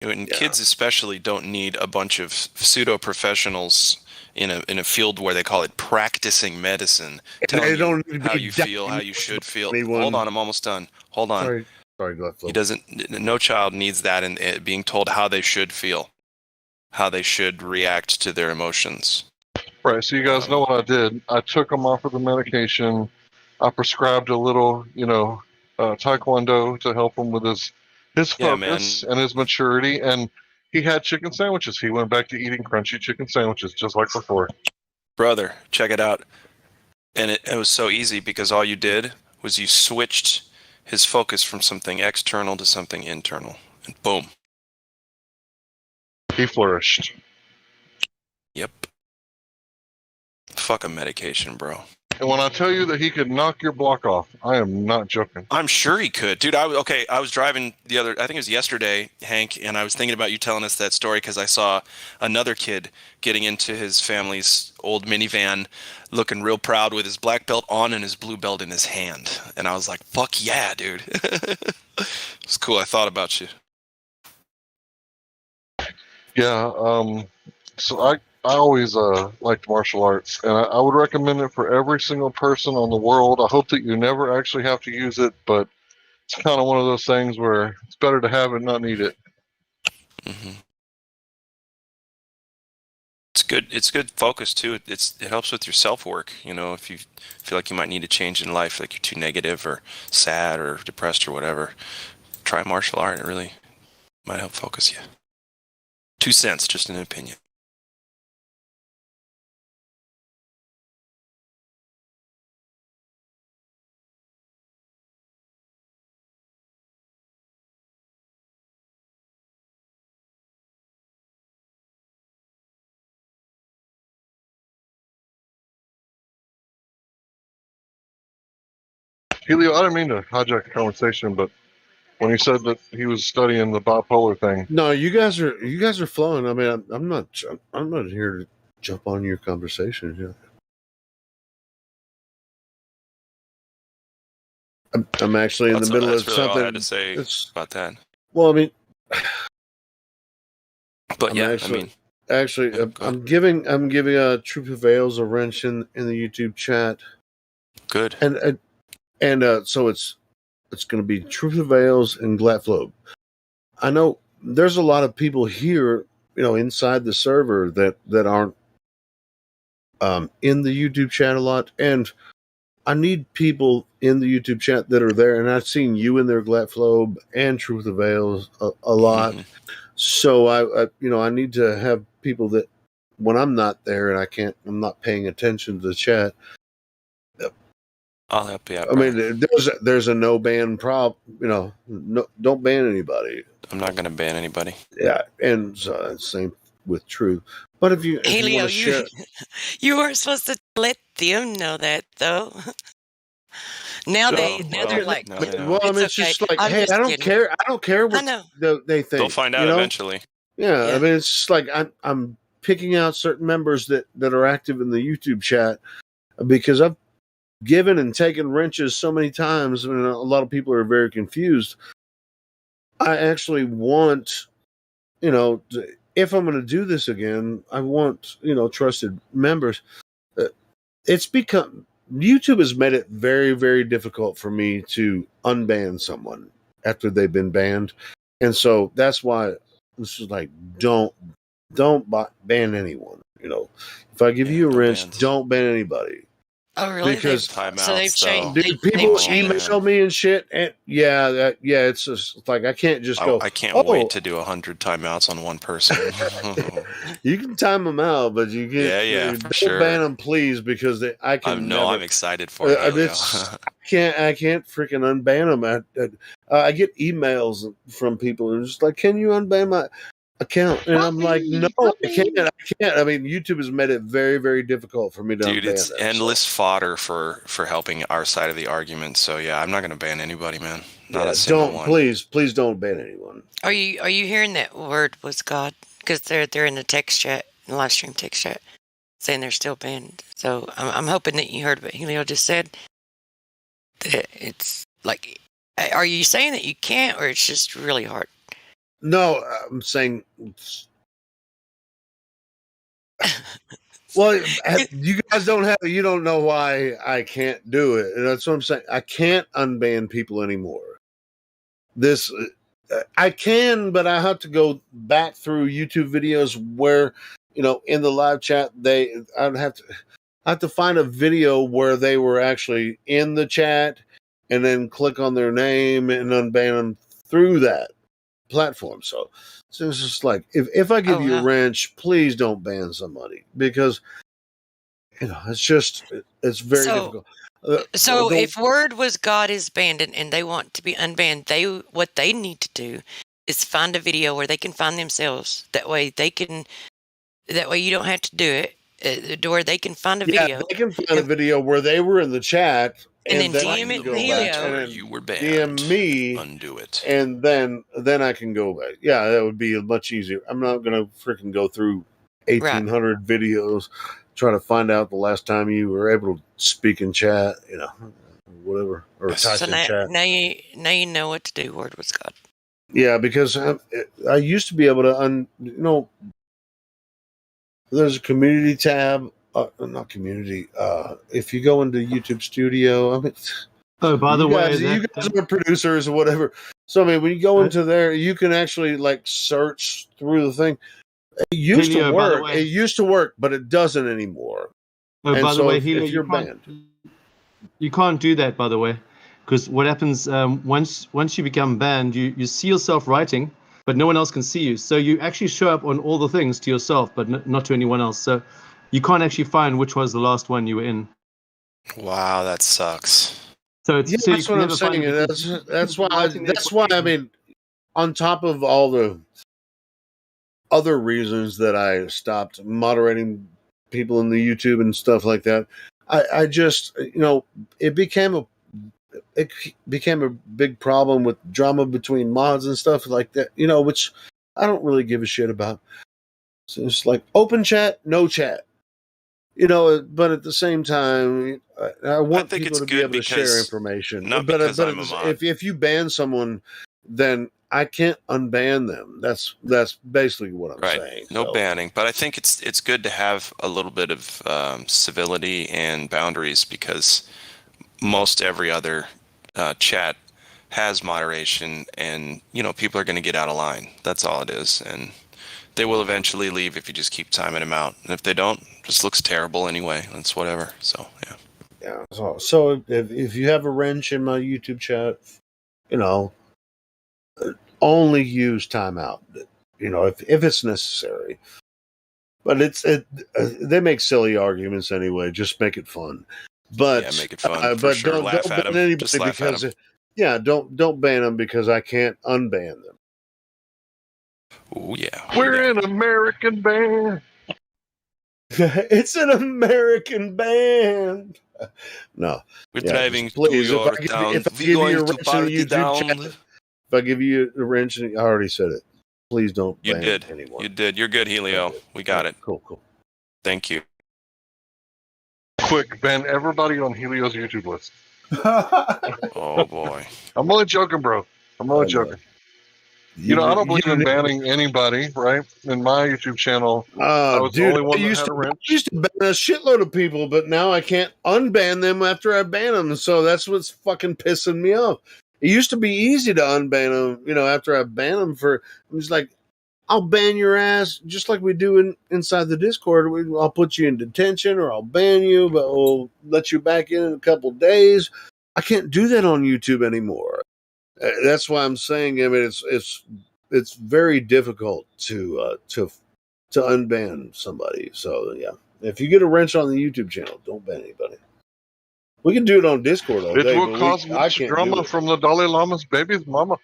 And kids especially don't need a bunch of pseudo professionals in a field where they call it practicing medicine, telling you how you feel, how you should feel. Hold on, I'm almost done. Hold on. Sorry, He doesn't. No child needs that in being told how they should feel, how they should react to their emotions. Right. So you guys know what I did. I took him off of the medication. I prescribed a little, taekwondo to help him with his focus and his maturity. And he had chicken sandwiches. He went back to eating crunchy chicken sandwiches just like before. Brother, check it out. And it was so easy because all you did was you switched his focus from something external to something internal. And boom. He flourished. Yep. Fuck a medication, bro. And when I tell you that he could knock your block off, I am not joking. I'm sure he could. Dude, I was driving I think it was yesterday, Hank, and I was thinking about you telling us that story because I saw another kid getting into his family's old minivan looking real proud with his black belt on and his blue belt in his hand. And I was like, fuck yeah, dude. It's cool. I thought about you. Yeah, so I always liked martial arts, and I would recommend it for every single person on the world. I hope that you never actually have to use it, but it's kind of one of those things where it's better to have it, not need it. Mm-hmm. It's good focus too. It helps with your self-work. You know, if you feel like you might need a change in life, like you're too negative or sad or depressed or whatever, try martial art. It really might help focus you. 2 cents, just an opinion. Helio, I didn't mean to hijack the conversation, but when he said that he was studying the bipolar thing. No, you guys are flowing. I mean, I'm not here to jump on your conversation. Yeah. I'm actually in the middle of something. All I had to say about that. Well, I mean, but yeah, I'm giving True Prevails a wrench in the YouTube chat. Good. And so it's going to be True Prevails and Glatflobe. I know there's a lot of people here, inside the server that aren't in the YouTube chat a lot, and I need people in the YouTube chat that are there, and I've seen you in there, Glatflobe and Truth Avails a lot. Mm-hmm. So I need to have people that when I'm not there and I'm not paying attention to the chat. I'll help you out. I mean, there's a no ban problem. No, don't ban anybody. I'm not going to ban anybody. Yeah, and same with Truth. But if you Helio, you weren't supposed to let them know that though. Now they're like, well, I mean, it's just like, hey, I don't care. I don't care what they think. They'll find out eventually. Yeah, I mean, it's just like I'm picking out certain members that are active in the YouTube chat because I've given and taken wrenches so many times, and a lot of people are very confused. I actually want, if I'm going to do this again, I want, trusted members. It's become, YouTube has made it very, very difficult for me to unban someone after they've been banned. And so that's why this is like, don't ban anyone. If I give you a wrench, don't ban anybody. Oh, really? Because so they've changed. Dude, people email me and shit, and it's just like I can't just go. I can't wait to do 100 timeouts on one person. You can time them out, but you can don't ban them, please, because I can. I'm excited for it. I can't freaking unban them. I get emails from people and just like, can you unban my account? And I'm like, no, I can't. I mean, YouTube has made it very, very difficult for me to Dude, it's endless fodder for helping our side of the argument. So yeah, I'm not going to ban anybody, man. Not a single one. Please don't ban anyone. Are you hearing that word was God? Because they're in the text chat, the live stream text chat, saying they're still banned. So I'm hoping that you heard what Helio just said. That it's like, are you saying that you can't, or it's just really hard? No, I'm saying. Well, you guys don't have. You don't know why I can't do it. And that's what I'm saying. I can't unban people anymore. This I can, but I have to go back through YouTube videos where, in the live chat I'd have to find a video where they were actually in the chat, and then click on their name and unban them through that platform. So it's just like, if I give you a wrench, please don't ban somebody, because it's very difficult. So if Word Was God is banned and they want to be unbanned, what they need to do is find a video where they can find themselves. That way you don't have to do it. Where they can find a video. They can find a video where they were in the chat, and then DM it to Helio. Where you were banned. DM me, undo it, and then I can go back. Yeah, that would be much easier. I'm not going to freaking go through 1,800 videos trying to find out the last time you were able to speak in chat, whatever, or type in chat. Now you know what to do. Word Was God. Yeah, because I used to be able to there's a community tab. Not community. If you go into YouTube Studio, I mean, by the way, you guys are producers or whatever. So I mean, when you go into there, you can actually search through the thing. It used to work. It used to work, but it doesn't anymore. By the way, Helio, if you're banned, you can't do that. By the way, because what happens once you become banned, you see yourself writing, but no one else can see you. So you actually show up on all the things to yourself, but not to anyone else. So you can't actually find which was the last one you were in. Wow, that sucks. So that's what I'm saying. That's why. I mean, on top of all the other reasons that I stopped moderating people in the YouTube and stuff like that, I just it became a big problem with drama between mods and stuff like that, which I don't really give a shit about. So it's like open chat, no chat, but at the same time, I want people to be able to share information. But if you ban someone, then I can't unban them. That's basically what I'm saying. No banning, but I think it's good to have a little bit of civility and boundaries, because most every other chat has moderation, and people are going to get out of line. That's all it is, and they will eventually leave if you just keep timing them out. And if they don't, it just looks terrible anyway. It's whatever. So yeah. Yeah. So if you have a wrench in my YouTube chat, only use timeout, if it's necessary. But they make silly arguments anyway. Just make it fun. But make it fun. But sure. don't ban anybody because don't ban them because I can't unban them. Oh yeah, we're an American band. It's an American band. No, we're driving. Please, if I give you a wrench in the YouTube chat, if I give you a wrench, I already said it. Please don't ban anyone. You did. You're good, Helio. We got it. Cool. Thank you. Quick, ban everybody on Helio's YouTube list. Oh boy. I'm only joking, bro. I'm only joking. I don't believe in banning anybody, right? In my YouTube channel, I was the only one that had a wrench. I used to ban a shitload of people, but now I can't unban them after I ban them. So that's what's fucking pissing me off. It used to be easy to unban them, after I ban them I'm just like, I'll ban your ass just like we do inside the Discord. I'll put you in detention or I'll ban you, but we'll let you back in a couple days. I can't do that on YouTube anymore. That's why I'm saying, I mean, it's very difficult to unban somebody. So yeah, if you get a wrench on the YouTube channel, don't ban anybody. We can do it on Discord all day. It will cause much drama from the Dalai Lama's baby's mama.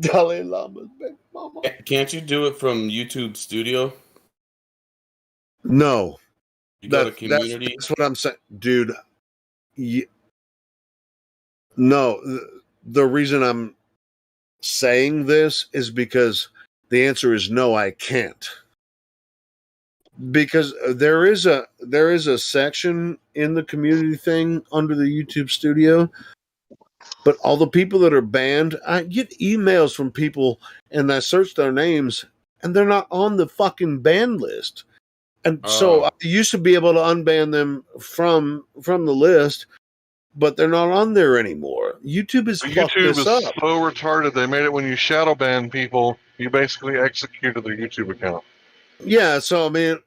Dalai Lama's baby mama. Can't you do it from YouTube Studio? No. You go to community. That's what I'm saying, dude. No. The reason I'm saying this is because the answer is no, I can't. Because there is a section in the community thing under the YouTube Studio But all the people that are banned, I get emails from people and I search their names and they're not on the fucking ban list. And so I used to be able to unban them from the list, but they're not on there anymore. YouTube has fucked this up. YouTube is so retarded. They made it when you shadow ban people, you basically executed their YouTube account. Yeah, so I mean,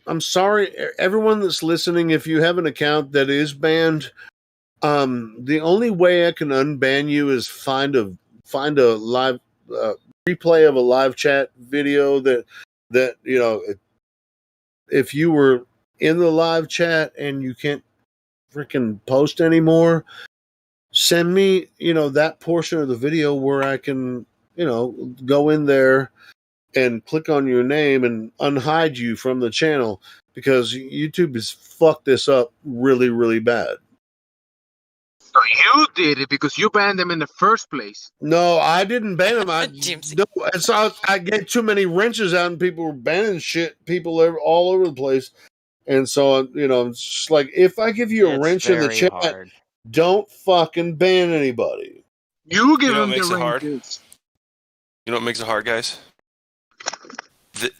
I'm sorry, everyone that's listening. If you have an account that is banned, the only way I can unban you is find a live replay of a live chat video that you know, if you were in the live chat and you can't freaking post anymore, send me, that portion of the video where I can, go in there and click on your name and unhide you from the channel, because YouTube has fucked this up really, really bad. So you did it because you banned them in the first place. No, I didn't ban them. I get too many wrenches out and people were banning people all over the place. And so, it's just like, if I give you a wrench in the chat, don't fucking ban anybody. You give them what makes the it hard? wrenches. You know what makes it hard, guys?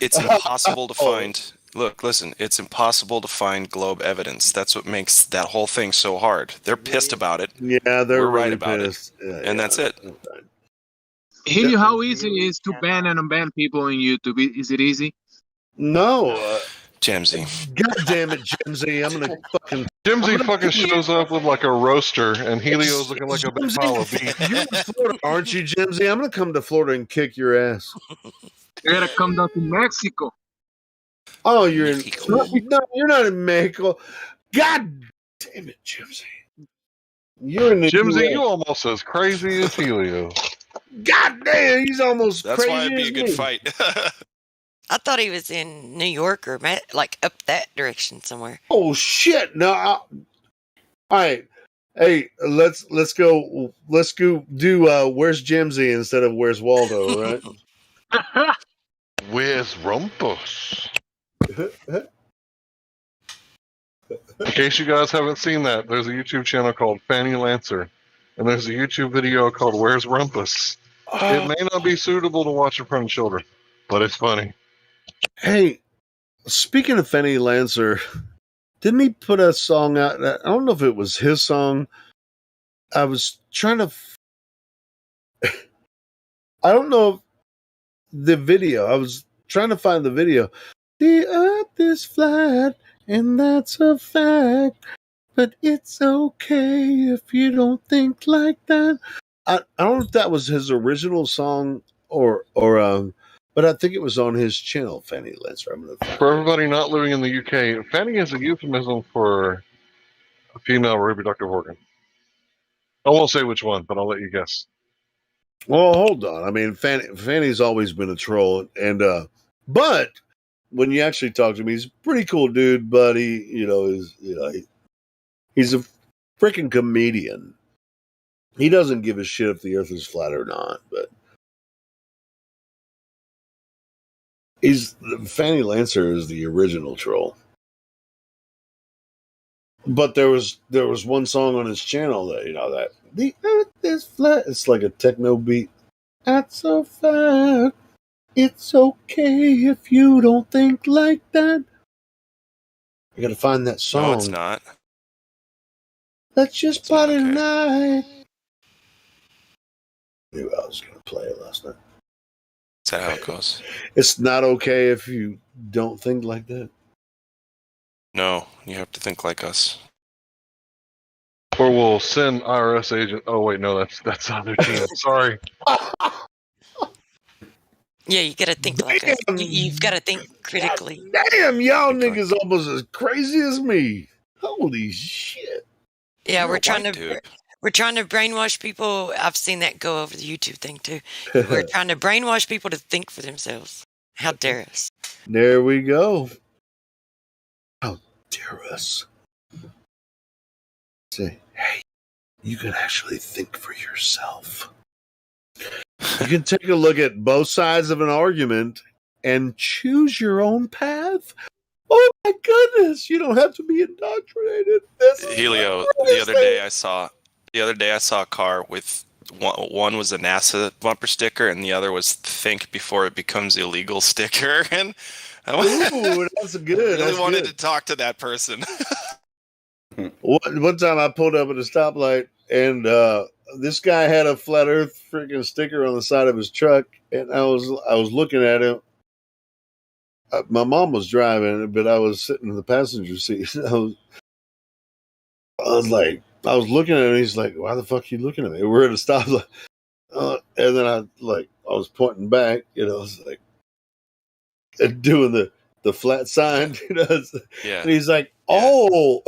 It's impossible to find. Look, listen, it's impossible to find globe evidence. That's what makes that whole thing so hard. They're pissed about it. Yeah, We're really right about pissed. it. That's it. Hey, how easy it is to ban and unban people on YouTube? Is it easy? No. Jamesy. God damn it, Jamesy. I'm going to fucking... Jimsy fucking shows up with like a roaster, and Helio's looking like a big pile of beef. You're in Florida, aren't you, Jimsy? I'm going to come to Florida and kick your ass. You gotta come down to Mexico. Oh, you're in... No, you're not in Mexico. God damn it, Jimsy. You're in the Jimsy, US. you almost as crazy as Helio. God damn, he's almost That's crazy. That's why it'd be a good fight. I thought he was in New York or like up that direction somewhere. Oh shit! No, all right. Hey, let's go do Where's Jimsy instead of Where's Waldo, right? Where's Rumpus? In case you guys haven't seen that, there's a YouTube channel called Fanny Lancer, and there's a YouTube video called Where's Rumpus. It may not be suitable to watch in front of children, but it's funny. Hey, speaking of Fanny Lancer, didn't he put a song out? I don't know if it was his song. I was trying to... I don't know the video. I was trying to find the video. The earth is flat, and that's a fact. But it's okay if you don't think like that. I don't know if that was his original song or but I think it was on his channel, Fanny Lancer. For everybody not living in the UK, Fanny is a euphemism for a female reproductive organ. I won't say which one, but I'll let you guess. Well, hold on. I mean, Fanny's always been a troll, and but when you actually talk to him, he's a pretty cool dude. But he's a freaking comedian. He doesn't give a shit if the Earth is flat or not. But Fanny Lancer is the original troll. But there was one song on his channel that that the Earth is flat. It's like a techno beat. That's a fact. It's okay if you don't think like that. You gotta find that song. No, it's not. Let's just party tonight. I knew I was gonna play it last night. Is that how it goes? It's not okay if you don't think like that. No, you have to think like us. Or we'll send IRS agent. Oh wait, no, that's on their team. Sorry. Yeah, you gotta think like us. You've got to think critically. Damn, y'all niggas almost as crazy as me. Holy shit! Yeah, we're trying to brainwash people. I've seen that go over the YouTube thing too. We're trying to brainwash people to think for themselves. How dare us? There we go. How dare us? Say, hey, you can actually think for yourself. You can take a look at both sides of an argument and choose your own path. Oh my goodness, you don't have to be indoctrinated. Helio, the other day I saw The other day I saw a car with one was a NASA bumper sticker and the other was "Think before it becomes illegal" sticker. And Ooh, that's good. I really that's wanted good. to talk to that person. One time I pulled up at a stoplight and this guy had a flat Earth freaking sticker on the side of his truck, and I was looking at him. My mom was driving, but I was sitting in the passenger seat. I was looking at him. He's like, "Why the fuck are you looking at me? We're at a stoplight." And then I was pointing back. I was like doing the flat sign. Yeah. And he's like, "Oh,"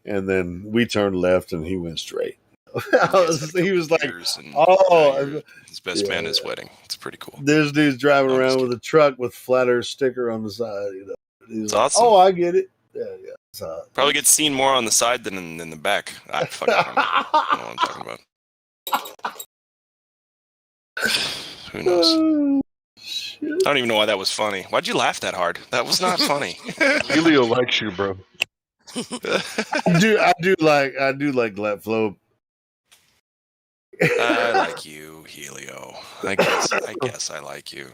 and then we turned left, and he went straight. He was like, "Oh." His best man is wedding. It's pretty cool. This dude's driving around with a truck with flat Earth sticker on the side. He's like, awesome. "Oh, I get it." Yeah. Probably gets seen more on the side than in the back. I fucking don't know what I'm talking about. Who knows? I don't even know why that was funny. Why'd you laugh that hard? That was not funny. Helio likes you, bro. I do like Let Flow. I like you, Helio. I guess I like you.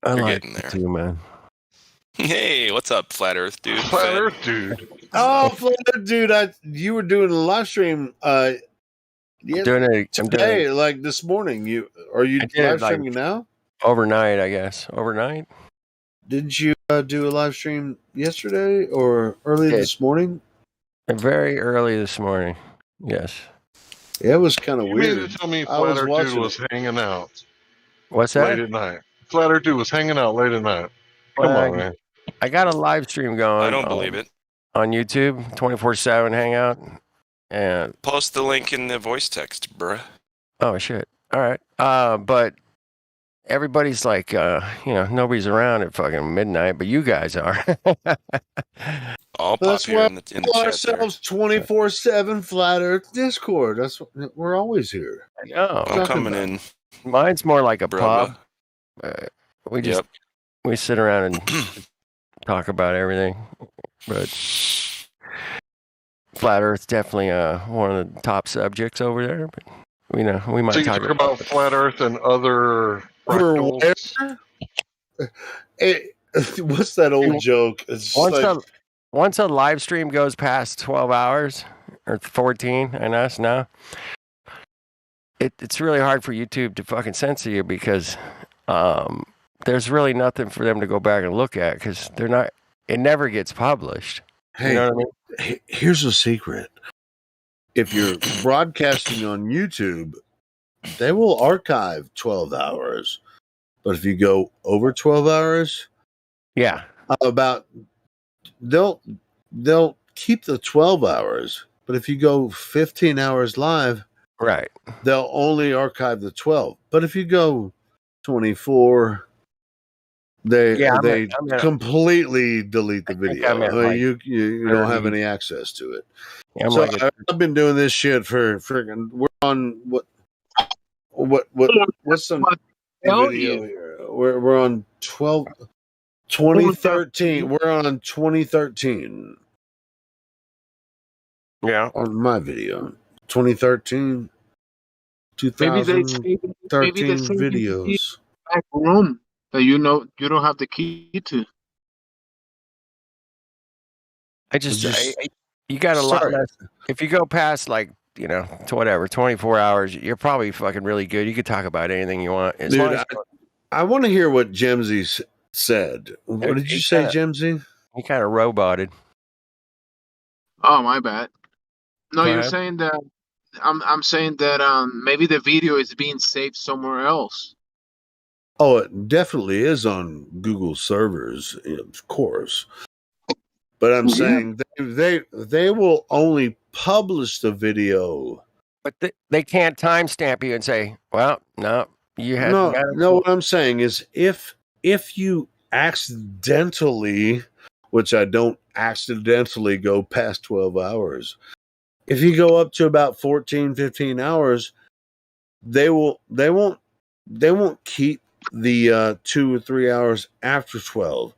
You're getting there too, man. Hey, what's up, Flat Earth dude? Flat Earth dude. Oh, Flat Earth dude! You were doing a live stream. I'm doing it today, like this morning. Are you live streaming now? Overnight, I guess. Overnight. Didn't you do a live stream yesterday or early this morning? Very early this morning. Yes. Yeah, it was kind of weird. You mean to tell me Flat Earth dude was hanging out? What's that? Late at night. Flat Earth dude was hanging out late at night. Come on, man. I got a live stream going. I don't believe it. On YouTube, 24/7 hangout. And post the link in the voice text, bruh. Oh shit. All right. But everybody's like, nobody's around at fucking midnight, but you guys are. All pop here in the chat. Ourselves 24/7 Flat Earth Discord. That's what we're always here. I know. I'm coming in. Mine's more like a pub. We just we sit around and talk about everything, but Flat Earth definitely one of the top subjects over there. But we might talk about Flat Earth and other fractals. What's that old joke? It's once a live stream goes past 12 hours or 14, and us now, it's really hard for YouTube to fucking censor you because there's really nothing for them to go back and look at because it never gets published. Hey, you know what I mean? Here's a secret. If you're broadcasting on YouTube, they will archive 12 hours. But if you go over 12 hours, yeah, they'll keep the 12 hours. But if you go 15 hours live, right, they'll only archive the 12. But if you go 24, they completely delete the video. You don't have any access to it. Yeah, so I've been doing this shit for freaking. We're on what's some video here? We're on 2013. We're on 2013. Yeah, on my video, 2013, 2013 videos. Back room that you don't have the key to. You got a lot less. If you go past 24 hours, you're probably fucking really good. You could talk about anything you want. Dude, I want to hear what Jemsy said. What did you say, Jemsy? He kind of roboted. Oh, my bad. No, you're saying that I'm saying that maybe the video is being saved somewhere else. Oh, it definitely is on Google servers, of course. But I'm saying they will only publish the video. But they can't timestamp you and say, well, no, you have no. What I'm saying is if you accidentally, which I don't accidentally go past 12 hours, if you go up to about 14, 15 hours, they won't keep the 2 or 3 hours after 12.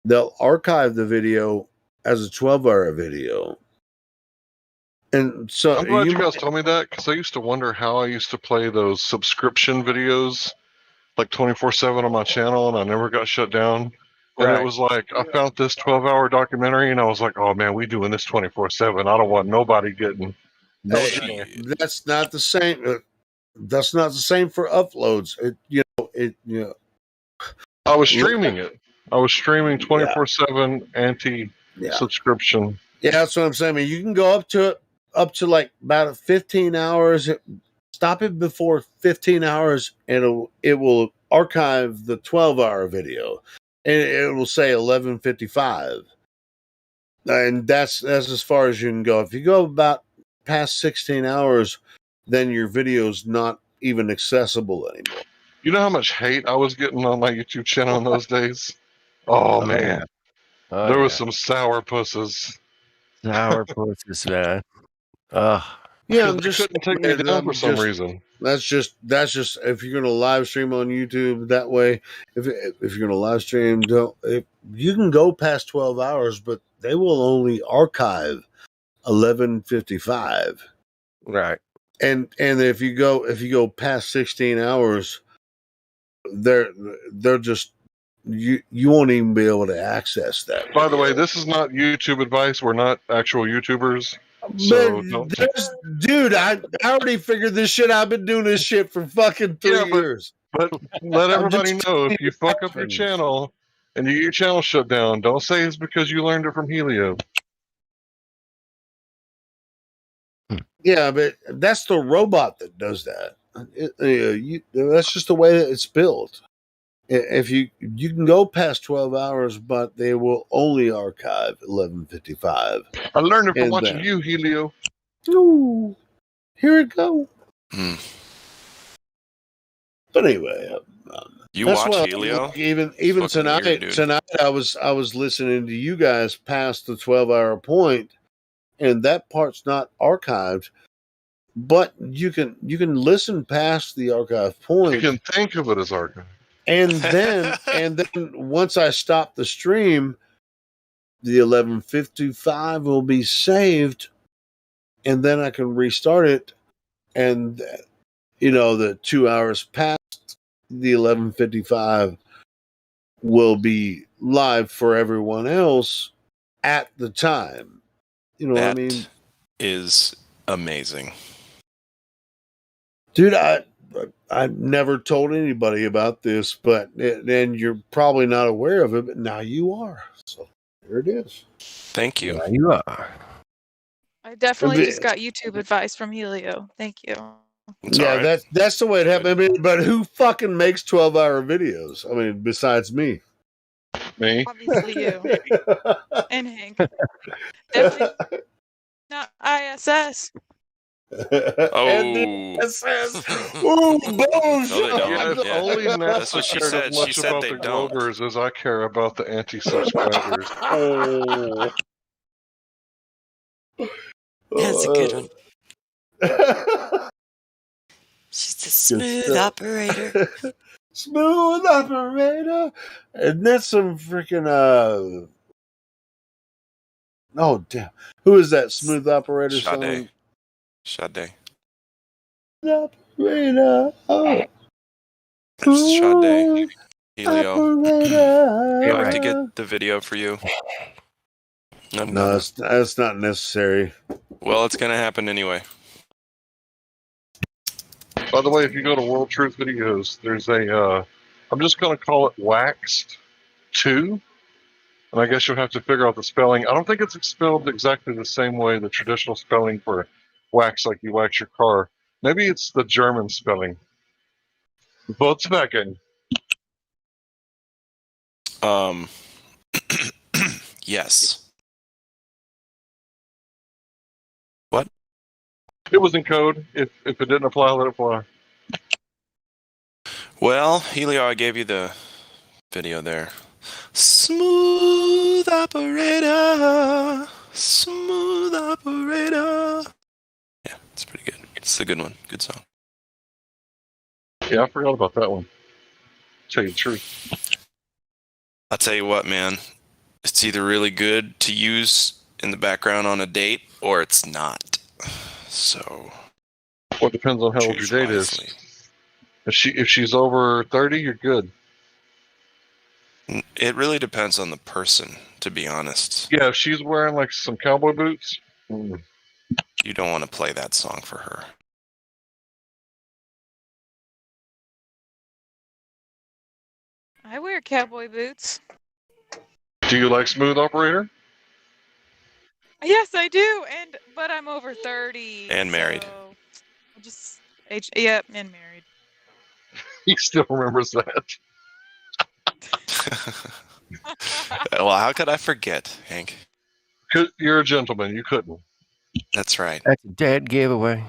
They'll archive the video as a 12-hour video. And so I'm glad you guys told me that, because I used to wonder how I used to play those subscription videos like 24/7 on my channel, and I never got shut down. And it was like, I found this 12-hour documentary, and I was like, oh man, we doing this 24/7. I don't want nobody getting no chance. That's not the same. That's not the same for uploads. I was streaming it. I was streaming 24/7 anti-subscription. Yeah, that's what I'm saying. I mean, you can go up to like about 15 hours. Stop it before 15 hours, and it will archive the 12-hour video, and it will say 11:55. And that's as far as you can go. If you go about past 16 hours, then your video's not even accessible anymore. You know how much hate I was getting on my YouTube channel in those days? Oh man. Yeah. There was some sour pusses. Sour pusses, man. Yeah, I'm just couldn't take me down for some reason. That's just if you're going to live stream on YouTube that way. If you're going to live stream, you can go past 12 hours, but they will only archive 11:55. Right. And if you go past 16 hours, they're just you won't even be able to access that. By the way, this is not YouTube advice. We're not actual YouTubers. So dude, I already figured this shit. I've been doing this shit for fucking 3 years. But let everybody know, if you fuck up your channel and you get your channel shut down, don't say it's because you learned it from Helio. Yeah, but that's the robot that does that. That's just the way that it's built. If you can go past 12 hours, but they will only archive 11:55. I learned it from watching you, Helio. Ooh, here it go. But anyway, you watch Helio? Even tonight I was listening to you guys past the 12-hour point, and that part's not archived. But you can listen past the archive point. You can think of it as archive. And then once I stop the stream, the 11:55 will be saved, and then I can restart it. And the 2 hours past the 11:55 will be live for everyone else at the time. You know what I mean? Is amazing, dude. I've never told anybody about this, and you're probably not aware of it, but now you are. So there it is. Thank you. Now you are. I definitely just got YouTube advice from Helio. Thank you. That's the way it happened. I mean, but who fucking makes 12-hour videos? I mean, besides me. Me. Obviously you. And Hank. Definitely not ISS. Ooh, bullshit. Only that's what she said. She said about they the don't. Globers as I care about the anti-subscribers. That's a good one. She's a smooth operator. Smooth operator. And that's some freaking oh damn. Who is that smooth operator song? Sade. Operator. Oh. That's Sade. Helio. Operator. I have to get the video for you. No, that's not necessary. Well, it's gonna happen anyway. By the way, if you go to World Truth Videos, there's a I'm just gonna call it Waxed 2. And I guess you'll have to figure out the spelling. I don't think it's spelled exactly the same way, the traditional spelling for wax, like you wax your car. Maybe it's the German spelling. Volkswagen. Yes. What? It was in code. If it didn't apply, let it fly. Well, Helio, I gave you the video there. Smooth operator. Smooth operator. Yeah, it's pretty good. It's a good one. Good song. Yeah, I forgot about that one. Tell you the truth. I'll tell you what, man. It's either really good to use in the background on a date or it's not. So. Well, it depends on how old your date is. If she's over 30, you're good. It really depends on the person, to be honest. Yeah, if she's wearing like some cowboy boots. You don't want to play that song for her. I wear cowboy boots. Do you like Smooth Operator? Yes, I do, but I'm over 30 and married. So just yep, and married. He still remembers that. Well, how could I forget, Hank? You're a gentleman. You couldn't. That's right. That's a dead giveaway.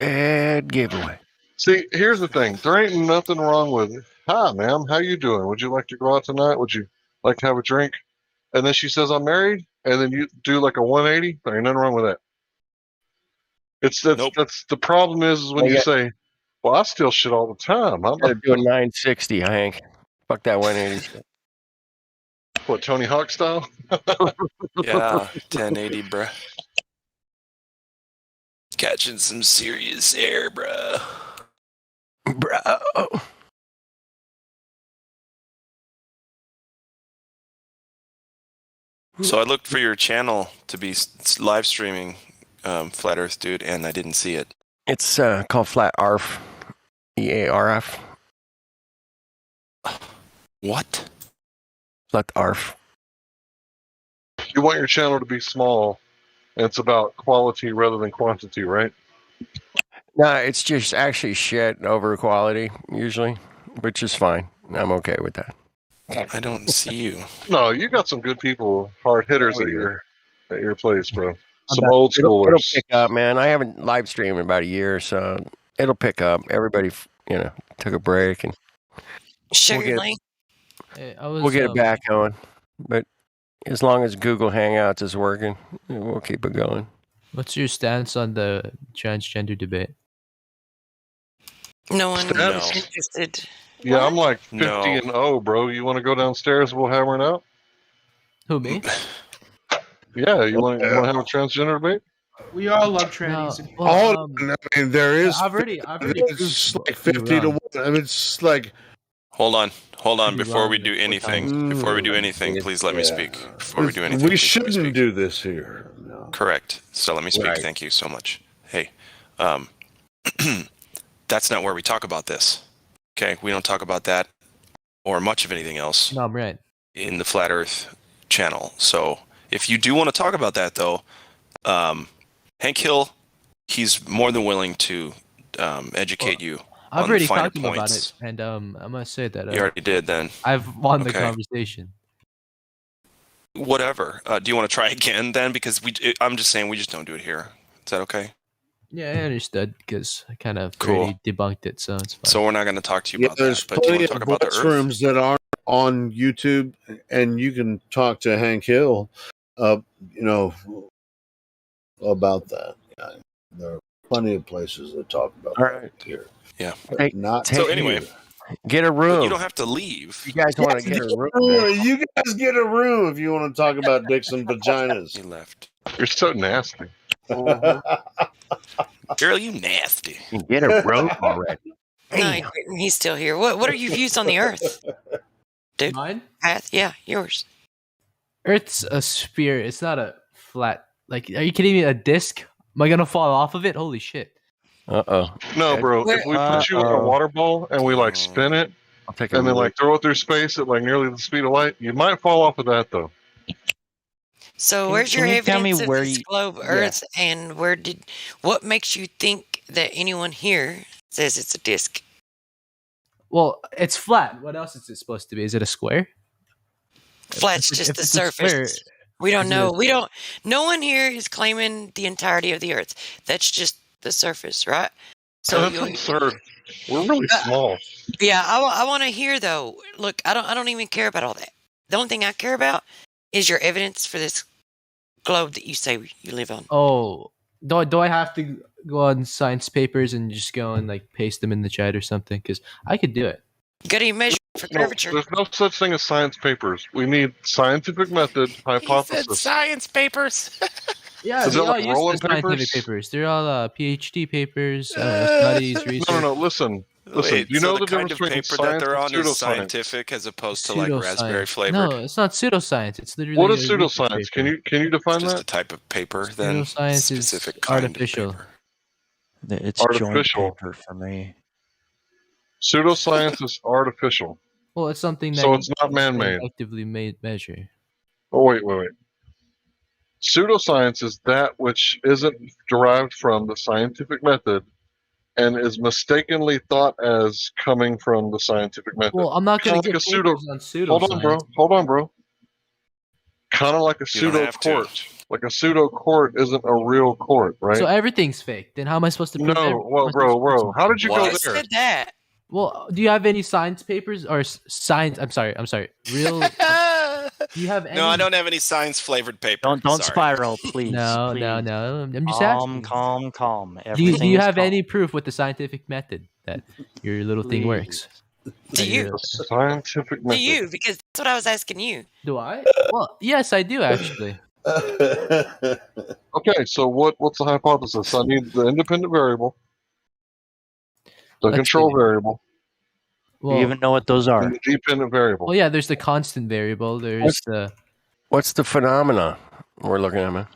Dead giveaway. See, here's the thing. There ain't nothing wrong with it. Hi, ma'am. How you doing? Would you like to go out tonight? Would you like to have a drink? And then she says, I'm married. And then you do like a 180. There ain't nothing wrong with that. That's the problem is when you say, well, I steal shit all the time. I'm gonna do a 960, Hank. Fuck that 180 shit. What, Tony Hawk style? Yeah, 1080, bruh. Catching some serious air, bruh. Bro. So I looked for your channel to be live streaming Flat Earth Dude, and I didn't see it. It's called Flat Arf. EARF. What? Flat Arf. You want your channel to be small, and it's about quality rather than quantity, right? No, it's just actually shit over quality, usually, which is fine. I'm okay with that. I don't see you. No, you got some good people, hard hitters at your place, bro. Some old schoolers. It'll pick up, man. I haven't live streamed in about a year, so it'll pick up. Everybody, took a break, and we'll get it back going. But as long as Google Hangouts is working, we'll keep it going. What's your stance on the transgender debate? No one is interested. Yeah, I'm like 50 and 0, bro. You want to go downstairs? We'll hammer it out. Who, me? Yeah, you want to have a transgender debate? We all love trannies. I mean, there is. I've already. It's like 50 to 1. I mean, it's like. Hold on. Before we do anything, please let me speak. Before we do anything, we shouldn't do this here. No. Correct. So let me speak. Right. Thank you so much. Hey, that's not where we talk about this. Okay, we don't talk about that or much of anything else. No, I'm right. In the Flat Earth channel. So if you do want to talk about that, though, Hank Hill, he's more than willing to educate you. I've already talked about it, and I must say that you already did. Then I've won the conversation. Whatever. Do you want to try again then? Because I'm just saying we just don't do it here. Is that okay? Yeah, I understood because I kind of already debunked it, so it's fine. So we're not going to talk to you about there's that. But do you want to talk about the Earth rooms that aren't on YouTube, and you can talk to Hank Hill, about that. Yeah, there are plenty of places that talk about that here. Yeah. So anyway, get a room. You don't have to leave. You guys want to get a room? You guys get a room if you want to talk about dicks and vaginas. He left. You're so nasty. Girl, you nasty. Get a room already. No, he's still here. What are your views on the Earth? Dude, mine? Path? Yeah, yours. Earth's a sphere. It's not a flat. Like, are you kidding me? A disc? Am I gonna fall off of it? Holy shit! No, bro. If we put you in a water ball and we spin it, and then throw it through space at nearly the speed of light, you might fall off of that though. So where's your evidence of this globe Earth, and what makes you think that anyone here says it's a disc? Well, it's flat. What else is it supposed to be? Is it a square? Flat's just the surface. We don't know. No one here is claiming the entirety of the Earth. That's just the surface, right? So that's absurd. We're really small. Yeah, I want to hear though. Look, I don't even care about all that. The only thing I care about is your evidence for this globe that you say you live on. Oh, do I have to go on science papers and just go and paste them in the chat or something? Because I could do it. You got to measure for curvature. There's no such thing as science papers. We need scientific method, hypothesis. He said science papers. Yeah, Is they that all like use rolling the scientific papers? papers. They're all PhD papers, studies, research. No. Listen. Wait, You so know the the kind difference of between paper that science they're and on is pseudoscience. scientific as opposed to like raspberry Pseudoscience. flavored? No, it's not pseudoscience. It's literally What is a research pseudoscience? paper. Can you define Just a that? type of paper, then Pseudoscience specific is kind artificial. of paper. It's joint Artificial. paper for me. Pseudoscience is artificial. Well, it's something that So you it's not can man-made. actively measure. Oh, wait. Pseudoscience is that which isn't derived from the scientific method and is mistakenly thought as coming from the scientific method. Well, I'm not going to Kinda get like papers on pseudoscience. Hold on, bro. Kind of like a You don't pseudo have to. court. Like a pseudo court isn't a real court, right? So everything's fake. Then how am I supposed to prove No, well, bro, how did you go I there? said that. Well, do you have any science papers or science? I'm sorry. Real? Do you have any? No, I don't have any science flavored paper. Don't Sorry. spiral, please. No. I'm just asking. Calm. Do you Everything is have calm. any proof with the scientific method that your little thing works? Do you? Scientific method. Do you? Because that's what I was asking you. Do I? Well, yes, I do actually. Okay, so what's the hypothesis? I need the independent variable, the Let's control see. variable, Do you even know what those are? and the dependent variable. Well, yeah. There's the constant variable. There's the. What's the phenomena we're looking at, man?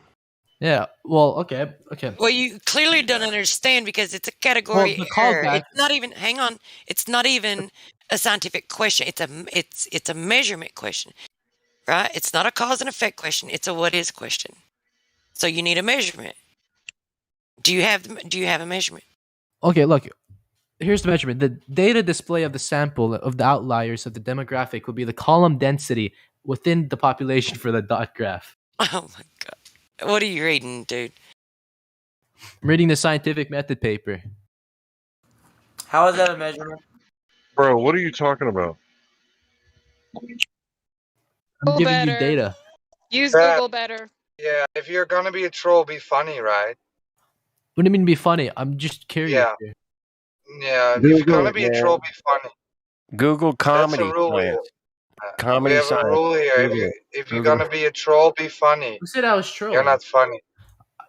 Yeah. Well, okay. Well, you clearly don't understand because it's a category the error. callback- It's not even. Hang on. It's not even a scientific question. It's a measurement question, right? It's not a cause and effect question. It's a what is question. So you need a measurement. Do you have a measurement? Okay, look. Here's the measurement. The data display of the sample of the outliers of the demographic will be the column density within the population for the dot graph. Oh my god. What are you reading, dude? I'm reading the scientific method paper. How is that a measurement? Bro, what are you talking about? I'm giving you data. Use Google better. Yeah, if you're gonna be a troll, be funny, right? What do you mean be funny? I'm just curious. Yeah. Here. Yeah, if you're gonna be a man. troll, be funny. Google comedy. That's a rule here. Comedy we have science. a rule here. Google. If you're gonna be a troll, be funny. Who said I was trolling? You're not funny.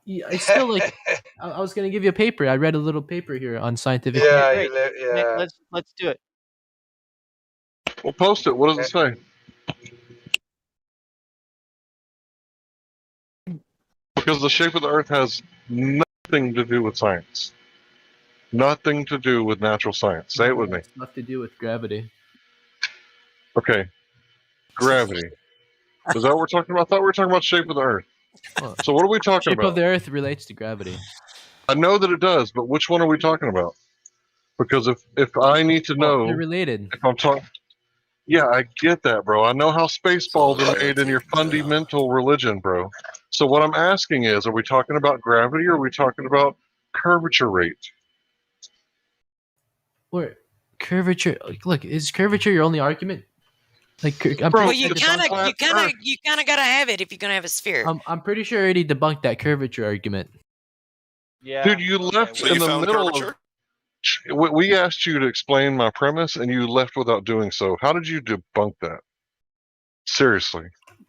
Yeah, it's still like I was gonna give you a paper. I read a little paper here on scientific. Yeah, Great. Nick, let's do it. Well, post it. What does it say? Because the shape of the Earth has nothing to do with science. Nothing to do with natural science. Say it with me. It's nothing to do with gravity. Okay. Gravity. Is that what we're talking about? I thought we were talking about shape of the Earth. So what are we talking Shape about? of the Earth relates to gravity. I know that it does, but which one are we talking about? Because if I need to know, They're related. if I'm talking, yeah, I get that, bro. I know how Spaceballs are made in your fundamental religion, bro. So what I'm asking is, are we talking about gravity or are we talking about curvature rate? Or curvature. Look, is curvature your only argument? Like, Well, you kind of gotta have it if you're gonna have a sphere. I'm pretty sure I already debunked that curvature argument. Yeah. Dude, you left Well, in you the found middle curvature? of. We asked you to explain my premise, and you left without doing so. How did you debunk that? Seriously.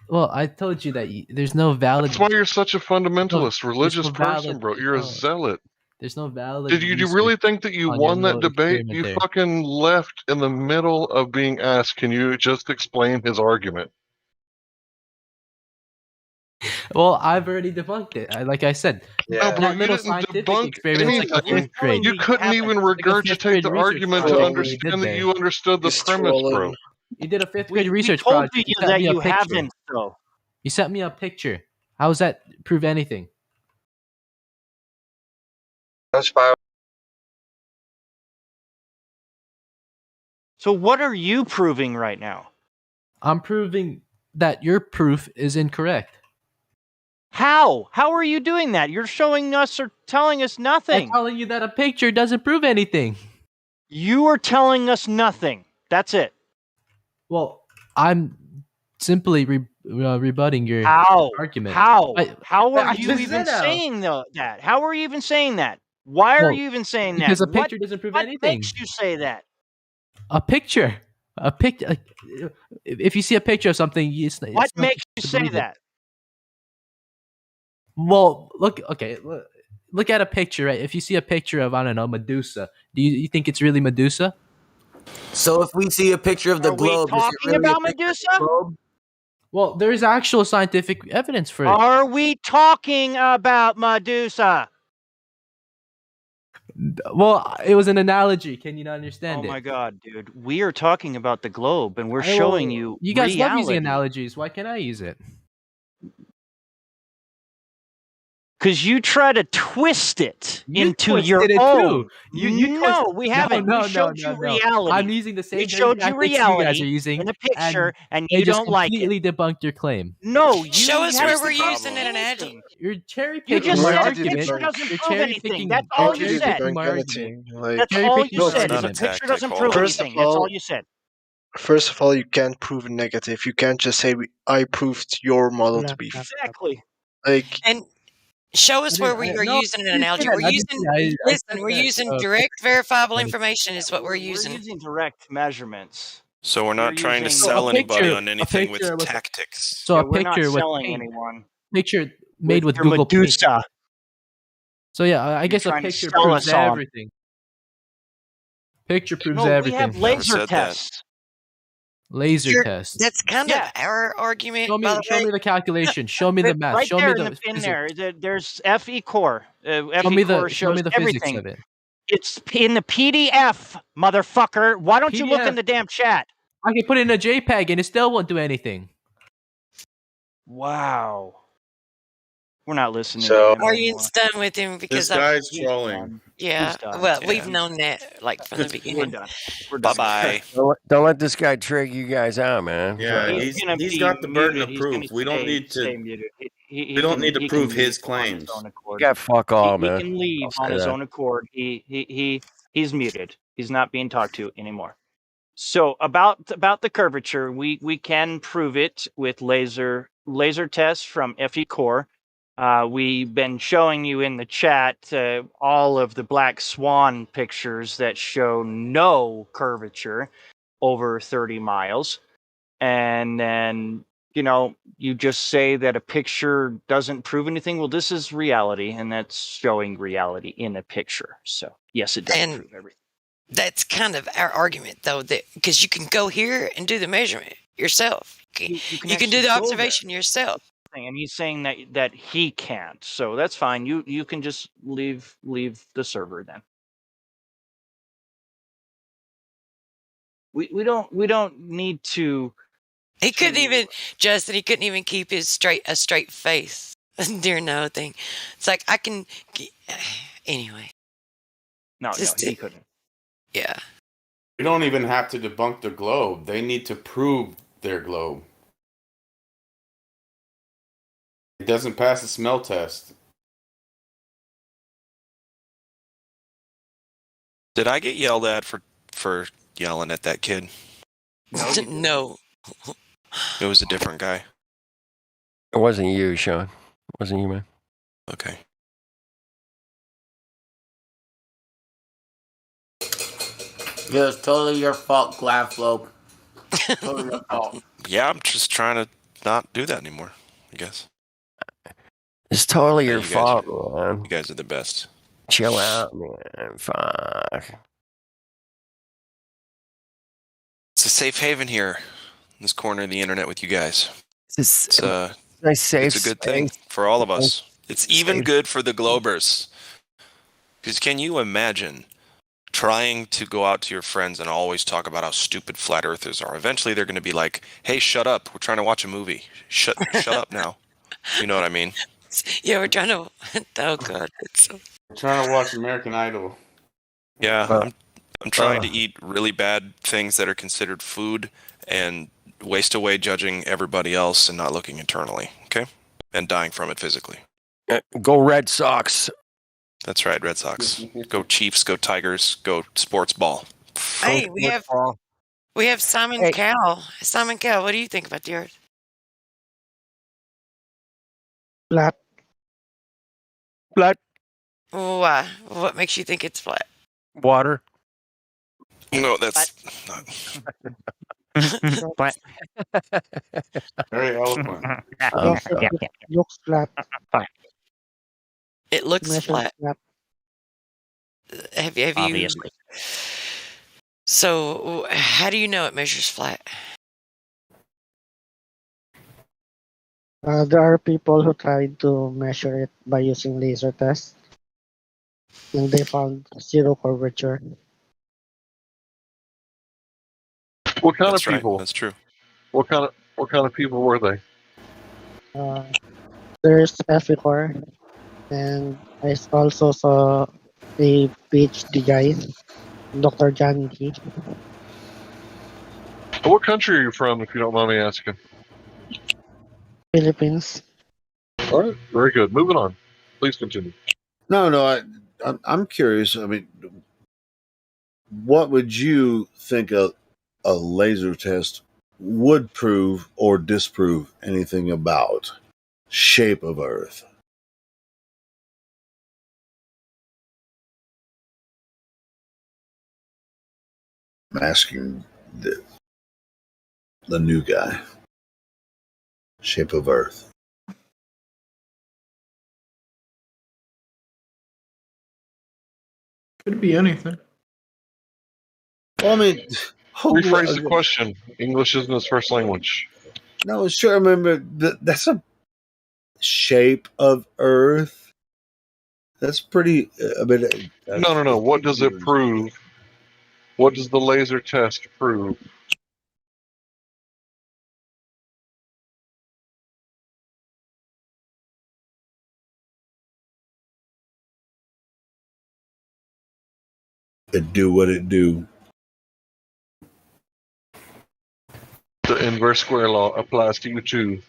Well, I told you that there's no valid. That's why you're such a fundamentalist, No, religious there's no person, valid- bro. You're a no. zealot. There's no valid. Did you really think that you on won your that little debate? experiment You there. fucking left in the middle of being asked, can you just explain his argument? Well, I've already debunked it. Like I said, No, bro, that you little didn't scientific debunk experiment, like a anything. fifth grade. You couldn't even regurgitate the argument to understand that you understood the premise, bro. You did a fifth grade We research told project. you sent that me a you picture. haven't, though. You sent me a picture. How does that prove anything? So what are you proving right now? I'm proving that your proof is incorrect. How? How are you doing that? You're showing us or telling us nothing. I'm telling you that a picture doesn't prove anything. You are telling us nothing. That's it. Well, I'm simply rebutting your argument. How? I How are I you just even said that. saying that? How are you even saying that? Why are Well, you even saying that? because a What- picture doesn't prove what anything. makes you say that? A picture. A picture. If you see a picture of something, it's What not makes you to say believe it. that? Well, look. Okay, look at a picture. Right? If you see a picture of, I don't know, Medusa, do you think it's really Medusa? So if we see a picture of the globe, is it talking really about a picture Medusa? of the globe? Well, there's actual scientific evidence for it. Are we talking about Medusa? Well, it was an analogy. Can you not understand it? Oh my god, dude. We are talking about the globe and we're showing you You guys love using reality. analogies. Why can't I use it? Because you try to twist it You into twisted your it own. too. You no, twist- we haven't. No, we showed you reality. I'm using the same We showed you tactics you guys reality are using in a picture, and they you just don't like it. completely debunked your claim. No, you Show us haven't where we're debunked using an analogy. anything. You're cherry You picking just my said a argument. picture doesn't You're prove cherry anything. picking. That's You're all you cherry said. picking my argument. That's all you No, said. it's Is a not. picture doesn't prove First of anything. That's all- all you said. First of all, you can't prove a negative. You can't just say I proved your model to be Exactly. like. And show us where we are no, using an you analogy. didn't. We're I using I listen. said We're that, using direct, verifiable Like, information. Is what we're We're using. using direct measurements. So we're not trying to using- sell a anybody picture- on a anything with picture with- tactics. So Yeah, a we're not picture with selling paint. anyone. Picture made with your Google Paint. Medusa. So yeah, I guess a trying to picture sell proves us on. everything. Picture proves No, everything. we have laser tests. Laser test. That's kind of our argument. Show by me, the show way. me the calculation. Show me the math. Right show there me in, the in physics. there, there's FE core. Show FE me core the shows physics everything. of it. It's in the PDF, motherfucker. Why don't you look in PDF? the damn chat? I can put it in a JPEG and it still won't do anything. Wow. We're not listening So- to him Argument's done with him because This guy's trolling. Yeah. He's done. Well, Yeah. we've known that like from the We're beginning. done. We're Bye done. bye. Don't let this guy trick you guys out, man. Yeah, He's gonna he's be got the burden muted. of He's gonna proof. We don't need stay to. muted. We don't need to prove his claims. You got fuck all, He man. can leave I'll on say his that. own accord. He's muted. He's not being talked to anymore. So about the curvature, we can prove it with laser tests from FE Core. We've been showing you in the chat all of the black swan pictures that show no curvature over 30 miles. And then, you just say that a picture doesn't prove anything. Well, this is reality, and that's showing reality in a picture. So, yes, it doesn't prove everything. That's kind of our argument, though, that because you can go here and do the measurement yourself. You can do actually the go there. observation yourself. And he's saying that he can't. So that's fine. You can just leave the server then. We don't need to. He couldn't even, Justin. He couldn't even keep a straight face during the whole thing. It's like I can. Anyway. No, he couldn't. Yeah. We don't even have to debunk the globe. They need to prove their globe. It doesn't pass the smell test. Did I get yelled at for yelling at that kid? No. It was a different guy. It wasn't you, Sean. It wasn't you, man. Okay. Yeah, it's totally your fault, Glasslope. Totally your fault. Yeah, I'm just trying to not do that anymore, I guess. It's totally Yeah, your you guys fault, man. You guys are the best. Chill out, man. Fuck. It's a safe haven here in this corner of the internet with you guys. It's nice safe it's a good thing for all of us. It's even good for the Globers. Because can you imagine trying to go out to your friends and always talk about how stupid flat earthers are? Eventually they're going to be like, hey, shut up. We're trying to watch a movie. Shut up now. You know what I mean? Yeah, we're trying to. Oh God, We're trying to watch American Idol. Yeah, I'm trying to eat really bad things that are considered food and waste away judging everybody else and not looking internally, okay? And dying from it physically. Go Red Sox. That's right, Red Sox. Go Chiefs, go Tigers, go sports ball. Hey, we have Simon Cowell. Simon Cowell, what do you think about the Earth? Flat. Why? What makes you think it's flat? Water. No, that's not. Very eloquent. Looks flat. It looks flat. Have you? Obviously. So, how do you know it measures flat? There are people who tried to measure it by using laser tests, and they found zero curvature. What kind That's of people? Right. That's true. What kind of people were they? There's Epicor, and I also saw a PhD guy, Dr. Johnny G. What country are you from, if you don't mind me asking? Philippines. All right, very good. Moving on. Please continue. No, I'm curious. I mean, what would you think a laser test would prove or disprove anything about shape of Earth? I'm asking the new guy. Shape of Earth. Could be anything. Well, I mean, rephrase the question. English isn't his first language. No, sure. I remember that's a shape of Earth. That's pretty. No. What does it prove? What does the laser test prove? It do what it do. The inverse square law applies to you too.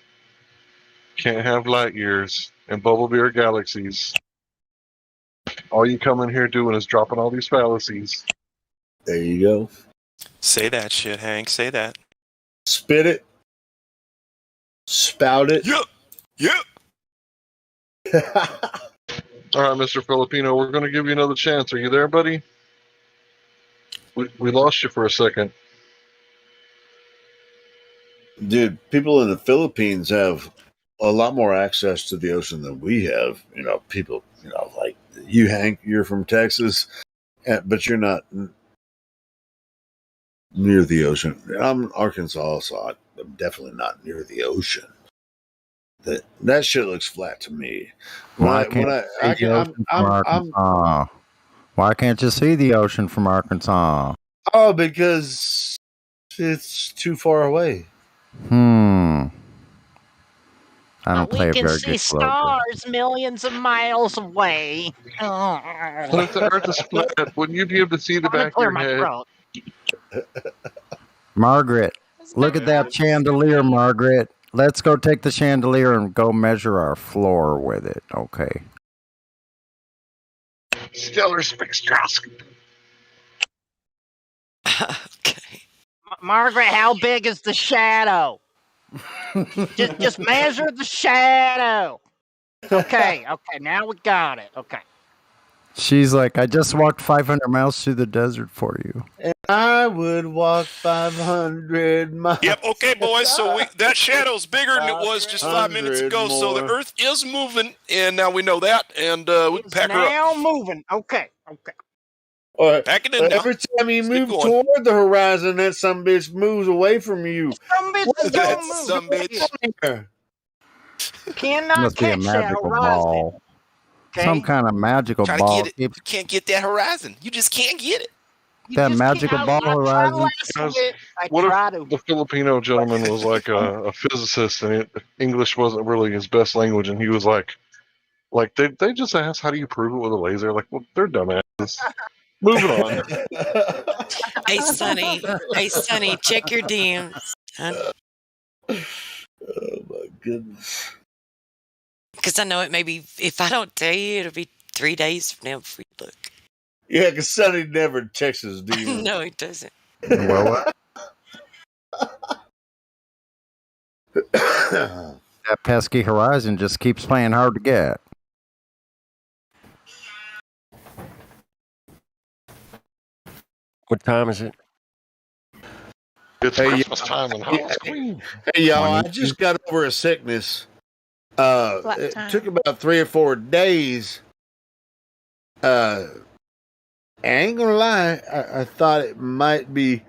Can't have light years and bubble beer galaxies. All you come in here doing is dropping all these fallacies. There you go. Say that shit, Hank. Say that. Spit it. Spout it. Yep. All right, Mr. Filipino, we're going to give you another chance. Are you there, buddy? We lost you for a second. Dude, people in the Philippines have a lot more access to the ocean than we have. You know, people, like you, Hank, you're from Texas, but you're not near the ocean. I'm in Arkansas, so I'm definitely not near the ocean. That shit looks flat to me. Why can't you see the ocean from Arkansas? Oh, because it's too far away. I don't play a We can very see good globe. stars millions of miles away. But if the Earth is flat, wouldn't you be able to see the back of your head? Margaret, look at that chandelier, Margaret. Let's go take the chandelier and go measure our floor with it, okay? Stellar spectroscopy. Margaret, how big is the shadow? just measure the shadow. Okay, now we got it. Okay. She's like, I just walked 500 miles through the desert for you. And I would walk 500 miles. Yep. Okay, boys. So that shadow's bigger than it was just 5 minutes ago. More. So the Earth is moving, and now we know that, and we can pack her up. Now moving. Okay. All right. Pack it in. Every time you move toward the horizon, that some bitch moves away from you. Some bitch don't move. Some bitch. Cannot must be a catch that magical horizon. ball. Okay. Some kind of magical Try ball. to get it. You can't get that horizon. You just can't get it. That magical ball horizon. What if the Filipino gentleman was like a physicist and English wasn't really his best language, and he was like they just asked, how do you prove it with a laser? Like, well, they're dumbasses. Moving on. Hey, Sonny, check your DMs. Oh my goodness. Because I know it may be, if I don't tell you, it'll be 3 days from now before you look. Yeah, because Sonny never checks his DMs. No, he doesn't. Well, that pesky horizon just keeps playing hard to get. What time is it? It's Christmas time in Halloween. Hey, y'all, I just got over a sickness. It took about 3 or 4 days, I ain't gonna lie. I thought it might be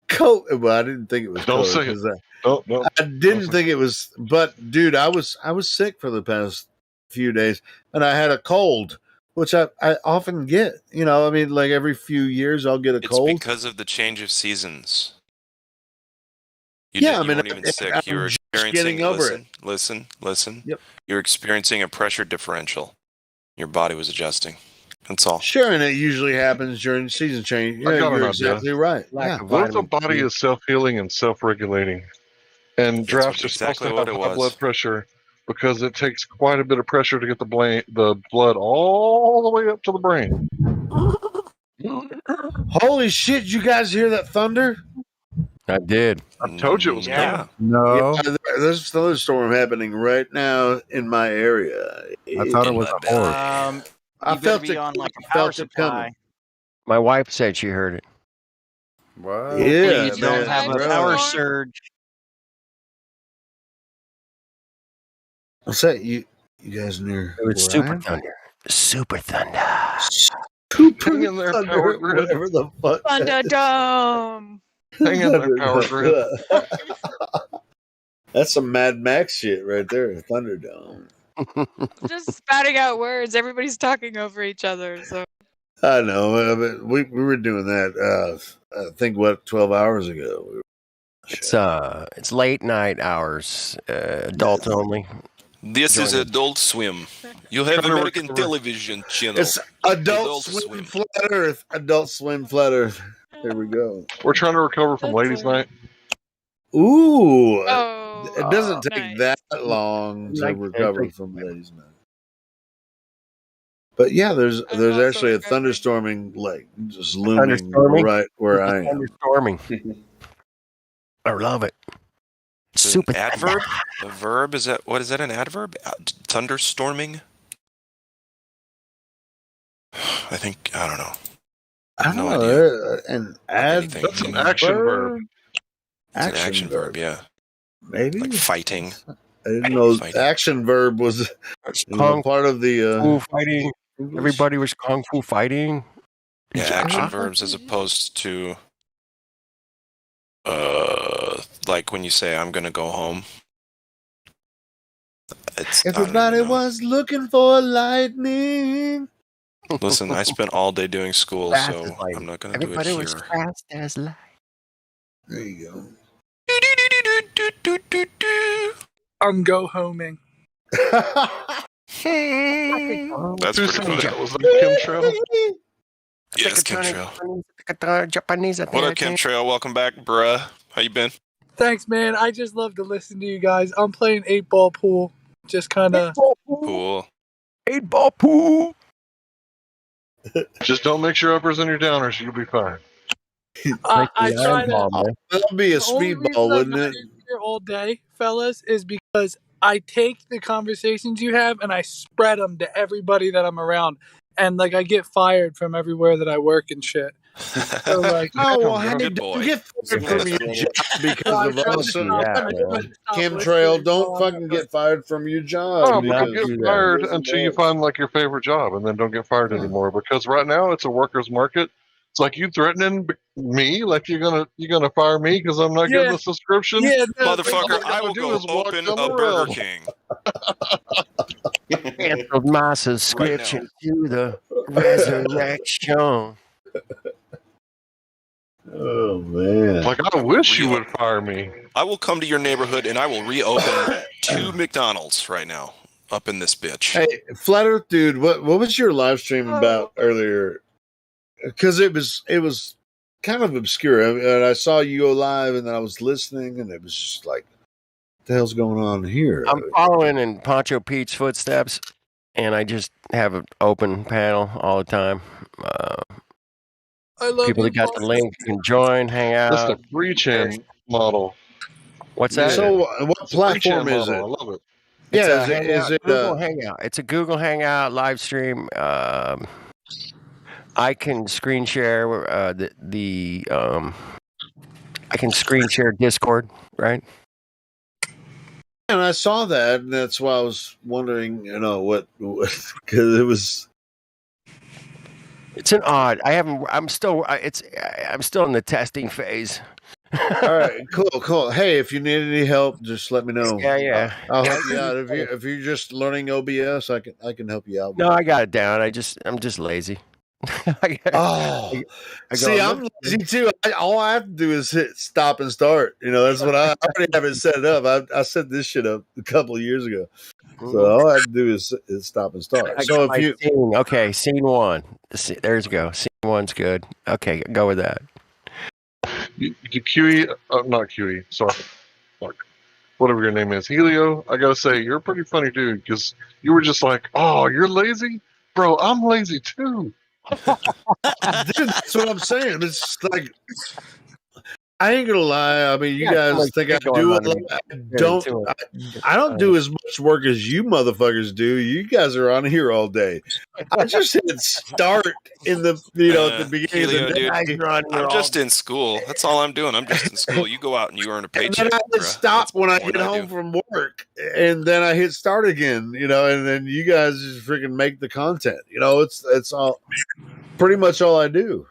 COVID. Well, I didn't think it was Don't COVID say it. because No. I didn't think it was. But dude, I was sick for the past few days, and I had a cold, which I often get. You know, I mean, like every few years I'll get a cold. It's because of the change of seasons. You weren't even sick. You were experiencing. Listen. Yep. You're experiencing a pressure differential. Your body was adjusting. That's all. Sure, and it usually happens during season change. Yeah, you're exactly right. Yeah. What if the body is self-healing and self-regulating? And drafts are supposed to have high blood pressure because it takes quite a bit of pressure to get the blood all the way up to the brain. Holy shit! You guys hear that thunder? I did. I told you it was coming. No. Yeah, there's a thunderstorm happening right now in my area. I thought it was a horse. I felt it. on like a I power felt it supply. coming. My wife said she heard it. What? Yeah, You don't have a power surge. What's that? You guys near? It was super thunder. Super thunder. Hang in there, power grid. Whatever the fuck. Thunderdome. Hang in there, power grid. That's some Mad Max shit right there. Thunderdome. Just spouting out words. Everybody's talking over each other. So I know. But we were doing that. I think 12 hours ago. It's late night hours, adult only. This is Adult Swim. You have American television channel. It's Adult Swim Flat Earth. Adult Swim Flat Earth. There we go. We're trying to recover from Ladies' Night. Ooh. It doesn't take that long to recover from Ladies' Night. But yeah, there's actually a thunderstorming, like just looming right where I am. Thunderstorming. I love it. Super adverb? A verb? Is that what is that? An adverb? Thunderstorming? I think I don't know. I don't know. That's an action verb. It's an action verb, yeah. Maybe like fighting. I didn't know action verb was part of the kung fu fighting. Everybody was kung fu fighting. Yeah, action verbs as opposed to like when you say I'm gonna go home. Everybody was looking for lightning. Listen, I spent all day doing school, so I'm not gonna do it here. Everybody was fast as light. There you go. I'm go homing. That's pretty funny. That was like chemtrail. Yes, chemtrail. Japanese. What up, chemtrail? Welcome back, bruh. How you been? Thanks, man. I just love to listen to you guys. I'm playing 8-ball pool. Just kind of cool. 8-ball pool. Just don't mix your uppers and your downers. You'll be fine. I try to. That'll be a speedball, wouldn't it? Here all day, fellas, is because I take the conversations you have and I spread them to everybody that I'm around, and like I get fired from everywhere that I work and shit. So like, honey, don't get fired from your job because of us. Chemtrail, don't fucking get fired from your job. Oh, don't get fired until you find like your favorite job, and then don't get fired anymore. Because right now it's a workers' market. It's like you threatening me, like you're gonna fire me because I'm not getting the subscription. Yeah, motherfucker, I will go open a Burger King. Canceled my subscription to the resurrection. Oh man! Like I wish you would fire me. I will come to your neighborhood and I will reopen 2 McDonald's right now up in this bitch. Hey, Flat Earth dude, what was your live stream about earlier? Because it was kind of obscure, and I saw you go live, and then I was listening, and it was just like, what the hell's going on here? I'm following in Poncho Pete's footsteps, and I just have an open panel all the time. I love people that got the link can join, hang out. That's the free chan model. What's that? So, what platform is it? I love it. Yeah, is it Google Hangout? It's a Google Hangout live stream. I can screen share I can screen share Discord, right? And I saw that, and that's why I was wondering, what because it was It's an odd. I haven't. I'm still. I'm still in the testing phase. All right, cool. Hey, if you need any help, just let me know. Yeah. I'll help you out. If you're just learning OBS, I can help you out. No, I got it down. I'm just lazy. See, I'm lazy too. All I have to do is hit stop and start. That's what I already have it set up. I set this shit up a couple of years ago. So all I have to do is stop and start. I So got if you scene. Okay, scene 1. There's go. Scene 1's good. Okay, go with that. The QE, not QE. Sorry, fuck. Whatever your name is, Helio. I gotta say, you're a pretty funny dude because you were just like, "Oh, you're lazy, bro. I'm lazy too." dude, that's what I'm saying. It's like I ain't gonna lie. I mean, you guys think I do it. I don't do as much work as you motherfuckers do. You guys are on here all day. I just hit start in the at the beginning Helio, of the day. dude, I'm just in school. That's all I'm doing. I'm just in school. You go out and you earn a paycheck. And then I hit stop when I get I home from work, and then I hit start again. And then you guys just freaking make the content. It's all pretty much all I do.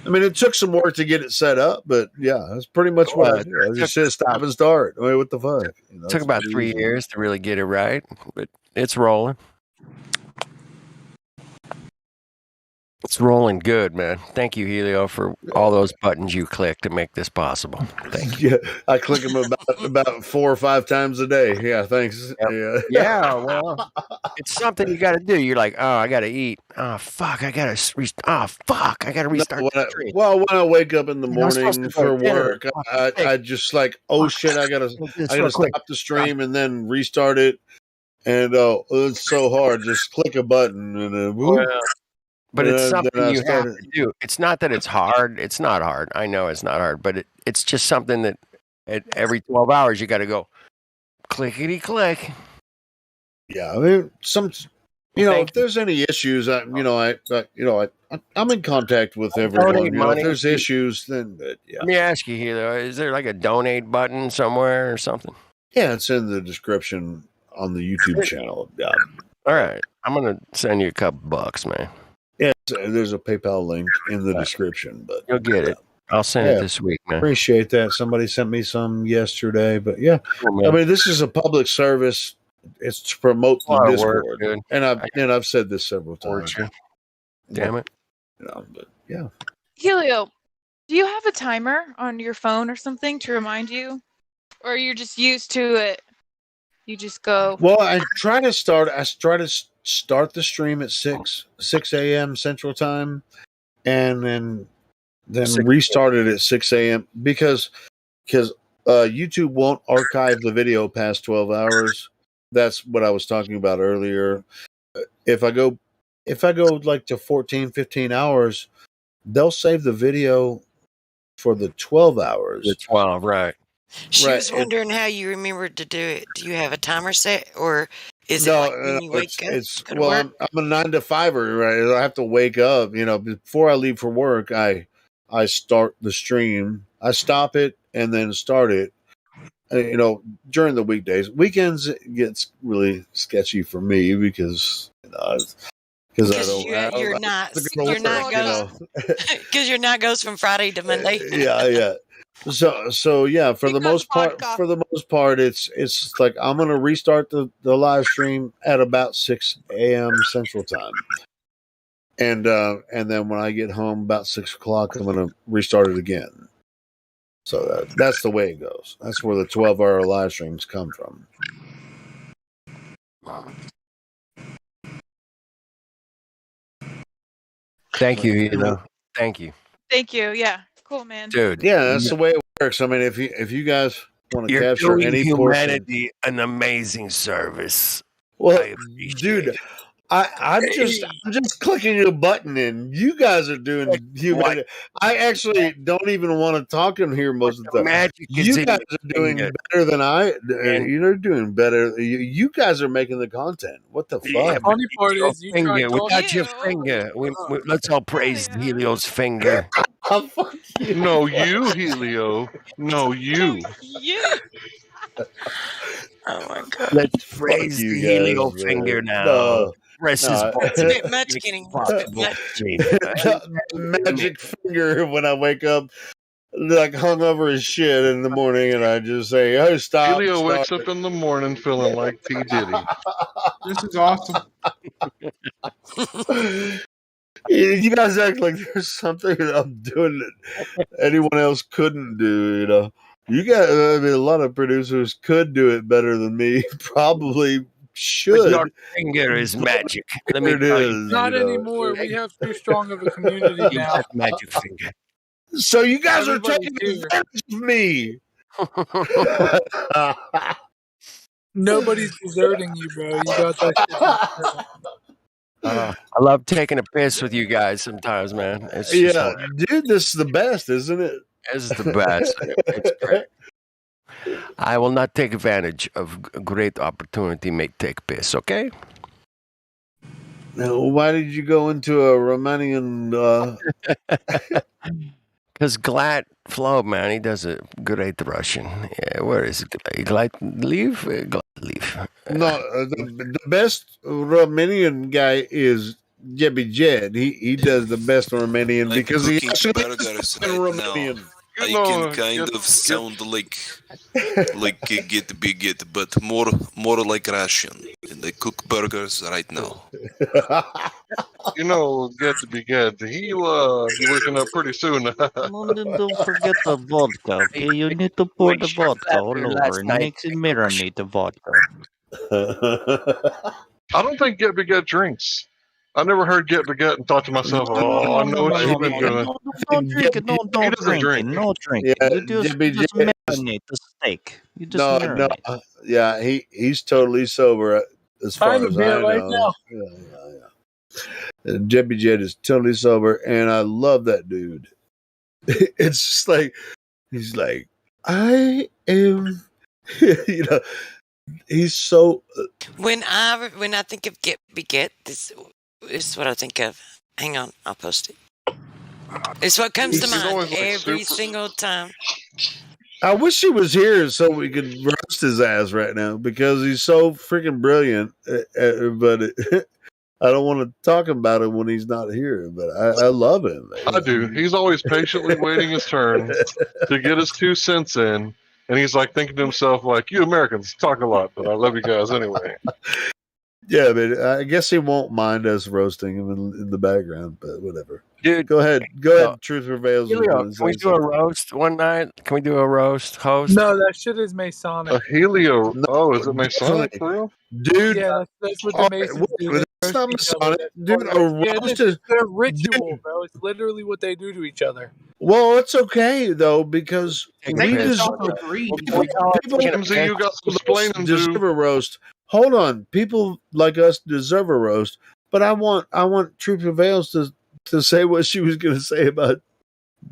I mean, it took some work to get it set up, but yeah, that's pretty much what I do. I just hit stop and start. I mean, what the fuck? It took about 3 years to really get it right, but it's rolling. It's rolling good, man. Thank you, Helio, for all those buttons you click to make this possible. Thank you. Yeah, I click them about 4 or 5 times a day. Yeah, thanks. Yep. Yeah, well, it's something you got to do. You're like, oh, I got to eat. Oh, fuck, I got to restart. When I wake up in the morning for work, I just like, oh shit, I gotta stop the stream and then restart it. And it's so hard. Just click a button and then. But it's something you have to do. It's not that it's hard. It's not hard. I know it's not hard, but it's just something that every 12 hours you got to go clickety click. Yeah, I mean, if there's any issues, I'm in contact with everyone. If there's issues, then yeah. Let me ask you here, though. Is there like a donate button somewhere or something? Yeah, it's in the description on the YouTube channel. Yeah. All right, I'm gonna send you a couple bucks, man. Yeah, there's a PayPal link in the description, but you'll get it. I'll send it this week, man. Appreciate that. Somebody sent me some yesterday, but yeah, I mean, this is a public service. It's to promote the Discord, and I've said this several times. Damn it, but yeah. Helio, do you have a timer on your phone or something to remind you, or you're just used to it? You just go. Well, I try to start the stream at 6 a.m. Central Time, and then restart it at 6 a.m. because YouTube won't archive the video past 12 hours. That's what I was talking about earlier. If I go like to 14, 15 hours, they'll save the video for the 12 hours. The 12, right. She was wondering how you remembered to do it. Do you have a timer set, or is it like when you wake up? I'm a 9 to 5er, right? I have to wake up. Before I leave for work, I start the stream. I stop it and then start it. During the weekdays, weekends it gets really sketchy for me because your night goes from Friday to Monday. Yeah. So yeah, for the most part, it's like I'm gonna restart the live stream at about 6 a.m. Central Time, and then when I get home about 6 o'clock, I'm gonna restart it again. So that's the way it goes. That's where the 12-hour live streams come from. Thank you, Hilo. Thank you. Thank you. Yeah. Cool, man. Dude. Yeah, that's the way it works. I mean, if you guys want to capture any humanity an amazing service. Well, dude, I'm just clicking a button and you guys are doing humanity. I actually don't even want to talk in here most of the time. You guys are doing better than you're doing better. You guys are making the content. What the fuck? The funny part is we got your finger. Let's all praise Helio's finger. No, you, Helio. No, you. Oh my god. Let's praise the Helio finger now. press his button. It's a bit much getting the magic finger when I wake up, like hungover as shit in the morning, and I just say, "Hey, stop!" Helio stop wakes it. up in the morning feeling like P Diddy. This is awesome. You guys act like there's something that I'm doing that anyone else couldn't do. You know, I mean, a lot of producers could do it better than me. Probably should. But your finger is magic. Let me tell you. Not anymore. We have too strong of a community You now. got magic finger. So you guys Everybody's are taking here. advantage of me. Nobody's deserting you, bro. You got that shit. I love taking a piss with you guys sometimes, man. It's just Yeah, dude, this is the best, isn't it? This is the best. It's great. I will not take advantage of a great opportunity. Make take piss, okay? Now, why did you go into a Romanian? Because Glad Flow, man, he does a great Russian. Yeah, where is Glad Leave? Glad Leave. No, the best Romanian guy is Jebby Jed. He does the best Romanian because he actually is Romanian. I can kind of sound like get, but more like Russian. And I cook burgers right now. You know, get to be good. He'll be waking up pretty soon. Don't forget the vodka, okay? You need to pour the vodka all over and mix and marinate the vodka. I don't think Get Baguette drinks. I never heard Get Baguette and thought to myself, "Oh, I know what you've been doing." Don't drink it. Don't He doesn't drink it. No drink it. You just marinate the steak. You just marinate. No, yeah, he's totally sober as far as I know. Right now. Jebby Jed is totally sober, and I love that dude. It's just like he's like, I am, you know, he's so. When I think of Get Beget, this is what I think of. Hang on, I'll post it. It's what comes to mind every single time. I wish he was here so we could roast his ass right now because he's so freaking brilliant. But I don't want to talk about him when he's not here. But I love him. I do. He's always patiently waiting his turn to get his 2 cents in, and he's like thinking to himself, like, "You Americans talk a lot, but I love you guys anyway." Yeah, but I guess he won't mind us roasting him in the background, but whatever. Dude, go ahead. Go ahead. Truth prevails. Helio, can we do a roast one night? Can we do a roast host? No, that shit is Masonic. A Helio. Oh, is it Masonic for real? Dude. Yeah, that's what the Masons do. That's not Masonic. Dude, a roast is their ritual, bro. It's literally what they do to each other. Well, it's okay though because we deserve a roast. Hold on, people like us deserve a roast, but I want True Prevails to say what she was going to say about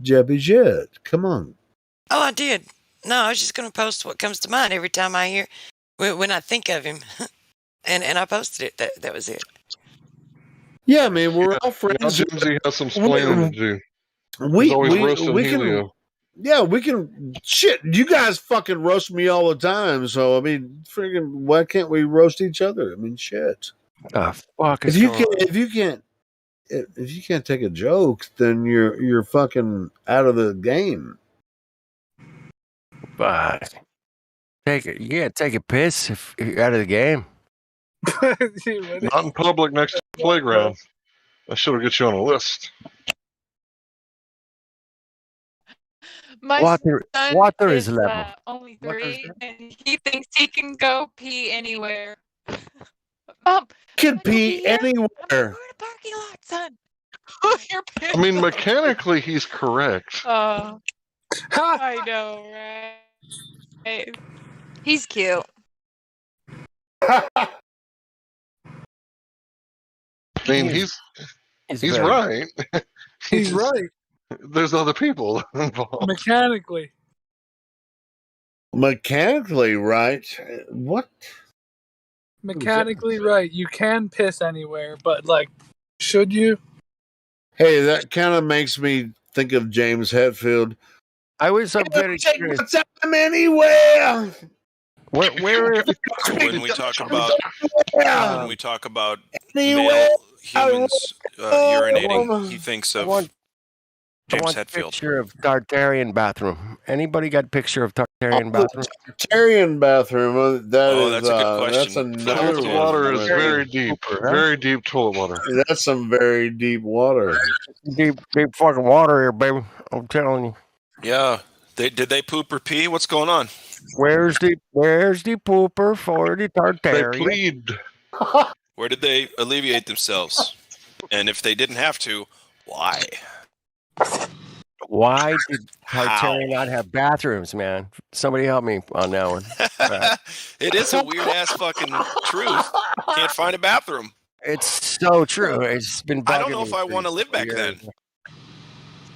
Jebby Jed. Come on. Oh, I did. No, I was just going to post what comes to mind every time I hear when I think of him, and I posted it. That was it. Yeah, man, we're all friends. Jimsy has some splaining to do. We Helio. can. Yeah, we can. Shit, you guys fucking roast me all the time. So I mean, freaking, why can't we roast each other? I mean, shit. Fuck. If you can't take a joke, then you're fucking out of the game. But you can't take a piss if you're out of the game. Not in public next to the playground. That should get you on a list. My Water is is level. only 3, and he thinks he can go pee anywhere. Mom, can pee anywhere. We're in a parking lot, son. I mean, mechanically, he's correct. I know, right? He's cute. I mean, he's right. He's right. There's other people involved. Mechanically right? What? Mechanically right. You can piss anywhere, but like, should you? Hey, that kind of makes me think of James Hetfield. I was very take curious. my time anywhere. Where when we talk about Anyway, male humans urinating, he thinks of I James want a Hetfield. picture of Tartarian bathroom. Anybody got a picture of Tartarian bathroom? Tartarian bathroom. That's a good question. That's another Toilet one. water is very deep. Very deep toilet water. That's some very deep water. Deep fucking water here, baby. I'm telling you. Yeah. Did they poop or pee? What's going on? Where's the pooper for the Tartarian? They plead. Where did they alleviate themselves? And if they didn't have to, why? Why did Tartarian not have bathrooms, man? Somebody help me on that one. It is a weird ass fucking truth. Can't find a bathroom. It's so true. It's been. I don't know if I want to live back then.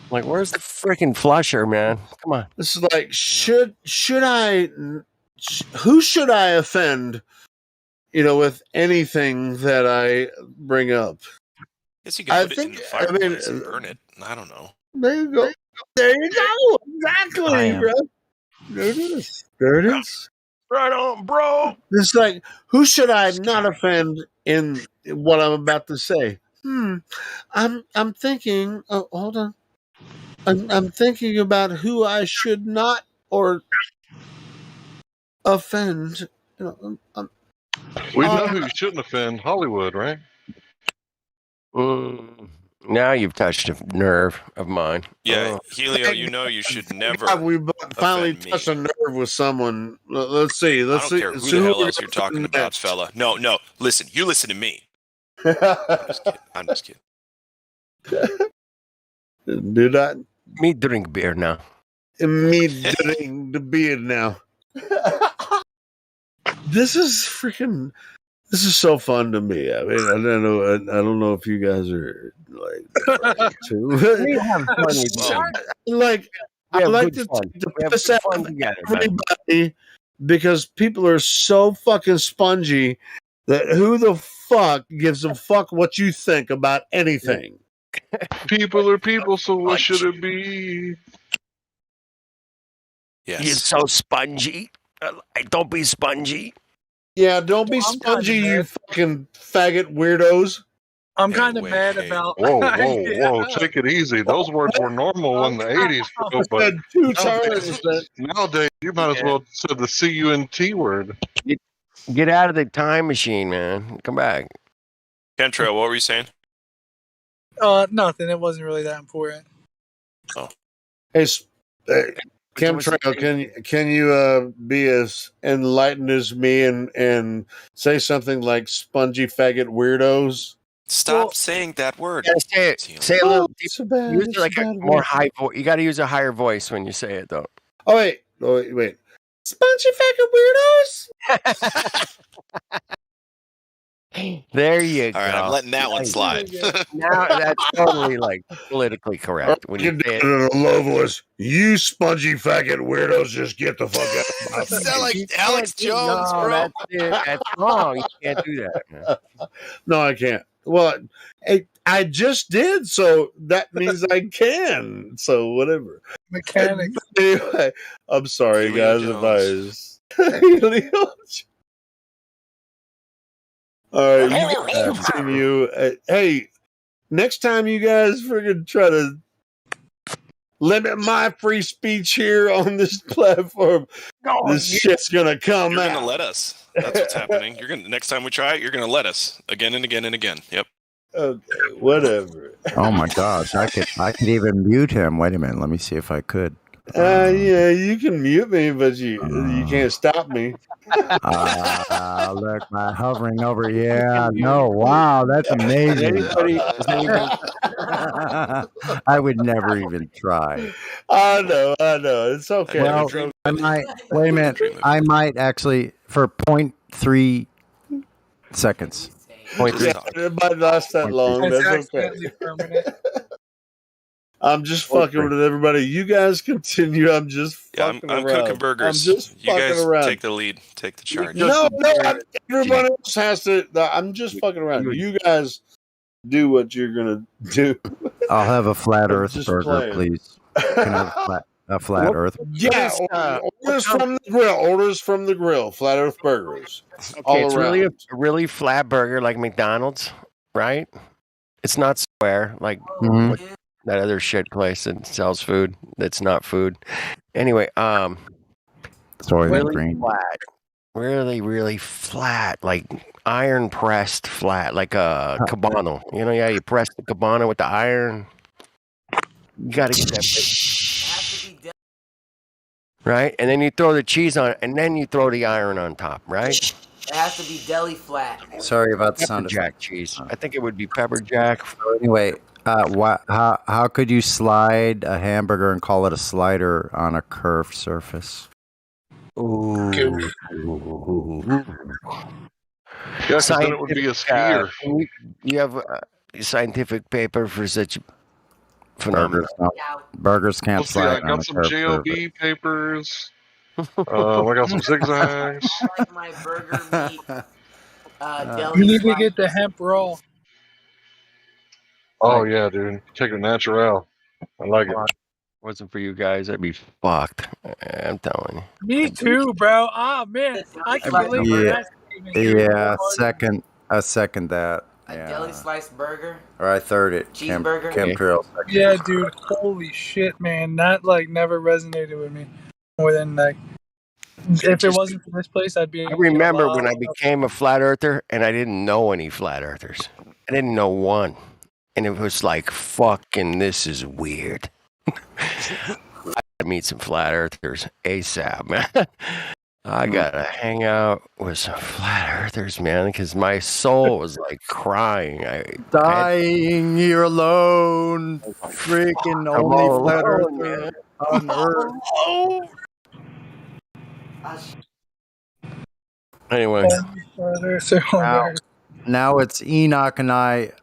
Like, where's the freaking flusher, man? Come on. This is like, should I? Who should I offend? With anything that I bring up. Guess you can put it in the fireplace and burn it. I don't know. There you go. There you go. Exactly, bro. There it is. There it is. Right on, bro. It's like, who should I not offend in what I'm about to say? I'm thinking. Oh, hold on. I'm thinking about who I should not or offend. We know who you shouldn't offend. Hollywood, right? Now you've touched a nerve of mine. Yeah, Helio, you should never. We finally touched a nerve with someone. Let's see. I don't care who the hell else you're talking about, fella. No. Listen, you listen to me. I'm just kidding. Do that. Me drink beer now. Me drink the beer now. This is so fun to me. I mean, I don't know if you guys are like too. We have fun with I like to piss out everybody because people are so fucking spongy that who the fuck gives a fuck what you think about anything? People are people, so what should it be? Yes. You're so spongy. Don't be spongy. Yeah, don't be spongy, you fucking faggot weirdos. I'm kind of mad about. Whoa! Take it easy. Those words were normal in the '80s, but two times. Nowadays, you might as well say the CUNT word. Get out of the time machine, man. Come back. Kentrell, what were you saying? Nothing. It wasn't really that important. Oh. Hey, Chemtrail, can you be as enlightened as me and say something like spongy faggot weirdos? Stop saying that word. Yeah, say a little deeper. Use it like a more high voice. You got to use a higher voice when you say it, though. Oh wait. Spongy faggot weirdos. There you go. All right, I'm letting that one slide. Now that's totally like politically correct. When you say it in a low voice, you spongy faggot weirdos, just get the fuck out of my face. Sound like Alex Jones, bro. That's wrong. You can't do that, man. No, I can't. Well, I just did, so that means I can. So whatever. Mechanics. Anyway, I'm sorry, Helio guys. If all right, you guys continue. Hey, next time you guys freaking try to limit my free speech here on this platform, this shit's gonna come You're out. gonna let us. That's what's happening. Next time we try it, you're gonna let us again and again and again. Yep. Okay, whatever. Oh my gosh, I could even mute him. Wait a minute, let me see if I could. Yeah, you can mute me, but you can't stop me. Look, my hovering over. Yeah, no, wow, that's amazing. I would never even try. I know, it's okay. Well, I might. Wait a minute. I might actually for 0.3 seconds. It might last that long. That's okay. I'm just fucking with everybody. You guys continue. I'm just fucking I'm around. cooking burgers. I'm just you fucking guys around. take the lead. Take the charge. No, everybody else has to. I'm just fucking around. You guys do what you're gonna do. I'll have a flat Earth just burger, playing. please. Can I have A flat Earth. Yeah, orders from the grill. Orders from the grill. Flat Earth burgers. Okay, All it's around. really flat burger like McDonald's, right? It's not square like Mhm. what, that other shit place that sells food that's not food. Anyway, Soylent really Green. flat, really flat, like iron pressed flat, like a cabana. You know, yeah, you press the cabana with the iron. You got to get that bit. Right, and then you throw the cheese on it, and then you throw the iron on top, right? It has to be deli flat. Sorry about the Pepper sound jack effect. cheese. I think it would be pepper jack. Anyway, how could you slide a hamburger and call it a slider on a curved surface? Ooh. Yeah, because then it would be a skier. You have scientific paper for such phenomena. Burgers can't Let's see, I slide on got a some curved JOB surface. papers. I got some zigzags. I like my burger meat. You need to get the hemp roll. Oh yeah, dude. Take it natural. I like it. Wasn't for you guys, I'd be fucked. I'm telling you. Me too, bro. Ah, man, I can relate to Yeah, that statement. Dude. I second that. Yeah. Deli sliced burger. Or I third it. Cheeseburger? Chemtrail. Yeah, dude. Holy shit, man. That like never resonated with me more than like if it wasn't for this place, I'd be. I remember when I became a flat earther and I didn't know any flat earthers. I didn't know one. And it was like, fucking, this is weird. I gotta meet some flat earthers ASAP, man. I gotta hang out with some flat earthers, man, because my soul was like crying. Dying here alone. Freaking I'm only all flat alone, earther man. on Earth. Anyway. Now it's Enoch and I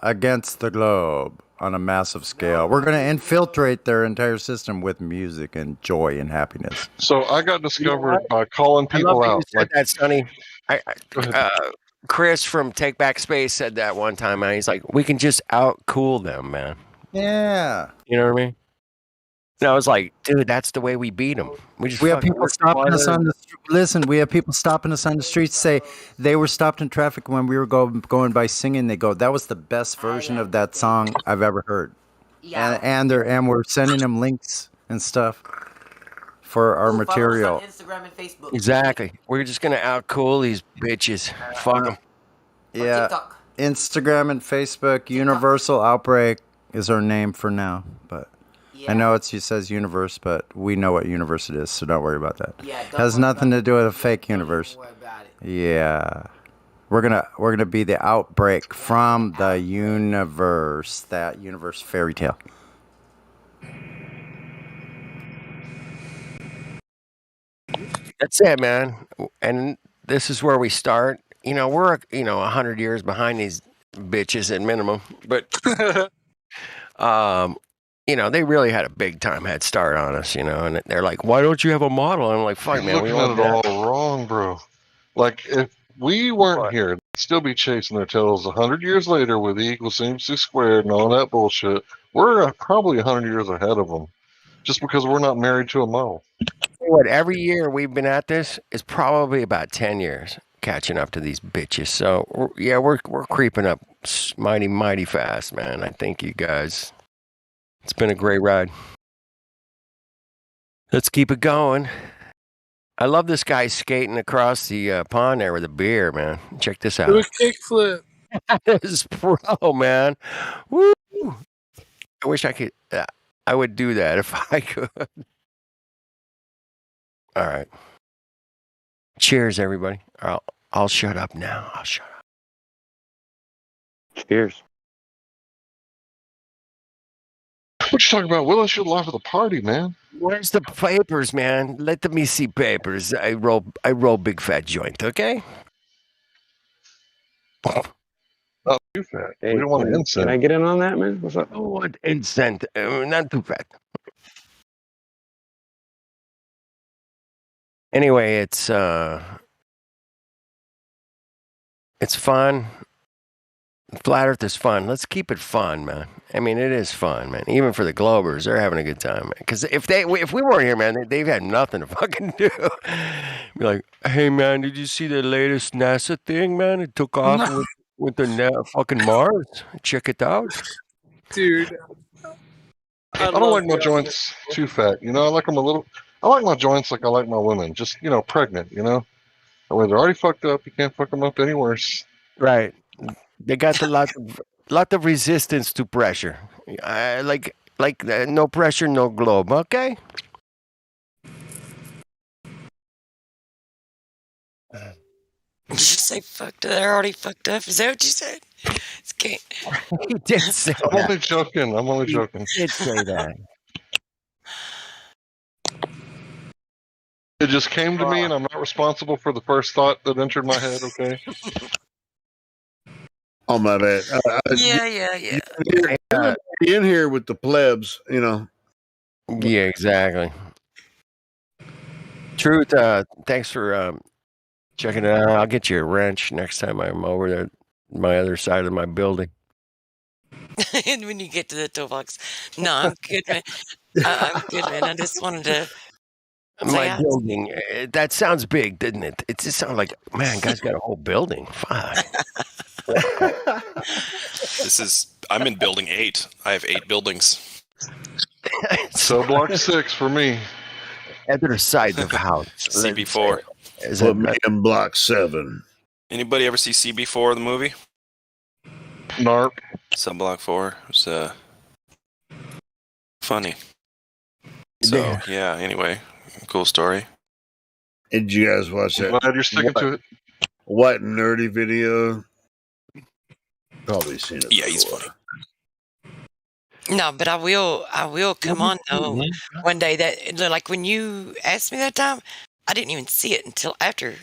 against the globe on a massive scale. We're going to infiltrate their entire system with music and joy and happiness. So I got discovered by calling people out. Like that, Sonny. Chris from Take Back Space said that one time, man. He's like, we can just out-cool them, man. Yeah. You know what I mean? And I was like, dude, that's the way we beat them. We have people stopping us on the listen. We have people stopping us on the streets. Say they were stopped in traffic when we were going by singing. They go, that was the best version of that song I've ever heard. Yeah. And we're sending them links and stuff for our material. Instagram and Facebook. Exactly. We're just gonna out-cool these bitches. Fuck them. Yeah. Instagram and Facebook. Universal Outbreak is our name for now, but. Yeah. I know it says universe, but we know what universe it is, so don't worry about that. Yeah, has nothing to do with a fake universe. Yeah, we're gonna be the outbreak from the universe, that universe fairy tale. That's it, man. And this is where we start. You know, we're 100 years behind these bitches at minimum, but you know, they really had a big time head start on us, you know, and they're like, why don't you have a model? And I'm like, fuck, man, You're looking at it all wrong, bro. Like, if we weren't here, they'd still be chasing their tails 100 years later with E equals MC squared and all that bullshit. We're probably 100 years ahead of them just because we're not married to a model. What, every year we've been at this is probably about 10 years catching up to these bitches. So, we're creeping up mighty fast, man. I think you guys... It's been a great ride. Let's keep it going. I love this guy skating across the pond there with a beer, man. Check this out. Do a kickflip. This is pro, man. Woo! I wish I could. I would do that if I could. All right. Cheers, everybody. I'll shut up now. I'll shut up. Cheers. What you talking about, Willis? You're live at the party, man. Where's the papers, man? Let me see papers. I roll big fat joint, okay? Not too fat. Hey, we don't want incense. Can I get in on that, man? What's up? Oh, what incense? Not too fat. Anyway, it's fun. Flat Earth is fun. Let's keep it fun, man. I mean, it is fun, man. Even for the Globers, they're having a good time. Because if we weren't here, man, they've had nothing to fucking do. Be like, hey, man, did you see the latest NASA thing, man? It took off with the fucking Mars. Check it out, dude. I don't like my joints too fat. You know, I like them a little. I like my joints like I like my women, just pregnant. You know, when they're already fucked up, you can't fuck them up any worse. Right. They got a lot of resistance to pressure. Like no pressure, no globe. Okay. Did you say fucked up? They're already fucked up. Is that what you said? He did say I'm only joking. I'm only joking. He did say that. It just came to me, and I'm not responsible for the first thought that entered my head. Okay. Oh my bad. Yeah. You're in here with the plebs, you know. Yeah, exactly. Truth. Thanks for checking it out. I'll get you a wrench next time I'm over there, my other side of my building. And when you get to the toolbox, no, I'm good, man. I'm good, man. I just wanted to. My building. That sounds big, didn't it? It just sounds like, man, guy's got a whole building. Fuck. I'm in building 8. I have 8 buildings. So block 6 for me. Other side of house. CB4. Put me in block 7. Anybody ever see CB4, the movie? Narp. Sub block 4. It was funny. So yeah. Anyway, cool story. Did you guys watch that? Glad you're sticking to it. What nerdy video? Probably seen it. Yeah, he's funny. No, but I will come on though one day. That like when you asked me that time, I didn't even see it until after,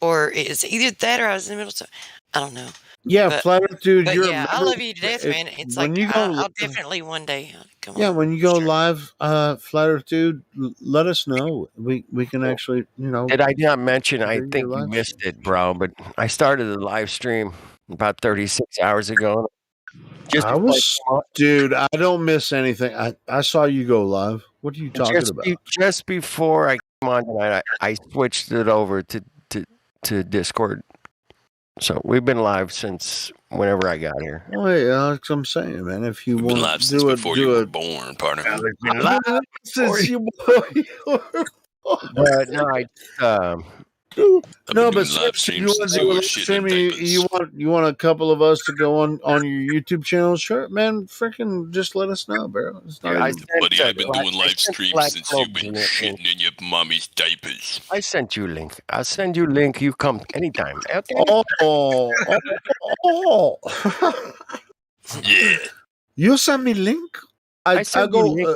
or it's either that or I was in the middle. So I don't know. Yeah, but, Flat Earth Dude. But You're yeah, I love you to death, man. It's like I'll definitely one day come on. Yeah, when you go live, Flat Earth Dude, let us know. We can actually, Did I not mention? I think you missed it, bro. But I started the live stream about 36 hours ago. Dude, I don't miss anything. I saw you go live. What are you talking about? Just before I came on tonight, I switched it over to Discord. So we've been live since whenever I got here. Oh yeah, that's what I'm saying, man. If you want live to since do it, before you were born, partner. Been live since you were But no, no, but seriously, you want to do a live stream? You want a couple of us to go on your YouTube channel? Sure, man. Freaking just let us know, bro. It's not Buddy, I've been doing live streams since you've been shitting in your mommy's diapers. I sent you a link. I'll send you a link. You come anytime. Okay. Oh. Yeah. You send me link. I go. Link.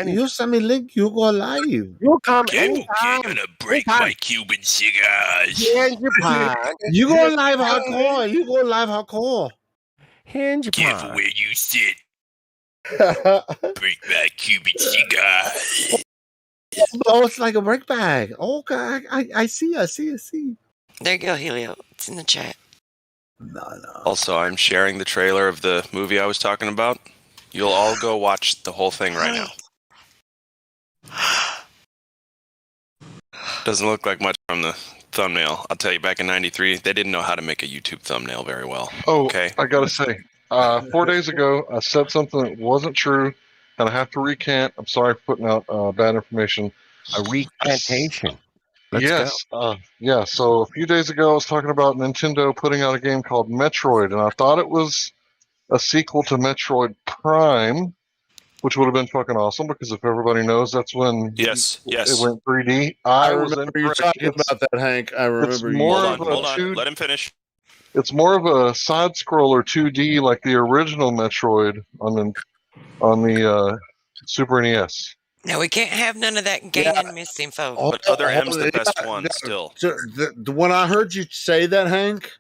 You send me link. You go live. You come anytime. Okay, gonna break my Cuban cigars. Here's your pie. You go live hardcore. You go live hardcore. Here's your Careful pie. where you sit. Break my Cuban cigar. Oh, it's like a brick bag. Okay, I see. There you go, Helio. It's in the chat. No. Also, I'm sharing the trailer of the movie I was talking about. You'll all go watch the whole thing right now. Doesn't look like much from the thumbnail. I'll tell you, back in '93, they didn't know how to make a YouTube thumbnail very well. Oh, okay. I gotta say, 4 days ago, I said something that wasn't true, and I have to recant. I'm sorry for putting out bad information. A recantation. Yes. Yeah. So a few days ago, I was talking about Nintendo putting out a game called Metroid, and I thought it was a sequel to Metroid Prime, which would have been fucking awesome because if everybody knows, that's when yes, it went 3D. I remember you talking about that, Hank. I remember you. Hold on. Let him finish. It's more of a side scroller 2D like the original Metroid on the Super NES. No, we can't have none of that gaining misinfo. But Other M's the best one still. When I heard you say that, Hank,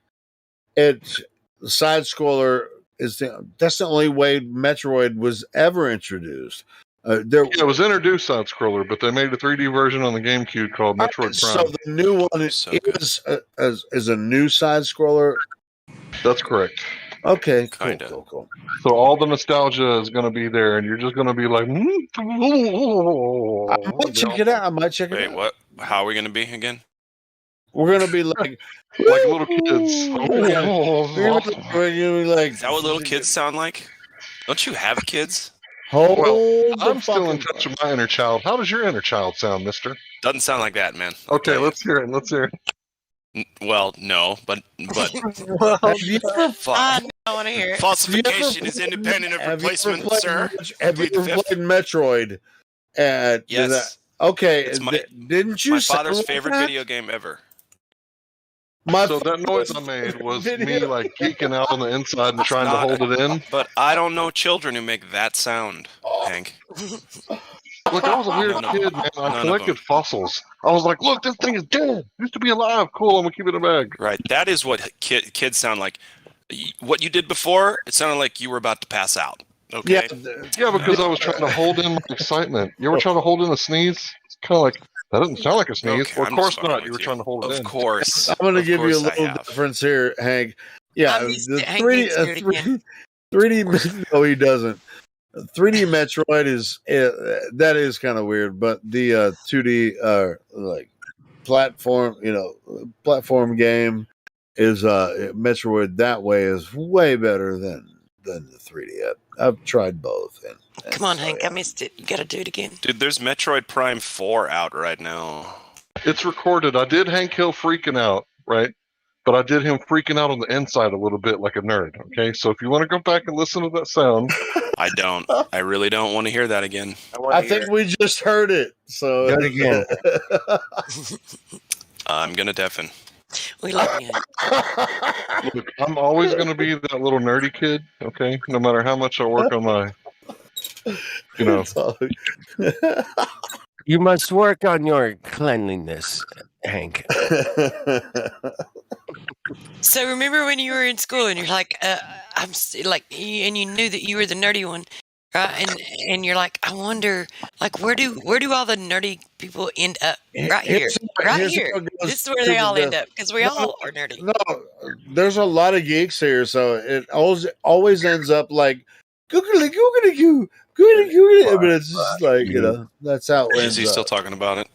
it's side scroller. That's the only way Metroid was ever introduced. It was introduced side scroller, but they made a 3D version on the GameCube called Metroid Prime. So the new one is a new side scroller. That's correct. Okay, Kinda. cool. So all the nostalgia is going to be there, and you're just going to be like, I might check it out. Wait, what? How are we gonna be again? We're gonna be like little kids. we're gonna be like. Is that what little kids sound like? Don't you have kids? Hold I'm still in touch with my inner child. How does your inner child sound, mister? Doesn't sound like that, man. Okay, let's hear it. Let's hear it. Well, no, but Have you ever I want to hear it. falsification is independent of replacement, sir. Have you ever played Metroid? Yes. Okay. It's didn't you? my sound father's like favorite that? video game ever. So that noise I made was me like geeking out on the inside and trying to hold it in. But I don't know children who make that sound, Hank. Look, I was a weird kid, man. I collected fossils. I was like, look, this thing is dead. It used to be alive. Cool, I'm going to keep it in a bag. Right. That is what kids sound like. What you did before, it sounded like you were about to pass out. Okay. Yeah, because I was trying to hold in my excitement. You ever try to hold in a sneeze? It's kind of like, that doesn't sound like a sneeze. Okay, Well, of I'm course just not. You were trying to hold it in. Of course. I'm going to Of give you a course I little have. difference here, Hank. Yeah, I missed the it. Hank needs to do it again. 3D. No, he doesn't. 3D Metroid is that is kind of weird, but the 2D like platform game is Metroid that way is way better than the 3D. I've tried both. And Come on, Hank. I missed it. You got to do it again. Dude, there's Metroid Prime 4 out right now. It's recorded. I did Hank Hill freaking out, right? But I did him freaking out on the inside a little bit like a nerd, okay? So if you want to go back and listen to that sound. I don't. I really don't want to hear that again. I think we just heard it. So Go again. I'm going to deafen. We love you. Look, I'm always going to be that little nerdy kid, okay? No matter how much I work on my, You must work on your cleanliness, Hank. So remember when you were in school and you're like, and you knew that you were the nerdy one, right? And you're like, I wonder, like, where do all the nerdy people end up? Right here, right here. This is where they all end up because we all are nerdy. No, there's a lot of geeks here, so it always ends up like googly googly goo, googly googly. But it's just like that's how it ends Is he up. still talking about it?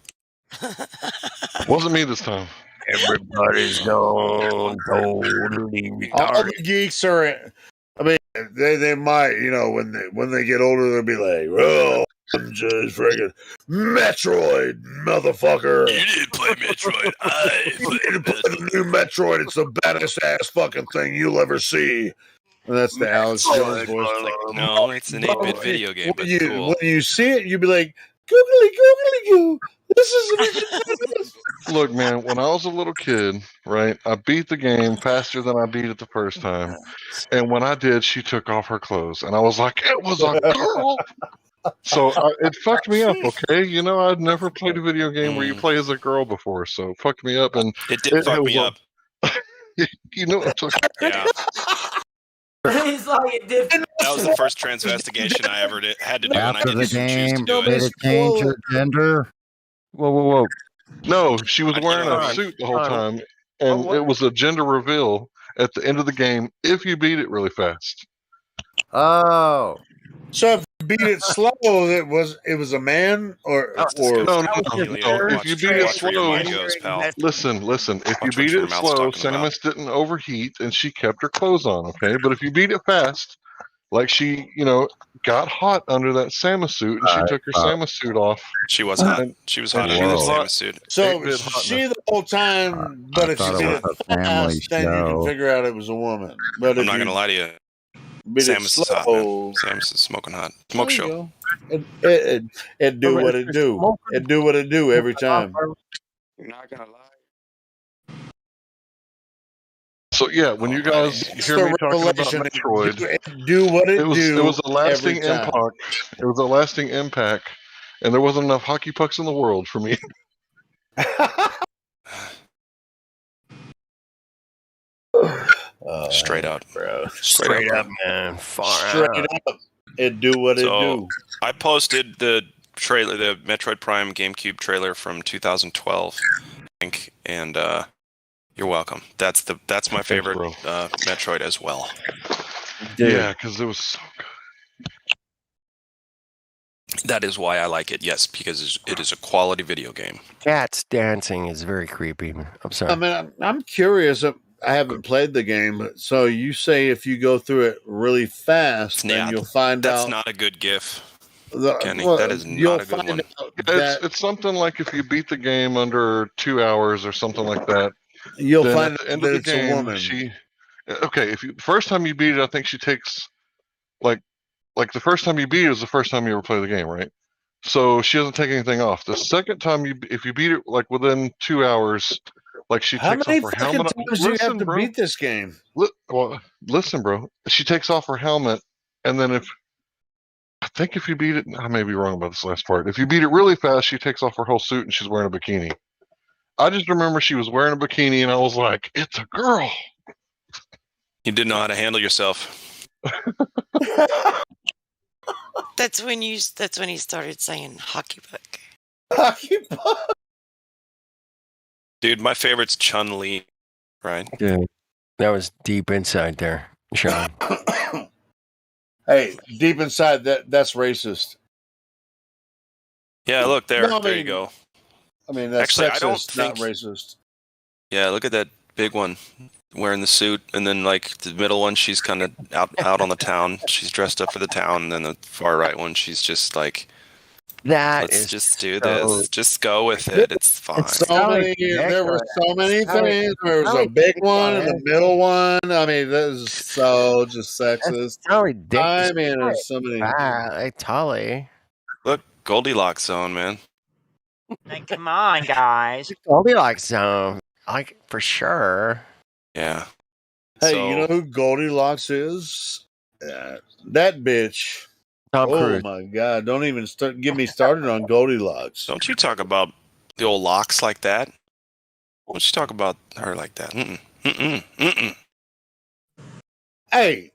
Wasn't me this time. Everybody's gone totally retarded. All the geeks are. I mean, they might, when they get older, they'll be like, "Well, I'm just freaking Metroid, motherfucker." You didn't play Metroid. I didn't play the new Metroid. It's the baddest ass fucking thing you'll ever see. And that's the Alex Jones voice. No, it's an 8-bit video game, but cool. When you see it, you'll be like, "Googly googly goo." This is Look, man, when I was a little kid, right, I beat the game faster than I beat it the first time. And when I did, she took off her clothes. And I was like, it was a girl. So it fucked me up, okay? I'd never played a video game where you play as a girl before. So it fucked me up. And it did fuck me up. You know what I'm talking about. Yeah. He's like, it did. That was the first transvestigation I ever had to do, and I After the didn't choose to game, do did it. it change your gender? Whoa. No, she was wearing a suit the whole time, and it was a gender reveal at the end of the game if you beat it really fast. Oh. So if you beat it slow, it was a man or No. If you beat it slow, listen. If you beat it slow, Samus didn't overheat and she kept her clothes on. Okay, but if you beat it fast, like she, got hot under that Samus suit and she took her Samus suit off. She was hot. She was hot under the Samus suit. So she the whole time, but if she beat it fast, then you can figure out it was a woman. But I'm not gonna lie to you. Samus is hot, man. Samus is smoking hot. Smoke show. It do what it do. It do what it do every time. You're not gonna lie. So yeah, when you guys hear me talking about Metroid, do what it do. It was a lasting every time. impact. It was a lasting impact, and there wasn't enough hockey pucks in the world for me. Straight up, bro. Straight up, man. Straight up. It do what it do. I posted the trailer, the Metroid Prime GameCube trailer from 2012, I think, and it You're welcome. That's my favorite Metroid as well. Dude. Yeah, because it was so good. That is why I like it. Yes, because it is a quality video game. Cats dancing is very creepy. I'm sorry. I mean, I'm curious. I haven't played the game, but so you say if you go through it really fast, then you'll find that's out. That's not a good GIF. Kenny, that is not a good one. It's something like if you beat the game under 2 hours or something like that. You'll then find at the end that of the it's a game, woman. If you first time you beat it, I think she takes like the first time you beat it is the first time you ever play the game, right? So she doesn't take anything off. The second time if you beat it like within 2 hours, like she How takes many off her fucking helmet. times do you have to beat this game? Listen, bro. She takes off her helmet, and then if you beat it, I may be wrong about this last part. If you beat it really fast, she takes off her whole suit and she's wearing a bikini. I just remember she was wearing a bikini, and I was like, "It's a girl." You didn't know how to handle yourself. That's when he started saying hockey puck. Hockey puck. Dude, my favorite's Chun-Li, right? Dude, that was deep inside there, Sean. Hey, deep inside that's racist. Yeah, look there. No, there you go. I mean, that's actually, sexist, I don't think not racist. Yeah, look at that big one wearing the suit, and then like the middle one, she's kind of out on the town. She's dressed up for the town, and then the far right one, she's just like, let's just do this. Just go with it. It's fine. There were so many things. There was a big one and the middle one. I mean, that is so just sexist. So ridiculous. I mean, there's so many. Hey, Tully. Look, Goldilocks zone, man. Hey, come on, guys. Goldilocks zone, like for sure. Yeah. Hey, you know who Goldilocks is? That bitch. Tom Cruise. Oh my God! Don't even get me started on Goldilocks. Don't you talk about the old locks like that? Don't you talk about her like that? Hey.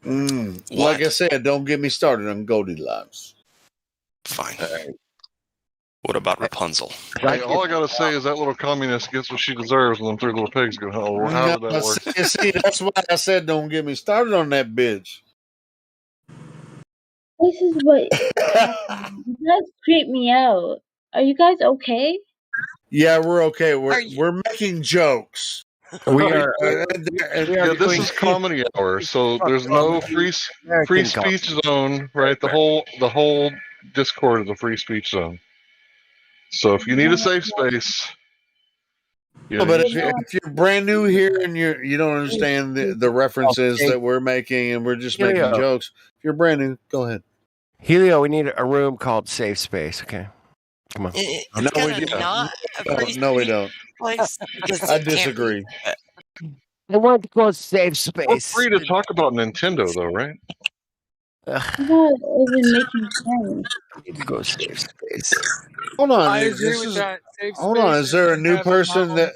Like I said, don't get me started on Goldilocks. Fine. What about Rapunzel? Hey, all I gotta say is that little communist gets what she deserves, and them three little pigs go home. How did that work? See, that's why I said don't get me started on that bitch. This is what you guys creep me out. Are you guys okay? Yeah, we're okay. We're making jokes. We are. Yeah, this is comedy hour, so there's no free speech zone, right? The whole Discord is a free speech zone. So if you need a safe space, but if you're brand new here and you don't understand the references that we're making and we're just making jokes, if you're brand new, go ahead. Helio, we need a room called Safe Space. Okay, come on. No, we don't. I disagree. I want to go Safe Space. We're free to talk about Nintendo, though, right? Not even making sense. Need to go Safe Space. Hold on. I agree with that. Safe Hold on. space Is there a and new have person mom-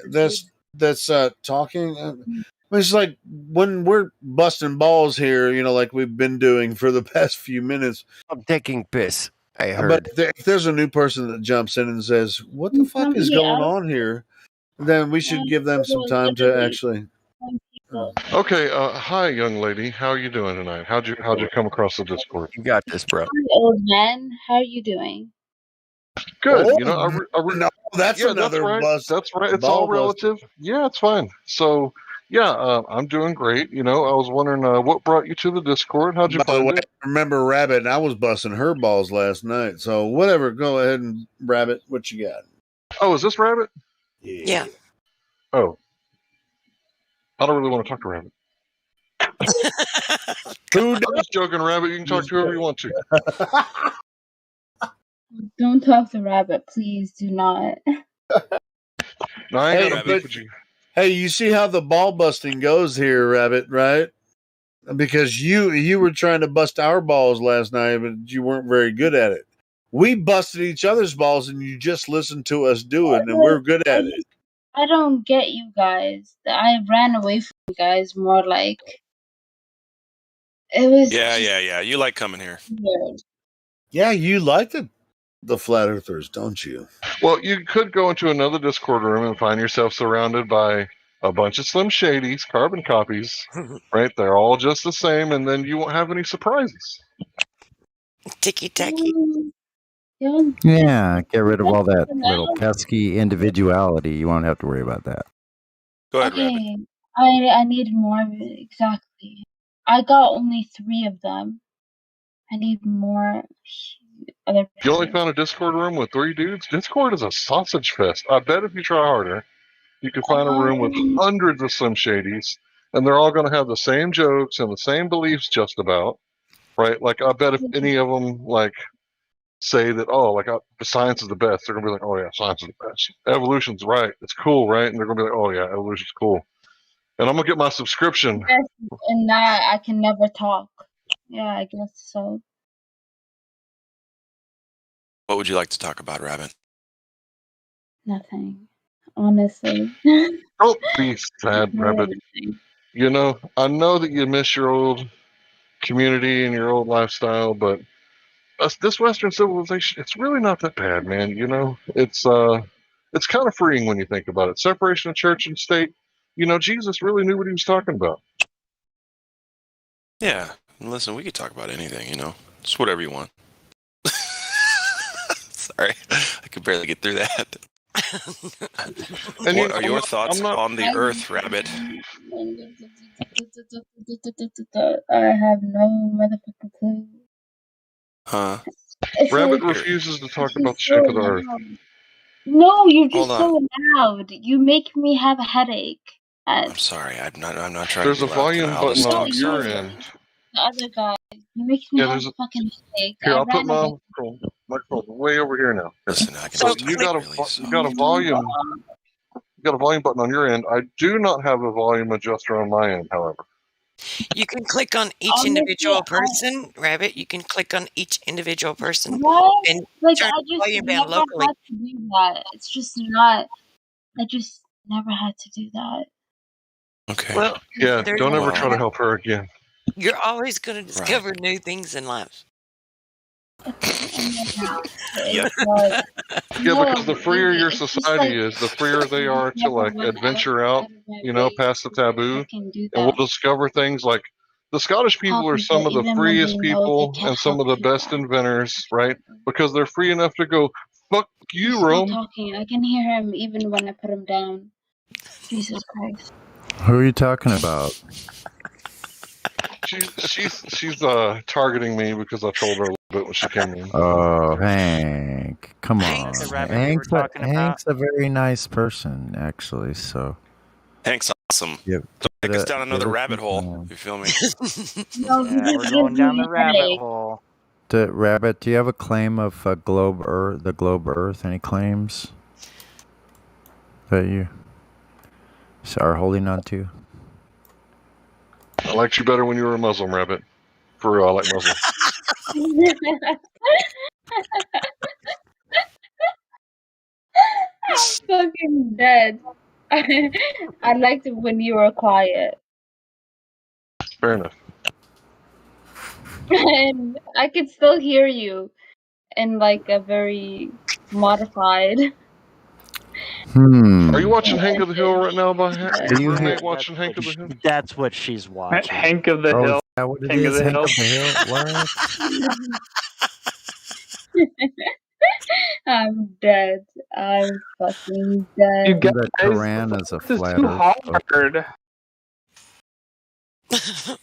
that's talking? It's like when we're busting balls here, like we've been doing for the past few minutes. I'm taking piss. I heard. But if there's a new person that jumps in and says, "What the fuck is going on here?" then we should give them some time to actually. Okay, hi, young lady. How are you doing tonight? How'd you come across the Discord? You got this, bro. Hi, old man. How are you doing? Good. No, that's another right. bust. That's right. It's all relative. Yeah, it's fine. So, yeah, I'm doing great. I was wondering what brought you to the Discord. How'd you find it? Remember Rabbit, and I was busting her balls last night. So whatever, go ahead and Rabbit, what you got? Oh, is this Rabbit? Yeah. Oh. I don't really want to talk to Rabbit. I'm just joking, Rabbit. You can talk to whoever you want to. Don't talk to Rabbit, please. Do not. No, I ain't gonna beef with you. Hey, you see how the ball busting goes here, Rabbit, right? Because you were trying to bust our balls last night, but you weren't very good at it. We busted each other's balls, and you just listened to us do it, and we're good at it. I don't get you guys. I ran away from you guys more like it was. Yeah. You like coming here. Weird. Yeah, you liked it. the flat earthers, don't you? Well, you could go into another Discord room and find yourself surrounded by a bunch of Slim Shadys, carbon copies, right? They're all just the same, and then you won't have any surprises. Ticky tacky. Yeah, get rid of all that little pesky individuality. You won't have to worry about that. Go ahead, Rabbit. Okay, I need more of it, exactly. I got only 3 of them. I need more other You only pictures. found a Discord room with 3 dudes? Discord is a sausage fest. I bet if you try harder, you can find a room with hundreds of Slim Shadys, and they're all going to have the same jokes and the same beliefs just about, right? Like, I bet if any of them, like, say that, oh, like, science is the best, they're going to be like, oh, yeah, science is the best. Evolution's right. It's cool, right? And they're going to be like, oh, yeah, evolution's cool. And I'm going to get my subscription. And that I can never talk. Yeah, I guess so. What would you like to talk about, Rabbit? Nothing. Honestly. Don't be sad, Rabbit. You know, I know that you miss your old community and your old lifestyle, but this Western civilization, it's really not that bad, man. You know, it's kind of freeing when you think about it. Separation of church and state. You know, Jesus really knew what he was talking about. Yeah. Listen, we could talk about anything, you know. Just whatever you want. Sorry. I could barely get through that. And what are your thoughts on the Earth, Rabbit? I have no motherfucking clue. Huh? Rabbit refuses to talk about the shape of the Earth. No, you're just Hold so loud. You make me have a headache. I'm sorry. I'm not trying There's to a be loud. volume button No, on your end. The other guy. You make me Yeah, have there's a fucking headache. Here, I I'll put ran away. my microphone way over here now. Listen, I can So just you talk got really, you got a volume. You got a volume button on your end. I do not have a volume adjuster on my end, however. You can click on each individual person, Rabbit. You can click on each individual person What? and Like, turn I the just volume down never locally. had to do that. It's just not. I just never had to do that. Okay. Well, Yeah, there's don't ever no- try to help her again. You're always going to discover new things in life. Yeah, because the freer your society is, the freer they are to like adventure out, you know, past the taboo, and we'll discover things like the Scottish people are some of the freest people and some of the best inventors, right? Because they're free enough to go, fuck you, Still Rome. talking. I can hear him even when I put him down. Jesus Christ. Who are you talking about? She's targeting me because I trolled her a little bit when she came in. Oh, Hank. Come on. The rabbit we were talking about. Hank's a very nice person, actually, so. Hank's awesome. Yep. Don't take us down another rabbit hole. You feel me? No, Yeah, we're going down the rabbit hole. Rabbit, do you have a claim of the globe Earth? Any claims that you are holding on to? I liked you better when you were a Muslim, Rabbit. For real, I like Muslims. I'm fucking dead. I liked it when you were quiet. Fair enough. And I could still hear you in like a very modified. Are you watching Hank of the Hill right now, by Do you roommate have- watching Hank of the Hill? That's what she's watching. Hank of the Oh, Hill. is that what it Hank of is? the Hank Hill. of the Hill? What? I'm dead. I'm fucking dead. You guys, The Quran is a this is flat too earth. hard.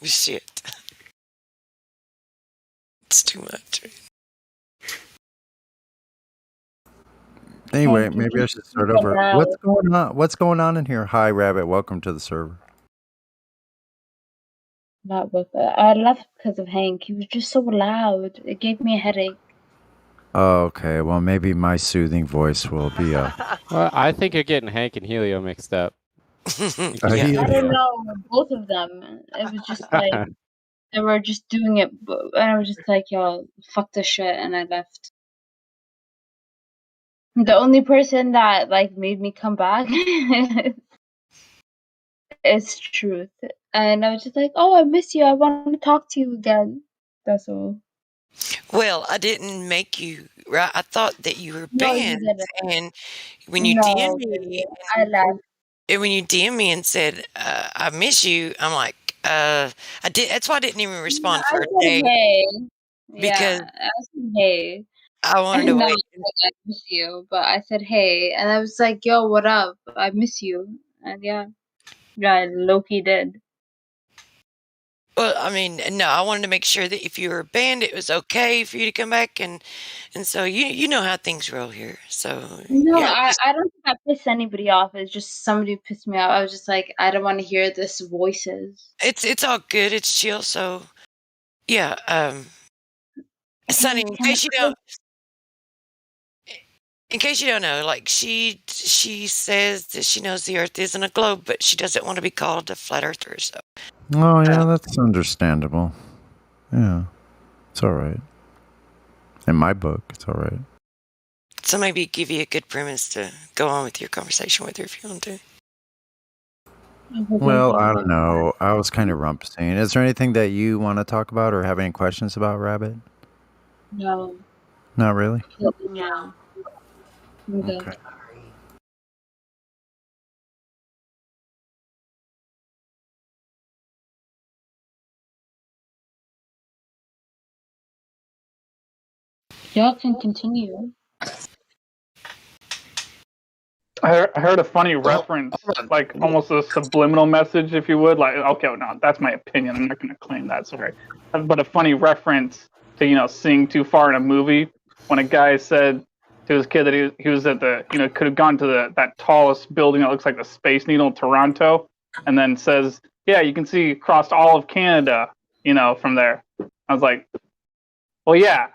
Shit. It's too much. Anyway, maybe I should start over. What's going on? What's going on in here? Hi, Rabbit. Welcome to the server. Not with it. I left because of Hank. He was just so loud. It gave me a headache. Oh, okay. Well, maybe my soothing voice will be Well, I think you're getting Hank and Helio mixed up. Are you? I don't know. Both of them. It was just like they were just doing it, and I was just like, "Yo, fuck this shit," and I left. The only person that like made me come back is Truth, and I was just like, "Oh, I miss you. I want to talk to you again." That's all. Well, I didn't make you, right? I thought that you were No, you banned, didn't. and when you DM No, me, really. I left. and when you DM me and said I miss you, I'm like, I did. That's why I didn't even Yeah, respond I for a said day hey. because Yeah, I said hey. I wanted to And now wait. I miss you, but I said hey, and I was like, "Yo, what up? I miss you." And yeah, Loki did. Well, I mean, no, I wanted to make sure that if you were banned, it was okay for you to come back, and so you know how things roll here. So No, yeah, I don't think I pissed anybody off. It's just somebody pissed me off. I was just like, I don't want to hear this voices. it's all good. It's chill. So yeah, Sonny, Hey, can I? in case you don't know, like she says that she knows the Earth isn't a globe, but she doesn't want to be called a flat earther. So Oh, yeah, that's understandable. Yeah, it's all right. In my book, it's all right. so maybe give you a good premise to go on with your conversation with her if you want to. Well, I don't know. I was kind of rumpusing. Is there anything that you want to talk about or have any questions about, Rabbit? No. Not really? No. Okay. Okay. Y'all can continue. I heard a funny reference, like almost a subliminal message, if you would. Like, okay, no, that's my opinion. I'm not going to claim that. Sorry, but a funny reference to seeing too far in a movie when a guy said to his kid that he was at the could have gone to that tallest building that looks like the Space Needle in Toronto, and then says, yeah, you can see across all of Canada, from there. I was like, well, yeah,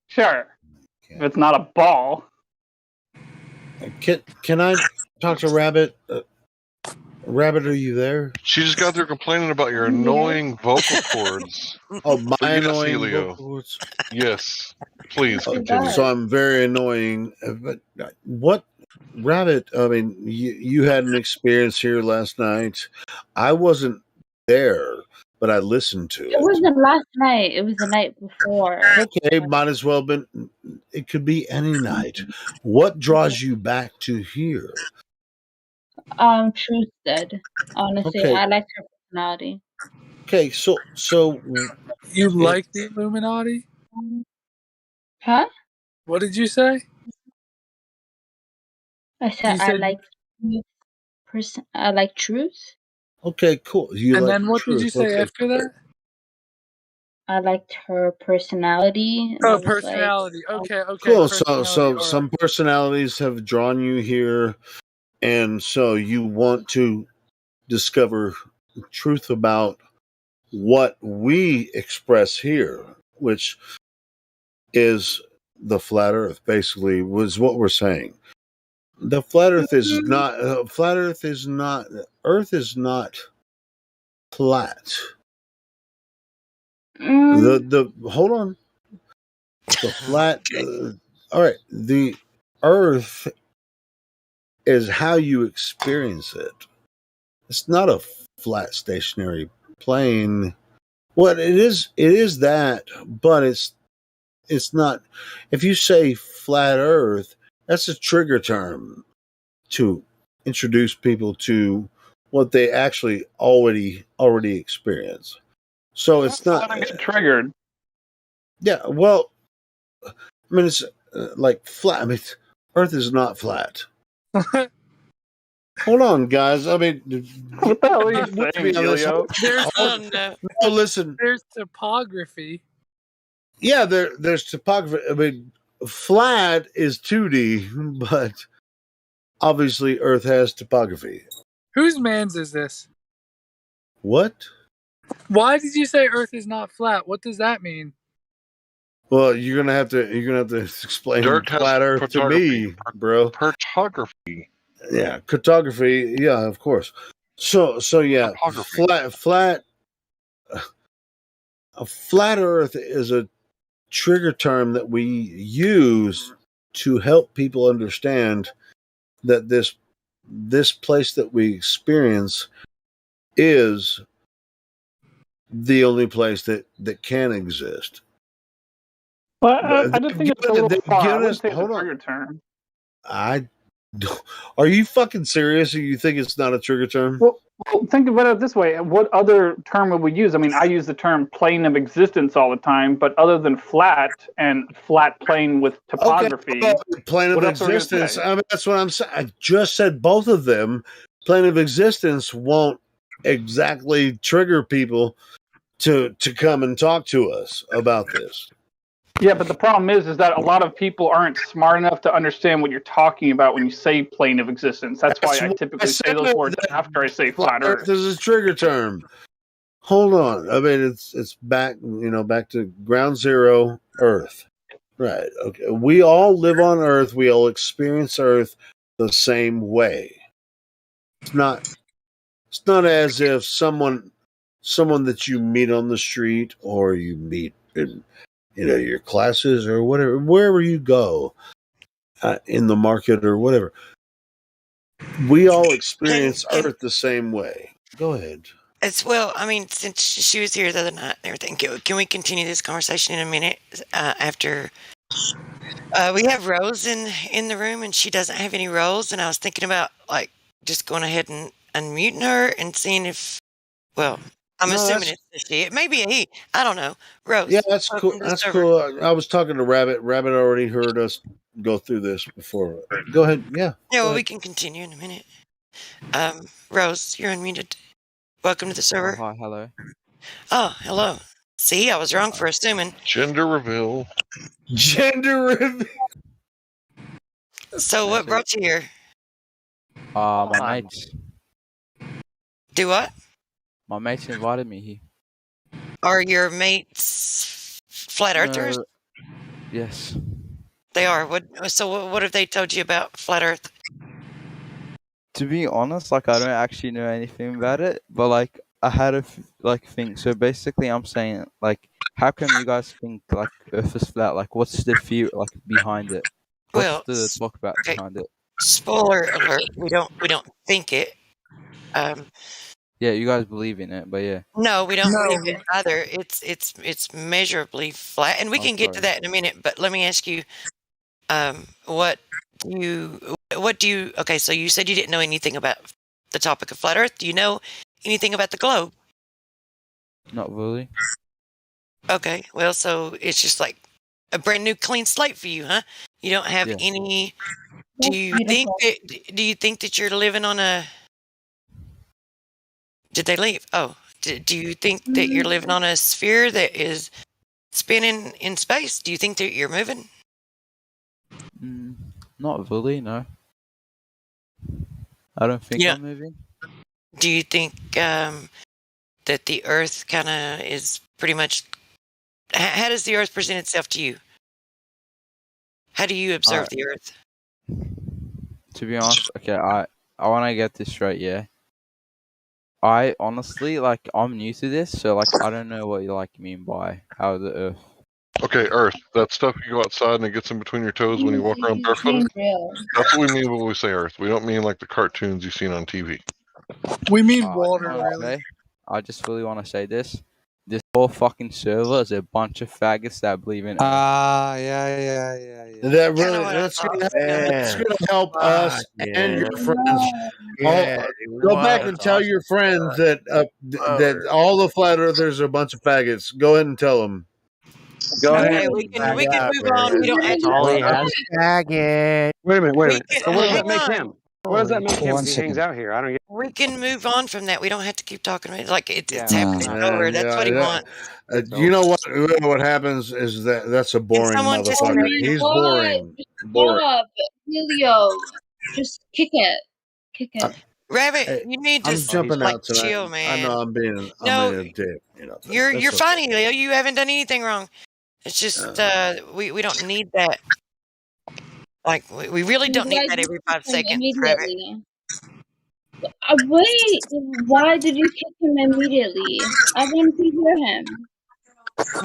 sure, if it's not a ball. Can I talk to Rabbit? Rabbit, are you there? She just got there complaining about your annoying vocal cords. Oh, my So yes, annoying Helio. vocal cords. Yes, please Oh, continue. so I'm very annoying. But what, Rabbit? I mean, you had an experience here last night. I wasn't there, but I listened to It it. wasn't last night. It was the night before. Okay, might as well been. It could be any night. What draws you back to here? Truth did. Honestly, Okay. I liked her personality. Okay, so You like the Illuminati? Huh? What did you say? I said You I said, like I like truth. Okay, cool. You and like then what did you truth? say Okay. after that? I liked her personality. And Oh, I was personality. Okay, Cool. personality. All Some personalities have drawn you here, and so you want to discover truth about what we express here, which is the flat Earth. Basically, was what we're saying. The flat Earth is not. Flat Earth is not. Earth is not flat. The hold on. The flat. All right. The Earth is how you experience it. It's not a flat stationary plane. Well, it is that, but it's not. If you say flat Earth, that's a trigger term to introduce people to what they actually already experience. So it's not. Let them get triggered. Yeah, well, I mean, it's like flat. I mean, Earth is not flat. Hold on, guys. I mean, what the hell are you saying, Helio? No, listen. There's topography. Yeah, there's topography. I mean, flat is 2D, but obviously Earth has topography. Whose man's is this? What? Why did you say Earth is not flat? What does that mean? Well, you're gonna have to explain Dirk has flat Earth to me, bro. Cartography. Yeah, cartography. Yeah, of course. So yeah, flat. A flat Earth is a trigger term that we use to help people understand that this place that we experience is the only place that can exist. Well, I just think it's a little far. I wouldn't say it's a hold on. trigger term. Are you fucking serious? Or you think it's not a trigger term? Well, think about it this way. What other term would we use? I mean, I use the term plane of existence all the time, but other than flat and flat plane with topography, plane of existence. I mean, that's what I'm saying. I just said both of them. Plane of existence won't exactly trigger people to come and talk to us about this. Yeah, but the problem is that a lot of people aren't smart enough to understand what you're talking about when you say plane of existence. That's why I typically say those words after I say flat Earth. This is a trigger term. Hold on. I mean, it's back, back to ground zero, Earth. Right. Okay. We all live on Earth. We all experience Earth the same way. It's not as if someone that you meet on the street or you meet in your classes or whatever, wherever you go, in the market or whatever, we all experience Earth the same way. Go ahead. I mean, since she was here the other night and everything, can we continue this conversation in a minute after we have Rose in the room and she doesn't have any roles, and I was thinking about just going ahead and unmuting her and seeing if, well, I'm assuming it's a she. It may be a he. I don't know. Rose. Yeah, that's cool. That's cool. I was talking to Rabbit. Rabbit already heard us go through this before. Go ahead. Yeah. Yeah, well, we can continue in a minute. Rose, you're unmuted. Welcome to the server. Hi, hello. Oh, hello. See, I was wrong for assuming. Gender reveal. Gender reveal. So, what brought you here? My mates. Do what? My mates invited me here. Are your mates flat earthers? Yes. They are. What have they told you about flat Earth? To be honest, I don't actually know anything about it, but I had a thing. So basically, I'm saying how come you guys think Earth is flat? What's the theory behind it? What's the talk about behind it? Spoiler alert: we don't think it. Yeah, you guys believe in it, but yeah. No, we don't believe it either. It's measurably flat, and we can get to that in a minute. But let me ask you, what do you? Okay, so you said you didn't know anything about the topic of flat Earth. Do you know anything about the globe? Not really. Okay, well, so it's just like a brand new clean slate for you, huh? You don't have any. Do you think that you're living on a? Did they leave? Oh, do you think that you're living on a sphere that is spinning in space? Do you think that you're moving? Not really, no. I don't think I'm moving. Do you think that the Earth kind of is pretty much? How does the Earth present itself to you? How do you observe the Earth? To be honest, okay, I want to get this straight, yeah. I honestly, I'm new to this, so, I don't know what you, mean by how the Earth. Okay, Earth. That stuff you go outside and it gets in between your toes when you walk around barefoot. That's what we mean when we say Earth. We don't mean, the cartoons you've seen on TV. We mean water, really. I just really want to say this. This whole fucking server is a bunch of faggots that believe in Earth. Yeah. That's gonna help us and your friends. Go back and tell your friends that that all the flat earthers are a bunch of faggots. Go ahead and tell them. Go ahead. We can move on. We don't have to. All he has faggot. Wait a minute. So what does that make him? What does that make him if he hangs out here? I don't get. We can move on from that. We don't have to keep talking about it. It's happening over. That's what he wants. You know what? What happens is that's a boring motherfucker. He's boring. Stop, Helio. Just kick it. Rabbit, you need to I'm jumping out tonight. chill, man. I know I'm being a dick. You're fine, Helio. You haven't done anything wrong. It's just we don't need that. We really don't need that every 5 seconds. Immediately. Wait, why did you kick him immediately? I wanted to hear him.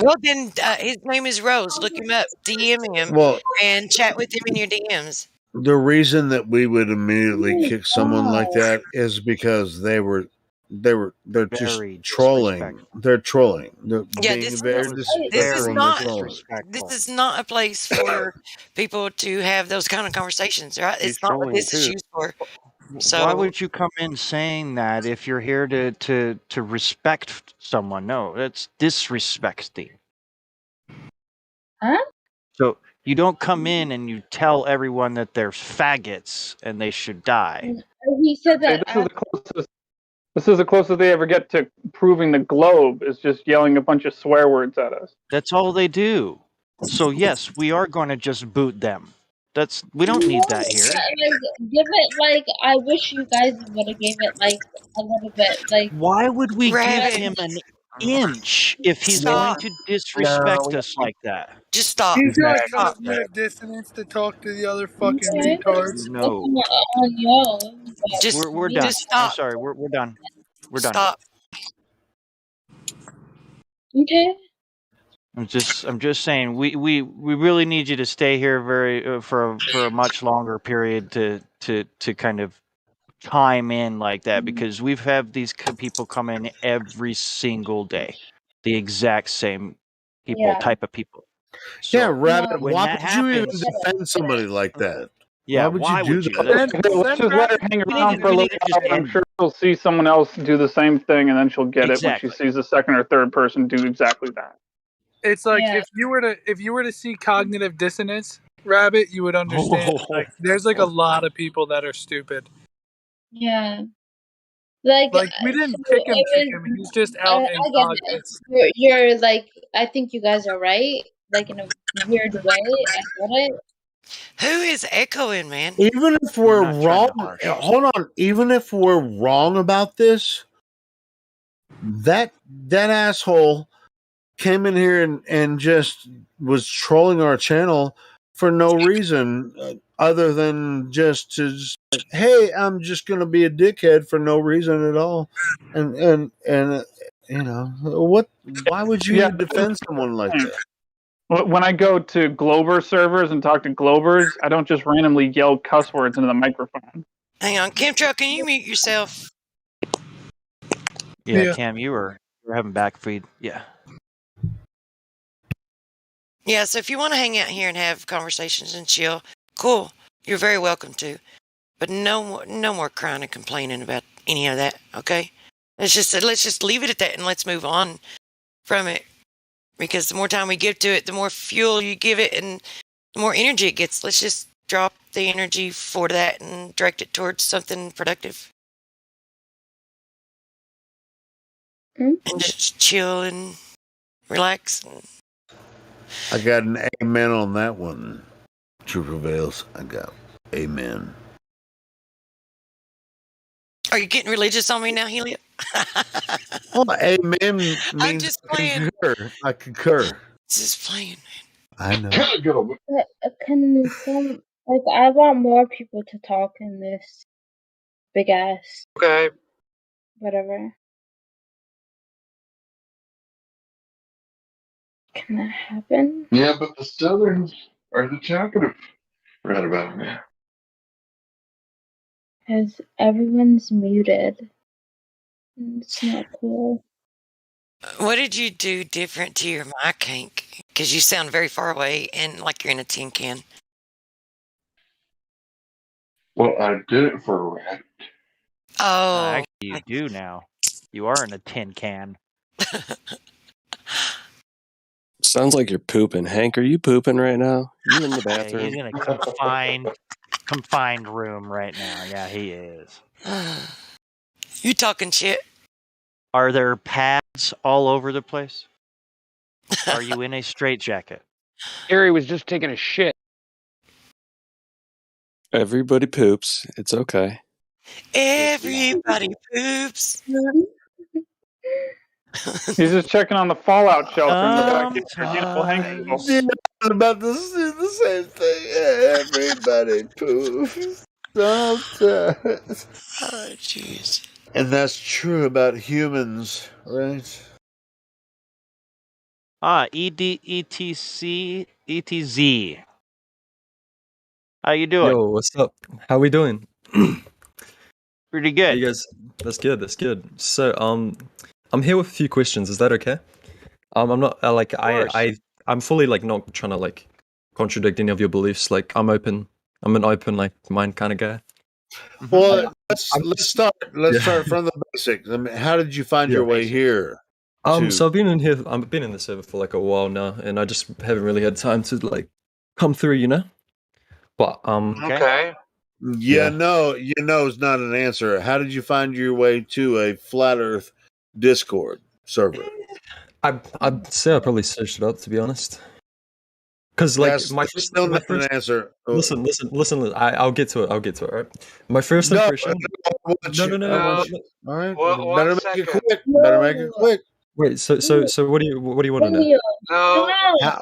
Well, then his name is Rose. Look him up, DM him, and chat with him in your DMs. The reason that we would immediately kick someone like that is because they were they're just Very trolling. disrespectful. They're trolling. They're Yeah, being this very disrespectful and they're trolling. this is not a place for people to have those kind of conversations, right? He's It's not what trolling this is too. used for. Why So would you come in saying that if you're here to respect someone? No, that's disrespecting. Huh? So you don't come in and you tell everyone that they're faggots and they should die. He said Say, that. this is the closest they ever get to proving the globe is just yelling a bunch of swear words at us. That's all they do. So yes, we are going to just boot them. We don't need that here. Like, give it like I wish you guys would have gave it like a little bit like. Why would we give Rabbit. him an inch if he's Stop. going to disrespect us like that? Just stop. He's got Stop. cognitive dissonance to talk to the other fucking retards. No. We're done. Just stop. I'm sorry. We're done. We're done. Stop. Okay. I'm just saying we really need you to stay here for a much longer period to kind of chime in like that, because we've had these people come in every single day, the exact same people, Yeah. type of people. So Yeah, Rabbit, when why that would you even happens, defend somebody like that? yeah, why would you do that? Let's just let her hang around for a little while. I'm sure she'll see someone else do the same thing, and then she'll get it when she sees a second or third person do exactly that. It's like if you were to see cognitive dissonance, Rabbit, you would understand. Like, there's like a lot of people that are stupid. Yeah. Like we didn't so pick him. it was- He's just out in I get pockets. it. You're like I think you guys are right. Like in a weird way. I get it. Who is echoing, man? Even if we're wrong, hold on. Even if we're wrong about this, that asshole came in here and just was trolling our channel for no reason other than just to like, hey, I'm just gonna be a dickhead for no reason at all. And you know what? Why would you defend someone like that? When I go to Glober servers and talk to Globers, I don't just randomly yell cuss words into the microphone. Hang on, Chemtrail, can you mute yourself? yeah, Cam, you were having back feed. Yeah. Yeah, so if you want to hang out here and have conversations and chill, cool. You're very welcome to. But no more crying and complaining about any of that, okay? Let's just leave it at that and let's move on from it. Because the more time we give to it, the more fuel you give it and the more energy it gets. Let's just drop the energy for that and direct it towards something productive. And just chill and relax. I got an amen on that one. True prevails. I got amen. Are you getting religious on me now, Helia? Oh, amen means I'm just playing. I concur. Just playing, I know. Can some like I want more people to talk in this big ass whatever. Can that happen? Yeah, but the Southerns are the talkative right about now. Because everyone's muted. It's not cool. What did you do different to your mic, Hank? Because you sound very far away and like you're in a tin can. Well, I did it for a rat. Oh. Actually, you do now. You are in a tin can. Sounds like you're pooping. Hank, are you pooping right now? You in the bathroom? He's in a confined room right now. Yeah, he is. You talking shit? Are there pads all over the place? Are you in a straitjacket? Harry was just taking a shit. Everybody poops. It's okay. Everybody poops. He's just checking on the Fallout shelter in the backyard. You know, Hank. Yeah, I was about to say the same thing. Everybody poops sometimes. Oh, jeez. And that's true about humans, right? ETZ. How you doing? Yo, what's up? How we doing? Pretty good. You guys, that's good. That's good. So, I'm here with a few questions. Is that okay? I'm not like I'm fully like not trying to like contradict any of your beliefs. Like I'm open. I'm an open like mind kind of guy. Well, let's start. Let's start from the basics. I mean, how did you find your way here? So I've been in here. I've been in the server for like a while now, and I just haven't really had time to like come through, you know. But okay. Yeah, no, is not an answer. How did you find your way to a flat Earth Discord server? I'd say I probably searched it up, to be honest. Because like That's still not an answer. Listen. I'll get to it. I'll get to it. Right. My first impression. No. All right. Better make it quick. Better make it quick. Wait. So what do you want to know? No.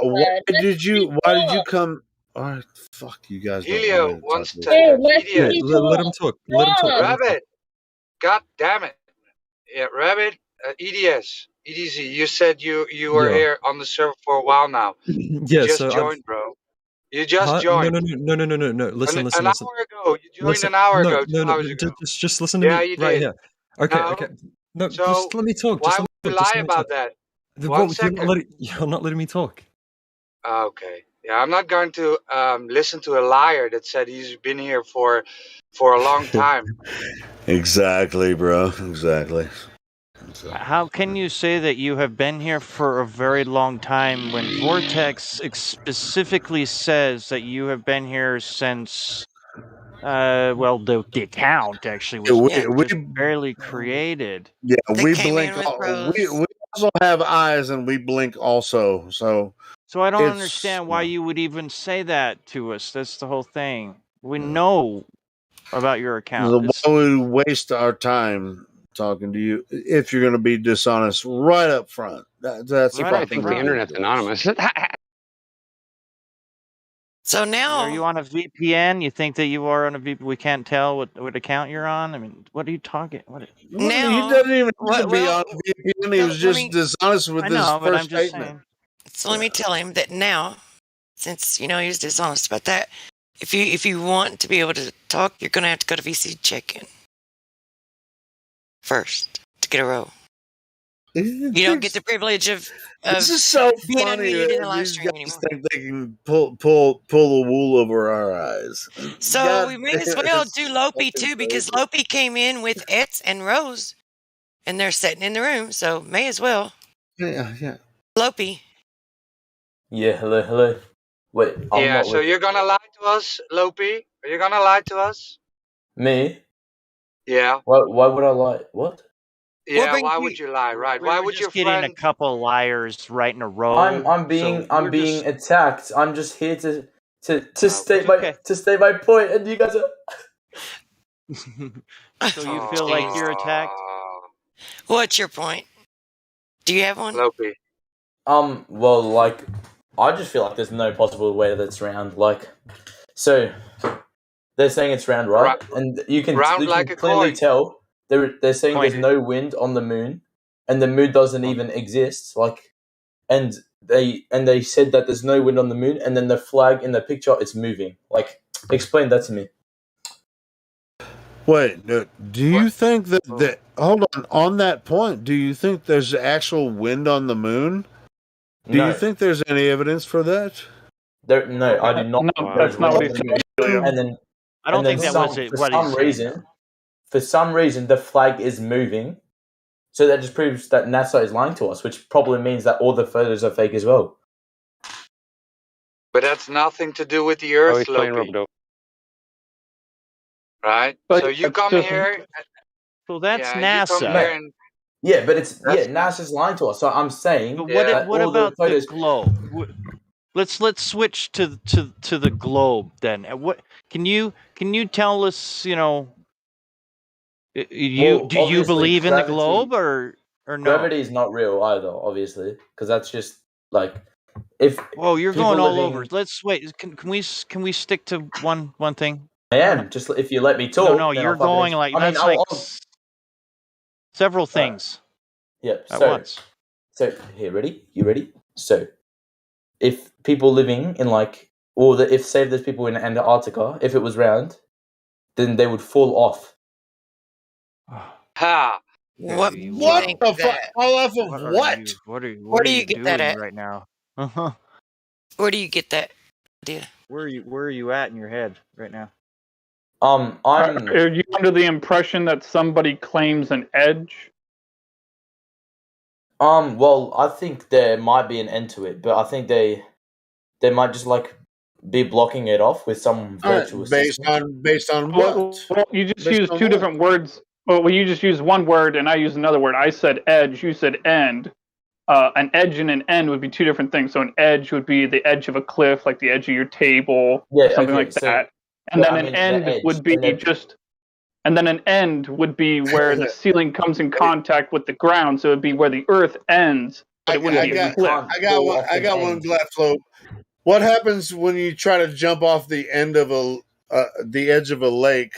Why did you come? All right. Fuck you guys. Helio wants to. Yeah, let him talk. Let him talk. Rabbit. God damn it. Yeah, Rabbit. EDS. EDZ. You said you were here on the server for a while now. Yeah. You just So joined, bro. You just joined. No. Listen. An hour ago. You joined an hour ago. 2 hours ago. Just listen to me you right did. here. Okay. No, So just let me talk. Why Just would let you me talk. lie about that? One second. You're not letting me talk. Okay. Yeah, I'm not going to listen to a liar that said he's been here for a long time. Exactly, bro. Exactly. How can you say that you have been here for a very long time when Vortex specifically says that you have been here since, well, the account actually was just barely created. Yeah, we blink. We also have eyes, and we blink also. So I don't understand why you would even say that to us. That's the whole thing. We know about your account. Why would we waste our time talking to you if you're going to be dishonest right up front? That's You probably think the internet's anonymous. So now, are you on a VPN? You think that you are on a VPN? We can't tell what account you're on. I mean, what are you talking? Now he doesn't even need to be on VPN. He was just dishonest with his first statement. So let me tell him that now, since he was dishonest about that. If you want to be able to talk, you're going to have to go to VC check-in first to get a row. You don't get the privilege of this is so being funny unmuted in the live these stream guys anymore. think they can pull the wool over our eyes. So God we may as well do Lopi too, because Lopi came in with Etz and Rose, and they're sitting in the room. So may as well. Yeah. Lopi. Yeah. Hello. Wait. Yeah. So you're gonna lie to us, Lopi? Are you gonna lie to us? Me? Yeah. Why would I lie? What? Yeah, why would you lie? Right? Why would your friend friend? A couple liars right in a row? I'm being attacked. I'm just here to state my point, and you guys are. So you feel like you're attacked? What's your point? Do you have one? Lopi. Well, like, I just feel like there's no possible way that it's round. Like, so they're saying it's round, right? And you can clearly tell. They're saying there's no wind on the moon, and the moon doesn't even exist. Like, and they said that there's no wind on the moon, and then the flag in the picture is moving. Like, explain that to me. Wait, do you think that hold on that point? Do you think there's actual wind on the moon? Do you think there's any evidence for that? No, I do not. No, that's not what he said. And then I don't think that was it. For some reason, the flag is moving. So that just proves that NASA is lying to us, which probably means that all the photos are fake as well. But that's nothing to do with the Earth, Lopi. Right? But so you come here. So that's NASA. You come here and, yeah, but NASA's lying to us. So I'm saying. But what about the globe? Let's switch to the globe then. What can you tell us? Do you believe in the globe or no? Gravity is not real either, obviously, because that's just like if. Whoa, you're going all over. Let's wait. Can we stick to one thing? I am just if you let me talk. No, you're going like that's like several things. Yep. At once. So here, ready? You ready? So, if people living in if say there's people in Antarctica, if it was round, then they would fall off. Ha! What What think the fuck? that? Off of What are what? you? What are Where do you you get that doing at? right now? Where do you get that idea? Where are you at in your head right now? Are you under the impression that somebody claims an edge? Well, I think there might be an end to it, but I think they might just like be blocking it off with some virtual Based system. on what? Well, you just Based used on two what? different words. Well, you just used one word, and I used another word. I said edge. You said end. An edge and an end would be two different things. So an edge would be the edge of a cliff, like the edge of your table, Yeah, or something okay. like So, that. And then I an mean, the end edge, would be and then an end would be where the ceiling comes in contact with the ground. So it would be where the earth ends, but it wouldn't be a cliff. I got one. I got one glass float. What happens when you try to jump off the end of the edge of a lake?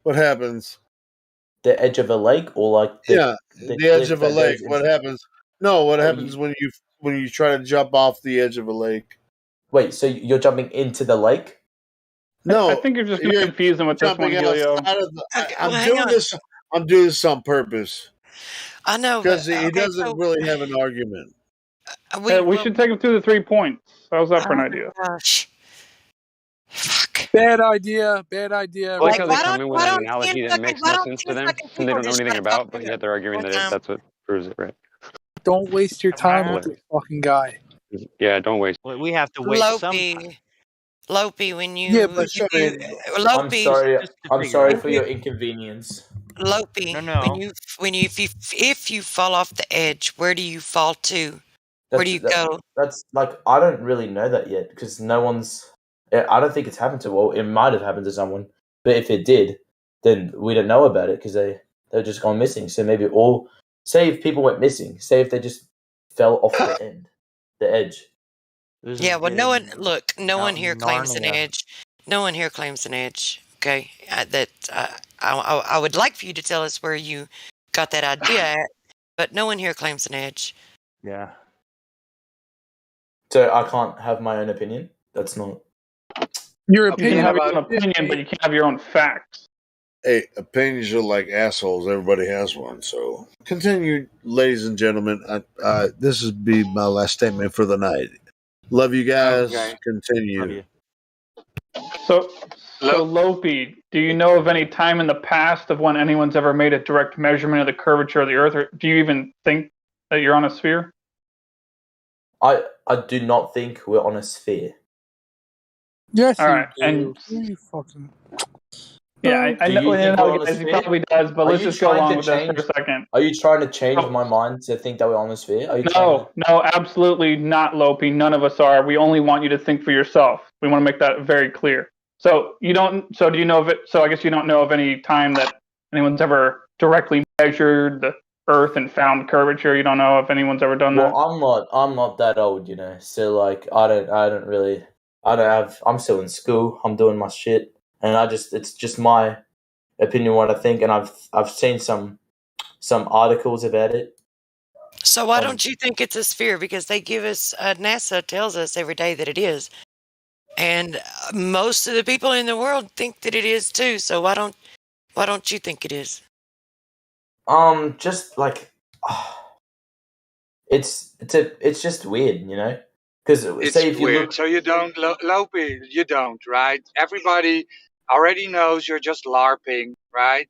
What happens? The edge of a lake, or like The edge cliff of a that lake. goes What into. happens? No, what Oh, happens when you try to jump off the edge of a lake? Wait, so you're jumping into the lake? I think you're just You're confusing with this one, jumping Helio. outside of the. Okay, well, I'm hang doing on. this. I'm doing this on purpose I know, because but he okay, doesn't so really have an argument. We should take him through the 3 points. How's that for an oh idea? my gosh. Bad idea. Bad idea. I like Like, how they come in with an analogy that makes no sense to them, and they don't know anything about, but yet they're arguing that that's what proves it, right? Don't waste your time with this fucking guy. Yeah, don't waste. Well, we have to waste some time. Lopi, when you, Yeah, but I'm Lopi, sorry. Just to I'm figure sorry out. for your inconvenience. Lopi, No. if you fall off the edge, where do you fall to? Where do you go? That's like I don't really know that yet because no one's. I don't think it's happened to. Well, it might have happened to someone, but if it did, then we don't know about it because they're just gone missing. So maybe all. Say if people went missing. Say if they just fell off the edge. Yeah, well, no one here claims an Narnia. edge. No one here claims an edge. Okay, I would like for you to tell us where you got that idea at, but no one here claims an edge. Yeah. So I can't have my own opinion. That's not. Your You can opinion have your about own opinion, but you can't have your own facts. Hey, opinions are like assholes. Everybody has one. So continue, ladies and gentlemen. This will be my last statement for the night. Love you guys. Okay. Continue. Love you. So Lopi, do you know of any time in the past of when anyone's ever made a direct measurement of the curvature of the Earth, or do you even think that you're on a sphere? I do not think we're on a sphere. Yes, All right, you and do. You fucking. yeah, I Do know, you think we're on a guys, he sphere? probably does, but Are let's you just go trying along to with this for change? a second. Are you trying to change my mind to think that we're on the sphere? Are you trying to? No, absolutely not, Lopi. None of us are. We only want you to think for yourself. We want to make that very clear. So you don't. So do you know of it? So I guess you don't know of any time that anyone's ever directly measured the Earth and found curvature. You don't know if anyone's ever done that. Well, I'm not that old, you know. So like, I don't really, I'm still in school. I'm doing my shit, and it's just my opinion what I think, and I've seen some articles about it. So why don't you think it's a sphere? Because they give us NASA tells us every day that it is, and most of the people in the world think that it is too. So why don't you think it is? Just like it's just weird, you know. Because say if you weird. look, So you don't, Lopi, you don't, right? Everybody already knows you're just LARPing, right?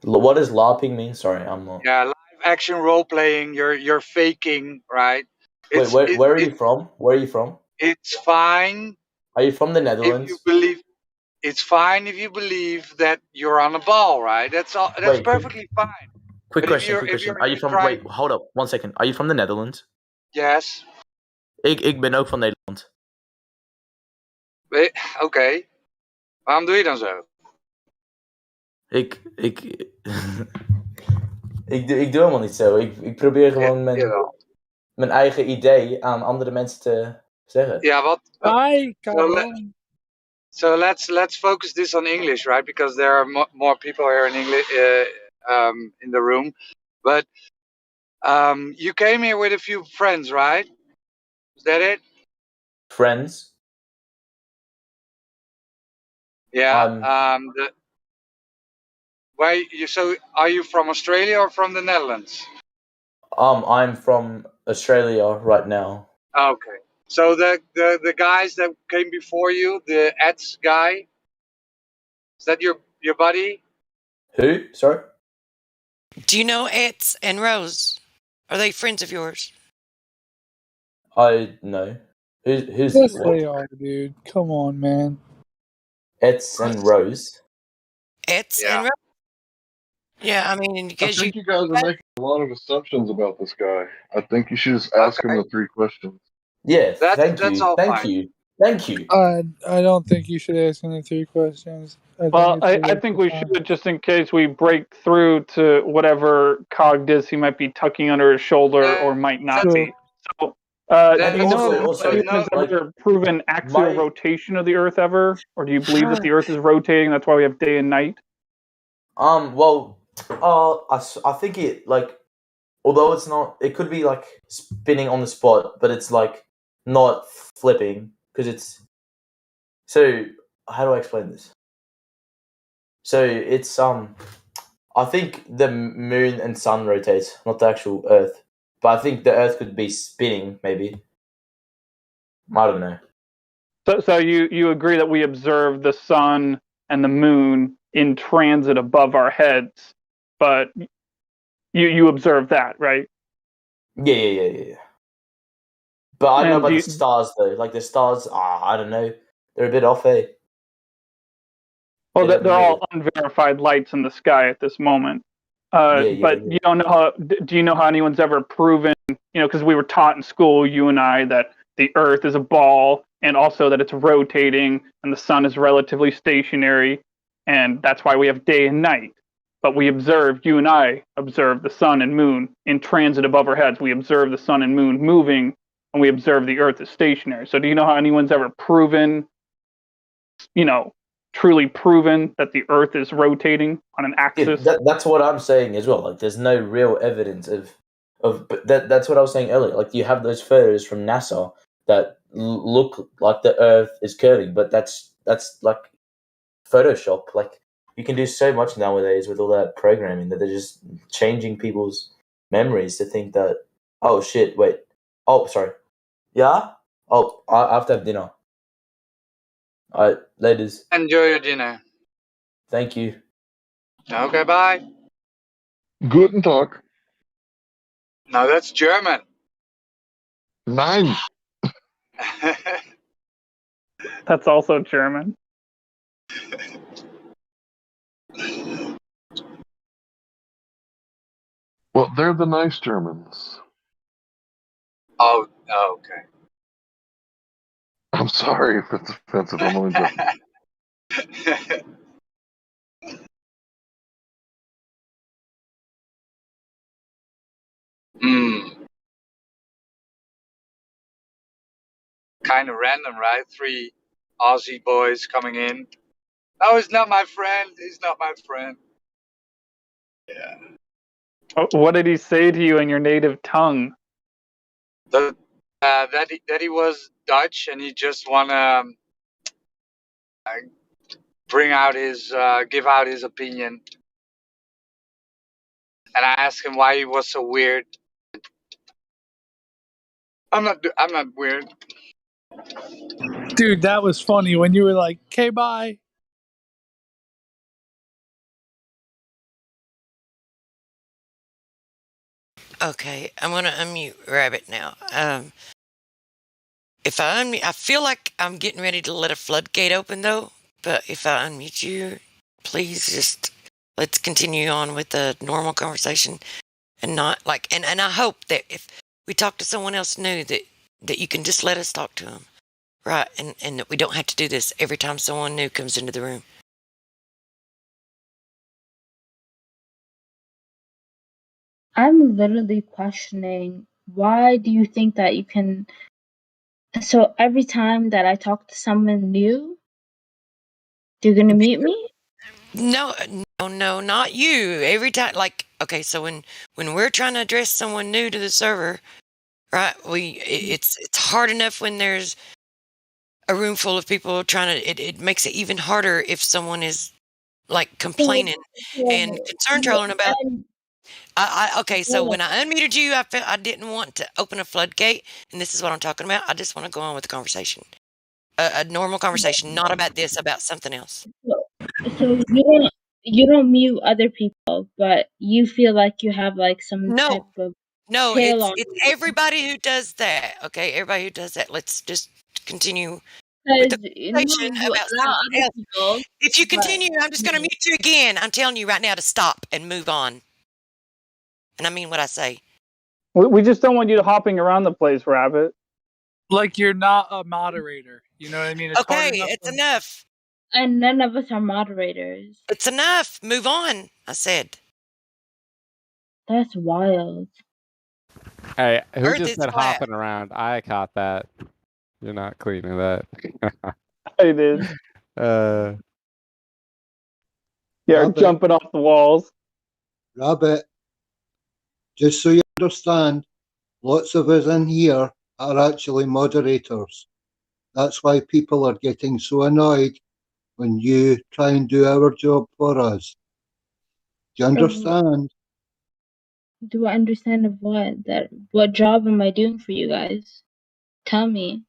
what does LARPing mean? Sorry, I'm not. Yeah, live action role playing. You're faking, right? Wait, where are you from? Where are you from? It's fine. Are you from the If Netherlands? you believe, it's fine if you believe that you're on a ball, right? That's all. That's perfectly fine. Quick But question. if you're Are you from? trying, Wait, hold up, 1 second. Are you from the Netherlands? yes. Ik ben ook van Nederland. Oké. Waarom doe je dan zo? Ik doe helemaal niet zo. Ik probeer gewoon mijn eigen idee aan andere mensen te zeggen. Yeah, what? Hi, So let's focus this on English, right? Because there are more people here in English in the room. But you came here with a few friends, right? Is that it? Friends? Yeah. So are you from Australia or from the Netherlands? I'm from Australia right now. Okay. So the guys that came before you, the Eds guy, is that your buddy? Who? Sorry? Do you know Etz and Rose? Are they friends of yours? I know. Who's Yes, what? they are, dude. Come on, man. Etz and Rose. Etz and Rose. Yeah, I mean, I because think you guys are making a lot of assumptions about this guy. I think you should just ask him the 3 questions. Yeah, That's all fine. Thank you. I don't think you should ask any 3 questions. Well, I think we should, just in case we break through to whatever cog dis he might be tucking under his shoulder or might not be. So, do you know if anyone has ever proven axial rotation of the Earth ever? Or do you believe that the Earth is rotating? That's why we have day and night? Well, I think it, like, although it's not, it could be, like, spinning on the spot, but it's, like, not flipping, because it's, so, how do I explain this? So, it's, I think the moon and sun rotates, not the actual Earth. But I think the Earth could be spinning, maybe. I don't know. So you agree that we observe the sun and the moon in transit above our heads, but you observe that, right? Yeah. But I don't know about the stars, though. Like, the stars, I don't know. They're a bit off, eh? Well, they're all unverified lights in the sky at this moment. But you don't know how. Do you know how anyone's ever proven? Because we were taught in school, you and I, that the Earth is a ball, and also that it's rotating, and the sun is relatively stationary, and that's why we have day and night. But you and I observe the sun and moon in transit above our heads. We observe the sun and moon moving, and we observe the Earth is stationary. So do you know how anyone's ever proven, truly proven that the Earth is rotating on an axis? Yeah, that's what I'm saying as well. Like, there's no real evidence of but that's what I was saying earlier. Like, you have those photos from NASA that look like the Earth is curving, but that's like Photoshop. Like, you can do so much nowadays with all that programming that they're just changing people's memories to think that, oh shit, wait, oh sorry, yeah, oh I have to have dinner. All right, ladies. Enjoy your dinner. Thank you. Okay, bye. Guten Tag. No, that's German. Nein. That's also German. Well, they're the nice Germans. Oh, okay. I'm sorry if it's offensive. I'm only joking. Kind of random, right? 3 Aussie boys coming in. Oh, he's not my friend. He's not my friend. Yeah. What did he say to you in your native tongue? That he was Dutch and he just wanna bring out his give out his opinion. And I asked him why he was so weird. I'm not weird. Dude, that was funny when you were like, "Okay, bye." Okay, I'm gonna unmute Rabbit now. If I unmute, I feel like I'm getting ready to let a floodgate open though. But if I unmute you, please just let's continue on with the normal conversation and not like. And I hope that if we talk to someone else new, that you can just let us talk to them, right? And that we don't have to do this every time someone new comes into the room. I'm literally questioning, why do you think that you can? So every time that I talk to someone new, you're gonna mute me? No, not you. Every time, like, okay, so when we're trying to address someone new to the server, right? It's hard enough when there's a room full of people trying to. It makes it even harder if someone is like complaining and concern trolling about. Okay, so when I unmuted you, I felt I didn't want to open a floodgate, and this is what I'm talking about. I just want to go on with the conversation, a normal conversation, not about this, about something else. So you don't mute other people, but you feel like you have like some type of No, tail it's on you. everybody who does that. Okay, everybody who does that. Let's just continue with the Because conversation you about allow something other else. people, If you but continue, I'm just going to mute you again. I'm telling you right now to stop and move on. And I mean what I say. We just don't want you hopping around the place, Rabbit. Like you're not a moderator. You know what I mean? It's hard Okay, enough. it's enough. And none of us are moderators. It's enough. Move on, I said. That's wild. Hey, who Earth just is said flat. hopping around? I caught that. You're not cleaning that. I did. Yeah, Rabbit. jumping off the walls. Rabbit, just so you understand, lots of us in here are actually moderators. That's why people are getting so annoyed when you try and do our job for us. Do you understand? Do I understand of what? That what job am I doing for you guys? Tell me.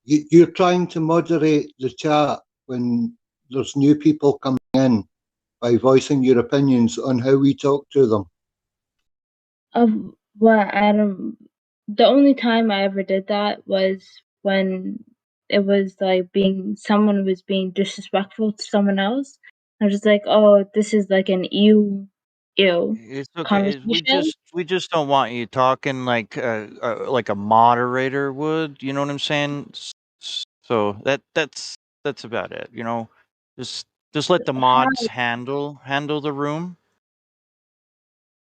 You're trying to moderate the chat when there's new people coming in by voicing your opinions on how we talk to them. Of what Adam? The only time I ever did that was when it was like someone was being disrespectful to someone else. I was just like, oh, this is like an ew It's okay. conversation. We just don't want you talking like a moderator would. You know what I'm saying? So that's about it. You know, just let the mods handle the room.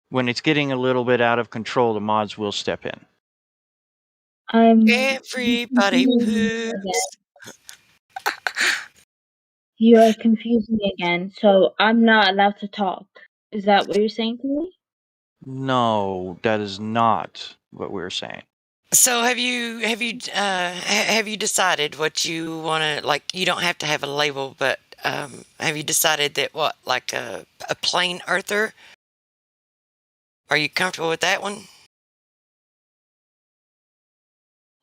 When it's getting a little bit out of control, the mods will step in. Everybody poops. You are confusing me again. So I'm not allowed to talk. Is that what you're saying to me? No, that is not what we're saying. So have you decided what you want to, like, you don't have to have a label, but have you decided that what, like a plain earther? Are you comfortable with that one?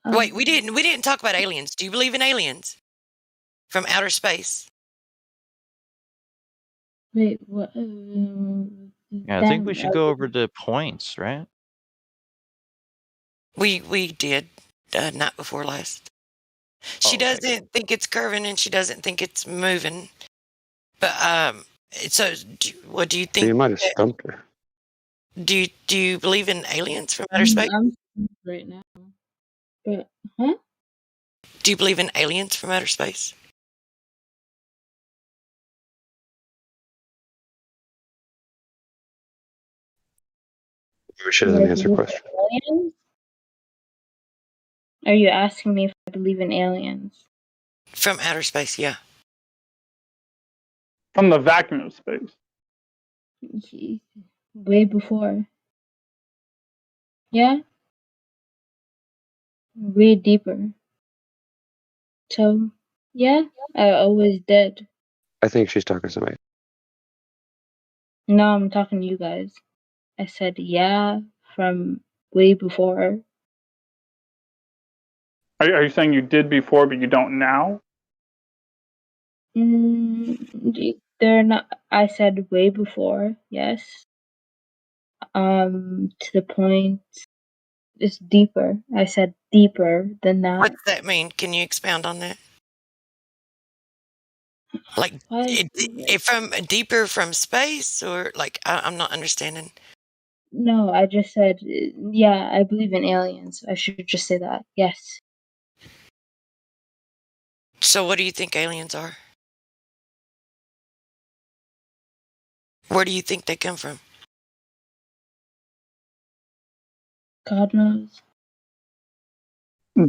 Wait, we didn't talk about aliens. Do you believe in aliens from outer space? Wait, what? Yeah, I think we should go over the points, right? We did night before last. She doesn't think it's curving and she doesn't think it's moving. But so what do you think? You might have stumped her. Do you believe in aliens from outer space? I'm right now. But huh? Do you believe in aliens from outer space? We should have an answer question. Aliens? Are you asking me if I believe in aliens? From outer space, yeah. From the vacuum of space. Way before. Yeah? Way deeper. So, yeah, I always did. I think she's talking to somebody. No, I'm talking to you guys. I said, yeah, from way before. Are you saying you did before, but you don't now? They're not. I said way before. Yes. To the point. It's deeper. I said deeper than that. What does that mean? Can you expound on that? Like from deeper from space, or like I'm not understanding. No, I just said, yeah, I believe in aliens. I should just say that. Yes. So what do you think aliens are? Where do you think they come from? God knows.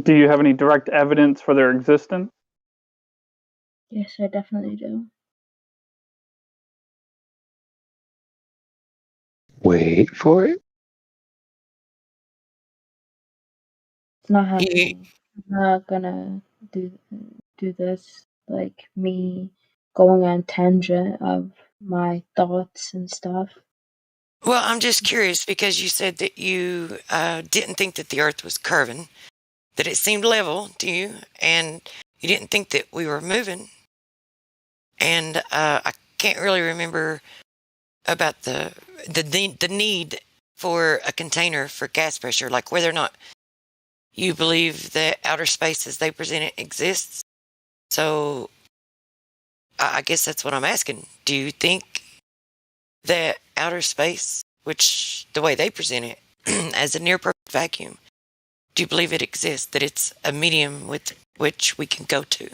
Do you have any direct evidence for their existence? Yes, I definitely do. Wait for it. It's not happening. I'm not gonna do this. Like me going on tangent of my thoughts and stuff. Well, I'm just curious because you said that you didn't think that the Earth was curving, that it seemed level to you, and you didn't think that we were moving. And I can't really remember about the need for a container for gas pressure, like whether or not you believe that outer space as they present it exists. So I guess that's what I'm asking. Do you think that outer space, which the way they present it as a near perfect vacuum, do you believe it exists, that it's a medium with which we can go to,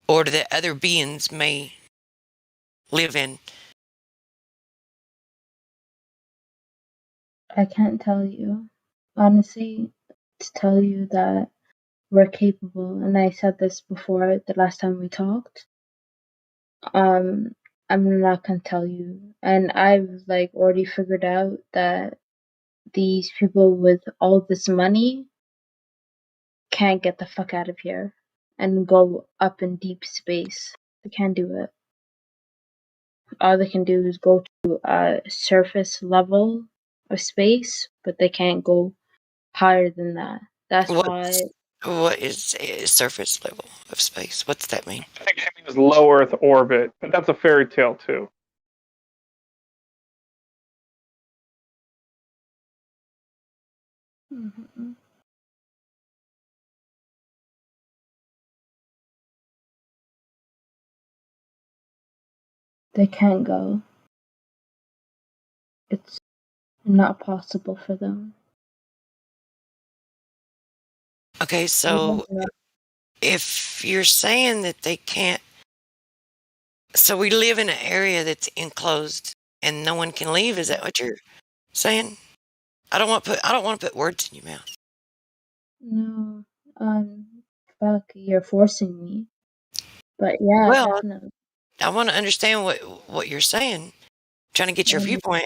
or that other beings may live in? I can't tell you. Honestly, to tell you that we're capable, and I said this before the last time we talked, I'm not gonna tell you. And I've like already figured out that these people with all this money can't get the fuck out of here and go up in deep space. They can't do it. All they can do is go to a surface level of space, but they can't go higher than that. That's why. What is a surface level of space? What's that mean? I think it means low Earth orbit, but that's a fairy tale too. Mm-hmm. They can't go. It's not possible for them. Okay, so if you're saying that they can't, so we live in an area that's enclosed and no one can leave. Is that what you're saying? I don't want to put words in your mouth. No, fuck, you're forcing me. But yeah, Well, definitely. I want to understand what you're saying. I'm trying to get your viewpoint.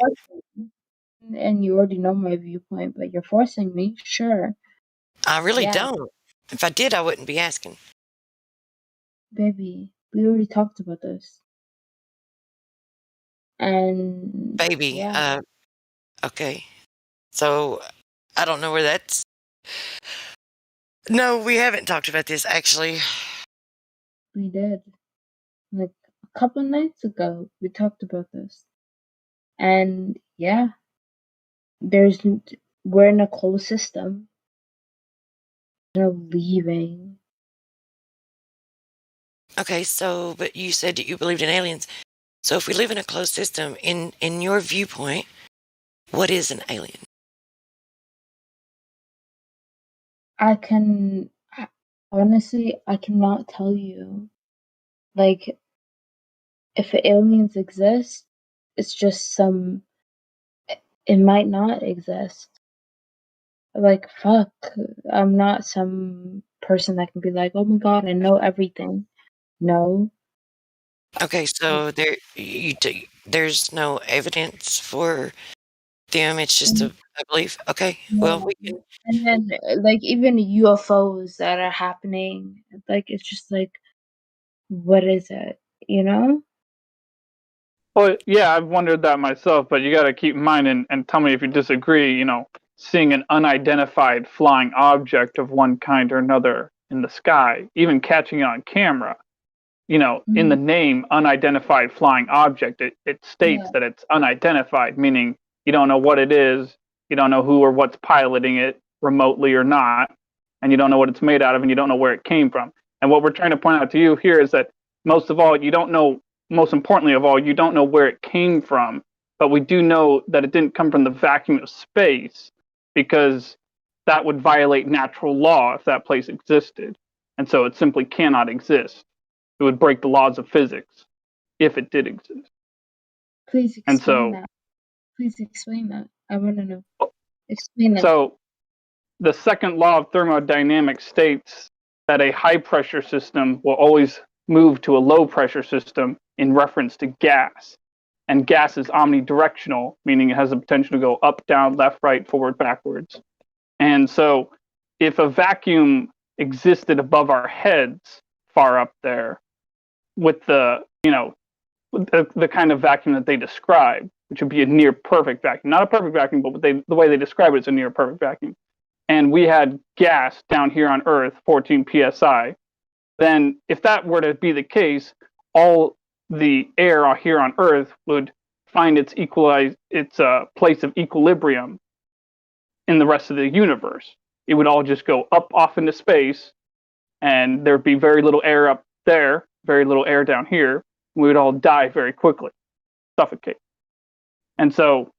And you already know my viewpoint, but you're forcing me. Sure. I really don't. If I did, I wouldn't be asking. Baby, we already talked about this. And baby, okay. So I don't know where that's. No, we haven't talked about this actually. We did. Like a couple nights ago, we talked about this. And yeah, we're in a closed system. There's no leaving. Okay, so but you said that you believed in aliens. So if we live in a closed system, in your viewpoint, what is an alien? Honestly, I cannot tell you. Like, if aliens exist, it's just it might not exist. Like, fuck, I'm not some person that can be like, oh my god, I know everything. No. Okay, so there's no evidence for them. It's just a belief. Okay, well we can. And then, like, even UFOs that are happening, like, it's just like, what is it? You know? Well, yeah, I've wondered that myself, but you got to keep in mind and tell me if you disagree, seeing an unidentified flying object of one kind or another in the sky, even catching it on camera, in the name unidentified flying object, it states that it's unidentified, meaning you don't know what it is, you don't know who or what's piloting it remotely or not, and you don't know what it's made out of, and you don't know where it came from. And what we're trying to point out to you here is that most importantly of all, you don't know where it came from, but we do know that it didn't come from the vacuum of space, because that would violate natural law if that place existed. And so it simply cannot exist. It would break the laws of physics if it did exist. Please explain that. Please explain that. I want to know. Explain that. So the second law of thermodynamics states that a high pressure system will always move to a low pressure system in reference to gas. And gas is omnidirectional, meaning it has the potential to go up, down, left, right, forward, backwards. And so if a vacuum existed above our heads, far up there, with the, the kind of vacuum that they describe, which would be a near perfect vacuum. Not a perfect vacuum, but the way they describe it is a near perfect vacuum. And we had gas down here on Earth, 14 psi, then if that were to be the case, all the air here on Earth would find its place of equilibrium in the rest of the universe. It would all just go up off into space, and there'd be very little air up there, very little air down here. We would all die very quickly, suffocate. And so,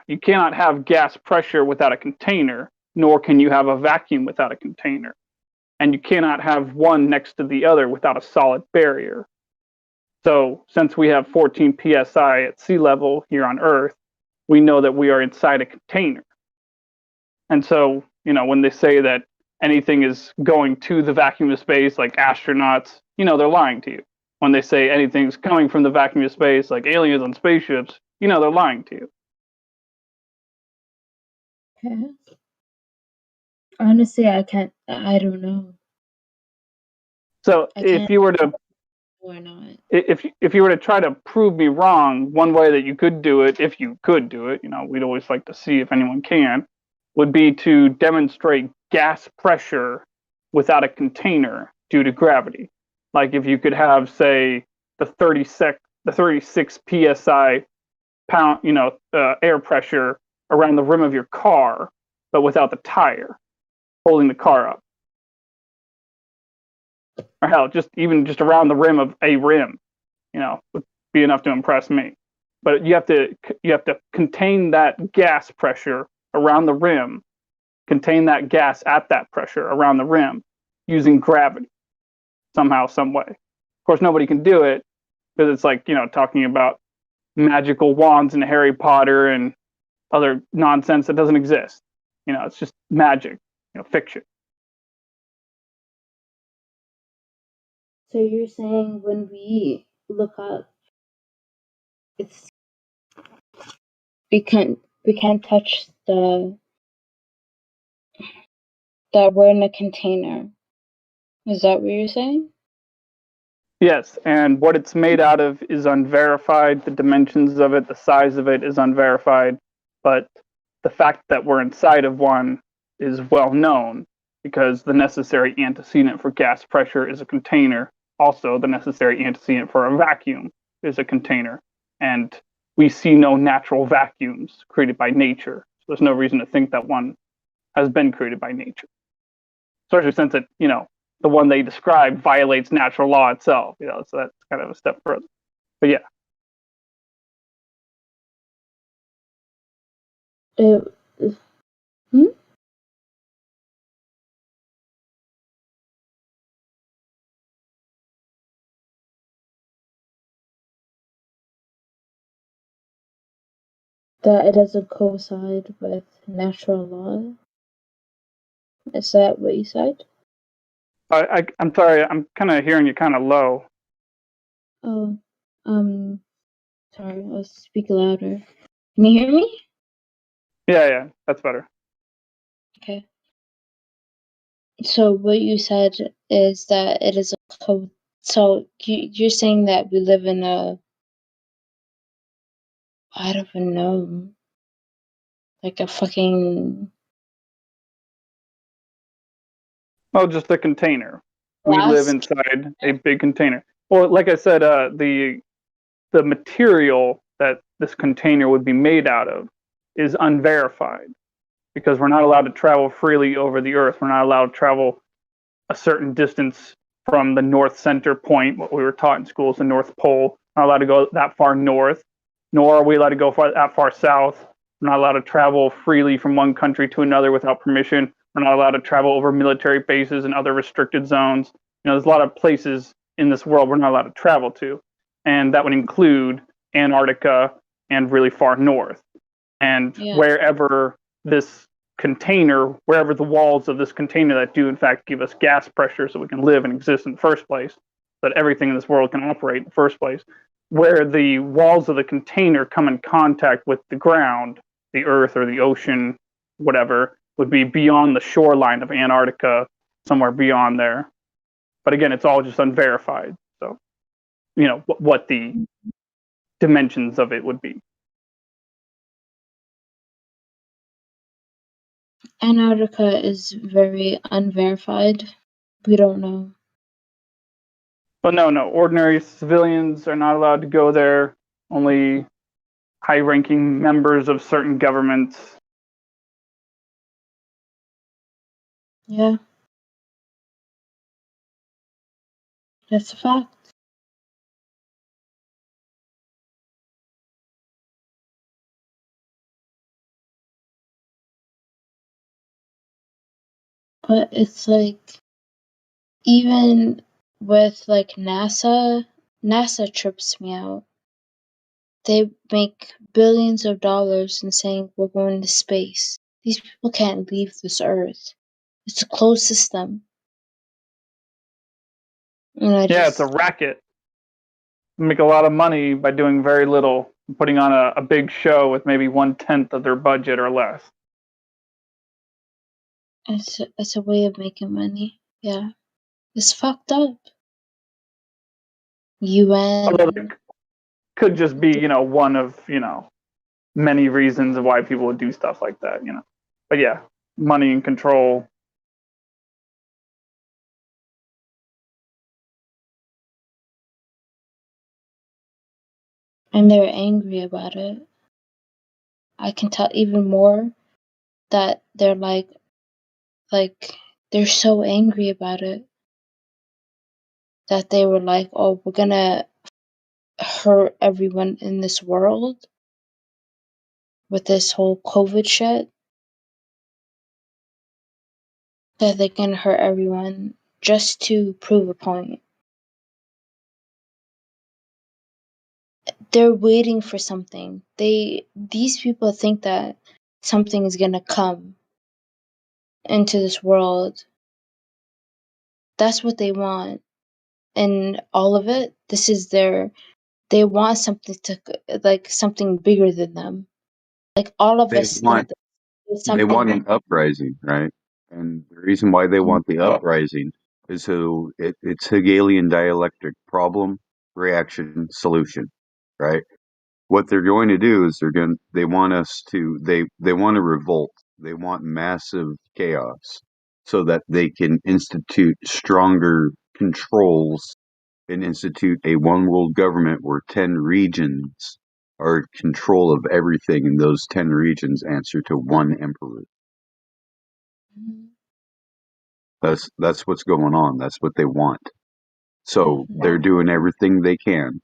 you cannot have gas pressure without a container, nor can you have a vacuum without a container. And you cannot have one next to the other without a solid barrier. So since we have 14 psi at sea level here on Earth, we know that we are inside a container. And so, when they say that anything is going to the vacuum of space, like astronauts, they're lying to you. When they say anything's coming from the vacuum of space, like aliens on spaceships, they're lying to you. Okay. Honestly, I don't know. So if you were to or not. If you were to try to prove me wrong, one way that you could do it, if you could do it, we'd always like to see if anyone can, would be to demonstrate gas pressure without a container due to gravity. Like if you could have, say, the 36 psi pound, air pressure around the rim of your car, but without the tire holding the car up. Or hell, just around the rim of a rim, would be enough to impress me. But you have to contain that gas pressure around the rim, contain that gas at that pressure around the rim using gravity somehow, some way. Of course, nobody can do it because it's like, talking about magical wands and Harry Potter and other nonsense that doesn't exist. It's just magic, fiction. So you're saying when we look up, we can't touch that we're in a container. Is that what you're saying? Yes, and what it's made out of is unverified. The dimensions of it, the size of it is unverified. But the fact that we're inside of one is well known because the necessary antecedent for gas pressure is a container. Also, the necessary antecedent for a vacuum is a container. And we see no natural vacuums created by nature. So there's no reason to think that one has been created by nature. Especially since it, the one they describe violates natural law itself, so that's kind of a step further. But yeah. That it doesn't coincide with natural law? Is that what you said? I'm sorry, I'm kind of hearing you kind of low. Oh, sorry, I'll speak louder. Can you hear me? Yeah, that's better. Okay. So what you said is that it is a code. So you're saying that we live in I don't even know, like a fucking... Well, just a container. We live inside a big container. Well, like I said, the material that this container would be made out of is unverified because we're not allowed to travel freely over the Earth. We're not allowed to travel a certain distance from the North Center point, what we were taught in school is the North Pole. We're not allowed to go that far north, nor are we allowed to go that far south. We're not allowed to travel freely from one country to another without permission. We're not allowed to travel over military bases and other restricted zones. There's a lot of places in this world we're not allowed to travel to. And that would include Antarctica and really far north. And wherever this container, wherever the walls of this container that do in fact give us gas pressure so we can live and exist in the first place, that everything in this world can operate in the first place, where the walls of the container come in contact with the ground, the earth or the ocean, whatever, would be beyond the shoreline of Antarctica, somewhere beyond there. But again, it's all just unverified. So what the dimensions of it would be. Antarctica is very unverified. We don't know. But no, ordinary civilians are not allowed to go there. Only high-ranking members of certain governments. Yeah. That's a fact. But it's like, even with like NASA trips me out. They make billions of dollars in saying we're going to space. These people can't leave this earth. It's a closed system. And it's a racket. Make a lot of money by doing very little, putting on a big show with maybe 1/10 of their budget or less. It's a way of making money. Yeah. It's fucked up. UN. Although it could just be, one of, many reasons of why people would do stuff like that, But yeah, money and control. And they're angry about it. I can tell even more that they're like they're so angry about it that they were like, oh, we're gonna hurt everyone in this world with this whole COVID shit. That they can hurt everyone just to prove a point. They're waiting for something. These people think that something is gonna come into this world. That's what they want. And all of it, they want something something bigger than them. Like all of us think that they want an uprising, right? And the reason why they want the uprising is so it's Hegelian dialectic: problem, reaction, solution, right? What they're going to do is they want to revolt. They want massive chaos so that they can institute stronger controls and institute a one world government where 10 regions are in control of everything, and those 10 regions answer to one emperor. That's what's going on. That's what they want. So they're doing everything they can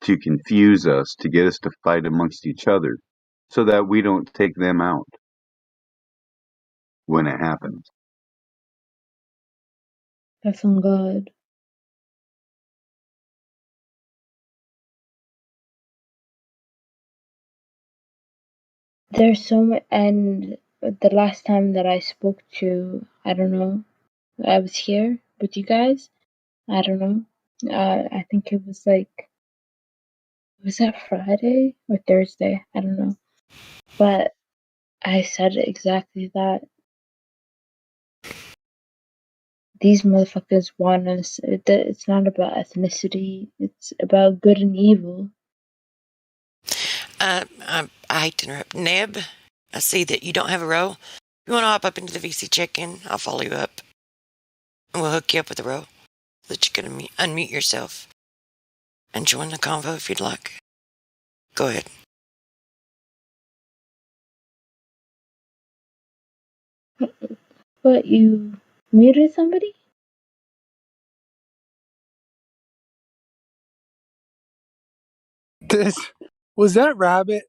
to confuse us, to get us to fight amongst each other, so that we don't take them out when it happens. That's on God. There's so much, and the last time that I spoke to, I don't know, I was here with you guys. I don't know. I think it was was that Friday or Thursday? I don't know. But I said exactly that. These motherfuckers want us. It's not about ethnicity. It's about good and evil. I hate to interrupt. Neb, I see that you don't have a row. You want to hop up into the VC check-in? I'll follow you up. And we'll hook you up with a row so that you can unmute yourself and join the convo if you'd like. Go ahead. What, you muted somebody? Was that Rabbit?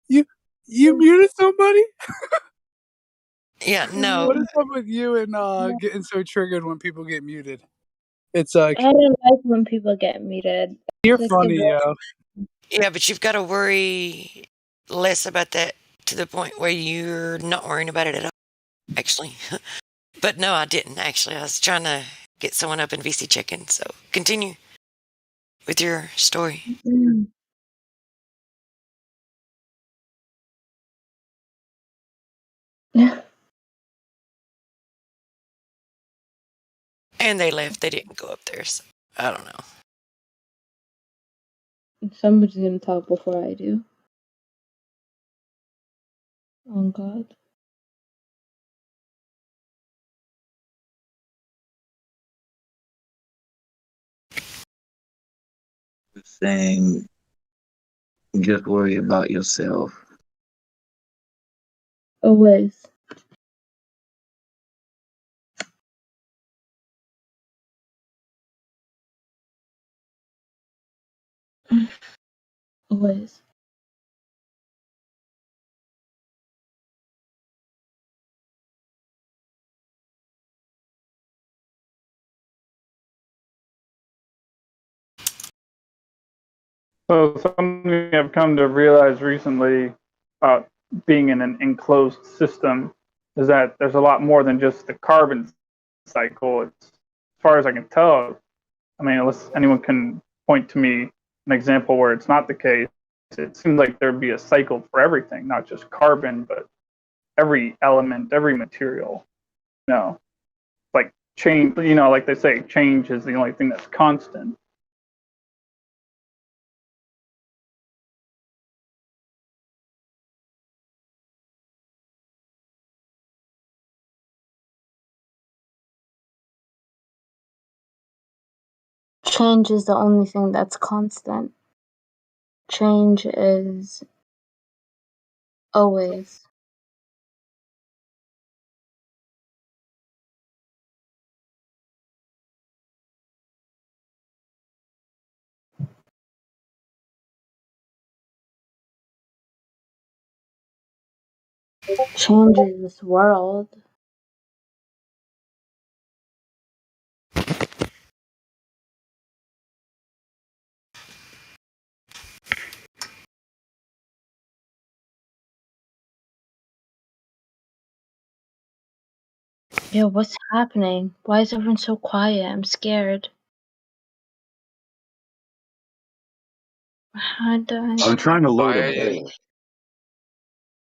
You muted somebody? Yeah, no. What is up with you and getting so triggered when people get muted? It's I don't like when people get muted. You're like funny, yo. Yeah, but you've got to worry less about that to the point where you're not worrying about it at all, actually. But no, I didn't, actually. I was trying to get someone up in VC check-in, so continue with your story. Mm. And they left. They didn't go up there, so I don't know. Somebody's gonna talk before I do. Oh God. Saying just worry about yourself. Always. Always. So something I've come to realize recently about being in an enclosed system is that there's a lot more than just the carbon cycle. It's, as far as I can tell, I mean, unless anyone can point to me an example where it's not the case, it seems like there'd be a cycle for everything, not just carbon, but every element, every material. You know, like change, you know, like they say, change is the only thing that's constant. Change is the only thing that's constant. Change is always. Changes this world. Yo, what's happening? Why is everyone so quiet? I'm scared. I'm trying to load a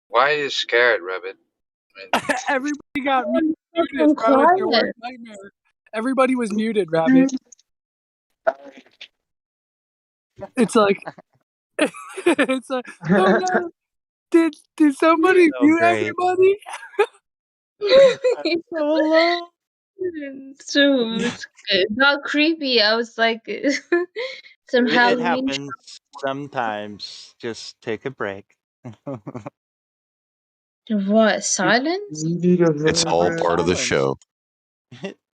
Why are you scared, Rabbit? Everybody got muted, I'm bro. It's your quiet. worst nightmare. Everybody was muted, Rabbit. It's like, it's like, oh no, did somebody So mute great. everybody? It's so low. It's true. It's not creepy. I was like, some It Halloween. happens sometimes. Just take a break. What? Silence? It's all part of the Silence. show.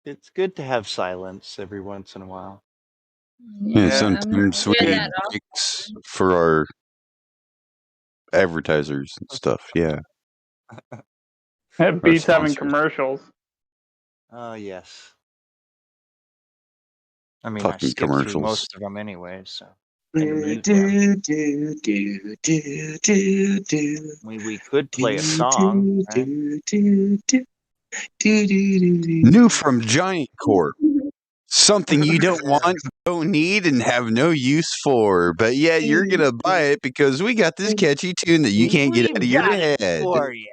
It's good to have silence every once in a while. Yeah, Yeah, I'm not sometimes we hear need that breaks for our advertisers and stuff. Yeah. It beats having commercials. Oh, yes. I mean, I Fucking skip through commercials. most of them anyway, so. Do, do, do, do, do, do, do. We could play a song, right? New from Giant Corp. Something you don't want, don't need, and have no use for. But yeah, you're going to buy it because we got this catchy tune that you can't get out of your head. For you.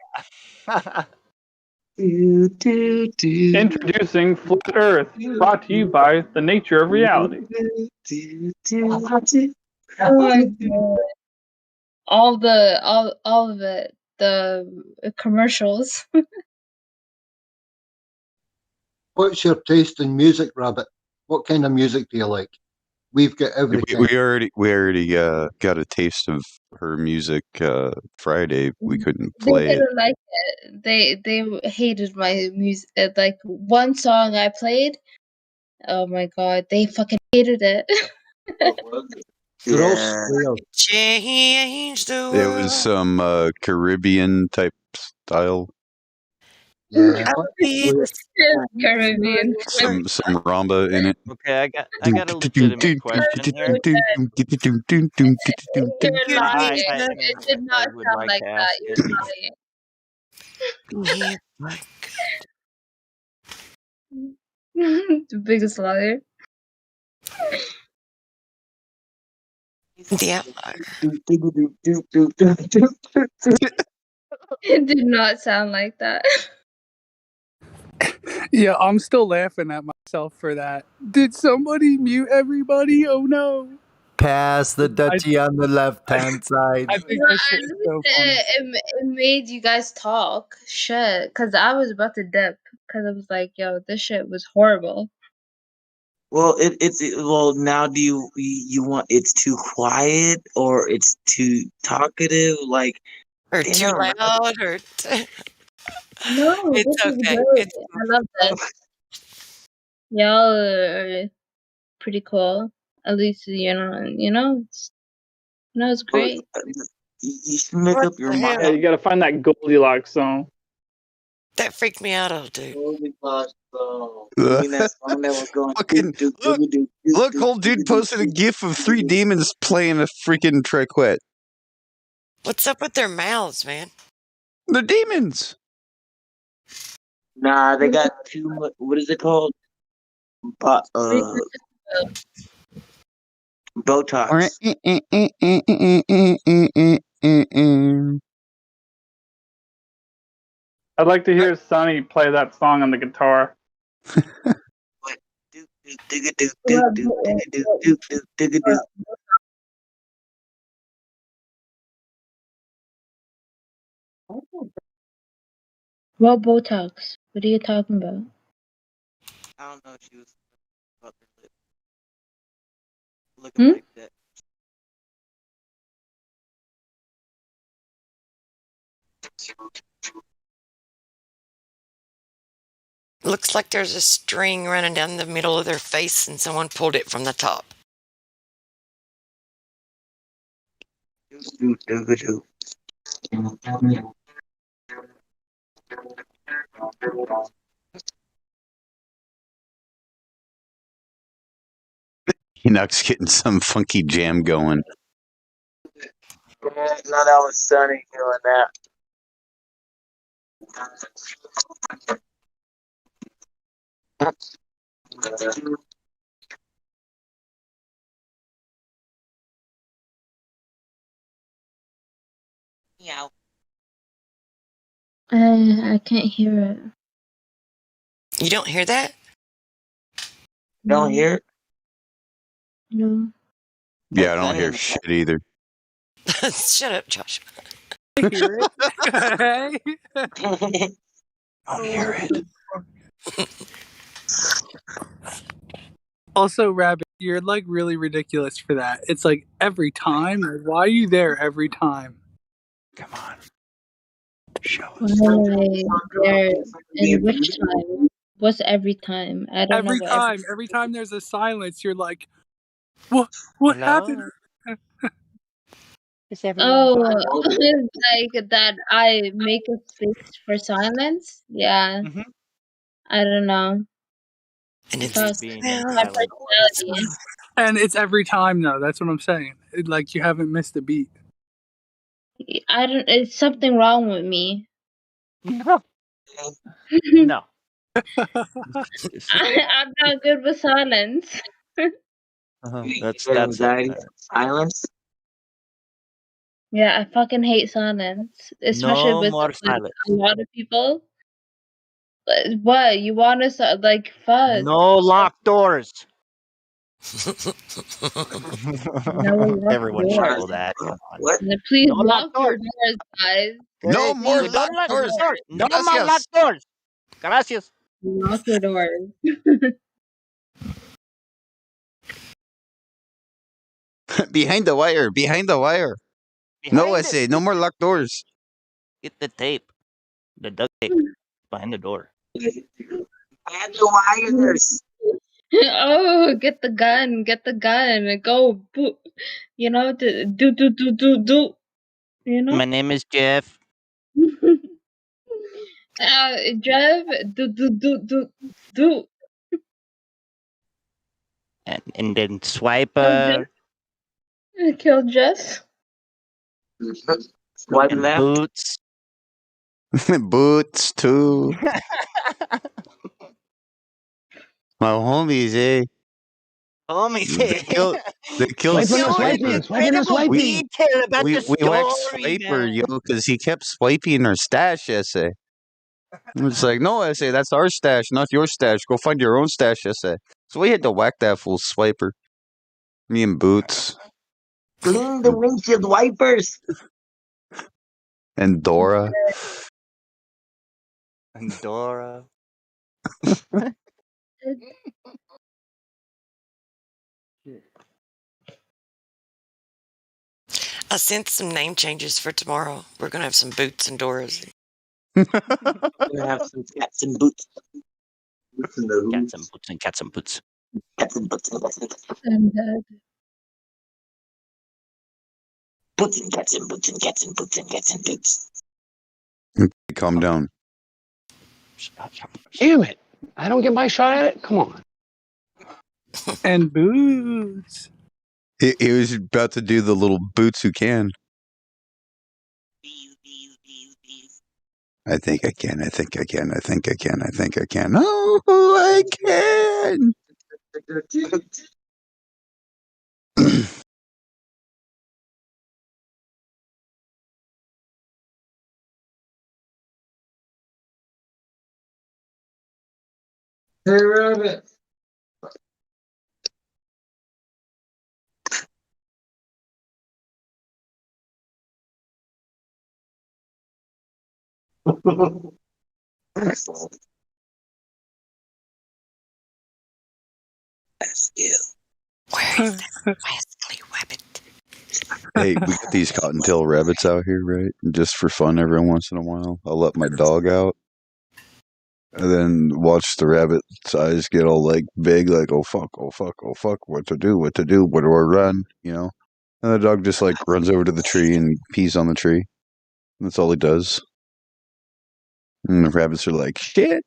Introducing Flat Earth, brought to you by The Nature of Reality. Oh my god. All of it. The commercials. What's your taste in music, Rabbit? What kind of music do you like? We've got everything. We already got a taste of her music Friday. We couldn't They play it. didn't like it. They hated my music. Like one song I played. Oh my god, they fucking hated it. They're all square. Change the world. It was some Caribbean type style. Yeah. Caribbean. Some ramba in it. Okay, I got a legitimate question here. You're lying. I It did not would sound like like to that. ask You're it. lying. The biggest liar. Yeah. It did not sound like that. Yeah, I'm still laughing at myself for that. Did somebody mute everybody? Oh no. Pass the Dutchie on the left-hand side. I think that shit is so funny. It made you guys talk. Shit. Because I was about to dip. Because I was like, yo, this shit was horrible. Well, well now. Do you want it's too quiet or it's too talkative? Like, Or too loud, or No, it's this is okay. great. I love this. Y'all are pretty cool. At least it's great. You should make What up your the hell? mind. Yeah, you gotta find that Goldilocks zone. That freaked me out, old dude. Goldilocks zone. You mean that song that was going? Fucking look, old dude posted a gif of 3 demons playing a freaking triquet. What's up with their mouths, man? They're demons. Nah, they got too much. What is it called? Botox. I'd like to hear Sonny play that song on the guitar. What Botox? What are you talking about? I don't know. She was about to looking like that. Looks like there's a string running down the middle of their face and someone pulled it from the top. Enoch's getting some funky jam going. No, that was Sonny doing that. Yeah. I can't hear it. You don't hear that? Don't hear it? No. Yeah, I don't hear shit either. Shut up, Josh. I hear it. Hey. Don't hear it. Also, Rabbit, you're like really ridiculous for that. It's like every time. Like, why are you there every time? Come on. Show us. There, in which time? What's every time? I don't know what Every time there's a silence, you're like, what happened? Oh, like that I make a space for silence? Yeah. I don't know. And it's my personality. And it's every time though. That's what I'm saying. Like you haven't missed a beat. It's something wrong with me. No. No. I'm not good with silence. That's silence. Yeah, I fucking hate silence, especially with more like, silence. a lot of people. What you want us like? Fuck. No locked doors. No locked Everyone should know that. Come on. Please No lock locked your doors. doors, guys. No more locked doors. No more locked doors. Gracias. Lock your doors. Behind the wire. Behind the wire. No, I say no more locked doors. Get the tape. The duct tape behind the door. And the wires. Oh, get the gun. Go, boop. You know, do. You know. My name is Jeff. Jeff, do. And then Swiper. Kill Jeff. Swipe and left. Boots. Boots too. My homies, eh? Homies, They killed Swiper. We Detail about the whacked story, Swiper, man. yo, because he kept swiping our stash essay. It's like, no, I say, that's our stash, not your stash. Go find your own stash, I say. So we had to whack that fool swiper. Me and Boots. Clean the windshield wipers. And Dora. And Dora. I sent some name changes for tomorrow. We're gonna have some Boots and Doras. We're gonna have some cats and boots. Cats and boots and cats and boots. Cats and boots and cats and boots. I'm dead. Boots and cats and boots and cats and boots and cats and boots. Calm down. Damn it! I don't get my shot at it. Come on. And Boots. He was about to do the little Boots who can. I think I can. I think I can. I think I can. I think I can. Oh, I can. Hey, Rabbit. That's you. Where is that rascally rabbit? Hey, we got these cottontail rabbits out here, right? Just for fun every once in a while. I'll let my dog out. And then watch the rabbit's eyes get all like big, like, oh fuck, oh fuck, oh fuck, what to do, where do I run, you know? And the dog just like runs over to the tree and pees on the tree. That's all he does. And the rabbits are like, shit.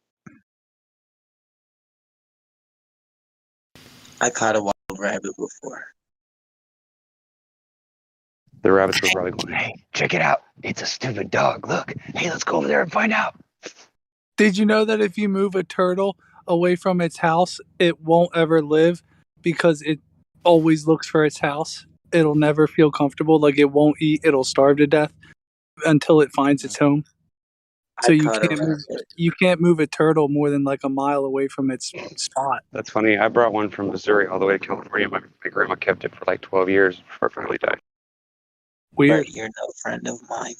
I caught a wild rabbit before. The rabbits were probably going, hey, check it out. It's a stupid dog. Look. Hey, let's go over there and find out. Did you know that if you move a turtle away from its house, it won't ever live because it always looks for its house? It'll never feel comfortable. Like it won't eat. It'll starve to death until it finds its home. So you can't move a turtle more than like a mile away from its spot. That's funny. I brought one from Missouri all the way to California. My grandma kept it for like 12 years before it finally died. Weird. But you're no friend of mine.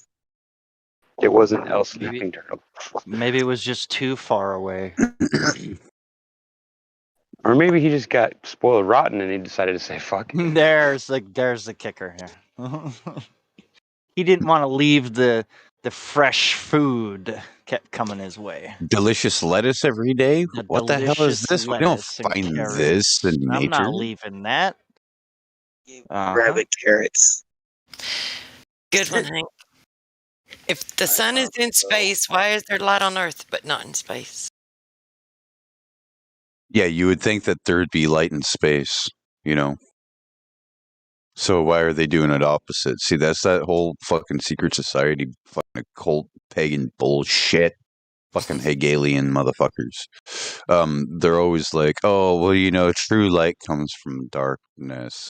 It was an L snapping turtle. Maybe it was just too far away. Or maybe he just got spoiled rotten and he decided to say fuck. There's the kicker here. He didn't want to leave the fresh food kept coming his way. Delicious lettuce every day? What the hell is this? We don't find this in nature. I'm not leaving that. Rabbit carrots. Good one, Hank. If the sun is in space, why is there light on Earth but not in space? Yeah, you would think that there'd be light in space, you know? So why are they doing it opposite? See, that's that whole fucking secret society, fucking occult pagan bullshit. Fucking Hegelian motherfuckers. They're always like, oh, well, you know, true light comes from darkness.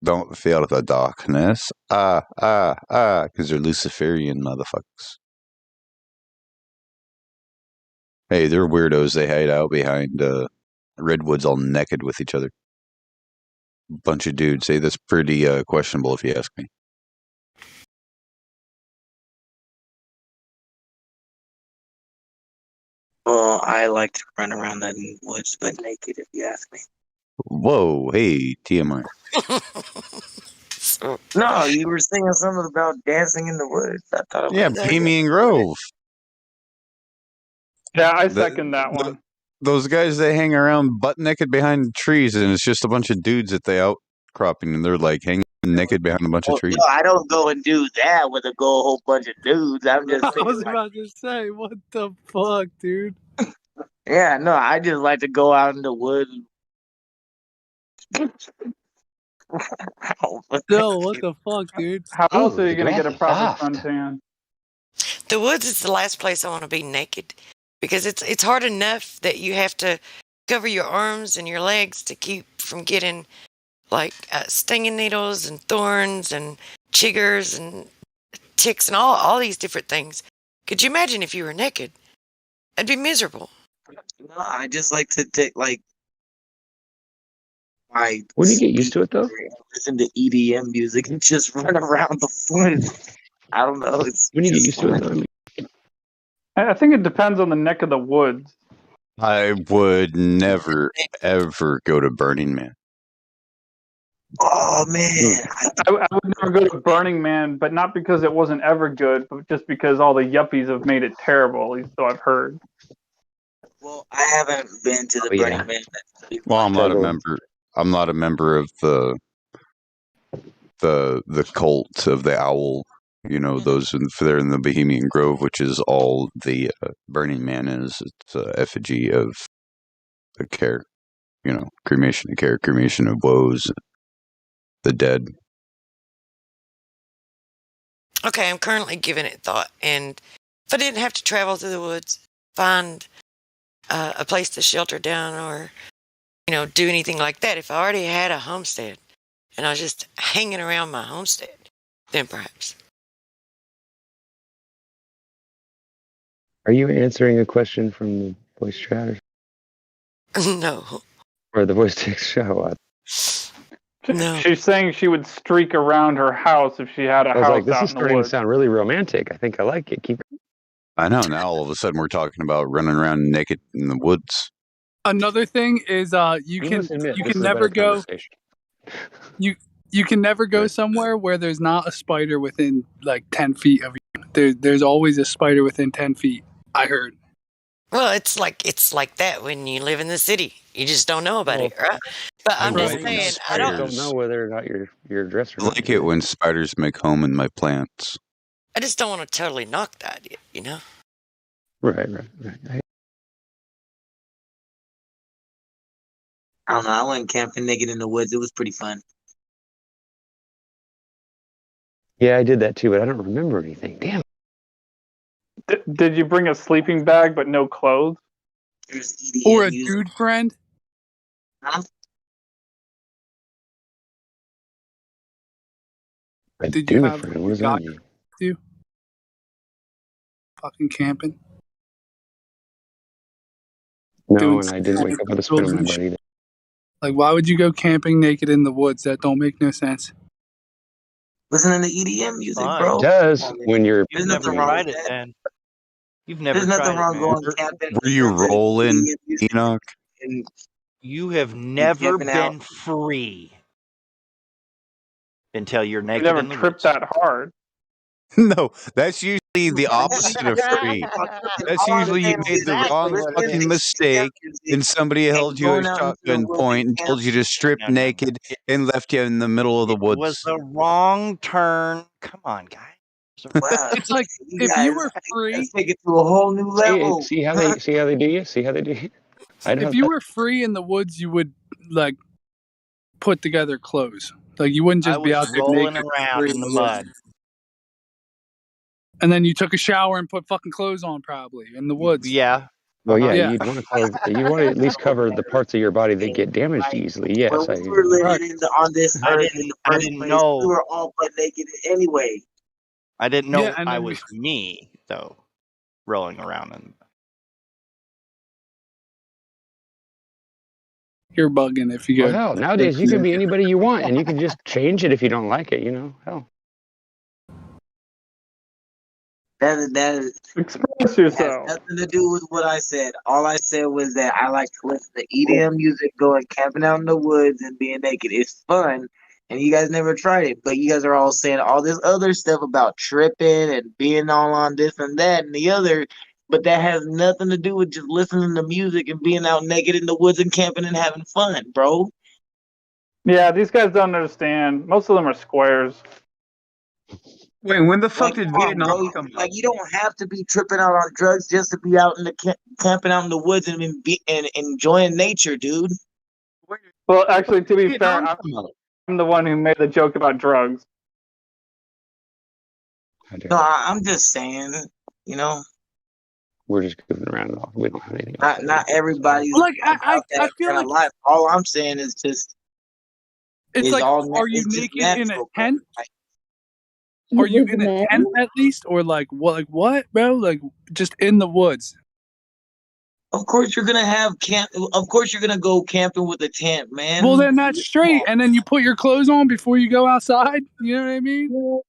Don't feel the darkness. Because they're Luciferian motherfuckers. Hey, they're weirdos. They hide out behind redwoods all naked with each other. Bunch of dudes. Hey, that's pretty questionable if you ask me. Well, I like to run around the woods but naked, if you ask me. Whoa, hey, TMI. No, you were saying something about dancing in the woods. I thought it was Bohemian Grove. Yeah, I second that one. Those guys, they hang around butt naked behind trees, and it's just a bunch of dudes that they outcropping, and they're like hanging naked behind a bunch of trees. No, I don't go and do that with a whole bunch of dudes. I'm just I saying, was about to say, what the fuck, dude? yeah, no, I just like to go out in the woods. No, what the fuck, dude? How else are you going to get a proper suntan? The woods is the last place I want to be naked because it's hard enough that you have to cover your arms and your legs to keep from getting like stinging needles and thorns and chiggers and ticks and all these different things Could you imagine if you were naked? I'd be miserable. No, I just like to take like my. When you get used to it, though, listen to EDM music and just run around the woods. I don't know. It's when you get just used to it, though, I mean, I think it depends on the neck of the woods. I would never, ever go to Burning Man. Oh man, I would never go to Burning Man, but not because it wasn't ever good, but just because all the yuppies have made it terrible. At least so I've heard. well, I haven't been to the Burning Man. Well, I'm not a member. I'm not a member of the cult of the owl. You know, those they're in the Bohemian Grove, which is all the Burning Man is. It's a effigy of a care. You know, cremation of care, cremation of woes, the dead. Okay, I'm currently giving it thought, and if I didn't have to travel through the woods, find a place to shelter down, or do anything like that, if I already had a homestead and I was just hanging around my homestead, then perhaps. are you answering a question from the voice chat No. or the voice text show? No. She's saying she would streak around her house if she had a I was house like, this out is in the starting to woods. sound really romantic. I think I like it. Keep. I know. Now all of a sudden we're talking about running around naked in the woods. Another thing is you can never go. You can never go somewhere where there's not a spider within like 10 feet of you. There's always a spider within 10 feet. I heard. Well, it's like that when you live in the city. You just don't know about it, right? But I'm just saying, I don't know whether or not you're dressed or I not. like it when spiders make home in my plants. I just don't want to totally knock the idea, you know? Right. I don't know. I went camping naked in the woods. It was pretty fun. Yeah, I did that too, but I don't remember anything. Damn. Did you bring a sleeping bag but no clothes? Or a dude friend? Huh? Did you have friend? What does that mean? You fucking camping? No, and I didn't wake up with a spin on my butt either. Like, why would you go camping naked in the woods? That don't make no sense. Listening to EDM music, Fine. bro. It does when you're. There's You've nothing never wrong tried with it, that. then. You've never There's nothing tried wrong it, man. going camping. Were you rolling, Enoch? And You have never camping been out. free until you're You naked never in the tripped woods. that hard. No, that's usually the opposite of free. That's usually you made the wrong fucking mistake and somebody held you a shotgun point and told you to strip naked and left you in the middle of the It was woods. the wrong turn. Come on, guys. Wow. It's like if you were free, take it to a whole new level. See how they do you? See how they do you? if you were free in the woods, you would like put together clothes. Like you wouldn't I just be was out there rolling naked. around in the mud. And then you took a shower and put fucking clothes on, probably in the woods. Yeah. Well, yeah, Yeah. you'd want to at least cover the parts of your body that get damaged easily. Yes, When we were living on this earth in the I first didn't place, know. we were all butt naked anyway. I didn't know Yeah, and I then was me, though, rolling around in. You're bugging if you go. Well, hell, nowadays you can be anybody you want, and you can just change it if you don't like it. Hell. That Express has yourself. nothing to do with what I said. All I said was that I like to listen to EDM music, going camping out in the woods and being naked. It's fun, and you guys never tried it. But you guys are all saying all this other stuff about tripping and being all on this and that and the other. But that has nothing to do with just listening to music and being out naked in the woods and camping and having fun, bro. Yeah, these guys don't understand. Most of them are squares. Wait, when the fuck did come on, Vietnam bro. come out? Like you don't have to be tripping out on drugs just to be out in the camping out in the woods and enjoying nature, dude. Well, actually, to be fair, I'm the one who made the joke about drugs. No, I'm just saying, We're just goofing around. We don't have anything. not everybody's Like about that feel kind like of life. All I'm saying is just it's like, all are you it's just naked in a natural, tent? Like, Are you With in a men? tent at least, or like what? Like what, bro? Like just in the woods? Of course you're gonna have camp. Of course you're gonna go camping with a tent, man. Well, then that's straight. And then you put your clothes on before you go outside. You know what I mean?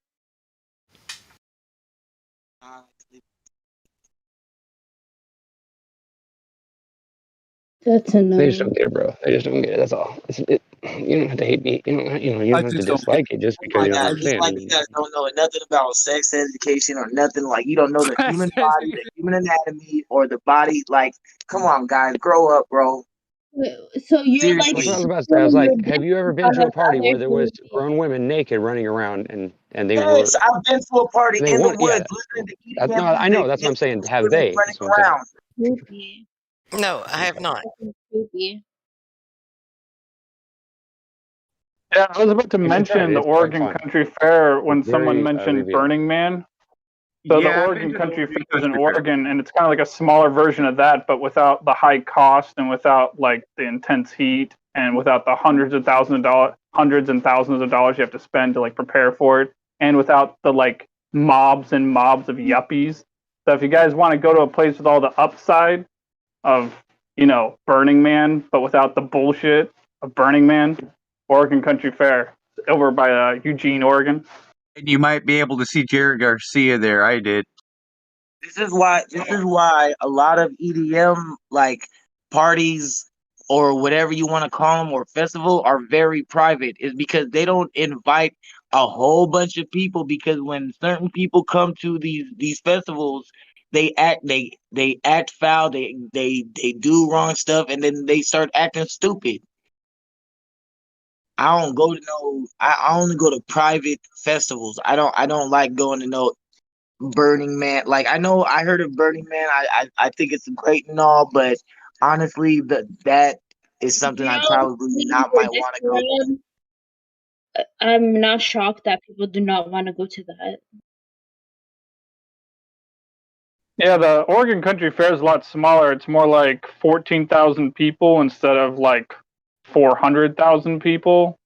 That's a no. They just don't get it, bro. They just don't get it. That's all. You don't have to hate me. You don't have to dislike it just because My you don't God, just understand. I like you mean, guys don't know nothing about sex education or nothing. Like you don't know the human body, the human anatomy, or the body. Like, come on, guys, grow up, bro. So you're like that's what I was Seriously. about to say. I was showing like, your have dick you ever in been front to a of party where other there was human beings. grown women naked running around and they were Yes, I've been to a party and they in the want woods listening to that's EDM not I music know that's what and I'm saying. Have women they? running That's what I'm saying. around. Creepy. No, I have not. Fucking creepy. Yeah, I was about to You should try it. mention the It's quite Oregon fun. Country Fair when It's someone very mentioned revealing. Burning Man. So the Yeah, I've been Oregon to the Country Oregon Fair is in Country Fair. Oregon, and it's kind of like a smaller version of that, but without the high cost and without like the intense heat and without the hundreds and thousands of dollars you have to spend to like prepare for it, and without the like mobs and mobs of yuppies. So if you guys want to go to a place with all the upside of Burning Man, but without the bullshit of Burning Man, Oregon Country Fair over by Eugene, Oregon. And you might be able to see Jerry Garcia there. I did. This is why a lot of EDM like parties or whatever you want to call them or festival are very private. Is because they don't invite a whole bunch of people, because when certain people come to these festivals, they act foul, they do wrong stuff, and then they start acting stupid. I don't go to no. I only go to private festivals. I don't like going to no Burning Man. Like I know I heard of Burning Man. I think it's great and all, but honestly, that is something I probably not might want to go to. I'm not shocked that people do not want to go to that. Yeah, the Oregon Country Fair is a lot smaller. It's more like 14,000 people instead of like 400,000 people,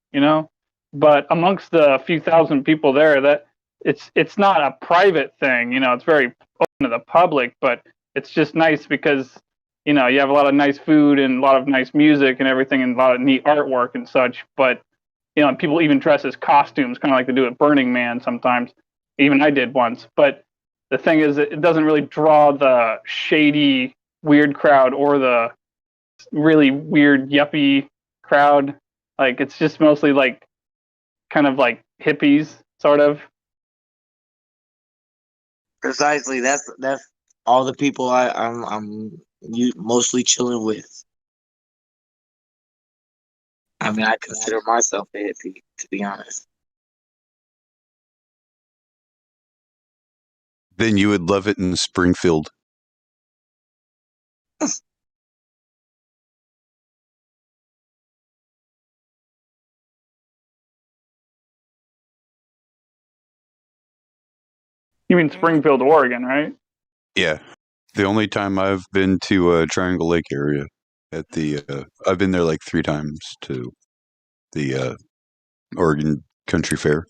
But amongst the few thousand people there, that it's not a private thing, it's very open to the public, but it's just nice because you have a lot of nice food and a lot of nice music and everything and a lot of neat artwork and such, but people even dress as costumes, kind of like they do at Burning Man sometimes. Even I did once, but the thing is, it doesn't really draw the shady, weird crowd or the really weird, yuppie crowd. Like, it's just mostly like kind of like hippies, sort of. Precisely. That's all the people I'm mostly chilling with. I mean, I consider myself a hippie, to be honest. Then you would love it in Springfield. You mean Springfield, Oregon, right? Yeah. The only time I've been to Triangle Lake area at the I've been there like 3 times to the Oregon Country Fair.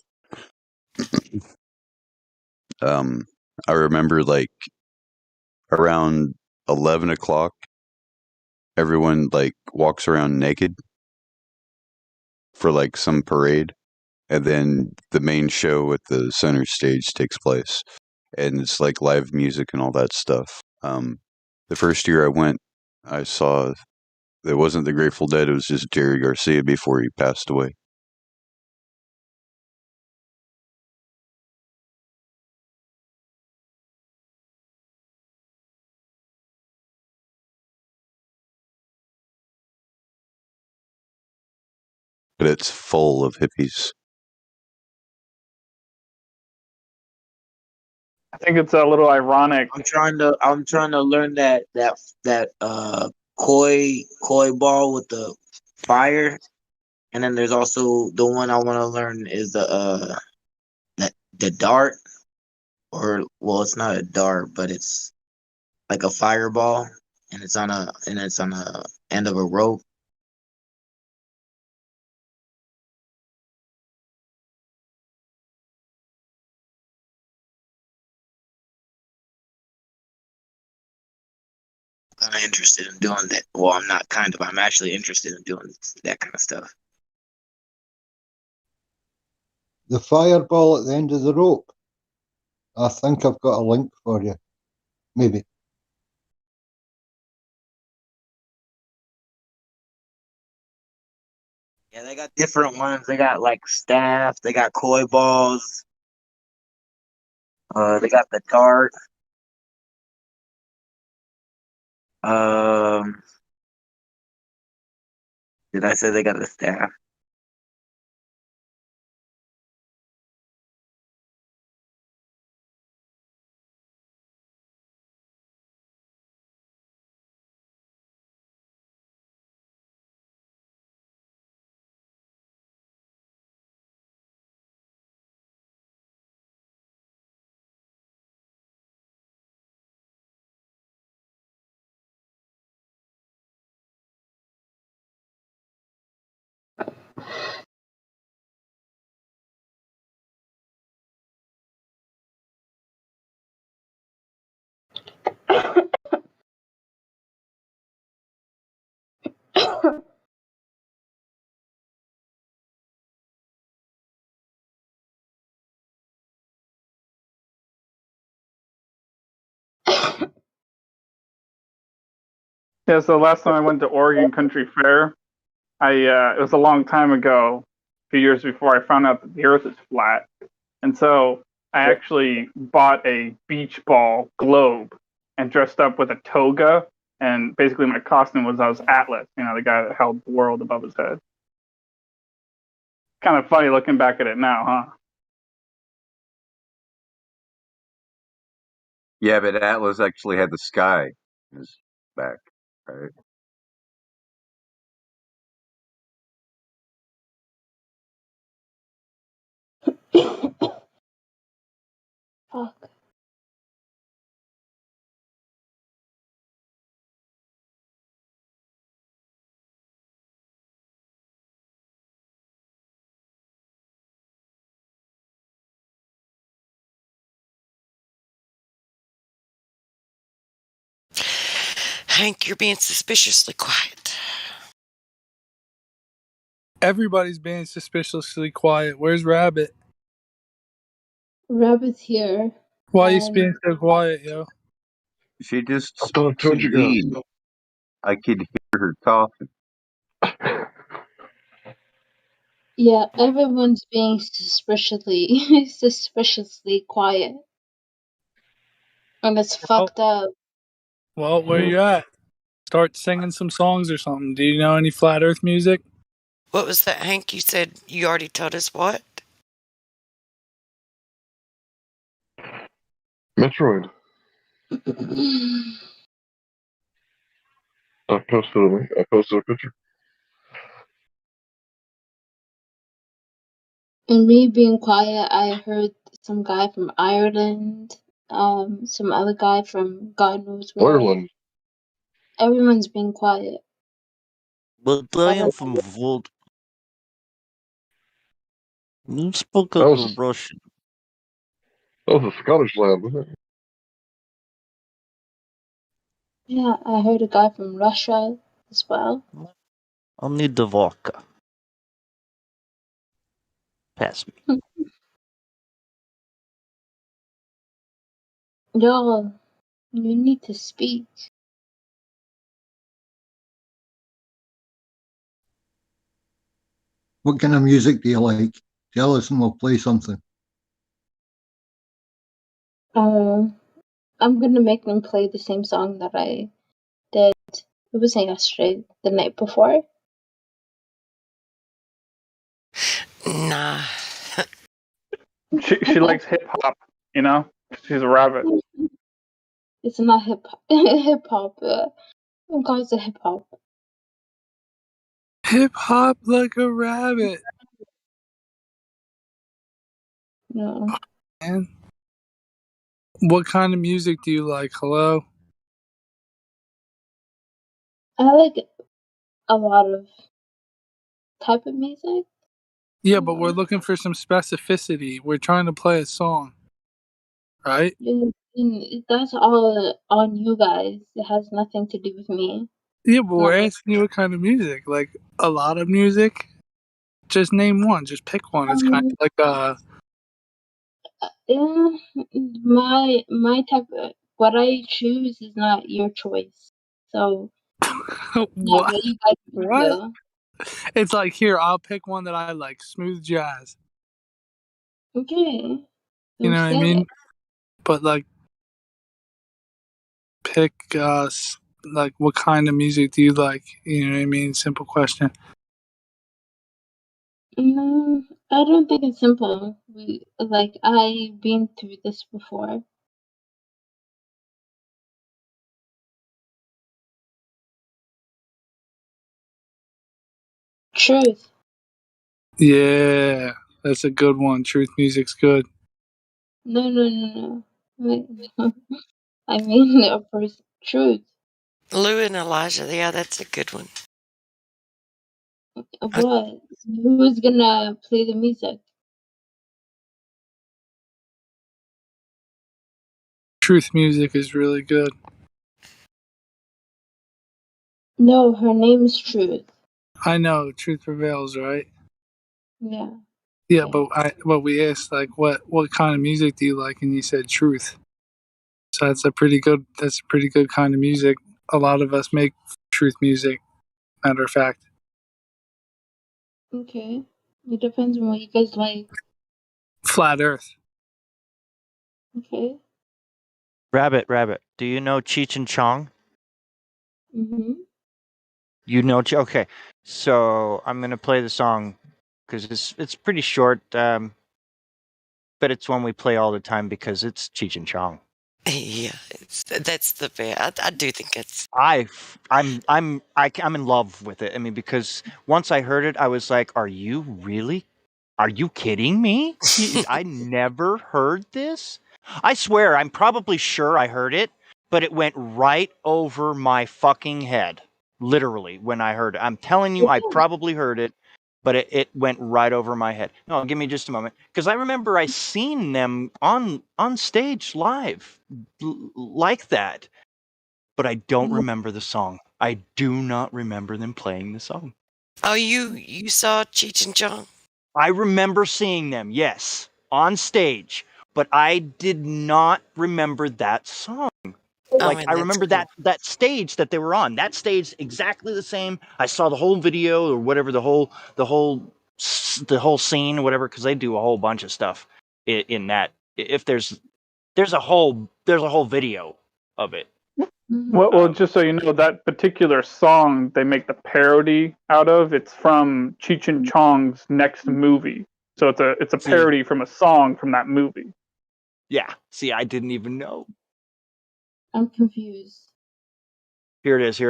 I remember like around 11 o'clock, everyone like walks around naked for like some parade, and then the main show at the center stage takes place, and it's like live music and all that stuff. The first year I went, I saw it wasn't the Grateful Dead; it was just Jerry Garcia before he passed away. But it's full of hippies. I think it's a little ironic. I'm trying to learn that koi ball with the fire, and then there's also the one I want to learn is the dart, or well, it's not a dart, but it's like a fireball, and it's on a end of a rope. kind of interested in doing that. Well, I'm not kind of. I'm actually interested in doing that kind of stuff. The fireball at the end of the rope. I think I've got a link for you. Maybe. Yeah, they got different ones. They got like staff. They got koi balls. They got the dart. Did I say they got the staff? Yeah, so last time I went to Oregon Country Fair, it was a long time ago, a few years before I found out that the Earth is flat, and so I actually bought a beach ball globe and dressed up with a toga, and basically my costume was I was Atlas, the guy that held the world above his head. Kind of funny looking back at it now, huh? Yeah, but Atlas actually had the sky in his back, right? Fuck. Hank, you're being suspiciously quiet. Everybody's being suspiciously quiet. Where's Rabbit? Rabbit's here. Why are you being so quiet, yo? She just I thought I told you guys. lead. I could hear her coughing. Yeah, everyone's being suspiciously quiet. And it's fucked up. Well, where you at? Start singing some songs or something. Do you know any Flat Earth music? What was that, Hank? You said you already told us what? Metroid. I posted a picture. And me being quiet, I heard some guy from Ireland, some other guy from God knows where. Ireland. Everyone's being quiet. But I am from Volt. You spoke a Russian. That was a Scottish lad, wasn't it? Yeah, I heard a guy from Russia as well. I'll need the vodka. Pass me. Y'all, you need to speak. What kind of music do you like? Tell us and we'll play something. I'm gonna make them play the same song that I did. It wasn't yesterday, the night before. Nah. She likes hip hop, She's a rabbit. It's not hip hop. Who calls it hip hop? Hip hop like a rabbit. No. Man. What kind of music do you like? Hello? I like a lot of type of music. Yeah, but we're looking for some specificity. We're trying to play a song. right? That's all on you guys. It has nothing to do with me. Yeah, but we're asking you what kind of music. Like a lot of music. Just name one. Just pick one. It's kind of like my type of what I choose is not your choice. So not what? what you guys What? do. It's like here. I'll pick one that I like. Smooth jazz. Okay. You know what I say mean? it. But like, pick like what kind of music do you like? You know what I mean? Simple question. No, I don't think it's simple. I've been through this before. Truth. Yeah, that's a good one. Truth music's good. No. Wait, I mean a person. Truth. Lou and Elijah, yeah, that's a good one. What? Who's gonna play the music? Truth music is really good. No, her name's Truth. I know, truth prevails, right? Yeah. Yeah, but we asked like what kind of music do you like, and you said truth. So that's a pretty good kind of music. A lot of us make truth music. Matter of fact. Okay. It depends on what you guys like. Flat Earth. Okay. Rabbit. Do you know Cheech and Chong? Mm-hmm. You know, okay. So I'm gonna play the song because it's pretty short, but it's one we play all the time because it's Cheech and Chong. Yeah, that's the best. I do think it's. I'm in love with it. I mean, because once I heard it, I was like, "Are you really? Are you kidding me? I never heard this. I swear, I'm probably sure I heard it, but it went right over my fucking head. Literally, when I heard it, I'm telling you, I probably heard it, but it went right over my head. No, give me just a moment, because I remember I seen them on stage live like that, but I don't remember the song. I do not remember them playing the song. Oh, you saw Cheech and Chong? I remember seeing them, yes, on stage, but I did not remember that song. Like, I remember that stage that they were on. That stage exactly the same. I saw the whole video or whatever, the whole scene or whatever, because they do a whole bunch of stuff in that. If there's a whole video of it. Well, just so you know, that particular song they make the parody out of, it's from Cheech and Chong's next movie. So it's a parody from a song from that movie. Yeah. See, I didn't even know. I'm confused. Here it is.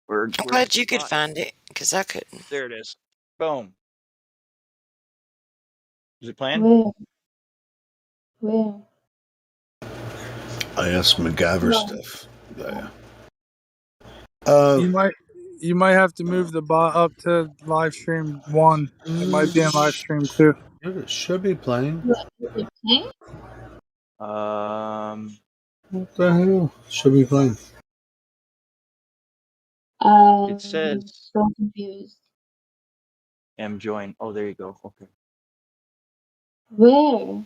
I'm glad you could find it, because I couldn't. There it is. Boom. Is it playing? Where? I asked MacGyver stuff. Yeah. You might have to move the bot up to live stream 1. It might be in live stream 2. It should be playing. What the hell? Should be playing. It says so confused. join. Oh, there you go. Okay. Where?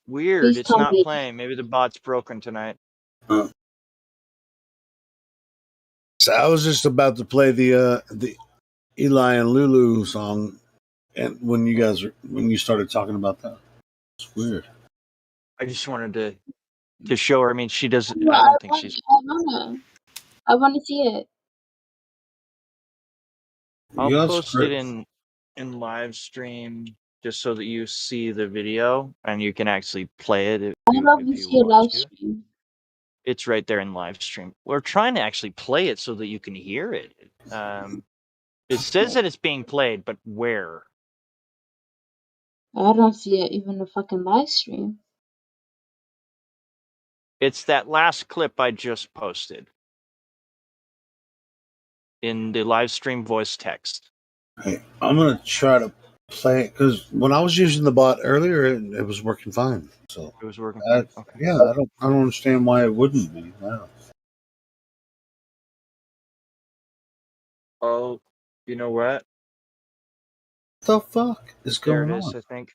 Weird. Please It's tell not me. playing. Maybe the bot's broken tonight. So I was just about to play the Eli and Lulu song, and when you started talking about that, it's weird. I just wanted to show her. I mean, she doesn't. Well, I don't think she's. I wanna see it. I'll post it in live stream just so that you see the video and you can actually play it. I love to see a live stream. It's right there in live stream. We're trying to actually play it so that you can hear it. It says that it's being played, but where? I don't see it even a fucking live stream. It's that last clip I just posted in the live stream voice text. Hey, I'm gonna try to play it because when I was using the bot earlier, it was working fine. So it was working fine. Okay. Yeah, I don't understand why it wouldn't be. Wow. Oh, you know what? The fuck is There going it is, on? I think.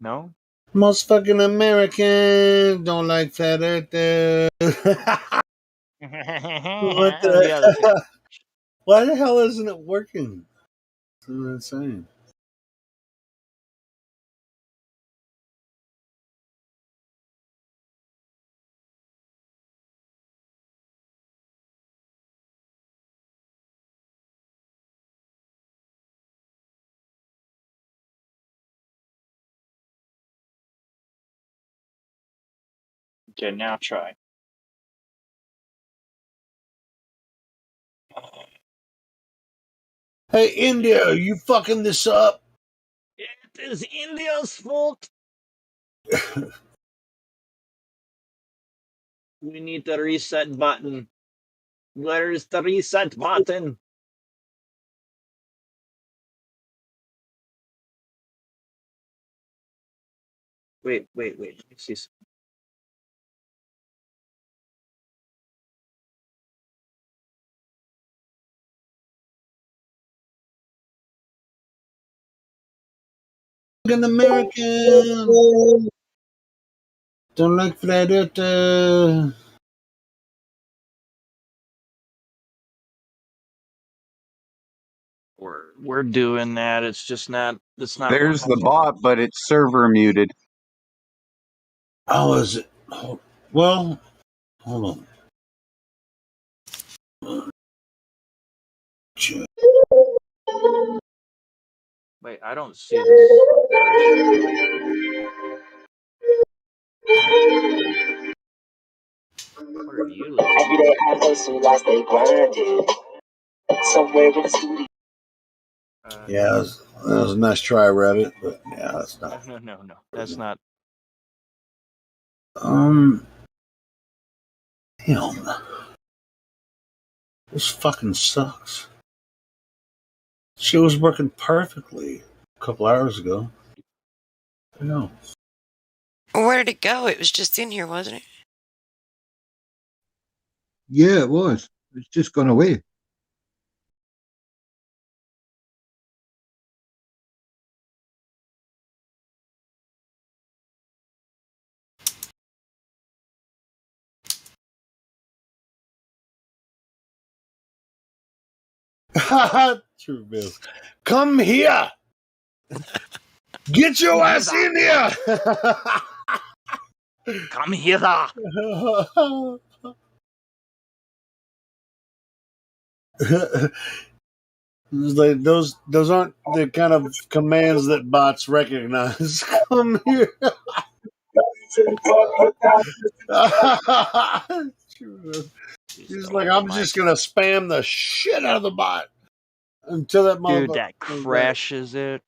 No? Most fucking Americans don't like flat earthers. What the? Why the hell isn't it working? That's insane. Okay, now try. Hey, India, are you fucking this up? It is India's fault. We need the reset button. Where is the reset button? Wait. Let me see. Fucking American don't like flat earthers. We're doing that. It's just not. It's not. There's the bot, but it's server muted. Oh, is it? Well, hold on. Wait, I don't see this. What are you listening Every day I hustle, I stay grinding. Somewhere in the studio. Yeah, that was a nice try, Rabbit, but yeah, that's not. No. That's not. Damn. This fucking sucks. She was working perfectly a couple hours ago. I know. Where did it go? It was just in here, wasn't it? Yeah, it was. It's just gone away. True Bills. Come here. Get your ass in here. Come here. Like those aren't the kind of commands that bots recognize. Come here. He's like, I'm just gonna spam the shit out of the bot until that motherfucker. Dude, that crashes it.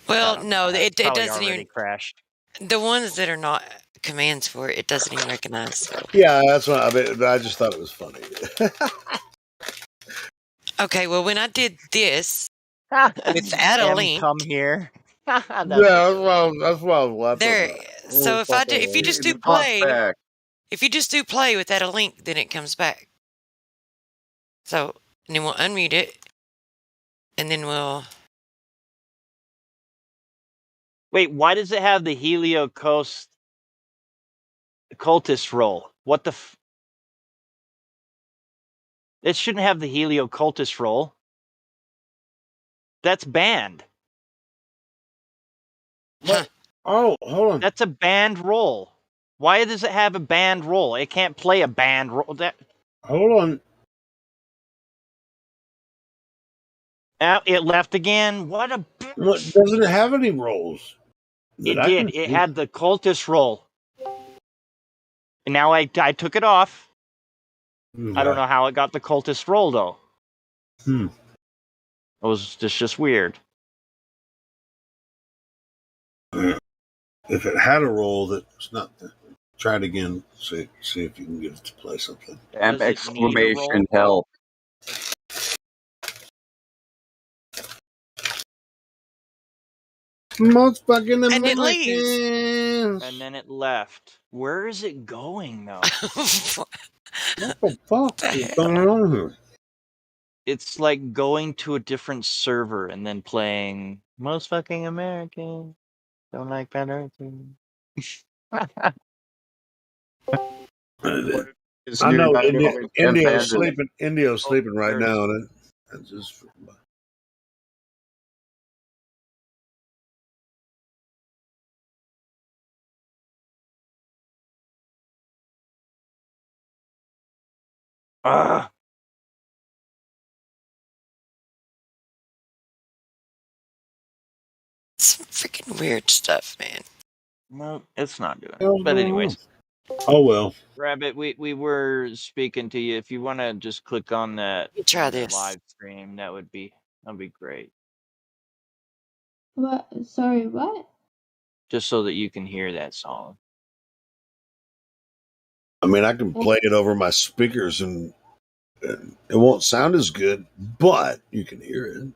Well, no, it doesn't already even crashed. The ones that are not commands for it, it doesn't even recognize. So. Yeah, that's what I just thought it was funny. Okay, well, when I did this without a link, come here. That's what I was laughing there. about. So if you just do play, if you just do play without a link, then it comes back. So and then we'll unmute it, and then we'll. Wait, why does it have the Heliocoast cultist roll? What the? It shouldn't have the Heliocultist roll. That's banned. What? Oh, hold on. That's a banned roll. Why does it have a banned roll? It can't play a banned roll. Hold on. It left again. What a bitch. What, doesn't it have any rolls? It did. It had the cultist roll. And now I took it off. Okay. I don't know how it got the cultist roll, though. It was just weird. If it had a roll that's not there, try it again. See if you can get it to play something. Exclamation help. Most fucking And it leaves. Americans. And then it left. Where is it going though? What the fuck is going on here? It's like going to a different server and then playing Most Fucking American. Don't like better. I know India's sleeping. India's sleeping right now, and it's just. Some freaking weird stuff, man. No, it's not doing it. But anyways. Oh well. Rabbit, we were speaking to you. If you want to just click on that try this live stream, that'd be great. What? Sorry, what? Just so that you can hear that song. I mean, I can play it over my speakers, and it won't sound as good, but you can hear it.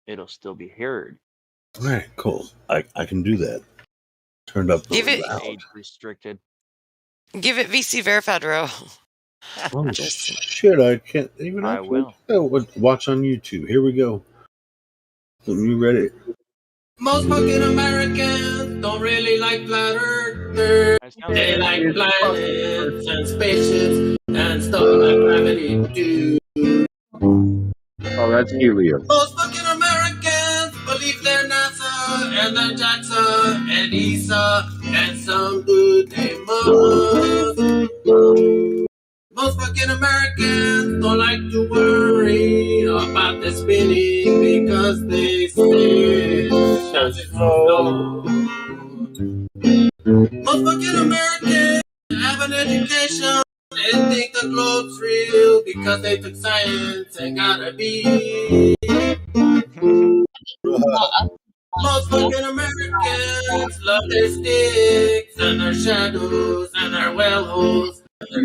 It'll still be heard. All right, cool. I can do that. Turned up the loud. Age restricted. Give it VC verified, bro. Oh shit! I can't even. I will. Watch on YouTube. Here we go. You ready? Most fucking Americans don't really like flat earthers. They like planets and spaceships and stuff like gravity too. Oh, that's helium. Most fucking Americans believe they're NASA and they're JAXA and ESA and some dude named Musk. Most fucking Americans don't like to worry about the spinning because they say that's slow. Most fucking Americans have an education and think the globe's real because they took science and got a B. Most fucking Americans love their sticks and their shadows and their well holes. Most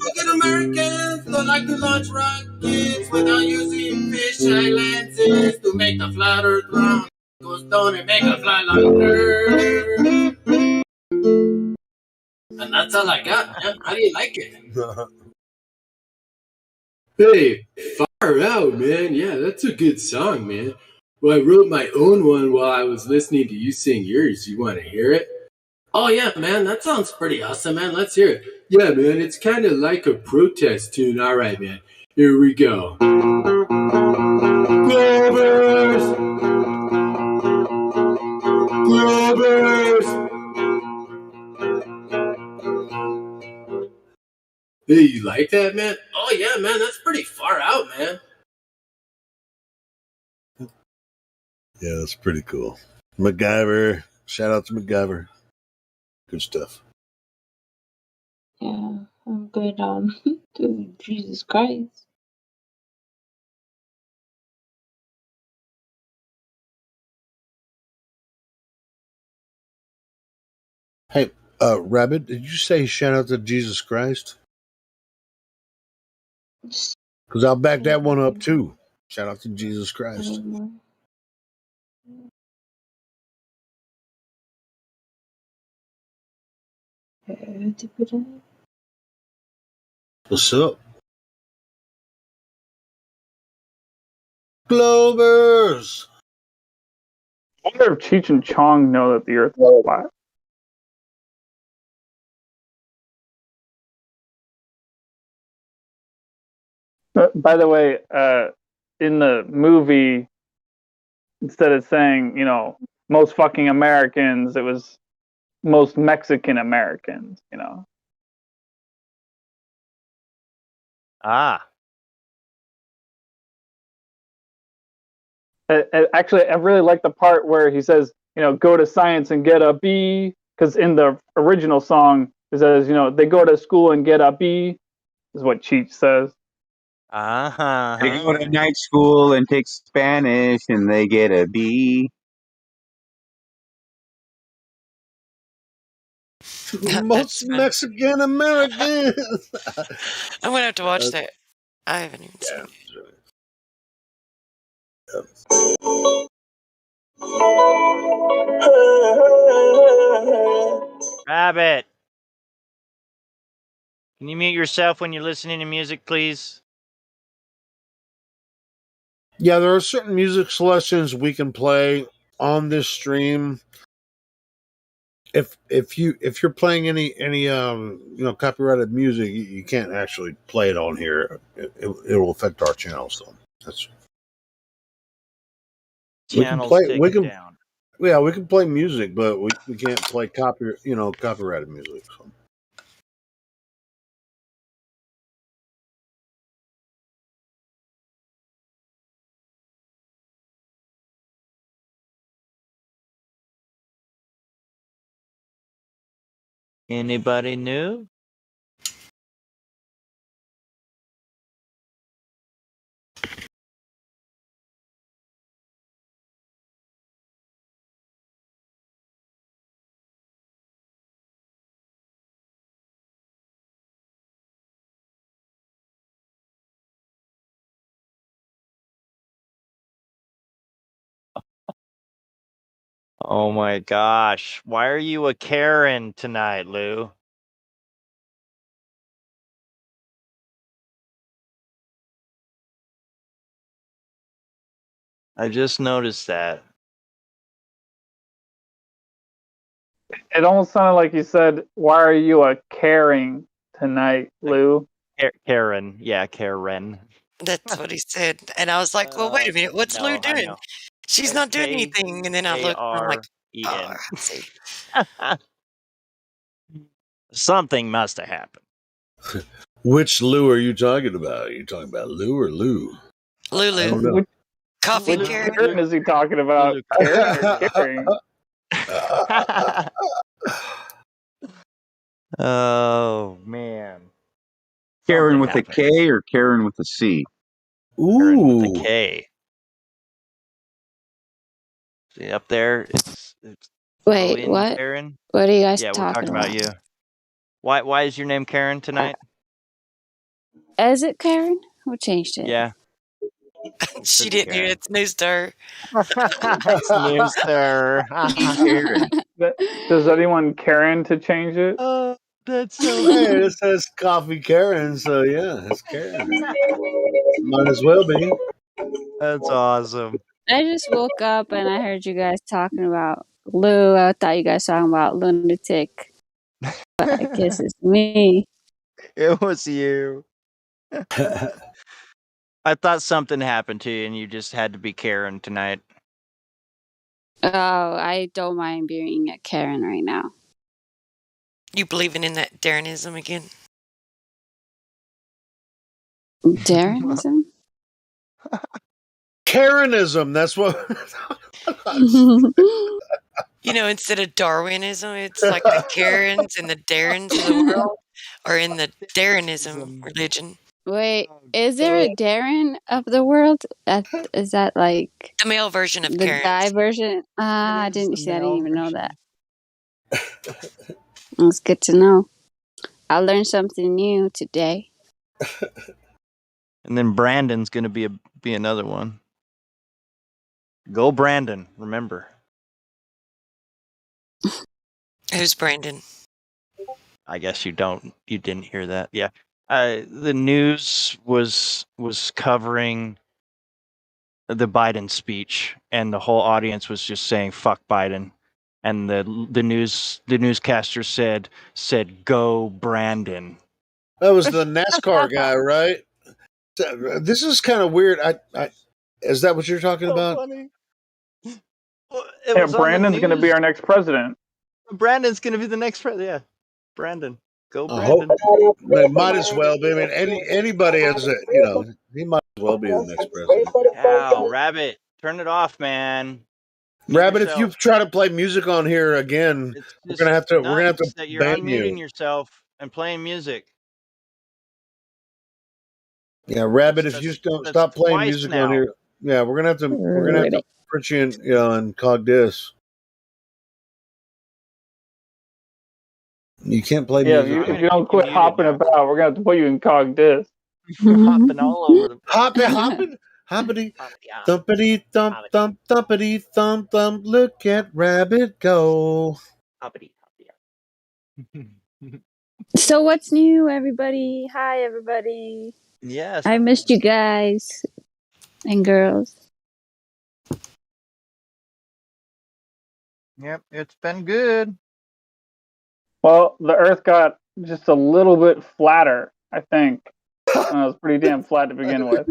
fucking Americans don't like to launch rockets without using fisheye lenses to make the flat earth round. Goes down and make a fly longer. And that's all I got, man. How do you like it? Hey, far out, man. Yeah, that's a good song, man. Well, I wrote my own one while I was listening to you sing yours. You want to hear it? Oh, yeah, man. That sounds pretty awesome, man. Let's hear it. Yeah, man. It's kind of like a protest tune. All right, man. Here we go. Clovers! Clovers! Hey, you like that, man? Oh, yeah, man. That's pretty far out, man. Yeah, that's pretty cool. MacGyver. Shout out to MacGyver. Good stuff. Yeah, I'm good on to Jesus Christ. Hey, Rabbit, did you say shout out to Jesus Christ? Because I'll back that one up too. Shout out to Jesus Christ. What's up? Glovers! I wonder if Cheech and Chong know that the Earth is flat. By the way, in the movie, instead of saying, most fucking Americans, it was most Mexican Americans, Ah. Actually, I really like the part where he says, go to science and get a B, because in the original song, it says, they go to school and get a B, is what Cheech says. They go to night school and take Spanish and they get a B. Most Mexican Americans. I'm gonna have to watch that. I haven't even seen it. Rabbit, can you mute yourself when you're listening to music, please? Yeah, there are certain music selections we can play on this stream. If you're playing any copyrighted music, you can't actually play it on here. It will affect our channel. So that's Channel's taken down. Yeah, we can play music, but we can't play copyrighted music. So. Anybody new? Oh my gosh. Why are you a Karen tonight, Lou? I just noticed that. It almost sounded like you said, "Why are you a caring tonight, Lou?" Karen. Yeah, Karen. That's what he said. And I was like, well, wait a minute. What's Lou No, I doing? know. She's not doing anything. And then I looked and I'm like, oh, I see. Something must have happened. Which Lou are you talking about? Are you talking about Lou or Lou? Lulu. I don't know. Coffee Which Karen? Karen is he talking about? Karen or caring? Oh man. Karen Something with happened. a K or Karen with a C? Karen with a K. See up there? It's Wait, what? Karen. What are you guys Yeah, we're talking about you. Why is your name Karen tonight? Is it Karen? Who changed it? Yeah. She didn't hear it. It's news to her. It's news to her. Karen. Does anyone Karen to change it? That's so Hey, it says Coffee Karen, so yeah, it's Karen. Might as well be. That's awesome. I just woke up and I heard you guys talking about Lou. I thought you guys talking about lunatic. But I guess it's me. It was you. I thought something happened to you and you just had to be Karen tonight. Oh, I don't mind being a Karen right now. You believing in that Darrenism again? Darrenism? Karenism, that's what. Instead of Darwinism, it's like the Karens and the Darrens of the world are in the Darrenism religion. Wait, is there a Darren of the world? Is that like the male version of the Karen? guy version? I didn't even know that. It's good to know. I learned something new today. And then Brandon's gonna be another one. Go Brandon, remember. Who's Brandon? I guess you didn't hear that. Yeah. The news was covering the Biden speech and the whole audience was just saying fuck Biden. And the newscaster said go Brandon. That was the NASCAR guy, right? This is kind of weird. Is that what you're talking about? Funny. Yeah, Brandon's going to be our next president. Brandon's going to be the next president. Yeah, Brandon, go Brandon. It might as well be. I mean, anybody has it. He might as well be the next president. Ow, Rabbit, turn it off, man. Rabbit, if you try to play music on here again, we're gonna have to that you're ban unmuting you. yourself and playing music. Yeah, Rabbit, if you don't stop playing music on here, yeah, we're gonna have to put you in cog dis. You can't play music. If you don't quit hopping about, we're gonna have to put you in cog dis. You're hopping all over the hopping Hoppity, thumpity, thump, thump, thumpity, thump, thump. Look at Rabbit go. So what's new, everybody? Hi, everybody. Yes. I missed you guys and girls. Yep, it's been good. Well, the Earth got just a little bit flatter, I think. It was pretty damn flat to begin with.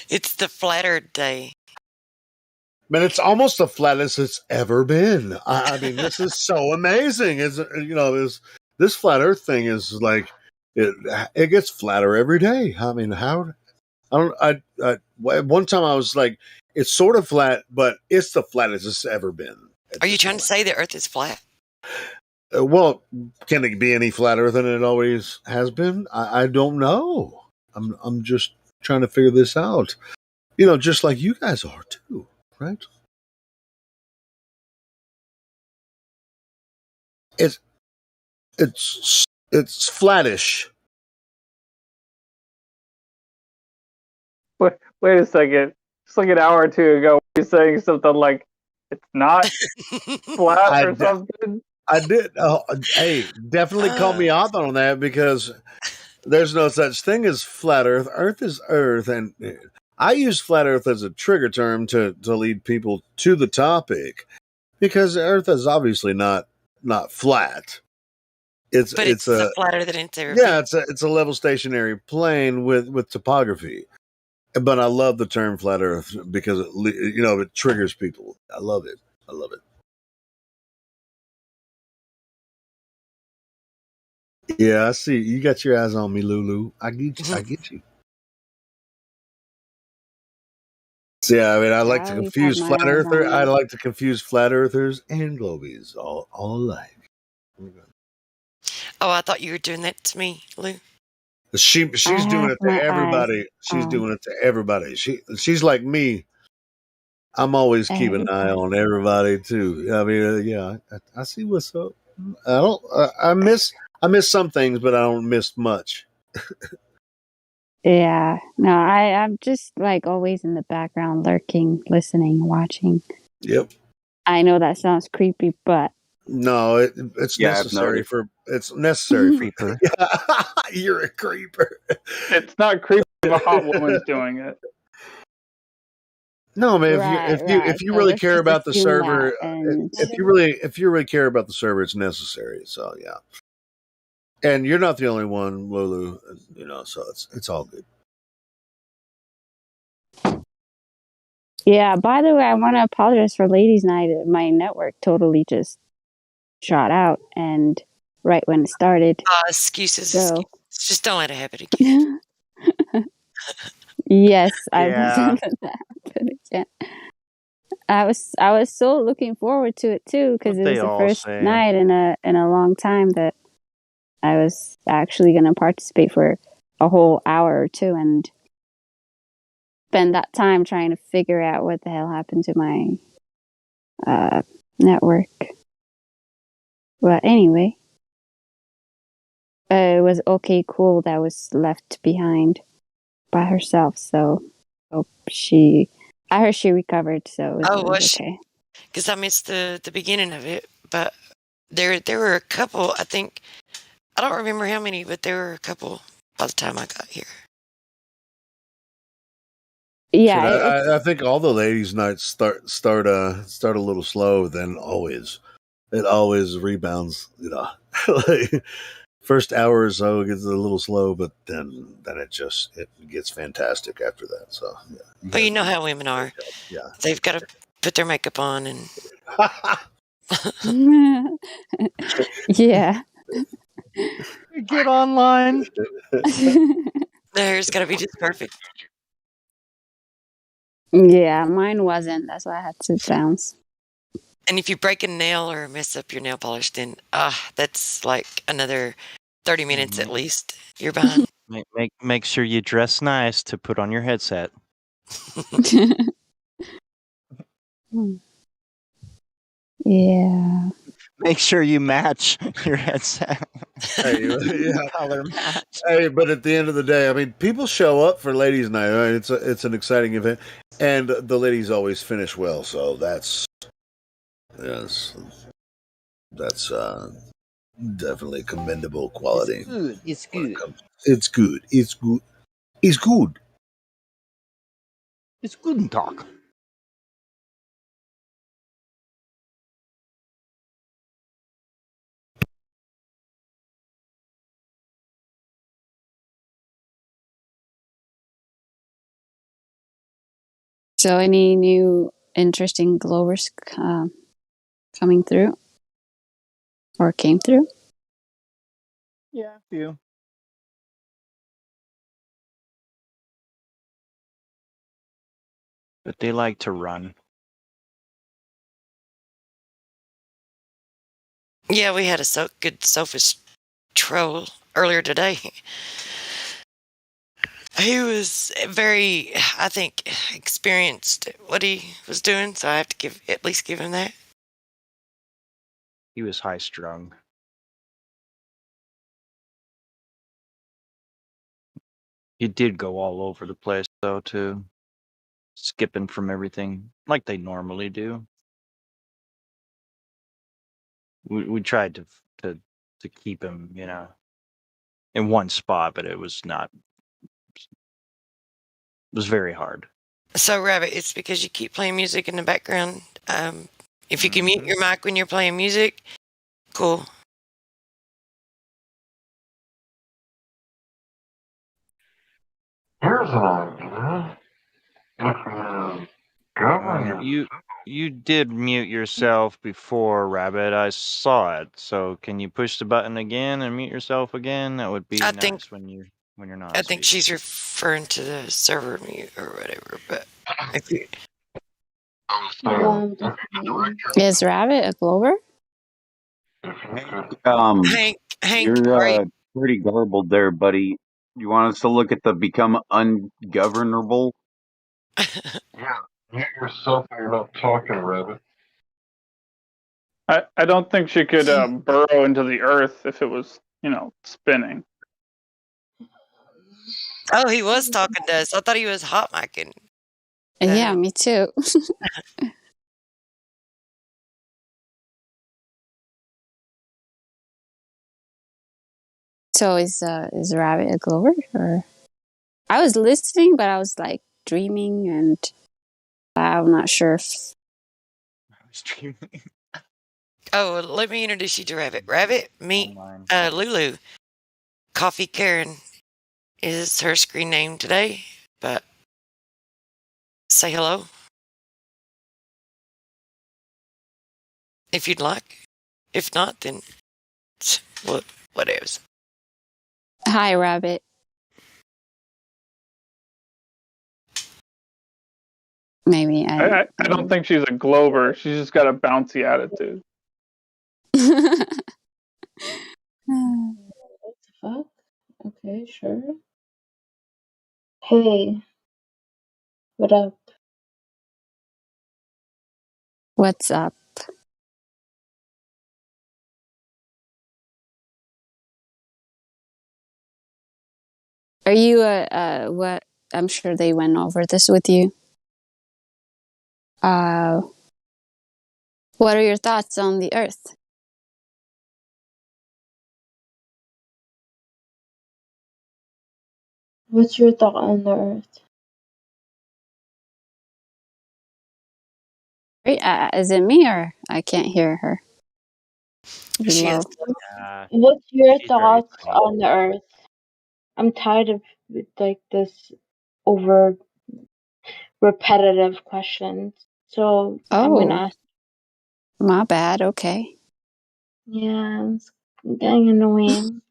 It's the flatter day. Man, it's almost the flattest it's ever been. I mean, this is so amazing. This flat Earth thing is like it gets flatter every day. I mean, one time I was like, it's sort of flat, but it's the flattest it's ever been. Are you trying to say the Earth is flat? Well, can it be any flatter than it always has been? I don't know. I'm just trying to figure this out. Just like you guys are too, right? It's flattish. Wait a second. Just like an hour or two ago, you were saying something like it's not flat or something. I did. Hey, definitely call me out on that because there's no such thing as flat Earth. Earth is Earth, and I use flat Earth as a trigger term to lead people to the topic because Earth is obviously not flat. It's flatter than it's ever been. Been. It's a level stationary plane with topography. But I love the term flat Earth because it triggers people. I love it. Yeah, I see. You got your eyes on me, Lulu. I get you. Yeah, I mean, I like to confuse flat earthers. I like to confuse flat earthers and globies all alike. Oh, I thought you were doing that to me, Lou. She's doing it to everybody. She's doing it to everybody. She's like me. I'm always keeping an eye on everybody too. I mean, I see what's up. I miss some things, but I don't miss much. Yeah, no, I'm just like always in the background, lurking, listening, watching. Yep. I know that sounds creepy, but no, it's necessary for. It's necessary for. You're a creeper. It's not creepy if a hot woman's doing it. No, man. If you really care about the server, if you really care about the server, it's necessary. So yeah. And you're not the only one, Lulu. So it's all good. Yeah. By the way, I want to apologize for Ladies' Night. My network totally just shot out, and right when it started. Excuses. Just don't let it happen again. Yes, I don't let that happen again. I was so looking forward to it too because it was the first night in a long time that I was actually going to participate for a whole hour or two and spend that time trying to figure out what the hell happened to my network. But anyway, it was okay, cool that was left behind by herself. So I heard she recovered. So it was okay. Because I missed the beginning of it, but there were a couple. I think I don't remember how many, but there were a couple by the time I got here. Yeah, I think all the ladies' nights start a little slow, then it always rebounds. Like, first hour or so gets a little slow, but then it gets fantastic after that. So yeah. But you know how women are. Yeah, they've got to put their makeup on and. Yeah. Get online. Their hair's got to be just perfect. Yeah, mine wasn't. That's why I had to bounce. And if you break a nail or mess up your nail polish, then that's like another 30 minutes at least. You're behind. Make sure you dress nice to put on your headset. Yeah. Make sure you match your headset. Hey, yeah. Color match. Hey, but at the end of the day, I mean, people show up for ladies' night. Right? It's an exciting event, and the ladies always finish well. So that's definitely commendable quality. It's good. It's good. It's good. It's good. It's good talk. So, any new interesting Glovers coming through or came through? Yeah, a few. But they like to run. Yeah, we had a good sophist troll earlier today. He was very, I think, experienced at what he was doing, so I have to at least give him that. He was high strung. He did go all over the place though too, skipping from everything like they normally do. We tried to keep him, in one spot, but it was very hard. So, Rabbit, it's because you keep playing music in the background. If you can mute your mic when you're playing music, cool. Here's an idea. If you govern You did mute yourself before, Rabbit. I saw it. So can you push the button again and mute yourself again? That would be nice when you're not. I think she's referring to the server mute or whatever. But if you, Is Rabbit a Glover? Hank, you're pretty garbled there, buddy. You want us to look at the become ungovernable? Yeah, mute yourself when you're not talking, Rabbit. I don't think she could burrow into the earth if it was, spinning. Oh, he was talking to us. I thought he was hot micing. Yeah, me too. So is Rabbit a Glover? Or I was listening, but I was like dreaming, and I'm not sure if I was dreaming. Oh, well, let me introduce you to Rabbit. Rabbit, meet Lulu. Coffee Karen is her screen name today, but say hello if you'd like. If not, then whatever. Hi, Rabbit. Maybe I don't think she's a Glover. She's just got a bouncy attitude. What the fuck? Okay, sure. Hey, what up? What's up? Are you what? I'm sure they went over this with you. What are your thoughts on the Earth? What's your thought on the Earth? Is it me or I can't hear her? What's your thoughts on the Earth? I'm tired of this over repetitive questions. So I'm gonna ask. My bad. Okay. Yeah, it's getting annoying.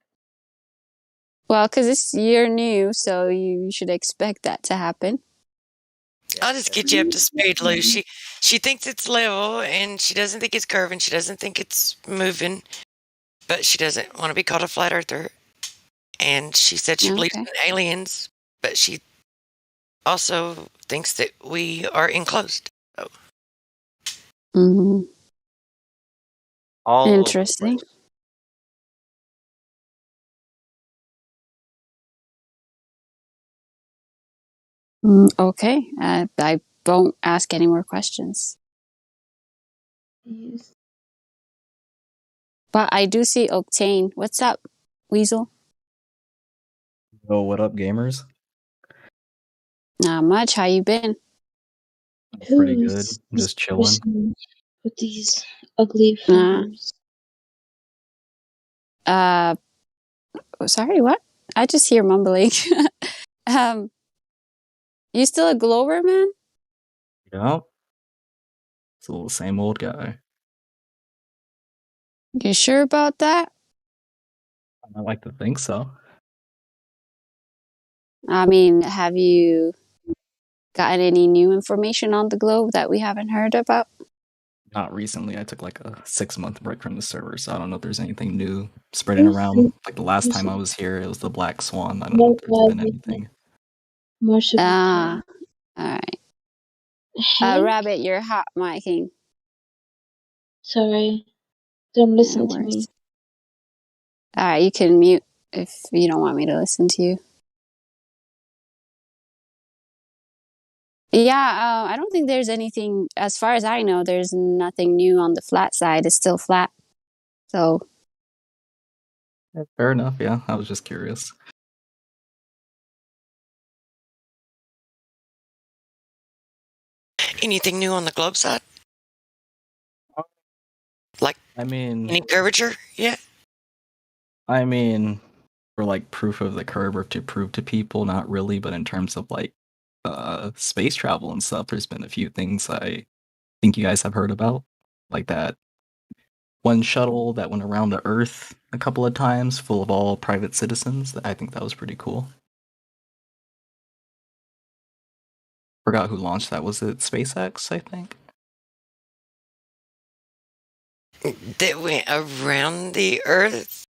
Well, because you're new, so you should expect that to happen. I'll just get you up to speed, Lou. She thinks it's level, and she doesn't think it's curving. She doesn't think it's moving, but she doesn't want to be called a flat earther. And she said she believes in aliens, but she also thinks that we are enclosed. So. Mm-hmm. All Interesting. Okay. I won't ask any more questions. Yes. But I do see Octane. What's up, Weasel? Oh, what up, gamers? Not much. How you been? Pretty good. Just chilling. With these ugly flowers. Sorry, what? I just hear mumbling. You still a Glover, man? Yep. Still the same old guy. You sure about that? I like to think so. I mean, have you gotten any new information on the globe that we haven't heard about? Not recently. I took like a 6-month break from the server, so I don't know if there's anything new spreading around. Like the last time I was here, it was the Black Swan. I don't know if there's been anything. All right. Rabbit, you're hot micing. Sorry. Don't listen to me. All right, you can mute if you don't want me to listen to you. Yeah, I don't think there's anything, as far as I know, there's nothing new on the flat side. It's still flat. So. Fair enough, yeah. I was just curious. Anything new on the globe side? Like, I mean, any curvature yet? I mean, for like proof of the curve or to prove to people, not really, but in terms of like space travel and stuff, there's been a few things I think you guys have heard about. Like that one shuttle that went around the Earth a couple of times full of all private citizens. I think that was pretty cool. Forgot who launched that. Was it SpaceX, I think? That went around the Earth?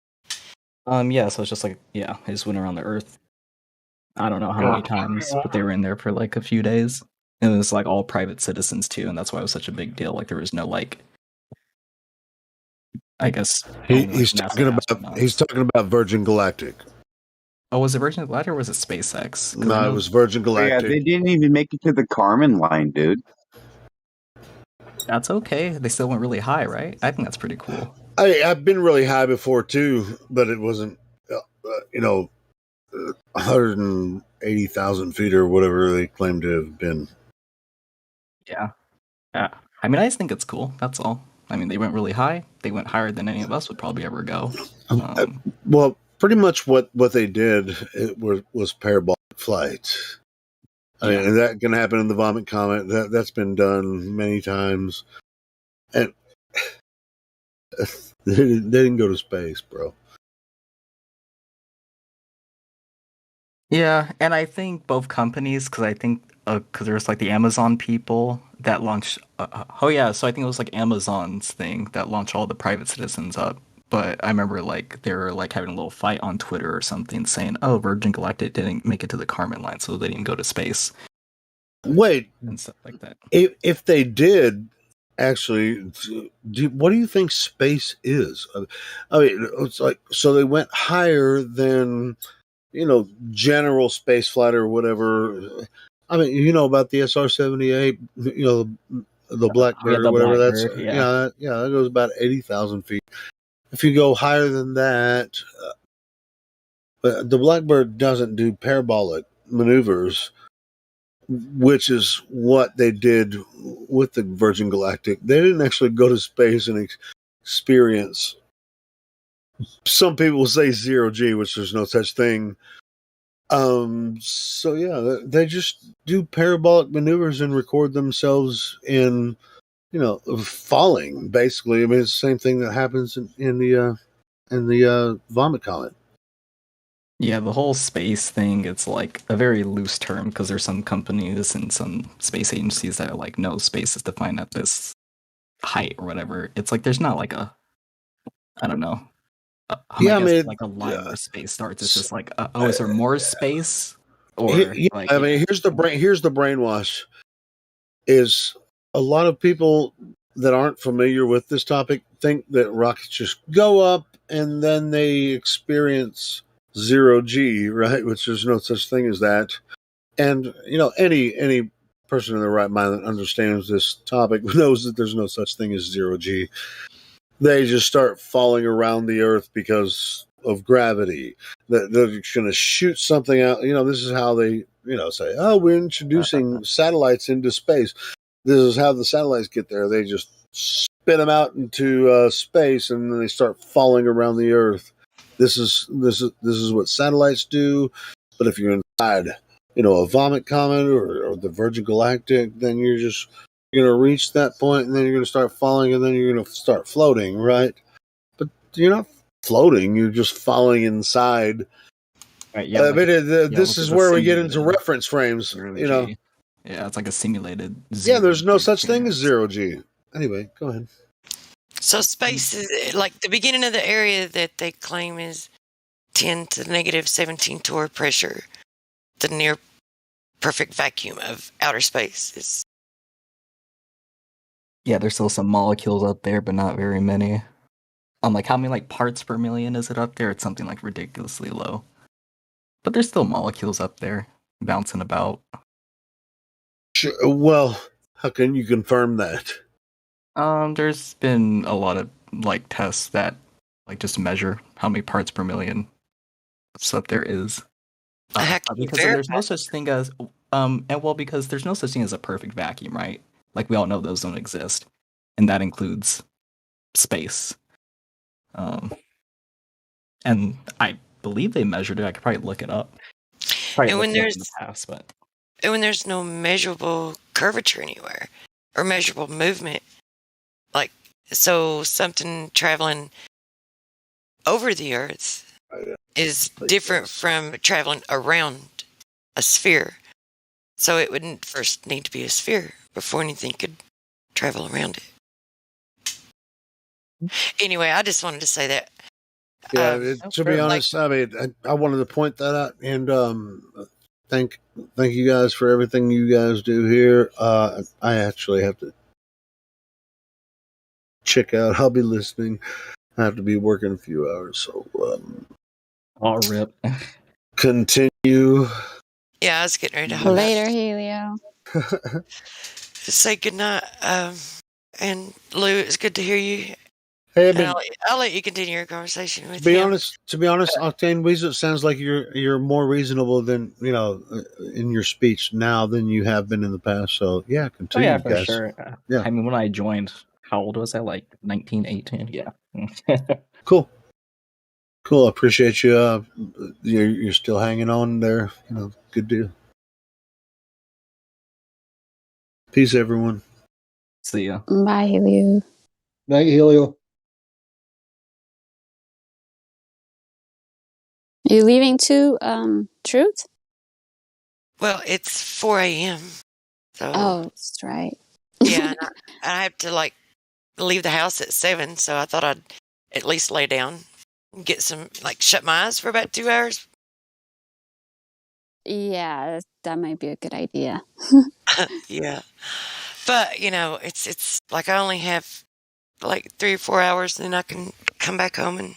Yeah, so it's just like, yeah, I just went around the Earth. I don't know how many times, but they were in there for like a few days. And it was like all private citizens too, and that's why it was such a big deal. Like there was no like, I guess he's talking about Virgin Galactic. Oh, was it Virgin Galactic or was it SpaceX? No, it was Virgin Galactic. Yeah, they didn't even make it to the Kármán line, dude. That's okay. They still went really high, right? I think that's pretty cool. I've been really high before too, but it wasn't, 180,000 feet or whatever they claim to have been. Yeah. I mean, I just think it's cool. That's all. I mean, they went really high. They went higher than any of us would probably ever go. Well, pretty much what they did was parabolic flight. I mean, and that can happen in the Vomit Comet. That's been done many times, and they didn't go to space, bro. Yeah, and I think both companies, because there's like the Amazon people that launched. So I think it was like Amazon's thing that launched all the private citizens up. But I remember like they were like having a little fight on Twitter or something, saying, "Oh, Virgin Galactic didn't make it to the Kármán line, so they didn't go to space." Wait, and stuff like that. If they did, actually, what do you think space is? I mean, it's like, so they went higher than, general space flight or whatever. I mean, about the SR-78, the Blackbird or whatever. Blackbird, that goes about 80,000 feet. If you go higher than that, the Blackbird doesn't do parabolic maneuvers, which is what they did with the Virgin Galactic. They didn't actually go to space and experience. Some people will say zero G, which there's no such thing. So yeah, they just do parabolic maneuvers and record themselves in, falling. Basically, I mean, it's the same thing that happens in the Vomit Comet. Yeah, the whole space thing, it's like a very loose term because there's some companies and some space agencies that are like, no, space is defined at this height or whatever. It's like there's not like I don't know. Like a line where space starts. It's just like, is there more space? Or here's the brainwash. Is a lot of people that aren't familiar with this topic think that rockets just go up and then they experience 0G, right? Which there's no such thing as that. And any person in their right mind that understands this topic knows that there's no such thing as 0G. They just start falling around the Earth because of gravity. They're going to shoot something out. This is how they say, "Oh, we're introducing satellites into space." This is how the satellites get there. They just spit them out into space, and then they start falling around the Earth. This is what satellites do. But if you're inside, a vomit comet or the Virgin Galactic, then you're going to reach that point, and then you're going to start falling, and then you're going to start floating, right? But you're not floating; you're just falling inside. Right, yeah, this is where we get into reference frames. Yeah, it's like a simulated. Yeah, there's no such thing as 0G. Anyway, go ahead. So space is like the beginning of the area that they claim is 10 to the negative 17 torr pressure. The near perfect vacuum of outer space is. Yeah, there's still some molecules up there, but not very many. Like how many parts per million is it up there? It's something like ridiculously low. But there's still molecules up there bouncing about. Well, how can you confirm that? There's been a lot of tests that just measure how many parts per million stuff there is. Because there's no such thing as because there's no such thing as a perfect vacuum, right? Like we all know those don't exist, and that includes space. And I believe they measured it. I could probably look it up. And when there's no measurable curvature anywhere or measurable movement, so something traveling over the Earth is different from traveling around a sphere. So it wouldn't first need to be a sphere before anything could travel around it. Anyway, I just wanted to say that. Yeah, to be honest, I wanted to point that out, and thank you guys for everything you guys do here. I actually have to check out. I'll be listening. I have to be working a few hours, so I'll rip. Continue. Yeah, I was getting ready to later, Helio. Say goodnight. And Lou, it's good to hear you. Hey, I'll let you continue your conversation with to be him. honest, Octane Weasel, it sounds like you're more reasonable than in your speech now than you have been in the past. So yeah, continue, yeah, for guys. sure. Yeah, I mean, when I joined, how old was I? 19, 18? Yeah. Cool. I appreciate you. You're still hanging on there. Good deal. Peace, everyone. See ya. Bye, Helio. Night, Helio. You leaving too, Truth? Well, it's 4 a.m. So. Oh, that's right. Yeah, and I have to leave the house at 7, so I thought I'd at least lay down, and get some shut my eyes for about 2 hours. Yeah, that might be a good idea. Yeah, but it's I only have 3 or 4 hours, and then I can come back home and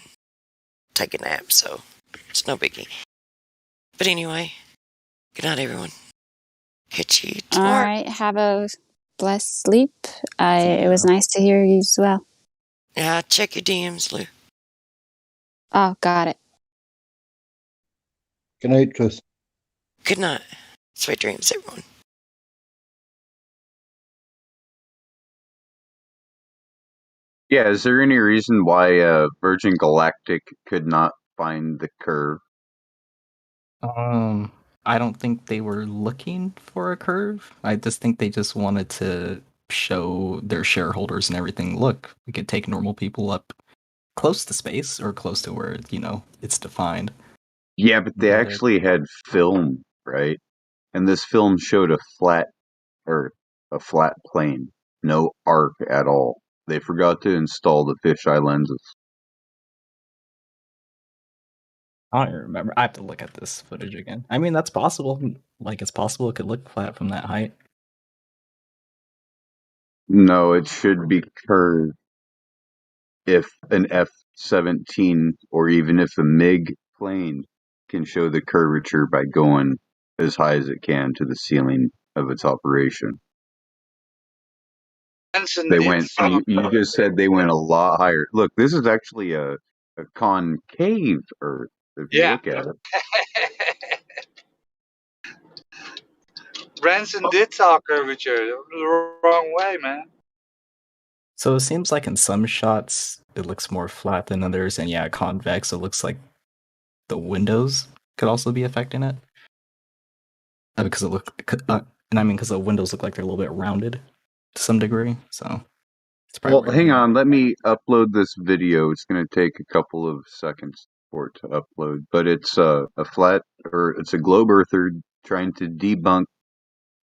take a nap. So it's no biggie. But anyway, good night, everyone. Catch you tomorrow. All right, have a blessed sleep. It was nice to hear you as well. Yeah, check your DMs, Lou. Oh, got it. Good night, Truth. Good night. Sweet dreams, everyone. Yeah, is there any reason why Virgin Galactic could not find the curve? I don't think they were looking for a curve. I just think they just wanted to show their shareholders and everything, look, we could take normal people up close to space or close to where, it's defined. Yeah, but they actually had film, right? And this film showed a flat Earth, a flat plane, no arc at all. They forgot to install the fisheye lenses. I don't even remember. I have to look at this footage again. I mean, that's possible. It's possible it could look flat from that height. No, it should be curved if an F-17 or even if a MiG plane can show the curvature by going as high as it can to the ceiling of its operation. They went. You just said they went a lot higher. Look, this is actually a concave Earth if you look at it. Branson did talk curvature the wrong way, man. So it seems like in some shots it looks more flat than others, and yeah, convex. It looks like the windows could also be affecting it. Because it because the windows look like they're a little bit rounded to some degree. So it's Well, probably hang on. Let me upload this video. It's going to take a couple of seconds for it to upload, but it's a it's a globe earther trying to debunk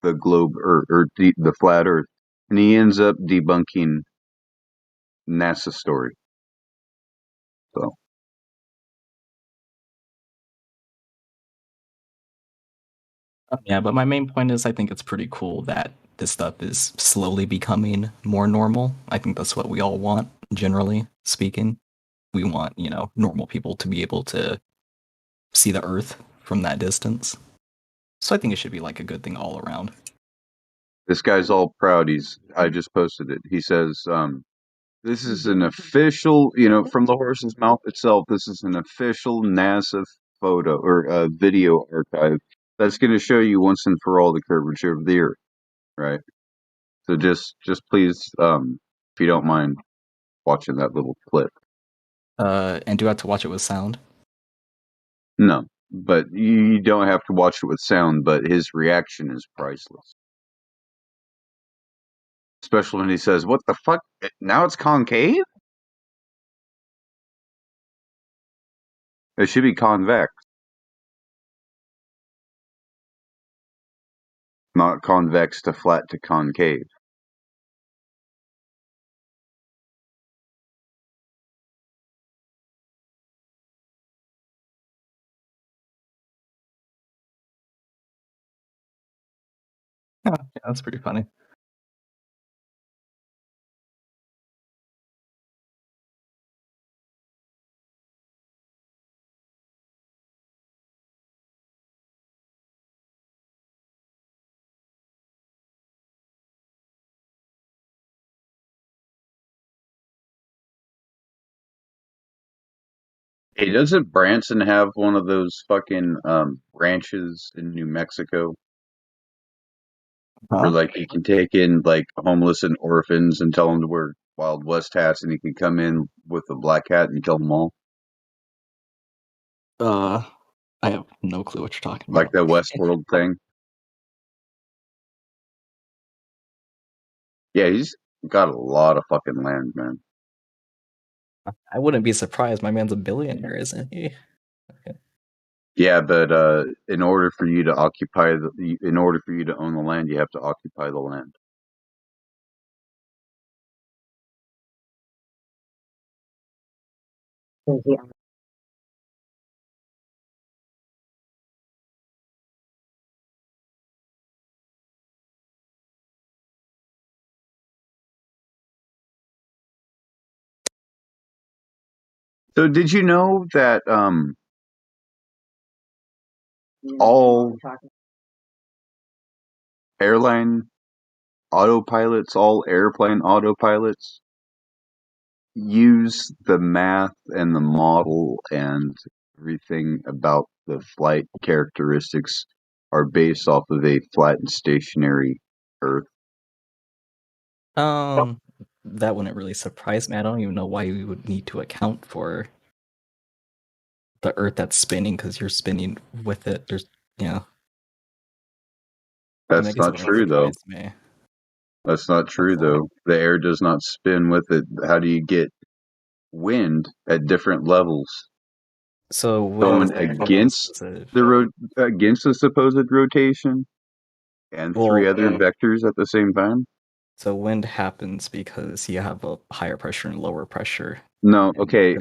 the globe the flat Earth, and he ends up debunking NASA story. So. Yeah, but my main point is I think it's pretty cool that this stuff is slowly becoming more normal. I think that's what we all want, generally speaking. We want, normal people to be able to see the Earth from that distance. So I think it should be like a good thing all around. This guy's all proud. I just posted it. He says, this is an official, from the horse's mouth itself, this is an official NASA photo or video archive that's going to show you once and for all the curvature of the Earth, right? So just please, if you don't mind watching that little clip. And do I have to watch it with sound? No, but you don't have to watch it with sound, but his reaction is priceless. Especially when he says, what the fuck? Now it's concave? It should be convex. Not convex to flat to concave. Oh, yeah, that's pretty funny. Hey, doesn't Branson have one of those fucking ranches in New Mexico? Where like he can take in like homeless and orphans and tell them to wear Wild West hats, and he can come in with a black hat and kill them all. I have no clue what you're talking about. Like that Westworld thing. Yeah, he's got a lot of fucking land, man. I wouldn't be surprised. My man's a billionaire, isn't he? Okay. Yeah, but in order for you to in order for you to own the land, you have to occupy the land. So did you know that all airplane autopilots use the math and the model and everything about the flight characteristics are based off of a flat and stationary Earth? That wouldn't really surprise me. I don't even know why we would need to account for the Earth that's spinning because you're spinning with it. That's not true, though. That's not true, though. The air does not spin with it. How do you get wind at different levels? So going against against the supposed rotation and three other vectors at the same time? So wind happens because you have a higher pressure and lower pressure. No, okay.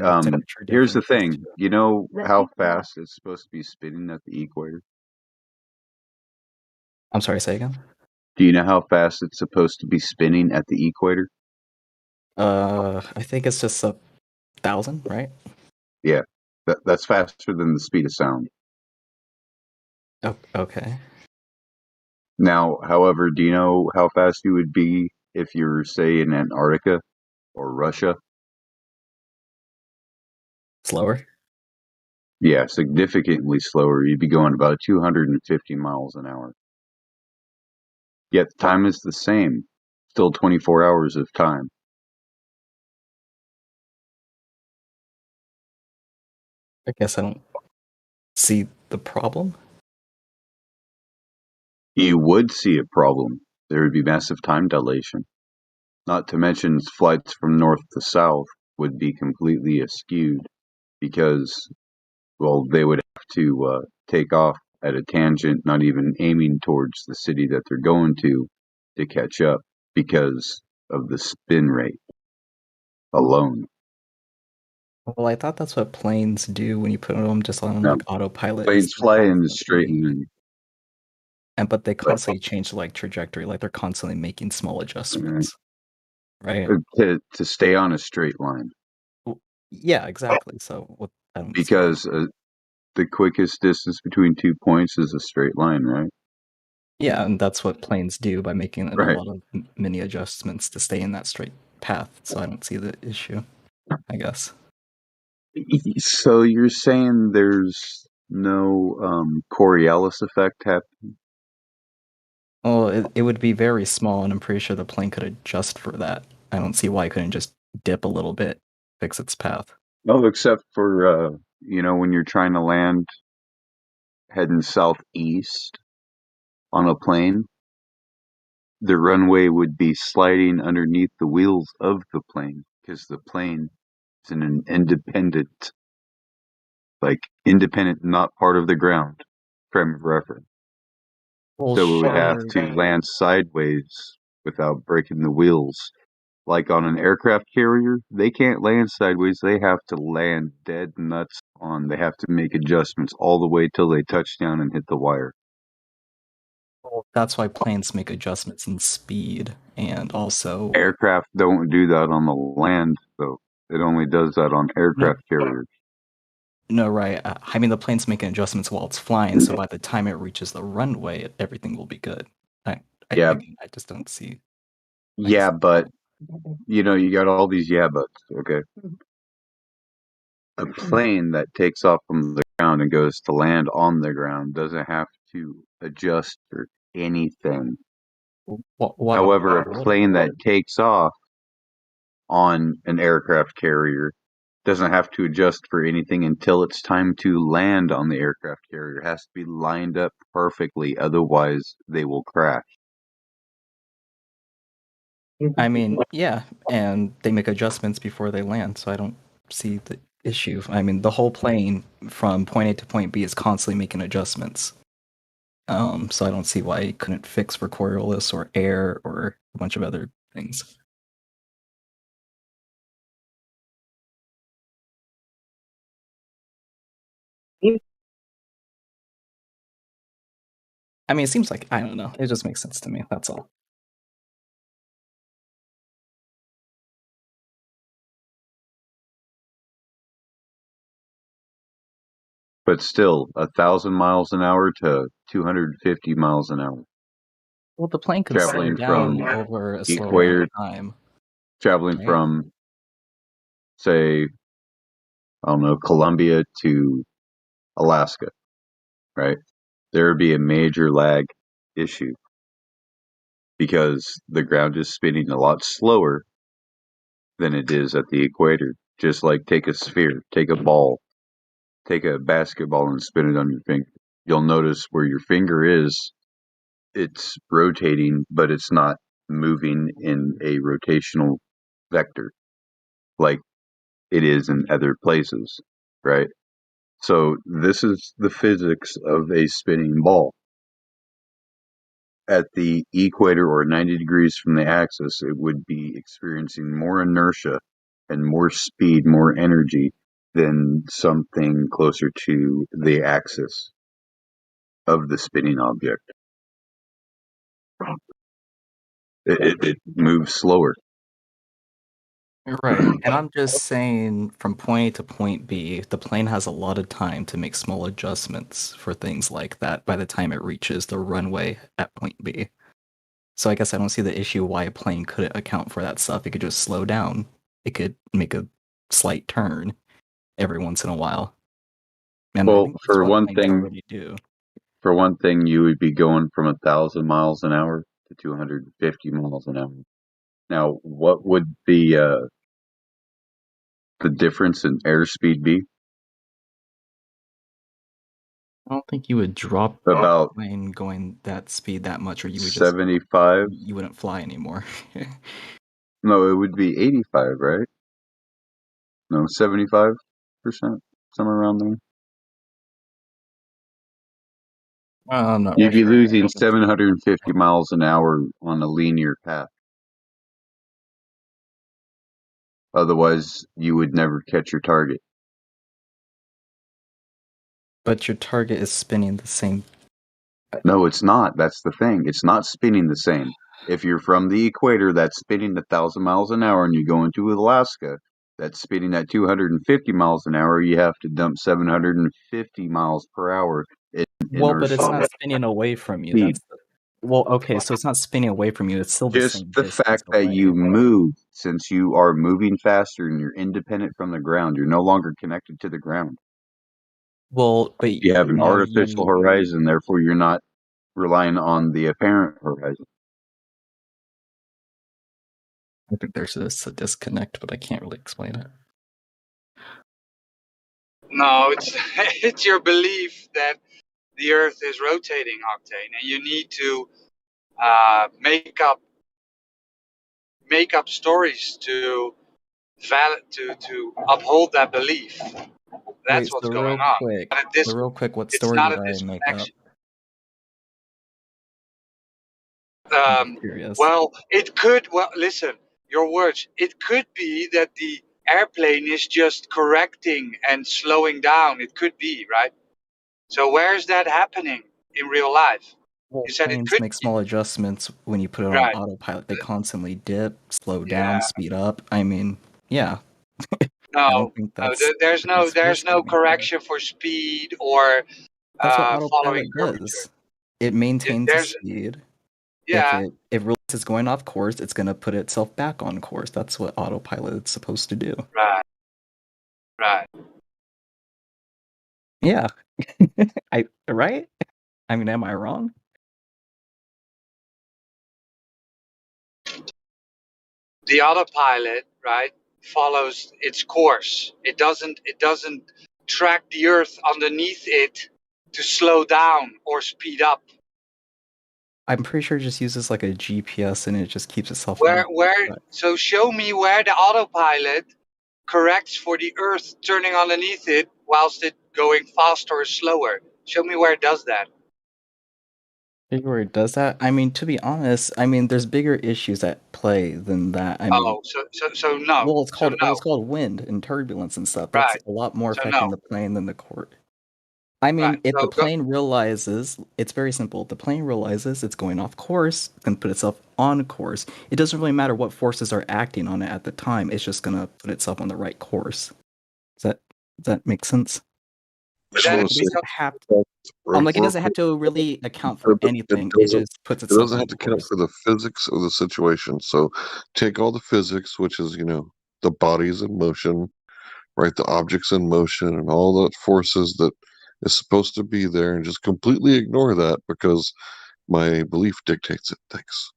Here's the thing. You know how fast it's supposed to be spinning at the equator? I'm sorry, say again? Do you know how fast it's supposed to be spinning at the equator? I think it's just 1,000, right? Yeah, that's faster than the speed of sound. Oh, okay. Now, however, do you know how fast you would be if you're, say, in Antarctica or Russia? Slower? Yeah, significantly slower. You'd be going about 250 miles an hour. Yet the time is the same. Still 24 hours of time. I guess I don't see the problem. You would see a problem. There would be massive time dilation. Not to mention flights from north to south would be completely askewed because, well, they would have to take off at a tangent, not even aiming towards the city that they're going to catch up because of the spin rate alone. Well, I thought that's what planes do when you put them just on like autopilot. Planes fly in a straight line. But they constantly change like trajectory, like they're constantly making small adjustments. Right? To stay on a straight line. Yeah, exactly. So because the quickest distance between 2 points is a straight line, right? Yeah, and that's what planes do by making a lot of mini adjustments to stay in that straight path. So I don't see the issue, I guess. So you're saying there's no Coriolis effect happening? Well, it would be very small, and I'm pretty sure the plane could adjust for that. I don't see why it couldn't just dip a little bit, fix its path. Oh, except for, when you're trying to land heading southeast on a plane, the runway would be sliding underneath the wheels of the plane because the plane is an independent, not part of the ground frame of reference. Well, so it would have to land sideways without breaking the wheels. Like on an aircraft carrier, they can't land sideways. They have to land dead nuts on. They have to make adjustments all the way till they touch down and hit the wire. Well, that's why planes make adjustments in speed, and also aircraft don't do that on the land, though. It only does that on aircraft carriers. No, right. I mean, the plane's making adjustments while it's flying, so by the time it reaches the runway, everything will be good. I just don't see. Yeah, but you got all these yeah buts. Okay, a plane that takes off from the ground and goes to land on the ground doesn't have to adjust for anything. However, a plane that takes off on an aircraft carrier doesn't have to adjust for anything until it's time to land on the aircraft carrier. It has to be lined up perfectly, otherwise they will crash. I mean, yeah, and they make adjustments before they land, so I don't see the issue. I mean, the whole plane from point A to point B is constantly making adjustments. So I don't see why it couldn't fix for Coriolis or air or a bunch of other things. I mean, it seems like, I don't know, it just makes sense to me, that's all. But still, 1,000 miles an hour to 250 miles an hour. Well, the plane can slow down over a slower amount of time. Traveling from, say, I don't know, Colombia to Alaska, right? There would be a major lag issue because the ground is spinning a lot slower than it is at the equator. Just like take a sphere, take a ball, take a basketball and spin it on your finger. You'll notice where your finger is, it's rotating, but it's not moving in a rotational vector like it is in other places, right? So this is the physics of a spinning ball. At the equator or 90 degrees from the axis, it would be experiencing more inertia and more speed, more energy than something closer to the axis of the spinning object. It moves slower. Right. And I'm just saying, from point A to point B, the plane has a lot of time to make small adjustments for things like that by the time it reaches the runway at point B. So I guess I don't see the issue why a plane couldn't account for that stuff. It could just slow down. It could make a slight turn every once in a while. And I think that's what planes already do. For one thing, you would be going from 1,000 miles an hour to 250 miles an hour. Now, what would the difference in airspeed be? I don't think you would drop About a plane going that speed that much, or you would just 75. You wouldn't fly anymore. No, it would be 85, right? No, 75%, somewhere around there. I'm not You'd be sure. losing 750 miles an hour on a linear path. Otherwise, you would never catch your target. But your target is spinning the same. No, it's not. That's the thing. It's not spinning the same. If you're from the equator, that's spinning 1,000 miles an hour, and you go into Alaska, that's spinning at 250 miles an hour. You have to dump 750 miles per hour. Well, but it's not spinning away from you. That's well, okay. So it's not spinning away from you. It's still the Just same the distance fact that away. you move, since you are moving faster and you're independent from the ground, you're no longer connected to the ground. Well, but you have an artificial horizon, therefore you're not relying on the apparent horizon. I think there's just a disconnect, but I can't really explain it. No, it's it's your belief that the Earth is rotating, Octane, and you need to make up stories to uphold that belief. That's what's going on. Real quick, what it's story not did a I make up? disconnection. Well, it could. Well, listen, your words. It could be that the airplane is just correcting and slowing down. It could be, right? So where is that happening in real life? Well, You said it planes could. make small adjustments when you put it on Right. autopilot. They constantly dip, slow down, speed up. I mean, yeah. No, I don't think that's there's no correction for speed or that's what following autopilot does. It maintains the speed. Yeah. If it realizes it's going off course, it's going to put itself back on course. That's what autopilot is supposed to do. Right. Right. Yeah. Right? I mean, am I wrong? The autopilot, right, follows its course. It doesn't track the Earth underneath it to slow down or speed up. I'm pretty sure it just uses like a GPS and it just keeps itself So show me where the autopilot corrects for the Earth turning underneath it whilst it going faster or slower. Show me where it does that. Where it does that? I mean, to be honest, I mean, there's bigger issues at play than that. I mean, so no. Well, it's called wind and turbulence and stuff. That's a lot more affecting the plane than the court. I mean, if the plane realizes, it's very simple. If the plane realizes it's going off course, and put itself on course. It doesn't really matter what forces are acting on it at the time. It's just gonna put itself on the right course. Does that make sense? Like, it doesn't have to really account for anything. It just puts itself. It doesn't have to account for the physics of the situation. So take all the physics, which is the bodies in motion, right? The objects in motion, and all the forces that is supposed to be there, and just completely ignore that because my belief dictates it. Thanks.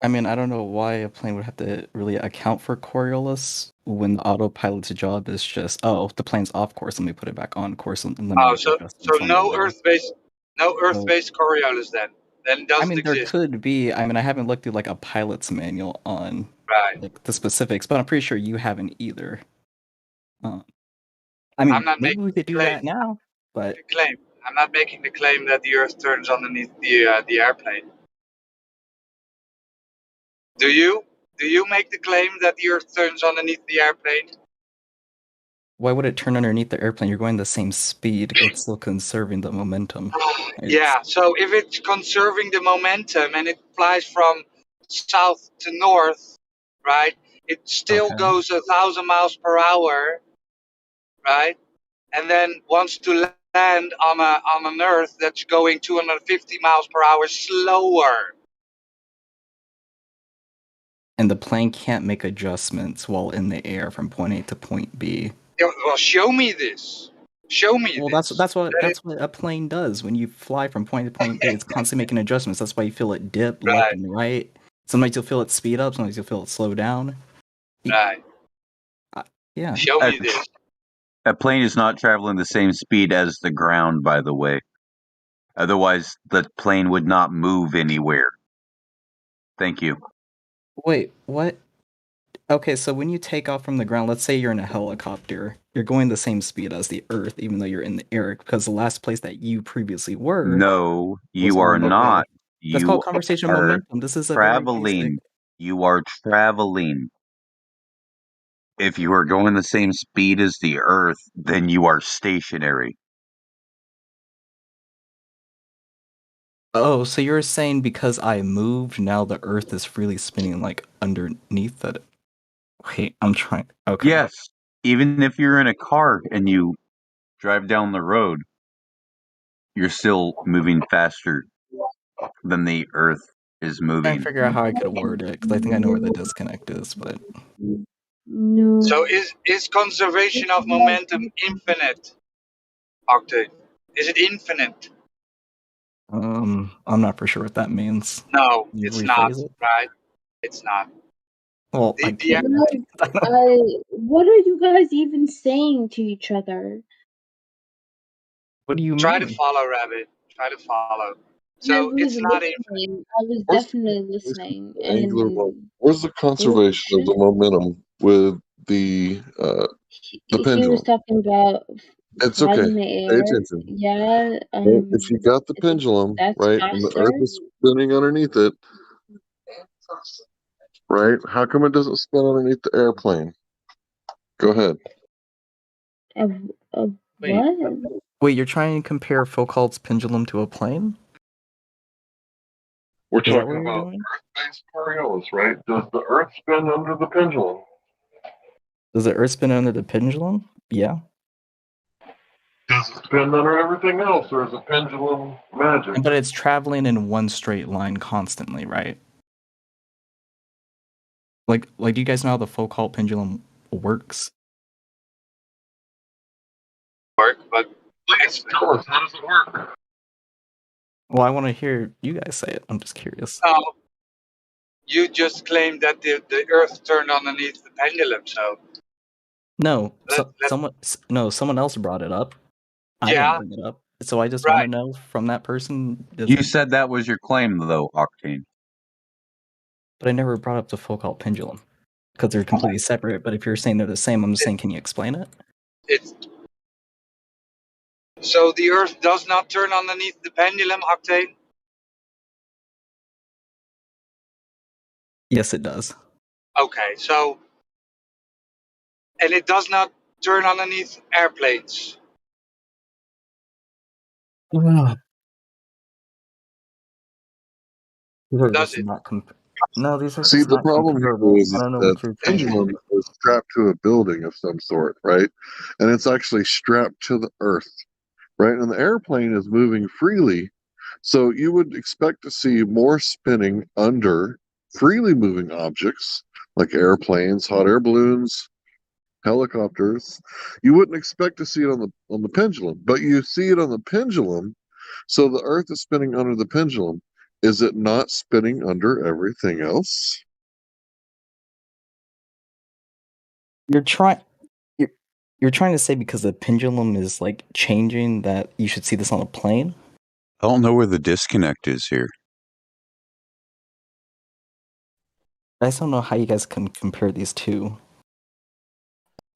I mean, I don't know why a plane would have to really account for Coriolis when the autopilot's job is just, the plane's off course, let me put it back on course. And So no Earth-based Coriolis then? Then it doesn't I mean, there exist. could be. I mean, I haven't looked through like a pilot's manual on like the specifics, but I'm pretty sure you haven't either. I mean, maybe we could do that now, but I'm not making the claim that the Earth turns underneath the airplane. Do you? Do you make the claim that the Earth turns underneath the airplane? Why would it turn underneath the airplane? You're going the same speed. It's still conserving the momentum. Yeah, so if it's conserving the momentum and it flies from south to north, right, it still goes 1,000 miles per hour, right, and then wants to land on an Earth that's going 250 miles per hour slower. And the plane can't make adjustments while in the air from point A to point B. Well, show me this. Show me Well, this. that's what a plane does. When you fly from point to point B, it's constantly making adjustments. That's why you feel it dip left and right. Sometimes you'll feel it speed up. Sometimes you'll feel it slow down. Right. Yeah. Show me this. A plane is not traveling the same speed as the ground, by the way. Otherwise, the plane would not move anywhere. Thank you. Wait, what? Okay, so when you take off from the ground, let's say you're in a helicopter, you're going the same speed as the Earth, even though you're in the air, because the last place that you previously were. No, you are not. That's called conversation momentum. This is a traveling. You are traveling. If you are going the same speed as the Earth, then you are stationary. Oh, so you're saying because I moved, now the Earth is freely spinning like underneath that? Wait, I'm trying. Okay. Yes, even if you're in a car and you drive down the road, you're still moving faster than the Earth is I'm trying moving. to figure out how I could word it, because I think I know where the disconnect is, but... No. So is conservation of momentum infinite, Octave? Is it infinite? I'm not for sure what that means. No, Can you it's not, rephrase it? right? It's not. Well, What are you guys even saying to each other? What do you Try mean? to follow, Rabbit. Try to follow. I So was it's not listening. I was definitely listening. Angular And where's the conservation of the momentum with the he was pendulum? talking about It's flying okay. in the Pay air. attention. Yeah. If you got the pendulum, that's right, and the faster. Earth is spinning underneath it, right? How come it doesn't spin underneath the airplane? Go ahead. What? Wait, you're trying to compare Foucault's pendulum to a plane? We're Is that talking what you're about doing? Earth-based Coriolis, right? Does the Earth spin under the pendulum? Does the Earth spin under the pendulum? Yeah. Does it spin under everything else, or is the pendulum magic? But it's traveling in one straight line constantly, right? Like, do you guys know how the Foucault pendulum works? But please tell us, how does it work? Well, I want to hear you guys say it. I'm just curious. no. You just claimed that the Earth turned underneath the pendulum, so No, someone else brought it up. I Yeah. didn't bring it up. So I just want to know from that person. You said that was your claim, though, Octane. But I never brought up the Foucault pendulum because they're completely separate. But if you're saying they're the same, I'm just saying, can you explain it? So the Earth does not turn underneath the pendulum, Octane? Yes, it does. Okay, so and it does not turn underneath airplanes. These are Does just it? not No, these are See, just the not problem here comparable. is I don't know that what you're trying to pendulum do. is strapped to a building of some sort, right? And it's actually strapped to the Earth, right? And the airplane is moving freely. So you would expect to see more spinning under freely moving objects like airplanes, hot air balloons, helicopters. You wouldn't expect to see it on the pendulum, but you see it on the pendulum. So the Earth is spinning under the pendulum. Is it not spinning under everything else? You're trying to say because the pendulum is like changing that you should see this on a plane? I don't know where the disconnect is here. I just don't know how you guys can compare these two.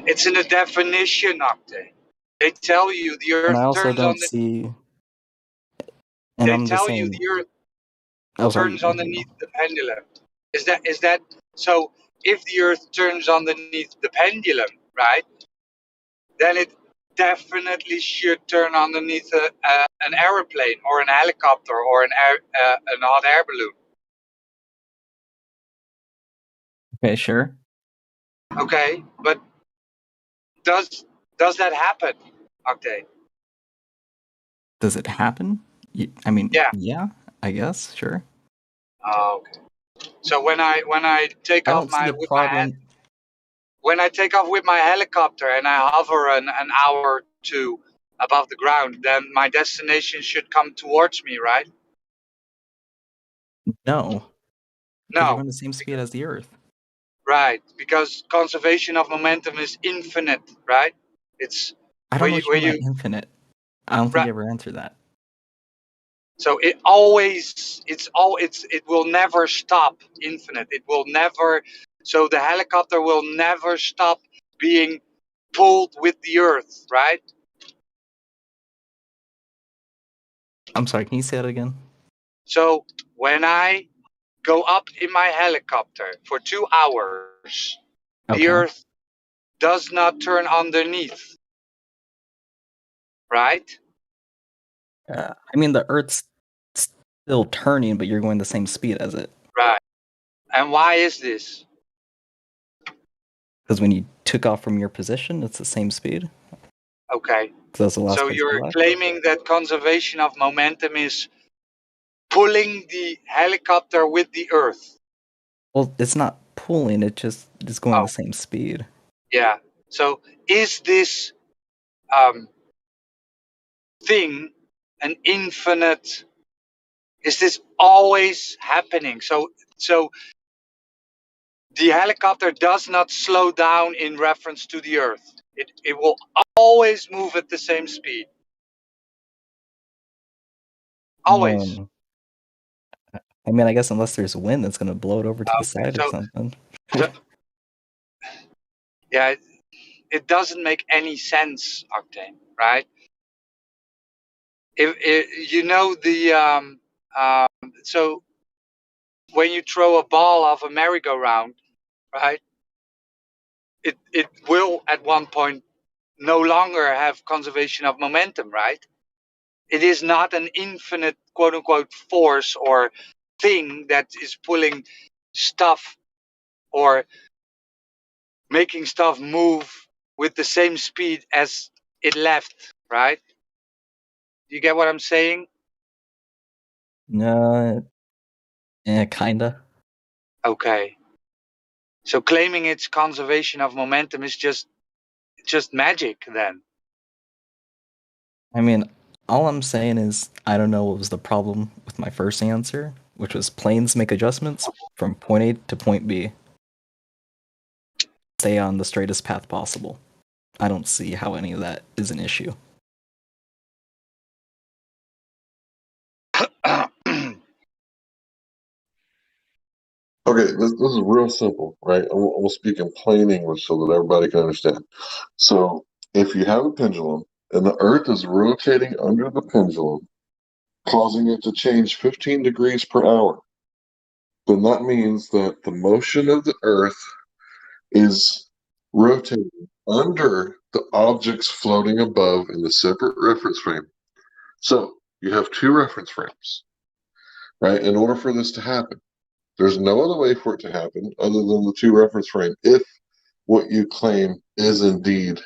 It's in the definition, Octane. They tell you the Earth And I also turns don't on the. see. And They I'm just tell saying. you the Earth Oh, sorry. turns underneath the pendulum. Is that so? If the Earth turns underneath the pendulum, right? then it definitely should turn underneath an aeroplane or an helicopter or an hot air balloon. Okay, sure. Okay, but does that happen, Octane? Does it happen? I mean, yeah, I guess, sure. Oh, okay. So when I take I off don't see the problem. When I take off with my helicopter and I hover an hour or two above the ground, then my destination should come towards me, right? No. Because No. you're going the same speed as the Earth. Right, because conservation of momentum is infinite, right? It's I don't know what you mean by infinite. I don't think you ever answered that. So it will never stop infinite. It will never, so the helicopter will never stop being pulled with the Earth, right? I'm sorry, can you say that again? So when I go up in my helicopter for 2 hours, the Earth does not turn underneath, right? I mean, the Earth's still turning, but you're going the same speed as it. Right. And why is this? Because when you took off from your position, it's the same speed. Okay. That's the last So place you're left. claiming that conservation of momentum is pulling the helicopter with the Earth. Well, it's not pulling, it just is going the same speed. Yeah. So is this thing an infinite? Is this always happening? So the helicopter does not slow down in reference to the Earth. It will always move at the same speed. Always. I mean, I guess unless there's wind that's going to blow it over to the side or something. Yeah, it doesn't make any sense, Octane, right? If you know so when you throw a ball off a merry-go-round, right? It will at one point no longer have conservation of momentum, right? It is not an infinite quote unquote force or thing that is pulling stuff or making stuff move with the same speed as it left, right? You get what I'm saying? No, kinda. Okay. So claiming it's conservation of momentum is just magic then. I mean, all I'm saying is I don't know what was the problem with my first answer, which was planes make adjustments from point A to point B. Stay on the straightest path possible. I don't see how any of that is an issue. Okay, this is real simple, right? We'll speak in plain English so that everybody can understand. So, if you have a pendulum and the Earth is rotating under the pendulum, causing it to change 15 degrees per hour, then that means that the motion of the Earth is rotating under the objects floating above in the separate reference frame. So, you have two reference frames, right? In order for this to happen, there's no other way for it to happen other than the two reference frame if what you claim is indeed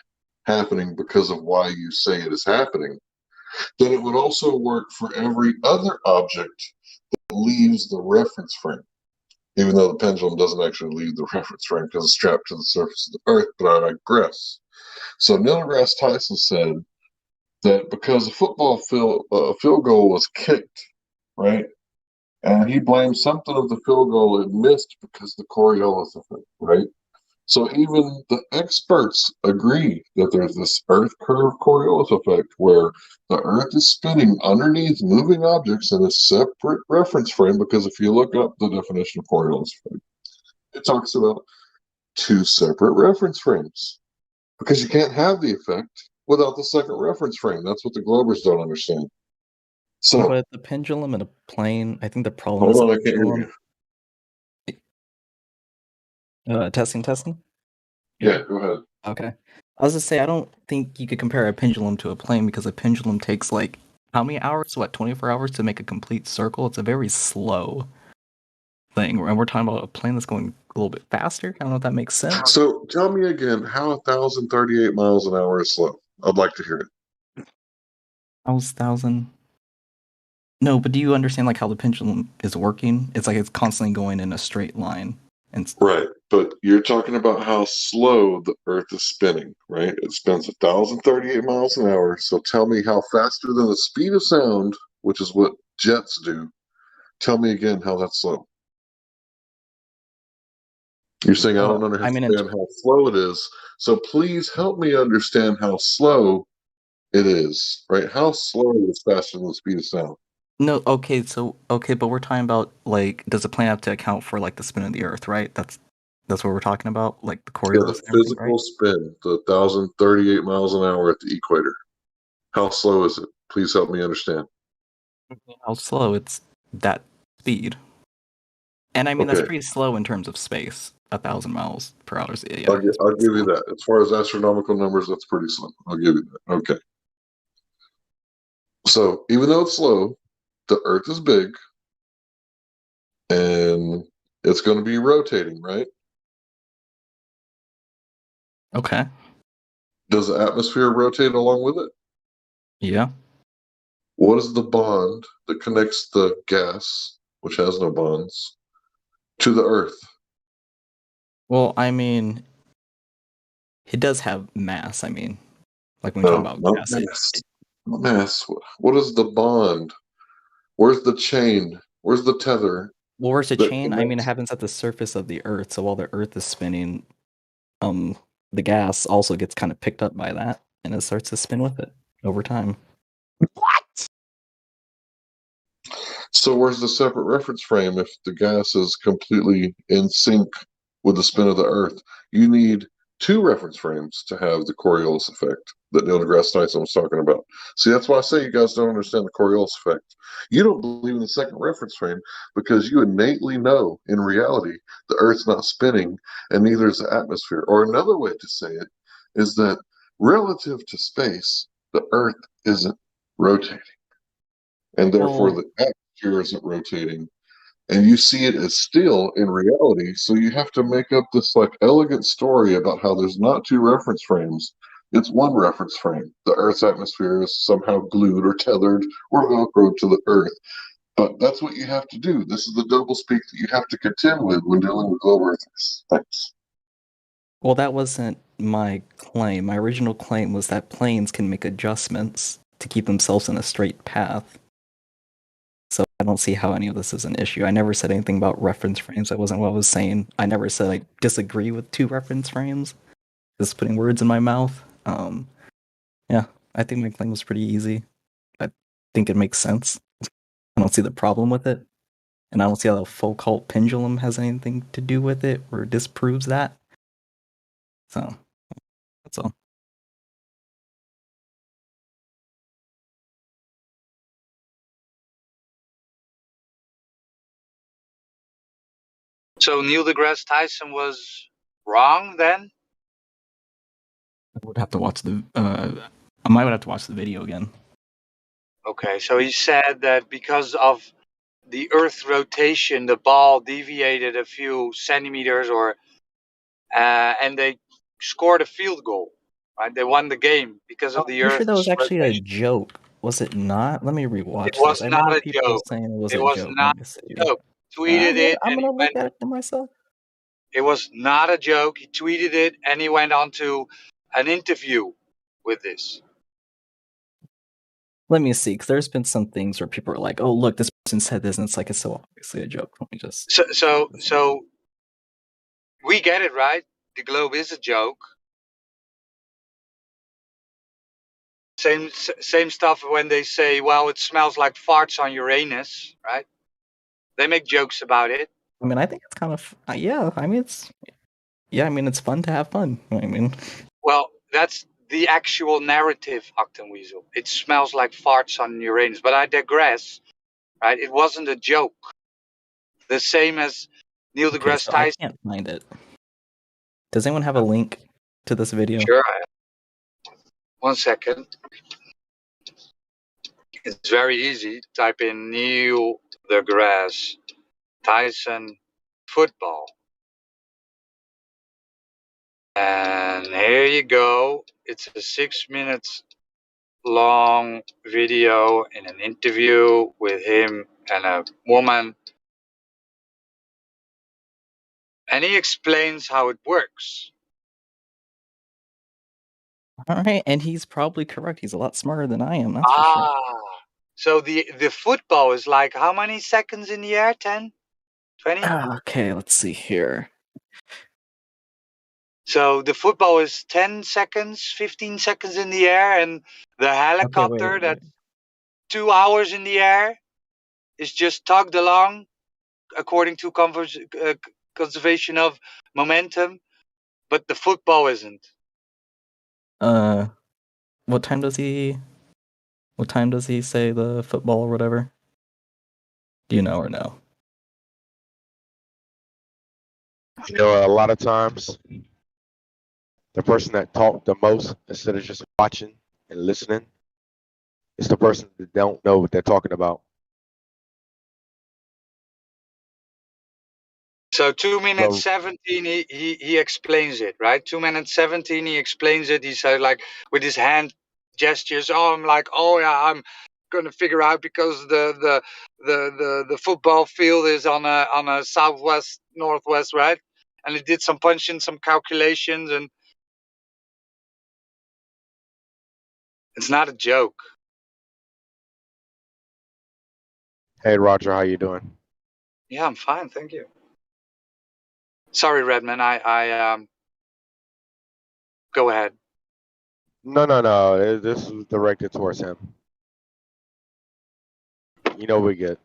happening because of why you say it is happening, then it would also work for every other object that leaves the reference frame, even though the pendulum doesn't actually leave the reference frame because it's strapped to the surface of the Earth, but I digress. So Neil deGrasse Tyson said that because a football field goal was kicked, right, and he blamed something of the field goal it missed because the Coriolis effect, right? So even the experts agree that there's this Earth curve Coriolis effect where the Earth is spinning underneath moving objects in a separate reference frame, because if you look up the definition of Coriolis effect, it talks about two separate reference frames because you can't have the effect without the second reference frame. That's what the Globers don't understand. So, but the pendulum and a plane, I think the problem is hold on, I can't hear you. Testing. Yeah, go ahead. Okay. I was to say, I don't think you could compare a pendulum to a plane because a pendulum takes like how many hours? 24 hours to make a complete circle? It's a very slow thing. And we're talking about a plane that's going a little bit faster. I don't know if that makes sense. So tell me again how 1,038 miles an hour is slow. I'd like to hear it. 1,000. No, but do you understand like how the pendulum is working? It's like it's constantly going in a straight line. Right, but you're talking about how slow the Earth is spinning, right? It spins 1,038 miles an hour. So tell me how faster than the speed of sound, which is what jets do. Tell me again how that's slow. You're saying I don't understand how slow it is. So please help me understand how slow it is, right? How slow is faster than the speed of sound? No, okay, but we're talking about like, does the plane have to account for like the spin of the Earth, right? That's what we're talking about, like the Coriolis. Yeah, the physical spin, the 1,038 miles an hour at the equator. How slow is it? Please help me understand. How slow? It's that speed. And I mean, that's pretty slow in terms of space. 1,000 miles per hour. Yeah, I'll give you that. As far as astronomical numbers, that's pretty slow. I'll give you that. Okay. So even though it's slow, the Earth is big, and it's going to be rotating, right? Okay. Does the atmosphere rotate along with it? Yeah. What is the bond that connects the gas, which has no bonds, to the Earth? Well, I mean, it does have mass. I mean, like when we talk about gas. Mass. What is the bond? Where's the chain? Where's the tether? Well, where's the chain? I mean, it happens at the surface of the Earth. So while the Earth is spinning, the gas also gets kind of picked up by that, and it starts to spin with it over time. What? So where's the separate reference frame if the gas is completely in sync with the spin of the Earth? You need two reference frames to have the Coriolis effect that Neil deGrasse Tyson was talking about. See, that's why I say you guys don't understand the Coriolis effect. You don't believe in the second reference frame because you innately know in reality the Earth's not spinning and neither is the atmosphere. Or another way to say it is that relative to space, the Earth isn't rotating. And therefore the atmosphere isn't rotating. And you see it as still in reality. So you have to make up this like elegant story about how there's not two reference frames. It's one reference frame. The Earth's atmosphere is somehow glued or tethered or velcroed to the Earth. But that's what you have to do. This is the doublespeak that you have to contend with when dealing with globe earthers. Thanks. Well, that wasn't my claim. My original claim was that planes can make adjustments to keep themselves in a straight path. So I don't see how any of this is an issue. I never said anything about reference frames. That wasn't what I was saying. I never said I disagree with two reference frames. Just putting words in my mouth. Yeah, I think my claim was pretty easy. I think it makes sense. I don't see the problem with it. And I don't see how the Foucault pendulum has anything to do with it or disproves that. So, that's all. So Neil deGrasse Tyson was wrong then? I would have to watch I might have to watch the video again. Okay, so he said that because of the Earth rotation, the ball deviated a few centimeters, and they scored a field goal. Right, they won the game because of the I'm Earth. sure that was actually a joke. Was it not? Let me rewatch It was this. I not remember a people joke. saying it was It a was joke. not a joke. Tweeted it. I'm and gonna he look went, at it for myself. It was not a joke. He tweeted it and he went on to an interview with this. Let me see, because there's been some things where people are like, "Oh, look, this person said this," and it's like it's so obviously a joke. Let me just. So we get it, right? The globe is a joke. Same stuff when they say, "Well, it smells like farts on Uranus," right? They make jokes about it. I mean, I think it's kind of yeah. I mean, it's fun to have fun. I mean, well, that's the actual narrative, Octanweasel. It smells like farts on Uranus, but I digress. Right? It wasn't a joke. The same as Neil deGrasse Tyson. I can't find it. Does anyone have a link to this video? Sure. 1 second. It's very easy. Type in Neil deGrasse Tyson football. And here you go. It's a 6 minutes long video in an interview with him and a woman. And he explains how it works. All right, and he's probably correct. He's a lot smarter than I am, that's for sure. So the football is like how many seconds in the air? 10? 20? Okay, let's see here. So the football is 10 seconds, 15 seconds in the air, and the helicopter that's 2 hours in the air is just tugged along according to conservation of momentum, but the football isn't. What time does he say the football or whatever? Do you know or no? You know, a lot of times, the person that talked the most instead of just watching and listening is the person that don't know what they're talking about. So 2 minutes 17, he explains it, right? 2 minutes 17, he explains it. He said, like, with his hand gestures, I'm like, oh yeah, I'm gonna figure out because the football field is on a southwest northwest, right? And he did some punching, some calculations, and it's not a joke. Hey Roger, how you doing? Yeah, I'm fine, thank you. Sorry, Redman, I go ahead. No. This was directed towards him. You know we good.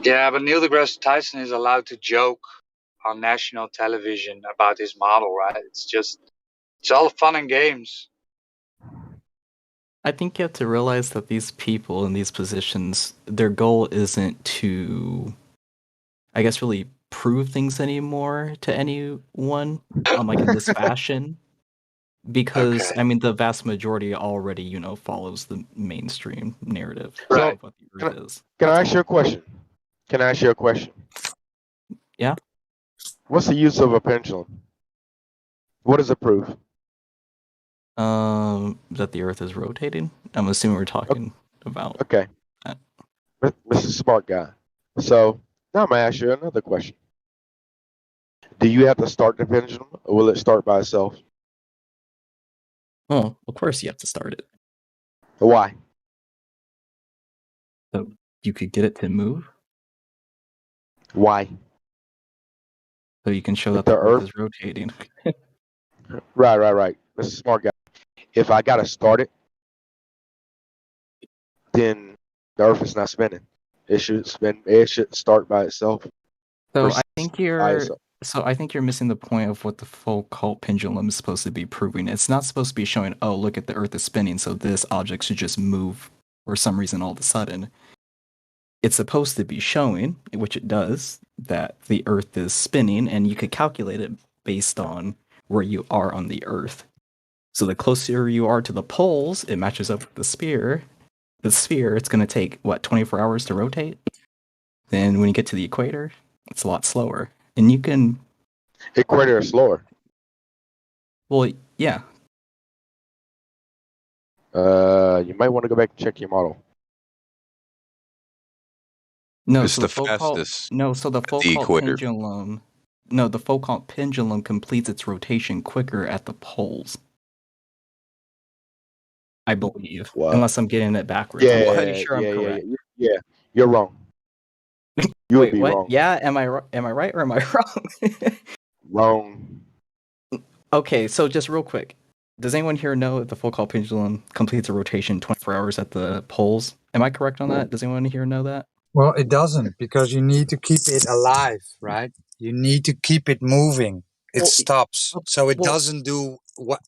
Yeah, but Neil deGrasse Tyson is allowed to joke on national television about his model, right? It's all fun and games. I think you have to realize that these people in these positions, their goal isn't to, I guess, really prove things anymore to anyone, like in this fashion. Because, I mean, the vast majority already, follows the mainstream narrative of what the Earth is. Can I ask you a question? Yeah? What's the use of a pendulum? What does it prove? That the Earth is rotating? I'm assuming we're talking about... Okay. Mr. Smart Guy. So, now I'm going to ask you another question. Do you have to start the pendulum, or will it start by itself? Oh, of course you have to start it. Why? So you could get it to move? Why? So you can show that the Earth is rotating. Right. Mr. Smart Guy. If I got to start it, then the Earth is not spinning. It should spin. It should start by itself. So I think you're missing the point of what the Foucault pendulum is supposed to be proving. It's not supposed to be showing, oh, look at the Earth is spinning, so this object should just move for some reason all of a sudden. It's supposed to be showing, which it does, that the Earth is spinning, and you could calculate it based on where you are on the Earth. So the closer you are to the poles, it matches up with the sphere. The sphere, it's going to take, 24 hours to rotate? Then when you get to the equator, it's a lot slower. And you can... Equator is slower. Well, yeah. You might want to go back and check your model. No, it's the fastest. No, so the Foucault pendulum... No, the Foucault pendulum completes its rotation quicker at the poles. I believe. Wow. Unless I'm getting it backwards. Yeah, I'm pretty sure I'm correct. Yeah, you're wrong. You would be what? wrong. Yeah, am I right or am I wrong? Wrong. Okay, so just real quick. Does anyone here know if the Foucault pendulum completes a rotation 24 hours at the poles? Am I correct on that? Does anyone here know that? Well, it doesn't, because you need to keep it alive, right? You need to keep it moving. It stops. So it doesn't do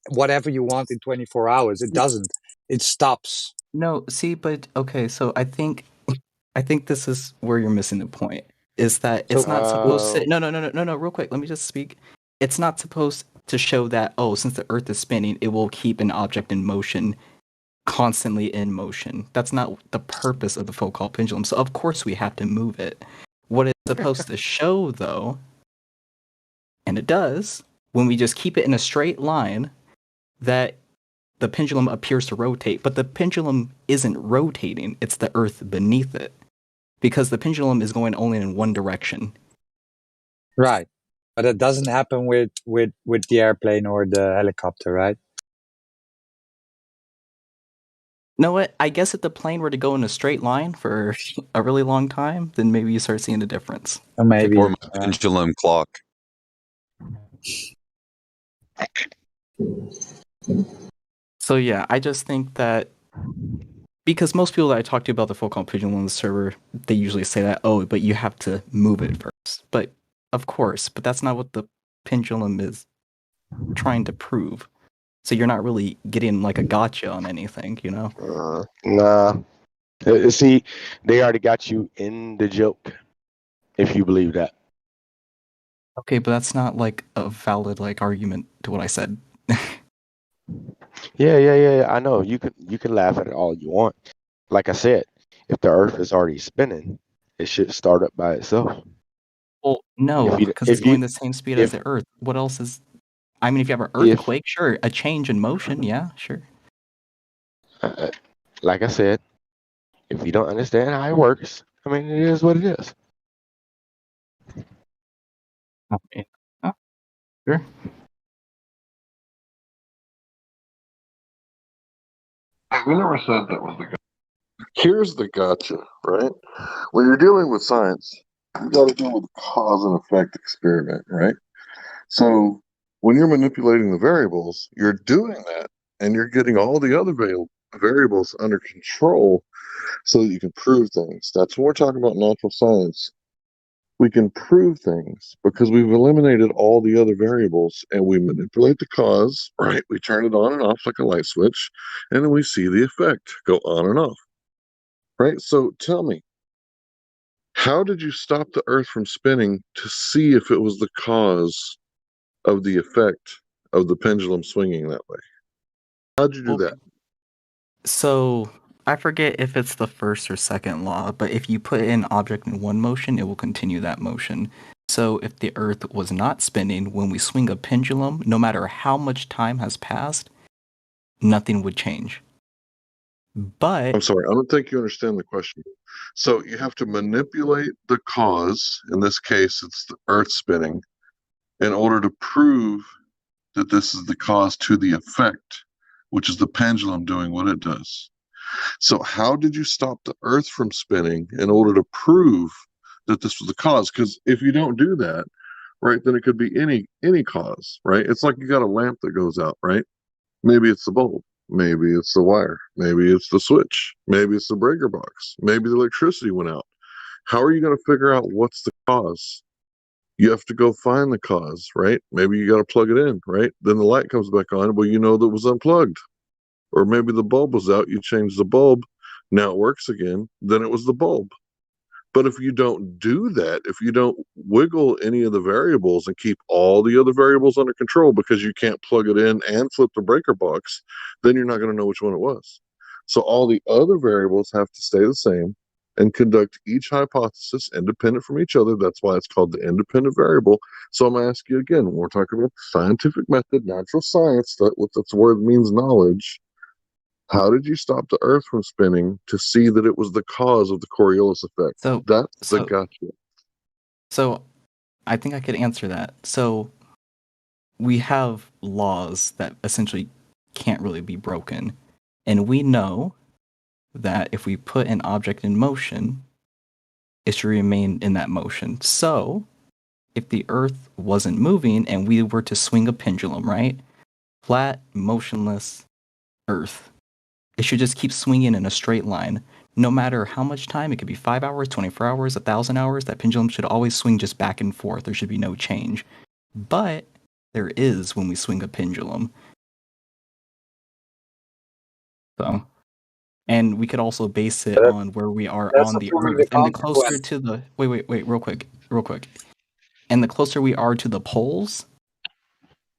whatever you want in 24 hours. It doesn't. it stops. No, see, but okay, so I think this is where you're missing the point. Is that it's not supposed to no, real quick, let me just speak. It's not supposed to show that, oh, since the Earth is spinning, it will keep an object in motion, constantly in motion. That's not the purpose of the Foucault pendulum. So of course we have to move it. What it's supposed to show, though, and it does, when we just keep it in a straight line, that the pendulum appears to rotate, but the pendulum isn't rotating, it's the Earth beneath it. Because the pendulum is going only in one direction. Right. But it doesn't happen with the airplane or the helicopter, right? Know what? I guess if the plane were to go in a straight line for a really long time, then maybe you start seeing a difference. Or maybe. Or my pendulum clock. So yeah, I just think that because most people that I talk to about the Foucault pendulum on the server, they usually say that, oh, but you have to move it first. But of course, but that's not what the pendulum is trying to prove. So you're not really getting like a gotcha on anything, you know? Nah. See, they already got you in the joke, if you believe that. Okay, but that's not like a valid like argument to what I said. Yeah. I know. You can laugh at it all you want. Like I said, if the Earth is already spinning, it should start up by itself. Well, no, because it's going the same speed as the Earth. What else is? I mean, if you have an earthquake, sure, a change in motion, yeah, sure. Like I said, if you don't understand how it works, I mean, it is what it is. Okay. Oh, sure. We never said that was the gotcha. Here's the gotcha, right? When you're dealing with science, you got to deal with a cause and effect experiment, right? So when you're manipulating the variables, you're doing that and you're getting all the other variables under control so that you can prove things. That's when we're talking about natural science. We can prove things because we've eliminated all the other variables and we manipulate the cause, right? We turn it on and off like a light switch, and then we see the effect go on and off, right? So tell me, how did you stop the Earth from spinning to see if it was the cause of the effect of the pendulum swinging that way? How'd you do that? So I forget if it's the first or second law, but if you put an object in one motion, it will continue that motion. So if the Earth was not spinning, when we swing a pendulum, no matter how much time has passed, nothing would change. But I'm sorry, I don't think you understand the question. So you have to manipulate the cause, in this case it's the Earth spinning, in order to prove that this is the cause to the effect, which is the pendulum doing what it does. So how did you stop the Earth from spinning in order to prove that this was the cause? Because if you don't do that, right, then it could be any cause, right? It's like you got a lamp that goes out, right? Maybe it's the bulb, maybe it's the wire, maybe it's the switch, maybe it's the breaker box, maybe the electricity went out. How are you going to figure out what's the cause? You have to go find the cause, right? Maybe you got to plug it in, right? Then the light comes back on. Well, you know that it was unplugged. Or maybe the bulb was out. You change the bulb. Now it works again. Then it was the bulb. But if you don't do that, if you don't wiggle any of the variables and keep all the other variables under control because you can't plug it in and flip the breaker box, then you're not going to know which one it was. So all the other variables have to stay the same and conduct each hypothesis independent from each other. That's why it's called the independent variable. So I'm going to ask you again, when we're talking about the scientific method, natural science, that's word means knowledge. How did you stop the Earth from spinning to see that it was the cause of the Coriolis effect? So that's the gotcha. So I think I could answer that. So we have laws that essentially can't really be broken. And we know that if we put an object in motion, it should remain in that motion. So if the Earth wasn't moving and we were to swing a pendulum, right? Flat, motionless Earth. It should just keep swinging in a straight line. No matter how much time, it could be 5 hours, 24 hours, 1,000 hours, that pendulum should always swing just back and forth. There should be no change. But there is when we swing a pendulum. So, and we could also base it on where we are on the Earth, and the closer to the wait, real quick, and the closer we are to the poles,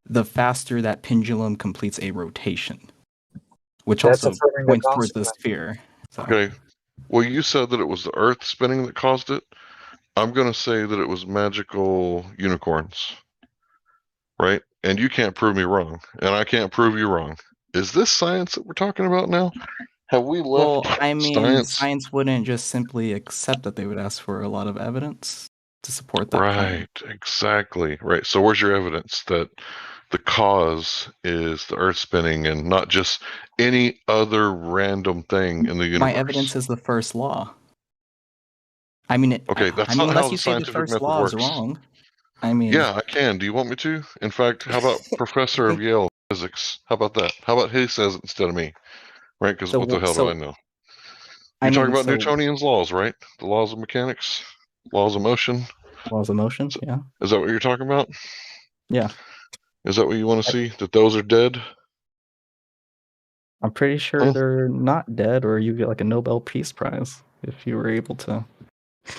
the faster that pendulum completes a rotation, which also points towards the sphere. So. Okay. Well, you said that it was the Earth spinning that caused it. I'm going to say that it was magical unicorns, right? And you can't prove me wrong, and I can't prove you wrong. Is this science that we're talking about now? Have we left Well, I mean, science wouldn't just simply accept that. They would ask for a lot of evidence to support that claim. Right, exactly. Right. So where's your evidence that the cause is the Earth spinning and not just any other random thing in the universe? My evidence is the first law. I mean, okay, that's not unless how you the say the scientific first method law works. is wrong. I mean, yeah, I can. Do you want me to? In fact, how about Professor of Yale physics? How about that? How about he says it instead of me? Right? Because what the hell do I know? You're talking about Newtonian's laws, right? The laws of mechanics, laws of motion. Laws of motion, yeah. Is that what you're talking about? Yeah. Is that what you want to see? That those are dead? I'm pretty sure they're not dead, or you get like a Nobel Peace Prize if you were able to.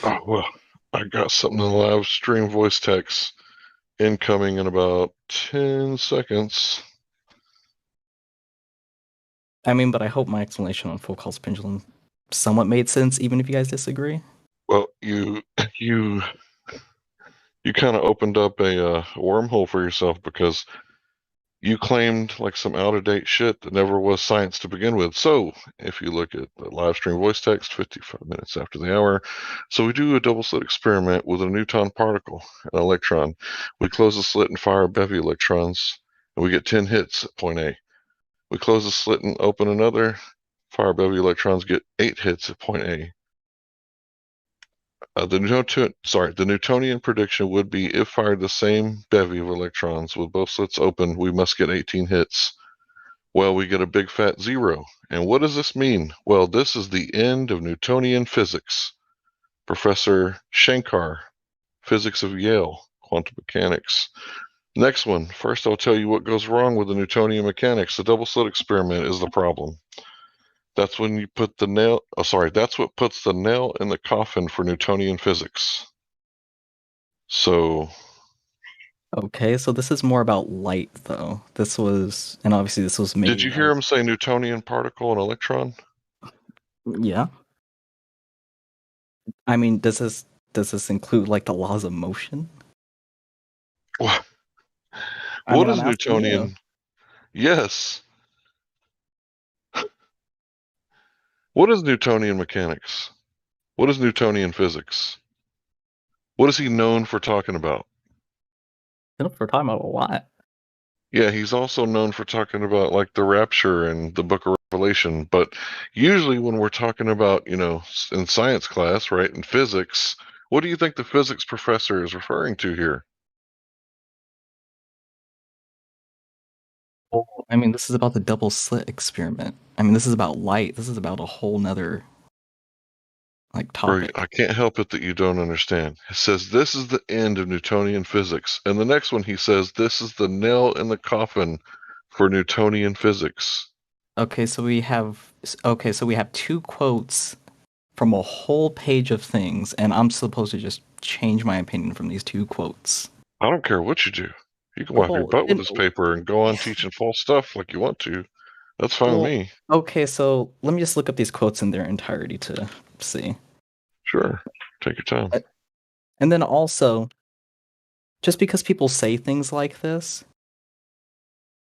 Oh, well, I got something in the live stream voice text incoming in about 10 seconds. I mean, but I hope my explanation on Foucault's pendulum somewhat made sense, even if you guys disagree. Well, you kind of opened up a wormhole for yourself because you claimed like some out-of-date shit that never was science to begin with. So if you look at the live stream voice text 55 minutes after the hour, so we do a double slit experiment with a neutron particle, an electron. We close the slit and fire a bevy of electrons, and we get 10 hits at point A. We close the slit and open another, fire a bevy of electrons, get 8 hits at point A. The Newtonian prediction would be if fired the same bevy of electrons with both slits open, we must get 18 hits. Well, we get a big fat 0. And what does this mean? Well, this is the end of Newtonian physics. Professor Shankar, physics of Yale, quantum mechanics. Next one. First, I'll tell you what goes wrong with the Newtonian mechanics. The double slit experiment is the problem. That's when you put the nail. Oh, sorry. That's what puts the nail in the coffin for Newtonian physics. So. Okay, so this is more about light, though. This was made. Did you hear him say Newtonian particle and electron? Yeah. I mean, does this include like the laws of motion? What is Newtonian? Yes. What is Newtonian mechanics? What is Newtonian physics? What is he known for talking about? Known for talking about a lot. Yeah, he's also known for talking about like the rapture and the book of Revelation. But usually when we're talking about, in science class, right, in physics, what do you think the physics professor is referring to here? Well, I mean, this is about the double slit experiment. I mean, this is about light. This is about a whole nother topic. I can't help it that you don't understand. He says this is the end of Newtonian physics. And the next one he says this is the nail in the coffin for Newtonian physics. Okay, so we have 2 quotes from a whole page of things, and I'm supposed to just change my opinion from these 2 quotes. I don't care what you do. You can wipe your butt with this paper and go on teaching false stuff like you want to. That's fine with me. Okay, so let me just look up these quotes in their entirety to see. Sure. Take your time. And then also, just because people say things like this,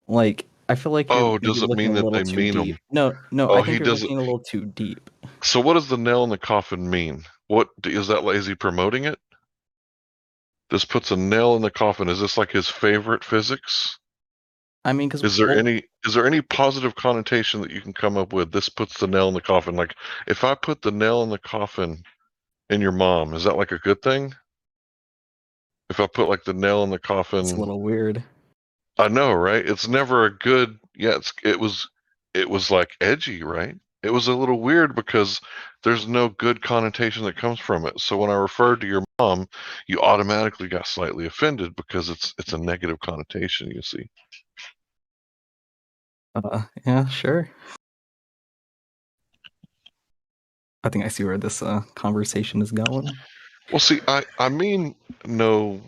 I feel like you're does it mean that they mean deep. them? No, I think you're looking a little too deep. So what does the nail in the coffin mean? What is that? Is he promoting it? This puts a nail in the coffin. Is this like his favorite physics? I mean, because is there any positive connotation that you can come up with? This puts the nail in the coffin. Like if I put the nail in the coffin in your mom, is that like a good thing? If I put like the nail in the coffin, it's a little weird. I know, right? It's never a good. Yeah, it was like edgy, right? It was a little weird because there's no good connotation that comes from it. So when I referred to your mom, you automatically got slightly offended because it's a negative connotation, you see. Yeah, sure. I think I see where this conversation is going. Well, see, I mean no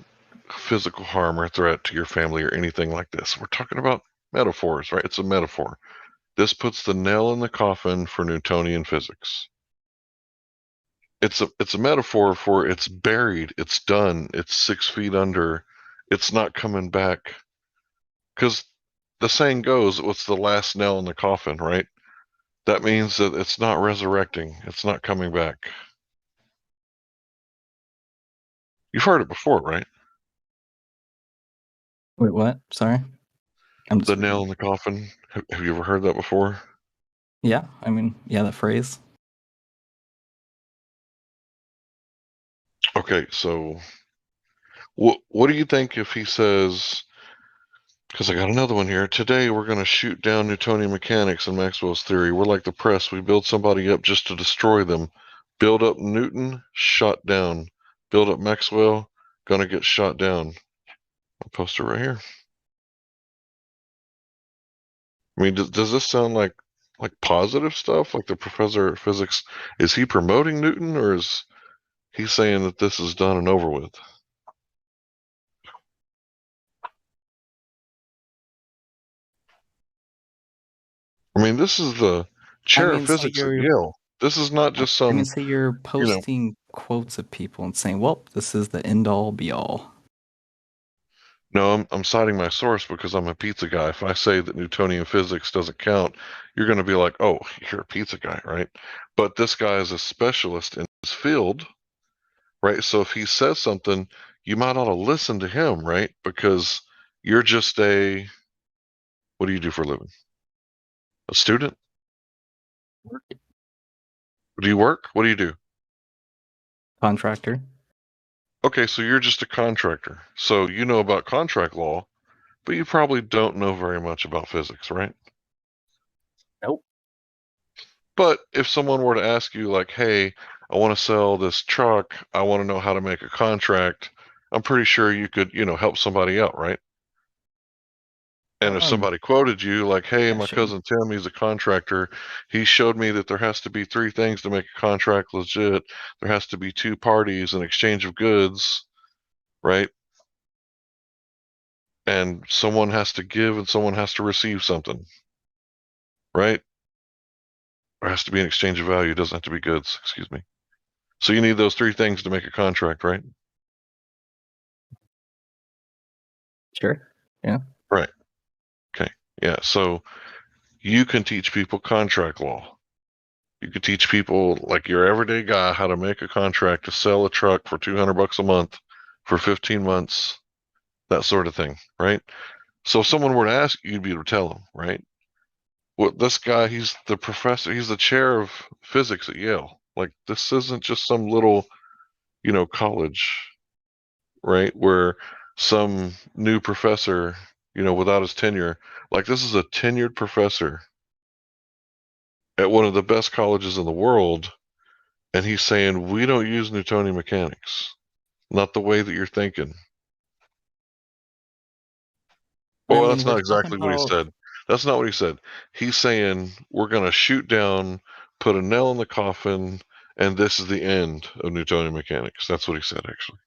physical harm or threat to your family or anything like this. We're talking about metaphors, right? It's a metaphor. This puts the nail in the coffin for Newtonian physics. It's a metaphor for it's buried, it's done, it's 6 feet under, it's not coming back. Because the saying goes, what's the last nail in the coffin, right? That means that it's not resurrecting, it's not coming back. You've heard it before, right? Wait, what? Sorry? The nail in the coffin. Have you ever heard that before? Yeah, I mean, yeah, that phrase. Okay, so what do you think if he says, because I got another one here, today we're going to shoot down Newtonian mechanics and Maxwell's theory. We're like the press. We build somebody up just to destroy them. Build up Newton, shot down. Build up Maxwell, gonna get shot down. I'll post it right here. I mean, does this sound like positive stuff? Like the professor of physics, is he promoting Newton, or is he saying that this is done and over with? I mean, this is the chair of physics at Yale. This is not just some. I mean, say you're posting quotes of people and saying, "Well, this is the end all be all." No, I'm citing my source because I'm a pizza guy. If I say that Newtonian physics doesn't count, you're going to be like, "Oh, you're a pizza guy, right?" But this guy is a specialist in his field, right? So if he says something, you might ought to listen to him, right? Because you're just what do you do for a living? A student? Do you work? What do you do? Contractor. Okay, so you're just a contractor. So you know about contract law, but you probably don't know very much about physics, right? Nope. But if someone were to ask you, like, hey, I want to sell this truck, I want to know how to make a contract, I'm pretty sure you could, help somebody out, right? And if somebody quoted you, like, hey, my cousin Tim, he's a contractor, he showed me that there has to be 3 things to make a contract legit. There has to be 2 parties, an exchange of goods, right? And someone has to give and someone has to receive something, right? There has to be an exchange of value. It doesn't have to be goods, excuse me. So you need those 3 things to make a contract, right? Sure. Yeah. Right. Okay. Yeah. So you can teach people contract law. You could teach people, like your everyday guy, how to make a contract to sell a truck for $200 a month for 15 months, that sort of thing, right? So if someone were to ask you, you'd be able to tell them, right? Well, this guy, he's the professor, he's the chair of physics at Yale. Like, this isn't just some little, college, right? Where some new professor, without his tenure, like this is a tenured professor at one of the best colleges in the world. And he's saying, we don't use Newtonian mechanics, not the way that you're thinking. Well, that's not exactly what he said. That's not what he said. He's saying, we're going to shoot down, put a nail in the coffin, and this is the end of Newtonian mechanics. That's what he said, actually.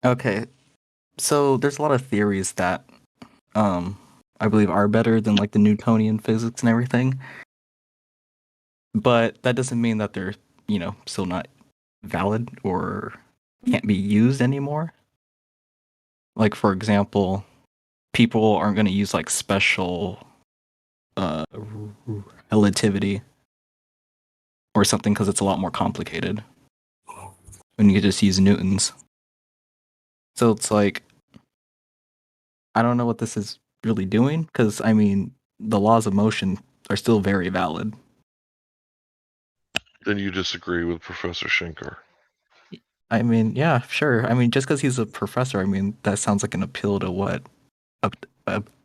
Okay. So there's a lot of theories that I believe are better than like the Newtonian physics and everything. But that doesn't mean that they're, still not valid or can't be used anymore. Like, for example, people aren't going to use like special relativity or something because it's a lot more complicated when you could just use Newton's. So it's like, I don't know what this is really doing because, I mean, the laws of motion are still very valid. Then you disagree with Professor Schenker. I mean, yeah, sure. I mean, just because he's a professor, I mean, that sounds like an appeal to what?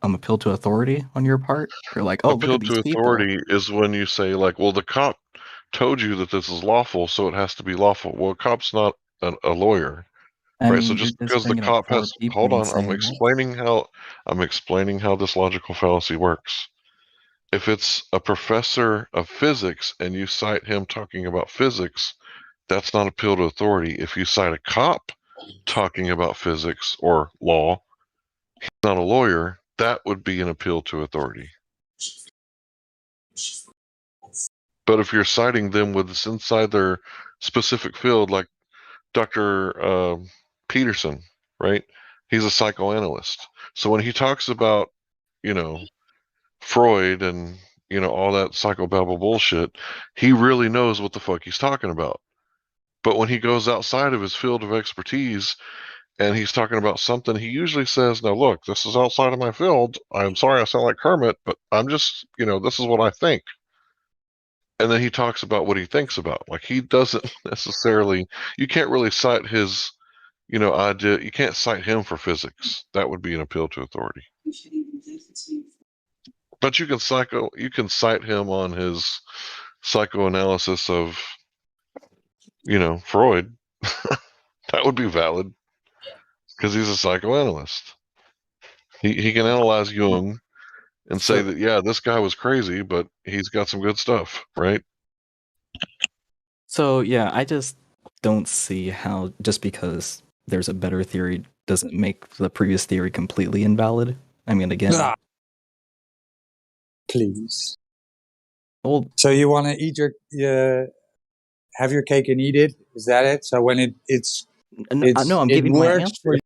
Appeal to authority on your part? You're like, oh, appeal look at these to authority is when you say, like, well, the cop told you that this is lawful, so it has to be lawful. Well, a cop's not a lawyer. I right, mean, so just because the cop has, hold on, I'm explaining how this logical fallacy works. If it's a professor of physics and you cite him talking about physics, that's not appeal to authority. If you cite a cop talking about physics or law, he's not a lawyer, that would be an appeal to authority. But if you're citing them with this inside their specific field, like Dr. Peterson, right? He's a psychoanalyst. So when he talks about, Freud and, all that psychobabble bullshit, he really knows what the fuck he's talking about. But when he goes outside of his field of expertise and he's talking about something, he usually says, now look, this is outside of my field. I'm sorry I sound like Kermit, but I'm just, this is what I think. And then he talks about what he thinks about. Like, he doesn't necessarily, you can't really cite his, idea. You can't cite him for physics. That would be an appeal to authority. But you can cite him on his psychoanalysis of, Freud. That would be valid because he's a psychoanalyst. He can analyze Jung and say that, yeah, this guy was crazy, but he's got some good stuff, right? So, yeah, I just don't see how just because there's a better theory doesn't make the previous theory completely invalid. I mean, again... Please. Well, so you want to eat have your cake and eat it? Is that it? So when I'm giving my answer.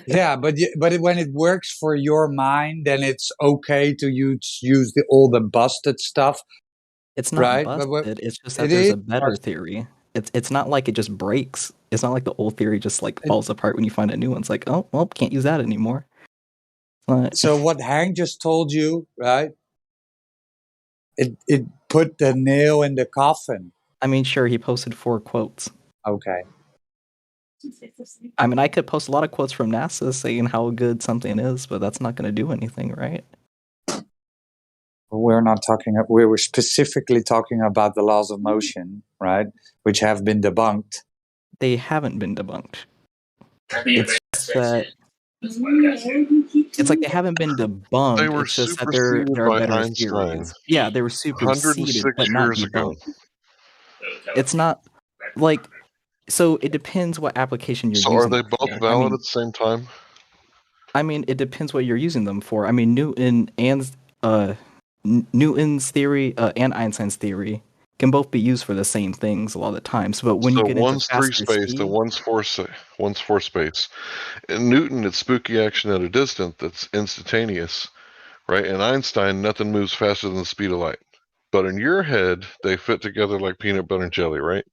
Yeah, but when it works for your mind, then it's okay to use all the busted stuff. It's not right? busted. It's just that there's a better theory. It's not like it just breaks. It's not like the old theory just like falls apart when you find a new one. It's like, oh, well, can't use that anymore. So what Hank just told you, right? It put the nail in the coffin. I mean, sure, he posted 4 quotes. Okay. I mean, I could post a lot of quotes from NASA saying how good something is, but that's not going to do anything, right? We're not talking. We were specifically talking about the laws of motion, right? Which have been debunked. They haven't been debunked. It's just that. It's like they haven't been debunked. They were it's just that superseded there are by better Einstein. theories. Yeah, they were superseded, 106 but not years ago. debunked. It's not like. So it depends what application you're using. So are they them both for. valid at the same time? I mean, it depends what you're using them for. I mean, Newton's theory and Einstein's theory can both be used for the same things a lot of the times. But when you get one's into faster 3 space speed, and one's 4 space. In Newton, it's spooky action at a distance that's instantaneous, right? In Einstein, nothing moves faster than the speed of light. But in your head, they fit together like peanut butter and jelly, right?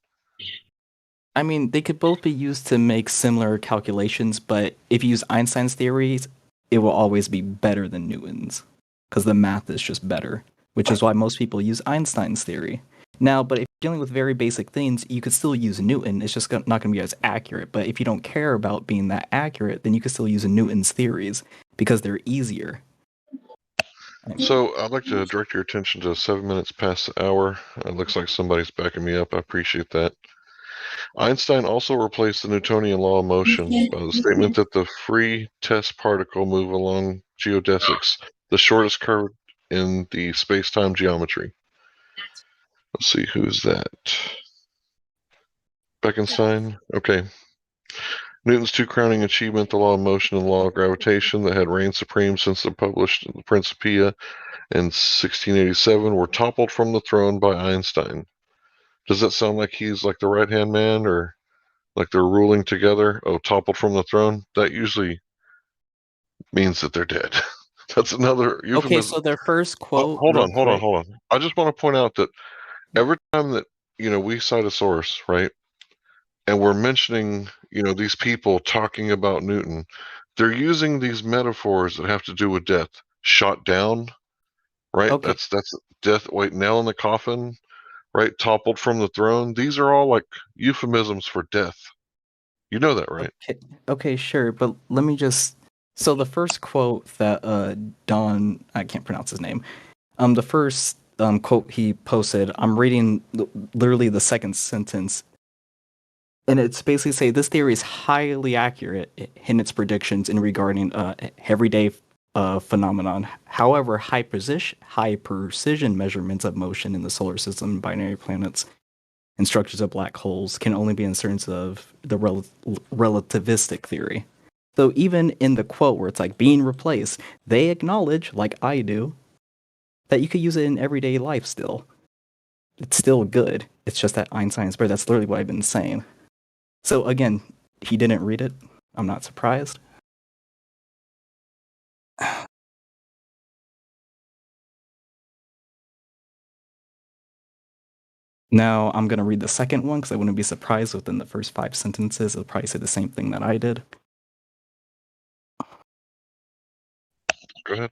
I mean, they could both be used to make similar calculations, but if you use Einstein's theories, it will always be better than Newton's, because the math is just better, which is why most people use Einstein's theory. Now, but if you're dealing with very basic things, you could still use Newton. It's just not going to be as accurate. But if you don't care about being that accurate, then you could still use Newton's theories, because they're easier. So I'd like to direct your attention to 7 minutes past the hour. It looks like somebody's backing me up. I appreciate that. Einstein also replaced the Newtonian law of motion by the statement that the free test particle move along geodesics, the shortest curve in the space-time geometry. Let's see, who's that? Bekenstein? Okay. Newton's 2 crowning achievements, the law of motion and the law of gravitation, that had reigned supreme since the published the Principia in 1687, were toppled from the throne by Einstein. Does that sound like he's like the right-hand man, or like they're ruling together? Oh, toppled from the throne? That usually means that they're dead. That's another euphemism. Okay, so their first quote... Hold on. I just want to point out that every time that, we cite a source, right, and we're mentioning, these people talking about Newton, they're using these metaphors that have to do with death. Shot down, right? Okay. That's death. Wait, nail in the coffin, right? Toppled from the throne. These are all like euphemisms for death. You know that, right? Okay, sure, but let me just... So the first quote that Don... I can't pronounce his name. The first quote he posted, I'm reading literally the second sentence, and it's basically say this theory is highly accurate in its predictions in regarding everyday phenomenon. However, high precision measurements of motion in the solar system, binary planets, and structures of black holes can only be in terms of the relativistic theory. So even in the quote where it's like being replaced, they acknowledge, like I do, that you could use it in everyday life still. It's still good. It's just that Einstein's bird. That's literally what I've been saying. So again, he didn't read it. I'm not surprised. Now I'm going to read the second one because I wouldn't be surprised within the first 5 sentences. It'll probably say the same thing that I did. Go ahead.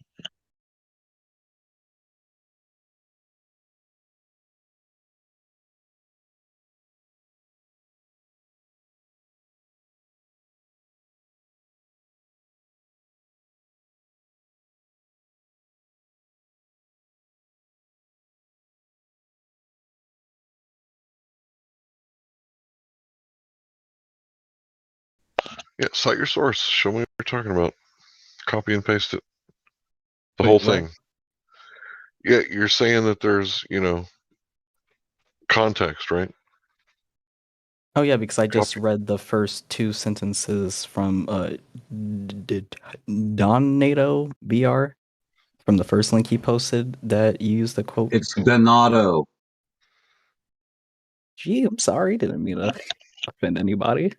Yeah, cite your source. Show me what you're talking about. Copy and paste it. The whole thing. Yeah, you're saying that there's, context, right? Oh yeah, because I just read the first 2 sentences from Donato BR from the first link he posted that used the quote. It's Donato. Gee, I'm sorry. Didn't mean to offend anybody.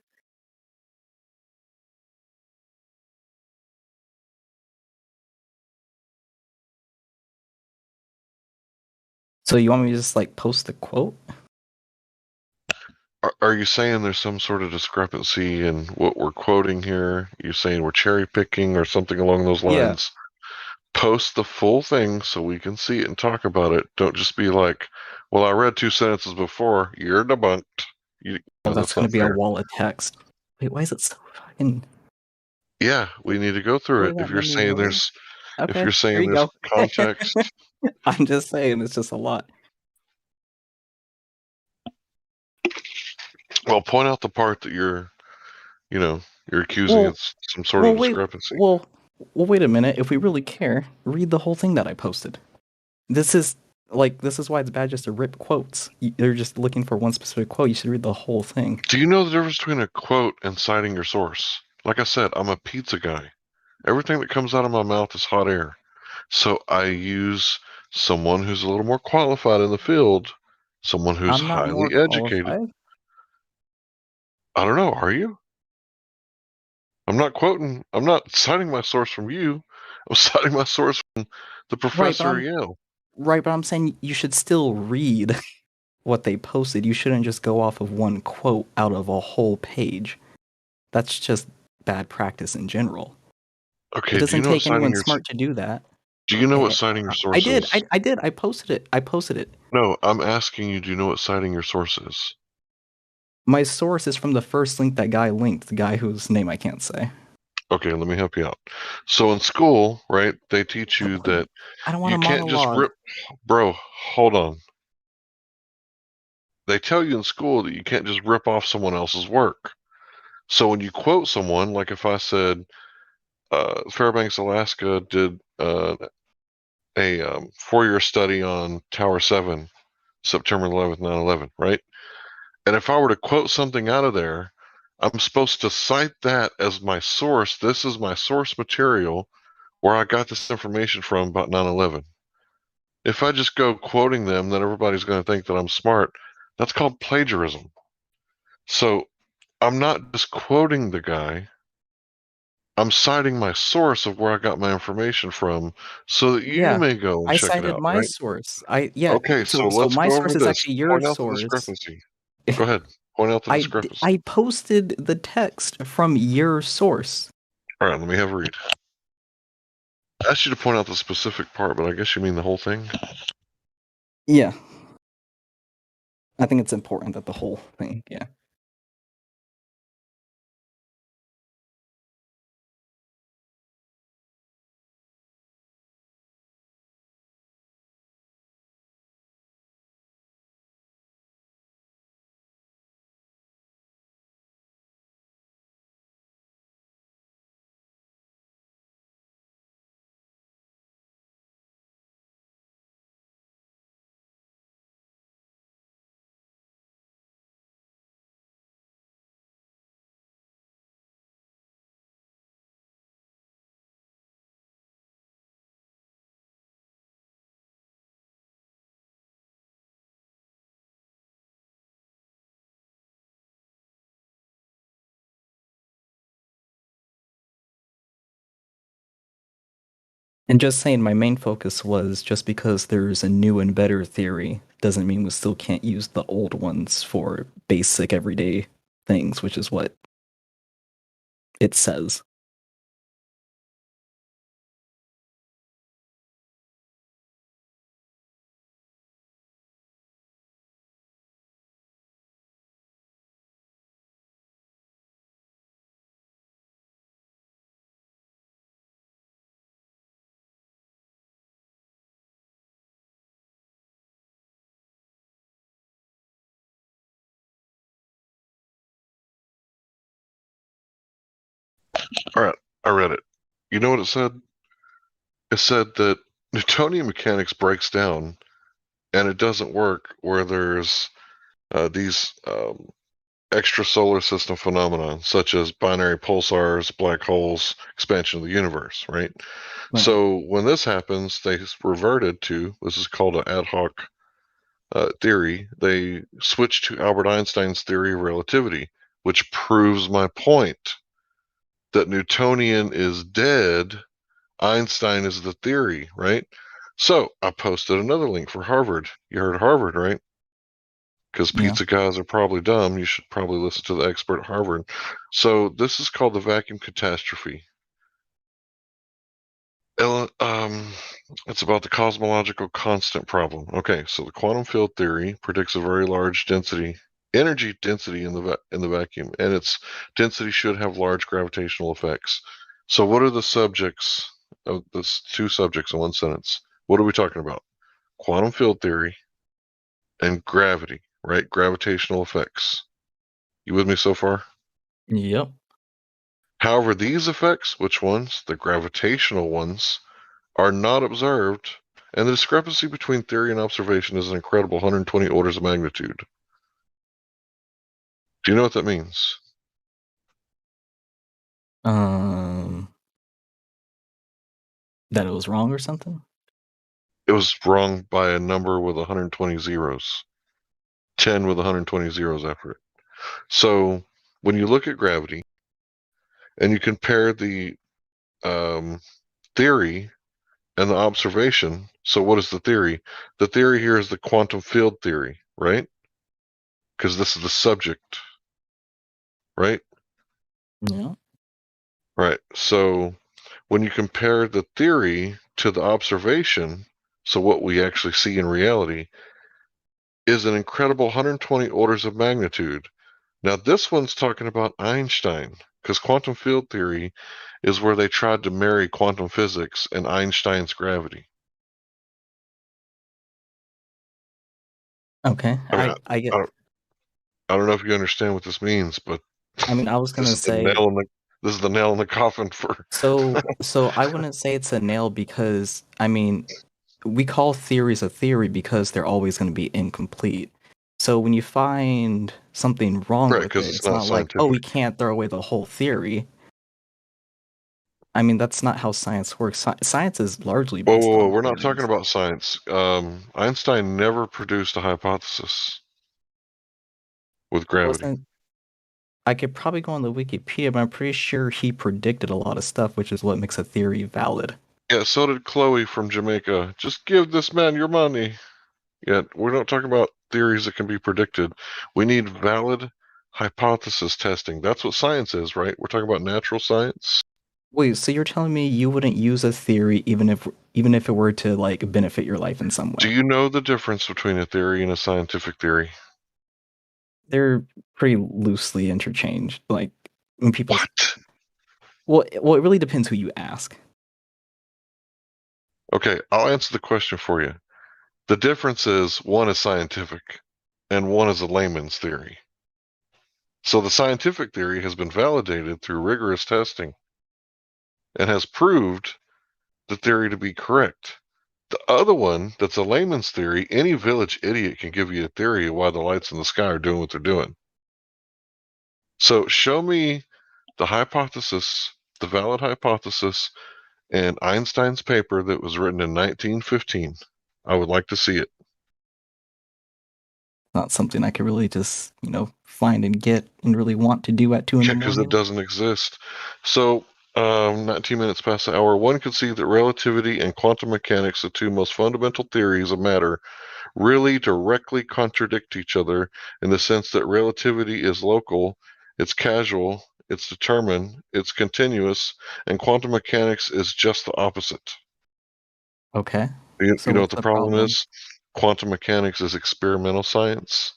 So you want me to just like post the quote? Are you saying there's some sort of discrepancy in what we're quoting here? You're saying we're cherry picking or something along those lines? Yeah. Post the full thing so we can see it and talk about it. Don't just be like, well, I read 2 sentences before. You're debunked. That's going to be fair. A wall of text. Wait, why is it so fucking... Yeah, we need to go through it. If you're saying there's... Okay, if you're saying there's context... I'm just saying it's just a lot. Well, point out the part that you're accusing of some sort of discrepancy. Wait a minute. If we really care, read the whole thing that I posted. This is why it's bad just to rip quotes. They're just looking for one specific quote. You should read the whole thing. Do you know the difference between a quote and citing your source? Like I said, I'm a pizza guy. Everything that comes out of my mouth is hot air. So I use someone who's a little more qualified in the field, someone who's highly educated. Qualified. I don't know. Are you? I'm not citing my source from you. I'm citing my source from the professor at Yale. Right, but I'm saying you should still read what they posted. You shouldn't just go off of one quote out of a whole page. That's just bad practice in general. Okay, it doesn't take anyone smart to do that. Do you know what citing your source is? I did. I posted it. No, I'm asking you, do you know what citing your source is? My source is from the first link that guy linked, the guy whose name I can't say. Okay, let me help you out. So in school, right, they teach you that I don't want you can't just rip... Bro, hold on. They tell you in school that you can't just rip off someone else's work. So when you quote someone, like if I said, Fairbanks, Alaska did a 4-year study on Tower 7, September 11th, 9/11, right? And if I were to quote something out of there, I'm supposed to cite that as my source. This is my source material where I got this information from about 9/11. If I just go quoting them, then everybody's going to think that I'm smart. That's called plagiarism. So I'm not just quoting the guy. I'm citing my source of where I got my information from so that you may go and check it out. I cited my source. Okay, so let's my go source over is this. actually your Point out source. the discrepancy. Go ahead. Point out the discrepancy. I posted the text from your source. All right, let me have a read. I asked you to point out the specific part, but I guess you mean the whole thing? Yeah. I think it's important that the whole thing, yeah. And just saying, my main focus was just because there's a new and better theory doesn't mean we still can't use the old ones for basic everyday things, which is what it says. All right, I read it. You know what it said? It said that Newtonian mechanics breaks down and it doesn't work where there's these extrasolar system phenomena, such as binary pulsars, black holes, expansion of the universe, right? So when this happens, they reverted to, this is called an ad hoc theory, they switched to Albert Einstein's theory of relativity, which proves my point that Newtonian is dead, Einstein is the theory, right? So I posted another link for Harvard. You heard of Harvard, right? Because pizza guys are probably dumb. You should probably listen to the expert at Harvard. So this is called the vacuum catastrophe. It's about the cosmological constant problem. Okay, so the quantum field theory predicts a very large energy density in the vacuum, and its density should have large gravitational effects. So what are the subjects of this? Two subjects in one sentence. What are we talking about? Quantum field theory and gravity, right? Gravitational effects. You with me so far? Yep. However, these effects, which ones? The gravitational ones, are not observed, and the discrepancy between theory and observation is an incredible 120 orders of magnitude. Do you know what that means? That it was wrong or something? It was wrong by a number with 120 zeros. 10 with 120 zeros after it. So when you look at gravity and you compare the theory and the observation, so what is the theory? The theory here is the quantum field theory, right? Because this is the subject, right? Yeah. Right. So when you compare the theory to the observation, so what we actually see in reality is an incredible 120 orders of magnitude. Now, this one's talking about Einstein, because quantum field theory is where they tried to marry quantum physics and Einstein's gravity. Okay, I get. I don't know if you understand what this means, but I mean, I was gonna say this is the nail in the coffin for. So I wouldn't say it's a nail because I mean, we call theories a theory because they're always going to be incomplete. So when you find something wrong Right, with 'cause it, it's it's not not like, oh, we scientific. can't throw away the whole theory. I mean, that's not how science works. Science is largely Whoa, based whoa, whoa, on we're not theories. talking about science. Einstein never produced a hypothesis with gravity. I could probably go on the Wikipedia, but I'm pretty sure he predicted a lot of stuff, which is what makes a theory valid. Yeah, so did Chloe from Jamaica. Just give this man your money. Yeah, we're not talking about theories that can be predicted. We need valid hypothesis testing. That's what science is, right? We're talking about natural science. Wait, so you're telling me you wouldn't use a theory even if it were to like benefit your life in some way? Do you know the difference between a theory and a scientific theory? They're pretty loosely interchanged. Like when people What? Well, it really depends who you ask. Okay, I'll answer the question for you. The difference is one is scientific and one is a layman's theory. So the scientific theory has been validated through rigorous testing and has proved the theory to be correct. The other one, that's a layman's theory, any village idiot can give you a theory of why the lights in the sky are doing what they're doing. So show me the hypothesis, the valid hypothesis in Einstein's paper that was written in 1915. I would like to see it. Not something I could really just, find and get and really want to do at 2 in the Because morning. it doesn't exist. So 19 minutes past the hour. One could see that relativity and quantum mechanics, the two most fundamental theories of matter, really directly contradict each other in the sense that relativity is local, it's casual, it's determined, it's continuous, and quantum mechanics is just the opposite. Okay. You So know what what's the the problem problem? is? Quantum mechanics is experimental science,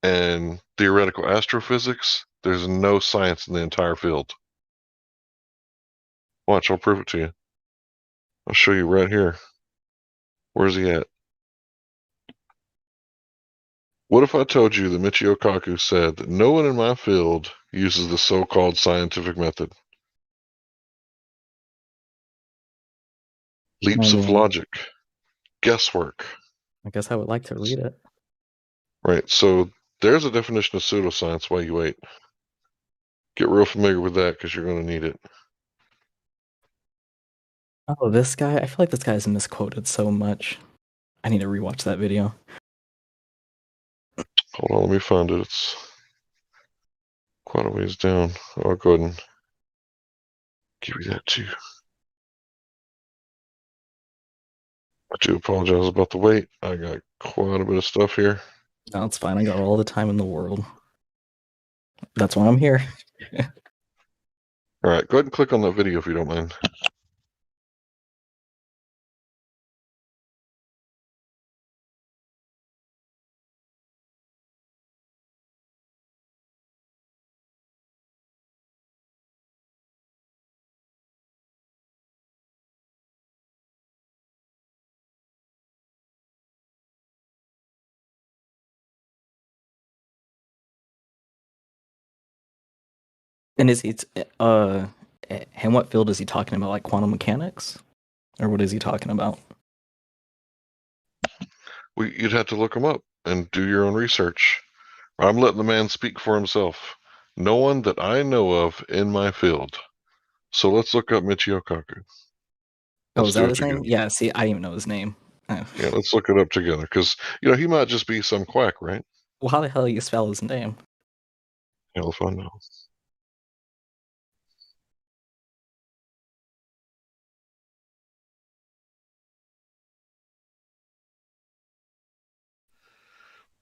and theoretical astrophysics, there's no science in the entire field. Watch, I'll prove it to you. I'll show you right here. Where's he at? What if I told you that Michio Kaku said that no one in my field uses the so-called scientific method? Leaps of logic, guesswork. I guess I would like to read it. Right, so there's a definition of pseudoscience while you wait. Get real familiar with that because you're going to need it. Oh, this guy? I feel like this guy's misquoted so much. I need to rewatch that video. Hold on, let me find it. It's quite a ways down. I'll go ahead and give you that too. I do apologize about the wait. I got quite a bit of stuff here. No, it's fine. I got all the time in the world. That's why I'm here. All right, go ahead and click on that video if you don't mind. And is it and what field is he talking about? Like quantum mechanics, or what is he talking about? You'd have to look him up and do your own research. I'm letting the man speak for himself. No one that I know of in my field. So let's look up Michio Kaku. Oh, is that his name? Yeah. See, I didn't even know his name. Oh. Yeah, let's look it up together because he might just be some quack, right? Well, how the hell do you spell his name? Hell if I know.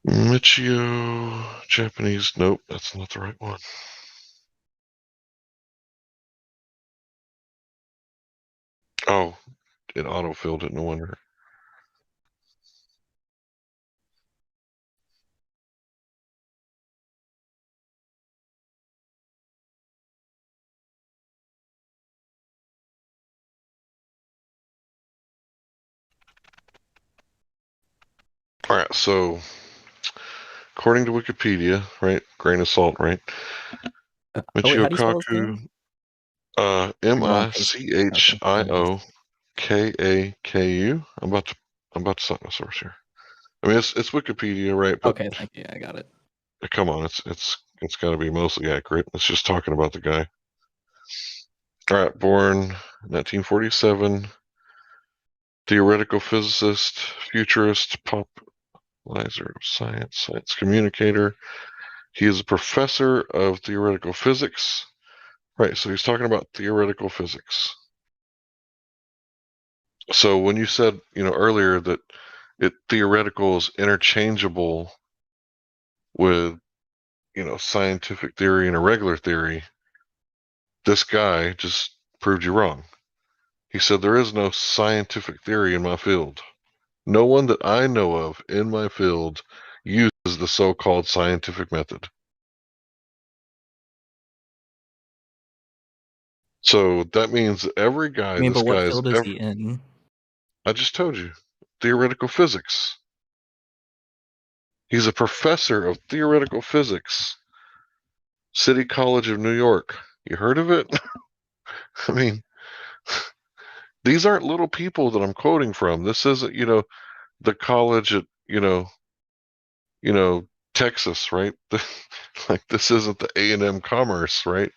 Michio, Japanese. Nope, that's not the right one. Oh, it autofilled it. No wonder. All right, so according to Wikipedia, right? Grain of salt, right? Michio Kaku, Michiokaku. I'm about to cite my source here. I mean, it's Wikipedia, right? But okay, thank you. I got it. Come on, it's got to be mostly accurate. It's just talking about the guy. All right, born 1947, theoretical physicist, futurist, popularizer of science communicator. He is a professor of theoretical physics. Right, so he's talking about theoretical physics. So when you said, earlier that theoretical is interchangeable with, scientific theory and irregular theory, this guy just proved you wrong. He said there is no scientific theory in my field. No one that I know of in my field uses the so-called scientific method. So that means that every guy but what field is he in? I just told you. Theoretical physics. He's a professor of theoretical physics. City College of New York. You heard of it? I mean, these aren't little people that I'm quoting from. This isn't, the college at, Texas, right? Like this isn't the A&M Commerce, right?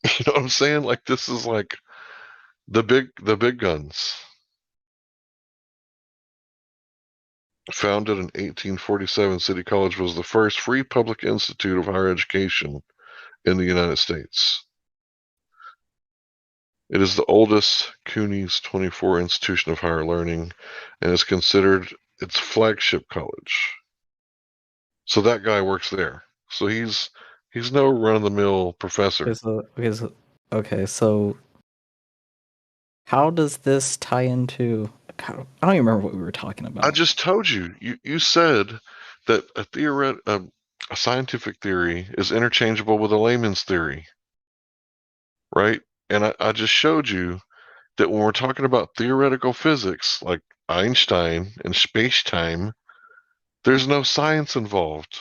You know what I'm saying? Like this is like the big guns. Founded in 1847, City College was the first free public institute of higher education in the United States. It is the oldest CUNY's 24 institution of higher learning and is considered its flagship college. So that guy works there. So he's no run-of-the-mill professor. Okay, so how does this tie into... I don't even remember what we were talking about. I just told you. You said that a scientific theory is interchangeable with a layman's theory, right? And I just showed you that when we're talking about theoretical physics, like Einstein and space-time, there's no science involved.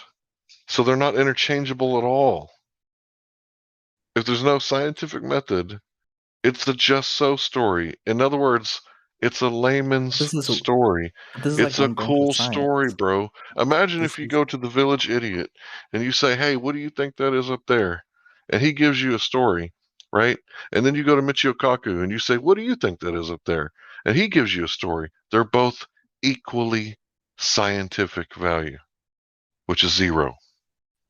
So they're not interchangeable at all. If there's no scientific method, it's a just so story. In other words, it's a layman's story. This is It's like a one branch cool of science. story, bro. Imagine if you go to the village idiot and you say, hey, what do you think that is up there? And he gives you a story, right? And then you go to Michio Kaku and you say, what do you think that is up there? And he gives you a story. They're both equally scientific value, which is 0.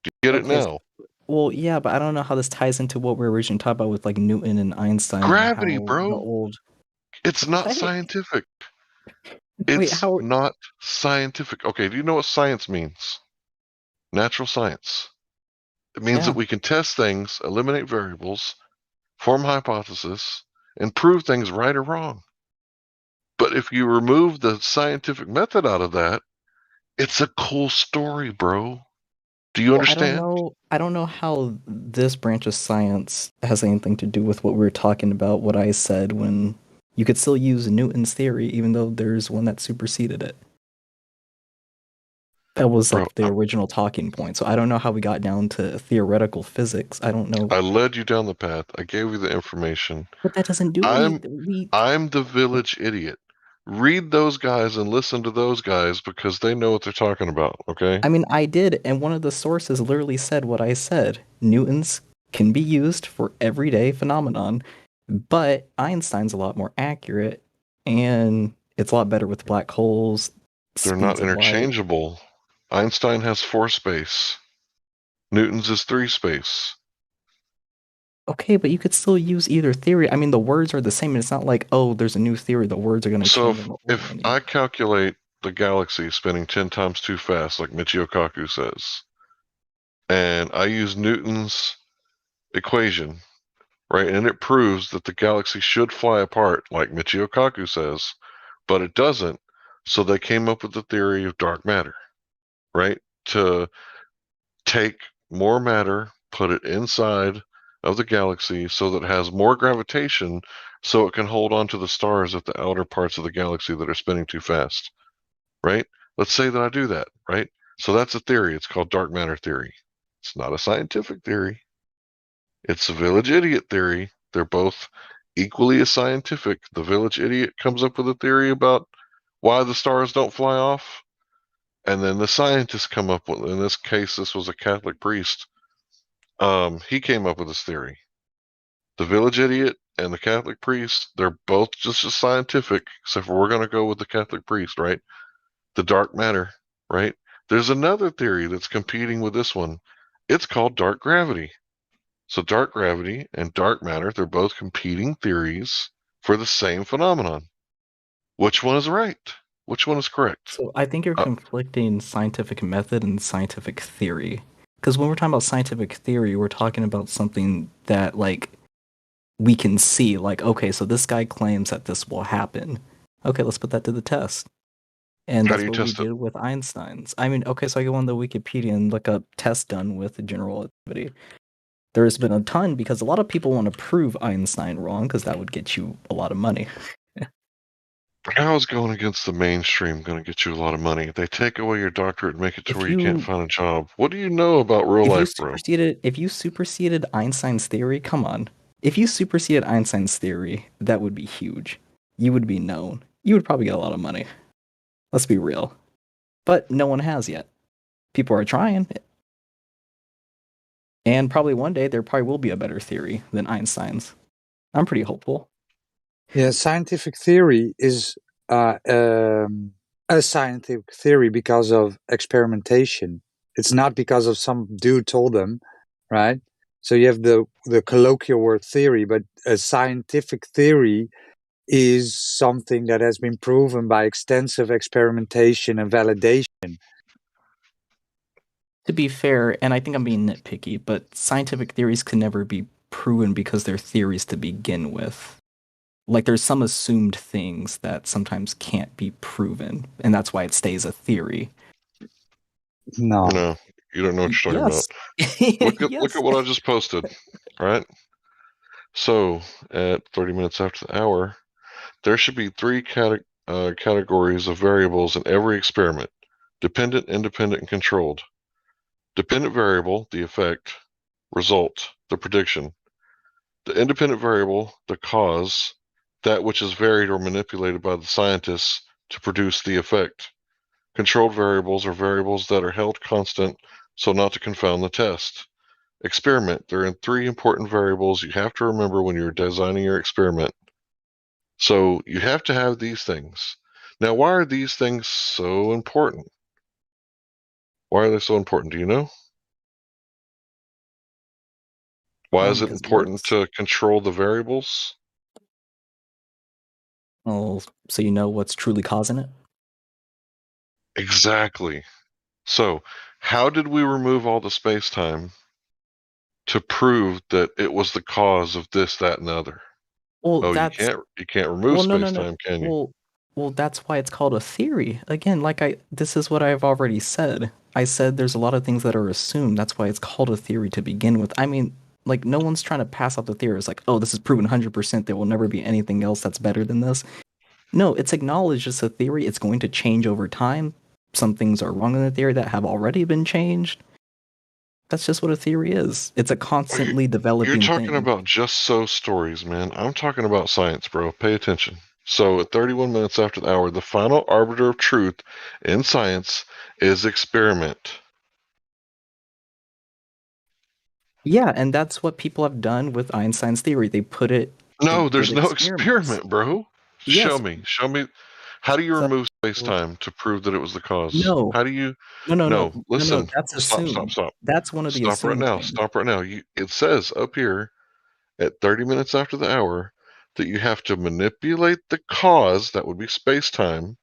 Do you get it now? Well, yeah, but I don't know how this ties into what we were originally talking about with like Newton and Einstein. Gravity, and how bro. The old... It's not scientific. It's not scientific. Okay, do you know what science means? Natural science. It means that we can test things, eliminate variables, form hypotheses, and prove things right or wrong. But if you remove the scientific method out of that, it's a cool story, bro. Do you understand? I don't know how this branch of science has anything to do with what we were talking about, what I said, when you could still use Newton's theory, even though there's one that superseded it. That was like the original talking point. So I don't know how we got down to theoretical physics. I don't know. I led you down the path. I gave you the information. But that doesn't do anything. I'm the village idiot. Read those guys and listen to those guys because they know what they're talking about, okay? I mean, I did, and one of the sources literally said what I said. Newton's can be used for everyday phenomenon, but Einstein's a lot more accurate, and it's a lot better with black holes. They're not interchangeable. Einstein has 4 space. Newton's is 3 space. Okay, but you could still use either theory. I mean, the words are the same. It's not like, oh, there's a new theory. The words are going to change. So if I calculate the galaxy spinning 10 times too fast, like Michio Kaku says, and I use Newton's equation, right, and it proves that the galaxy should fly apart, like Michio Kaku says, but it doesn't, so they came up with the theory of dark matter, right, to take more matter, put it inside of the galaxy so that it has more gravitation so it can hold on to the stars at the outer parts of the galaxy that are spinning too fast, right? Let's say that I do that, right? So that's a theory. It's called dark matter theory. It's not a scientific theory. It's a village idiot theory. They're both equally as scientific. The village idiot comes up with a theory about why the stars don't fly off. And then the scientists come up with, in this case, this was a Catholic priest. He came up with this theory. The village idiot and the Catholic priest, they're both just as scientific, except for we're going to go with the Catholic priest, right? The dark matter, right? There's another theory that's competing with this one. It's called dark gravity. So dark gravity and dark matter, they're both competing theories for the same phenomenon. Which one is right? Which one is correct? So I think you're conflicting scientific method and scientific theory. Because when we're talking about scientific theory, we're talking about something that, like, we can see. Like, okay, so this guy claims that this will happen. Okay, let's put that to the test. And that's what we did with Einstein's. I mean, okay, so I go on the Wikipedia and look up tests done with general relativity. There's been a ton because a lot of people want to prove Einstein wrong because that would get you a lot of money. How is going against the mainstream going to get you a lot of money? They take away your doctorate and make it to where you can't find a job. What do you know about real life, bro? If you superseded Einstein's theory, come on. If you superseded Einstein's theory, that would be huge. You would be known. You would probably get a lot of money. Let's be real. But no one has yet. People are trying. And probably one day there probably will be a better theory than Einstein's. I'm pretty hopeful. Yeah, scientific theory is a scientific theory because of experimentation. It's not because of some dude told them, right? So you have the colloquial word theory, but a scientific theory is something that has been proven by extensive experimentation and validation. To be fair, and I think I'm being nitpicky, but scientific theories can never be proven because they're theories to begin with. Like, there's some assumed things that sometimes can't be proven, and that's why it stays a theory. No, you don't know what you're talking about. Look at what I just posted. Right. So at 30 minutes after the hour, there should be three categories of variables in every experiment: dependent, independent, and controlled. Dependent variable, the effect; result, the prediction. The independent variable, the cause, that which is varied or manipulated by the scientists to produce the effect. Controlled variables are variables that are held constant so not to confound the test. Experiment. There are three important variables you have to remember when you're designing your experiment. So you have to have these things. Now, why are these things so important? Why are they so important? Do you know? Why is it important to control the variables? Oh, so you know what's truly causing it? Exactly. So, how did we remove all the space-time to prove that it was the cause of this, that, and the other? Well, Oh, that's you can't remove space-time, can you? Well, that's why it's called a theory. Again, this is what I've already said. I said there's a lot of things that are assumed. That's why it's called a theory to begin with. I mean, like, no one's trying to pass off the theory. It's like, oh, this is proven 100%. There will never be anything else that's better than this. No, it's acknowledged as a theory. It's going to change over time. Some things are wrong in the theory that have already been changed. That's just what a theory is. It's a constantly developing You're talking thing. about just so stories, man. I'm talking about science, bro. Pay attention. So at 31 minutes after the hour, the final arbiter of truth in science is experiment. Yeah, and that's what people have done with Einstein's theory. They put it. No, there's no experiment, bro. Yes. Show me. How do you remove space-time to prove that it was the cause? No. How do you? No. Listen. That's assumed. Stop. That's one of the Stop right assumed now. things. Stop right now. It says up here at 30 minutes after the hour that you have to manipulate the cause, that would be space-time,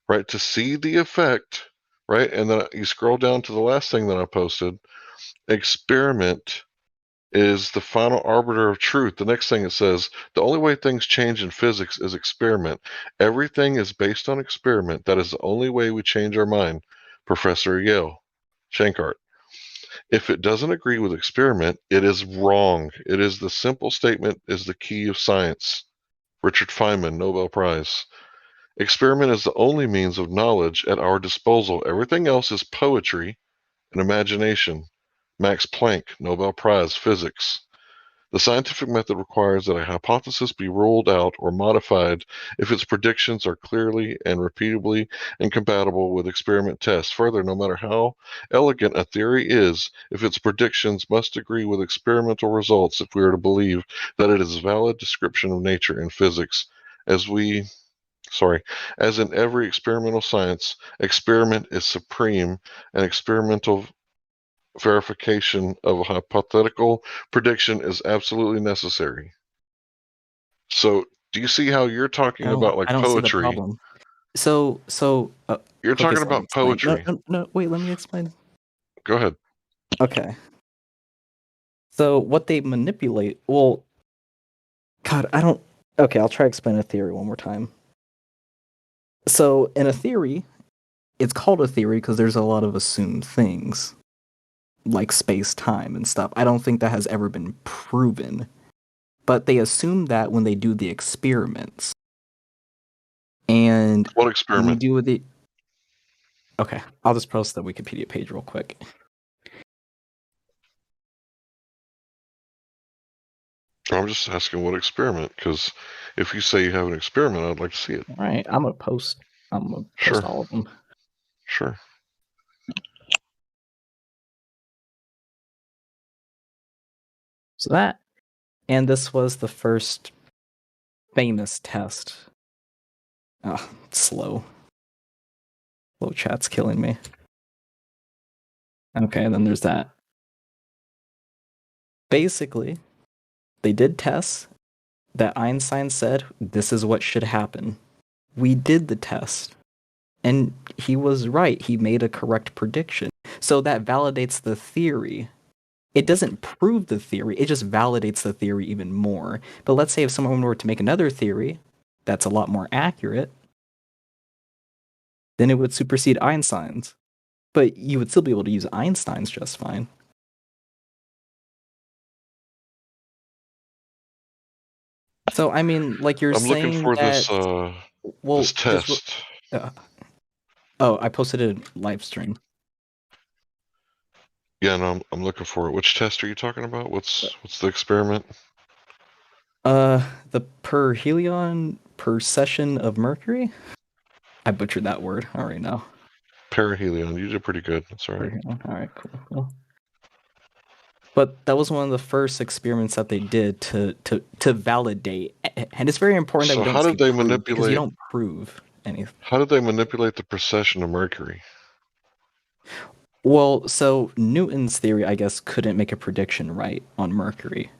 right, to see the effect, right? And then you scroll down to the last thing that I posted. Experiment is the final arbiter of truth. The next thing it says, the only way things change in physics is experiment. Everything is based on experiment. That is the only way we change our mind. Professor Yale, Shankart. If it doesn't agree with experiment, it is wrong. It is the simple statement is the key of science. Richard Feynman, Nobel Prize. Experiment is the only means of knowledge at our disposal. Everything else is poetry and imagination. Max Planck, Nobel Prize, Physics. The scientific method requires that a hypothesis be ruled out or modified if its predictions are clearly and repeatably incompatible with experiment tests. Further, no matter how elegant a theory is, if its predictions must agree with experimental results if we are to believe that it is a valid description of nature in physics, as in every experimental science, experiment is supreme, and experimental verification of a hypothetical prediction is absolutely necessary. So, do you see how you're talking about like I don't see the poetry? problem. So You're talking about poetry. No, wait, let me explain. Go ahead. Okay. So what they manipulate, well, God, okay, I'll try to explain a theory one more time. So in a theory, it's called a theory because there's a lot of assumed things, like space-time and stuff. I don't think that has ever been proven. But they assume that when they do the experiments. And what experiment? When you do with the... Okay, I'll just post the Wikipedia page real quick. I'm just asking what experiment, because if you say you have an experiment, I'd like to see it. All right, I'm gonna post all of them. Sure. So that, and this was the first famous test. Oh, slow. Slow chat's killing me. Okay, then there's that. Basically, they did tests that Einstein said this is what should happen. We did the test, and he was right. He made a correct prediction. So that validates the theory. It doesn't prove the theory, it just validates the theory even more. But let's say if someone were to make another theory that's a lot more accurate, then it would supersede Einstein's. But you would still be able to use Einstein's just fine. So, I mean, like you're saying looking for that, this test. Oh, I posted a live stream. Yeah, no, I'm looking for it. Which test are you talking about? What's the experiment? The perhelion precession of Mercury? I butchered that word already now. Perihelion. You did pretty good. That's all right. Alright, cool. But that was one of the first experiments that they did to validate, and it's very important that we don't how did they manipulate? Because you don't prove anything. How did they manipulate the precession of Mercury? Well, so Newton's theory, I guess, couldn't make a prediction right on Mercury.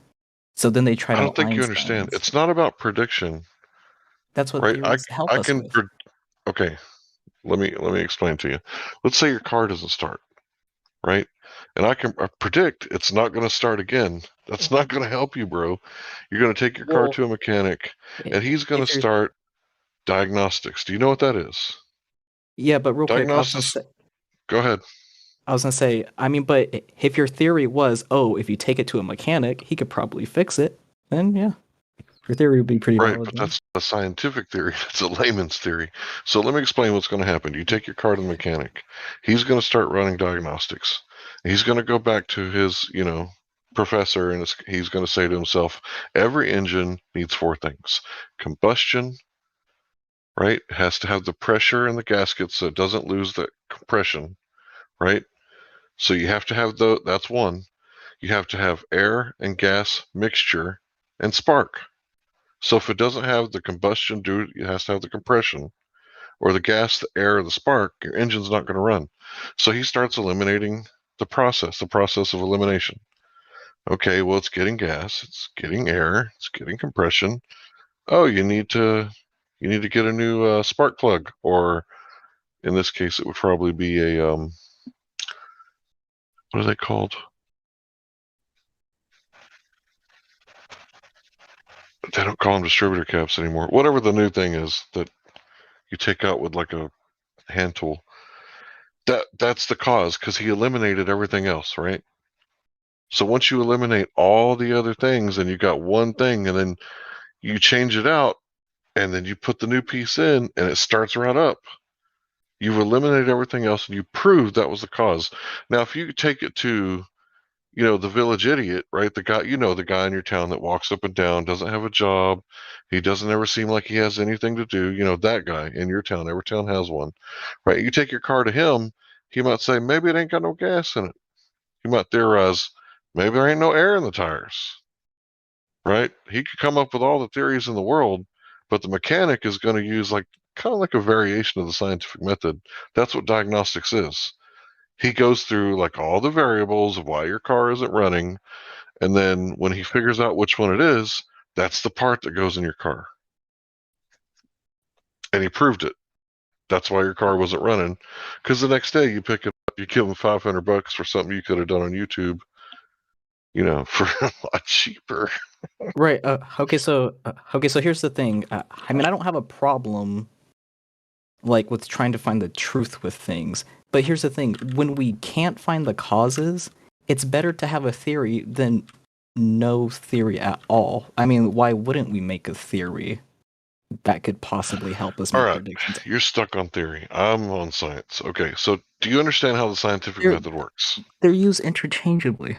So then they tried. I don't think you understand. It's not about prediction. That's what theories help us with. Okay, let me explain to you. Let's say your car doesn't start, right? And I can predict it's not going to start again. That's not going to help you, bro. You're going to take your car to a mechanic, and he's going to start diagnostics. Do you know what that is? Yeah, but real quick, go ahead. I was going to say, I mean, but if your theory was, if you take it to a mechanic, he could probably fix it, then yeah, your theory would be pretty right, valid. But that's a scientific theory. That's a layman's theory. So let me explain what's going to happen. You take your car to the mechanic. He's going to start running diagnostics. He's going to go back to his, professor, and he's going to say to himself, every engine needs 4 things. Combustion, right? It has to have the pressure in the gasket so it doesn't lose the compression, right? So you have to have that's one. You have to have air and gas mixture and spark. So if it doesn't have the combustion, it has to have the compression, or the gas, the air, or the spark, your engine's not going to run. So he starts eliminating the process of elimination. Okay, well, it's getting gas, it's getting air, it's getting compression. Oh, you need to get a new spark plug, or in this case, it would probably be a what are they called? They don't call them distributor caps anymore. Whatever the new thing is that you take out with like a hand tool. That's the cause, because he eliminated everything else, right? So once you eliminate all the other things and you got one thing, and then you change it out, and then you put the new piece in, and it starts right up. You've eliminated everything else, and you proved that was the cause. Now, if you take it to, the village idiot, right? The guy, the guy in your town that walks up and down, doesn't have a job, he doesn't ever seem like he has anything to do. That guy in your town. Every town has one, right? You take your car to him, he might say, maybe it ain't got no gas in it. He might theorize, maybe there ain't no air in the tires, right? He could come up with all the theories in the world, but the mechanic is going to use kind of like a variation of the scientific method. That's what diagnostics is. He goes through all the variables of why your car isn't running, and then when he figures out which one it is, that's the part that goes in your car. And he proved it. That's why your car wasn't running, because the next day you pick it up, you give him $500 for something you could have done on YouTube, for a lot cheaper. Right. Okay. So here's the thing. I mean, I don't have a problem with trying to find the truth with things. But here's the thing. When we can't find the causes, it's better to have a theory than no theory at all. I mean, why wouldn't we make a theory that could possibly help us make predictions? You're stuck on theory. I'm on science. Okay, so do you understand how the scientific method works? They're used interchangeably.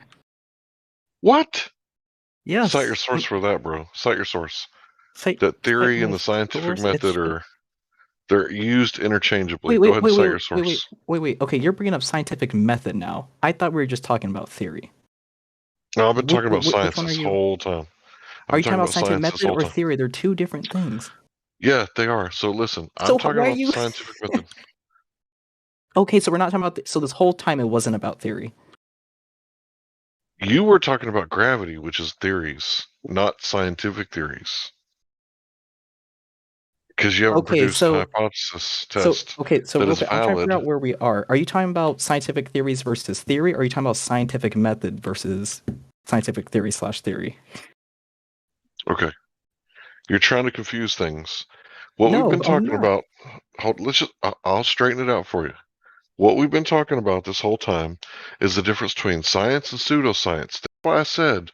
What? Yes. Cite your source for that, bro. Cite your source. That theory and the scientific method they're used interchangeably. Go ahead and cite your source. Wait. Okay, you're bringing up scientific method now. I thought we were just talking about theory. No, I've been talking about science this whole time. Are you talking about scientific method or theory? They're two different things. Yeah, they are. So listen, I'm talking about the scientific method. Okay, so we're not talking about... So this whole time it wasn't about theory. You were talking about gravity, which is theories, not scientific theories. Because you haven't produced a hypothesis test that is I'm trying to valid. figure out where we are. Are you talking about scientific theories versus theory, or are you talking about scientific method versus scientific theory / theory? Okay. You're trying to confuse things. What we've been talking about, I'll straighten it out for you. What we've been talking about this whole time is the difference between science and pseudoscience. That's why I said,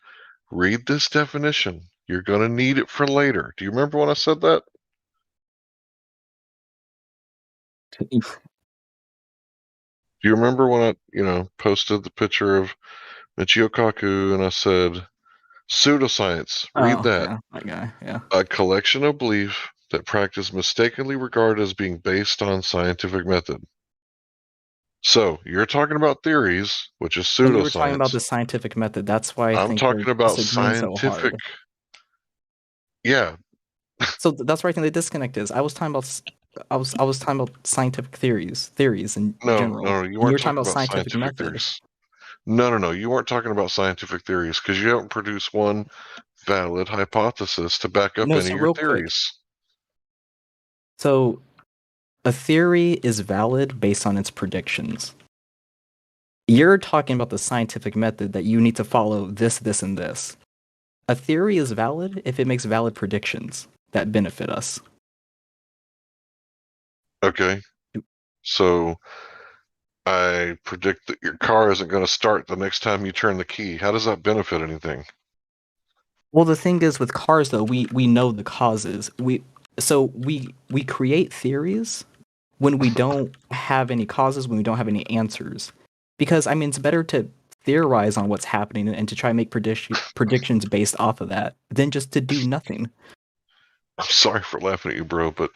read this definition. You're going to need it for later. Do you remember when I said that? Do you remember when I, posted the picture of Michio Kaku and I said, pseudoscience, read that. Yeah, that guy, yeah. A collection of beliefs that practice mistakenly regarded as being based on scientific method. So you're talking about theories, which is pseudoscience. You were talking about the scientific method. That's why I'm talking about scientific. Yeah. So that's where I think the disconnect is. I was talking about scientific theories in general. No, you weren't talking about scientific method. Theories. No, you weren't talking about scientific theories because you haven't produced one valid hypothesis to back up any of your theories. So a theory is valid based on its predictions. You're talking about the scientific method that you need to follow this, and this. A theory is valid if it makes valid predictions that benefit us. Okay. So I predict that your car isn't going to start the next time you turn the key. How does that benefit anything? Well, the thing is with cars, though, we know the causes. We create theories when we don't have any causes, when we don't have any answers. Because, I mean, it's better to theorize on what's happening and to try and make predictions based off of that than just to do nothing. I'm sorry for laughing at you, bro, but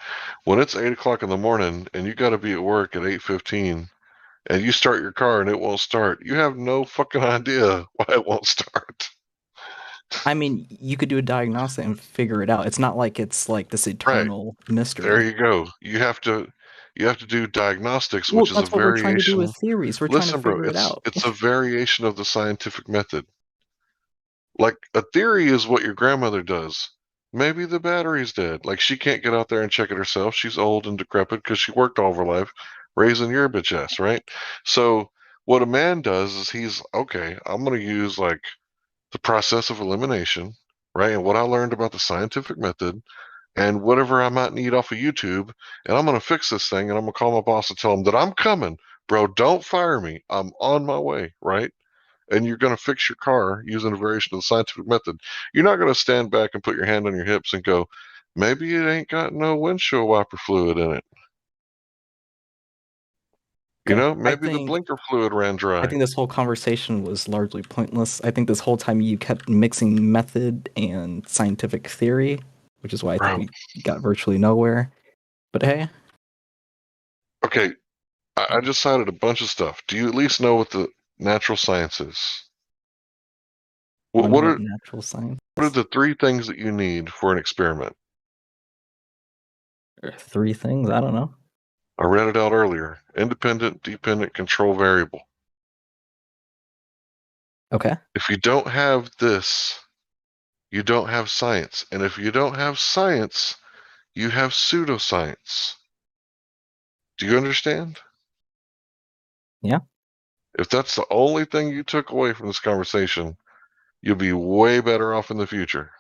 when it's 8 o'clock in the morning and you got to be at work at 8:15 and you start your car and it won't start, you have no fucking idea why it won't start. I mean, you could do a diagnostic and figure it out. It's not like it's like this eternal mystery. There you go. You have to do diagnostics, which is a variation. That's what we're trying to do with theories. We're trying to figure it out. It's a variation of the scientific method. Like a theory is what your grandmother does. Maybe the battery's dead. Like she can't get out there and check it herself. She's old and decrepit because she worked all of her life raising your bitch ass, right? So what a man does is he's okay. I'm going to use like the process of elimination, right? And what I learned about the scientific method and whatever I might need off of YouTube, and I'm going to fix this thing, and I'm going to call my boss and tell him that I'm coming. Bro, don't fire me. I'm on my way, right? And you're going to fix your car using a variation of the scientific method. You're not going to stand back and put your hand on your hips and go, maybe it ain't got no windshield wiper fluid in it. Maybe the blinker fluid ran dry. I think this whole conversation was largely pointless. I think this whole time you kept mixing method and scientific theory, which is why I think we got virtually nowhere. But hey. Okay, I just cited a bunch of stuff. Do you at least know what the natural science is? What are natural science? What are the 3 things that you need for an experiment? 3 things? I don't know. I read it out earlier. Independent, dependent, control variable. Okay. If you don't have this, you don't have science. And if you don't have science, you have pseudoscience. Do you understand? Yeah. If that's the only thing you took away from this conversation, you'll be way better off in the future.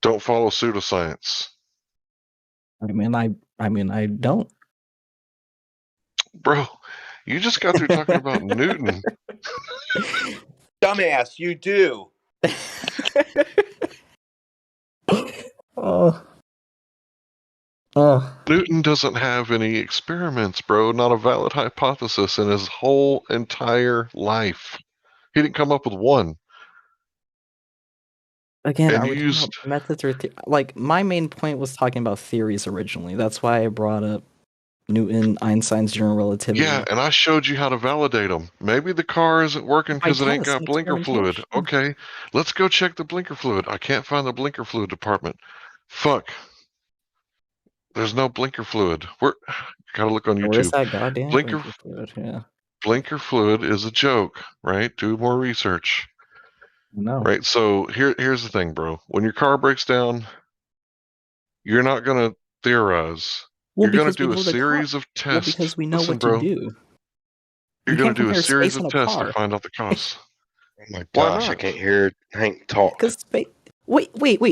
Don't follow pseudoscience. I mean, I don't. Bro, you just got through talking about Newton. Dumbass, you do. Newton doesn't have any experiments, bro. Not a valid hypothesis in his whole entire life. He didn't come up with one. Again, are we talking about methods or like my main point was talking about theories originally. That's why I brought up Newton, Einstein's general relativity. Yeah, and I showed you how to validate them. Maybe the car isn't working because it ain't got blinker fluid. Okay, let's go check the blinker fluid. I can't find the blinker fluid department. Fuck. There's no blinker fluid. Gotta look on YouTube. Where's that goddamn blinker fluid? Yeah. Blinker fluid is a joke, right? Do more research. No. Right. So here's the thing, bro. When your car breaks down, you're not gonna theorize. Well, You're gonna because we do a know the car. series of tests. Well, because we know Listen, what bro. to do. You're You gonna can't do a compare series space of and a tests to car. find out the cause. Oh my Why gosh, I not? can't hear Hank talk. Because wait.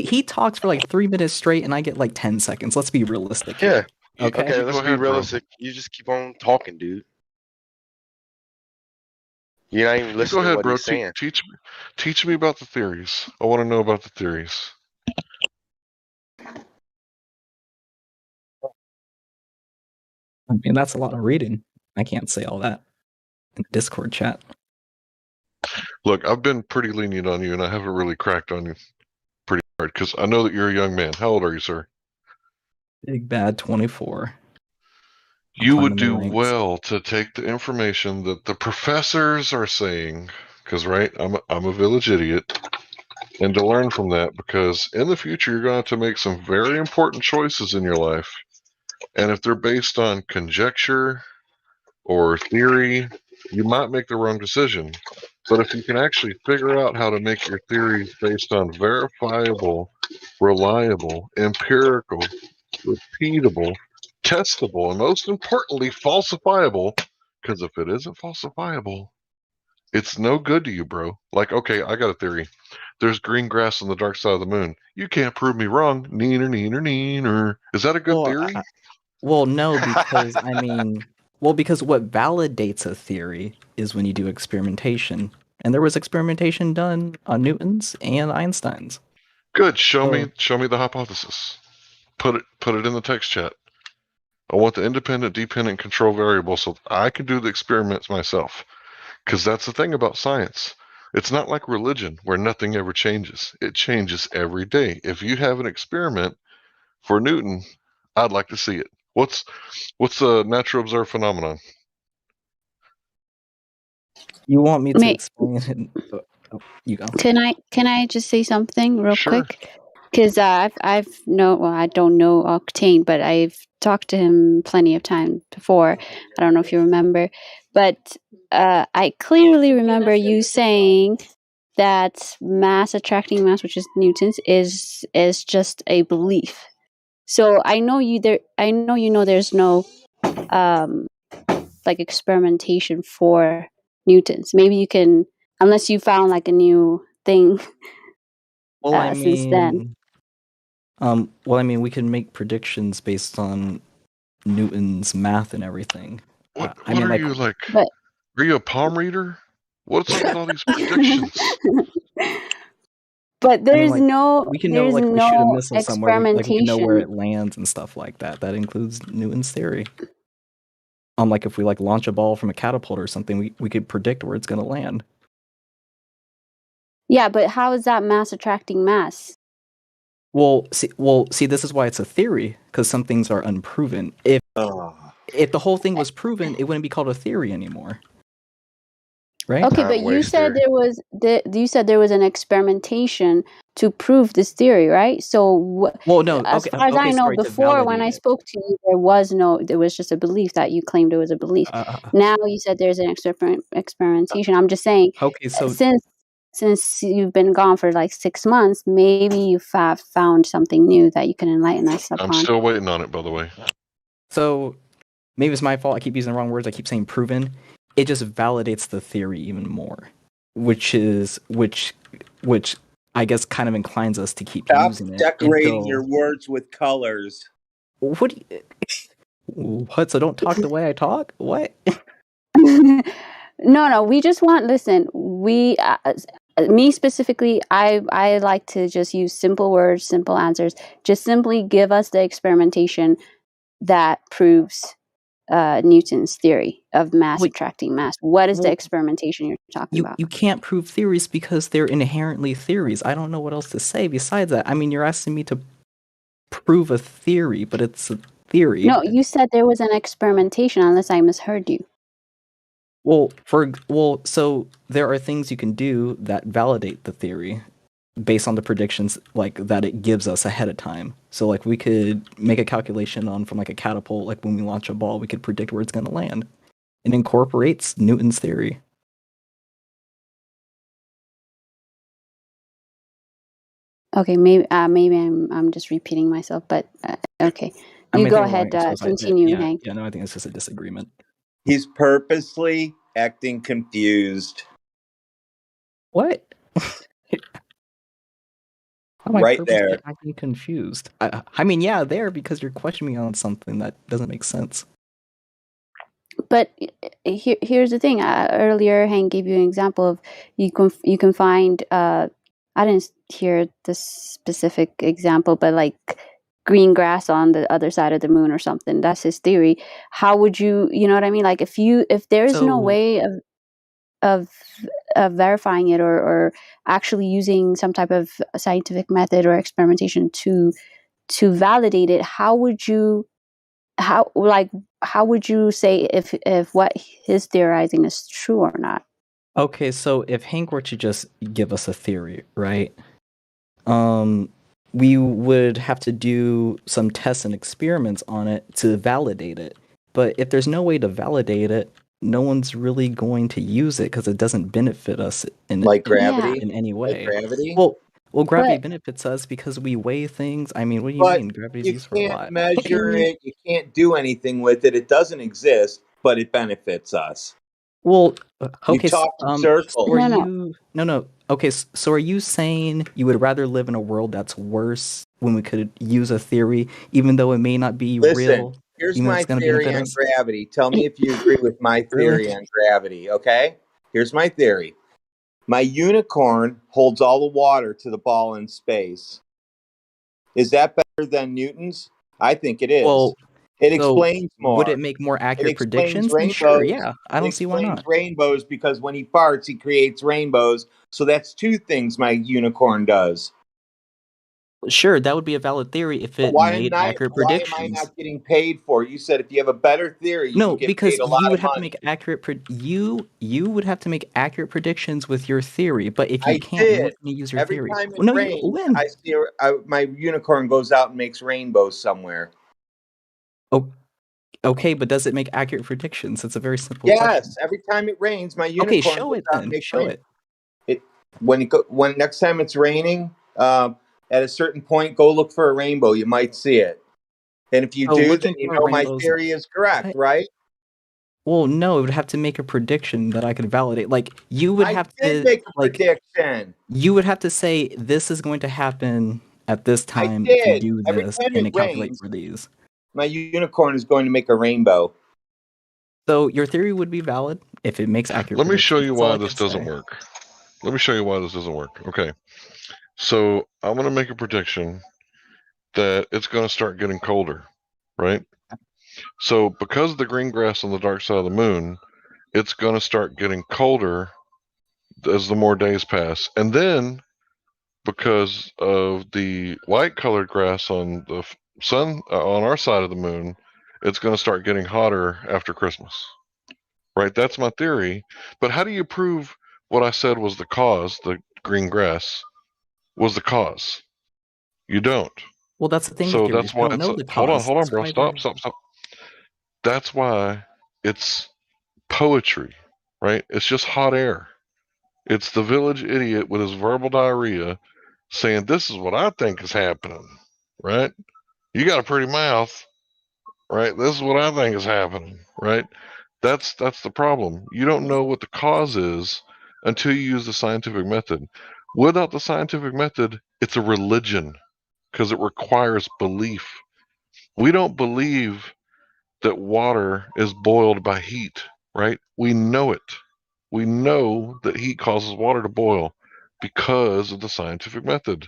He talks for like 3 minutes straight, and I get like 10 seconds. Let's be realistic Yeah. here. Okay. Okay, let's Go be ahead, bro. realistic. You just keep on talking, dude. You're not even You go listening to ahead, what bro. he's saying. Teach me about the theories. I want to know about the theories. I mean, that's a lot of reading. I can't say all that in the Discord chat. Look, I've been pretty lenient on you, and I haven't really cracked on you pretty hard because I know that you're a young man. How old are you, sir? Big bad 24. You would climbing the do ranks. well to take the information that the professors are saying, because right, I'm a village idiot, and to learn from that, because in the future you're going to have to make some very important choices in your life, and if they're based on conjecture or theory, you might make the wrong decision. But if you can actually figure out how to make your theories based on verifiable, reliable, empirical, repeatable, testable, and most importantly, falsifiable, because if it isn't falsifiable, it's no good to you, bro. Like, okay, I got a theory. There's green grass on the dark side of the moon. You can't prove me wrong. Neener. Is that a good theory? Well, no, because I mean, because what validates a theory is when you do experimentation, and there was experimentation done on Newton's and Einstein's. Good. Show me the hypothesis. Put it in the text chat. I want the independent, dependent control variable so I can do the experiments myself. Because that's the thing about science. It's not like religion where nothing ever changes. It changes every day. If you have an experiment for Newton, I'd like to see it. What's the natural observed phenomenon? You want me to explain it? Oh, you go. Can I just say something real Sure. quick? Because I don't know Octane, but I've talked to him plenty of times before. I don't know if you remember, but I clearly remember you saying that mass attracting mass, which is Newton's, is just a belief. So I know you know there's no like experimentation for Newton's. Maybe you can, unless you found like a new thing. Well, I since then. We can make predictions based on Newton's math and everything. What are you like? But, are you a palm reader? What's up with all these predictions? But there's we can know we shoot a missile somewhere. We can know where it experimentation. lands and stuff like that. That includes Newton's theory. Like if we launch a ball from a catapult or something, we could predict where it's going to land. Yeah, but how is that mass attracting mass? Well, see, this is why it's a theory, because some things are unproven. If the whole thing was proven, it wouldn't be called a theory anymore, right? Okay, but you said there was an experimentation to prove this theory, right? So, no. As far as I know, before when I spoke to you, there was just a belief that you claimed it was a belief. Now you said there's an experimentation. I'm just saying. Okay, so since you've been gone for like 6 months, maybe you've found something new that you can enlighten us upon. I'm still waiting on it, by the way. So maybe it's my fault. I keep using the wrong words. I keep saying proven. It just validates the theory even more, which I guess kind of inclines us to keep using it. Decorating your words with colors. What? What? So don't talk the way I talk? What? No. We just want. Listen, me specifically, I like to just use simple words, simple answers. Just simply give us the experimentation that proves Newton's theory of mass attracting mass. What is the experimentation you're talking about? You can't prove theories because they're inherently theories. I don't know what else to say besides that. I mean, you're asking me to prove a theory, but it's a theory. No, you said there was an experimentation, unless I misheard you. So there are things you can do that validate the theory. based on the predictions like that it gives us ahead of time. So like we could make a calculation on from like a catapult, like when we launch a ball, we could predict where it's going to land. It incorporates Newton's theory. Okay, maybe I'm just repeating myself, but okay, you go ahead. Continue, Hank. Yeah, no, I think it's just a disagreement. He's purposely acting confused. What? How am I Right purposely there. acting confused? I mean, yeah, there because you're questioning me on something that doesn't make sense. But here's the thing. Earlier, Hank gave you an example of you can find. I didn't hear this specific example, but like green grass on the other side of the moon or something. That's his theory. How would you know what I mean? Like if there is no way of verifying it or actually using some type of scientific method or experimentation to validate it, how would you say if what he's theorizing is true or not? Okay, so if Hank were to just give us a theory, right? We would have to do some tests and experiments on it to validate it. But if there's no way to validate it, no one's really going to use it because it doesn't benefit us in gravity in any way. Like gravity. Well, gravity benefits us because we weigh things. I mean, what do you mean? Gravity's you used for a lot. can't measure it. You can't do anything with it. It doesn't exist, but it benefits us. Well, okay. You talk in circles. So are you? No. Okay, so are you saying you would rather live in a world that's worse when we could use a theory, even though it may not be real? Here's my theory on gravity. Tell me if you agree with my theory on gravity, okay? Here's my theory. My unicorn holds all the water to the ball in space. Is that better than Newton's? I think it is. Well, it explains more. Would it make more accurate predictions? Then sure, yeah. I don't see why not. Rainbows because when he farts, he creates rainbows. So that's two things my unicorn does. Sure, that would be a valid theory if it made accurate predictions. Why am I not getting paid for it? You said if you have a better theory, you get paid a lot you would of have money. to make accurate. You would have to make accurate predictions with your theory. But if you I can't, no did. one's going to use your Every theory. time it No, rains, you win. I see my unicorn goes out and makes rainbows somewhere. Oh, okay, but does it make accurate predictions? It's a very simple Yes, question. every time it rains, my unicorn show goes it out then. and makes Show it. When next time it's raining, at a certain point, go look for a rainbow. You might see it. And if you do, then you know my theory is correct, right? Well, no, it would have to make a prediction that I could validate. Like you would have to make a prediction. You would have to say this is going to happen at this time I if you did. do Every this time and it it calculates rains, for these. My unicorn is going to make a rainbow. So your theory would be valid if it makes accurate. Let me show you why this doesn't work. Let me show you why this doesn't work. Okay. So I'm going to make a prediction that it's going to start getting colder, right? So because of the green grass on the dark side of the moon, it's going to start getting colder as the more days pass. And then because of the light colored grass on the sun on our side of the moon, it's going to start getting hotter after Christmas. Right? That's my theory. But how do you prove what I said was the cause, the green grass, was the cause? You don't. Well, that's the thing. So with that's why it's hold on, bro. Stop. That's why it's poetry, right? It's just hot air. It's the village idiot with his verbal diarrhea saying, this is what I think is happening, right? You got a pretty mouth, right? This is what I think is happening, right? That's the problem. You don't know what the cause is until you use the scientific method. Without the scientific method, it's a religion because it requires belief. We don't believe that water is boiled by heat, right? We know it. We know that heat causes water to boil because of the scientific method.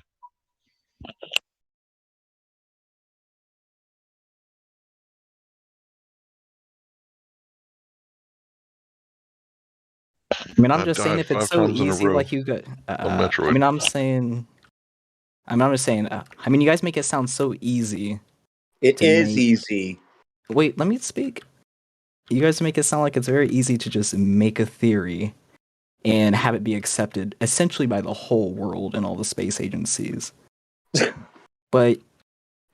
I mean, I'm just saying if it's so easy, like you got. I mean, I'm just saying. I mean, you guys make it sound so easy. It is easy. Wait, let me speak. You guys make it sound like it's very easy to just make a theory and have it be accepted essentially by the whole world and all the space agencies. But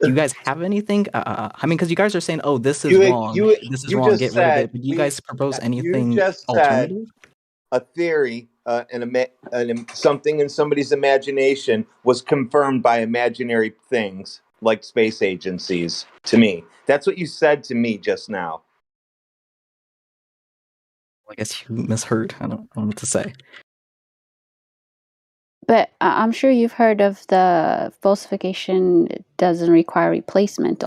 do you guys have anything? I mean, because you guys are saying, "Oh, this is wrong. This is wrong. Get rid of it." But do you guys propose anything You just said alternative? a theory and something in somebody's imagination was confirmed by imaginary things like space agencies. To me, that's what you said to me just now. I guess you misheard. I don't know what to say. But I'm sure you've heard of the falsification doesn't require replacement.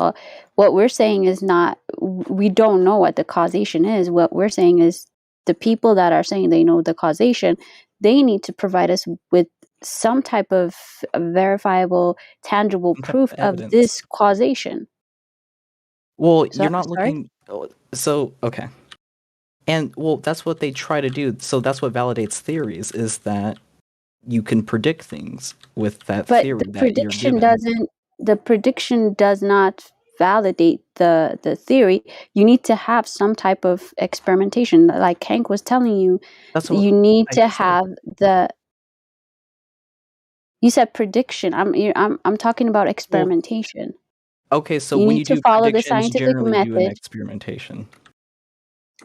What we're saying is not, we don't know what the causation is. What we're saying is the people that are saying they know the causation, they need to provide us with some type of verifiable, tangible proof of this causation. Well, you're not looking. So, okay. And, well, that's what they try to do. So that's what validates theories, is that you can predict things with that theory the that you're given. The prediction does not validate the theory. You need to have some type of experimentation. Like Hank was telling you, you need to have the. You said prediction. I'm talking about experimentation. Okay, so you when need you to do follow the predictions, scientific generally method. do an experimentation.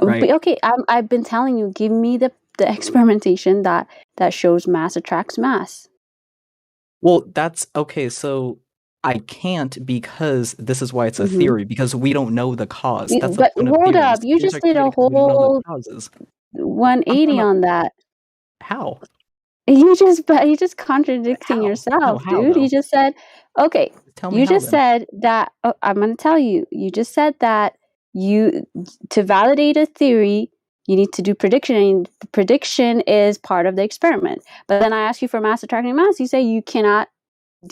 Right. Okay, I've been telling you, give me the experimentation that shows mass attracts mass. Well, that's okay. So I can't, because this is why it's a theory, because we don't know the cause. That's the point of Hold theories. up, you Theories just are did a created because we don't know whole the causes. 180 on that. How? You just contradicting yourself, how, dude. though? You just said, okay. Tell me You how, just then. said that. I'm going to tell you. You just said that to validate a theory, you need to do prediction, and prediction is part of the experiment. But then I ask you for mass attracting mass. You say you cannot.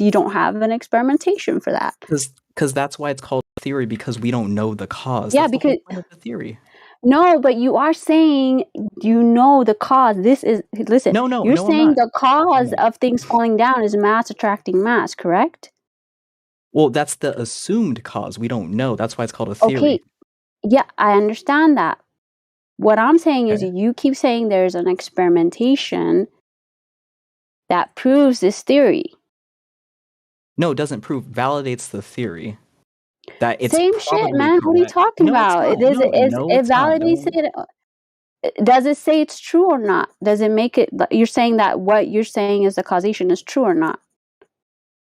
You don't have an experimentation for that. Because that's why it's called a theory, because we don't know the cause. Yeah, that's because the whole point of the theory. No, but you are saying you know the cause. Listen. No, you're I'm saying not. the cause of things falling down is mass attracting mass, correct? Well, that's the assumed cause. We don't know. That's why it's called a theory. Okay. Yeah, I understand that. What I'm saying is you keep saying there's an experimentation that proves this theory. No, it doesn't prove. Validates the theory. That it's Same shit, probably man. correct. What are you talking about? It's not. It validates it. Does it say it's true or not? Does it make it? You're saying that what you're saying is the causation is true or not?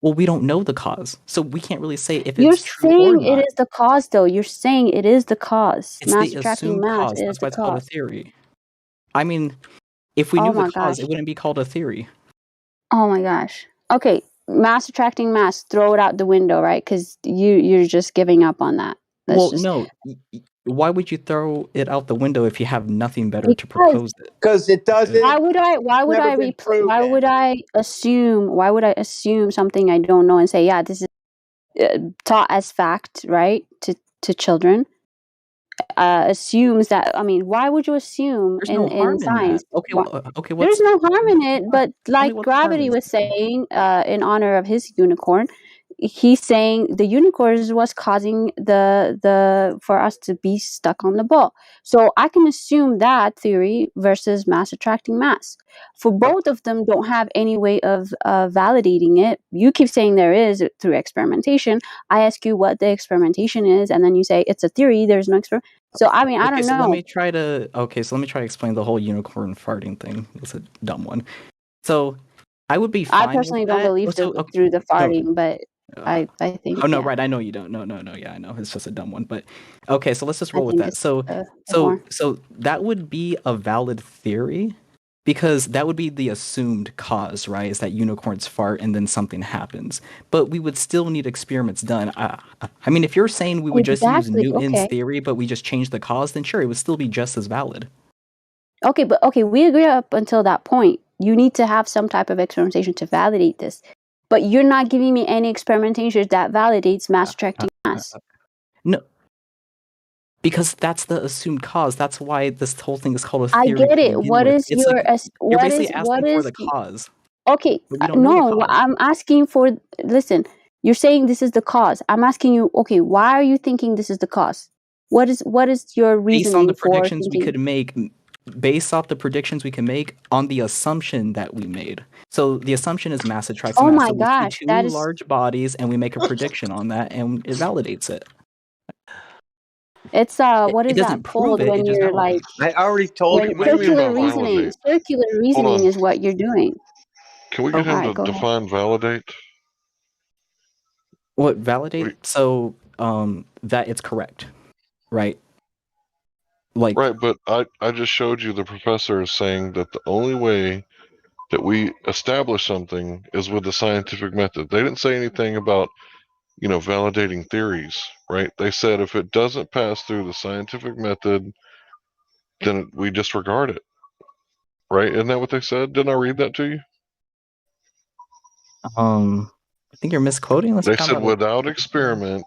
Well, we don't know the cause, so we can't really say if You're it's true or saying not. it is the cause, though. You're saying it is the cause. It's Mass the attracting assumed mass cause. is That's the why it's called a cause. theory. I mean, if we Oh knew the my cause, gosh. it wouldn't be called a theory. Oh my gosh. Okay, mass attracting mass. Throw it out the window, right? Because you're just giving up on that. No. Why would you throw it out the window if you have nothing better to propose it? Because it doesn't. Why would I assume something I don't know and say, yeah, this is taught as fact, right, to children? Assumes that. I mean, why would you assume There's no harm in science? that. Okay, There's no harm in it, but like what the harm Gravity is. was saying, in honor of his unicorn, he's saying the unicorns was causing the for us to be stuck on the ball. So I can assume that theory versus mass attracting mass. For both of them, don't have any way of validating it. You keep saying there is through experimentation. I ask you what the experimentation is, and then you say it's a theory. There's no experiment. So I mean, I don't know. Let me try to explain the whole unicorn farting thing. It's a dumb one. So I would be fine. I personally don't believe through the farting, but I think. Oh no, right? I know you don't. No. Yeah, I know. It's just a dumb one. But okay, so let's just roll with that. So that would be a valid theory, because that would be the assumed cause, right? Is that unicorns fart and then something happens. But we would still need experiments done. I mean, if you're saying we would just use Newton's theory, but we just change the cause, then sure, it would still be just as valid. Okay, but we agree up until that point. You need to have some type of experimentation to validate this. But you're not giving me any experimentation that validates mass attracting mass. No. Because that's the assumed cause. That's why this whole thing is called a theory. I get it. What is your you're basically asking for the cause. Okay, no, I'm asking for. Listen, you're saying this is the cause. I'm asking you. Okay, why are you thinking this is the cause? What is your reasoning based on the for predictions thinking? we could make? based off the predictions we can make on the assumption that we made. So the assumption is mass attracts Oh mass. my So we see gosh, two that is large bodies and we make a prediction on that and it validates it. it's what It is doesn't that prove called it, when it just you're like validates. I already told you when my What do you mean by circular unicorn. reasoning? validate? Circular Hold reasoning on. is what you're doing. Can we Oh, get him All right, to go ahead. define validate? what validate? So that it's correct, right? Like Right, but I just showed you the professor is saying that the only way that we establish something is with the scientific method. They didn't say anything about, validating theories, right? They said if it doesn't pass through the scientific method, then we disregard it, right? Isn't that what they said? Didn't I read that to you? I think you're misquoting. Unless They you're talking said about without experiment,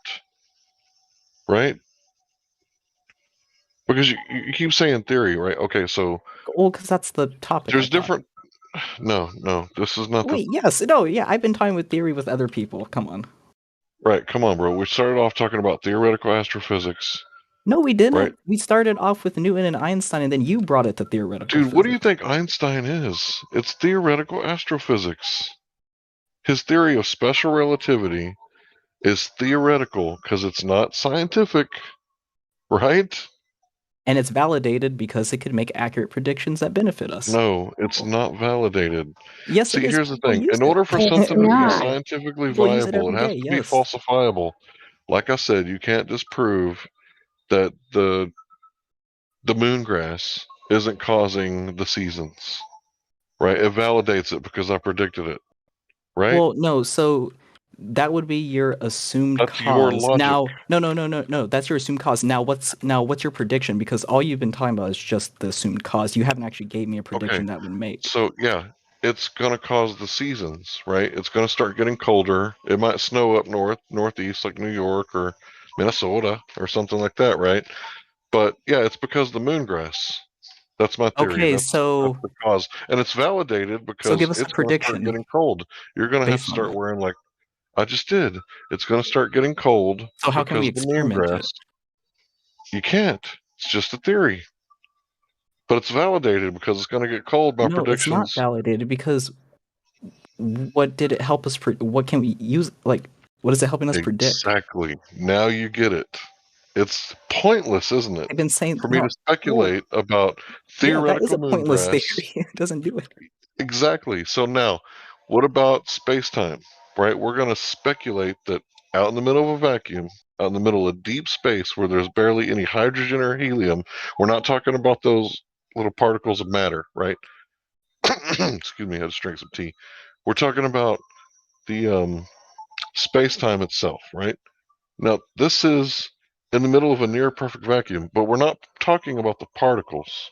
right? Because you keep saying theory, right? Okay, so well, because that's the topic. there's different. No, this is not the. Wait, yes, no, yeah. I've been talking with theory with other people. Come on. Right, come on, bro. We started off talking about theoretical astrophysics. No, we didn't. Right. We started off with Newton and Einstein, and then you brought it to theoretical Dude, physics. what do you think Einstein is? It's theoretical astrophysics. His theory of special relativity is theoretical because it's not scientific, right? And it's validated because it could make accurate predictions that benefit us. No, it's not validated. Yes, See, it is. here's the People thing. use In order it. for It's something to be not. scientifically People use it viable, every it has day, to be yes. falsifiable. Like I said, you can't disprove that the moon grass isn't causing the seasons, right? It validates it because I predicted it, right? Well, no, so that would be your assumed That's cause. your logic. Now, no. That's your assumed cause. Now, what's your prediction? Because all you've been talking about is just the assumed cause. You haven't actually gave me a prediction Okay. that would make. So yeah, it's gonna cause the seasons, right? It's gonna start getting colder. It might snow up northeast, like New York or Minnesota or something like that, right? But yeah, it's because of the moon grass. That's my theory. Okay, That's so the cause, and it's validated because give us a it's going to start prediction getting cold. You're going to have to based on start that. wearing like I just did. It's going to start getting cold So how can because we of the moon experiment grass. it? You can't. It's just a theory, but it's validated because it's going to get cold. My No, it's not predictions. validated because what did it help us? What can we use? Like, what is it helping us predict? Exactly. Now you get it. It's pointless, isn't it? I've been saying for me to speculate about Yeah, that is theoretical a moon pointless grass. theory. It doesn't do it. Exactly. So now, what about space-time? Right? We're going to speculate that out in the middle of a vacuum, out in the middle of deep space where there's barely any hydrogen or helium, we're not talking about those little particles of matter, right? Excuse me, I had to drink some tea. We're talking about the space-time itself, right? Now, this is in the middle of a near perfect vacuum, but we're not talking about the particles,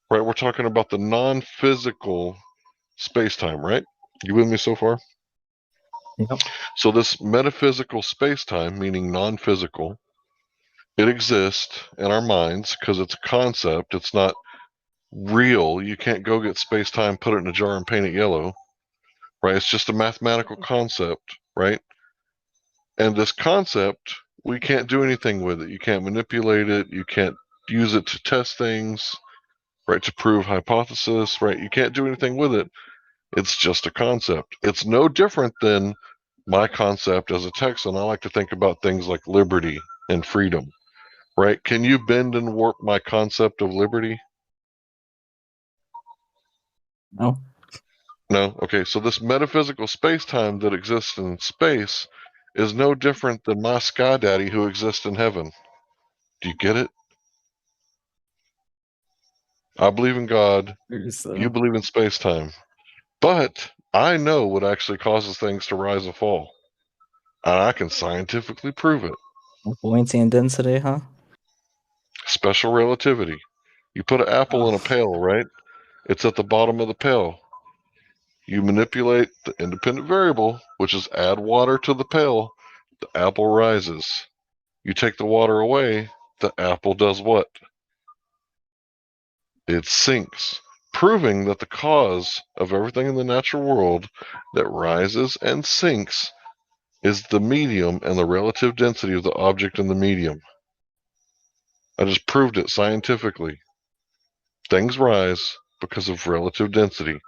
right? We're talking about the non-physical space-time, right? You with me so far? Yep. So this metaphysical space-time, meaning non-physical, it exists in our minds because it's a concept. It's not real. You can't go get space-time, put it in a jar, and paint it yellow, right? It's just a mathematical concept, right? And this concept, we can't do anything with it. You can't manipulate it. You can't use it to test things, right? To prove hypothesis, right? You can't do anything with it. It's just a concept. It's no different than my concept as a Texan. I like to think about things like liberty and freedom, right? Can you bend and warp my concept of liberty? No. No? Okay, so this metaphysical space-time that exists in space is no different than my sky daddy who exists in heaven. Do you get it? I believe in God. You believe in space-time. But I know what actually causes things to rise and fall. And I can scientifically prove it. Buoyancy and density, huh? Special relativity. You put an apple in a pail, right? It's at the bottom of the pail. You manipulate the independent variable, which is add water to the pail, the apple rises. You take the water away, the apple does what? It sinks, proving that the cause of everything in the natural world that rises and sinks is the medium and the relative density of the object in the medium. I just proved it scientifically. Things rise because of relative density.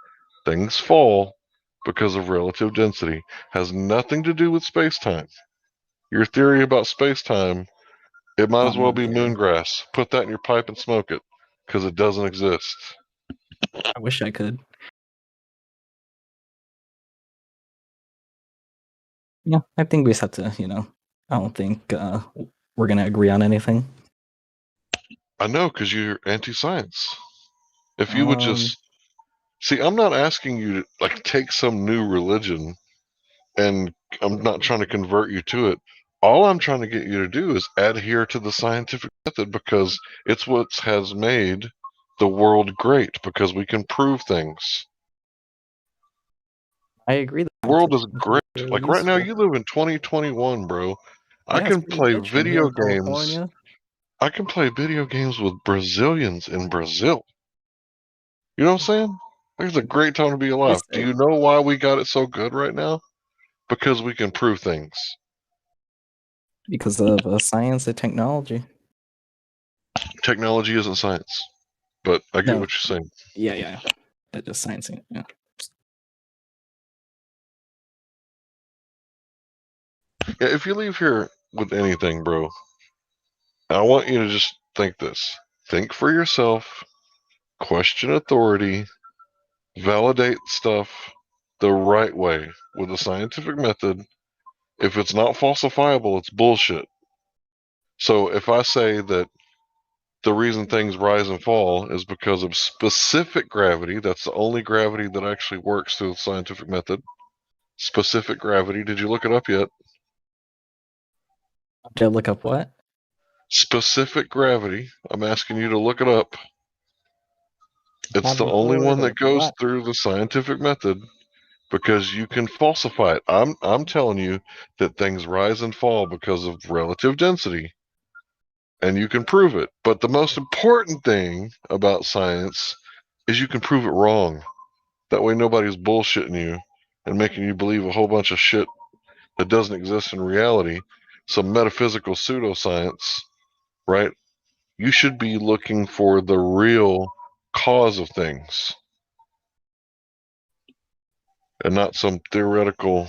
Things fall because of relative density. Has nothing to do with space-time. Your theory about space-time, it might as well be moongrass. Put that in your pipe and smoke it, because it doesn't exist. I wish I could. Yeah, I think we just have to, I don't think we're going to agree on anything. I know, because you're anti-science. If you would just... See, I'm not asking you to take some new religion, and I'm not trying to convert you to it. All I'm trying to get you to do is adhere to the scientific method, because it's what has made the world great, because we can prove things. I agree. The world is great. Right now, you live in 2021, bro. I can play video games. I can play video games with Brazilians in Brazil. You know what I'm saying? It's a great time to be alive. Do you know why we got it so good right now? Because we can prove things. Because of science and technology. Technology isn't science, but I get what you're saying. Yeah. That's just science. Yeah. Yeah, if you leave here with anything, bro, I want you to just think this. Think for yourself, question authority, validate stuff the right way with a scientific method. If it's not falsifiable, it's bullshit. So if I say that the reason things rise and fall is because of specific gravity, that's the only gravity that actually works through the scientific method. Specific gravity. Did you look it up yet? Did I look up what? Specific gravity. I'm asking you to look it up. It's the only one that goes through the scientific method, because you can falsify it. I'm telling you that things rise and fall because of relative density, and you can prove it. But the most important thing about science is you can prove it wrong. That way nobody's bullshitting you and making you believe a whole bunch of shit that doesn't exist in reality. Some metaphysical pseudoscience, right? You should be looking for the real cause of things, and not some theoretical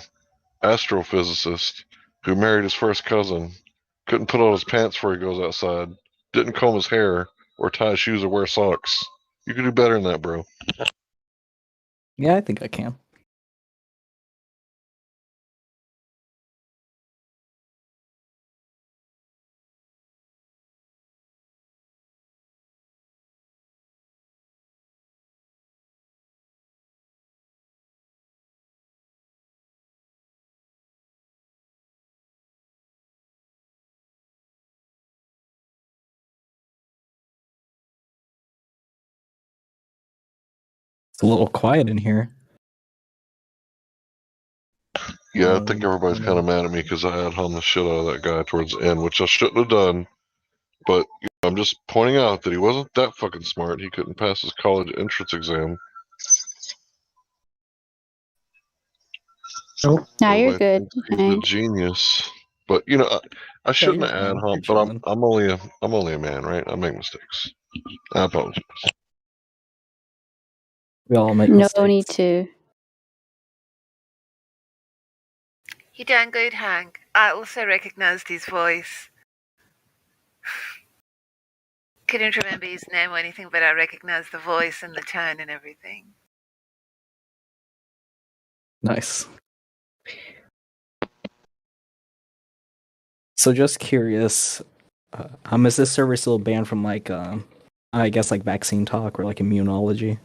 astrophysicist who married his first cousin, couldn't put on his pants before he goes outside, didn't comb his hair or tie his shoes or wear socks. You can do better than that, bro. Yeah, I think I can. It's a little quiet in here. Yeah, I think everybody's kind of mad at me because I ad homed the shit out of that guy towards the end, which I shouldn't have done. But I'm just pointing out that he wasn't that fucking smart. He couldn't pass his college entrance exam. No, you're good. He's a genius. But I shouldn't have ad homed. But I'm only a man, right? I make mistakes. I apologize. We all make mistakes. No need to. You done good, Hank. I also recognized his voice. Couldn't remember his name or anything, but I recognized the voice and the tone and everything. Nice. So just curious, is this server still banned from I guess vaccine talk or immunology?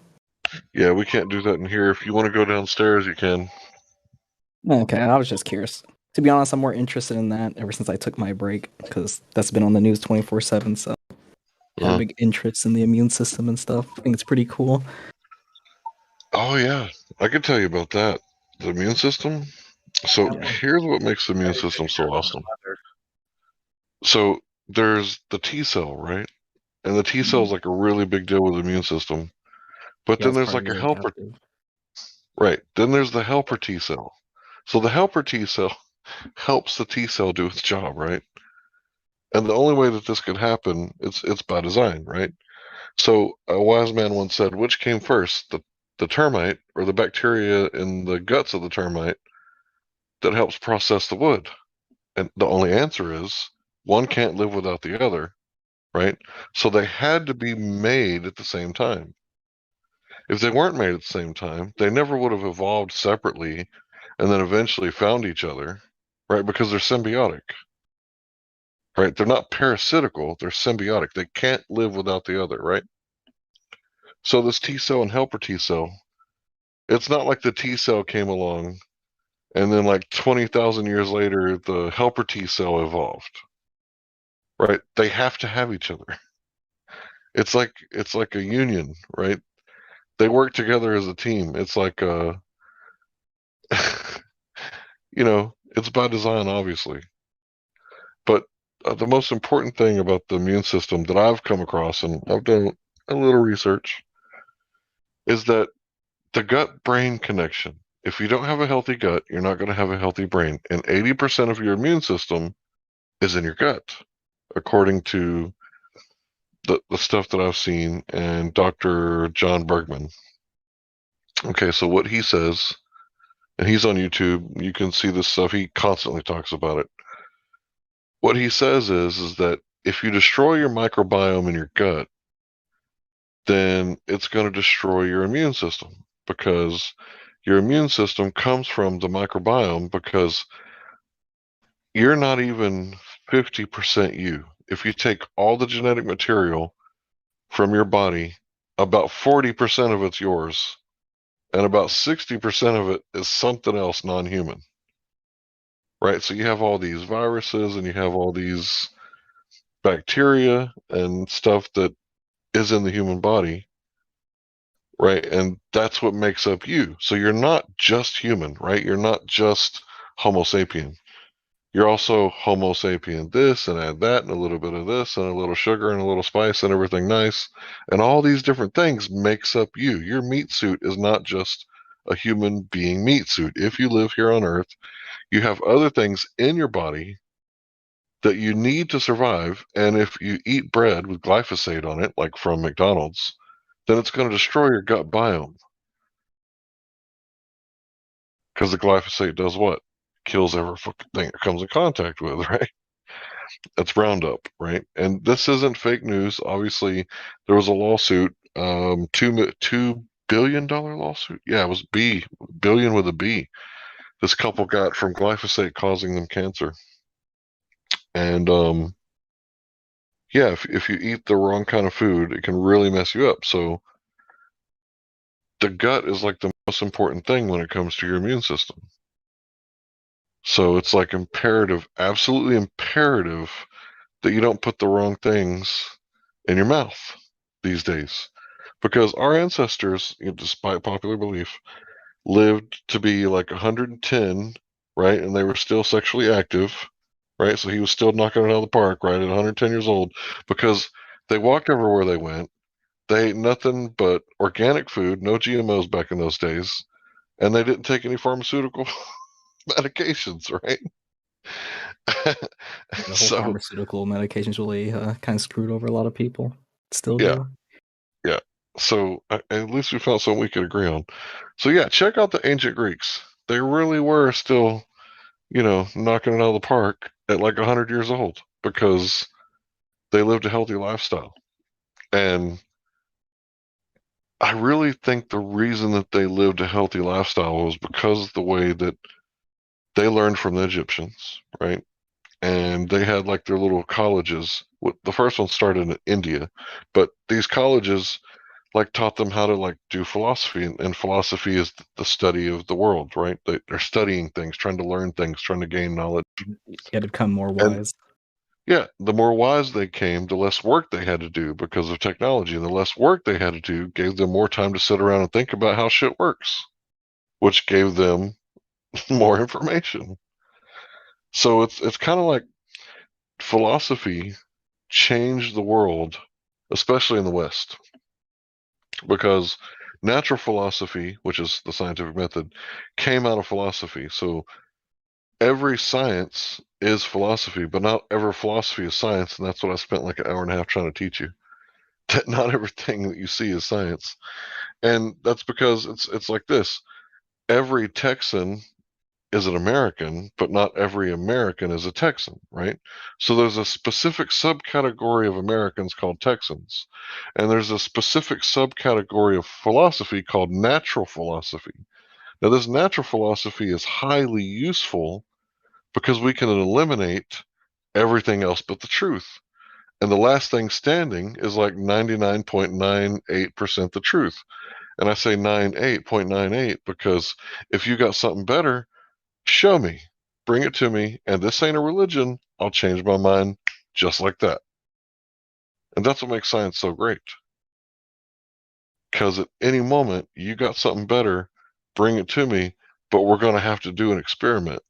Yeah, we can't do that in here. If you want to go downstairs, you can. Okay, I was just curious. To be honest, I'm more interested in that ever since I took my break, because that's been on the news 24/7. So I have a big interest in the immune system and stuff. I think it's pretty cool. Oh yeah, I could tell you about that. The immune system. So here's what makes the immune system so awesome. So there's the T cell, right? And the T cell is a really big deal with the immune system. But then there's a helper. Right. Then there's the helper T cell. So the helper T cell helps the T cell do its job, right? And the only way that this could happen, it's by design, right? So a wise man once said, which came first, the termite or the bacteria in the guts of the termite that helps process the wood? And the only answer is one can't live without the other, right? So they had to be made at the same time. If they weren't made at the same time, they never would have evolved separately and then eventually found each other, right? Because they're symbiotic, right? They're not parasitical, they're symbiotic. They can't live without the other, right? So this T cell and helper T cell, it's not like the T cell came along and then like 20,000 years later, the helper T cell evolved, right? They have to have each other. It's like a union, right? They work together as a team. It's like it's by design, obviously. But the most important thing about the immune system that I've come across, and I've done a little research, is that the gut-brain connection. If you don't have a healthy gut, you're not going to have a healthy brain. And 80% of your immune system is in your gut, according to the stuff that I've seen and Dr. John Bergman. Okay, so what he says, and he's on YouTube, you can see this stuff, he constantly talks about it. What he says is that if you destroy your microbiome in your gut, then it's going to destroy your immune system, because your immune system comes from the microbiome, because you're not even 50% you. If you take all the genetic material from your body, about 40% of it's yours, and about 60% of it is something else non-human. Right? So you have all these viruses and you have all these bacteria and stuff that is in the human body, right? And that's what makes up you. So you're not just human, right? You're not just Homo sapien. You're also Homo sapien this, and add that, and a little bit of this, and a little sugar, and a little spice, and everything nice. And all these different things makes up you. Your meat suit is not just a human being meat suit. If you live here on Earth, you have other things in your body that you need to survive. And if you eat bread with glyphosate on it, like from McDonald's, then it's going to destroy your gut biome. Because the glyphosate does what? Kills every fucking thing it comes in contact with, right? That's Roundup, right? And this isn't fake news. Obviously, there was a lawsuit, $2 billion lawsuit. Yeah, it was billion with a B. This couple got from glyphosate causing them cancer. And yeah, if you eat the wrong kind of food, it can really mess you up. So the gut is like the most important thing when it comes to your immune system. So it's like imperative, absolutely imperative, that you don't put the wrong things in your mouth these days. Because our ancestors, despite popular belief, lived to be like 110, right? And they were still sexually active, right? So he was still knocking it out of the park, right, at 110 years old, because they walked everywhere they went. They ate nothing but organic food, no GMOs back in those days, and they didn't take any pharmaceutical medications, right? The whole So, pharmaceutical medications really kind of screwed over a lot of people. Still yeah, do. yeah. So at least we found something we could agree on. So yeah, check out the ancient Greeks. They really were still, knocking it out of the park at like 100 years old, because they lived a healthy lifestyle. And I really think the reason that they lived a healthy lifestyle was because of the way that they learned from the Egyptians, right? And they had like their little colleges. The first one started in India, but these colleges like taught them how to like do philosophy, and philosophy is the study of the world, right? They're studying things, trying to learn things, trying to gain knowledge. You got to become more And wise. yeah, the more wise they came, the less work they had to do because of technology, and the less work they had to do gave them more time to sit around and think about how shit works, which gave them more information. So it's kind of like philosophy changed the world, especially in the West, because natural philosophy, which is the scientific method, came out of philosophy. So every science is philosophy, but not every philosophy is science, and that's what I spent like an hour and a half trying to teach you. that not everything that you see is science. And that's because it's like this. Every Texan is an American, but not every American is a Texan, right? So there's a specific subcategory of Americans called Texans, and there's a specific subcategory of philosophy called natural philosophy. Now, this natural philosophy is highly useful because we can eliminate everything else but the truth. And the last thing standing is like 99.98% the truth. And I say 98.98 because if you got something better, show me, bring it to me, and this ain't a religion, I'll change my mind just like that. And that's what makes science so great. Because at any moment, you got something better, bring it to me, but we're going to have to do an experiment,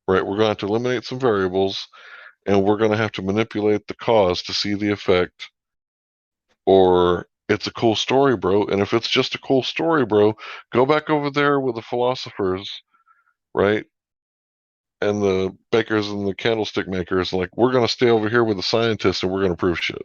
right? We're going to have to eliminate some variables, and we're going to have to manipulate the cause to see the effect, or it's a cool story, bro. And if it's just a cool story, bro, go back over there with the philosophers, right? And the bakers and the candlestick makers, like, we're going to stay over here with the scientists and we're going to prove shit.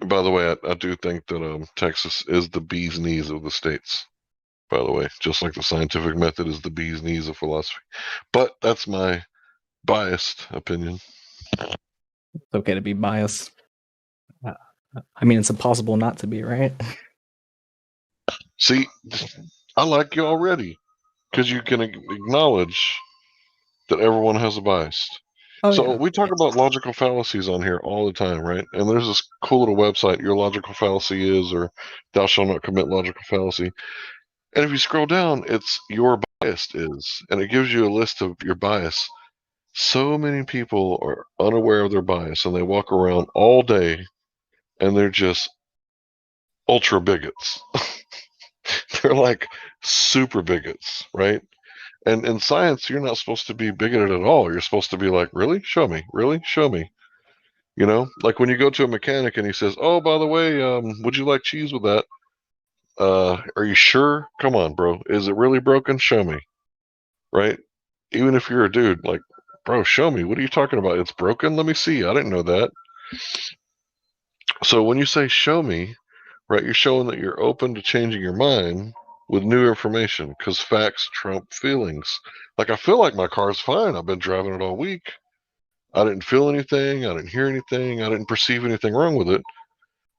By the way, I do think that Texas is the bee's knees of the states. By the way, just like the scientific method is the bee's knees of philosophy. But that's my biased opinion. It's okay to be biased. I mean, it's impossible not to be, right? See, I like you already because you can acknowledge that everyone has a bias. So yeah. we talk about logical fallacies on here all the time, right? And there's this cool little website, Your Logical Fallacy Is, or Thou Shalt Not Commit Logical Fallacy. And if you scroll down, it's Your Bias Is, and it gives you a list of your bias. So many people are unaware of their bias, and they walk around all day, and they're just ultra bigots. They're like super bigots, right? And in science, you're not supposed to be bigoted at all. You're supposed to be like, really? Show me. Really? Show me. You know, like when you go to a mechanic and he says, "Oh, by the way, would you like cheese with that? Are you sure? Come on, bro. Is it really broken? Show me." Right? Even if you're a dude, like, bro, show me. What are you talking about? It's broken? Let me see. I didn't know that. So when you say show me, right, you're showing that you're open to changing your mind with new information because facts trump feelings. Like, I feel like my car's fine. I've been driving it all week. I didn't feel anything. I didn't hear anything. I didn't perceive anything wrong with it.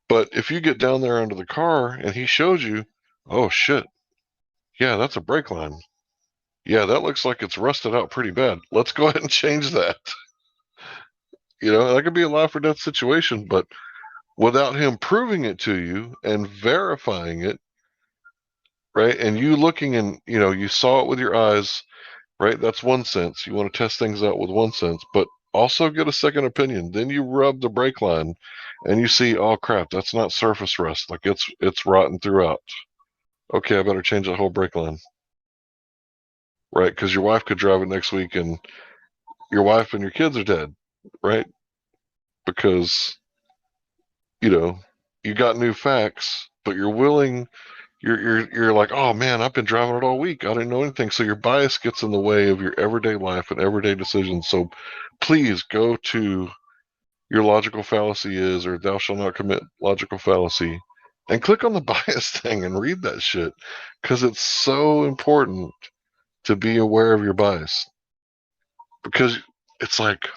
But if you get down there under the car and he shows you, oh shit, yeah, that's a brake line. Yeah, that looks like it's rusted out pretty bad. Let's go ahead and change that. You know, that could be a life or death situation, but without him proving it to you and verifying it, right? And you looking and, you know, you saw it with your eyes, right? That's one sense. You want to test things out with one sense, but also get a second opinion. Then you rub the brake line and you see, oh crap, that's not surface rust. Like it's rotten throughout. Okay, I better change that whole brake line. Right? Because your wife could drive it next week and your wife and your kids are dead. Right? Because, you know, you got new facts, but you're willing you're like, oh man, I've been driving it all week. I didn't know anything. So your bias gets in the way of your everyday life and everyday decisions. So please go to Your Logical Fallacy Is, or Thou Shalt Not Commit Logical Fallacy, and click on the bias thing and read that shit. Because it's so important to be aware of your bias. Because it's like,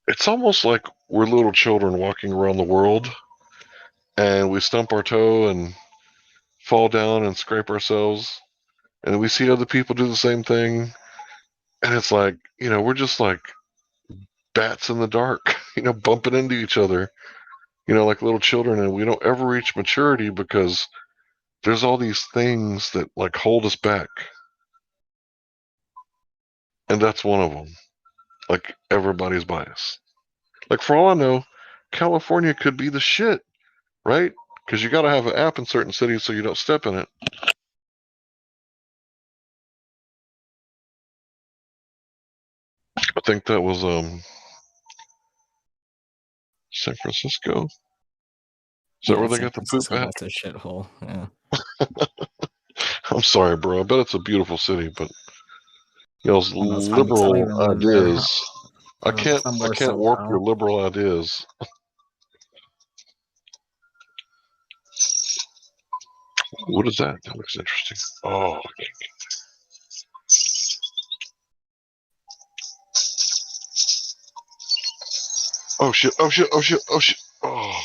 it's almost like we're little children walking around the world and we stump our toe and fall down and scrape ourselves, and we see other people do the same thing, and it's like, you know, we're just like bats in the dark, you know, bumping into each other, you know, like little children, and we don't ever reach maturity because there's all these things that like hold us back, and that's one of them. Like, everybody's bias. Like, for all I know, California could be the shit, right? Because you got to have an app in certain cities so you don't step in it. I think that was San Francisco. Is that where they San got the poop Francisco, at? that's a shithole. Yeah. I'm sorry, bro. I bet it's a beautiful city, but y'all's Oh, no, it's fine. I don't even liberal live there. ideas. I can't warp your liberal ideas. What is that? That looks interesting. Oh. Oh shit! Oh shit! Oh shit! Oh shit! Oh.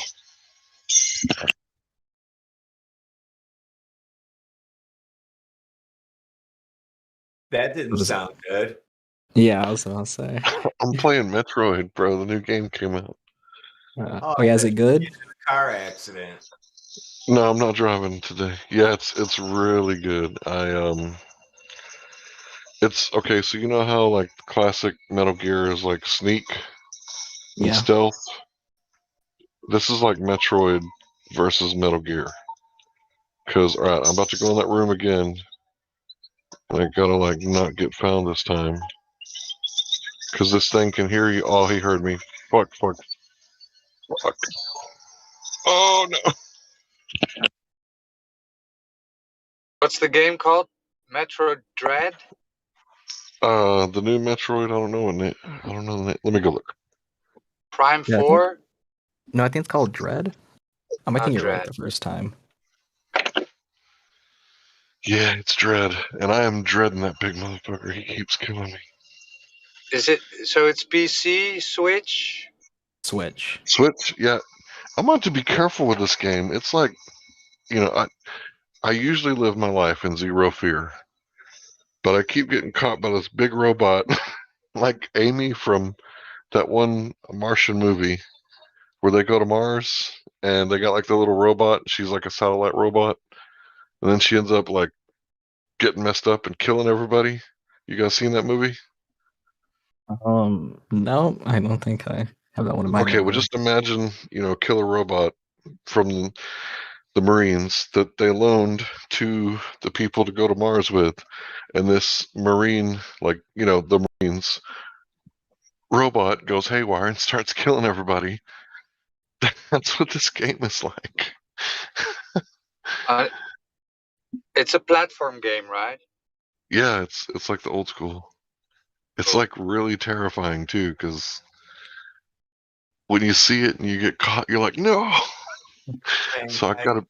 That didn't sound good. Yeah, I was gonna say. I'm playing Metroid, bro. The new game came out. Oh yeah, is it good? Car accident. No, I'm not driving today. Yeah, it's really good. It's okay. So you know how like classic Metal Gear is like sneak and stealth. This is like Metroid versus Metal Gear. Cause all right, I'm about to go in that room again. And I gotta like not get found this time. Cause this thing can hear you. Oh, he heard me. Fuck. Oh no. What's the game called? Metro Dread? The new Metroid. I don't know the name. Let me go look. Prime Yeah, 4? I think it's called Dread. I think you're right Dread. the first time. Yeah, it's Dread, and I am dreading that big motherfucker. He keeps killing me. Is it so? It's PC, Switch. Switch. Yeah. I'm going to be careful with this game. It's like, I usually live my life in zero fear, but I keep getting caught by this big robot, like Amy from that one Martian movie where they go to Mars and they got like the little robot. She's like a satellite robot, and then she ends up like getting messed up and killing everybody. You guys seen that movie? No, I don't think I have that one in my Okay, well, memory. just imagine, killer robot from the Marines that they loaned to the people to go to Mars with, and this Marine, the Marines robot goes haywire and starts killing everybody. That's what this game is like. It's a platform game, right? Yeah, it's like the old school. It's like really terrifying too, because when you see it and you get caught, you're like, no. So I have a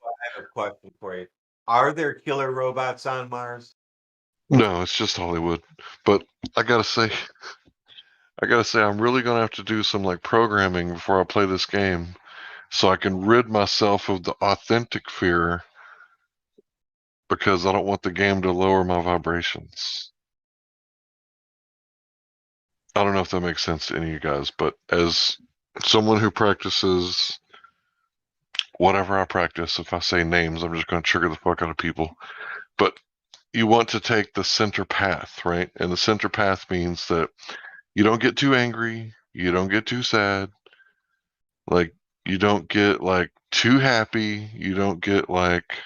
question for you. Are there killer robots on Mars? No, it's just Hollywood. But I gotta say, I'm really gonna have to do some like programming before I play this game, so I can rid myself of the authentic fear, because I don't want the game to lower my vibrations. I don't know if that makes sense to any of you guys, but as someone who practices whatever I practice, if I say names, I'm just going to trigger the fuck out of people. But you want to take the center path, right? And the center path means that you don't get too angry, you don't get too sad, like you don't get like too happy, you don't get like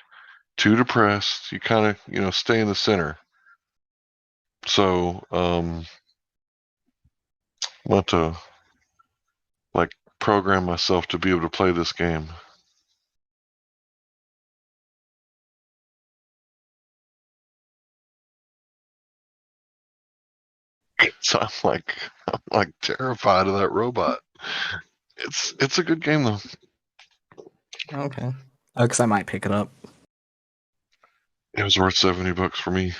too depressed. You kind of, stay in the center. So, I want to like program myself to be able to play this game. So I'm like terrified of that robot. It's a good game though. Okay. Because I might pick it up. It was worth $70 for me.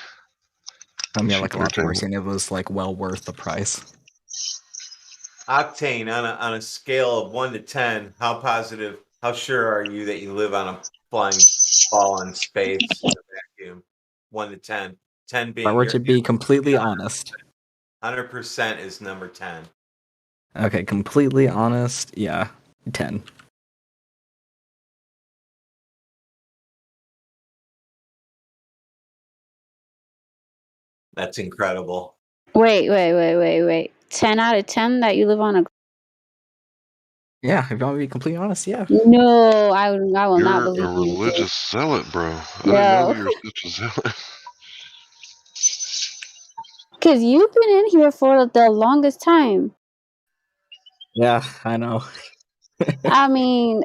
Yeah, like a lot of people were saying it was like well worth the price. Octane, on a scale of 1 to 10, how sure are you that you live on a flying ball in space in a vacuum? 1 to 10. 10 being. If I were to be completely honest. 100% is number 10. Okay, completely honest, yeah, 10. That's incredible. Wait. 10 out of 10 that you live on a... Yeah, if you want to be completely honest, yeah. No, I will not believe You're a you. religious zealot, bro. I No. didn't know that you were such a zealot. Because you've been in here for the longest time. Yeah, I know. I mean...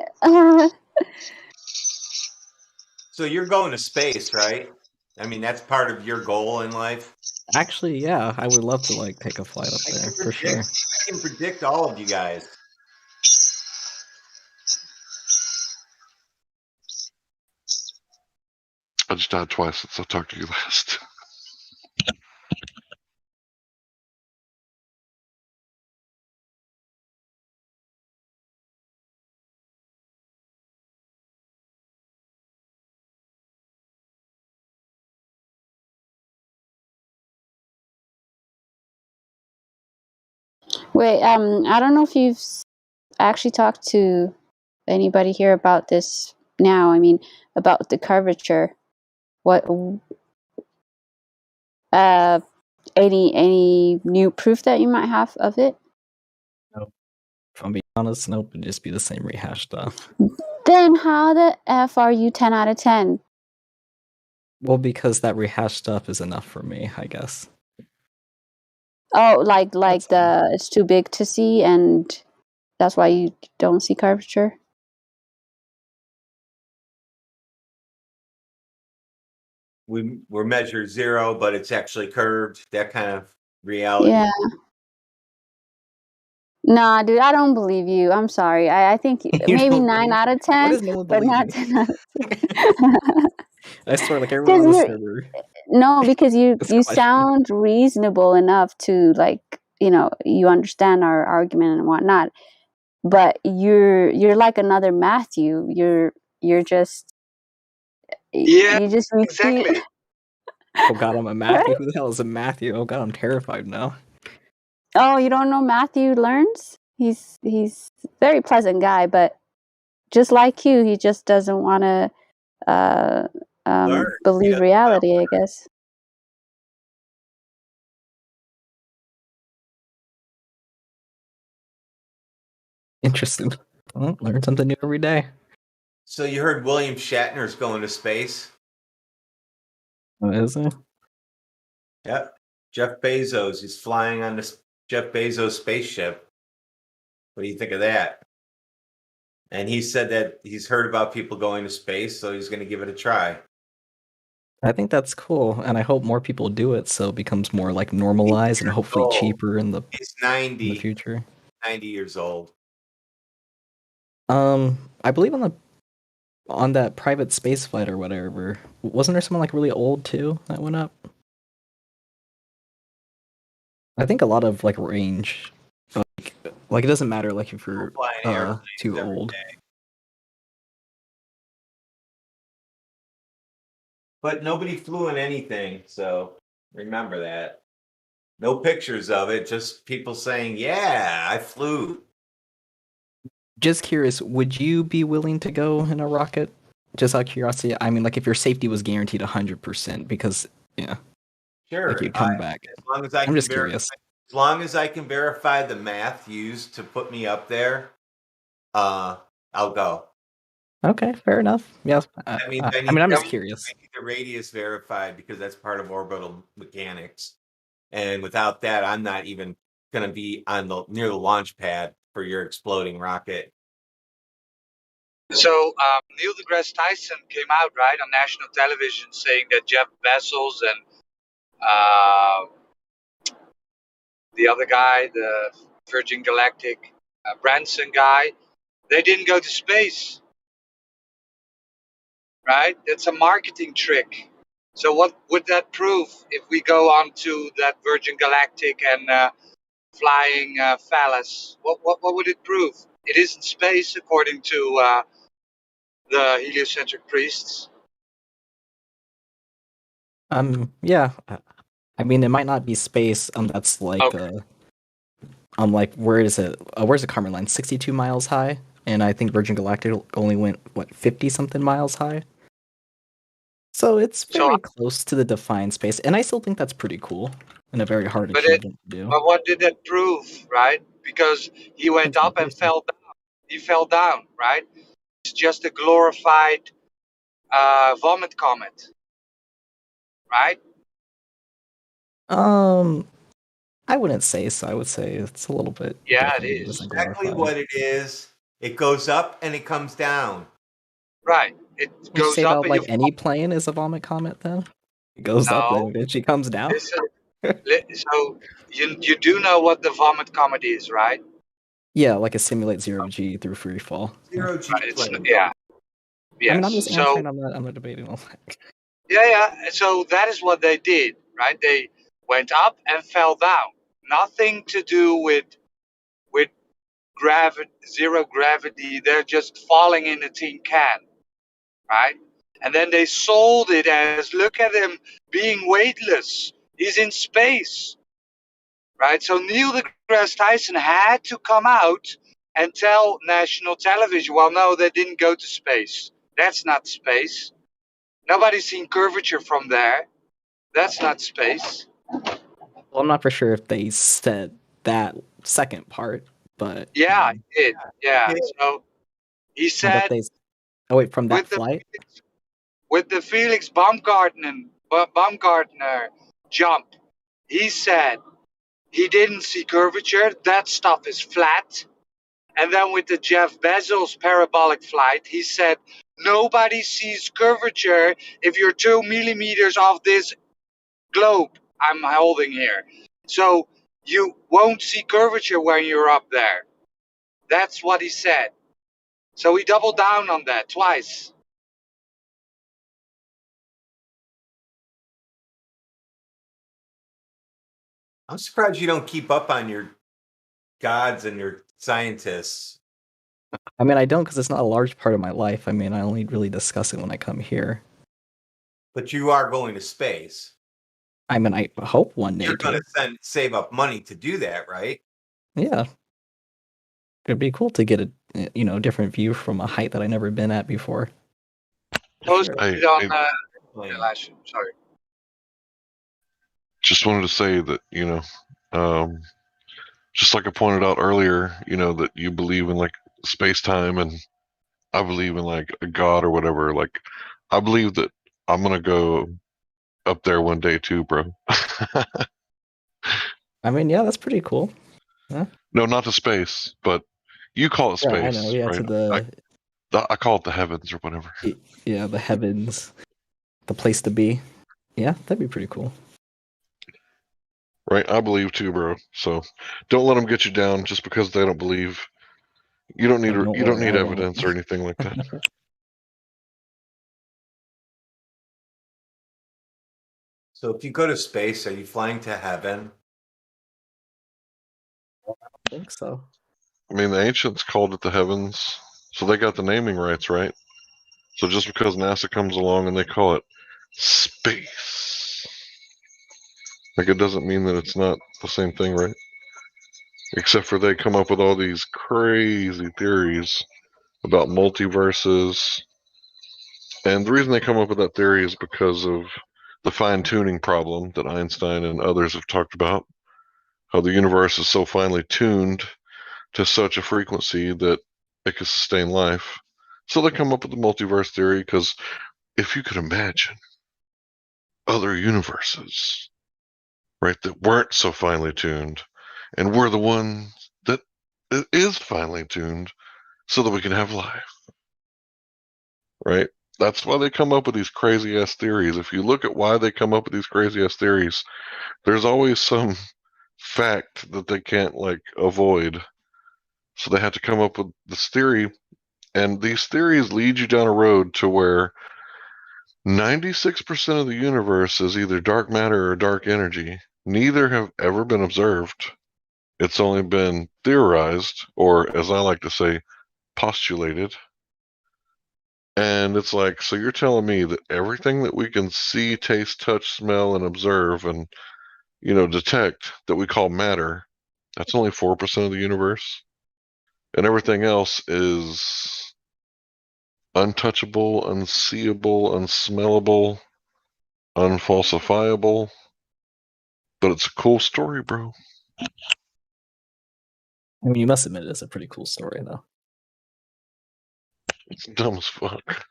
So you're going to space, right? I mean, that's part of your goal in life. Actually, yeah, I would love to like take a flight up there for sure. I can predict all of you guys. I just died twice since I talked to you last. Wait, I don't know if you've actually talked to anybody here about this now. I mean, about the curvature. What? Any new proof that you might have of it? Nope. If I'm being honest, nope. It'd just be the same rehash stuff. Then how the F are you 10 out of 10? Well, because that rehash stuff is enough for me, I guess. Oh, like it's too big to see, and that's why you don't see curvature? We're measured 0, but it's actually curved. That kind of reality. Yeah. Nah, dude, I don't believe you. I'm sorry. I think maybe 9 out of 10, but not 10 out of 10. I swear, like everyone on the server. No, because you sound reasonable enough to, like, you understand our argument and whatnot. But you're like another Matthew. You're just you just repeat. Exactly. Oh God, I'm a Matthew. Who the hell is a Matthew? Oh God, I'm terrified now. Oh, you don't know Matthew Learns? He's a very pleasant guy, but just like you, he just doesn't want to believe reality, I guess. Interesting. Well, learn something new every day. So you heard William Shatner's going to space? Oh, is it? Yep. Jeff Bezos is flying on the Jeff Bezos spaceship. What do you think of that? And he said that he's heard about people going to space, so he's going to give it a try. I think that's cool, and I hope more people do it so it becomes more like normalized and hopefully cheaper in the He's 90 in the future. 90 years old. I believe on that private space flight or whatever, wasn't there someone like really old too that went up? I think a lot of like range, like it doesn't matter like if you're too old. But nobody flew in anything, so remember that. No pictures of it, just people saying, "Yeah, I flew." Just curious, would you be willing to go in a rocket? Just out of curiosity. I mean, like if your safety was guaranteed 100%, because Sure. like you'd come back. As long as I'm just curious. As long as I can verify the math used to put me up there, I'll go. Okay, fair enough. Yeah. I mean, I'm just curious. I need the radius verified because that's part of orbital mechanics, and without that, I'm not even going to be on near the launch pad for your exploding rocket. So Neil deGrasse Tyson came out right on national television saying that Jeff Bezos and the other guy, the Virgin Galactic Branson guy, they didn't go to space. Right? That's a marketing trick. So what would that prove if we go on to that Virgin Galactic and flying phallus? What would it prove? It isn't space, according to the heliocentric priests. Yeah. I mean, it might not be space. That's like like where is it? Where's the Kármán line? 62 miles high, and I think Virgin Galactic only went 50 something miles high. So it's very close to the defined space, and I still think that's pretty cool and a very hard achievement to do. But what did that prove, right? Because he went up and fell down. He fell down, right? It's just a glorified vomit comet, right? I wouldn't say so. I would say it's a little bit. Yeah, it is Exactly what it is. It goes up and it comes down. Right. it Would you goes say up about and you like any plane is a vomit comet then? It goes up and no. eventually comes down. So you do know what the vomit comet is, right? Yeah, like a simulate zero G through free fall. Zero G plane. Yeah. I mean, Yes. I'm just So answering. I'm not debating all that. yeah. So that is what they did, right? They went up and fell down. Nothing to do with gravity, zero gravity. They're just falling in a tin can, right? And then they sold it as, look at him being weightless. He's in space, right? So Neil deGrasse Tyson had to come out and tell national television, well, no, they didn't go to space. That's not space. Nobody's seen curvature from there. That's not space. Well, I'm not for sure if they said that second part, but Yeah, he did. Yeah. So he that said they. Oh wait, from that with flight. the Felix Baumgartner jump, he said he didn't see curvature. That stuff is flat. And then with the Jeff Bezos parabolic flight, he said nobody sees curvature if you're 2 millimeters off this globe I'm holding here. So you won't see curvature when you're up there. That's what he said. So he doubled down on that twice. I'm surprised you don't keep up on your gods and your scientists. I mean, I don't because it's not a large part of my life. I mean, I only really discuss it when I come here. But you are going to space. I mean, I hope one day You're going to. to save up money to do that, right? Yeah, it'd be cool to get a different view from a height that I never been at before. Post it on sorry. Just wanted to say that, just like I pointed out earlier, that you believe in like space time, and I believe in like a god or whatever. Like, I believe that I'm gonna go up there one day too, bro. I mean, yeah, that's pretty cool. Huh? No, not to space, but you call it space. Yeah, I know. Yeah, right? to the. I call it the heavens or whatever. Yeah, the heavens, the place to be. Yeah, that'd be pretty cool. Right, I believe too, bro. So don't let them get you down just because they don't believe. You don't need evidence or anything like that. So if you go to space, are you flying to heaven? I think so. I mean, the ancients called it the heavens, so they got the naming rights, right? So just because NASA comes along and they call it space, like it doesn't mean that it's not the same thing, right? Except for they come up with all these crazy theories about multiverses. And the reason they come up with that theory is because of the fine-tuning problem that Einstein and others have talked about. How the universe is so finely tuned to such a frequency that it can sustain life. So they come up with the multiverse theory because if you could imagine other universes, right, that weren't so finely tuned, and we're the one that is finely tuned so that we can have life, right? That's why they come up with these crazy ass theories. If you look at why they come up with these crazy ass theories, there's always some fact that they can't like avoid. So they have to come up with this theory, and these theories lead you down a road to where 96% of the universe is either dark matter or dark energy. Neither have ever been observed. It's only been theorized, or as I like to say, postulated. And it's like, so you're telling me that everything that we can see, taste, touch, smell, and observe and, detect that we call matter, that's only 4% of the universe? And everything else is untouchable, unseeable, unsmellable, unfalsifiable. But it's a cool story, bro. I mean, you must admit it's a pretty cool story, though. It's dumb as fuck.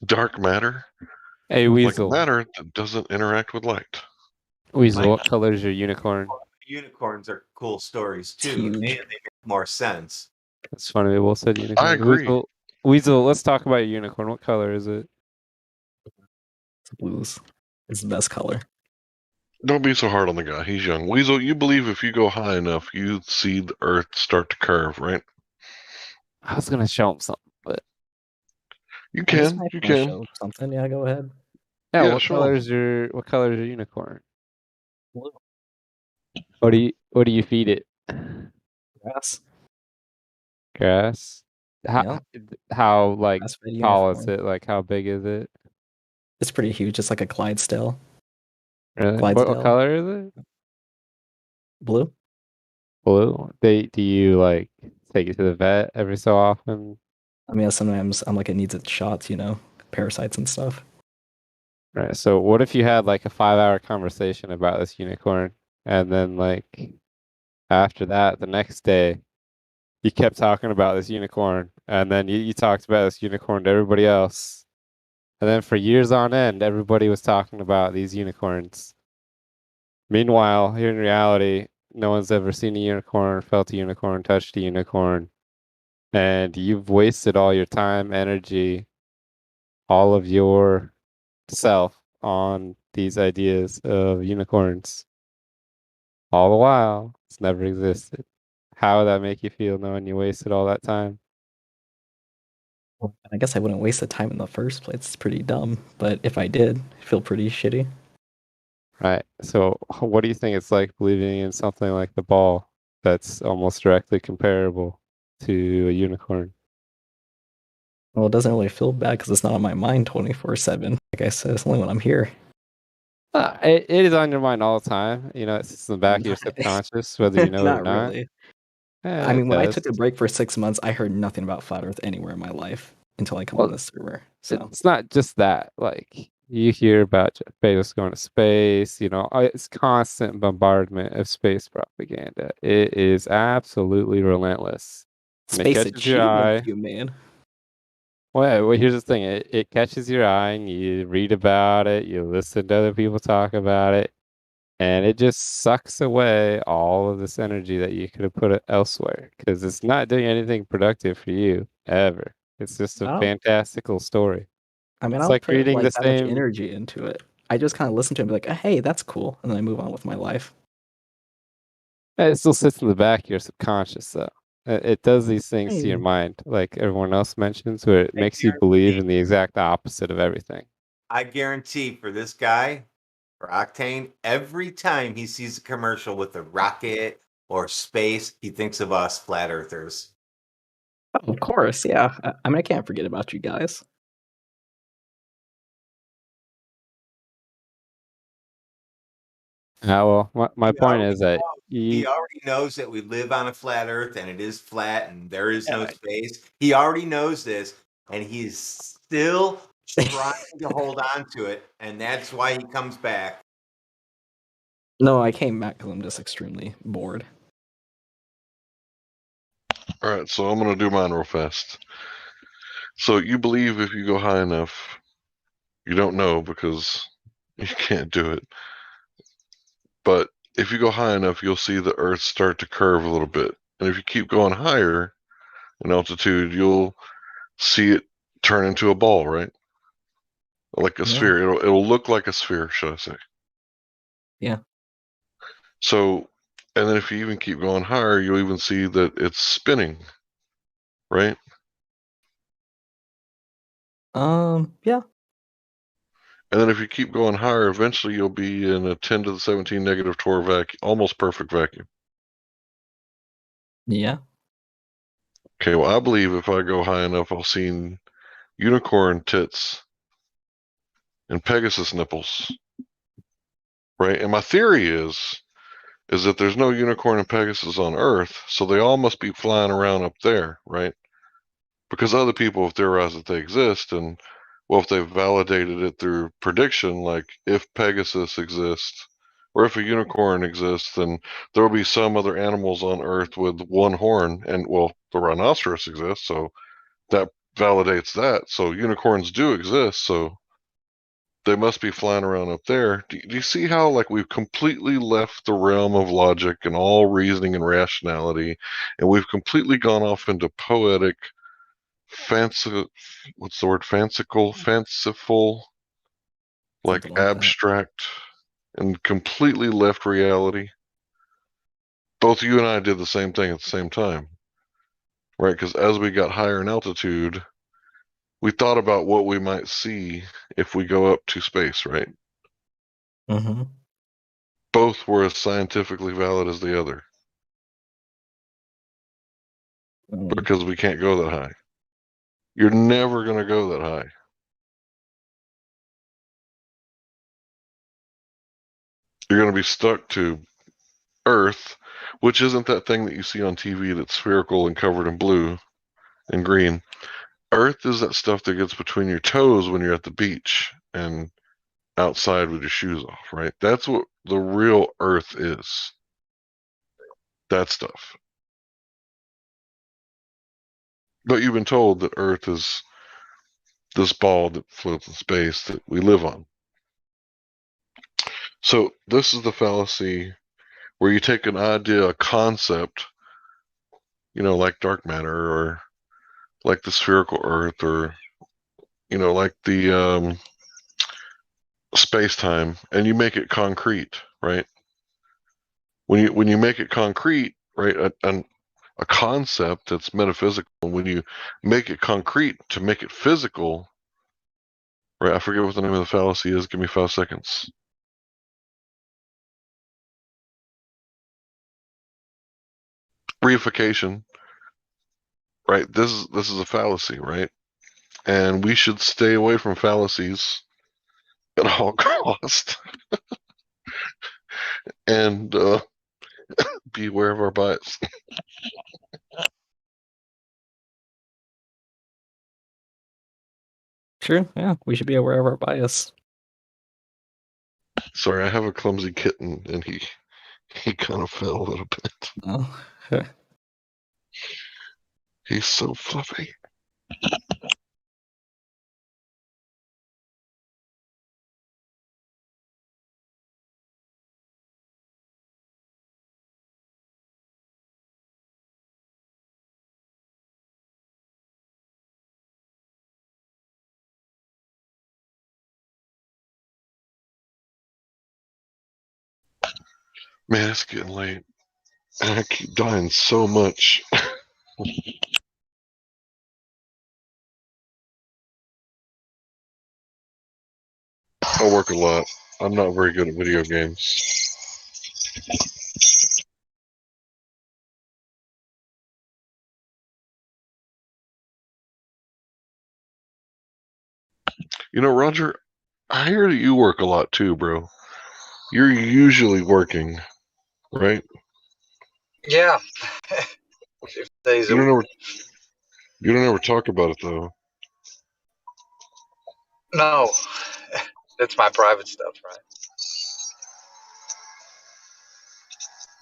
Dark matter? Hey, Weasel. Like matter that doesn't interact with light. Weasel, what color is your unicorn? Unicorns are cool stories too. They make more sense. That's funny. They both said unicorn. I agree. Weasel, Weasel, let's talk about your unicorn. What color is it? It's blues. It's the best color. Don't be so hard on the guy. He's young. Weasel, you believe if you go high enough, you see the Earth start to curve, right? I was gonna show him something, but you can. You can. Show something. Yeah, go ahead. Yeah. Yeah, What sure. color is your unicorn? Blue. What do you feed it? Grass. Grass. How like Grass-fed tall is unicorn. it? Like how big is it? It's pretty huge. It's like a Clydesdale. Really? What Clydesdale. color is it? Blue. Blue. Do you like take it to the vet every so often? I mean, sometimes I'm like, it needs its shots, you know, parasites and stuff. Right. So what if you had like a 5-hour conversation about this unicorn, and then like after that, the next day, you kept talking about this unicorn, and then you talked about this unicorn to everybody else, and then for years on end, everybody was talking about these unicorns. Meanwhile, here in reality, no one's ever seen a unicorn, felt a unicorn, touched a unicorn, and you've wasted all your time, energy, all of your self on these ideas of unicorns. All the while, it's never existed. How would that make you feel knowing you wasted all that time? Well, I guess I wouldn't waste the time in the first place. It's pretty dumb. But if I did, I feel pretty shitty. Right. So what do you think it's like believing in something like the ball that's almost directly comparable to a unicorn? Well, it doesn't really feel bad because it's not on my mind 24/7. Like I said, it's only when I'm here. It is on your mind all the time. You know, it sits in the back of your subconscious, whether you know it or Not not. really. Yeah, I mean, when I does. took a break for 6 months, I heard nothing about flat Earth anywhere in my life until I come on this server. So it's not just that. Like you hear about Jeff Bezos going to space. You know, it's constant bombardment of space propaganda. It is absolutely relentless. And space it catches your eye. achievements, you mean? Well, here's the thing. It catches your eye, and you read about it. You listen to other people talk about it, and it just sucks away all of this energy that you could have put it elsewhere because it's not doing anything productive for you ever. It's just a fantastical story. I mean, it's I'll like put reading like the that much same energy into it. I just kind of listen to it and be like, hey, that's cool, and then I move on with my life. It still sits in the back of your subconscious, though. It does these things to your Hey. mind, like everyone else mentions, where it makes you believe in the exact opposite of everything. I guarantee for this guy, for Octane, every time he sees a commercial with a rocket or space, he thinks of us flat earthers. Oh, of course, yeah. I mean, I can't forget about you guys. Well, my point is that he already knows that we live on a flat earth and it is flat and there is no space. He already knows this and he's still trying to hold on to it, and that's why he comes back. No, I came back because I'm just extremely bored. All right, so I'm going to do mine real fast. So you believe if you go high enough, you don't know because you can't do it. But if you go high enough, you'll see the Earth start to curve a little bit. And if you keep going higher in altitude, you'll see it turn into a ball, right? Like a sphere. It'll look like a sphere, should I say. Yeah. So, and then if you even keep going higher, you'll even see that it's spinning, right? Yeah. And then if you keep going higher, eventually you'll be in a 10 to the 17 negative torr vacuum, almost perfect vacuum. Yeah. Okay, well, I believe if I go high enough, I'll see unicorn tits and Pegasus nipples, right? And my theory is that there's no unicorn and Pegasus on Earth, so they all must be flying around up there, right? Because other people have theorized that they exist, and well, if they've validated it through prediction, like if Pegasus exists, or if a unicorn exists, then there will be some other animals on Earth with one horn, and well, the rhinoceros exists, so that validates that. So unicorns do exist, so they must be flying around up there. Do you see how like we've completely left the realm of logic and all reasoning and rationality, and we've completely gone off into poetic what's the word? Fanciful, like abstract, and completely left reality. Both you and I did the same thing at the same time, right? Because as we got higher in altitude, we thought about what we might see if we go up to space, right? Mm-hmm. Both were as scientifically valid as the other. Because we can't go that high. You're never going to go that high. You're going to be stuck to Earth, which isn't that thing that you see on TV that's spherical and covered in blue and green. Earth is that stuff that gets between your toes when you're at the beach and outside with your shoes off, right? That's what the real Earth is. That stuff. But you've been told that Earth is this ball that floats in space that we live on. So this is the fallacy where you take an idea, a concept, like dark matter or like the spherical Earth or, like the space-time, and you make it concrete, right? When you make it concrete, right, a concept that's metaphysical, when you make it concrete to make it physical, right? I forget what the name of the fallacy is. Give me 5 seconds. Reification, right? This is a fallacy, right? And we should stay away from fallacies at all costs. And be aware of our bias. True. Yeah, we should be aware of our bias. Sorry, I have a clumsy kitten, and he kind of fell a little bit. Oh. He's so fluffy. Man, it's getting late. And I keep dying so much. I work a lot. I'm not very good at video games. Roger, I hear that you work a lot too, bro. You're usually working, right? Yeah. 50 days a week. You don't ever talk about it, though. No. That's my private stuff, right?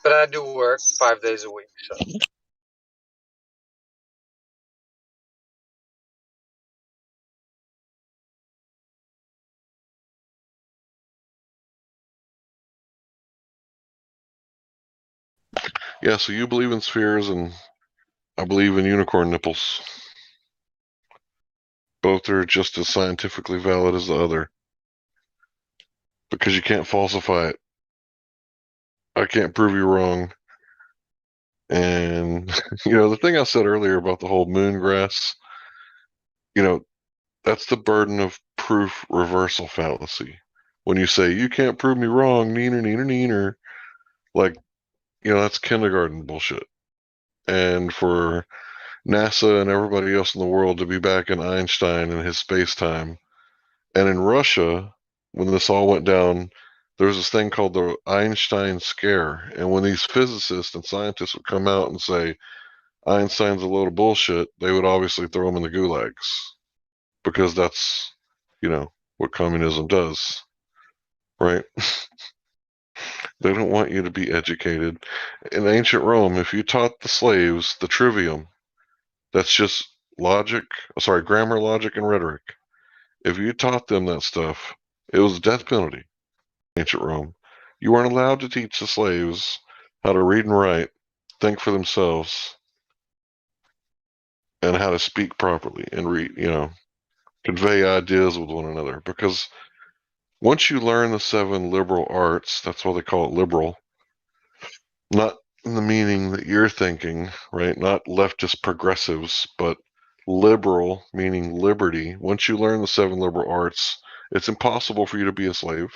But I do work 5 days a week, so. Yeah, so you believe in spheres, and I believe in unicorn nipples. Both are just as scientifically valid as the other. Because you can't falsify it. I can't prove you wrong. And, the thing I said earlier about the whole moon grass, that's the burden of proof reversal fallacy. When you say, you can't prove me wrong, neener, neener, neener, like, that's kindergarten bullshit. And for NASA and everybody else in the world to be back in Einstein and his space-time. And in Russia, when this all went down, there was this thing called the Einstein scare. And when these physicists and scientists would come out and say, Einstein's a load of bullshit, they would obviously throw him in the gulags. Because that's, what communism does. Right? They don't want you to be educated. In ancient Rome, if you taught the slaves the trivium, that's just grammar, logic, and rhetoric. If you taught them that stuff, it was a death penalty. Ancient Rome. You weren't allowed to teach the slaves how to read and write, think for themselves. and how to speak properly and convey ideas with one another. Because once you learn the 7 liberal arts, that's why they call it liberal, not in the meaning that you're thinking, right? Not leftist progressives, but liberal, meaning liberty. Once you learn the 7 liberal arts, it's impossible for you to be a slave.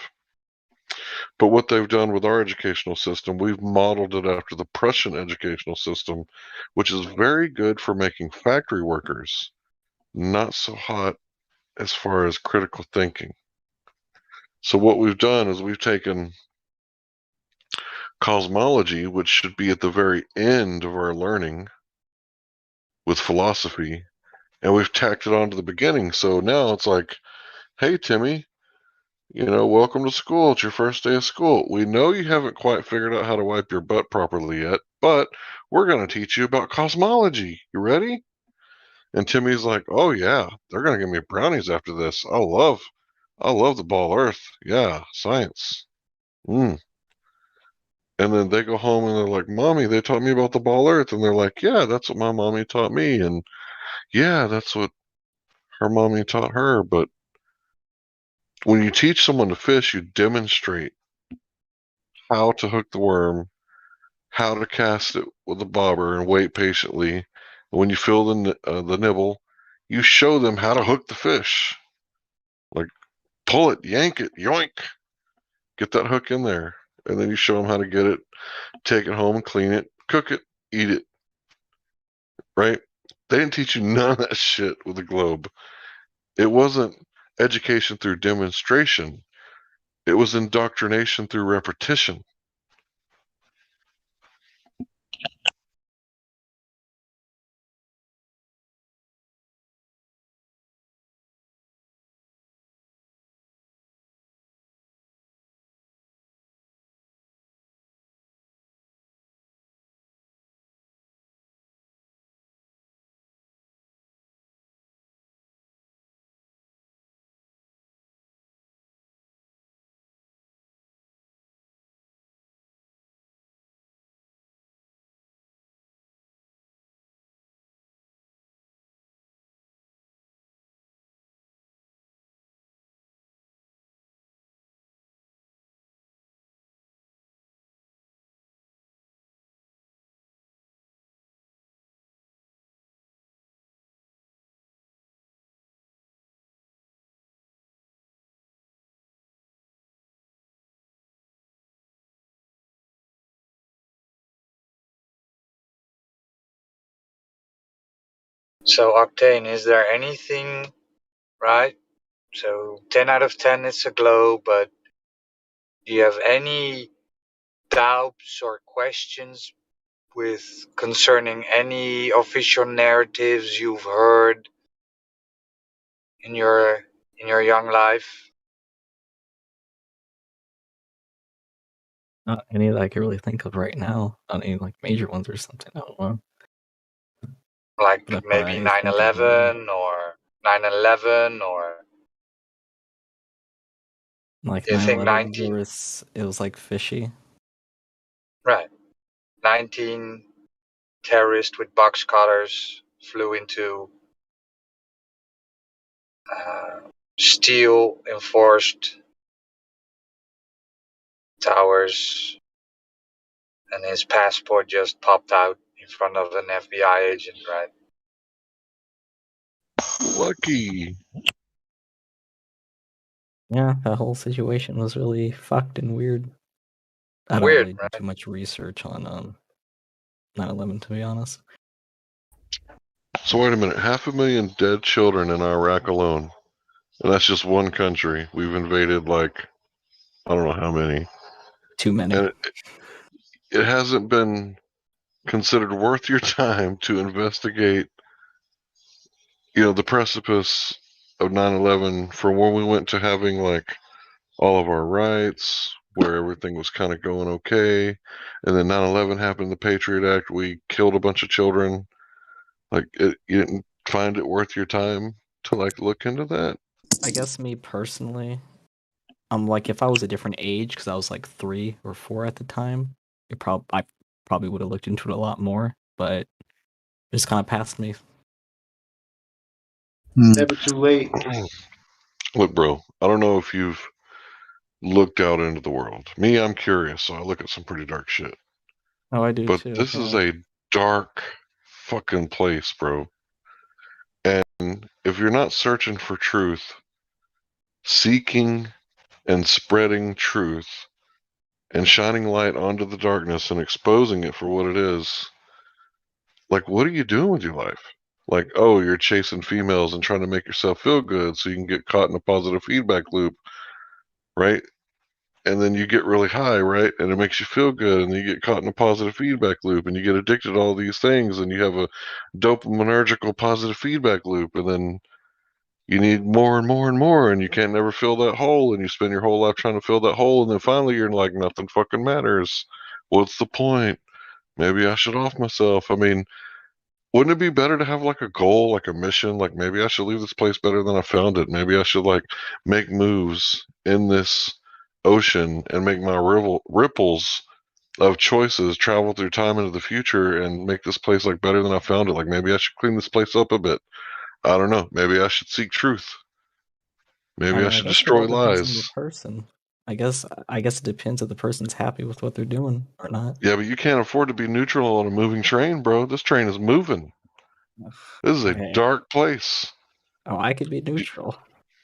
But what they've done with our educational system, we've modeled it after the Prussian educational system, which is very good for making factory workers, not so hot as far as critical thinking. So what we've done is we've taken cosmology, which should be at the very end of our learning with philosophy, and we've tacked it on to the beginning. So now it's like, hey, Timmy, welcome to school. It's your first day of school. We know you haven't quite figured out how to wipe your butt properly yet, but we're going to teach you about cosmology. You ready? And Timmy's like, oh yeah, they're going to give me brownies after this. I love the ball Earth. Yeah, science. And then they go home and they're like, Mommy, they taught me about the ball Earth. And they're like, yeah, that's what my mommy taught me. And yeah, that's what her mommy taught her. But when you teach someone to fish, you demonstrate how to hook the worm, how to cast it with a bobber and wait patiently. And when you feel the nibble, you show them how to hook the fish. Like, pull it, yank it, yoink. Get that hook in there. And then you show them how to get it, take it home, clean it, cook it, eat it. Right? They didn't teach you none of that shit with the globe. It wasn't education through demonstration. It was indoctrination through repetition. So, Octane, is there anything, right? So 10 out of 10 is a glow, but do you have any doubts or questions concerning any official narratives you've heard in your young life? Not any that I can really think of right now. Not any like major ones or something. I don't know. Like maybe 9/11 or 9/11 or like you think 9/11 it was like fishy. Right. 19 terrorists with box cutters flew into steel enforced towers, and his passport just popped out in front of an FBI agent, right? Lucky. Yeah, that whole situation was really fucked and weird. I don't really do too much research on 9/11, to be honest. So wait a minute, 500,000 dead children in Iraq alone. And that's just one country. We've invaded like, I don't know how many. Too many. And it hasn't been considered worth your time to investigate, the precipice of 9/11 from when we went to having like all of our rights, where everything was kind of going okay. And then 9/11 happened, the Patriot Act, we killed a bunch of children. Like, you didn't find it worth your time to like look into that? I guess me personally, I'm like, if I was a different age, because I was like 3 or 4 at the time, I probably would have looked into it a lot more, but it just kind of passed me. Never too late. Look, bro, I don't know if you've looked out into the world. Me, I'm curious, so I look at some pretty dark shit. Oh, I do But too. this is a dark fucking place, bro. And if you're not searching for truth, seeking and spreading truth, and shining light onto the darkness and exposing it for what it is, like, what are you doing with your life? Like, oh, you're chasing females and trying to make yourself feel good so you can get caught in a positive feedback loop, right? And then you get really high, right? And it makes you feel good, and you get caught in a positive feedback loop, and you get addicted to all these things, and you have a dopaminergical positive feedback loop, and then you need more and more and more, and you can't never fill that hole, and you spend your whole life trying to fill that hole, and then finally you're like, nothing fucking matters. What's the point? Maybe I should off myself. I mean, wouldn't it be better to have like a goal, like a mission? Like maybe I should leave this place better than I found it. Maybe I should like make moves in this ocean and make my ripples of choices travel through time into the future and make this place like better than I found it. Like maybe I should clean this place up a bit. I don't know. Maybe I should seek truth. Maybe I I should guess it destroy all depends on the lies. person. I guess it depends if the person's happy with what they're doing or not. Yeah, but you can't afford to be neutral on a moving train, bro. This train is moving. This is a Okay. dark place. Oh, I could be neutral.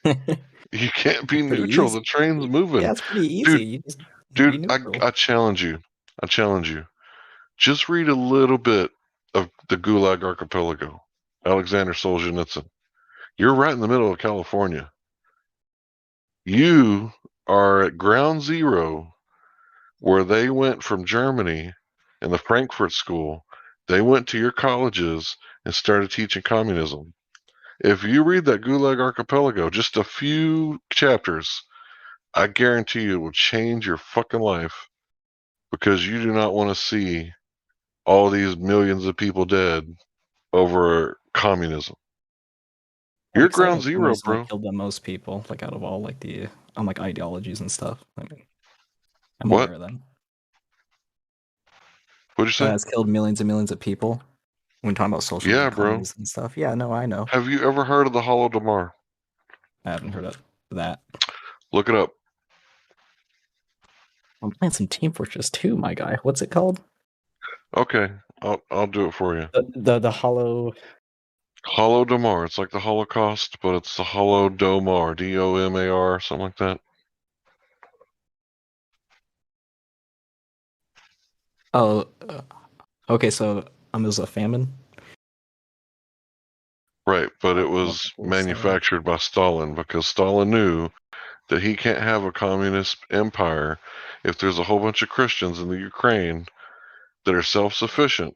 You can't be Pretty neutral. easy. The train's moving. Yeah, it's pretty easy. You just be Dude, neutral. I challenge you. I challenge you. Just read a little bit of the Gulag Archipelago, Alexander Solzhenitsyn. You're right in the middle of California. You are at ground zero where they went from Germany and the Frankfurt School. They went to your colleges and started teaching communism. If you read that Gulag Archipelago, just a few chapters, I guarantee you it will change your fucking life because you do not want to see all these millions of people dead over communism. Well, You're because I ground think zero, communism bro. killed the most people, like out of all like the like ideologies and stuff. I mean, I'm What? aware of that. What'd you say? It's killed millions and millions of people. When talking about socialism, Yeah, bro. communism and stuff. Yeah, no, I know. Have you ever heard of the Holodomor? I haven't heard of that. Look it up. I'm playing some Team Fortress 2, my guy. What's it called? Okay, I'll do it for you. The Hollow. Holodomor. It's like the Holocaust, but it's the Holodomor. DOMAR, something like that. Oh, okay. So it was a famine. Right, but it was manufactured by Stalin because Stalin knew that he can't have a communist empire if there's a whole bunch of Christians in the Ukraine that are self-sufficient,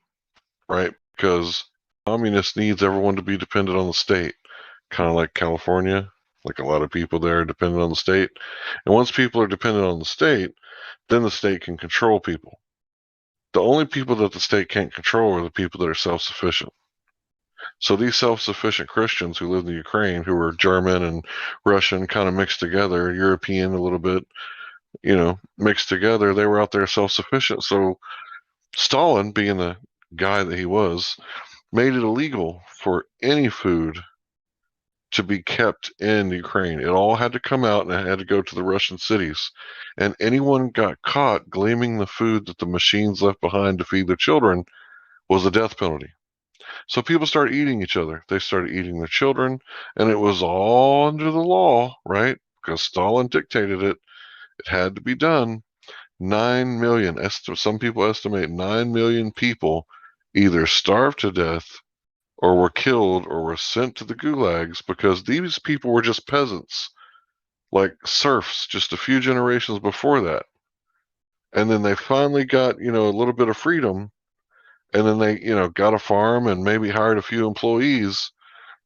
right? Because communist needs everyone to be dependent on the state, kind of like California. Like a lot of people there are dependent on the state. And once people are dependent on the state, then the state can control people. The only people that the state can't control are the people that are self-sufficient. So these self-sufficient Christians who live in the Ukraine, who are German and Russian kind of mixed together, European a little bit, mixed together, they were out there self-sufficient. So Stalin, being the guy that he was, made it illegal for any food to be kept in Ukraine. It all had to come out and it had to go to the Russian cities. And anyone got caught gleaming the food that the machines left behind to feed their children was a death penalty. So people started eating each other. They started eating their children, and it was all under the law, right? Because Stalin dictated it. It had to be done. 9 million, some people estimate 9 million people either starved to death or were killed or were sent to the gulags because these people were just peasants, like serfs, just a few generations before that. And then they finally got, a little bit of freedom. And then they, got a farm and maybe hired a few employees.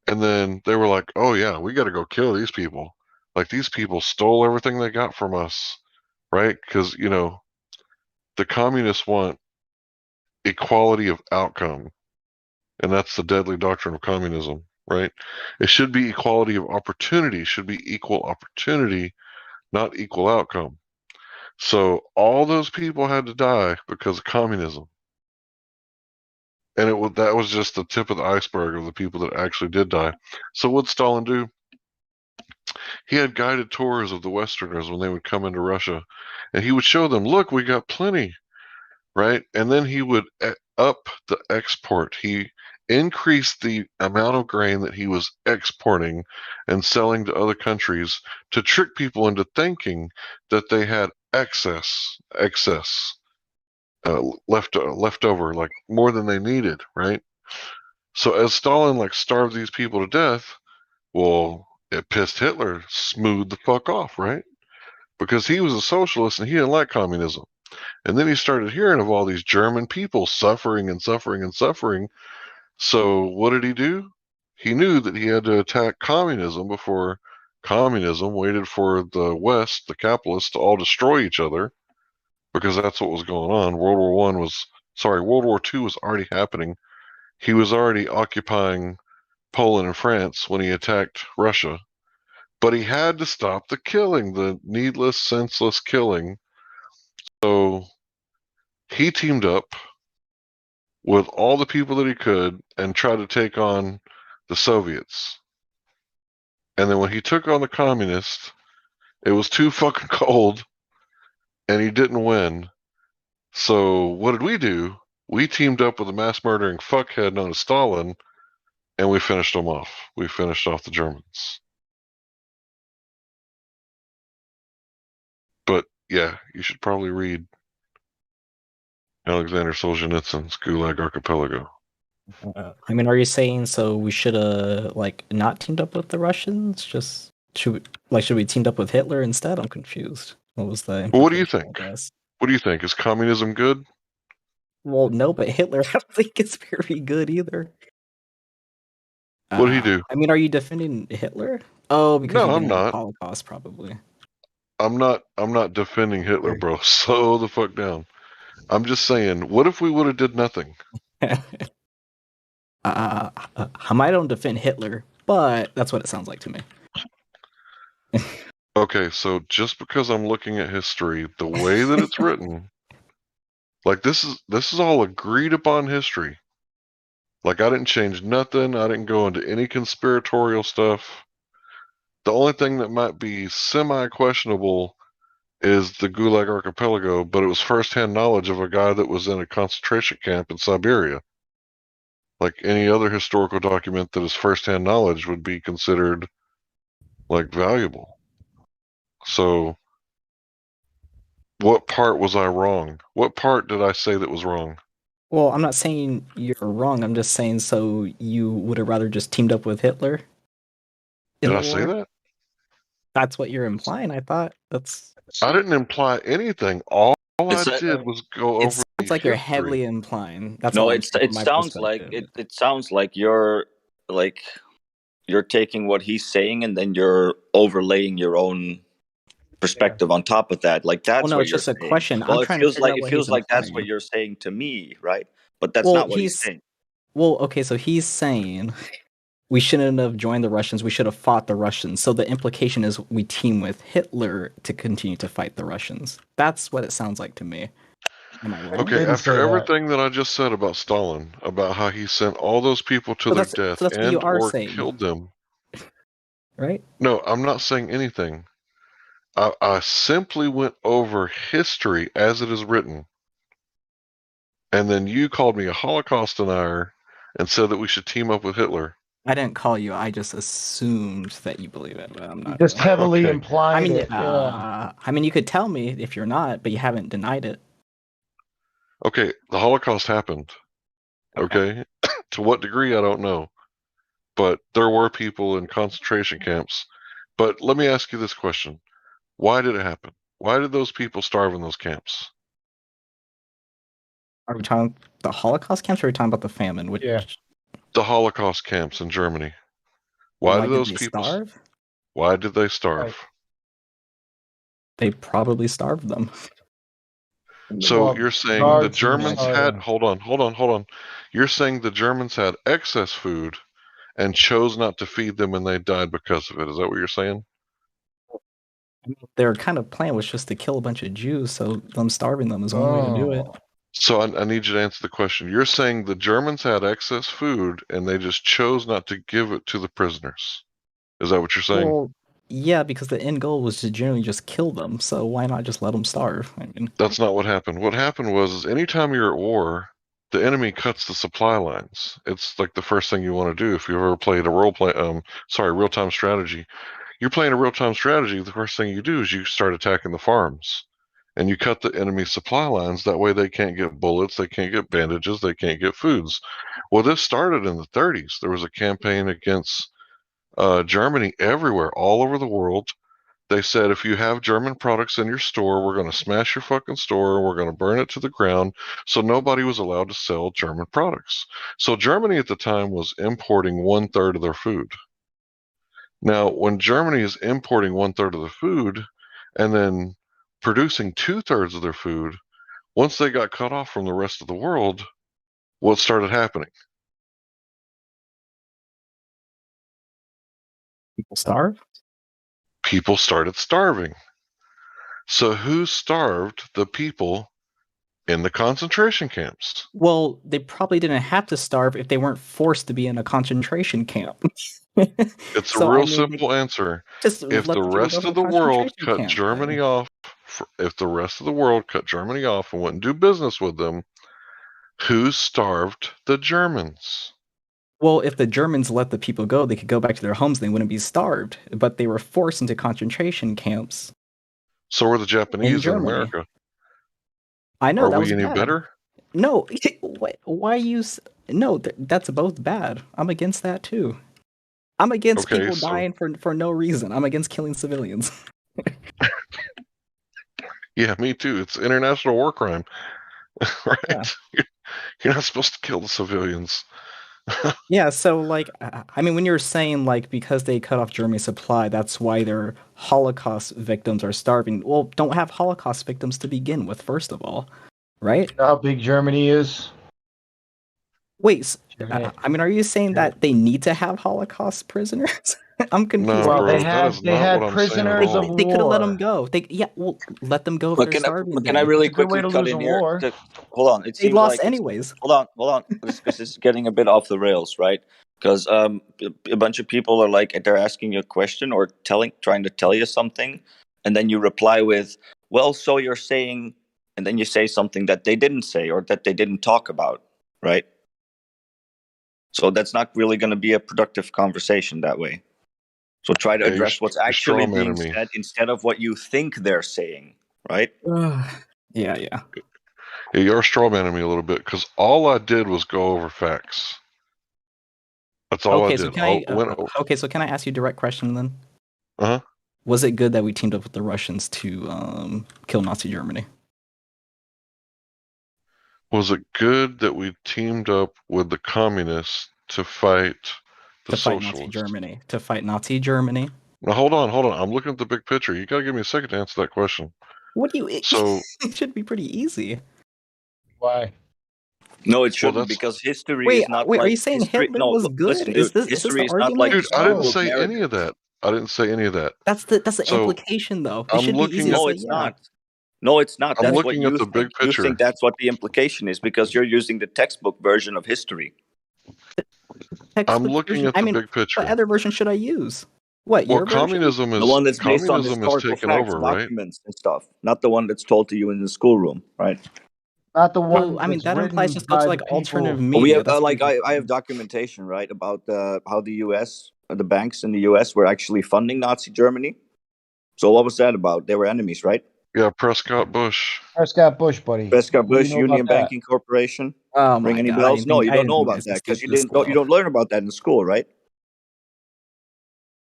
And then they were like, oh, yeah, we got to go kill these people. Like, these people stole everything they got from us, right? Because, the communists want equality of outcome. And that's the deadly doctrine of communism, right? It should be equality of opportunity, should be equal opportunity, not equal outcome. So all those people had to die because of communism. And that was just the tip of the iceberg of the people that actually did die. So what'd Stalin do? He had guided tours of the Westerners when they would come into Russia, and he would show them, look, we got plenty, right? And then he would up the export. He increased the amount of grain that he was exporting and selling to other countries to trick people into thinking that they had excess left over, like more than they needed, right? So as Stalin like starved these people to death, well, it pissed Hitler smooth the fuck off, right? Because he was a socialist and he didn't like communism. And then he started hearing of all these German people suffering and suffering and suffering. So what did he do? He knew that he had to attack communism before communism waited for the West, the capitalists, to all destroy each other, because that's what was going on. World War II was already happening. He was already occupying Poland and France when he attacked Russia. But he had to stop the killing, the needless, senseless killing. So he teamed up with all the people that he could and tried to take on the Soviets. And then when he took on the communists, it was too fucking cold and he didn't win. So what did we do? We teamed up with a mass murdering fuckhead known as Stalin, and we finished him off. We finished off the Germans. But yeah, you should probably read Alexander Solzhenitsyn's Gulag Archipelago. I mean, are you saying so we should have like not teamed up with the Russians? Just should we teamed up with Hitler instead? I'm confused. What was the? Well, what do you think? What do you think? Is communism good? Well, no, but Hitler, I don't think it's very good either. What did he do? I mean, are you defending Hitler? Oh, because no, I'm not. Holocaust, probably. I'm not defending Hitler, bro. Slow the fuck down. I'm just saying, what if we would have did nothing? I don't defend Hitler, but that's what it sounds like to me. Okay, so just because I'm looking at history, the way that it's written, like this is all agreed upon history. Like I didn't change nothing. I didn't go into any conspiratorial stuff. The only thing that might be semi-questionable is the Gulag Archipelago, but it was first-hand knowledge of a guy that was in a concentration camp in Siberia. Like any other historical document that is first-hand knowledge would be considered like valuable. So what part was I wrong? What part did I say that was wrong? Well, I'm not saying you're wrong. I'm just saying so you would have rather just teamed up with Hitler? Did I say that? That's what you're implying, I thought. I didn't imply anything. All I did was go over. It sounds like you're heavily implying. That's no, all it sounds like it sounds like you're taking what he's saying and then you're overlaying your own perspective on top of that. Like that's what it's just saying. A question. Well, I'm trying to figure out it feels like that's what you're saying to me, right? But that's not what he's saying. Well, okay, so he's saying we shouldn't have joined the Russians. We should have fought the Russians. So the implication is we team with Hitler to continue to fight the Russians. That's what it sounds like to me. Am I wrong? Okay, after everything that I just said about Stalin, about how he sent all those people to their death and or killed them. Right? No, I'm not saying anything. I simply went over history as it is written. And then you called me a Holocaust denier and said that we should team up with Hitler. I didn't call you. I just assumed that you believe it, but I'm not. Just heavily implied it. I mean, you could tell me if you're not, but you haven't denied it. Okay, the Holocaust happened. Okay? To what degree, I don't know. But there were people in concentration camps. But let me ask you this question. Why did it happen? Why did those people starve in those camps? Are we talking the Holocaust camps or are we talking about the famine? The Holocaust camps in Germany. Why did those people starve? Why did they starve? They probably starved them. So you're saying the Germans had hold on. You're saying the Germans had excess food and chose not to feed them and they died because of it. Is that what you're saying? Their kind of plan was just to kill a bunch of Jews, so them starving them is one way to do it. So I need you to answer the question. You're saying the Germans had excess food and they just chose not to give it to the prisoners. Is that what you're saying? Well, yeah, because the end goal was to generally just kill them. So why not just let them starve? I mean, that's not what happened. What happened was anytime you're at war, the enemy cuts the supply lines. It's like the first thing you want to do if you ever played a real-time strategy. You're playing a real-time strategy, the first thing you do is you start attacking the farms. And you cut the enemy supply lines. That way they can't get bullets, they can't get bandages, they can't get foods. Well, this started in the 30s. There was a campaign against Germany everywhere, all over the world. They said, if you have German products in your store, we're going to smash your fucking store and we're going to burn it to the ground. So nobody was allowed to sell German products. So Germany at the time was importing 1/3 of their food. Now, when Germany is importing 1/3 of the food and then producing 2/3 of their food, once they got cut off from the rest of the world, what started happening? people starve. People started starving. So who starved the people in the concentration camps? Well, they probably didn't have to starve if they weren't forced to be in a concentration camp. It's a real simple answer. If the rest of the world cut Germany off, if the rest of the world cut Germany off and wouldn't do business with them, who starved the Germans? Well, if the Germans let the people go, they could go back to their homes and they wouldn't be starved. But they were forced into concentration camps. So were the Japanese in America. I know. Are we any better? No. Why you? No, that's both bad. I'm against that too. I'm against people dying for no reason. I'm against killing civilians. Yeah, me too. It's international war crime, right? Yeah. You're not supposed to kill the civilians. Yeah, so like, I mean, when you're saying like because they cut off Germany's supply, that's why their Holocaust victims are starving. Well, don't have Holocaust victims to begin with, first of all, right? You know how big Germany is? Wait, I mean, are you saying that they need to have Holocaust prisoners? I'm confused. No, well, they had prisoners of war. They could have let them go. Let them go if they're starving. Can I really quickly cut in here? Hold on. It seems lost like anyways. Hold on. Because this is getting a bit off the rails, right? Because a bunch of people are like, they're asking you a question or trying to tell you something, and then you reply with, "Well, so you're saying," and then you say something that they didn't say or that they didn't talk about, right? So that's not really going to be a productive conversation that way. So try to address what's actually being said instead of what you think they're saying, right? Yeah. You're strawmanning me a little bit because all I did was go over facts. That's all I did. So can I ask you a direct question then? Uh-huh. Was it good that we teamed up with the Russians to kill Nazi Germany? Was it good that we teamed up with the communists to fight the socialists? To fight Nazi Germany. Now, hold on. I'm looking at the big picture. You got to give me a second to answer that question. What do you... So it should be pretty easy. Why? No, it shouldn't, because history is not Wait, like... are you saying Hitler was good? Listen, is this history the is argument? not like... Dude, I didn't say any of that. That's the implication, though. It should be easy to say, it's not. No, it's not. I'm looking at the big picture. You think that's what the implication is because you're using the textbook version of history. I'm looking at the big picture. What other version should I use? What? Well, communism is the one that's based on historical taken facts, over, right? documents and stuff, not the one that's told to you in the schoolroom, right? Not the one. Well, I mean, that implies just go to like alternative media. We have, I have documentation, right, about how the U.S., the banks in the U.S. were actually funding Nazi Germany. So what was that about? They were enemies, right? Yeah, Prescott Bush, buddy. Prescott Bush, Union Banking Corporation. Oh Ring any bells? No, you don't know about that because you don't learn about that in school, right?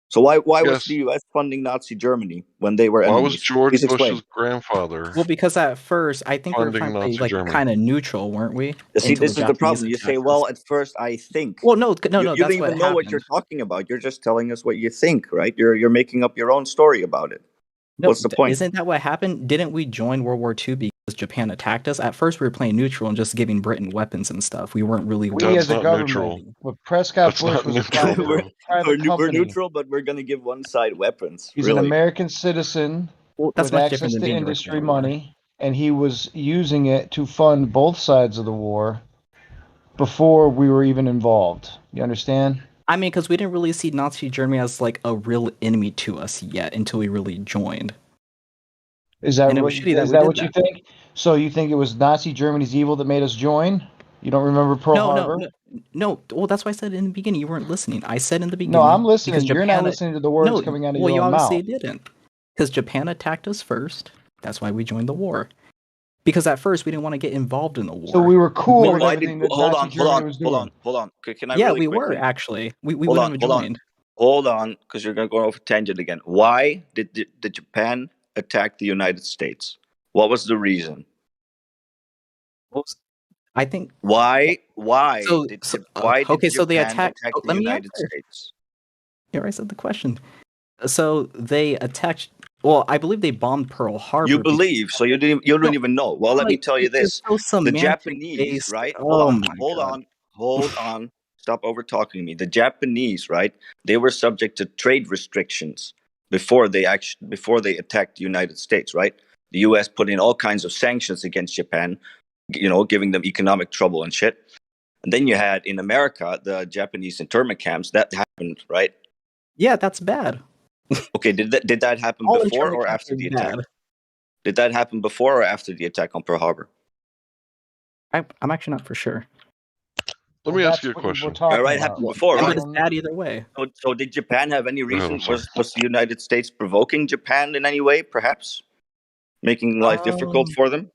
So why was the U.S. funding Nazi Germany when they were enemies? Why was George Bush's grandfather? Well, because at first I think we were trying to play like kind of neutral, weren't we? See, this is the problem. You say, "Well, at first I think." Well, no. You don't even know what you're talking about. You're just telling us what you think, right? You're making up your own story about it. No, what's the point? Isn't that what happened? Didn't we join World War II because Japan attacked us? At first, we were playing neutral and just giving Britain weapons and stuff. We weren't really. We as a government, neutral. But Prescott Bush was we're neutral, but we're going to give one side weapons. He's an American citizen with access to industry money, and he was using it to fund both sides of the war before we were even involved. You understand? I mean, because we didn't really see Nazi Germany as like a real enemy to us yet until we really joined. Is that And it what, was shitty is that that we what did you that. think? So you think it was Nazi Germany's evil that made us join? You don't remember Pearl Harbor? No. Well, that's why I said in the beginning you weren't listening. I said in the beginning. No, I'm listening. Because You're not Japan, listening to the words no, coming out of well, your you own obviously mouth. didn't. Because Japan attacked us first. That's why we joined the war. Because at first we didn't want to get involved in the war. So we were cool Well, with why everything did? that Hold Nazi on, hold Germany on, was hold doing. on, hold on. Can I Yeah, really we quickly? were actually. We hold wouldn't on, have hold on, joined. hold on, because you're gonna go off a tangent again. Why did Japan attack the United States? What was the reason? I think. Why did okay, so they Japan attacked. attack the Let me United answer. States? Here, I said the question. So they attacked. Well, I believe they bombed Pearl Harbor. You believe, so you don't even know. Well, let me tell you this: so the semantic Japanese, based. right? Oh my God. Hold on. Stop over talking me. The Japanese, right? They were subject to trade restrictions before they attacked the United States, right? The U.S. put in all kinds of sanctions against Japan, giving them economic trouble and shit. And then you had in America the Japanese internment camps. That happened, right? Yeah, that's bad. Okay, did that happen All before internment or camps after are the attack? bad. Did that happen before or after the attack on Pearl Harbor? I'm actually not for sure. Let me ask you a question. All right, happened before, Yeah, right? but it's bad either way. So did Japan have any Go ahead, I'm reason? sorry. Was the United States provoking Japan in any way, perhaps? Making life difficult for them?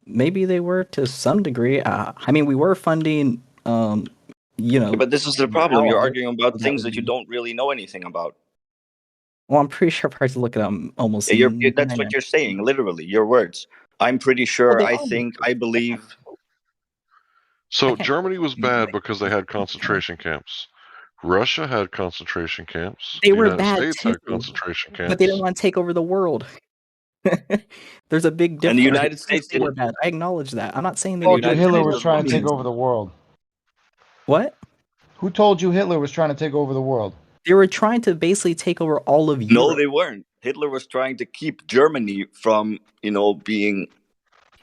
Maybe they were to some degree. I mean, we were funding, Yeah, but this is the problem. You're arguing about that things would that you be- don't really know anything about. Well, I'm pretty sure if I was to look at them almost. Yeah, that's what you're saying, literally, your words. I'm pretty sure, they I are think, I believe. So Germany was bad because they had concentration camps. Russia had concentration camps. They The were United bad States too, had concentration camps. but they didn't want to take over the world. There's a big difference. And the United States they were bad. I acknowledge that. I'm not saying they Who were told you Hitler was trying to take over the world? What? Who told you Hitler was trying to take over the world? They were trying to basically take over all of Europe. No, they weren't. Hitler was trying to keep Germany from, being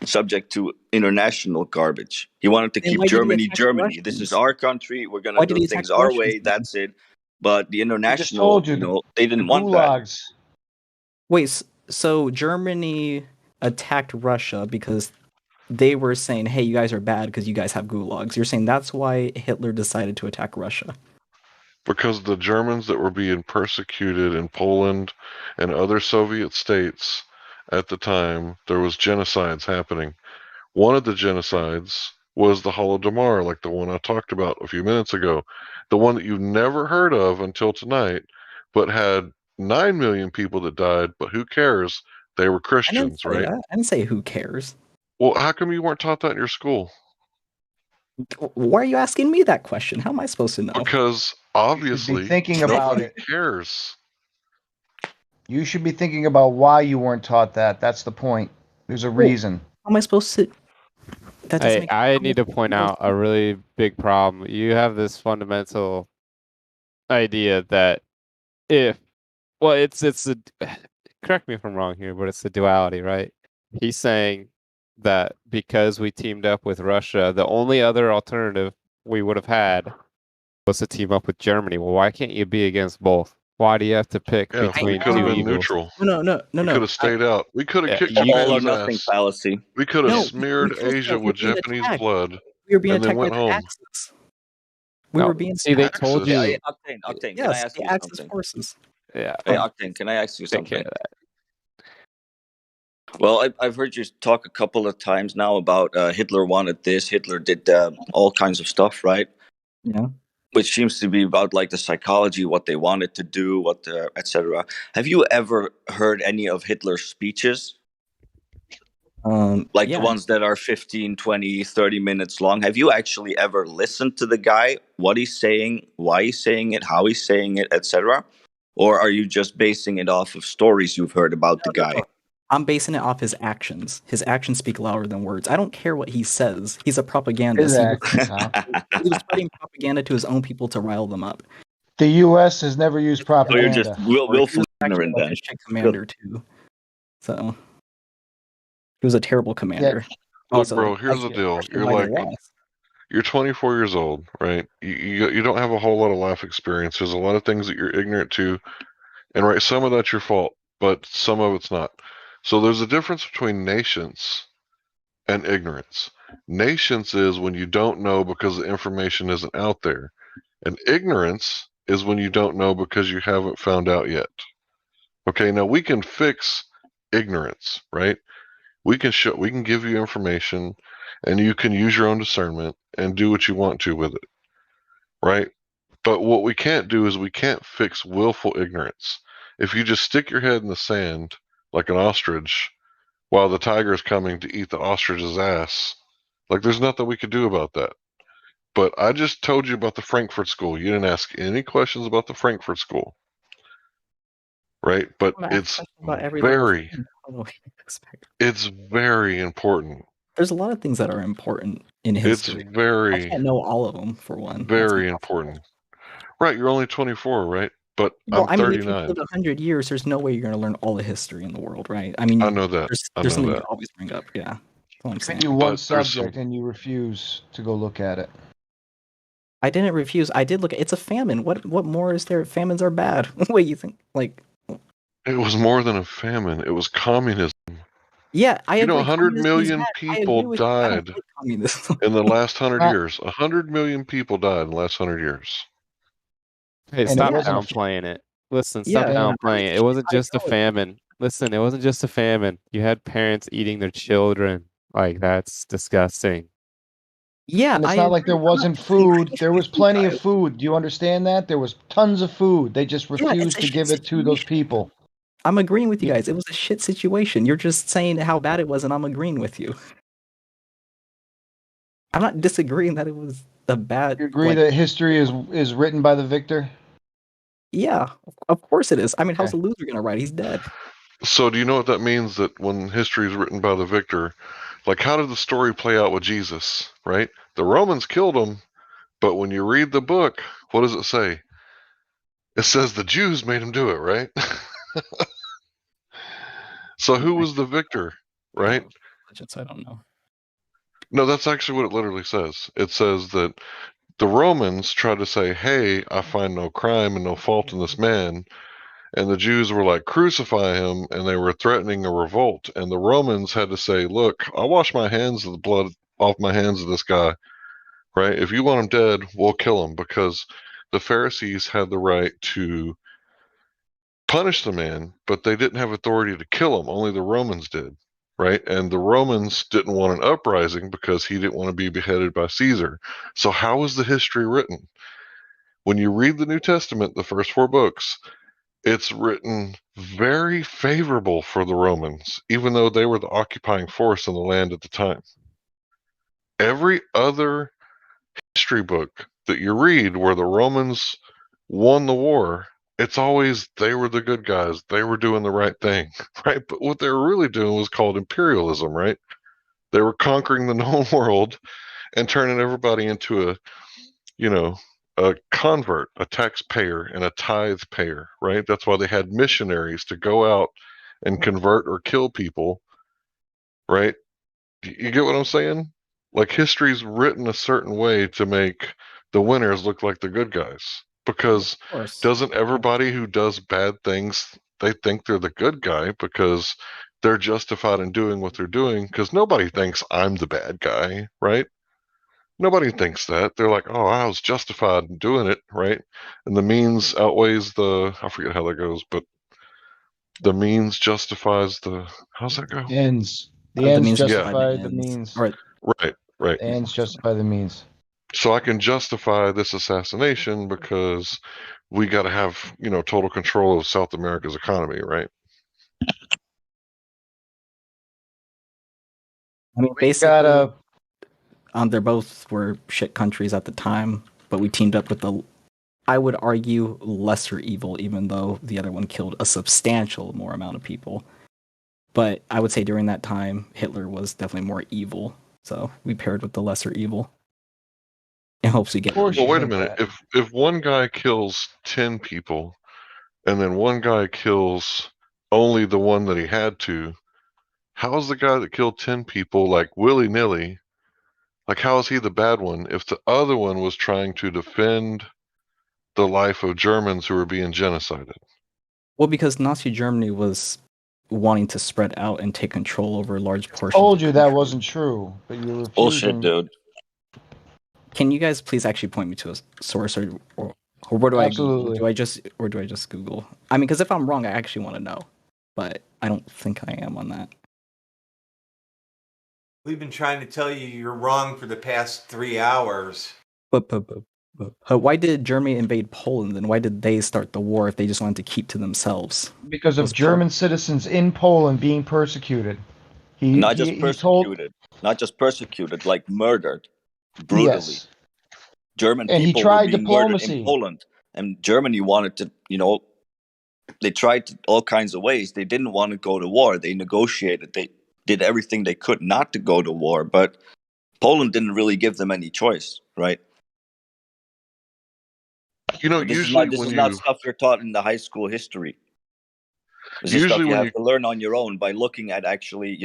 subject to international garbage. He wanted to keep Germany. This is our country. We're going to do things our way. That's it. But the international, they didn't want that. Wait, so Germany attacked Russia because they were saying, hey, you guys are bad because you guys have gulags. You're saying that's why Hitler decided to attack Russia? Because the Germans that were being persecuted in Poland and other Soviet states at the time, there was genocides happening. One of the genocides was the Holodomor, like the one I talked about a few minutes ago. The one that you've never heard of until tonight, but had 9 million people that died, but who cares? They were Christians, right? I didn't say who cares. Well, how come you weren't taught that in your school? Why are you asking me that question? How am I supposed to know? Because obviously thinking about nobody it. cares. You should be thinking about why you weren't taught that. That's the point. There's a reason. How am I supposed to? I need to point out a really big problem. You have this fundamental idea that it's a correct me if I'm wrong here, but it's the duality, right? He's saying that because we teamed up with Russia, the only other alternative we would have had was to team up with Germany. Well, why can't you be against both? Why do you have to pick between we could have two been evils? neutral. No. We could have stayed out. We could have kicked The all or Japan's nothing ass. fallacy. We could have No, smeared because Asia we were with being Japanese attacked. blood We were being and then attacked went by the home. Axis. We were being See, they told you. Hey, Octane, can I ask the you Axis something? forces. Yeah. Hey, Octane, can I ask you Take care something? of that. Well, I've heard you talk a couple of times now about Hitler wanted this, Hitler did all kinds of stuff, right? Yeah. Which seems to be about like the psychology, what they wanted to do, etc. Have you ever heard any of Hitler's speeches? Like the ones that are 15, 20, 30 minutes long. Have you actually ever listened to the guy, what he's saying, why he's saying it, how he's saying it, etc.? Or are you just basing it off of stories you've heard about the guy? I'm basing it off his actions. His actions speak louder than words. I don't care what he says. He's a propagandist. He was spreading propaganda to his own people to rile them up. The U.S. has never used propaganda. So you're just willfully ignorant then. Chick commander too. So He was a terrible commander. Look, Also, bro, here's the deal. You're 24 years old, right? You don't have a whole lot of life experience. There's a lot of things that you're ignorant to, and right, some of that's your fault, but some of it's not. So there's a difference between nations and ignorance. Nations is when you don't know because the information isn't out there, and ignorance is when you don't know because you haven't found out yet. Okay, now we can fix ignorance, right? We can give you information, and you can use your own discernment and do what you want to with it, right? But what we can't do is we can't fix willful ignorance. If you just stick your head in the sand like an ostrich while the tiger is coming to eat the ostrich's ass, like there's nothing we could do about that. But I just told you about the Frankfurt School. You didn't ask any questions about the Frankfurt School, right? But it's very, it's very important. There's a lot of things that are important in history. It's very, I can't know all of them for one. very important. Right, you're only 24, right? But I'm 39. If you live 100 years, there's no way you're going to learn all the history in the world, right? I mean, I know that. There's something you can always bring up. Yeah, that's what I'm saying. You one subject and you refuse to go look at it. I didn't refuse. I did look at. It's a famine. What more is there? Famines are bad. What do you think? Like, it was more than a famine. It was communism. Yeah, I agree. 100 million people died in the last 100 years. 100 million people died in the last 100 years. Hey, stop downplaying it. Listen, stop downplaying it. It wasn't just a famine. Listen, it wasn't just a famine. You had parents eating their children. Like, that's disgusting. Yeah, and it's not like there wasn't food. There was plenty of food. Do you understand that? There was tons of food. They just refused to give it to those people. I'm agreeing with you guys. It was a shit situation. You're just saying how bad it was, and I'm agreeing with you. I'm not disagreeing that it was a bad. You agree that history is written by the victor? Yeah, of course it is. I mean, how's the loser gonna write? He's dead. So do you know what that means, that when history is written by the victor, like how did the story play out with Jesus, right? The Romans killed him, but when you read the book, what does it say? It says the Jews made him do it, right? So who was the victor, right? I don't know. No, that's actually what it literally says. It says that the Romans tried to say, hey, I find no crime and no fault in this man. And the Jews were like, crucify him, and they were threatening a revolt. And the Romans had to say, look, I'll wash my hands of the blood off my hands of this guy, right? If you want him dead, we'll kill him, because the Pharisees had the right to punish the man, but they didn't have authority to kill him. Only the Romans did, right? And the Romans didn't want an uprising because he didn't want to be beheaded by Caesar. So how is the history written? When you read the New Testament, the first 4 books, it's written very favorable for the Romans, even though they were the occupying force in the land at the time. Every other history book that you read where the Romans won the war, it's always they were the good guys. They were doing the right thing, right? But what they were really doing was called imperialism, right? They were conquering the known world and turning everybody into a convert, a taxpayer, and a tithe payer, right? That's why they had missionaries to go out and convert or kill people, right? You get what I'm saying? Like, history's written a certain way to make the winners look like the good guys. Because doesn't everybody who does bad things, they think they're the good guy because they're justified in doing what they're doing? Because nobody thinks I'm the bad guy, right? Nobody thinks that. They're like, oh, I was justified in doing it, right? And the means outweighs I forget how that goes, but the means justifies the, how's that go? Ends. The ends justify the means. Right. The ends justify the means. So I can justify this assassination because we got to have, total control of South America's economy, right? I mean, basically, they both were shit countries at the time, but we teamed up with I would argue, lesser evil, even though the other one killed a substantial more amount of people. But I would say during that time, Hitler was definitely more evil. So we paired with the lesser evil in hopes we get. Well, wait a minute. If one guy kills 10 people, and then one guy kills only the one that he had to, how is the guy that killed 10 people, like, willy-nilly, like, how is he the bad one if the other one was trying to defend the life of Germans who were being genocided? Well, because Nazi Germany was wanting to spread out and take control over large portions. Told you that wasn't true, but you're refusing. Bullshit, dude. Can you guys please actually point me to a source, or where do I Google? Absolutely. Do I just Google? I mean, because if I'm wrong, I actually want to know, but I don't think I am on that. We've been trying to tell you you're wrong for the past 3 hours. But why did Germany invade Poland, and why did they start the war if they just wanted to keep to themselves? Because of German citizens in Poland being persecuted. Not just persecuted, like murdered brutally. Yes. German and people he tried were being murdered diplomacy in Poland, and Germany wanted to, they tried all kinds of ways. They didn't want to go to war. They negotiated. They did everything they could not to go to war, but Poland didn't really give them any choice, right? This is not stuff you're taught in the high school history. This is stuff you have to learn on your own by looking at actually,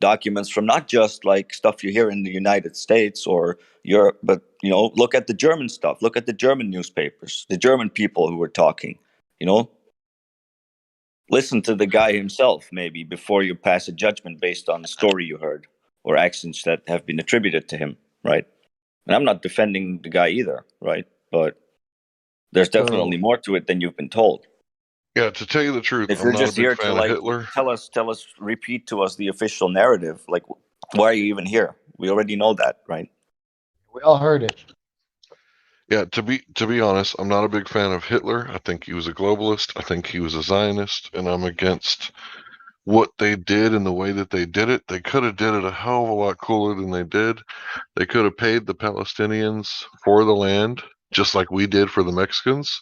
documents from not just like stuff you hear in the United States or Europe, but, look at the German stuff. Look at the German newspapers, the German people who were talking, Listen to the guy himself, maybe, before you pass a judgment based on a story you heard or actions that have been attributed to him, right? And I'm not defending the guy either, right? But there's definitely more to it than you've been told. Yeah, to tell you the truth, If I'm you're not just a big here fan to of Hitler. tell us, repeat to us the official narrative. Like, why are you even here? We already know that, right? We all heard it. Yeah, to be honest, I'm not a big fan of Hitler. I think he was a globalist. I think he was a Zionist, and I'm against what they did and the way that they did it. They could have did it a hell of a lot cooler than they did. They could have paid the Palestinians for the land, just like we did for the Mexicans.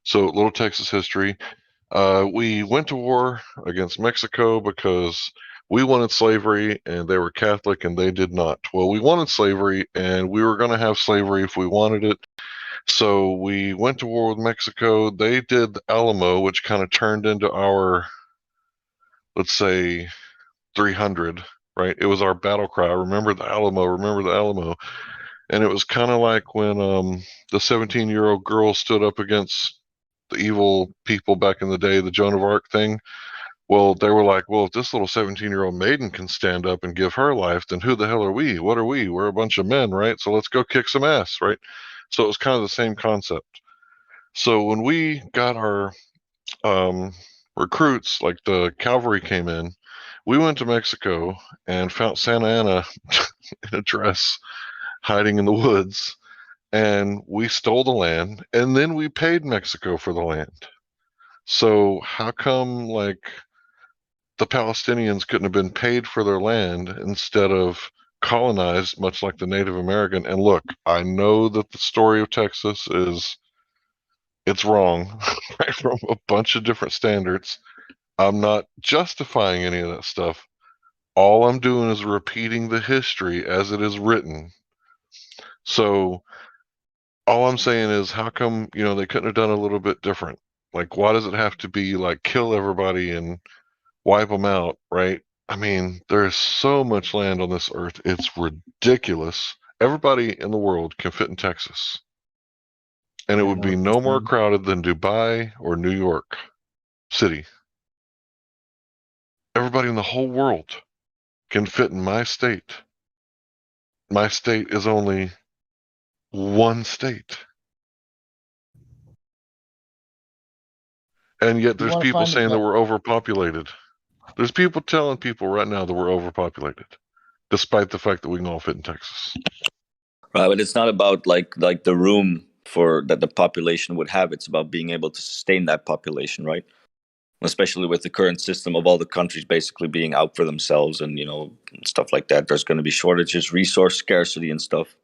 So, little Texas history. We went to war against Mexico because we wanted slavery and they were Catholic and they did not. Well, we wanted slavery and we were going to have slavery if we wanted it. So we went to war with Mexico. They did the Alamo, which kind of turned into our, let's say, 300, right? It was our battle cry. Remember the Alamo, remember the Alamo. And it was kind of like when the 17-year-old girl stood up against the evil people back in the day, the Joan of Arc thing. Well, they were like, well, if this little 17-year-old maiden can stand up and give her life, then who the hell are we? What are we? We're a bunch of men, right? So let's go kick some ass, right? So it was kind of the same concept. So when we got our recruits, like the cavalry came in, we went to Mexico and found Santa Anna in a dress hiding in the woods, and we stole the land, and then we paid Mexico for the land. So how come, like, the Palestinians couldn't have been paid for their land instead of colonized, much like the Native American? And look, I know that the story of Texas it's wrong, right, from a bunch of different standards. I'm not justifying any of that stuff. All I'm doing is repeating the history as it is written. So all I'm saying is, how come, they couldn't have done a little bit different? Like, why does it have to be like kill everybody and wipe them out, right? I mean, there's so much land on this earth. It's ridiculous. Everybody in the world can fit in Texas. And it would be no more crowded than Dubai or New York City. Everybody in the whole world can fit in my state. My state is only one state. And yet there's people saying that we're overpopulated. There's people telling people right now that we're overpopulated, despite the fact that we can all fit in Texas. Right, but it's not about like the room for that the population would have. It's about being able to sustain that population, right? Especially with the current system of all the countries basically being out for themselves and, stuff like that. There's going to be shortages, resource scarcity and stuff.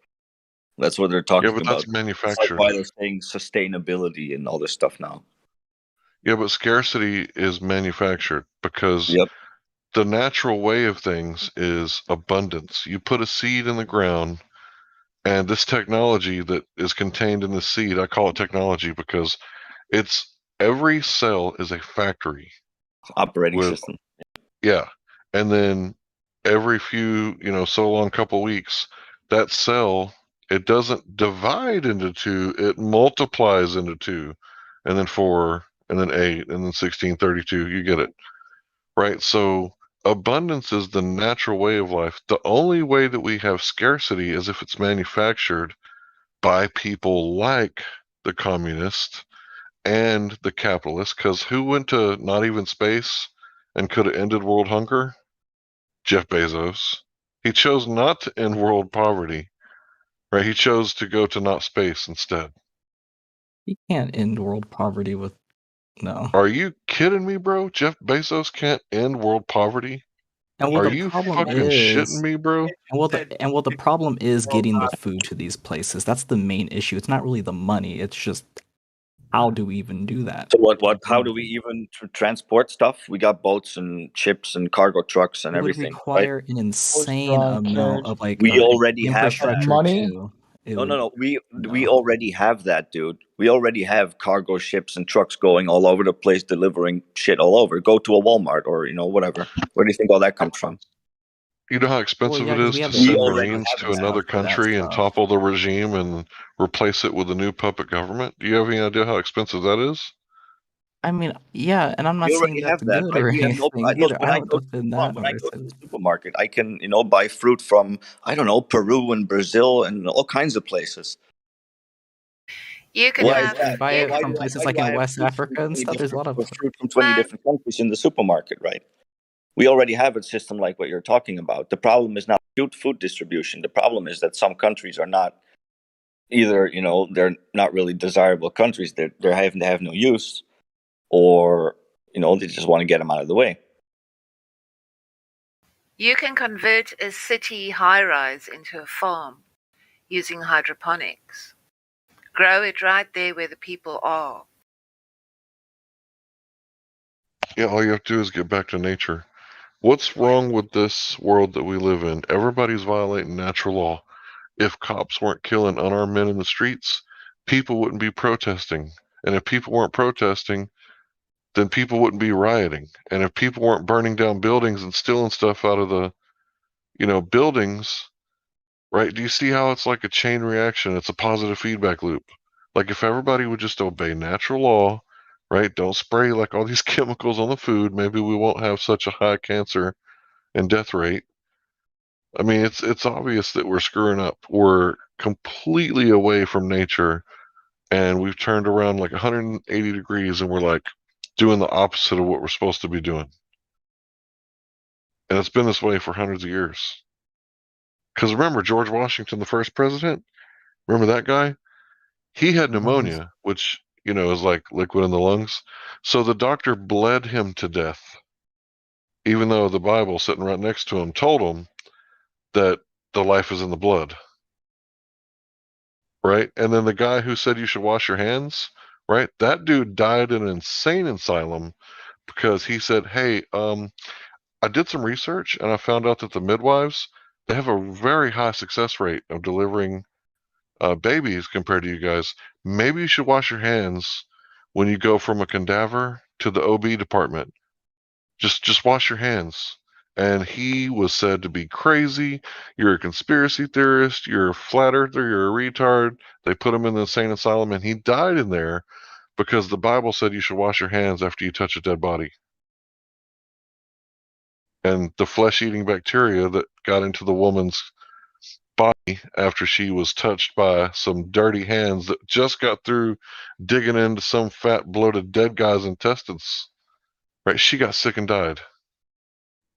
That's what they're talking about. Yeah, but that's manufactured. Like why they're saying sustainability and all this stuff now. Yeah, but scarcity is manufactured because the natural way of things is abundance. You put a seed in the ground, and this technology that is contained in the seed, I call it technology because every cell is a factory. Operating system. Yeah. and then every few, so long couple weeks, that cell, it doesn't divide into two, it multiplies into two, and then 4, and then 8, and then 16, 32. You get it, right? So abundance is the natural way of life. The only way that we have scarcity is if it's manufactured by people like the communists and the capitalists, because who went to not even space and could have ended world hunger? Jeff Bezos. He chose not to end world poverty, right? He chose to go to not space instead. You can't end world poverty with no. Are you kidding me, bro? Jeff Bezos can't end world poverty? And well, Are the you problem fucking shitting is, me, bro? the problem is getting the food to these places. That's the main issue. It's not really the money. It's just how do we even do that? So what? How do we even transport stuff? We got boats and ships and cargo trucks and It would everything. require right? an insane amount of We already have that. infrastructure too. No. We already have that, dude. We already have cargo ships and trucks going all over the place, delivering shit all over. Go to a Walmart or whatever. Where do you think all that comes from? You know how expensive yeah, it 'cause is we have to the send infrastructure Marines to and another stuff for that country and stuff. topple the regime and replace it with a new puppet government? Do you have any idea how expensive that is? I mean, yeah, and I'm not We saying already that's have that, good right? or We look, anything either. when I I don't go to defend that when or I go to say the supermarket, I can buy fruit from Peru and Brazil and all kinds of places. You can Why have. is that? buy it Why from do I, places why like do I in have West Africa and stuff. There's a lot of fruit from 20 different countries in the supermarket, right? We already have a system like what you're talking about. The problem is not food distribution. The problem is that some countries are not either, they're not really desirable countries. They have no use, or they just want to get them out of the way. You can convert a city high-rise into a farm using hydroponics. Grow it right there where the people are. Yeah, all you have to do is get back to nature. What's wrong with this world that we live in? Everybody's violating natural law. If cops weren't killing unarmed men in the streets, people wouldn't be protesting. And if people weren't protesting, then people wouldn't be rioting. And if people weren't burning down buildings and stealing stuff out of the, buildings, right? Do you see how it's like a chain reaction? It's a positive feedback loop. Like if everybody would just obey natural law, right? Don't spray like all these chemicals on the food, maybe we won't have such a high cancer and death rate. I mean, it's obvious that we're screwing up. We're completely away from nature, and we've turned around like 180 degrees, and we're like doing the opposite of what we're supposed to be doing. And it's been this way for hundreds of years. Because remember, George Washington, the first president, remember that guy? He had pneumonia, which, is like liquid in the lungs. So the doctor bled him to death, even though the Bible sitting right next to him told him that the life is in the blood. Right? And then the guy who said you should wash your hands, right? That dude died in an insane asylum because he said, "Hey, I did some research and I found out that the midwives, they have a very high success rate of delivering babies compared to you guys. Maybe you should wash your hands when you go from a cadaver to the OB department. Just wash your hands." And he was said to be crazy. You're a conspiracy theorist. You're a flat earther. You're a retard. They put him in the insane asylum, and he died in there because the Bible said you should wash your hands after you touch a dead body. And the flesh-eating bacteria that got into the woman's body after she was touched by some dirty hands that just got through digging into some fat, bloated, dead guy's intestines. Right? She got sick and died.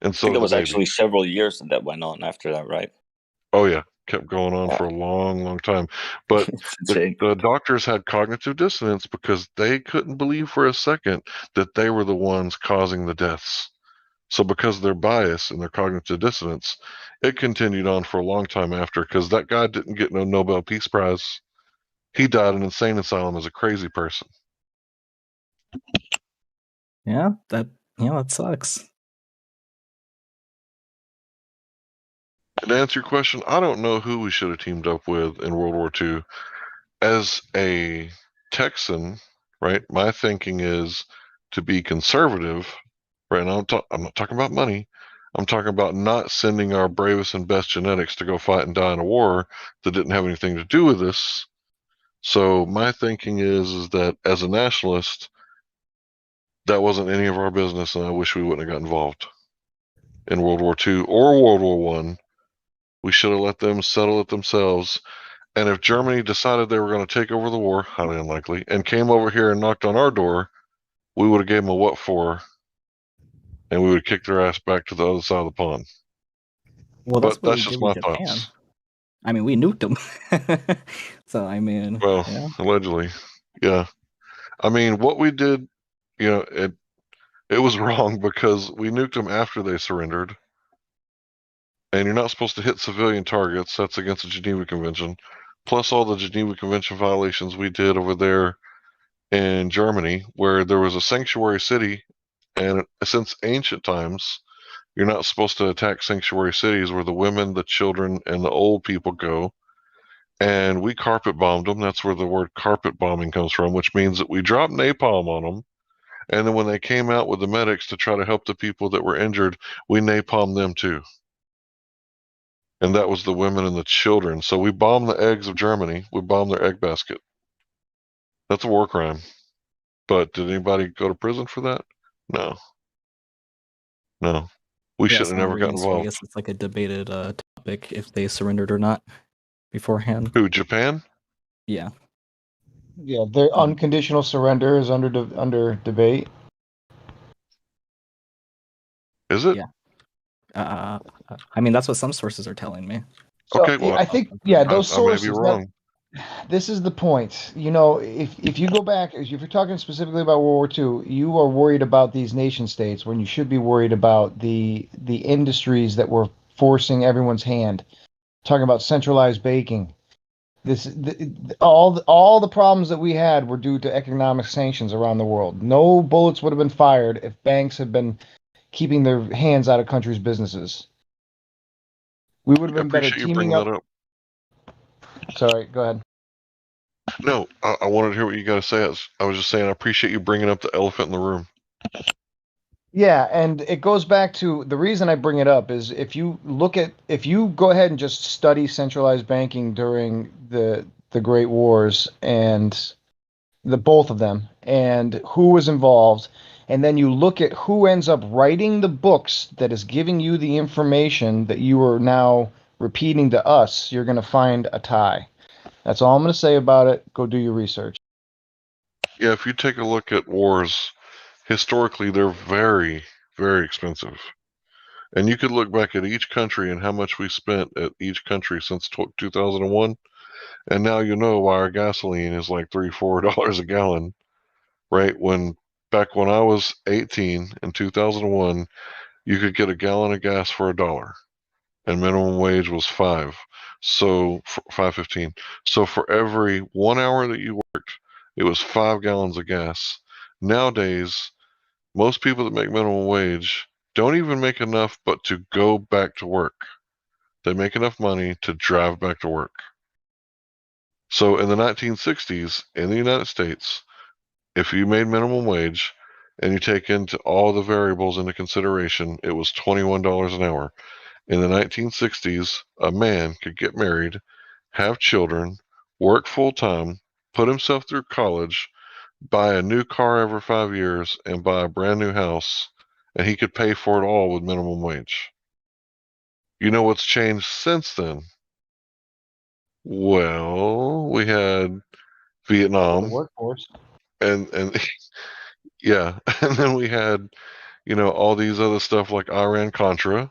And I so think did it the was baby. actually several years that went on after that, right? Oh yeah, kept going on for a long, long time. But the doctors had cognitive dissonance because they couldn't believe for a second that they were the ones causing the deaths. So because of their bias and their cognitive dissonance, it continued on for a long time after, because that guy didn't get no Nobel Peace Prize. He died in an insane asylum as a crazy person. Yeah, that sucks. And to answer your question, I don't know who we should have teamed up with in World War II. As a Texan, right, my thinking is to be conservative, right? Now I'm not talking about money. I'm talking about not sending our bravest and best genetics to go fight and die in a war that didn't have anything to do with this. So my thinking is that as a nationalist, that wasn't any of our business, and I wish we wouldn't have got involved in World War II or World War One. We should have let them settle it themselves. And if Germany decided they were going to take over the war, highly unlikely, and came over here and knocked on our door, we would have gave them a what for, and we would have kicked their ass back to the other side of the pond. Well, that's but what that's we just did my with Japan. thoughts. I mean, we nuked them. So, I mean, Well, yeah. allegedly, yeah. I mean, what we did, it was wrong because we nuked them after they surrendered. And you're not supposed to hit civilian targets. That's against the Geneva Convention. Plus all the Geneva Convention violations we did over there in Germany, where there was a sanctuary city. And since ancient times, you're not supposed to attack sanctuary cities where the women, the children, and the old people go. And we carpet bombed them. That's where the word carpet bombing comes from, which means that we dropped napalm on them. And then when they came out with the medics to try to help the people that were injured, we napalmed them too. And that was the women and the children. So we bombed the eggs of Germany. We bombed their egg basket. That's a war crime. But did anybody go to prison for that? No. No. We Yeah, should it's have not never got really, so I involved. guess it's like a debated topic if they surrendered or not beforehand. Who, Japan? Yeah. Yeah, their unconditional surrender is under debate. Is it? Yeah. I mean, that's what some sources are telling me. So okay, well, I think those I may be sources. wrong. This is the point. If you go back, if you're talking specifically about World War II, you are worried about these nation states when you should be worried about the industries that were forcing everyone's hand. Talking about centralized baking. All the problems that we had were due to economic sanctions around the world. No bullets would have been fired if banks had been keeping their hands out of countries' businesses. We would have been better teaming up. That up. Sorry, go ahead. No, I wanted to hear what you got to say. I was just saying I appreciate you bringing up the elephant in the room. Yeah, and it goes back to the reason I bring it up is if you go ahead and just study centralized banking during the Great Wars and both of them and who was involved, and then you look at who ends up writing the books that is giving you the information that you are now repeating to us, you're going to find a tie. That's all I'm going to say about it. Go do your research. Yeah, if you take a look at wars, historically, they're very, very expensive. And you could look back at each country and how much we spent at each country since 2001. And now you know why our gasoline is like $3-4 a gallon, right? Back when I was 18 in 2001, you could get a gallon of gas for $1 and minimum wage was $5. So $5.15. So for every 1 hour that you worked, it was 5 gallons of gas. Nowadays, most people that make minimum wage don't even make enough but to go back to work. They make enough money to drive back to work. So in the 1960s, in the United States, if you made minimum wage and you take into all the variables into consideration, it was $21 an hour. In the 1960s, a man could get married, have children, work full time, put himself through college, buy a new car every 5 years, and buy a brand new house, and he could pay for it all with minimum wage. You know what's changed since then? Well, we had Vietnam. The workforce. And yeah, and then we had, all these other stuff like Iran Contra,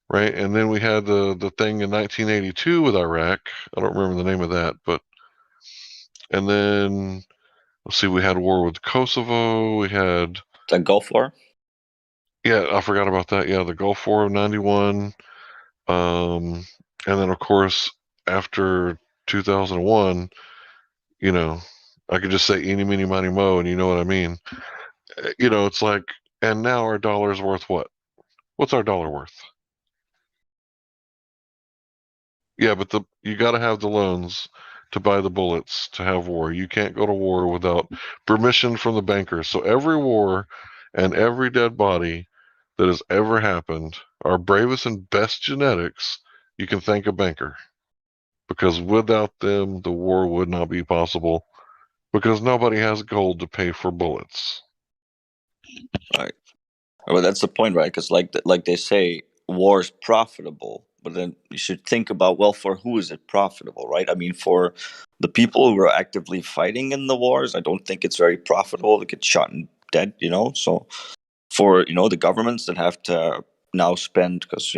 right? And then we had the thing in 1982 with Iraq. I don't remember the name of that, and then let's see, we had war with Kosovo. We had the Gulf War. Yeah, I forgot about that. Yeah, the Gulf War of '91. And then of course after 2001, I could just say eeny, meeny, miny, mo, and you know what I mean. It's like, and now our dollar's worth what? What's our dollar worth? Yeah, but you got to have the loans to buy the bullets to have war. You can't go to war without permission from the bankers. So every war and every dead body that has ever happened our bravest and best genetics, you can thank a banker. Because without them, the war would not be possible. Because nobody has gold to pay for bullets. Right. Well, that's the point, right? Because like they say, war is profitable, but then you should think about, well, for who is it profitable, right? I mean, for the people who are actively fighting in the wars, I don't think it's very profitable to get shot and dead, So for, the governments that have to now spend, because,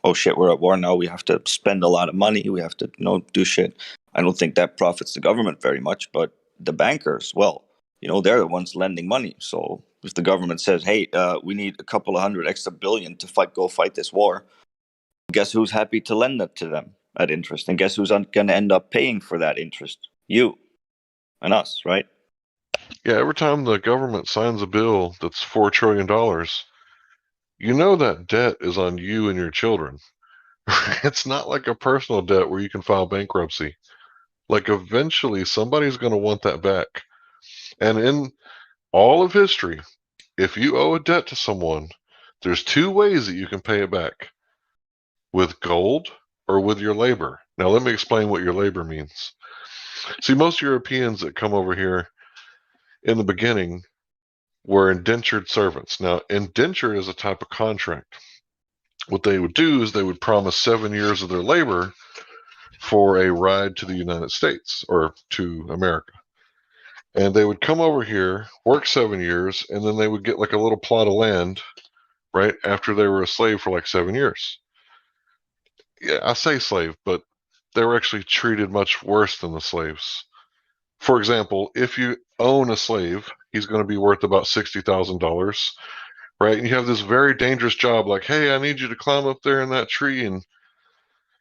oh shit, we're at war now, we have to spend a lot of money, we have to, do shit. I don't think that profits the government very much, but the bankers, well, they're the ones lending money. So if the government says, hey, we need a couple of hundred extra billion to go fight this war, guess who's happy to lend that to them at interest? And guess who's going to end up paying for that interest? You and us, right? Yeah, every time the government signs a bill that's $4 trillion, that debt is on you and your children. It's not like a personal debt where you can file bankruptcy. Like, eventually, somebody's going to want that back. And in all of history, if you owe a debt to someone, there's two ways that you can pay it back: with gold or with your labor. Now, let me explain what your labor means. See, most Europeans that come over here in the beginning were indentured servants. Now, indentured is a type of contract. What they would do is they would promise 7 years of their labor for a ride to the United States or to America. And they would come over here, work 7 years, and then they would get like a little plot of land right after they were a slave for like 7 years. Yeah, I say slave, but they were actually treated much worse than the slaves. For example, if you own a slave, he's going to be worth about $60,000, right? And you have this very dangerous job, like, hey, I need you to climb up there in that tree, and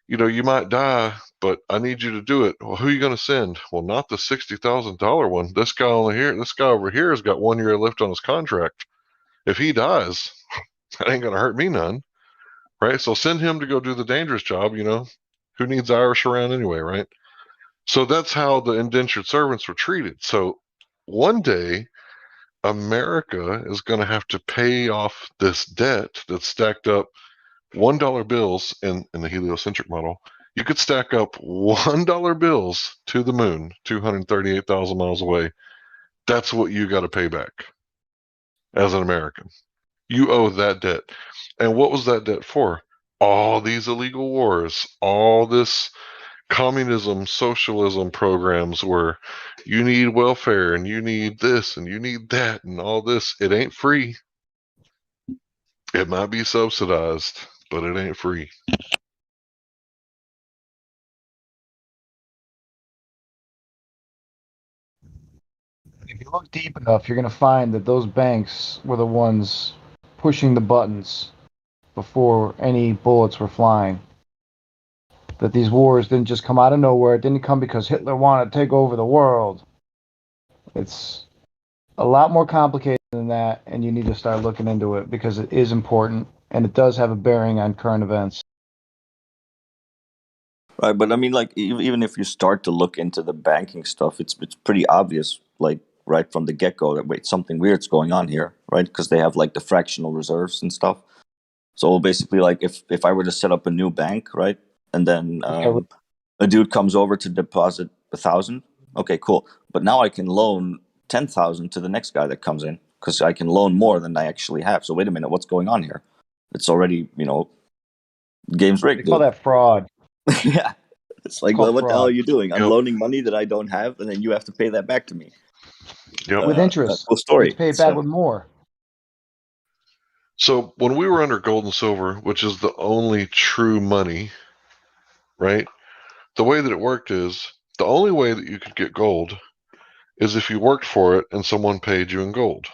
you might die, but I need you to do it. Well, who are you going to send? Well, not the $60,000 one. This guy over here has got 1 year left on his contract. If he dies, that ain't going to hurt me none, right? So send him to go do the dangerous job. Who needs Irish around anyway, right? So that's how the indentured servants were treated. So one day, America is going to have to pay off this debt that's stacked up. $1 bills in the heliocentric model, you could stack up $1 bills to the moon, 238,000 miles away. That's what you got to pay back as an American. You owe that debt. And what was that debt for? All these illegal wars, all this communism, socialism programs where you need welfare and you need this and you need that and all this. It ain't free. It might be subsidized, but it ain't free. If you look deep enough, you're going to find that those banks were the ones pushing the buttons before any bullets were flying. That these wars didn't just come out of nowhere. It didn't come because Hitler wanted to take over the world. It's a lot more complicated than that, and you need to start looking into it because it is important and it does have a bearing on current events. Right, but I mean, like, even if you start to look into the banking stuff, it's pretty obvious, like, right from the get-go, that, wait, something weird's going on here, right? Because they have, like, the fractional reserves and stuff. So basically, like, if I were to set up a new bank, right, and then a dude comes over to deposit 1,000, okay, cool. But now I can loan 10,000 to the next guy that comes in because I can loan more than I actually have. So wait a minute, what's going on here? It's already, game's rigged. They call that fraud. Yeah. It's like, well, what the hell are you doing? I'm loaning money that I don't have, and then you have to pay that back to me. With interest. Cool story. You pay it back with more. So when we were under gold and silver, which is the only true money, right? The way that it worked is the only way that you could get gold is if you worked for it and someone paid you in gold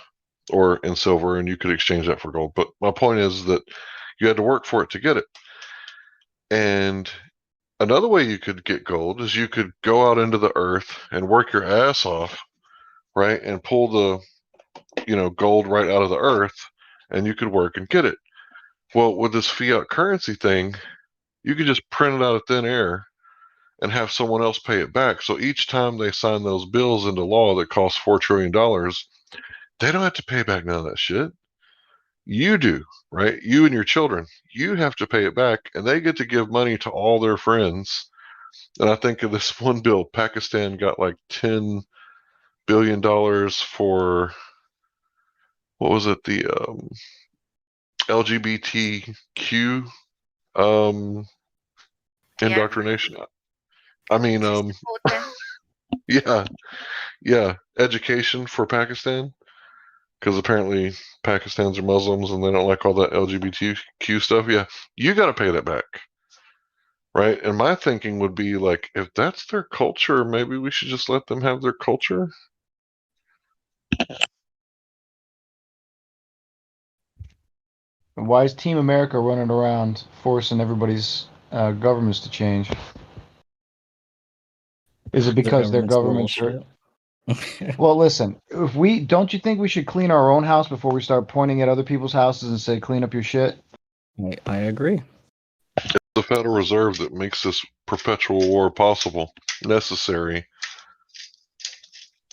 or in silver, and you could exchange that for gold. But my point is that you had to work for it to get it. And another way you could get gold is you could go out into the earth and work your ass off, right? And pull the, gold right out of the earth, and you could work and get it. Well, with this fiat currency thing, you could just print it out of thin air and have someone else pay it back. So each time they sign those bills into law that cost $4 trillion, they don't have to pay back none of that shit. You do, right? You and your children, you have to pay it back, and they get to give money to all their friends. And I think of this one bill, Pakistan got like $10 billion for, what was it, the LGBTQ indoctrination. I mean, yeah, education for Pakistan, because apparently Pakistans are Muslims and they don't like all that LGBTQ stuff. Yeah, you got to pay that back, right? And my thinking would be like, if that's their culture, maybe we should just let them have their culture. Why is Team America running around forcing everybody's governments to change? Is it because their governments are? Well, listen. Don't you think we should clean our own house before we start pointing at other people's houses and say, "Clean up your shit"? I agree. It's the Federal Reserve that makes this perpetual war possible, necessary.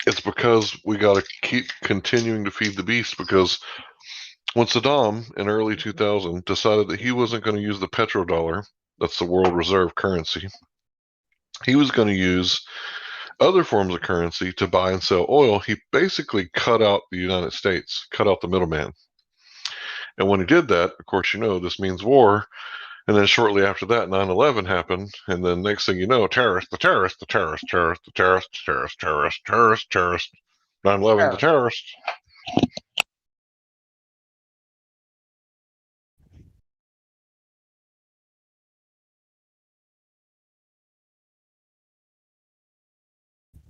It's because we got to keep continuing to feed the beast, because when Saddam in early 2000 decided that he wasn't going to use the petrodollar, that's the world reserve currency, he was going to use other forms of currency to buy and sell oil. He basically cut out the United States, cut out the middleman. And when he did that, of course, this means war. And then shortly after that, 9/11 happened. And then next thing you know, terrorists, the terrorists, the terrorists, terrorists, the terrorists, terrorists, terrorists, terrorists, terrorists, 9/11, the terrorists.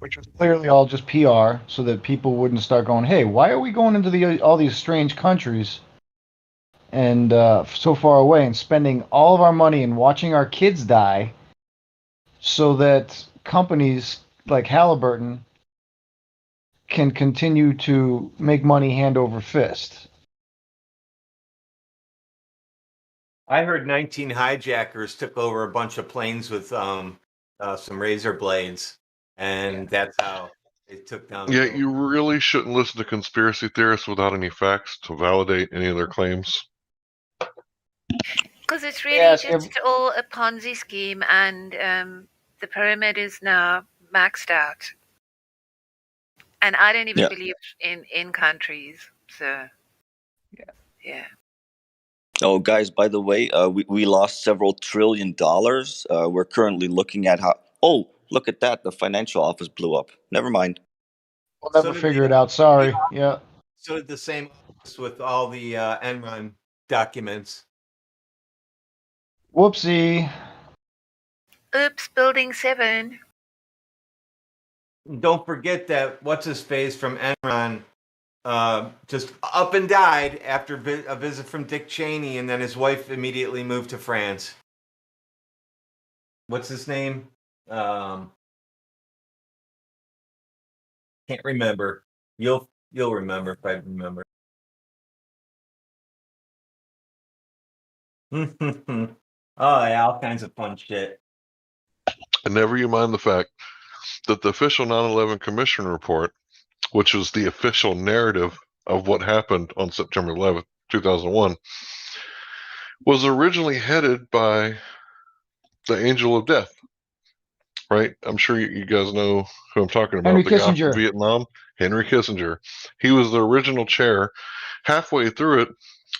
Which was clearly all just PR, so that people wouldn't start going, "Hey, why are we going into all these strange countries and so far away and spending all of our money and watching our kids die, so that companies like Halliburton can continue to make money hand over fist?" I heard 19 hijackers took over a bunch of planes with some razor blades, and that's how it took down. Yeah, you really shouldn't listen to conspiracy theorists without any facts to validate any of their claims. Because it's really just all a Ponzi scheme, and the pyramid is now maxed out. And I don't even believe in countries. So, yeah. Oh, guys, by the way, we lost several $1 trillion. We're currently looking at how... Oh, look at that. The financial office blew up. Never mind. We'll never figure it out. Sorry. Yeah. So did the same office with all the Enron documents. Whoopsie. Oops, Building 7. Don't forget that what's-his-face from Enron just up and died after a visit from Dick Cheney, and then his wife immediately moved to France. What's his name? Can't remember. You'll remember if I remember. Oh yeah, all kinds of fun shit. And never you mind the fact that the official 9/11 Commission report, which was the official narrative of what happened on September 11th, 2001, was originally headed by the Angel of Death, right? I'm sure you guys know who I'm talking about. Henry the guy Kissinger. from Vietnam, Henry Kissinger. He was the original chair. Halfway through it,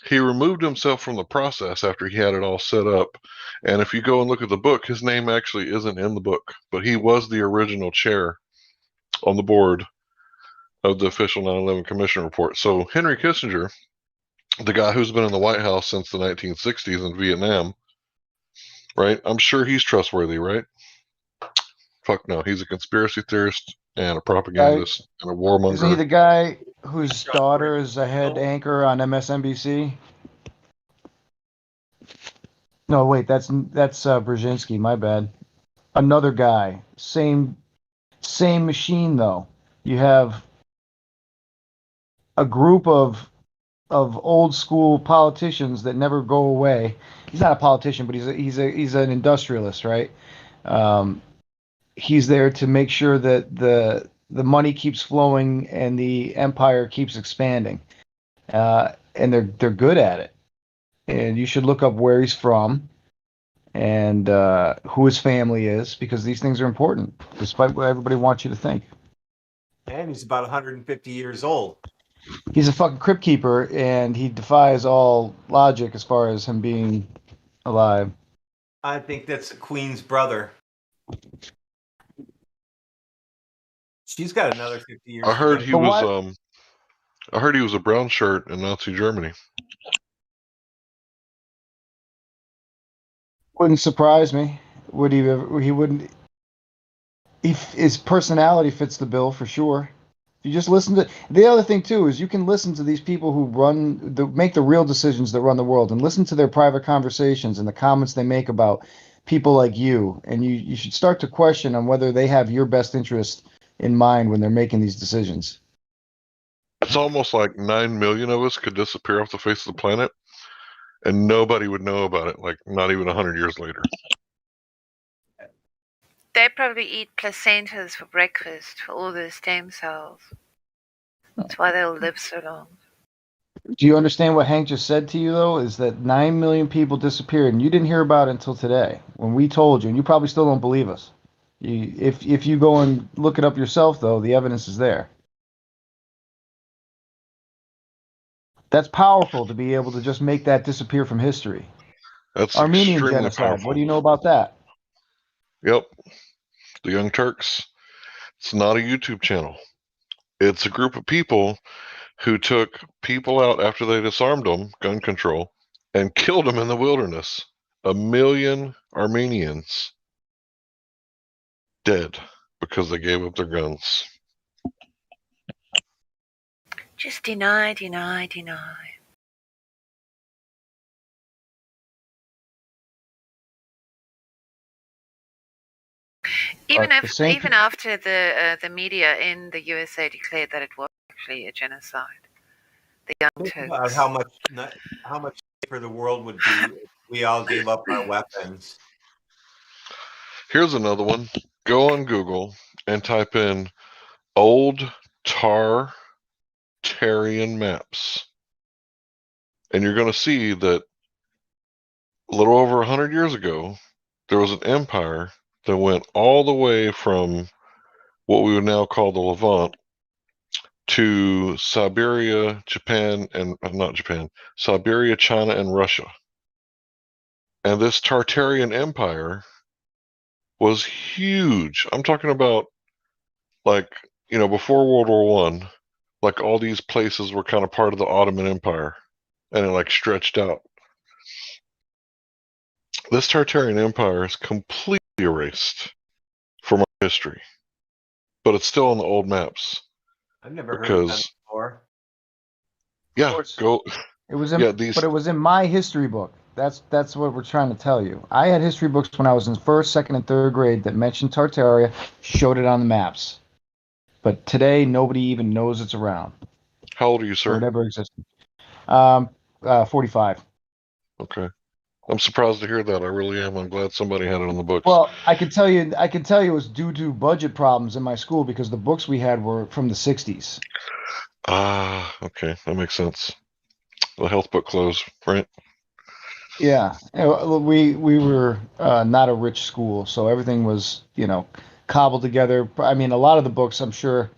he removed himself from the process after he had it all set up. And if you go and look at the book, his name actually isn't in the book, but he was the original chair on the board of the official 9/11 Commission report. So Henry Kissinger, the guy who's been in the White House since the 1960s in Vietnam, right? I'm sure he's trustworthy, right? Fuck no. He's a conspiracy theorist and a propagandist and a warmonger. Isn't he the guy whose daughter is a head anchor on MSNBC? No, wait, that's Brzezinski. My bad. Another guy. Same machine though. You have a group of old school politicians that never go away. He's not a politician, but he's an industrialist, right? He's there to make sure that the money keeps flowing and the empire keeps expanding. and they're good at it. And you should look up where he's from and who his family is, because these things are important, despite what everybody wants you to think. And he's about 150 years old. He's a fucking crypt keeper, and he defies all logic as far as him being alive. I think that's the Queen's brother. She's got another 50 years. I heard he was I heard he was a brown shirt in Nazi Germany. Wouldn't surprise me. Would he ever? He wouldn't. His personality fits the bill for sure. If you just listen to the other thing too is you can listen to these people who make the real decisions that run the world, and listen to their private conversations and the comments they make about people like you, and you should start to question on whether they have your best interest in mind when they're making these decisions. It's almost like 9 million of us could disappear off the face of the planet, and nobody would know about it, like not even 100 years later. They probably eat placentas for breakfast for all their stem cells. That's why they'll live so long. Do you understand what Hank just said to you, though? Is that 9 million people disappeared, and you didn't hear about it until today, when we told you, and you probably still don't believe us. If you go and look it up yourself, though, the evidence is there. That's powerful to be able to just make that disappear from history. That's Armenian extremely genocide. powerful. What do you know about that? Yep. The Young Turks. It's not a YouTube channel. It's a group of people who took people out after they disarmed them, gun control, and killed them in the wilderness. 1 million Armenians dead because they gave up their guns. Just deny, deny, deny. Even after the media in the USA declared that it was actually a genocide, the Young Turks. About how much safer the world would be if we all gave up our weapons. Here's another one. Go on Google and type in old Tartarian maps, and you're going to see that a little over 100 years ago, there was an empire that went all the way from what we would now call the Levant to Siberia, Japan, and not Japan, Siberia, China, and Russia. And this Tartarian empire was huge. I'm talking about, like, before World War I, like all these places were kind of part of the Ottoman Empire, and it like stretched out. This Tartarian empire is completely erased from our history, but it's still on the old maps. I've never heard of that before. Yeah, go. It was in, but it was in my history book. That's what we're trying to tell you. I had history books when I was in first, second, and third grade that mentioned Tartaria, showed it on the maps. But today, nobody even knows it's around. How old are you, sir? Or it ever existed. 45. Okay. I'm surprised to hear that. I really am. I'm glad somebody had it on the books. Well, I can tell you it was due to budget problems in my school because the books we had were from the 60s. Ah, okay. That makes sense. The health book closed, right? Yeah. We were not a rich school, so everything was, cobbled together. I mean, a lot of the books, I'm sure.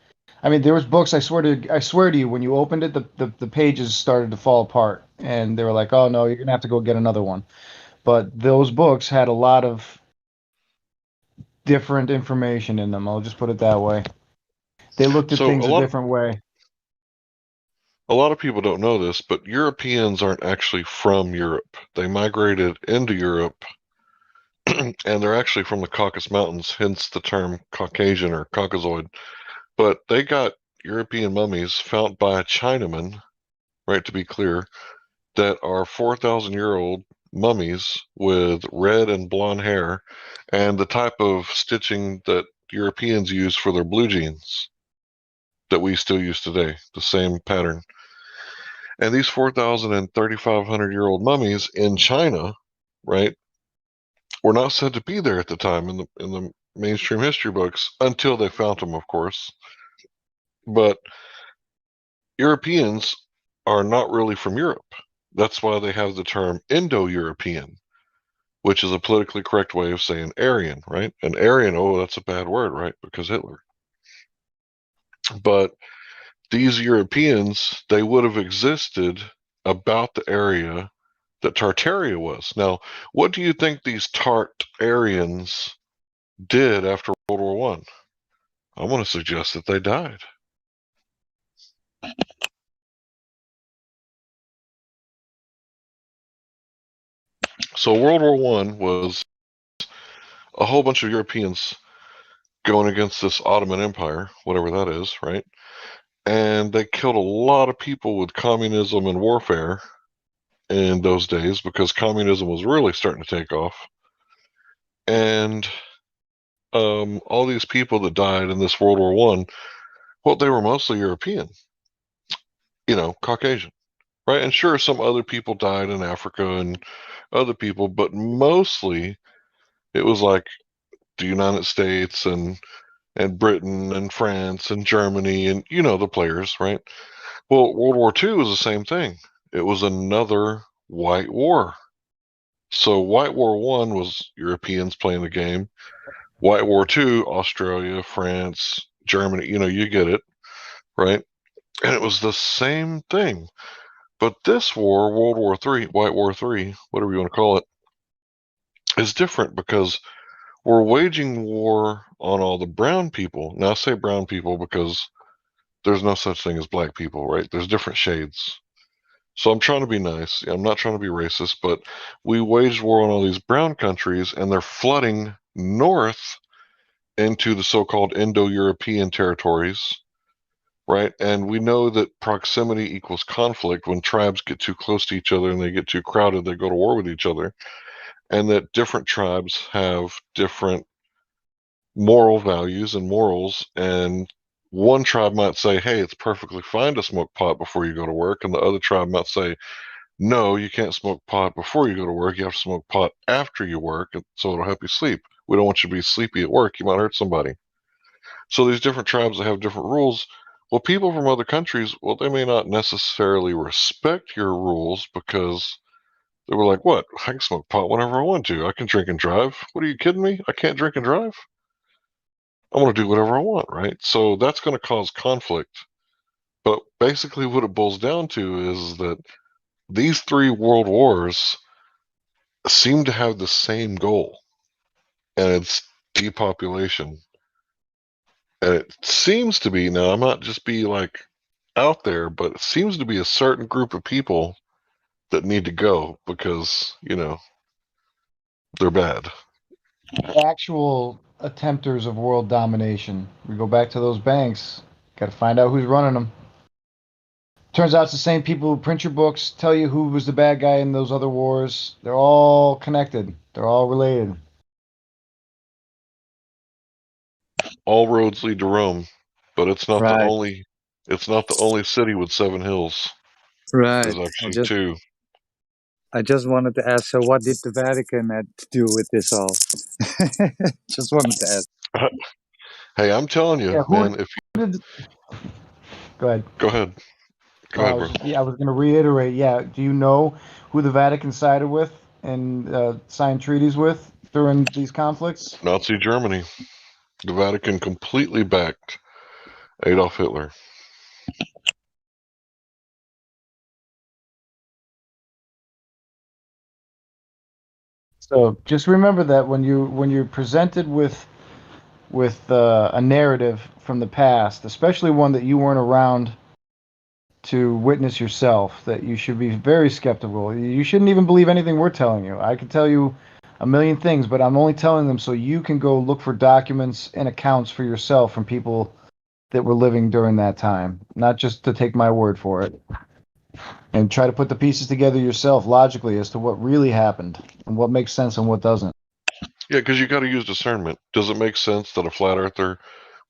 I mean, there was books. I swear to you, when you opened it, the pages started to fall apart, and they were like, "Oh no, you're gonna have to go get another one." But those books had a lot of different information in them. I'll just put it that way. They looked at things a different way. A lot of people don't know this, but Europeans aren't actually from Europe. They migrated into Europe, and they're actually from the Caucasus Mountains, hence the term Caucasian or Caucasoid. But they got European mummies found by a Chinaman, right, to be clear, that are 4,000-year-old mummies with red and blonde hair and the type of stitching that Europeans use for their blue jeans that we still use today, the same pattern. And these 4,000 and 3,500-year-old mummies in China, right, were not said to be there at the time in the mainstream history books until they found them, of course. But Europeans are not really from Europe. That's why they have the term Indo-European, which is a politically correct way of saying Aryan, right? And Aryan, oh, that's a bad word, right? Because Hitler. But these Europeans, they would have existed about the area that Tartaria was. Now, what do you think these Tartarians did after World War One? I want to suggest that they died. So World War One was a whole bunch of Europeans going against this Ottoman Empire, whatever that is, right? And they killed a lot of people with communism and warfare in those days because communism was really starting to take off. And all these people that died in this World War One, well, they were mostly European, Caucasian, right? And sure, some other people died in Africa and other people, but mostly it was like the United States and Britain and France and Germany and the players, right? Well, World War II was the same thing. It was another white war. So White War One was Europeans playing the game. White War II, Australia, France, Germany, you get it, right? And it was the same thing. But this war, World War III, White War III, whatever you want to call it, is different because we're waging war on all the brown people. Now I say brown people because there's no such thing as black people, right? There's different shades. So I'm trying to be nice. I'm not trying to be racist, but we waged war on all these brown countries and they're flooding north into the so-called Indo-European territories, right? And we know that proximity equals conflict. When tribes get too close to each other and they get too crowded, they go to war with each other. And that different tribes have different moral values and morals. And one tribe might say, hey, it's perfectly fine to smoke pot before you go to work. And the other tribe might say, no, you can't smoke pot before you go to work. You have to smoke pot after you work, so it'll help you sleep. We don't want you to be sleepy at work. You might hurt somebody. So these different tribes that have different rules. Well, people from other countries, well, they may not necessarily respect your rules because they were like, what? I can smoke pot whenever I want to. I can drink and drive. What, are you kidding me? I can't drink and drive? I want to do whatever I want, right? So that's going to cause conflict. But basically what it boils down to is that these three world wars seem to have the same goal, and it's depopulation. And it seems to be, now I might just be like out there, but it seems to be a certain group of people that need to go because, they're bad. Actual attempters of world domination. We go back to those banks. Got to find out who's running them. Turns out it's the same people who print your books, tell you who was the bad guy in those other wars. They're all connected. They're all related. All roads lead to Rome, but it's not the Right. only. It's not the only city with 7 hills. Right. There's actually 2. I just wanted to ask, so what did the Vatican have to do with this all? Just wanted to ask. Hey, I'm telling you, man, if you... Go ahead. Go ahead. Go ahead, bro. I was going to reiterate. Yeah, do you know who the Vatican sided with and signed treaties with during these conflicts? Nazi Germany. The Vatican completely backed Adolf Hitler. So just remember that when you're presented with a narrative from the past, especially one that you weren't around to witness yourself, that you should be very skeptical. You shouldn't even believe anything we're telling you. I could tell you a million things, but I'm only telling them so you can go look for documents and accounts for yourself from people that were living during that time, not just to take my word for it. And try to put the pieces together yourself logically as to what really happened and what makes sense and what doesn't. Yeah, because you got to use discernment. Does it make sense that a flat earther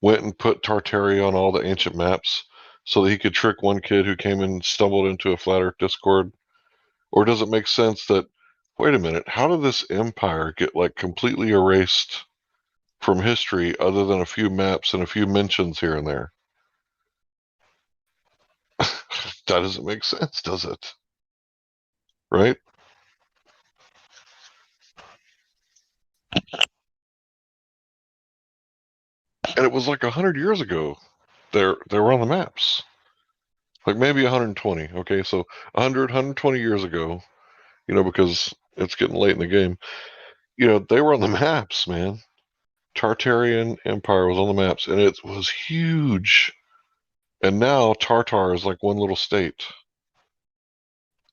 went and put Tartaria on all the ancient maps so that he could trick one kid who came and stumbled into a flat earth Discord? Or does it make sense that, wait a minute, how did this empire get like completely erased from history other than a few maps and a few mentions here and there? That doesn't make sense, does it? Right? And it was like 100 years ago. They were on the maps. Like maybe 120. Okay, so 100, 120 years ago, because it's getting late in the game. They were on the maps, man. Tartarian Empire was on the maps, and it was huge. And now Tartar is like one little state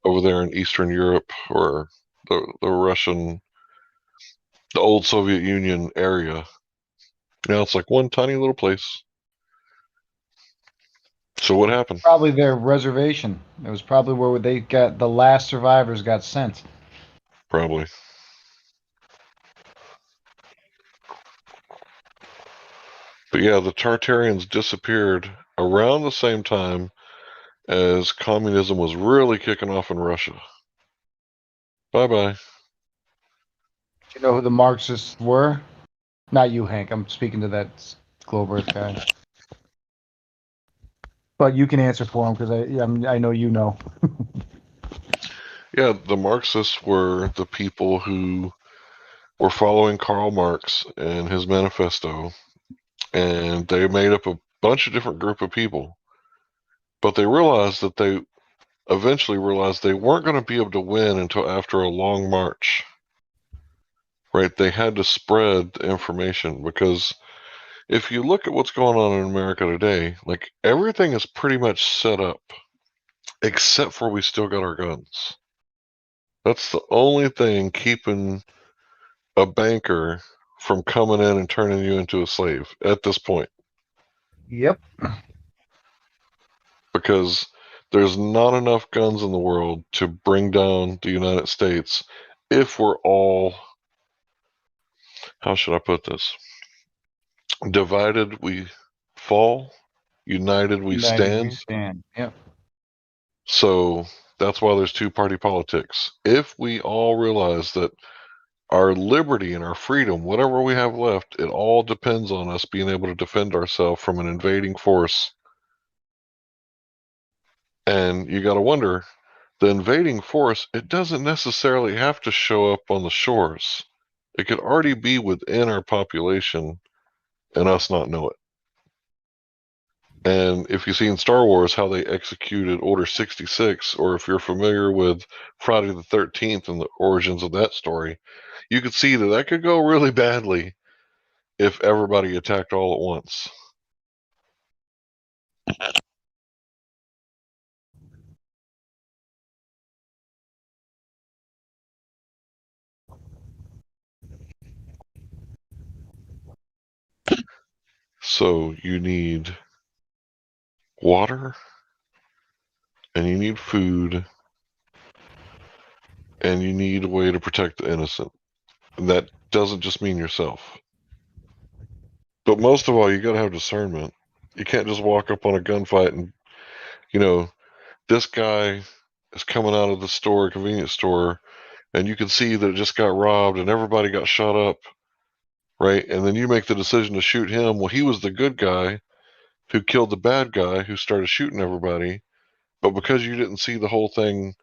over there in Eastern Europe, or the Russian, the old Soviet Union area. Now it's like one tiny little place. So what happened? Probably their reservation. It was probably where they got the last survivors got sent. Probably. But yeah, the Tartarians disappeared around the same time as communism was really kicking off in Russia. Bye-bye. Do you know who the Marxists were? Not you, Hank. I'm speaking to that Globe Earth guy. But you can answer for him because I know you know. Yeah, the Marxists were the people who were following Karl Marx and his manifesto, and they made up a bunch of different group of people. But they eventually realized they weren't going to be able to win until after a long march. Right? They had to spread the information, because if you look at what's going on in America today, like everything is pretty much set up, except for we still got our guns. That's the only thing keeping a banker from coming in and turning you into a slave at this point. Yep. Because there's not enough guns in the world to bring down the United States if we're all, how should I put this? Divided we fall, united we stand. Yep. So that's why there's two-party politics. If we all realize that our liberty and our freedom, whatever we have left, it all depends on us being able to defend ourselves from an invading force. And you got to wonder, the invading force, it doesn't necessarily have to show up on the shores. It could already be within our population and us not know it. And if you've seen Star Wars, how they executed Order 66, or if you're familiar with Friday the 13th and the origins of that story, you could see that could go really badly if everybody attacked all at once. So you need water, and you need food, and you need a way to protect the innocent. And that doesn't just mean yourself. But most of all, you got to have discernment. You can't just walk up on a gunfight and, this guy is coming out of the store, convenience store, and you can see that it just got robbed and everybody got shot up, right? And then you make the decision to shoot him. Well, he was the good guy who killed the bad guy who started shooting everybody. But because you didn't see the whole thing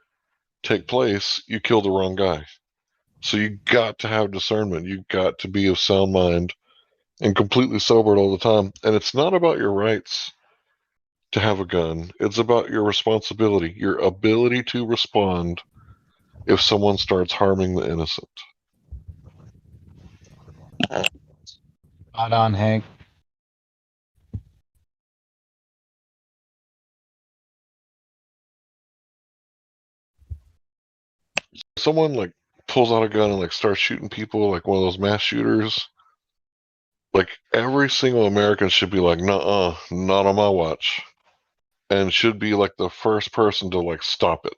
take place, you killed the wrong guy. So you got to have discernment. You got to be of sound mind and completely sobered all the time. And it's not about your rights to have a gun. It's about your responsibility, your ability to respond if someone starts harming the innocent. Spot on, Hank. Someone like pulls out a gun and like starts shooting people, like one of those mass shooters. Like every single American should be like, nuh-uh, not on my watch. And should be like the first person to like stop it.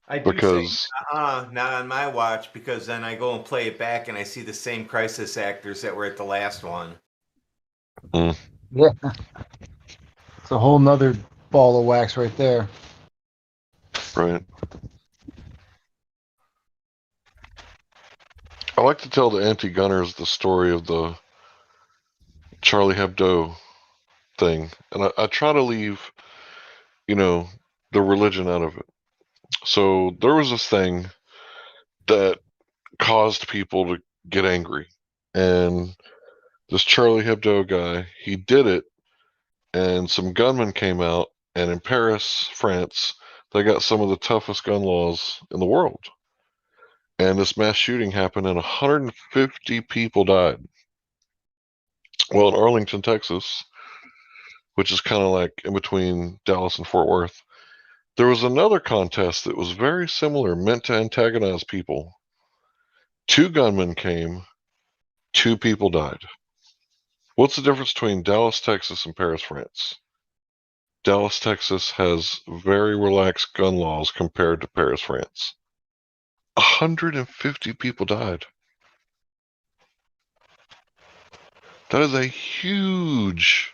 I do say, not on my watch, because then I go and play it back and I see the same crisis actors that were at the last one. Yeah. It's a whole nother ball of wax right there. Right. I like to tell the anti-gunners the story of the Charlie Hebdo thing, and I try to leave, the religion out of it. So there was this thing that caused people to get angry, and this Charlie Hebdo guy, he did it, and some gunmen came out, and in Paris, France, they got some of the toughest gun laws in the world. And this mass shooting happened, and 150 people died. Well, in Arlington, Texas, which is kind of like in between Dallas and Fort Worth, there was another contest that was very similar, meant to antagonize people. 2 gunmen came, 2 people died. What's the difference between Dallas, Texas, and Paris, France? Dallas, Texas has very relaxed gun laws compared to Paris, France. 150 people died. That is a huge.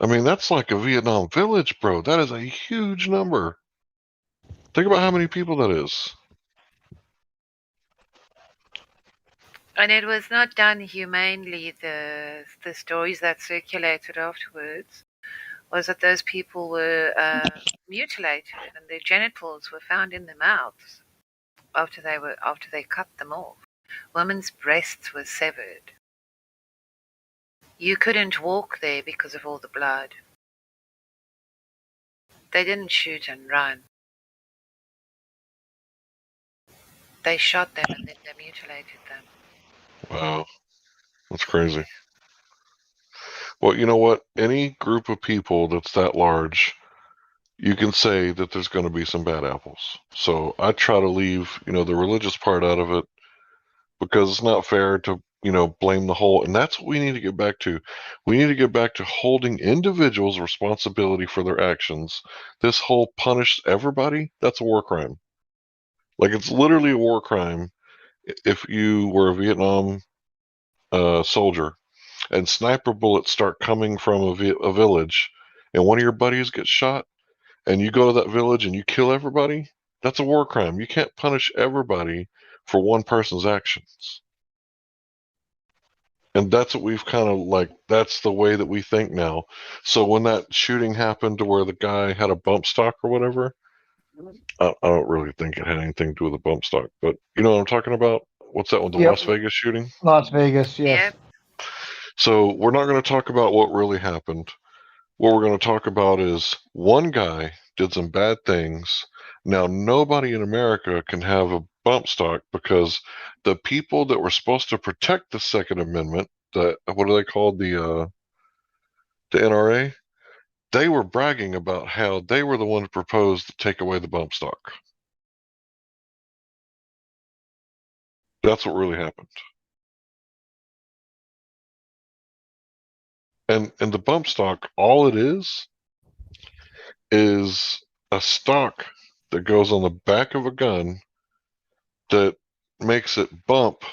I mean, that's like a Vietnam village, bro. That is a huge number. Think about how many people that is. And it was not done humanely. The stories that circulated afterwards was that those people were mutilated and their genitals were found in their mouths after they cut them off. Women's breasts were severed. You couldn't walk there because of all the blood. They didn't shoot and run. They shot them and then they mutilated them. Wow. That's crazy. Well, you know what? Any group of people that's that large, you can say that there's going to be some bad apples. So I try to leave, the religious part out of it, because it's not fair to, blame the whole. And that's what we need to get back to. We need to get back to holding individuals responsibility for their actions. This whole punish everybody, that's a war crime. Like, it's literally a war crime if you were a Vietnam soldier and sniper bullets start coming from a village and one of your buddies gets shot and you go to that village and you kill everybody. That's a war crime. You can't punish everybody for one person's actions. And that's what we've kind of that's the way that we think now. So when that shooting happened to where the guy had a bump stock or whatever, I don't really think it had anything to do with a bump stock, but you know what I'm talking about? What's that one? The Las Vegas shooting? Las Vegas, yes. Yep. So we're not going to talk about what really happened. What we're going to talk about is one guy did some bad things. Now, nobody in America can have a bump stock because the people that were supposed to protect the Second Amendment, what are they called? The NRA, they were bragging about how they were the one who proposed to take away the bump stock. That's what really happened. And the bump stock, all it is a stock that goes on the back of a gun that makes it bump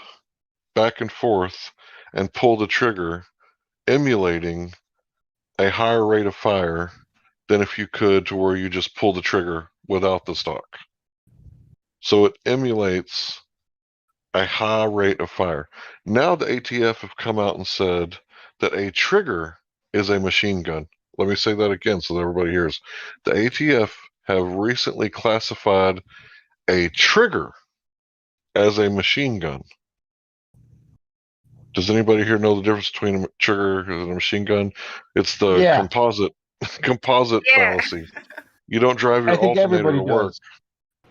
back and forth and pull the trigger, emulating a higher rate of fire than if you could to where you just pull the trigger without the stock. So it emulates a high rate of fire. Now the ATF have come out and said that a trigger is a machine gun. Let me say that again so that everybody hears. The ATF have recently classified a trigger as a machine gun. Does anybody here know the difference between a trigger and a machine gun? It's the composite fallacy. You don't drive your I think alternator everybody to work. does.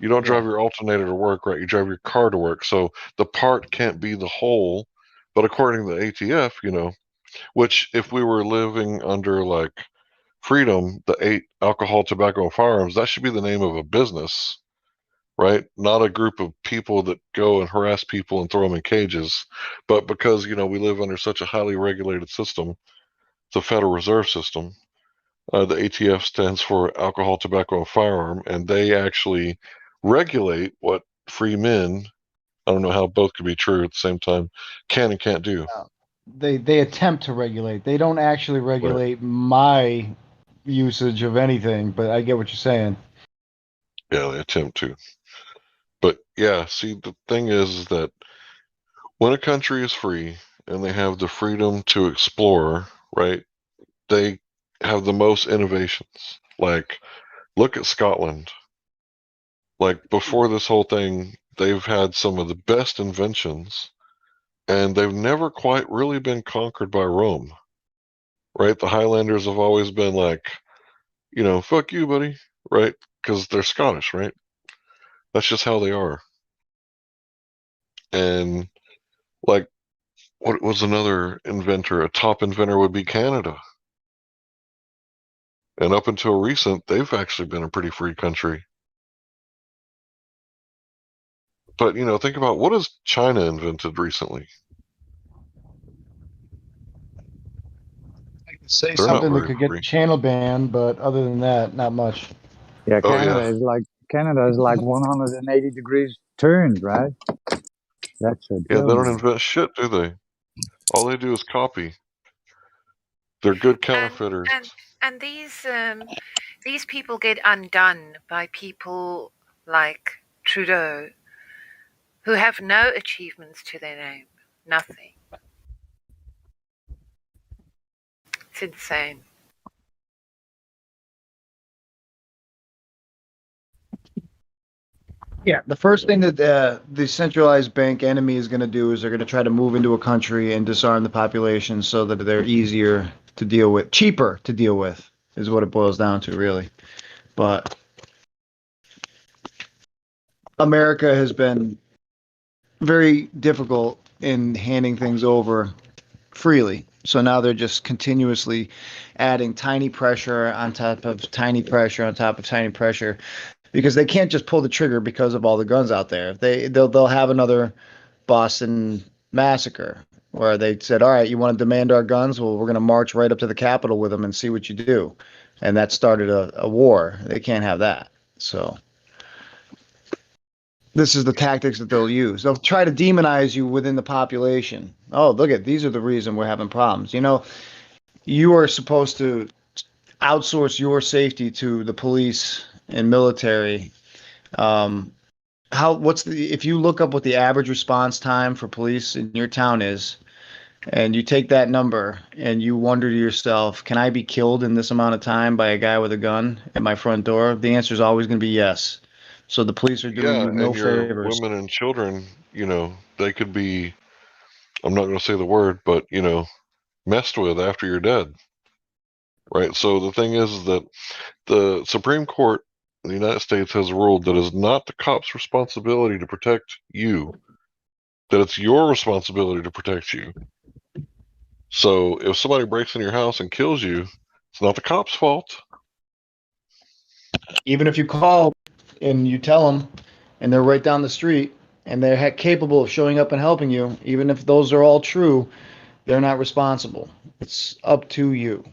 You don't drive your alternator to work, right? You drive your car to work. So the part can't be the whole. But according to the ATF, which if we were living under like freedom, the 8 alcohol, tobacco, and firearms, that should be the name of a business, right? Not a group of people that go and harass people and throw them in cages. But because, we live under such a highly regulated system, the Federal Reserve System, the ATF stands for alcohol, tobacco, and firearm, and they actually regulate what free men, I don't know how both could be true at the same time, can and can't do. They attempt to regulate. They don't actually regulate my usage of anything, but I get what you're saying. Yeah, they attempt to. But yeah, see, the thing is that when a country is free and they have the freedom to explore, right, they have the most innovations. Like, look at Scotland. Like, before this whole thing, they've had some of the best inventions, and they've never quite really been conquered by Rome, right? The Highlanders have always been like, fuck you, buddy, right? Because they're Scottish, right? That's just how they are. And, like, what was another inventor? A top inventor would be Canada. And up until recent, they've actually been a pretty free country. But, think about what has China invented recently? I can say They're not something that very could get free. the channel banned, but other than that, not much. Yeah, Oh, yeah. Canada is like 180 degrees turned, right? That's a Yeah, they don't joke. invent shit, do they? All they do is copy. They're good counterfeiters. And these people get undone by people like Trudeau, who have no achievements to their name. Nothing. It's insane. Yeah, the first thing that the centralized bank enemy is going to do is they're going to try to move into a country and disarm the population so that they're easier to deal with, cheaper to deal with, is what it boils down to, really. But America has been very difficult in handing things over freely. So now they're just continuously adding tiny pressure on top of tiny pressure on top of tiny pressure, because they can't just pull the trigger because of all the guns out there. They'll have another Boston massacre where they said, all right, you want to demand our guns? Well, we're going to march right up to the Capitol with them and see what you do. And that started a war. They can't have that. So this is the tactics that they'll use. They'll try to demonize you within the population. Oh, look at, these are the reason we're having problems. You are supposed to outsource your safety to the police and military. If you look up what the average response time for police in your town is, and you take that number and you wonder to yourself, can I be killed in this amount of time by a guy with a gun at my front door? The answer is always going to be yes. So the police are doing Yeah, you no and your favors. women and children, they could be, I'm not going to say the word, but, messed with after you're dead. Right? So the thing is that the Supreme Court in the United States has ruled that it's not the cop's responsibility to protect you, that it's your responsibility to protect you. So if somebody breaks in your house and kills you, it's not the cop's fault. Even if you call and you tell them, and they're right down the street, and they're capable of showing up and helping you, even if those are all true, they're not responsible. It's up to you.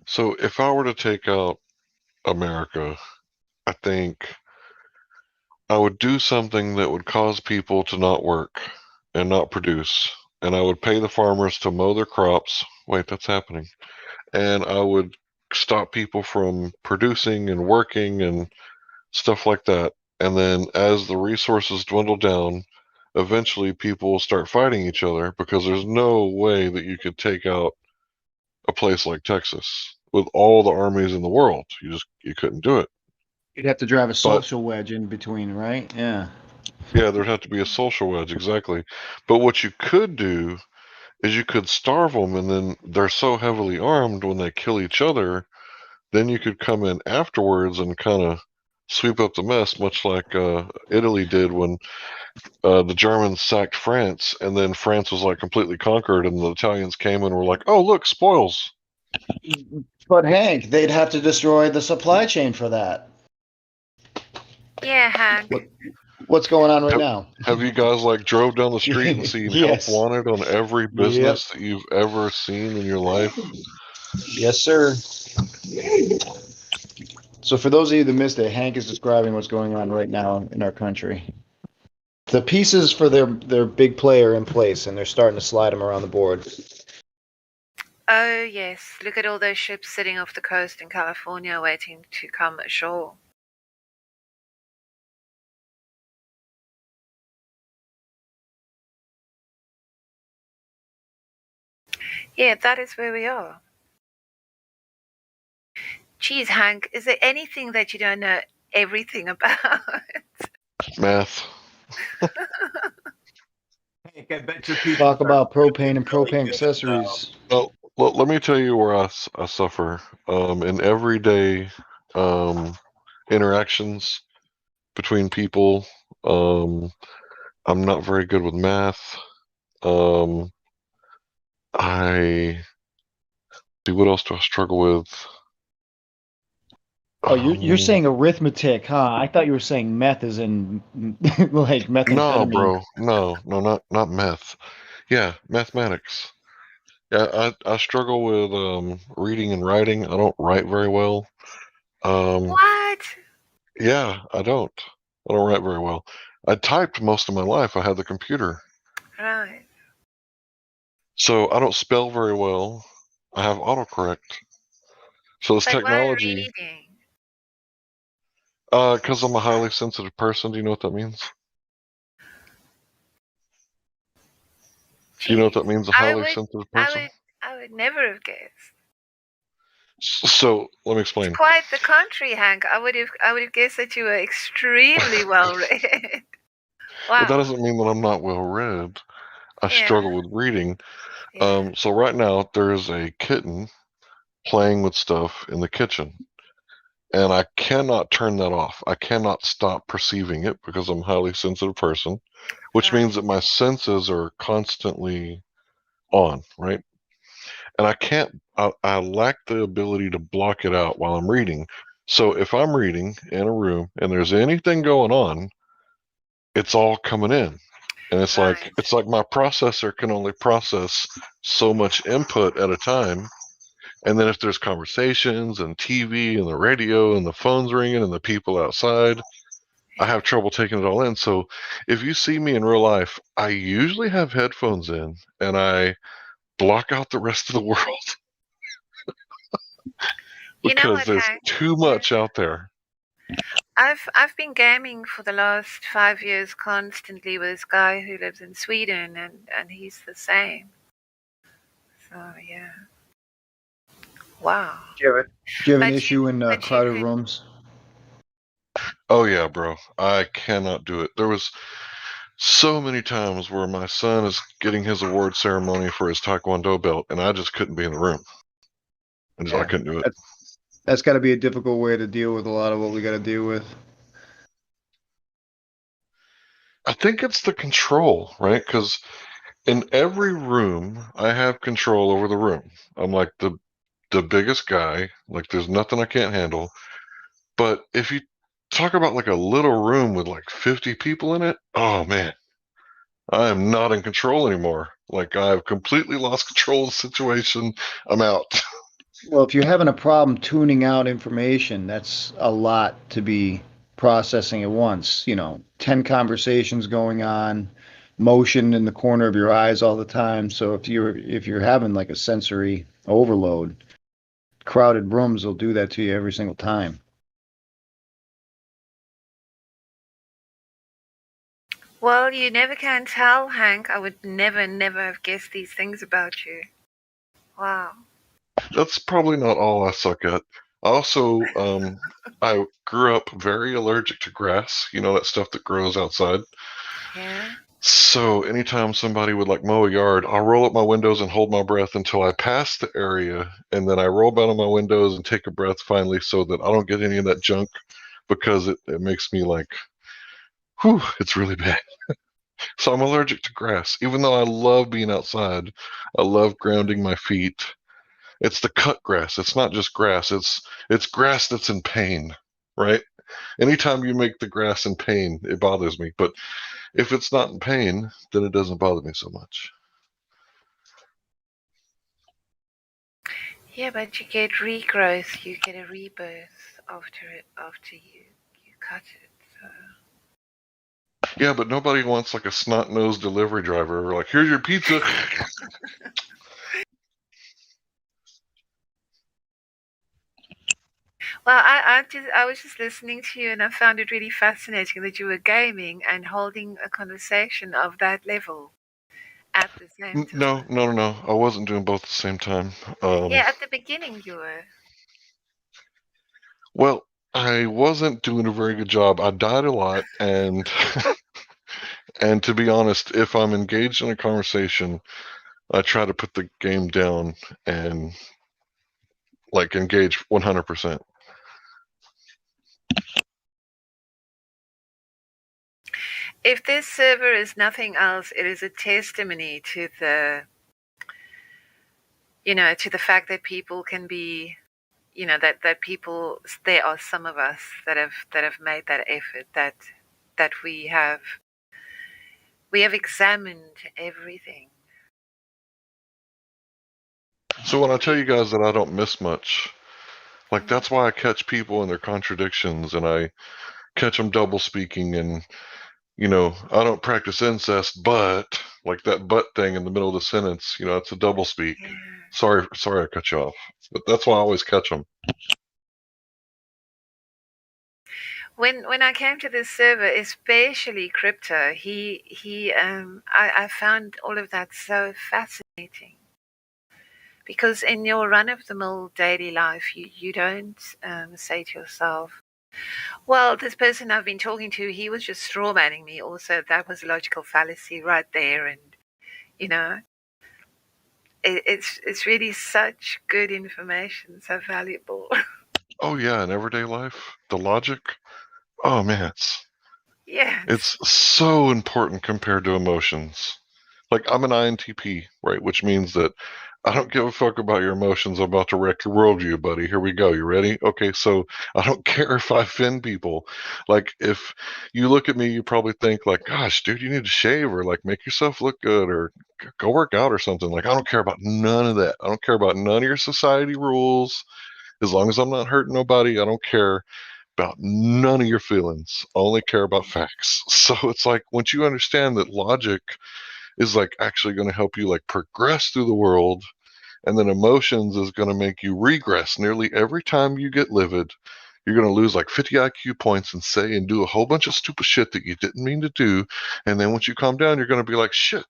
So if I were to take out America, I think I would do something that would cause people to not work and not produce. And I would pay the farmers to mow their crops. Wait, that's happening. And I would stop people from producing and working and stuff like that. And then as the resources dwindle down, eventually people will start fighting each other, because there's no way that you could take out a place like Texas with all the armies in the world. You couldn't do it. You'd have to drive a But social wedge in between, right? Yeah. yeah, there'd have to be a social wedge, exactly. But what you could do is you could starve them, and then they're so heavily armed when they kill each other, then you could come in afterwards and kind of sweep up the mess, much like Italy did when the Germans sacked France, and then France was like completely conquered, and the Italians came and were like, "Oh, look, spoils." But Hank, they'd have to destroy the supply chain for that. Yeah, Hank. What's going on right now? Have you guys like drove down the street and seen help Yes. wanted on every business that you've ever seen in your life? Yes, sir. So for those of you that missed it, Hank is describing what's going on right now in our country. The pieces for their big play are in place, and they're starting to slide them around the board. Oh, yes. Look at all those ships sitting off the coast in California waiting to come ashore. Yeah, that is where we are. Geez, Hank, is there anything that you don't know everything about? Math. Hank, I bet your people Talk about propane and propane accessories. Well, let me tell you where I suffer. In everyday interactions between people, I'm not very good with math. I see, what else do I struggle with? Oh, you're saying arithmetic, huh? I thought you were saying meth as in like methamphetamine. No, bro. No, not math. Yeah, mathematics. Yeah, I struggle with reading and writing. I don't write very well. What? Yeah, I don't write very well. I typed most of my life. I had the computer. Right. So I don't spell very well. I have autocorrect. So it's But why technology. reading? Because I'm a highly sensitive person. Do you know what that means? Do you know what that means, a highly sensitive person? I would never have guessed. So let me explain. It's quite the contrary, Hank. I would have guessed that you were extremely well read. Wow. But that doesn't mean that I'm not well read. I struggle with reading. Yeah. So right now there's a kitten playing with stuff in the kitchen, and I cannot turn that off. I cannot stop perceiving it because I'm a highly sensitive person, which means that my senses are constantly on, right? And I lack the ability to block it out while I'm reading. So if I'm reading in a room and there's anything going on, it's all coming in. And it's like my processor can only process so much input at a time. And then if there's conversations and TV and the radio and the phones ringing and the people outside, I have trouble taking it all in. So if you see me in real life, I usually have headphones in and I block out the rest of the world. Because there's too much out there. I've been gaming for the last 5 years constantly with this guy who lives in Sweden, and he's the same. So yeah. Wow. Do you have an issue in crowded rooms? Oh yeah, bro. I cannot do it. There was so many times where my son is getting his award ceremony for his Taekwondo belt, and I just couldn't be in the room. I couldn't do it. That's got to be a difficult way to deal with a lot of what we got to deal with. I think it's the control, right? Because in every room, I have control over the room. I'm like the biggest guy. Like there's nothing I can't handle. But if you talk about like a little room with like 50 people in it, oh man, I am not in control anymore. Like I've completely lost control of the situation. I'm out. Well, if you're having a problem tuning out information, that's a lot to be processing at once. 10 conversations going on, motion in the corner of your eyes all the time. So if you're having like a sensory overload, crowded rooms will do that to you every single time. Well, you never can tell, Hank. I would never have guessed these things about you. Wow. That's probably not all I suck at. I also, I grew up very allergic to grass. You know, that stuff that grows outside. Yeah. So anytime somebody would like mow a yard, I'll roll up my windows and hold my breath until I pass the area, and then I roll down my windows and take a breath finally so that I don't get any of that junk, because it makes me like, whew, it's really bad. So I'm allergic to grass, even though I love being outside. I love grounding my feet. It's the cut grass. It's not just grass. It's grass that's in pain, right? Anytime you make the grass in pain, it bothers me. But if it's not in pain, then it doesn't bother me so much. Yeah, but you get regrowth. You get a rebirth after you cut it. So. Yeah, but nobody wants like a snot-nosed delivery driver. Like, here's your pizza. Well, I was just listening to you, and I found it really fascinating that you were gaming and holding a conversation of that level, at the same time? No. I wasn't doing both at the same time. Yeah, at the beginning you were. Well, I wasn't doing a very good job. I died a lot, and and to be honest, if I'm engaged in a conversation, I try to put the game down and like engage 100%. If this server is nothing else, it is a testimony to the, to the fact that people can be, that people, there are some of us that have made that effort, that we have examined everything. So when I tell you guys that I don't miss much, like that's why I catch people in their contradictions, and I catch them double speaking, and I don't practice incest, but like that but thing in the middle of the sentence, it's a double speak. Sorry I cut you off, but that's why I always catch them. When I came to this server, especially crypto, I found all of that so fascinating. Because in your run-of-the-mill daily life, you don't say to yourself, well, this person I've been talking to, he was just straw-manning me. Also, that was a logical fallacy right there. And, it's really such good information, so valuable. Oh, yeah, in everyday life, the logic, oh, man, it's so important compared to emotions. Like, I'm an INTP, right, which means that I don't give a fuck about your emotions. I'm about to wreck your worldview, buddy. Here we go. You ready? Okay, so I don't care if I offend people. Like, if you look at me, you probably think, like, gosh, dude, you need to shave or, like, make yourself look good or go work out or something. Like, I don't care about none of that. I don't care about none of your society rules. As long as I'm not hurting nobody, I don't care about none of your feelings. I only care about facts. So it's like, once you understand that logic is like actually going to help you like progress through the world, and then emotions is going to make you regress. Nearly every time you get livid, you're going to lose like 50 IQ points and say and do a whole bunch of stupid shit that you didn't mean to do. And then once you calm down, you're going to be like, shit,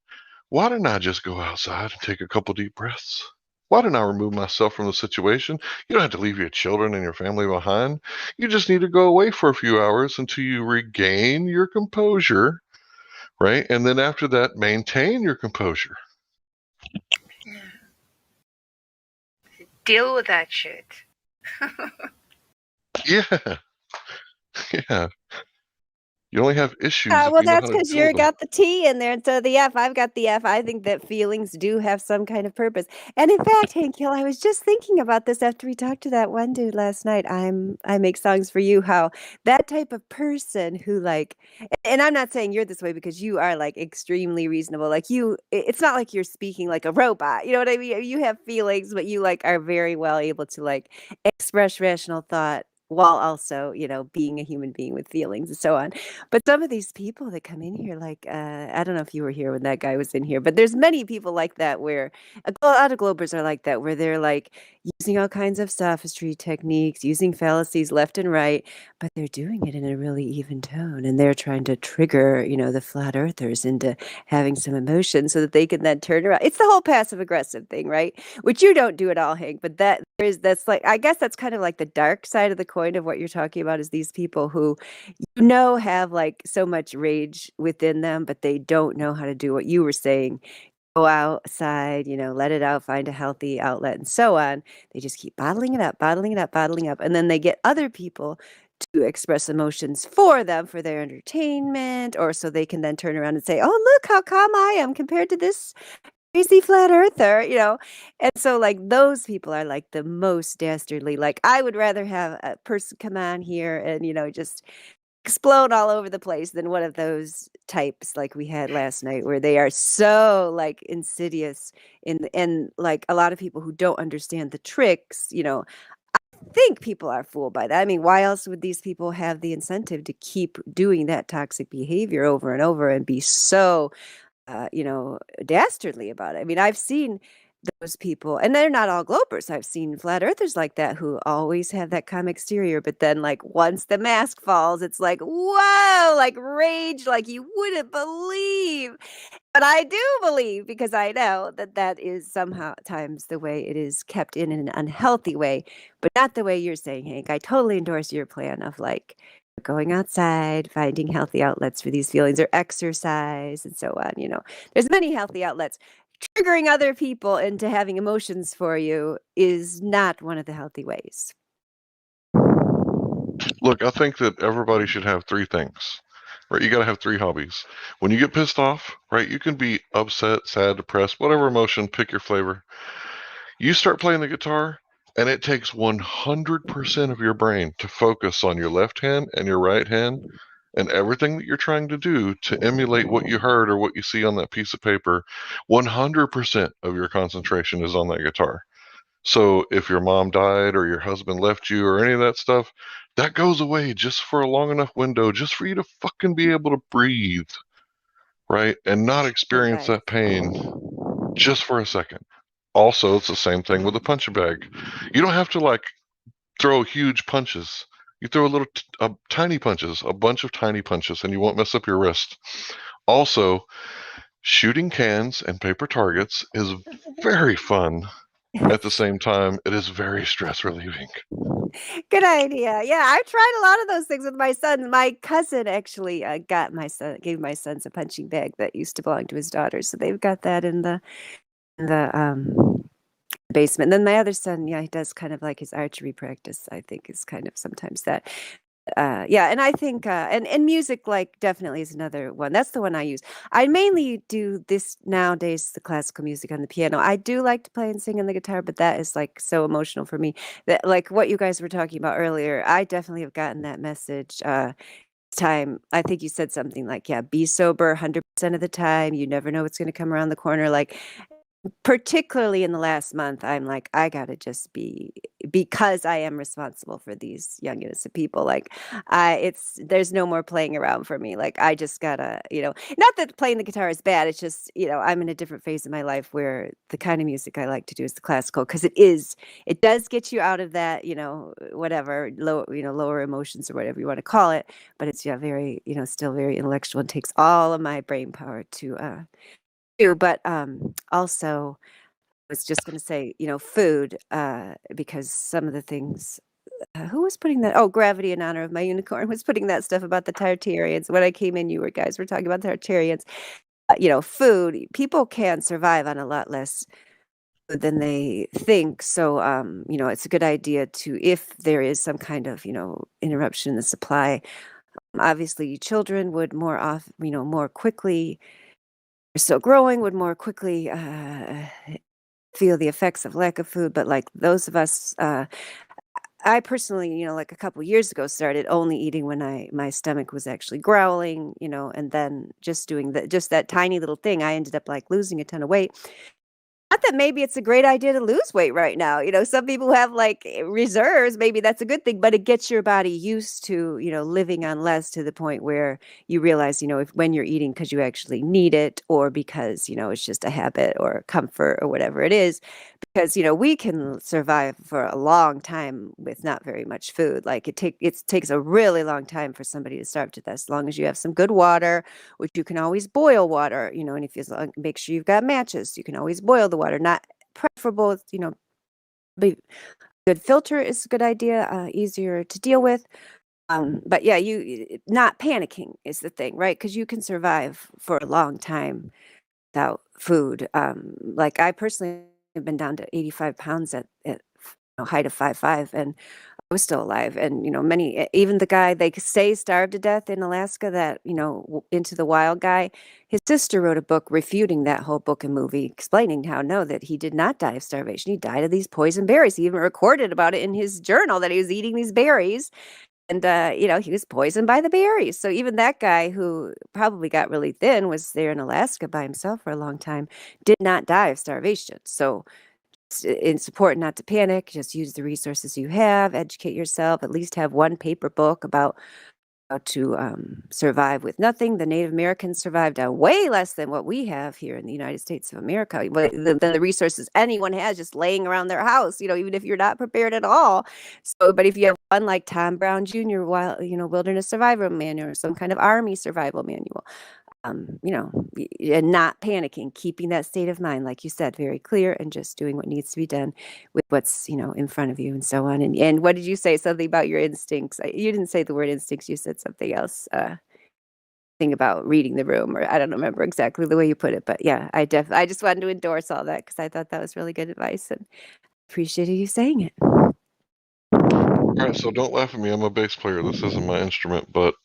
why didn't I just go outside and take a couple deep breaths? Why didn't I remove myself from the situation? You don't have to leave your children and your family behind. You just need to go away for a few hours until you regain your composure, right? And then after that, maintain your composure. Deal with that shit. Yeah. Yeah. You only have issues. Well, that's because you got the T in there instead of the F. I've got the F. I think that feelings do have some kind of purpose. And in fact, Hank Hill, I was just thinking about this after we talked to that one dude last night. I make songs for you. How that type of person who like, and I'm not saying you're this way because you are like extremely reasonable. Like you, it's not like you're speaking like a robot. You know what I mean? You have feelings, but you like are very well able to like express rational thought while also, being a human being with feelings and so on. But some of these people that come in here, like, I don't know if you were here when that guy was in here, but there's many people like that where a lot of Globers are like that, where they're like using all kinds of sophistry techniques, using fallacies left and right, but they're doing it in a really even tone. And they're trying to trigger, the flat earthers into having some emotion so that they can then turn around. It's the whole passive aggressive thing, right? Which you don't do at all, Hank, but that's like, I guess that's kind of like the dark side of the coin of what you're talking about is these people who, have like so much rage within them, but they don't know how to do what you were saying. Go outside, let it out, find a healthy outlet and so on. They just keep bottling it up. And then they get other people to express emotions for them for their entertainment, or so they can then turn around and say, oh, look how calm I am compared to this crazy flat earther, And so like those people are like the most dastardly. Like I would rather have a person come on here and, just explode all over the place than one of those types like we had last night where they are so like insidious and like a lot of people who don't understand the tricks, I think people are fooled by that. I mean, why else would these people have the incentive to keep doing that toxic behavior over and over and be so dastardly about it? I mean, I've seen those people, and they're not all globers. I've seen flat earthers like that who always have that calm exterior, but then like once the mask falls, it's like, whoa, like rage, like you wouldn't believe. But I do believe, because I know that that is somehow times the way it is kept in an unhealthy way, but not the way you're saying, Hank. I totally endorse your plan of like going outside, finding healthy outlets for these feelings, or exercise and so on. There's many healthy outlets. Triggering other people into having emotions for you is not one of the healthy ways. Look, I think that everybody should have three things, right? You got to have three hobbies. When you get pissed off, right, you can be upset, sad, depressed, whatever emotion, pick your flavor. You start playing the guitar, and it takes 100% of your brain to focus on your left hand and your right hand, and everything that you're trying to do to emulate what you heard or what you see on that piece of paper. 100% of your concentration is on that guitar. So if your mom died or your husband left you or any of that stuff, that goes away just for a long enough window, just for you to fucking be able to breathe, right? And not experience that pain just for a second. Also, it's the same thing with a punching bag. You don't have to like throw huge punches. You throw tiny punches, a bunch of tiny punches, and you won't mess up your wrist. Also, shooting cans and paper targets is very fun. At the same time, it is very stress relieving. Good idea. Yeah, I've tried a lot of those things with my son. My cousin actually gave my sons a punching bag that used to belong to his daughter. So they've got that in the basement. And then my other son, yeah, he does kind of like his archery practice, I think, is kind of sometimes that. Yeah, and I think and music like definitely is another one. That's the one I use. I mainly do this nowadays, the classical music on the piano. I do like to play and sing on the guitar, but that is like so emotional for me that like what you guys were talking about earlier, I definitely have gotten that message time. I think you said something like, yeah, be sober 100% of the time. You never know what's going to come around the corner. Like particularly in the last month, I'm like, I gotta just be, because I am responsible for these young innocent people. Like, there's no more playing around for me. Like, I just gotta, not that playing the guitar is bad. It's just, I'm in a different phase of my life where the kind of music I like to do is the classical, because it does get you out of that, whatever lower emotions or whatever you want to call it. But it's very, still very intellectual and takes all of my brain power to do. But also I was just going to say, food, because some of the things, who was putting that? Oh, Gravity in Honor of My Unicorn was putting that stuff about the Tartarians. When I came in, you guys were talking about the Tartarians. Food, people can survive on a lot less food than they think. So, it's a good idea to, if there is some kind of, interruption in the supply, obviously children would more quickly, still growing, would more quickly feel the effects of lack of food. But like those of us, I personally, like a couple years ago, started only eating when my stomach was actually growling, and then just doing just that tiny little thing, I ended up like losing a ton of weight. Not that maybe it's a great idea to lose weight right now. Some people have like reserves. Maybe that's a good thing, but it gets your body used to, living on less, to the point where you realize, when you're eating because you actually need it, or because, it's just a habit or comfort or whatever it is. Because, we can survive for a long time with not very much food. Like it takes a really long time for somebody to starve to death, as long as you have some good water, which you can always boil water, and if you make sure you've got matches, you can always boil the water. Not preferable, but good filter is a good idea, easier to deal with. But yeah, you not panicking is the thing, right? Because you can survive for a long time without food. Like I personally have been down to 85 pounds at height of 5'5", and I was still alive. And even the guy they say starved to death in Alaska, that Into the Wild guy, his sister wrote a book refuting that whole book and movie, explaining how that he did not die of starvation. He died of these poison berries. He even recorded about it in his journal, that he was eating these berries. And, he was poisoned by the berries. So even that guy, who probably got really thin, was there in Alaska by himself for a long time, did not die of starvation. So it's important not to panic. Just use the resources you have, educate yourself, at least have one paper book about to survive with nothing. The Native Americans survived on way less than what we have here in the United States of America. The resources anyone has just laying around their house, even if you're not prepared at all. So, but if you have one like Tom Brown Jr., Wilderness Survival Manual, or some kind of Army Survival Manual, and not panicking, keeping that state of mind, like you said, very clear, and just doing what needs to be done with what's, in front of you and so on. And what did you say? Something about your instincts. You didn't say the word instincts. You said something else. Thing about reading the room, or I don't remember exactly the way you put it, but yeah, I just wanted to endorse all that because I thought that was really good advice and appreciated you saying it. All right, so don't laugh at me. I'm a bass player. This isn't my instrument, but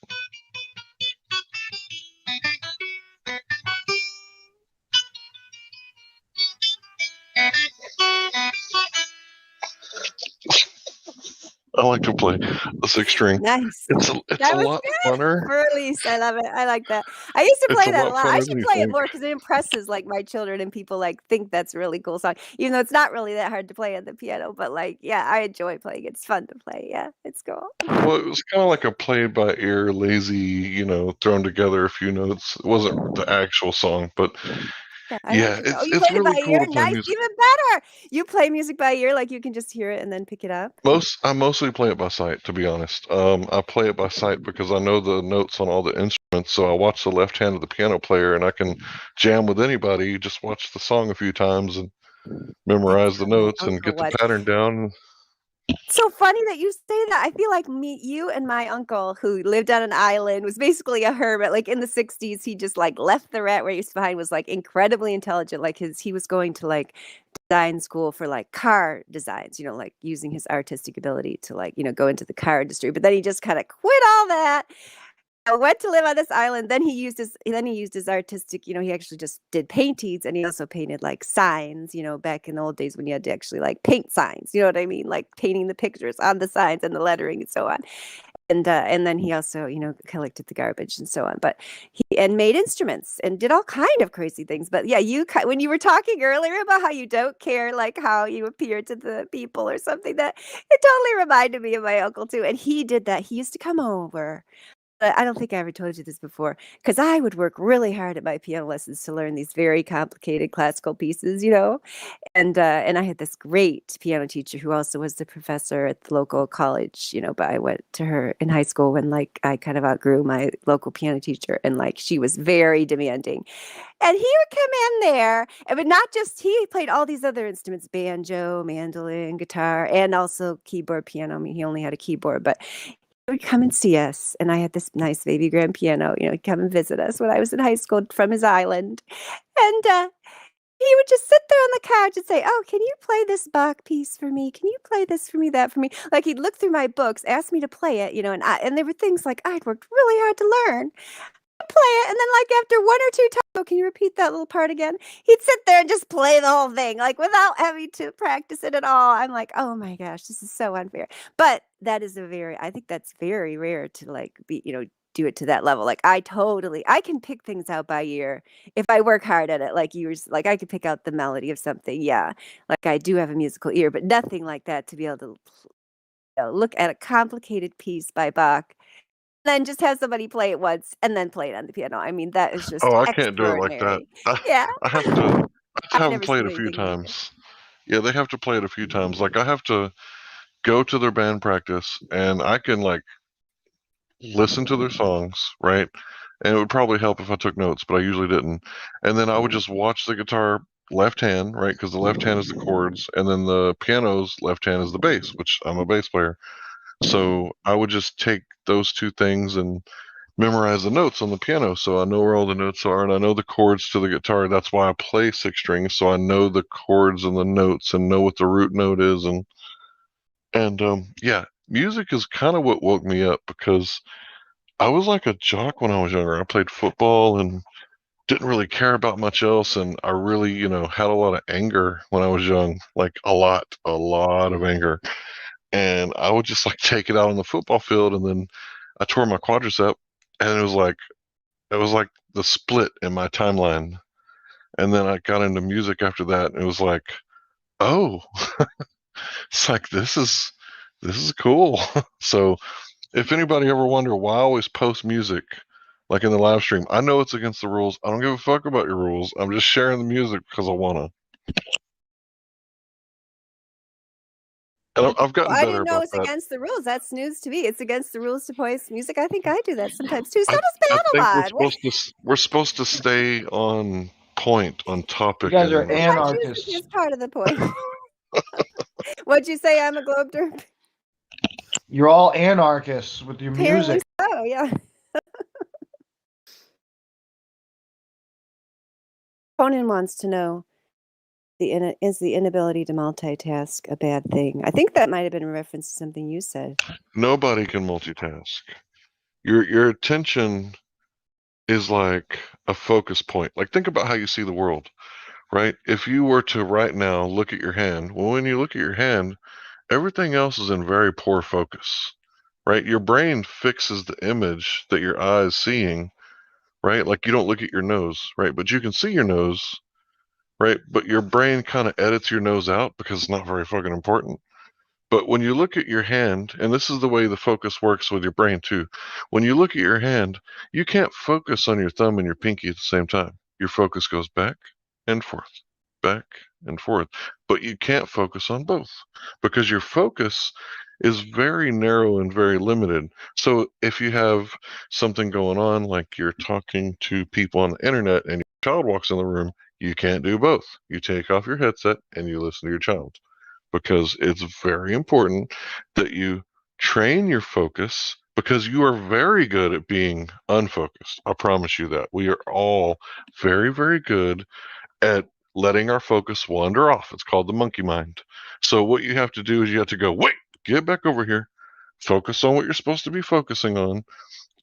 I like to play the 6-string. Nice. It's a lot funner. Release. I love it. I like that. I used to play that a lot. I should play it more because it impresses like my children and people think that's a really cool song. Even though it's not really that hard to play on the piano, but I enjoy playing. It's fun to play. Yeah, it's cool. Well, it was kind of like a played by ear, lazy, thrown together a few notes. It wasn't the actual song, but it's really cool to play nice, music. even better. You play music by ear, like you can just hear it and then pick it up. I mostly play it by sight, to be honest. I play it by sight because I know the notes on all the instruments, so I watch the left hand of the piano player, and I can jam with anybody. Just watch the song a few times and memorize the notes and get the pattern down. It's so funny that you say that. I feel like you and my uncle, who lived on an island, was basically a hermit. Like in the 60s, he just left the rat race behind, was incredibly intelligent. He was going to design school for car designs, using his artistic ability to go into the car industry. But then he just kind of quit all that. I went to live on this island. Then he used his artistic, he actually just did paintings, and he also painted signs, back in the old days when you had to actually paint signs, you know what I mean? Painting the pictures on the signs and the lettering and so on. And then he also, collected the garbage and so on. But he made instruments and did all kind of crazy things. But yeah, when you were talking earlier about how you don't care, how you appear to the people or something, that it totally reminded me of my uncle too. And he did that. He used to come over. I don't think I ever told you this before, because I would work really hard at my piano lessons to learn these very complicated classical pieces, and I had this great piano teacher who also was the professor at the local college, but I went to her in high school when I kind of outgrew my local piano teacher, and she was very demanding. And he would come in there, but not just, he played all these other instruments, banjo, mandolin, guitar, and also keyboard, piano. I mean, he only had a keyboard, but would come and see us, and I had this nice baby grand piano, he'd come and visit us when I was in high school from his island, and he would just sit there on the couch and say, "Oh, can you play this Bach piece for me? Can you play this for me, that for me?" He'd look through my books, ask me to play it, and there were things I'd worked really hard to learn. Play it, and then after one or two times, "Oh, can you repeat that little part again?" He'd sit there and just play the whole thing, without having to practice it at all. I'm like, oh my gosh, this is so unfair. But that is I think that's very rare to be, do it to that level. I can pick things out by ear if I work hard at it. I could pick out the melody of something. Yeah. I do have a musical ear, but nothing like that to be able to look at a complicated piece by Bach, then just have somebody play it once and then play it on the piano. I mean, that is just I can't do it like that. Yeah. I have to have them play it a few times. Yeah, they have to play it a few times. I have to go to their band practice, and I can listen to their songs, right? And it would probably help if I took notes, but I usually didn't. And then I would just watch the guitar left hand, right? Because the left hand is the chords, and then the piano's left hand is the bass, which I'm a bass player. So I would just take those two things and memorize the notes on the piano, so I know where all the notes are, and I know the chords to the guitar. That's why I play 6 strings, so I know the chords and the notes and know what the root note is. And yeah, music is kind of what woke me up, because I was like a jock when I was younger. I played football and didn't really care about much else, and I really, had a lot of anger when I was young, a lot of anger. And I would just take it out on the football field, and then I tore my quadricep, and it was like the split in my timeline. And then I got into music after that, and it was like, oh, it's this is cool. So if anybody ever wonder why I always post music, like in the live stream, I know it's against the rules. I don't give a fuck about your rules. I'm just sharing the music because I wanna. And I've gotten I better didn't know about it's that. against the rules. That's news to me. It's against the rules to post music. I think I do that sometimes too. So I does think Panelon. we're supposed to stay on point, on You topic. guys are And Music is part of the point. What'd you say? I'm a globe derp? You're all anarchists with your Apparently music. so, yeah. Conan wants to know, is the inability to multitask a bad thing? I think that might have been a reference to something you said. nobody can multitask. Your attention is like a focus point. Like, think about how you see the world, right? If you were to right now look at your hand, well, when you look at your hand, everything else is in very poor focus, right? Your brain fixes the image that your eye is seeing, right? Like, you don't look at your nose, right? But you can see your nose, right? But your brain kind of edits your nose out because it's not very fucking important. But when you look at your hand, and this is the way the focus works with your brain too, when you look at your hand, you can't focus on your thumb and your pinky at the same time. Your focus goes back and forth, back and forth. But you can't focus on both because your focus is very narrow and very limited. So if you have something going on, like you're talking to people on the internet and your child walks in the room, you can't do both. You take off your headset and you listen to your child, because it's very important that you train your focus, because you are very good at being unfocused. I promise you that. We are all very, very good at letting our focus wander off. It's called the monkey mind. So what you have to do is you have to go, wait, get back over here, focus on what you're supposed to be focusing on,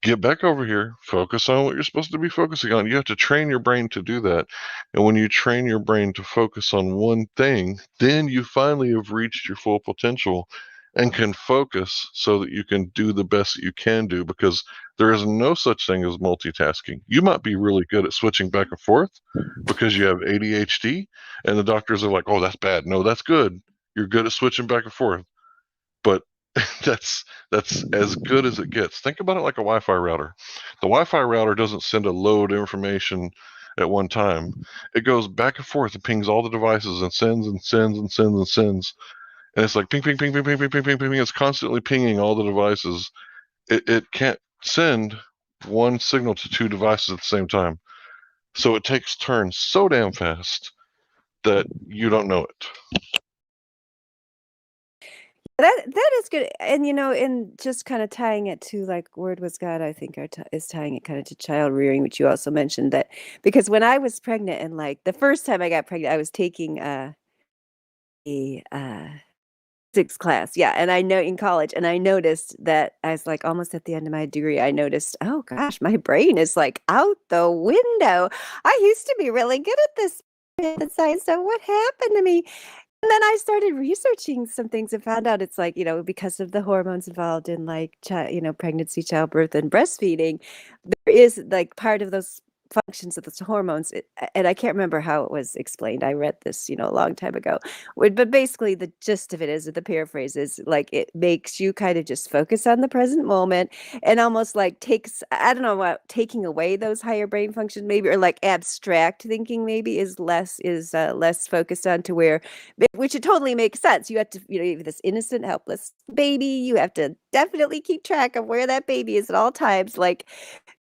get back over here, focus on what you're supposed to be focusing on. You have to train your brain to do that. And when you train your brain to focus on one thing, then you finally have reached your full potential and can focus so that you can do the best that you can do, because there is no such thing as multitasking. You might be really good at switching back and forth because you have ADHD, and the doctors are like, oh, that's bad. No, that's good. You're good at switching back and forth. But that's as good as it gets. Think about it like a Wi-Fi router. The Wi-Fi router doesn't send a load of information at one time. It goes back and forth and pings all the devices and sends and sends and sends and sends. And it's like ping, ping, ping, ping, ping, ping, ping, ping, ping. It's constantly pinging all the devices. It can't send one signal to two devices at the same time. So it takes turns so damn fast that you don't know it. That is good. And, and just kind of tying it to, like, Word Was God, I think is tying it kind of to child rearing, which you also mentioned, that because when I was pregnant, and like the first time I got pregnant, I was taking a physics class. Yeah. And I know in college, and I noticed that I was like almost at the end of my degree, I noticed, oh gosh, my brain is like out the window. I used to be really good at this science stuff. What happened to me? And then I started researching some things and found out it's like, because of the hormones involved in, like, pregnancy, childbirth, and breastfeeding, there is like part of those functions of those hormones. And I can't remember how it was explained. I read this, a long time ago. But basically, the gist of it is, the paraphrase is, like, it makes you kind of just focus on the present moment, and almost like takes, I don't know what, taking away those higher brain functions maybe, or like abstract thinking maybe is less focused on, to where, which it totally makes sense. You have to, you have this innocent, helpless baby. You have to definitely keep track of where that baby is at all times. Like,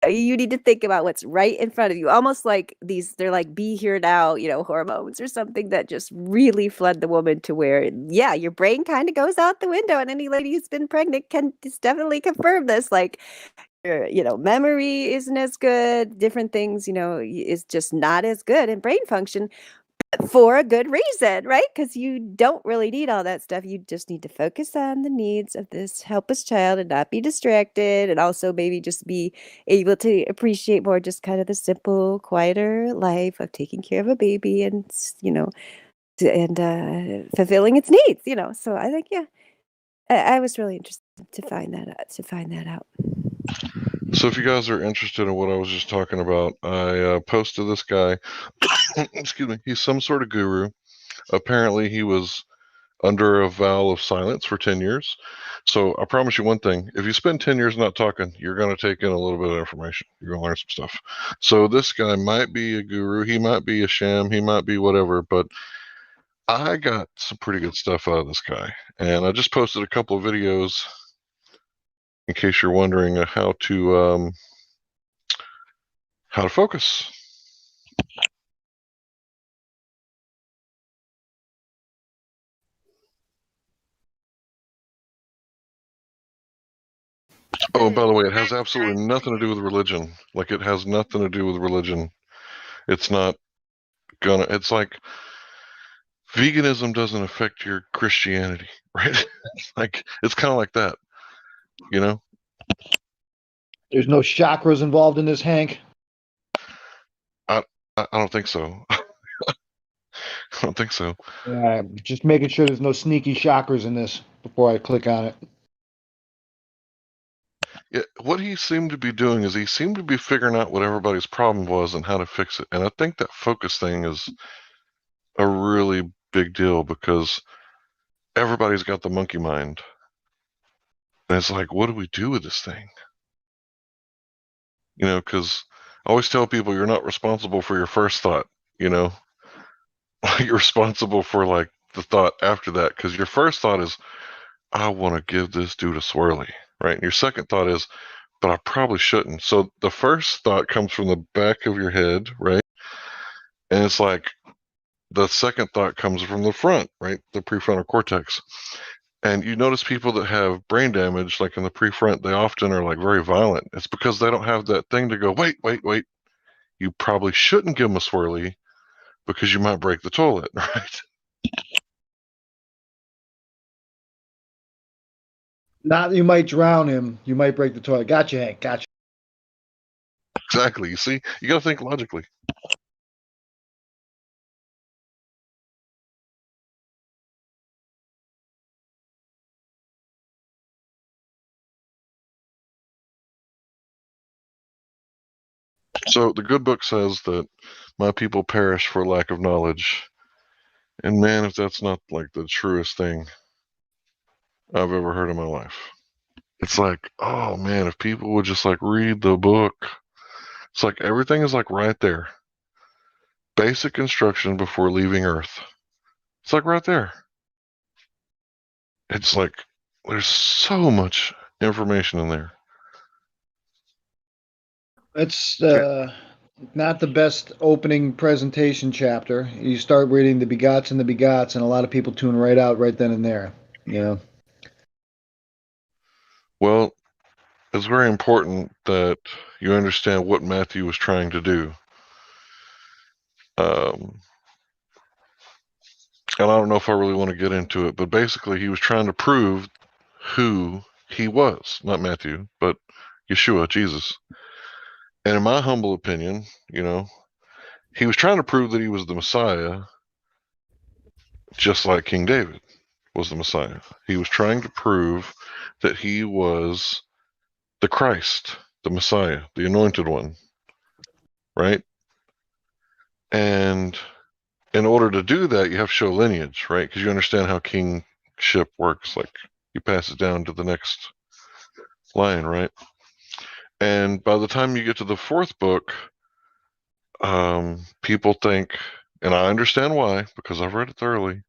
you need to think about what's right in front of you. Almost like they're like be here now, hormones or something that just really flood the woman, to where, yeah, your brain kind of goes out the window. And any lady who's been pregnant can just definitely confirm this. Like, your memory isn't as good. Different things, is just not as good in brain function, for a good reason, right? Because you don't really need all that stuff. You just need to focus on the needs of this helpless child and not be distracted, and also maybe just be able to appreciate more just kind of the simple, quieter life of taking care of a baby, and fulfilling its needs. So I think, yeah, I was really interested to find that out. So if you guys are interested in what I was just talking about, I posted this guy. Excuse me. He's some sort of guru. Apparently he was under a vow of silence for 10 years. So I promise you one thing, if you spend 10 years not talking, you're going to take in a little bit of information. You're going to learn some stuff. So this guy might be a guru. He might be a sham. He might be whatever, but I got some pretty good stuff out of this guy. And I just posted a couple of videos in case you're wondering how to focus. Oh, and by the way, it has absolutely nothing to do with religion. Like, it has nothing to do with religion. It's not gonna, it's like veganism doesn't affect your Christianity, right? Like, it's kind of like that, you know? There's no chakras involved in this, Hank? I don't think so. I don't think so. Just making sure there's no sneaky chakras in this before I click on it. Yeah, what he seemed to be doing is he seemed to be figuring out what everybody's problem was and how to fix it. And I think that focus thing is a really big deal because everybody's got the monkey mind. And it's like, what do we do with this thing? You know, because I always tell people you're not responsible for your first thought, you know? You're responsible for, like, the thought after that, because your first thought is, I want to give this dude a swirly, right? And your second thought is, but I probably shouldn't. So the first thought comes from the back of your head, right? And it's like the second thought comes from the front, right? The prefrontal cortex. And you notice people that have brain damage, like in the prefront, they often are like very violent. It's because they don't have that thing to go, wait. You probably shouldn't give them a swirly because you might break the toilet, right? Not you might drown him, you might break the toilet. Gotcha, Hank. Gotcha. Exactly. You see, you got to think logically. So the good book says that my people perish for lack of knowledge. And man, if that's not like the truest thing I've ever heard in my life. It's like, oh man, if people would just like read the book. It's like everything is like right there. Basic instruction before leaving Earth. It's like right there. It's like there's so much information in there. It's not the best opening presentation chapter. You start reading the begots, and a lot of people tune right out right then and there. You know. Well, it's very important that you understand what Matthew was trying to do. And I don't know if I really want to get into it, but basically he was trying to prove who he was, not Matthew, but Yeshua, Jesus. And in my humble opinion, you know, he was trying to prove that he was the Messiah, just like King David was the Messiah. He was trying to prove that he was the Christ, the Messiah, the anointed one, right? And in order to do that, you have to show lineage, right? Because you understand how kingship works. Like, you pass it down to the next line, right? And by the time you get to the fourth book, people think, and I understand why, because I've read it thoroughly,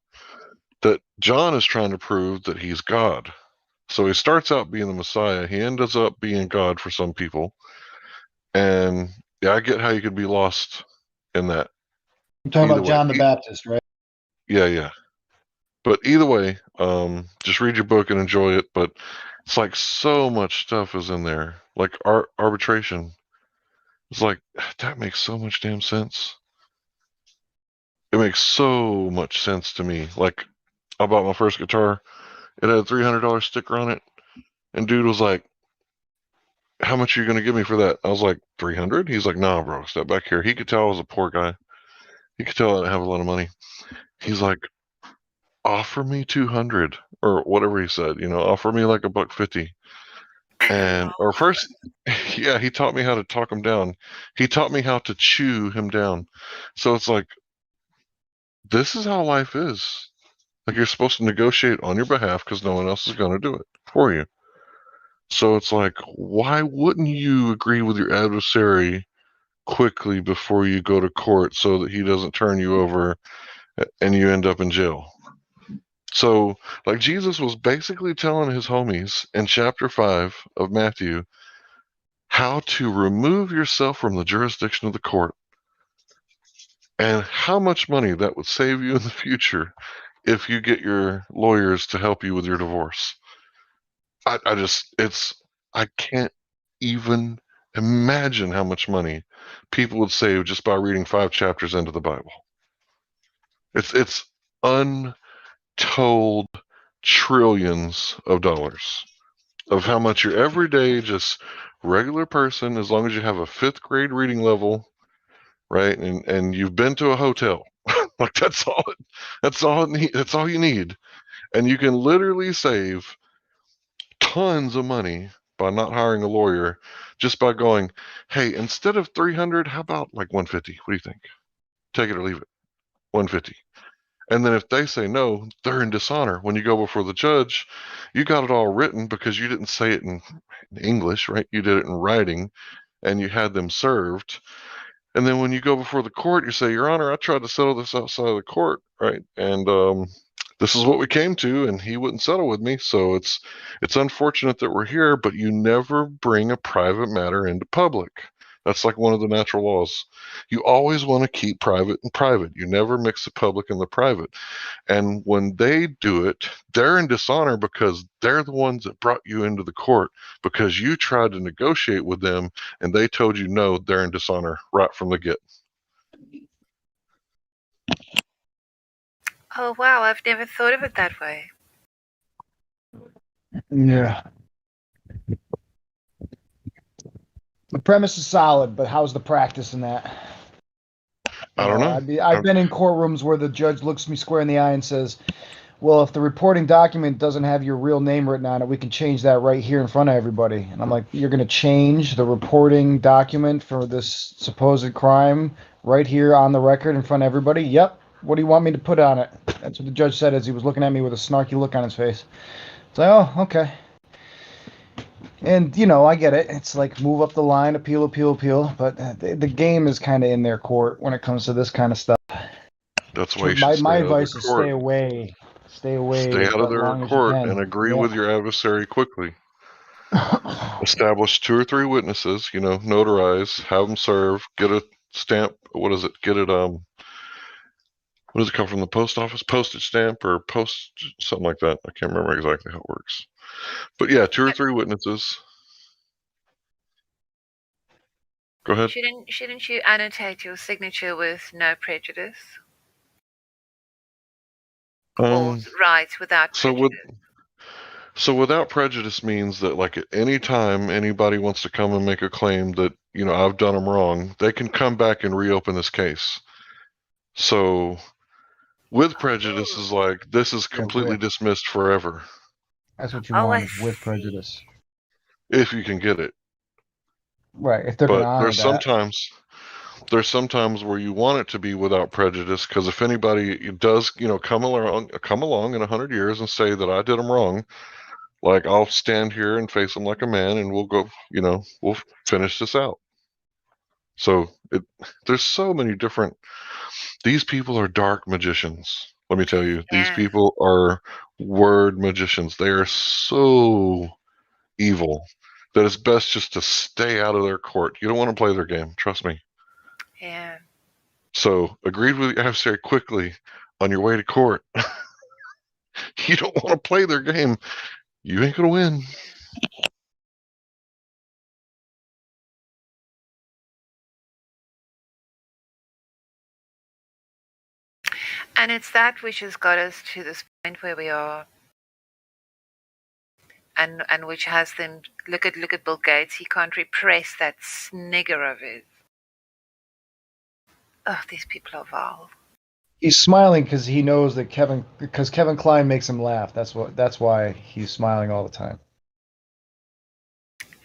that John is trying to prove that he's God. So he starts out being the Messiah. He ends up being God for some people. And yeah, I get how you could be lost in that. I'm talking about John the Baptist, right? Yeah. But either way, just read your book and enjoy it. But it's like so much stuff is in there. Like arbitration. It's like, that makes so much damn sense. It makes so much sense to me. Like, I bought my first guitar. It had a $300 sticker on it. And dude was like, how much are you going to give me for that? I was like, 300? He's like, nah, bro, step back here. He could tell I was a poor guy. He could tell I didn't have a lot of money. He's like, offer me 200 or whatever he said, you know, offer me like $150. And, or first, yeah, he taught me how to talk him down. He taught me how to chew him down. So it's like, this is how life is. Like, you're supposed to negotiate on your behalf because no one else is going to do it for you. So it's like, why wouldn't you agree with your adversary quickly before you go to court so that he doesn't turn you over and you end up in jail? So, like, Jesus was basically telling his homies in chapter 5 of Matthew how to remove yourself from the jurisdiction of the court and how much money that would save you in the future if you get your lawyers to help you with your divorce. I can't even imagine how much money people would save just by reading 5 chapters into the Bible. It's untold trillions of dollars of how much your everyday just regular person, as long as you have a 5th grade reading level, right, and you've been to a hotel, like that's all you need, and you can literally save tons of money by not hiring a lawyer, just by going, hey, instead of 300, how about like 150? What do you think? Take it or leave it. 150. And then if they say no, they're in dishonor. When you go before the judge, you got it all written because you didn't say it in English, right? You did it in writing, and you had them served. And then when you go before the court, you say, Your Honor, I tried to settle this outside of the court, right? And this is what we came to, and he wouldn't settle with me. So it's unfortunate that we're here, but you never bring a private matter into public. That's like one of the natural laws. You always want to keep private and private. You never mix the public and the private. And when they do it, they're in dishonor because they're the ones that brought you into the court because you tried to negotiate with them and they told you no. They're in dishonor right from the get. Oh, wow. I've never thought of it that way. Yeah. The premise is solid, but how's the practice in that? I don't know. I've been in courtrooms where the judge looks me square in the eye and says, well, if the reporting document doesn't have your real name written on it, we can change that right here in front of everybody. And I'm like, you're going to change the reporting document for this supposed crime right here on the record in front of everybody? Yep. What do you want me to put on it? That's what the judge said as he was looking at me with a snarky look on his face. It's like, oh, okay. And, I get it. It's like move up the line, appeal. But the game is kind of in their court when it comes to this kind of stuff. That's why you should my advice is stay away. Stay away. Stay out of their long court as you can. and agree with your adversary quickly. Establish 2 or 3 witnesses, notarize, have them serve, get a stamp. What is it? Get it, what does it come from the post office? Postage stamp or something like that. I can't remember exactly how it works. But yeah, 2 or 3 witnesses. Go ahead. Shouldn't you annotate your signature with no prejudice? Or rights without prejudice? So without prejudice means that, like, at any time anybody wants to come and make a claim that, I've done them wrong, they can come back and reopen this case. So with prejudice is like, this is completely dismissed forever. That's what you want, is with prejudice. If you can get it. Right, if they're going to honor that. There's sometimes where you want it to be without prejudice, because if anybody does, come along in 100 years and say that I did them wrong, like, I'll stand here and face them like a man, and we'll go, we'll finish this out. So there's so many different. These people are dark magicians. Let me tell you, these people are word magicians. They are so evil that it's best just to stay out of their court. You don't want to play their game. Trust me. Yeah. So agreed with your adversary quickly on your way to court. You don't want to play their game. You ain't going to win. And it's that which has got us to this point where we are. And which has them look at Bill Gates. He can't repress that snigger of his. Oh, these people are vile. He's smiling because he knows that Kevin Kline makes him laugh. That's why he's smiling all the time.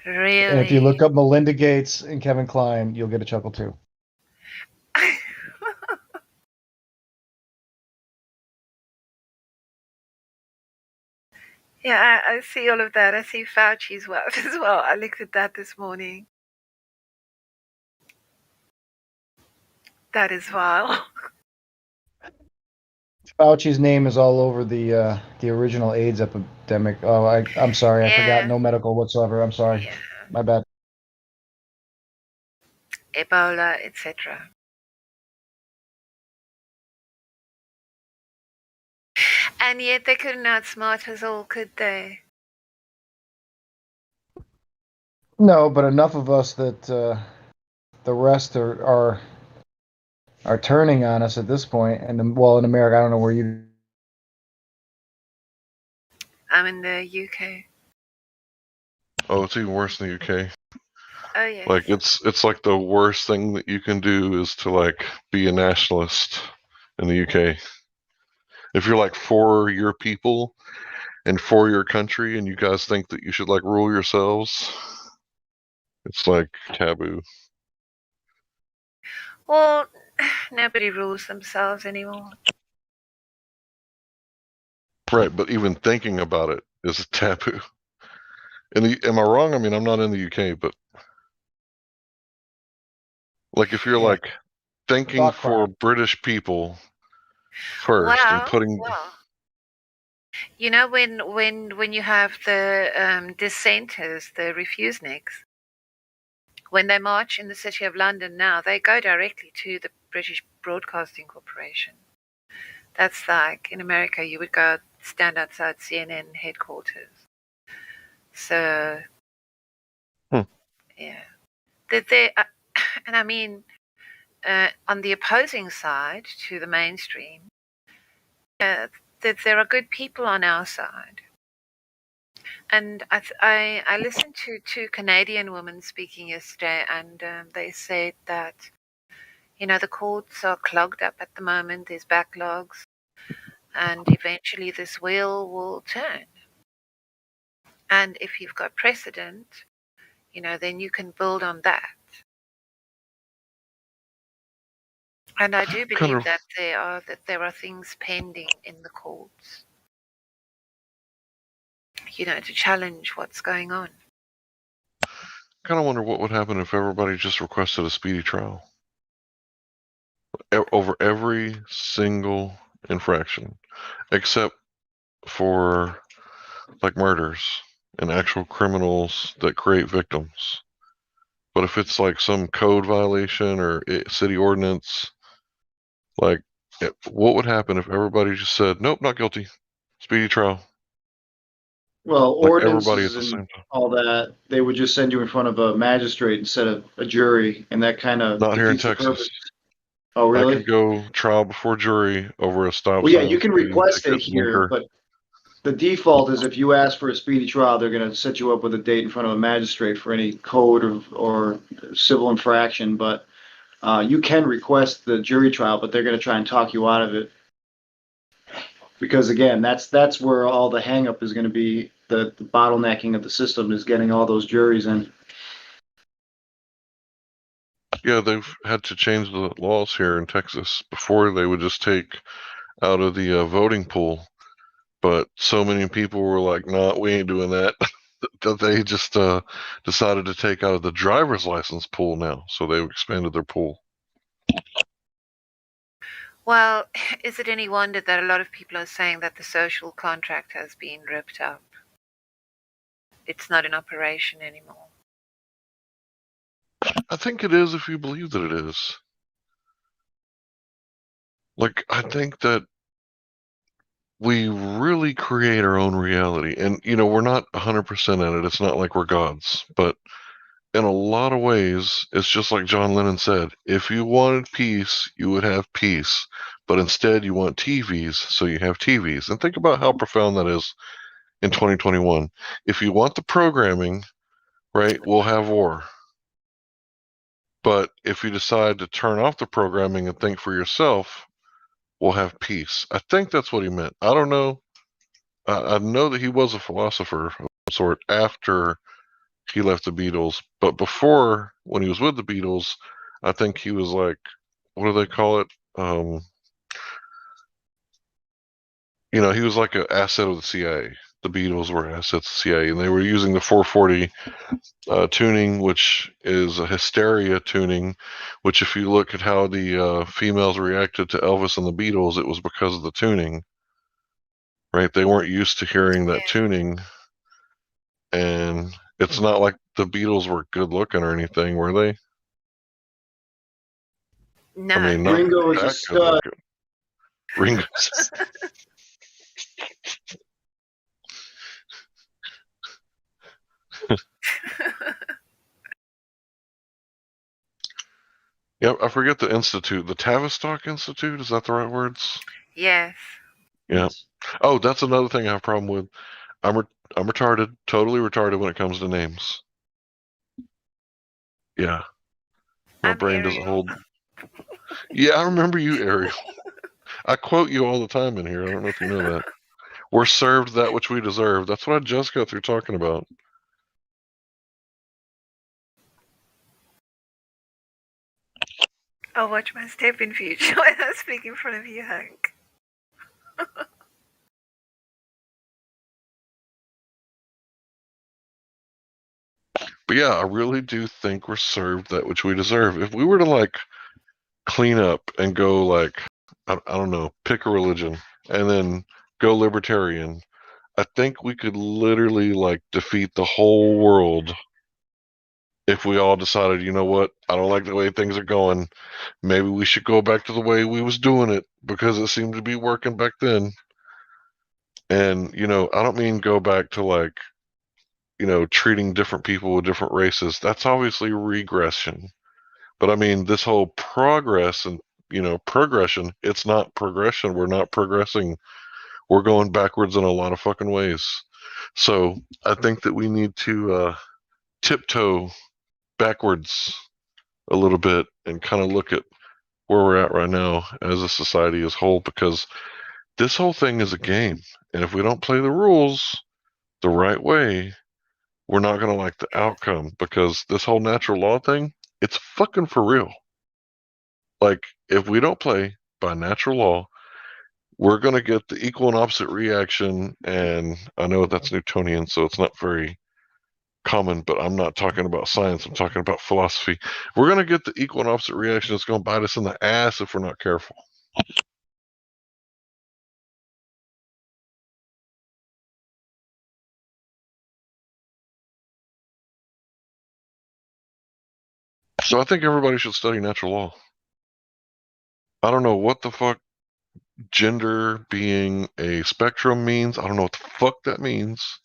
Really? And if you look up Melinda Gates and Kevin Kline, you'll get a chuckle too. Yeah, I see all of that. I see Fauci's work as well. I looked at that this morning. That is vile. Fauci's name is all over the original AIDS epidemic. Oh, I'm sorry, I forgot. No medical whatsoever. I'm sorry. Yeah. My bad. Ebola, etc. And yet they couldn't outsmart us all, could they? No, but enough of us that the rest are turning on us at this point. And well, in America, I don't know where you. I'm in the UK. Oh, it's even worse in the UK. Oh yes. Like it's like the worst thing that you can do is to like be a nationalist in the UK. If you're like for your people and for your country and you guys think that you should like rule yourselves, it's like taboo. Well, nobody rules themselves anymore. Right, but even thinking about it is a taboo. Am I wrong? I mean, I'm not in the UK, but like if you're like thinking for British people first and putting you know, when you have the dissenters, the refuseniks, when they march in the city of London now, they go directly to the British Broadcasting Corporation. That's like in America, you would go stand outside CNN headquarters. So, yeah, they and I mean, on the opposing side to the mainstream, that there are good people on our side. And I listened to two Canadian women speaking yesterday, and they said that, you know, the courts are clogged up at the moment. There's backlogs, and eventually this wheel will turn. And if you've got precedent, you know, then you can build on that. And I do believe that there are things pending in the courts, you know, to challenge what's going on. Kind of wonder what would happen if everybody just requested a speedy trial over every single infraction, except for like murders and actual criminals that create victims. But if it's like some code violation or city ordinance, like what would happen if everybody just said, nope, not guilty, speedy trial? Well, like everybody at ordinances the same and time. all that, they would just send you in front of a magistrate instead of a jury, and that kind of Not here in defeats the purpose. Texas. Oh, I really? could go trial before jury over a stop Well, yeah, sign. you can speeding request it ticket, here, but the default is if you ask for a speedy trial, they're going to set you up with a date in front of a magistrate for any code or civil infraction. But you can request the jury trial, but they're going to try and talk you out of it. Because again, that's where all the hangup is going to be. The bottlenecking of the system is getting all those juries in. Yeah, they've had to change the laws here in Texas. Before they would just take out of the voting pool, but so many people were like, "Nah, we ain't doing that." that they just decided to take out of the driver's license pool now. So they've expanded their pool. Well, is it any wonder that a lot of people are saying that the social contract has been ripped up? It's not in operation anymore. I think it is if you believe that it is. Like, I think that we really create our own reality. And, you know, we're not 100% at it. It's not like we're gods. But in a lot of ways, it's just like John Lennon said, if you wanted peace, you would have peace. But instead, you want TVs, so you have TVs. And think about how profound that is in 2021. If you want the programming, right, we'll have war. But if you decide to turn off the programming and think for yourself, we'll have peace. I think that's what he meant. I don't know. I know that he was a philosopher of some sort after he left the Beatles, but before, when he was with the Beatles, I think he was like, what do they call it? You know, he was like an asset of the CIA. the Beatles were assets of the CIA, and they were using the 440 tuning, which is a hysteria tuning, which if you look at how the females reacted to Elvis and the Beatles, it was because of the tuning, right? They weren't used to hearing that tuning, and it's not like the Beatles were good looking or anything, were they? No. I mean, not Ringo was a that good stud. looking. Ringo. Yep, I forget the institute. The Tavistock Institute, is that the right words? Yes. Yeah. Oh, that's another thing I have a problem with. I'm retarded, totally retarded when it comes to names. Yeah. My brain doesn't hold. Yeah, I remember you, Ariel. I quote you all the time in here. I don't know if you know that. We're served that which we deserve. That's what I just got through talking about. I'll watch my step in future when I speak in front of you, Hank. But yeah, I really do think we're served that which we deserve. If we were to like clean up and go like, I don't know, pick a religion and then go libertarian, I think we could literally like defeat the whole world if we all decided, you know what, I don't like the way things are going. Maybe we should go back to the way we was doing it because it seemed to be working back then. And, you know, I don't mean go back to like, you know, treating different people with different races. That's obviously regression. But I mean, this whole progress and, you know, progression, it's not progression. We're not progressing. We're going backwards in a lot of fucking ways. So I think that we need to tiptoe backwards a little bit and kind of look at where we're at right now as a society as a whole, because this whole thing is a game. And if we don't play the rules the right way, we're not going to like the outcome, because this whole natural law thing, it's fucking for real. Like, if we don't play by natural law, we're going to get the equal and opposite reaction. And I know that's Newtonian, so it's not very common, but I'm not talking about science. I'm talking about philosophy. We're going to get the equal and opposite reaction. It's going to bite us in the ass if we're not careful. So I think everybody should study natural law. I don't know what the fuck gender being a spectrum means. I don't know what the fuck that means,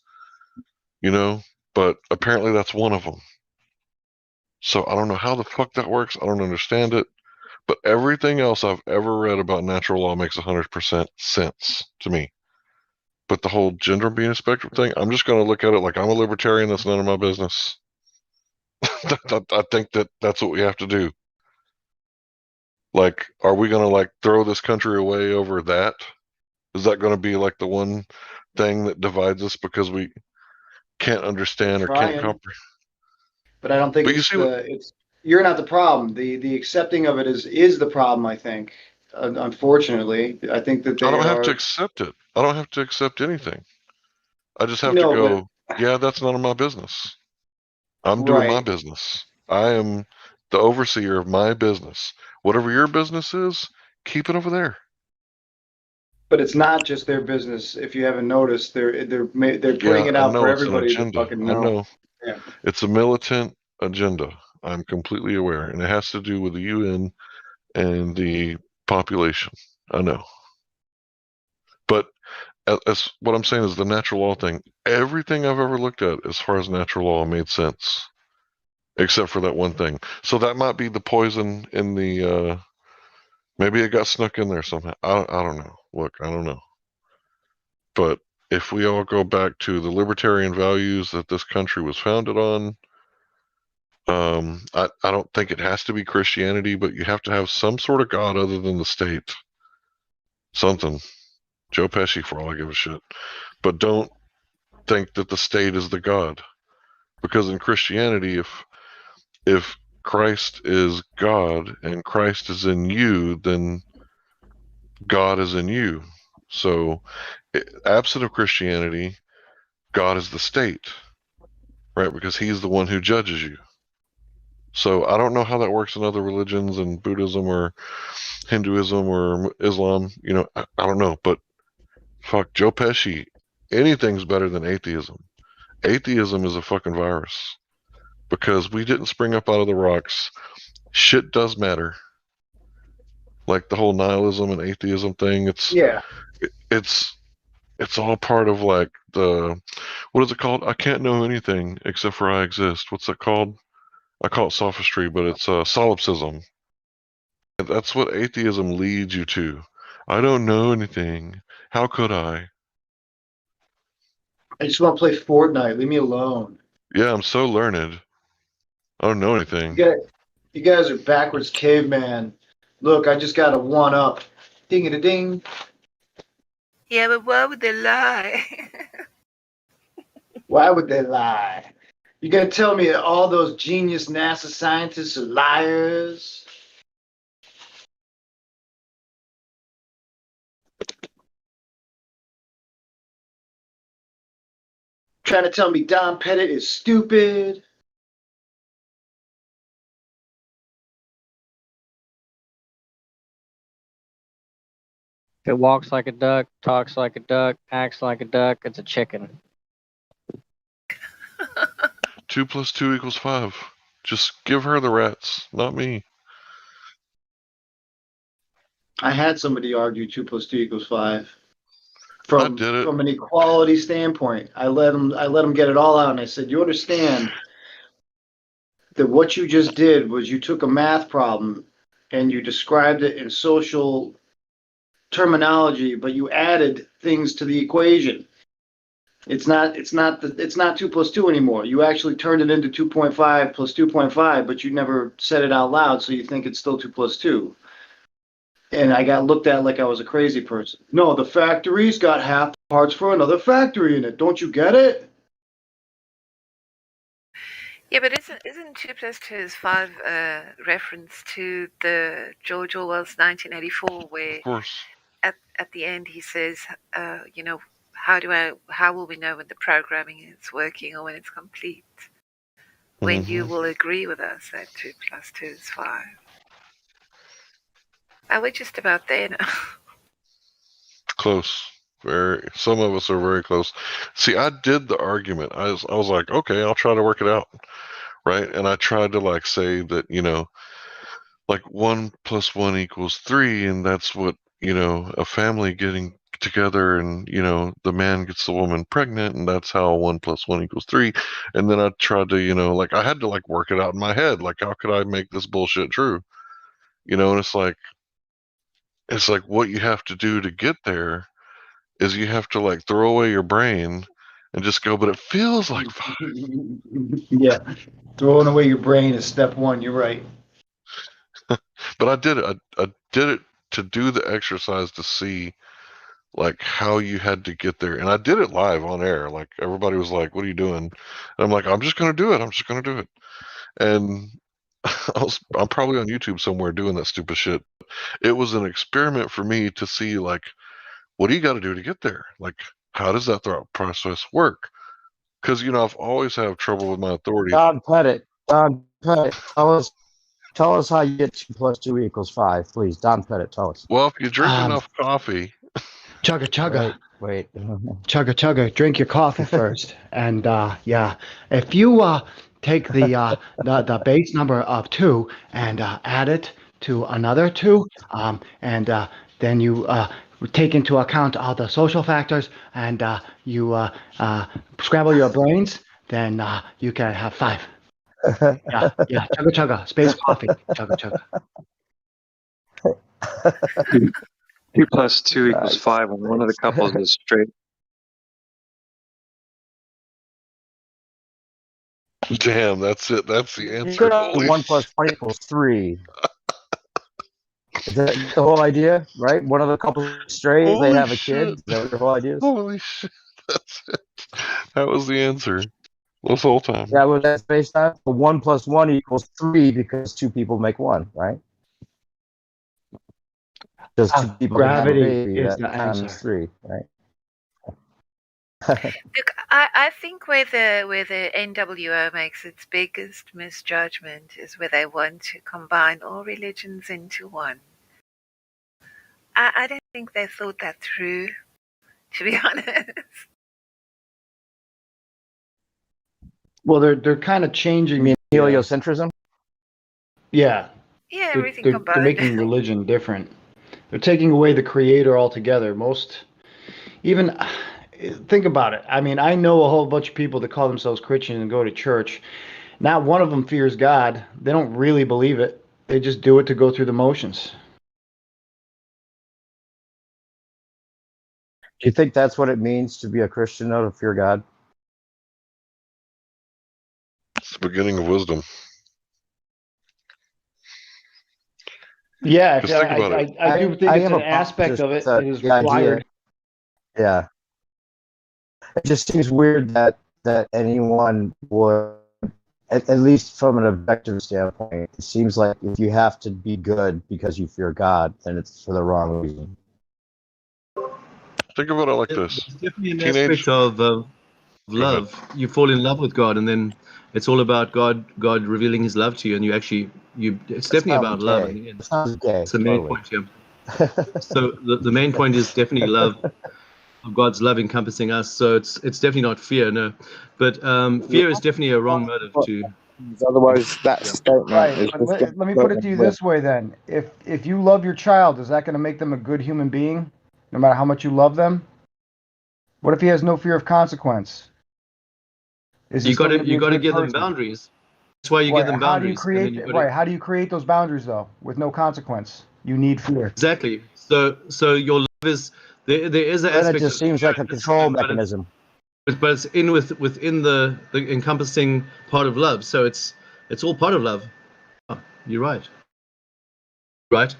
you know, but apparently that's one of them. So I don't know how the fuck that works. I don't understand it. But everything else I've ever read about natural law makes 100% sense to me. But the whole gender being a spectrum thing, I'm just going to look at it like I'm a libertarian. That's none of my business. I think that that's what we have to do. Like, are we going to like throw this country away over that? Is that going to be like the one thing that divides us because we can't understand or can't comprehend? But I don't think But it's you're not the problem. The accepting of it is the problem, I think. Unfortunately, I think that I they don't have to are. accept it. I don't have to accept anything. I just have to No, go, yeah, that's none of my business. I'm doing my Right. business. I am the overseer of my business. Whatever your business is, keep it over there. But it's not just their business. If you haven't noticed, they're putting Yeah, it I out for know it's an everybody to agenda. fucking I know. know. Yeah. It's a militant agenda. I'm completely aware. And it has to do with the UN and the population. I know. But as what I'm saying is the natural law thing. Everything I've ever looked at as far as natural law made sense, except for that one thing. So that might be the poison in the. Maybe it got snuck in there somehow. I don't know. Look, I don't know. But if we all go back to the libertarian values that this country was founded on, I don't think it has to be Christianity, but you have to have some sort of God other than the state. Something. Joe Pesci, for all I give a shit. But don't think that the state is the God. Because in Christianity, if Christ is God and Christ is in you, then God is in you. So, absent of Christianity, God is the state, right? Because he's the one who judges you. So I don't know how that works in other religions, in Buddhism or Hinduism or Islam. You know, I don't know. But fuck, Joe Pesci, anything's better than atheism. Atheism is a fucking virus because we didn't spring up out of the rocks. Shit does matter. Like the whole nihilism and atheism thing. It's all part of like the, what is it called? I can't know anything except for I exist. What's that called? I call it sophistry, but it's solipsism. That's what atheism leads you to. I don't know anything. How could I? I just want to play Fortnite. Leave me alone. Yeah, I'm so learned. I don't know anything. You guys are backwards caveman. Look, I just got a one up. Ding-a-ding. Yeah, but why would they lie? Why would they lie? You gonna tell me that all those genius NASA scientists are liars? Trying to tell me Don Pettit is stupid? If it walks like a duck, talks like a duck, acts like a duck, it's a chicken. 2 + 2 = 5. Just give her the rats, not me. I had somebody argue 2 + 2 = 5. From an equality standpoint, I let them get it all out, and I said, "You understand that what you just did was you took a math problem and you described it in social terminology, but you added things to the equation. It's not 2 + 2 anymore. You actually turned it into 2.5 + 2.5, but you never said it out loud, so you think it's still 2 + 2." And I got looked at like I was a crazy person. No, the factory's got half parts for another factory in it. Don't you get it? Yeah, but isn't 2 + 2 is 5 reference to the George Orwell's 1984, where at the end he says, you know, how will we know when the programming is working or when it's complete? When you will agree with us that 2 + 2 is 5. And we're just about there now. Close. Some of us are very close. See, I did the argument. I was like, okay, I'll try to work it out, right? And I tried to like say that, you know, like 1 + 1 = 3, and that's what, you know, a family getting together, and you know, the man gets the woman pregnant, and that's how 1 + 1 = 3. And then I tried to, you know, like I had to like work it out in my head, like how could I make this bullshit true, you know? And it's like what you have to do to get there is you have to like throw away your brain and just go, but it feels like 5. Yeah, throwing away your brain is step one. You're right. But I did it. I did it to do the exercise to see like how you had to get there, and I did it live on air. Like everybody was like, "What are you doing?" And I'm like, "I'm just gonna do it. I'm just gonna do it." And I'm probably on YouTube somewhere doing that stupid shit. It was an experiment for me to see like, what do you got to do to get there? Like, how does that thought process work? Because you know, I've always had trouble with my authority. Don Pettit, tell us how you get 2 + 2 = 5, please. Don Pettit, tell us. Well, if you drink enough coffee. Chugga chugga. Wait. Chugga chugga. Drink your coffee first. And yeah, if you take the base number of 2 and add it to another 2, and then you take into account all the social factors, and you scramble your brains, then you can have 5. Yeah, chugga chugga. Space coffee. Chugga chugga. 2 + 2 = 5, and one of the couples is straight. Damn, that's it. That's the answer. 1 + 1 = 3. Is that the whole idea, right? One of the couples straight, they have a kid. Is that what your whole idea is? Holy shit! That's it. That was the answer. This whole time. Yeah, well, that's based on 1 + 1 = 3 because 2 people make 1, right? Just 2 people Gravity have a baby, is that the answer. times 3, right? Look, I think where the NWO makes its biggest misjudgment is where they want to combine all religions into one. I don't think they thought that through, to be honest. Well, they're kind of changing. You mean heliocentrism? Yeah. Yeah, They're, everything they're combined. making religion different. They're taking away the creator altogether. Even think about it. I mean, I know a whole bunch of people that call themselves Christian and go to church. Not one of them fears God. They don't really believe it. They just do it to go through the motions. Do you think that's what it means to be a Christian, though, to fear God? It's the beginning of wisdom. Yeah, Just think about it. I do think it's an aspect of it. It is required. Yeah. It just seems weird that anyone would, at least from an objective standpoint, it seems like if you have to be good because you fear God, then it's for the wrong reason. Think about it like this. There's definitely an aspect of love. You fall in love with God, and then it's all about God revealing His love to you, and it's definitely about love. In the end. It's the main point here. So the main point is definitely love, of God's love encompassing us. So it's definitely not fear, no. But fear is definitely a wrong motive to. Otherwise, that statement Right. is But let me put it to you this way then. If you love your child, is that going to make them a good human being, no matter how much you love them? What if he has no fear of consequence? You got to give them boundaries. That's why you give them boundaries. How do you create those boundaries though, with no consequence? You need fear. Exactly. So your love is there is an aspect. It just seems like a control mechanism. But it's within the encompassing part of love. So it's all part of love. Oh, you're right. Right.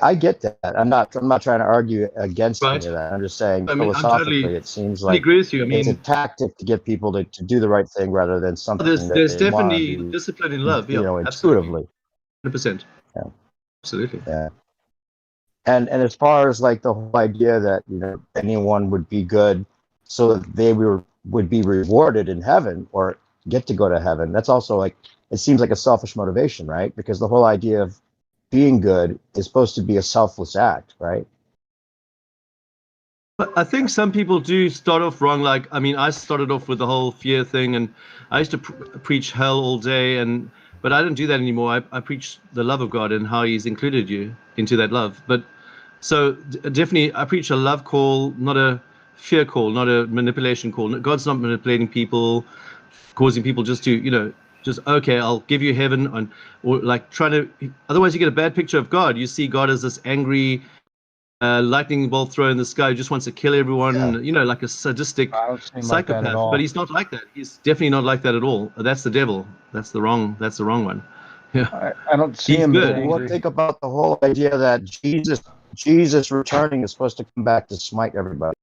I get that. I'm not trying to argue against any of that. I'm just saying philosophically, it seems like agree with you. I mean, it's a tactic to get people to do the right thing rather than something there's that they definitely want to do, discipline in love. Yeah, intuitively. 100%. Yeah. Absolutely. Yeah. And as far as like the whole idea that anyone would be good so that they would be rewarded in heaven or get to go to heaven, that's also like it seems like a selfish motivation, right? Because the whole idea of being good is supposed to be a selfless act, right? But I think some people do start off wrong. Like, I mean, I started off with the whole fear thing, and I used to preach hell all day, but I don't do that anymore. I preach the love of God and how He's included you into that love. But so definitely, I preach a love call, not a fear call, not a manipulation call. God's not manipulating people, causing people just to, just okay, I'll give you heaven, or like trying to. Otherwise, you get a bad picture of God. You see God as this angry, lightning bolt throw in the sky who just wants to kill everyone. Like a sadistic psychopath. But He's not like that. He's definitely not like that at all. That's the devil. That's the wrong one. Yeah. I don't see him. Good. Well, think about the whole idea that Jesus returning is supposed to come back to smite everybody.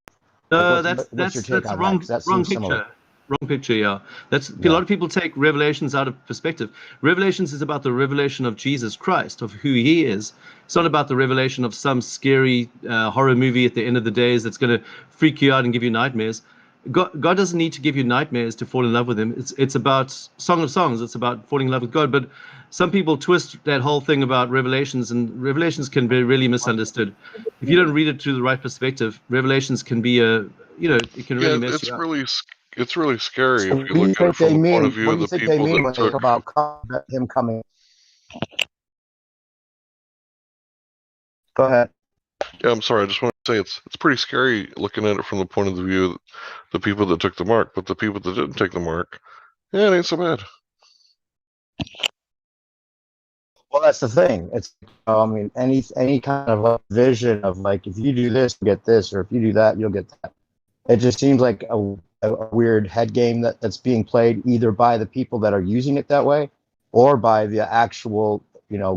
No, that's the wrong picture. Similar. Wrong picture, yeah. A lot of people take Revelations out of perspective. Revelations is about the revelation of Jesus Christ, of who He is. It's not about the revelation of some scary horror movie at the end of the days that's going to freak you out and give you nightmares. God doesn't need to give you nightmares to fall in love with Him. It's about Song of Songs. It's about falling in love with God. But some people twist that whole thing about Revelations, and Revelations can be really misunderstood. If you don't read it through the right perspective, Revelations can be it can really mess you up. It's really scary if you look at it from the point of view of the people that took about Him coming. Go ahead. Yeah, I'm sorry. I just want to say it's pretty scary looking at it from the point of view of the people that took the mark, but the people that didn't take the mark, yeah, it ain't so bad. Well, that's the thing. It's I mean, any kind of vision of like if you do this, you get this, or if you do that, you'll get that. It just seems like a weird head game that's being played either by the people that are using it that way, or by the actual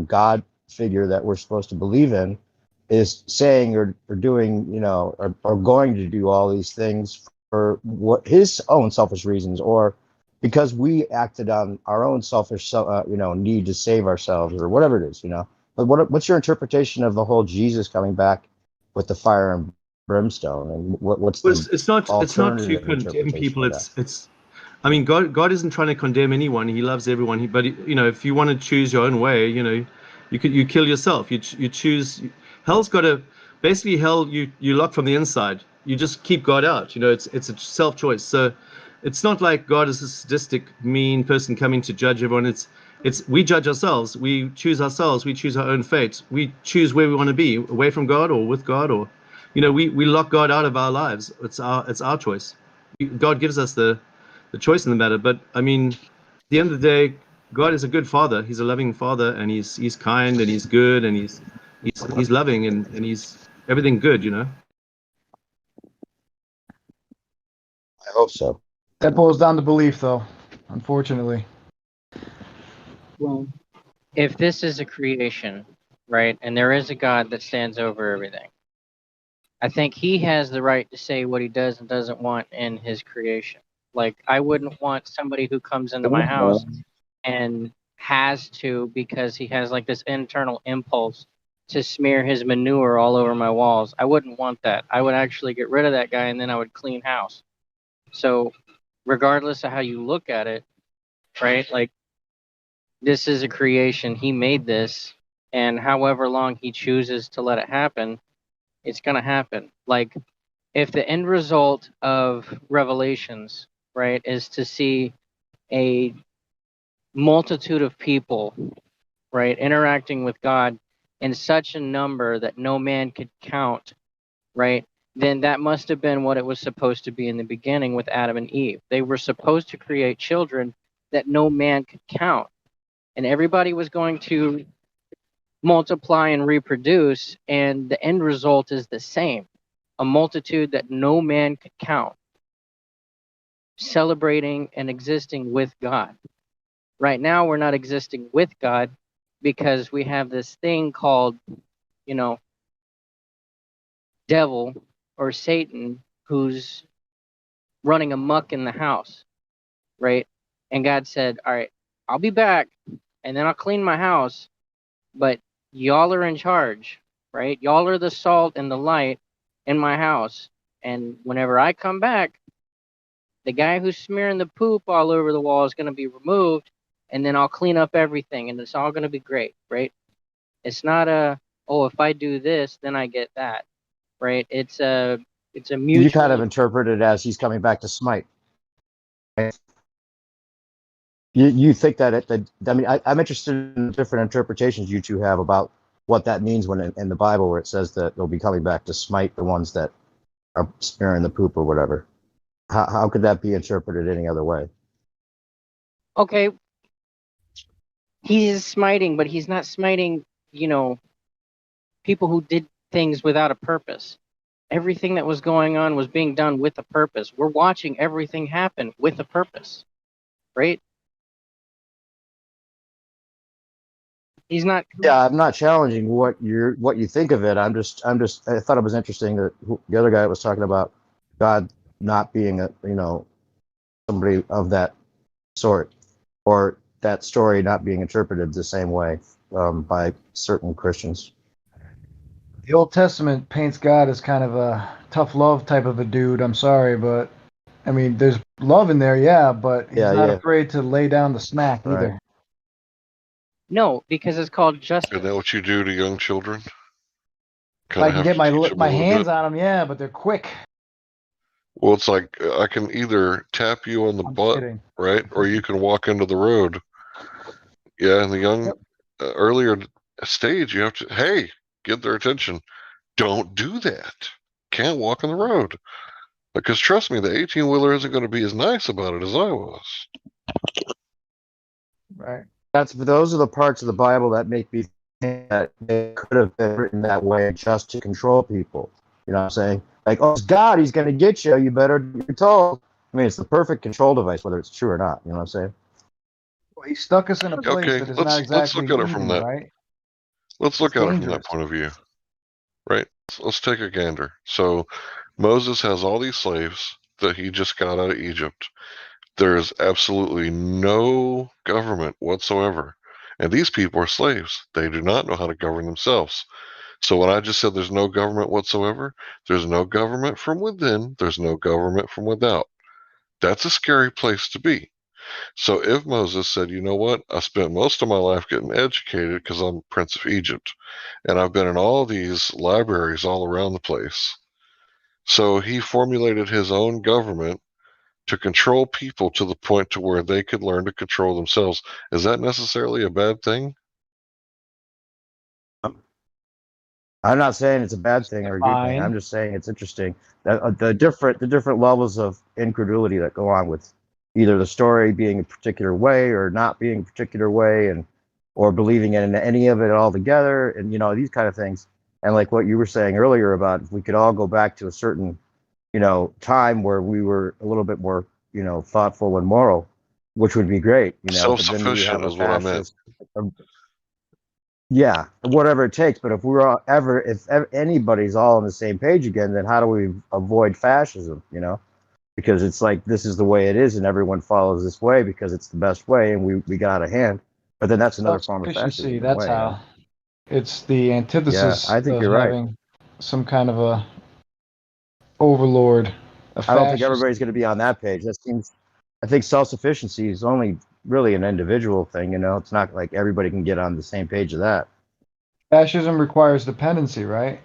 God figure that we're supposed to believe in, is saying or doing or going to do all these things for what his own selfish reasons, or because we acted on our own selfish need to save ourselves, or whatever it is. But what's your interpretation of the whole Jesus coming back with the fire and brimstone? And what's Well, the it's not to alternative condemn people. interpretation of that? It's I mean, God isn't trying to condemn anyone. He loves everyone. But you know, if you want to choose your own way, you know, you kill yourself. You choose. Hell's got a basically hell. You lock from the inside. You just keep God out. You know, it's a self choice. So it's not like God is a sadistic, mean person coming to judge everyone. It's we judge ourselves. We choose ourselves. We choose our own fate. We choose where we want to be, away from God or with God, or you know, we lock God out of our lives. It's our choice. God gives us the choice in the matter. But I mean, at the end of the day, God is a good father. He's a loving father, and he's kind, and he's good, and he's loving, and he's everything good, you know. I hope so. That boils down to belief, though, unfortunately. Well, if this is a creation, right, and there is a God that stands over everything, I think he has the right to say what he does and doesn't want in his creation. Like, I wouldn't want somebody who comes into my house and has to, because he has like this internal impulse to smear his manure all over my walls. I wouldn't want that. I would actually get rid of that guy and then I would clean house. So regardless of how you look at it, right? Like, this is a creation. He made this, and however long he chooses to let it happen, it's going to happen. Like, if the end result of Revelations, right, is to see a multitude of people, right, interacting with God in such a number that no man could count, right, then that must have been what it was supposed to be in the beginning with Adam and Eve. They were supposed to create children that no man could count. And everybody was going to multiply and reproduce, and the end result is the same. A multitude that no man could count, celebrating and existing with God. Right now, we're not existing with God because we have this thing called, you know, devil or Satan who's running amok in the house, right? And God said, all right, I'll be back and then I'll clean my house, but y'all are in charge, right? Y'all are the salt and the light in my house. And whenever I come back, the guy who's smearing the poop all over the wall is going to be removed, and then I'll clean up everything, and it's all going to be great, right? It's not oh, if I do this, then I get that, right? It's a mutual. You kind of interpret it as he's coming back to smite. You think that I mean, I'm interested in different interpretations you two have about what that means when in the Bible where it says that they'll be coming back to smite the ones that are smearing the poop or whatever. How could that be interpreted any other way? Okay, he's smiting, but he's not smiting, you know, people who did things without a purpose. Everything that was going on was being done with a purpose. We're watching everything happen with a purpose, right? He's not. Yeah, I'm not challenging what you think of it. I thought it was interesting that the other guy was talking about God not being somebody of that sort, or that story not being interpreted the same way by certain Christians. The Old Testament paints God as kind of a tough love type of a dude. I'm sorry, but I mean, there's love in there, yeah, but he's not afraid to lay down the smack either. Right. No, because it's called justice. Isn't that what you do to young children? I can get my hands on them, yeah, but they're quick. Well, it's like I can either tap you on the butt, right, or you can walk into the road. Yeah, in the young, earlier stage, you have to, hey, get their attention. Don't do that. Can't walk on the road. Because trust me, the 18-wheeler isn't going to be as nice about it as I was. Right. Those are the parts of the Bible that make me think that they could have been written that way just to control people. You know what I'm saying? Like, oh, it's God, he's going to get you. You better be told. I mean, it's the perfect control device, whether it's true or not. You know what I'm saying? Well, he stuck us in a place that is not exactly let's look at it from that. Right? Let's look at it from that point of view. Right? Let's take a gander. So Moses has all these slaves that he just got out of Egypt. There is absolutely no government whatsoever. And these people are slaves. They do not know how to govern themselves. So when I just said there's no government whatsoever, there's no government from within, there's no government from without. That's a scary place to be. So if Moses said, you know what, I spent most of my life getting educated because I'm Prince of Egypt, and I've been in all these libraries all around the place. So he formulated his own government to control people to the point to where they could learn to control themselves. Is that necessarily a bad thing? I'm not saying it's a bad thing or a good thing. I'm just saying it's interesting that the different levels of incredulity that go on with either the story being a particular way or not being a particular way, and or believing in any of it altogether, and you know, these kind of things. And like what you were saying earlier about if we could all go back to a certain, you know, time where we were a little bit more, you know, thoughtful and moral, which would be great, you know. But then we have Self-sufficient a is what I meant. fascist. Yeah, whatever it takes. But if we're all if anybody's all on the same page again, then how do we avoid fascism? You know, because it's like this is the way it is, and everyone follows this way because it's the best way, and we got out of hand. But then that's another form of fascism. In a That's way, how. you know? It's the Yeah, antithesis I think of you're right. having some kind of a overlord, a I don't think fascist. everybody's going to be on that page. That seems. I think self-sufficiency is only really an individual thing. You know, it's not like everybody can get on the same page of that. Fascism requires dependency, right?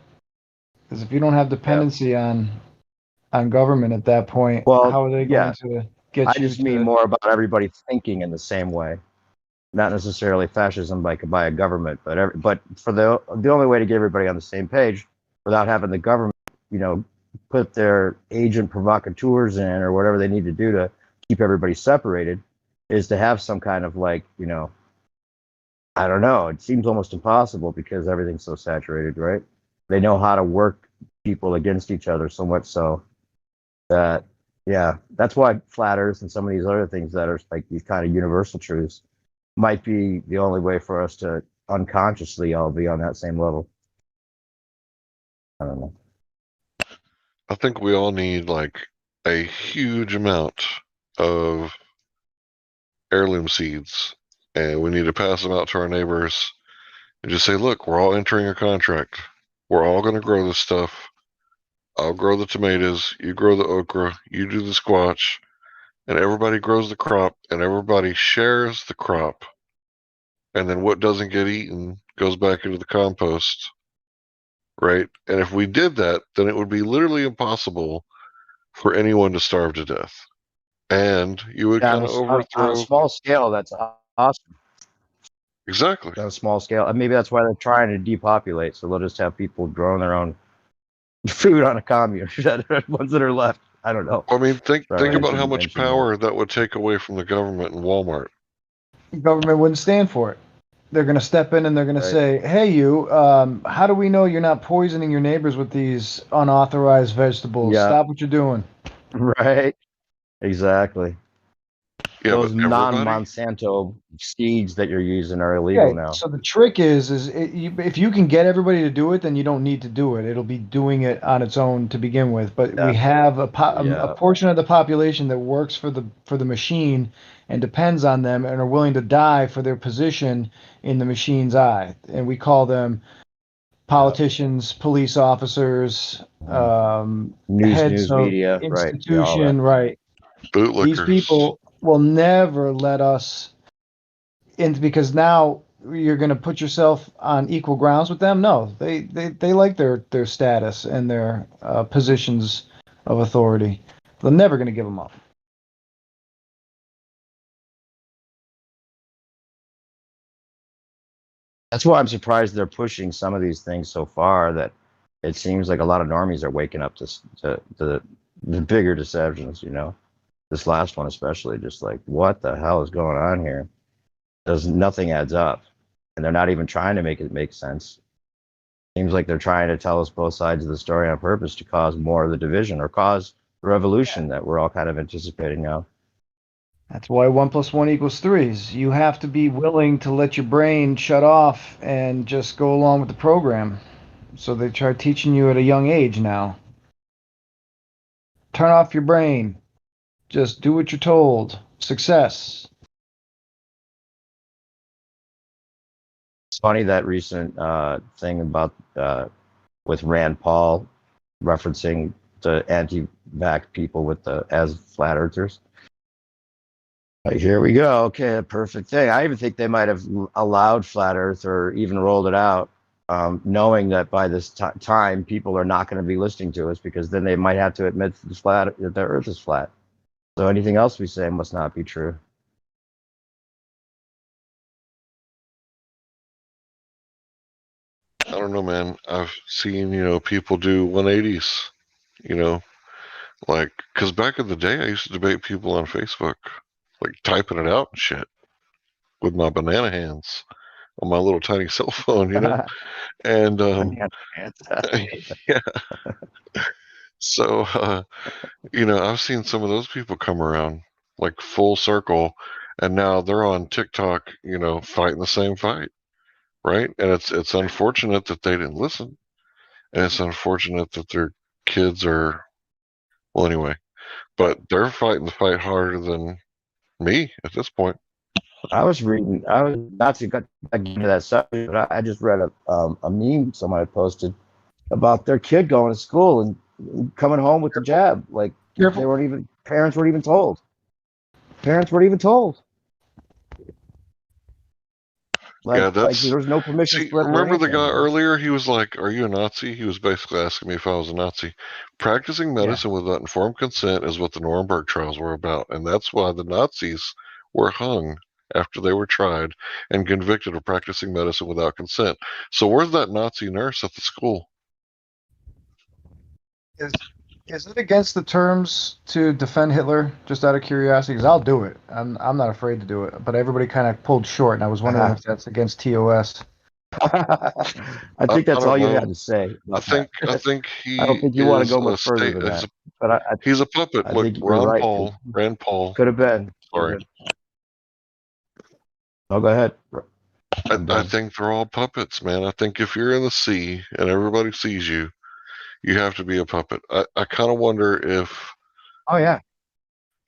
Because if you don't have dependency on government at that point, Well, how are they yeah. going to I get you just mean to? more about everybody thinking in the same way, not necessarily fascism by a government, but for the only way to get everybody on the same page without having the government, you know, put their agent provocateurs in or whatever they need to do to keep everybody separated, is to have some kind of like, you know, I don't know. It seems almost impossible because everything's so saturated, right? They know how to work people against each other so much so that, yeah, that's why flat Earth and some of these other things that are like these kind of universal truths might be the only way for us to unconsciously all be on that same level. I don't know. I think we all need like a huge amount of heirloom seeds, and we need to pass them out to our neighbors and just say, look, we're all entering a contract. We're all going to grow this stuff. I'll grow the tomatoes, you grow the okra, you do the squash, and everybody grows the crop and everybody shares the crop. And then what doesn't get eaten goes back into the compost, right? And if we did that, then it would be literally impossible for anyone to starve to death. And you would kind of On a overthrow. small scale, that's awesome. Exactly. On a small scale. And maybe that's why they're trying to depopulate. So they'll just have people growing their own food on a commune, ones that are left. I don't know. I mean, think Sorry, about how much power that would take away from the government and Walmart. Government wouldn't stand for it. They're going to step in and they're going to say, "Hey, you, how do we know you're not poisoning your neighbors with these unauthorized vegetables? Yeah. Stop what you're doing." Right. Exactly. Yeah, those but everybody. non-Monsanto seeds that you're using are illegal now. So the trick is if you can get everybody to do it, then you don't need to do it. It'll be doing it on its own to begin with. But we have a portion of the population that works for the machine and depends on them and are willing to die for their position in the machine's eye, and we call them politicians, police officers, heads of media, institution, right? Bootlickers. These people will never let us in because now you're going to put yourself on equal grounds with them. No, they like their status and their positions of authority. They're never going to give them up. That's why I'm surprised they're pushing some of these things so far that it seems like a lot of normies are waking up to the bigger deceptions, you know. This last one especially, just like, what the hell is going on here? Nothing adds up. And they're not even trying to make it make sense. Seems like they're trying to tell us both sides of the story on purpose to cause more of the division or cause the revolution that we're all kind of anticipating now. That's why 1 + 1 = 3. You have to be willing to let your brain shut off and just go along with the program. So they try teaching you at a young age now. Turn off your brain. Just do what you're told. Success. funny that recent thing about with Rand Paul referencing the anti-vax people with the as flat earthers. Right, here we go. Okay, a perfect thing. I even think they might have allowed flat Earth or even rolled it out, knowing that by this time people are not going to be listening to us because then they might have to admit that the Earth is flat. So anything else we say must not be true. I don't know, man. I've seen, people do 180s, like, because back in the day, I used to debate people on Facebook, like typing it out and shit with my banana hands on my little tiny cell phone, and yeah. So, I've seen some of those people come around like full circle, and now they're on TikTok, fighting the same fight, right? And it's unfortunate that they didn't listen, and it's unfortunate that their kids are, well, anyway, but they're fighting the fight harder than me at this point. I was not to get into that subject, but I just read a meme somebody posted about their kid going to school and coming home with the jab. Like parents weren't even told. Parents weren't even told. Like there was no permission slip. Remember the guy earlier? He was like, "Are you a Nazi?" He was basically asking me if I was a Nazi. Practicing medicine without informed consent is what the Nuremberg trials were about, and that's why the Nazis were hung after they were tried and convicted of practicing medicine without consent. So where's that Nazi nurse at the school? Is it against the terms to defend Hitler? Just out of curiosity, because I'll do it. I'm not afraid to do it. But everybody kind of pulled short, and I was wondering if that's against TOS. I think that's all you had to say. I think he. I don't think you want to go much further than that. But he's a puppet. Look, Rand Paul. Could have been. Sorry. Oh, go ahead. I think they're all puppets, man. I think if you're in the sea and everybody sees you, you have to be a puppet. I kind of wonder if. Oh yeah.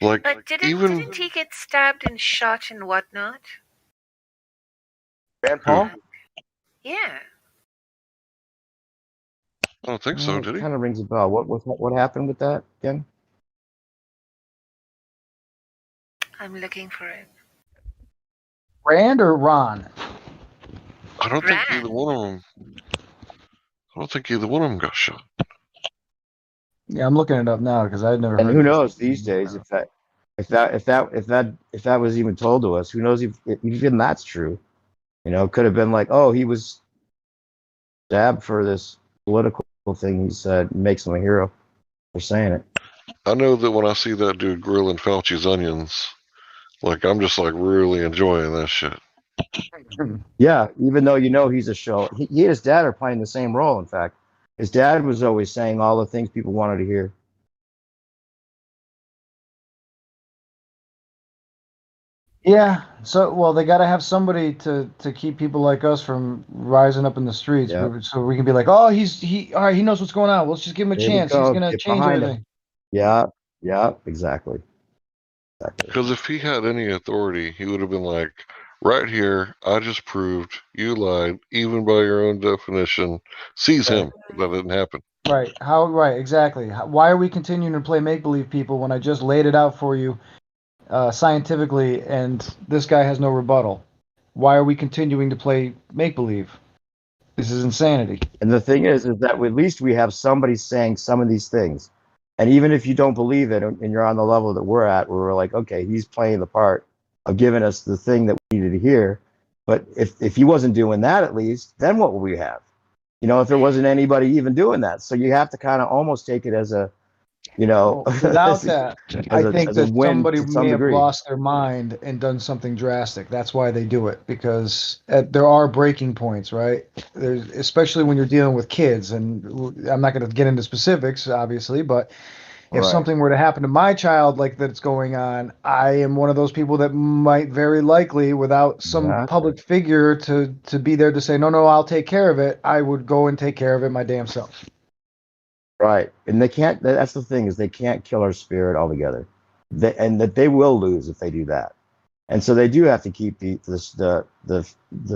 Like, but didn't he get stabbed and shot and whatnot? Rand Paul? Yeah. I don't think so. Did he? Kind of rings a bell. What happened with that again? I'm looking for it. Rand or Ron? I don't think either one of them. I don't think either one of them got shot. Yeah, I'm looking it up now because I'd never. And who knows these days if that was even told to us? Who knows if even that's true? It could have been like, oh, he was stabbed for this political thing he said, makes him a hero for saying it. I know that when I see that dude grilling Fauci's onions, like I'm just like really enjoying that shit. Yeah, even though he's a show. He and his dad are playing the same role. In fact, his dad was always saying all the things people wanted to hear. Yeah. So, they got to have somebody to keep people like us from rising up in the streets, so we can be like, oh, all right, he knows what's going on. Let's just give him a chance. He's gonna change everything. Yeah. Exactly. Because if he had any authority, he would have been like, right here, I just proved you lied, even by your own definition. Seize him. That didn't happen. Right. Right. Exactly. Why are we continuing to play make-believe people when I just laid it out for you scientifically and this guy has no rebuttal? Why are we continuing to play make-believe? This is insanity. And the thing is that at least we have somebody saying some of these things. And even if you don't believe it and you're on the level that we're at, where we're like, okay, he's playing the part of giving us the thing that we needed to hear. But if he wasn't doing that, at least, then what would we have? If there wasn't anybody even doing that. So you have to kind of almost take it as a, without that, I think that somebody may have degree. lost their mind and done something drastic. That's why they do it, because there are breaking points, right? Especially when you're dealing with kids, and I'm not going to get into specifics, obviously, but if something were to happen to my child like that's going on, I am one of those people that might very likely, without some public figure to be there to say, no, I'll take care of it, I would go and take care of it my damn self. Right. And they can't, that's the thing, is they can't kill our spirit altogether. And that they will lose if they do that. And so they do have to keep the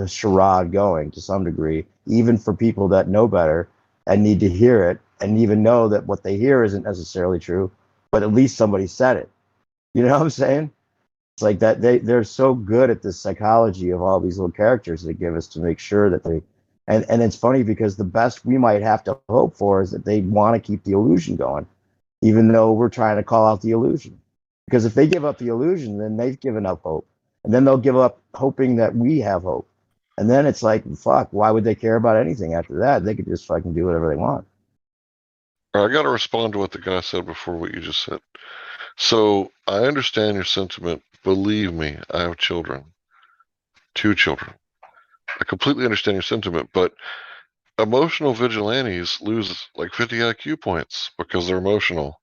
charade going to some degree, even for people that know better and need to hear it and even know that what they hear isn't necessarily true, but at least somebody said it. You know what I'm saying? It's like that they're so good at the psychology of all these little characters they give us to make sure that they and it's funny because the best we might have to hope for is that they want to keep the illusion going, even though we're trying to call out the illusion. Because if they give up the illusion, then they've given up hope. And then they'll give up hoping that we have hope. And then it's like, fuck, why would they care about anything after that? They could just fucking do whatever they want. I got to respond to what the guy said before what you just said. So I understand your sentiment. Believe me, I have children. 2 children. I completely understand your sentiment, but emotional vigilantes lose like 50 IQ points because they're emotional.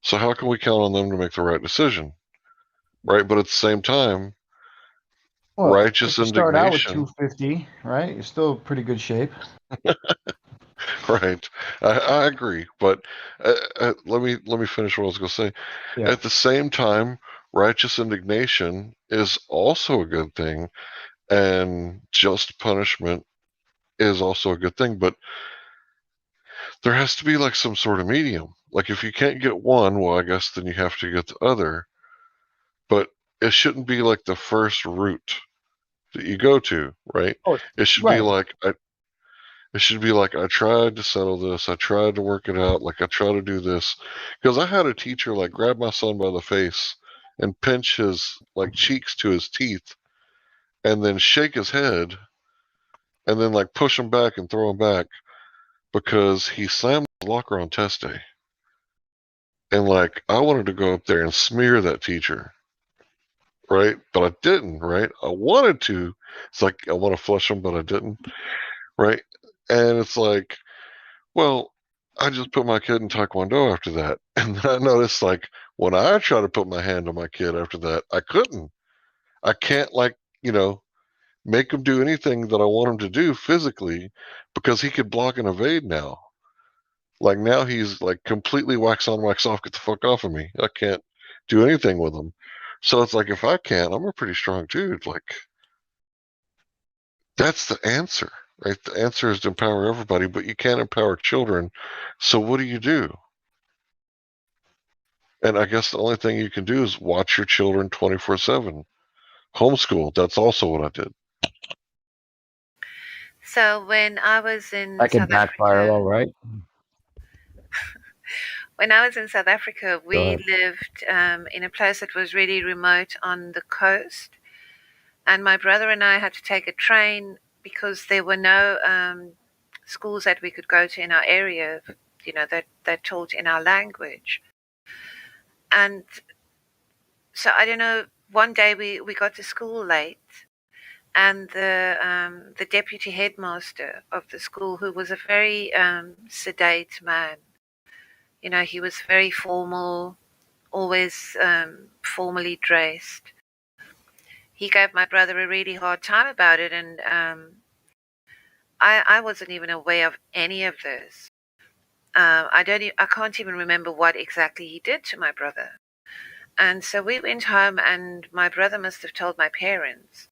So how can we count on them to make the right decision? Right? But at the same time, Well, righteous if you start out with indignation. 250, right? You're still in pretty good shape. Right. I agree, but let me finish what I was going to say. Yeah. At the same time, righteous indignation is also a good thing, and just punishment is also a good thing, but there has to be like some sort of medium. Like if you can't get one, well, I guess then you have to get the other, but it shouldn't be like the first route that you go to, right? Oh, It should be right. like it should be like I tried to settle this, I tried to work it out, like I try to do this. Because I had a teacher like grab my son by the face and pinch his like cheeks to his teeth and then shake his head and then like push him back and throw him back because he slammed his locker on test day. And like I wanted to go up there and smear that teacher. Right? But I didn't, right? I wanted to. It's like I want to flush him, but I didn't. Right? And it's like, well, I just put my kid in Taekwondo after that. And I noticed like when I try to put my hand on my kid after that, I couldn't. I can't like, make him do anything that I want him to do physically because he could block and evade now. Like now he's like completely wax on, wax off, get the fuck off of me. I can't do anything with him. So it's like if I can't, I'm a pretty strong dude. Like that's the answer, right? The answer is to empower everybody, but you can't empower children. So what do you do? And I guess the only thing you can do is watch your children 24/7. Homeschool, that's also what I did. So when I was in That could South backfire, Africa, all right. when I was in South Africa, we lived in a place that was really remote on the coast, and my brother and I had to take a train because there were no schools that we could go to in our area, that taught in our language. And so I don't know. One day we got to school late, and the deputy headmaster of the school, who was a very sedate man, he was very formal, always formally dressed. He gave my brother a really hard time about it, and I wasn't even aware of any of this. I can't even remember what exactly he did to my brother. And so we went home, and my brother must have told my parents.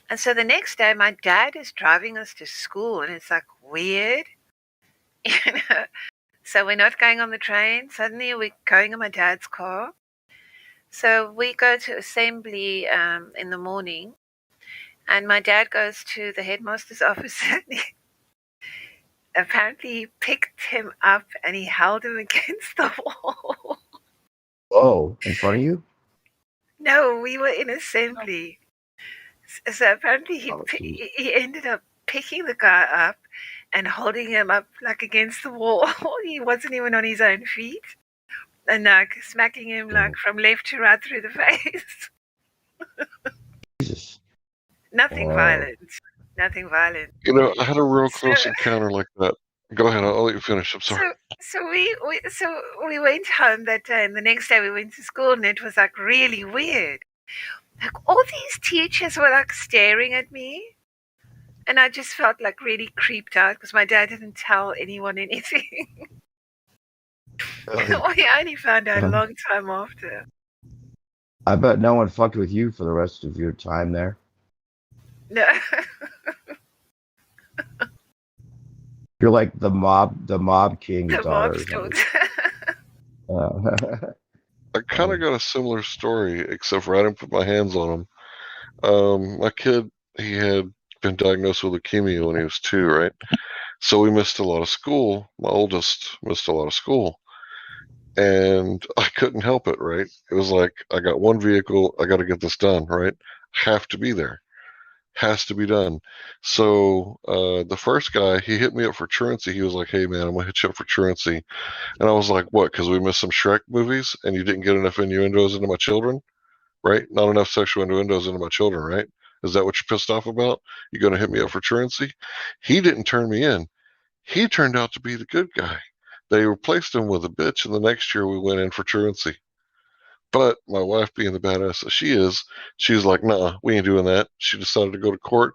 And so the next day, my dad is driving us to school, and it's like weird, So we're not going on the train. Suddenly, we're going in my dad's car. So we go to assembly in the morning, and my dad goes to the headmaster's office. And apparently, he picked him up and he held him against the wall. Oh, in front of you? No, we were in assembly. So apparently he ended up picking the guy up and holding him up like against the wall. He wasn't even on his own feet. And like smacking him like from left to right through the face. Jesus. Nothing violent. Nothing violent. I had a real close encounter like that. Go ahead, I'll let you finish. I'm sorry. So we went home that day, and the next day we went to school, and it was like really weird. Like all these teachers were like staring at me, and I just felt like really creeped out because my dad didn't tell anyone anything. We only found out a long time after. I bet no one fucked with you for the rest of your time there. No. You're like the mob king's The daughter. mob's daughter. I kind of got a similar story, except for I didn't put my hands on him. My kid, he had been diagnosed with leukemia when he was 2, right? So we missed a lot of school. My oldest missed a lot of school. And I couldn't help it, right? It was like, I got one vehicle, I got to get this done, right? Have to be there. Has to be done. So the first guy, he hit me up for truancy. He was like, hey, man, I'm going to hit you up for truancy. And I was like, what? Because we missed some Shrek movies and you didn't get enough innuendos into my children? Right? Not enough sexual innuendos into my children, right? Is that what you're pissed off about? You going to hit me up for truancy? He didn't turn me in. He turned out to be the good guy. They replaced him with a bitch, and the next year we went in for truancy. But my wife, being the badass that she is, she's like, nah, we ain't doing that. She decided to go to court.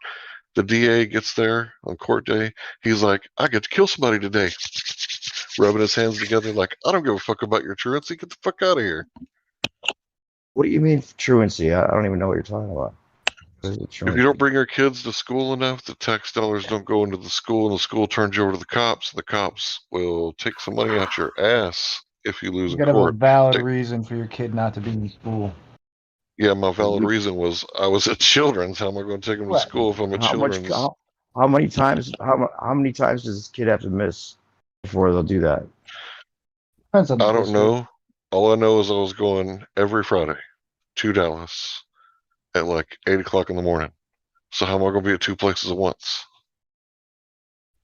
The DA gets there on court day. He's like, I get to kill somebody today. Rubbing his hands together like, I don't give a fuck about your truancy. Get the fuck out of here. What do you mean truancy? I don't even know what you're talking about. If you don't bring your kids to school enough, the tax dollars don't go into the school, and the school turns you over to the cops. The cops will take some money out your ass if you lose You in gotta have a court. valid reason for your kid not to be in school. Yeah, my valid reason was I was at Children's. How am I going to take him to school if I'm at Children's? How many times? How many times does this kid have to miss before they'll do that? Depends on the I don't district. know. All I know is I was going every Friday to Dallas at like 8 o'clock in the morning. So how am I going to be at 2 places at once?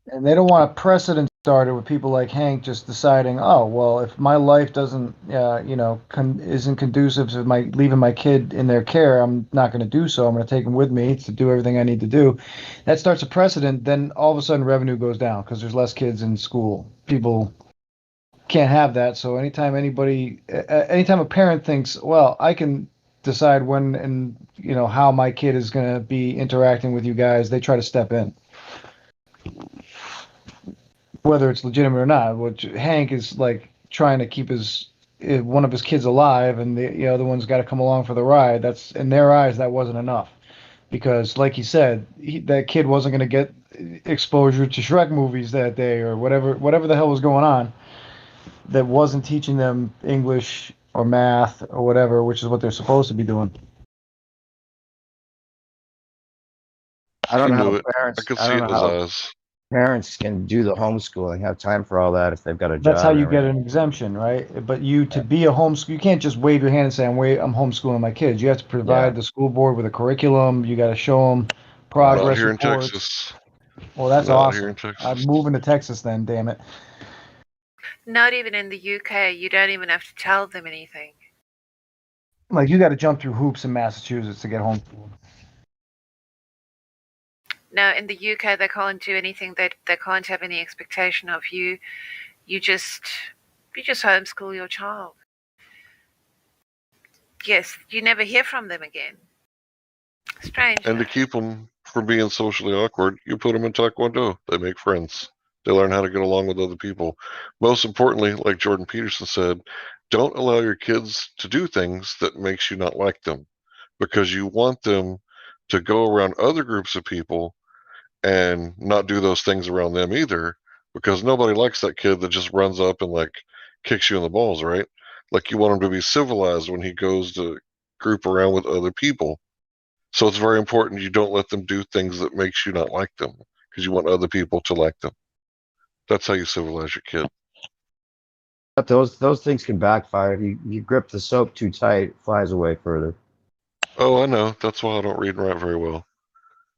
And they don't want a precedent started with people like Hank just deciding, oh, well, if my life doesn't, isn't conducive to my leaving my kid in their care, I'm not going to do so. I'm going to take him with me to do everything I need to do. That starts a precedent. Then all of a sudden revenue goes down because there's less kids in school. People can't have that. So anytime a parent thinks, well, I can decide when and how my kid is going to be interacting with you guys, they try to step in. Whether it's legitimate or not, which Hank is like trying to keep one of his kids alive, and the other one's got to come along for the ride. That's in their eyes that wasn't enough, because like he said, that kid wasn't going to get exposure to Shrek movies that day or whatever the hell was going on. That wasn't teaching them English or math or whatever, which is what they're supposed to be doing. I don't know how parents can do the homeschooling, have time for all that if they've got a job. That's how you get an exemption, right? But to be a homeschool, you can't just wave your hand and say, I'm homeschooling my kids. You have to provide the school board with a curriculum. You got to show them progress Not here reports. in Texas. Well, that's Not awesome. here in Texas. I'm moving to Texas then, damn it. Not even in the UK. You don't even have to tell them anything. Like, you got to jump through hoops in Massachusetts to get homeschooled. No, in the UK, they can't do anything. They can't have any expectation of you. You just homeschool your child. Yes, you never hear from them again. Strange. And to keep them from being socially awkward, you put them in Taekwondo. They make friends. They learn how to get along with other people. Most importantly, like Jordan Peterson said, don't allow your kids to do things that makes you not like them, because you want them to go around other groups of people and not do those things around them either, because nobody likes that kid that just runs up and like kicks you in the balls, right? Like, you want him to be civilized when he goes to group around with other people. So it's very important you don't let them do things that makes you not like them, because you want other people to like them. That's how you civilize your kid. But those things can backfire. If you grip the soap too tight, it flies away further. Oh, I know. That's why I don't read and write very well.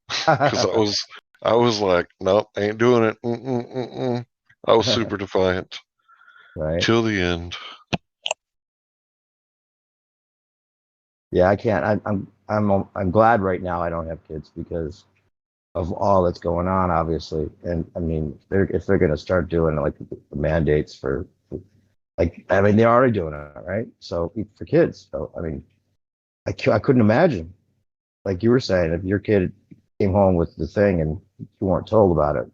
Because I was like, nope, ain't doing it. I was super defiant. Right. Till the end. Yeah, I can't. I'm glad right now I don't have kids because of all that's going on, obviously. And I mean, if they're going to start doing like the mandates for, like, I mean, they're already doing it, right? So for kids, so I mean, I couldn't imagine, like you were saying, if your kid came home with the thing and you weren't told about it,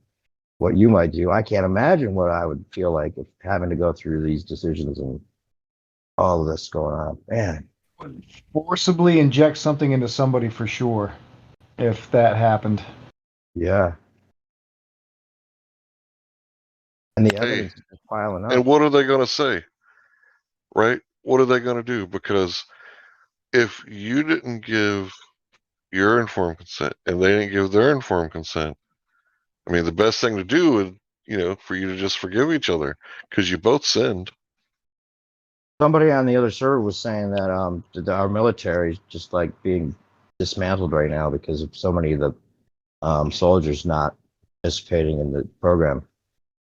what you might do. I can't imagine what I would feel like if having to go through these decisions and all of this going on. Man. forcibly inject something into somebody for sure, if that happened. Yeah. And the evidence is piling up. And what are they going to say? Right? What are they going to do? Because if you didn't give your informed consent and they didn't give their informed consent, I mean, the best thing to do would, for you to just forgive each other because you both sinned. Somebody on the other server was saying that our military is just like being dismantled right now because of so many of the soldiers not participating in the program,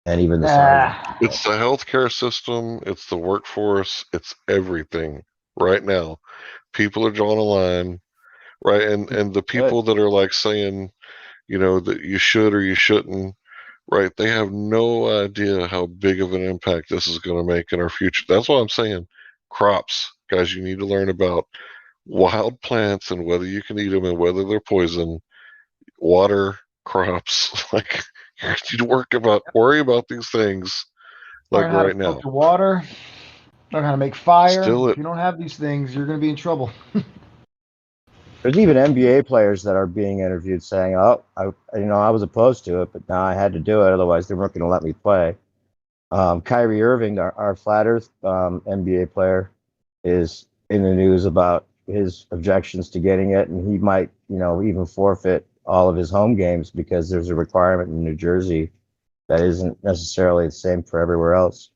and even the sergeants. It's the healthcare system, it's the workforce, it's everything right now. People are drawing a line, right? And the people that are like saying, that you should or you shouldn't, right? They have no idea how big of an impact this is going to make in our future. That's why I'm saying crops, guys. You need to learn about wild plants and whether you can eat them and whether they're poison. Water, crops, like you need to worry about these things, like Learn how to right now. filter water. Learn how to make fire. Still If you don't have these things, you're going to be in trouble. There's even NBA players that are being interviewed saying, "Oh, I was opposed to it, but now I had to do it. Otherwise, they weren't going to let me play." Kyrie Irving, our Flat Earth NBA player, is in the news about his objections to getting it, and he might, even forfeit all of his home games because there's a requirement in New Jersey that isn't necessarily the same for everywhere else.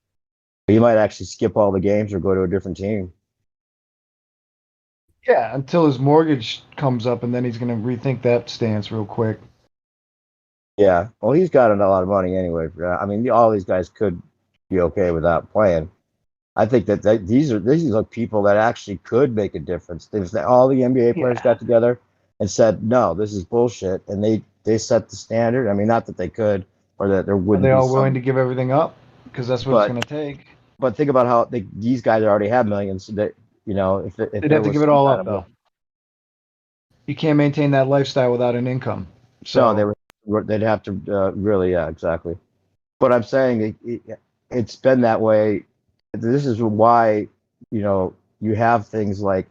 But he might actually skip all the games or go to a different team. Yeah, until his mortgage comes up, and then he's going to rethink that stance real quick. Yeah, well, he's got a lot of money anyway. I mean, all these guys could be okay without playing. I think that these are people that actually could make a difference. If all the NBA players got together and said, "No, this is bullshit," and they set the standard. I mean, not that they could, or that there Are wouldn't they be all willing to give everything up? Because that's what it's going to take. But think about how these guys already have millions. That if They'd there have to was give it some all kind up, of though. You can't maintain that lifestyle without an income. So they'd have to really, yeah, exactly. But I'm saying it's been that way. This is why you have things like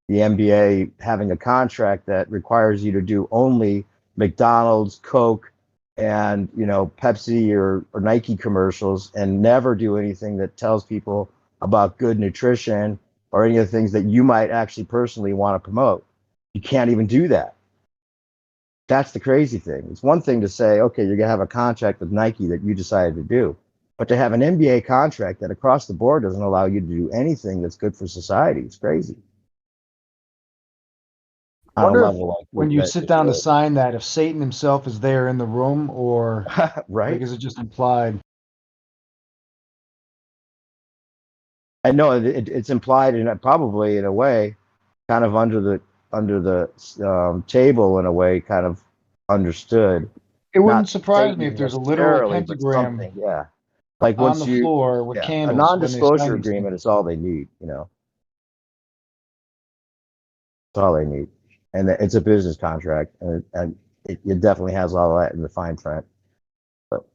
the NBA having a contract that requires you to do only McDonald's, Coke, and Pepsi or Nike commercials, and never do anything that tells people about good nutrition or any of the things that you might actually personally want to promote. You can't even do that. That's the crazy thing. It's one thing to say, okay, you're going to have a contract with Nike that you decided to do, but to have an NBA contract that across the board doesn't allow you to do anything that's good for society, it's crazy. I wonder if when you sit down to sign that, if Satan himself is there in the room, or right? Like, is it just implied? I know it's implied, and probably in a way, kind of under the table in a way, kind of understood. It wouldn't surprise me if there's a literal pentagram, yeah. Like on the floor with candles. A non-disclosure agreement is all they need. It's all they need, and it's a business contract, and it definitely has all that in the fine print. But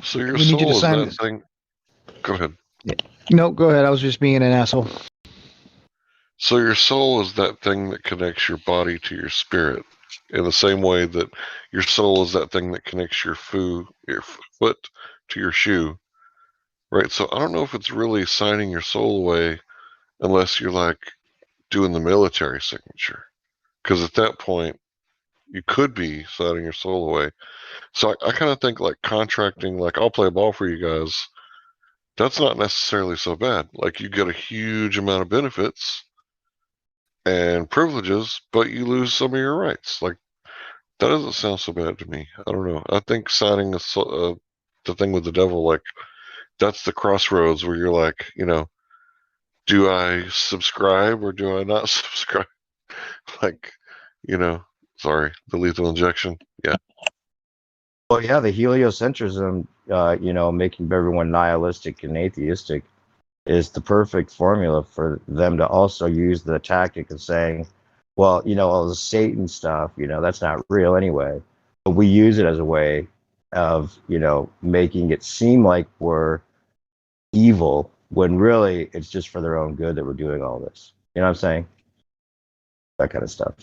so your soul is that thing. Go ahead. No, go ahead. I was just being an asshole. So your soul is that thing that connects your body to your spirit, in the same way that your soul is that thing that connects your foot to your shoe, right? So I don't know if it's really signing your soul away unless you're like doing the military signature, because at that point you could be signing your soul away. So I kind of think like contracting, like I'll play ball for you guys. That's not necessarily so bad. Like you get a huge amount of benefits and privileges, but you lose some of your rights. Like that doesn't sound so bad to me. I don't know. I think signing the thing with the devil, like that's the crossroads where you're like, do I subscribe or do I not subscribe? Like, sorry, the lethal injection. Yeah. Well, yeah, the heliocentrism, making everyone nihilistic and atheistic is the perfect formula for them to also use the tactic of saying, well, all the Satan stuff, that's not real anyway. But we use it as a way of, making it seem like we're evil, when really it's just for their own good that we're doing all this. You know what I'm saying? That kind of stuff.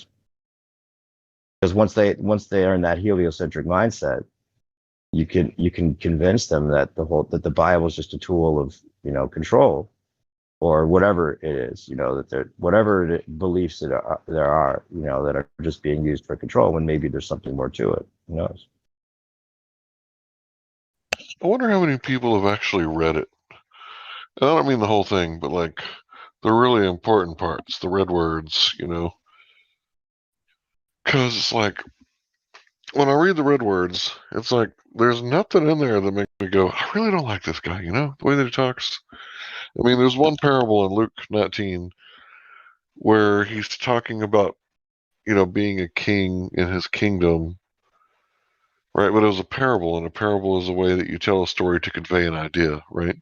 Because once they are in that heliocentric mindset, you can convince them that the Bible is just a tool of, you know, control, or whatever it is, you know, that whatever beliefs that there are, you know, that are just being used for control, when maybe there's something more to it. Who knows? I wonder how many people have actually read it. And I don't mean the whole thing, but like the really important parts, the red words, you know. Because it's like, when I read the red words, it's like there's nothing in there that makes me go, I really don't like this guy, you know, the way that he talks. I mean, there's one parable in Luke 19 where he's talking about, you know, being a king in his kingdom, right? But it was a parable, and a parable is a way that you tell a story to convey an idea, right?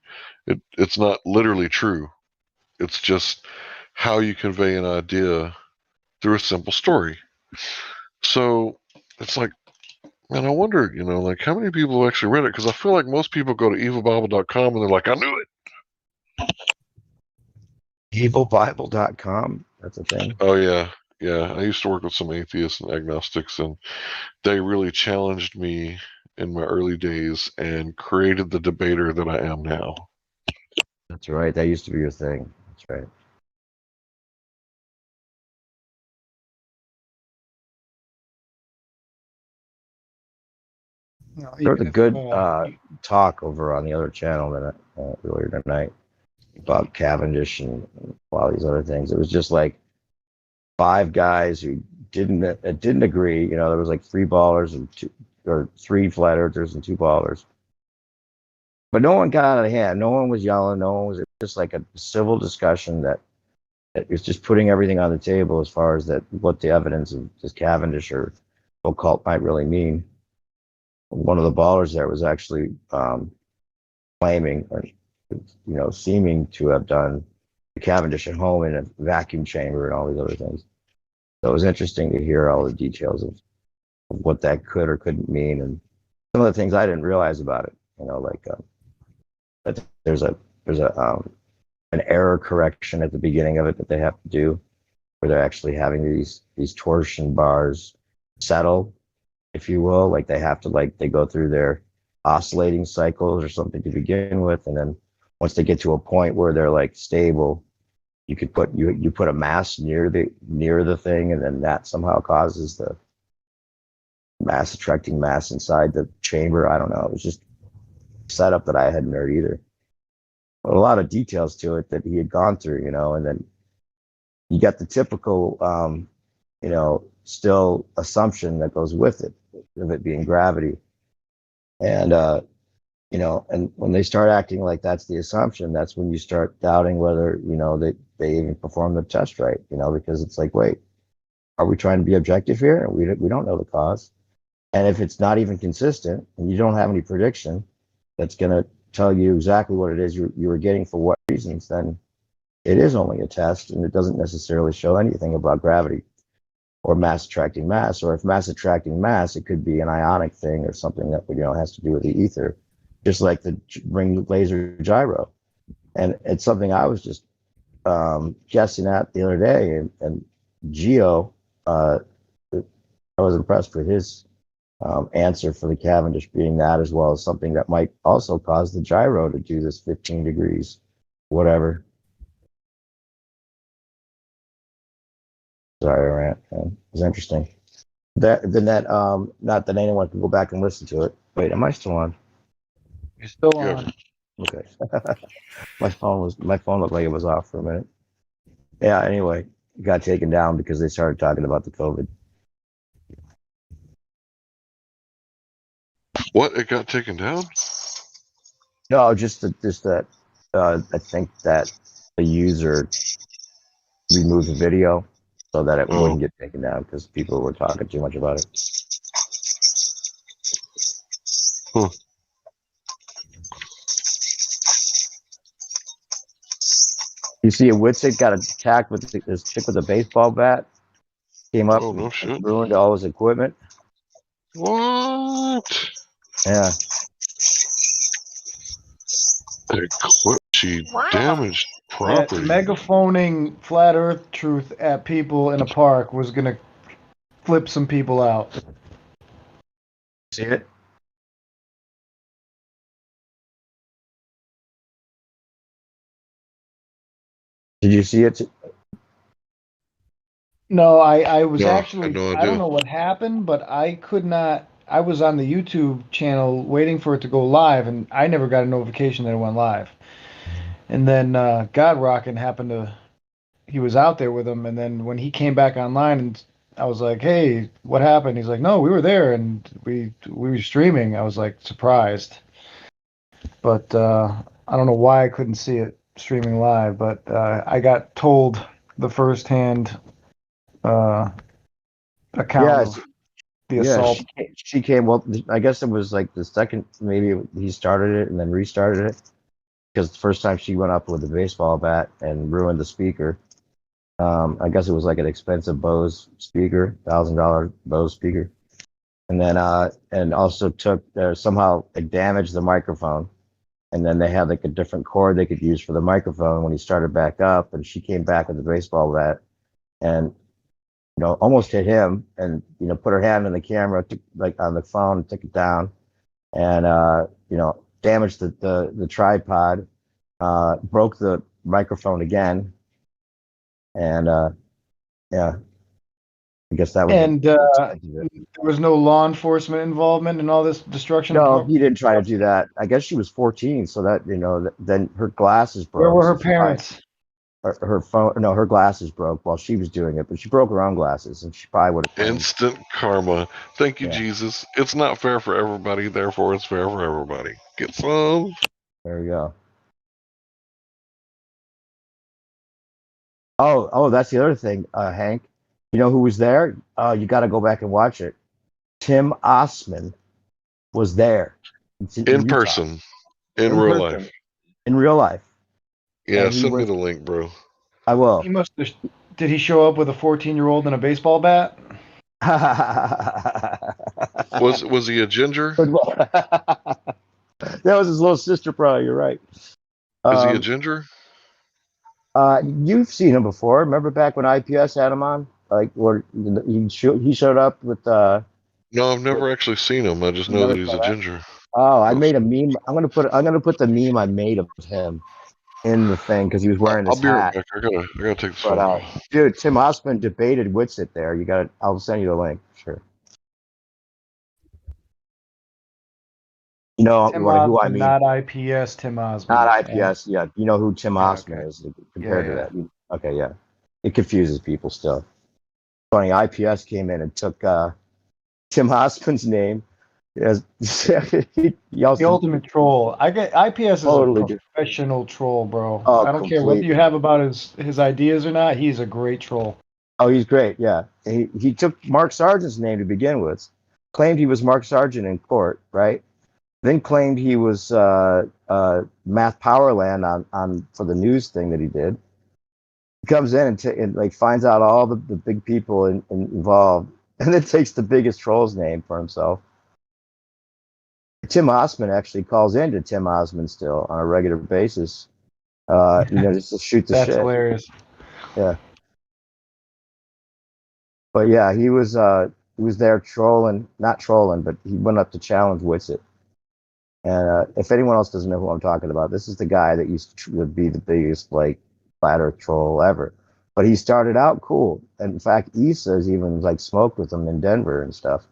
It's not literally true. It's just how you convey an idea through a simple story. So it's like, man, I wonder, you know, like how many people have actually read it? Because I feel like most people go to evilbible.com and they're like, I knew it. Evilbible.com? That's a thing. Oh, yeah. Yeah. I used to work with some atheists and agnostics, and they really challenged me in my early days and created the debater that I am now. That's right. That used to be your thing. That's right. There was a good talk over on the other channel that earlier tonight about Cavendish and all these other things. It was just like 5 guys who didn't agree. You know, there was like 3 ballers and 3 flat earthers and 2 ballers. But no one got out of hand. No one was yelling. No one was. It was just like a civil discussion that was just putting everything on the table as far as that what the evidence of this Cavendish or occult might really mean. One of the ballers there was actually claiming, or, you know, seeming to have done the Cavendish at home in a vacuum chamber and all these other things. So it was interesting to hear all the details of what that could or couldn't mean, and some of the things I didn't realize about it. You know, like that there's an error correction at the beginning of it that they have to do, where they're actually having these torsion bars settle, if you will. Like they have to, like, they go through their oscillating cycles or something to begin with, and then once they get to a point where they're like stable, you could put you put a mass near the thing, and then that somehow causes the mass attracting mass inside the chamber. I don't know. It was just a setup that I hadn't heard either. A lot of details to it that he had gone through, you know, and then you got the typical, you know, still assumption that goes with it, of it being gravity. And, you know, and when they start acting like that's the assumption, that's when you start doubting whether, you know, they even perform the test right, you know, because it's like, wait, are we trying to be objective here? We don't know the cause. And if it's not even consistent and you don't have any prediction that's going to tell you exactly what it is you were getting for what reasons, then it is only a test, and it doesn't necessarily show anything about gravity or mass attracting mass. Or if mass attracting mass, it could be an ionic thing or something that, you know, has to do with the ether, just like the ring laser gyro. And it's something I was just guessing at the other day, and Geo, I was impressed with his answer for the Cavendish being that, as well as something that might also cause the gyro to do this 15 degrees, whatever. Sorry, rant. It was interesting. Not that anyone can go back and listen to it. Wait, am I still on? You're still on. Okay. my phone looked like it was off for a minute. Yeah. Anyway, it got taken down because they started talking about the COVID. What? It got taken down? No, just that. I think that the user removed the video so that it wouldn't get taken down because people were talking too much about it. Huh. You see, a Witsit got attacked with this chick with a baseball bat. Came up and ruined all his equipment. What? Yeah. She damaged property. Megaphoning flat Earth truth at people in a park was gonna flip some people out. See it? Did you see it? No, I was No, I actually, had no I don't idea. know what happened, but I could not, I was on the YouTube channel waiting for it to go live, and I never got a notification that it went live. And then God Rockin' happened to, he was out there with him, and then when he came back online, and I was like, "Hey, what happened?" He's like, "No, we were there, and we were streaming." I was like surprised, but I don't know why I couldn't see it streaming live, but I got told the firsthand account of the assault. She came. Well, I guess it was like the second. Maybe he started it and then restarted it because the first time she went up with a baseball bat and ruined the speaker. I guess it was like an expensive Bose speaker, $1,000 Bose speaker, and then and also took somehow like damaged the microphone. And then they had like a different cord they could use for the microphone when he started back up, and she came back with the baseball bat and almost hit him, and put her hand on the camera, like on the phone, took it down, and damaged the tripod, broke the microphone again, and yeah, I guess that was. And there was no law enforcement involvement in all this destruction. No, he didn't try to do that. I guess she was 14, so that then her glasses broke. Where were her parents? Her phone, no, her glasses broke while she was doing it, but she broke her own glasses, and she probably would have. Instant karma. Thank you, Jesus. It's not fair for everybody, therefore it's fair for everybody. Get some. There we go. Oh, that's the other thing, Hank. You know who was there? You got to go back and watch it. Tim Osman was there. In person. In real life. In real life. Yeah, send me the link, bro. I will. He must have. Did he show up with a 14-year-old and a baseball bat? Was he a ginger? That was his little sister, probably. You're right. Is he a ginger? You've seen him before. Remember back when IPS had him on? Like, where he showed up with. No, I've never actually seen him. I just know that he's a ginger. Oh, I made a meme. I'm gonna put the meme I made of him in the thing because he was wearing this I'll be right hat. back. I gotta take this phone. Dude, Tim Osman debated Witsit there. You got it. I'll send you the link. Sure. You know Tim who Osman, I mean? not IPS. Tim Osman. Not IPS. Yeah, you know who Tim Osman is compared to that. Okay, yeah. It confuses people still. Funny, IPS came in and took Tim Osman's name. Yes, the ultimate troll. IPS is a professional troll, bro. Oh, I don't care what you have about his ideas or not. He's a great troll. Oh, he's great. Yeah, he took Mark Sargent's name to begin with, claimed he was Mark Sargent in court, right? Then claimed he was Math Powerland on for the news thing that he did. He comes in and like finds out all the big people involved, and then takes the biggest troll's name for himself. Tim Osman actually calls into Tim Osman still on a regular basis, just to shoot the shit. That's hilarious. Yeah. But yeah, he was there trolling, not trolling, but he went up to challenge Witsit. And if anyone else doesn't know who I'm talking about, this is the guy that used to be the biggest like flat earth troll ever. But he started out cool. And in fact, Issa's even like smoked with him in Denver and stuff.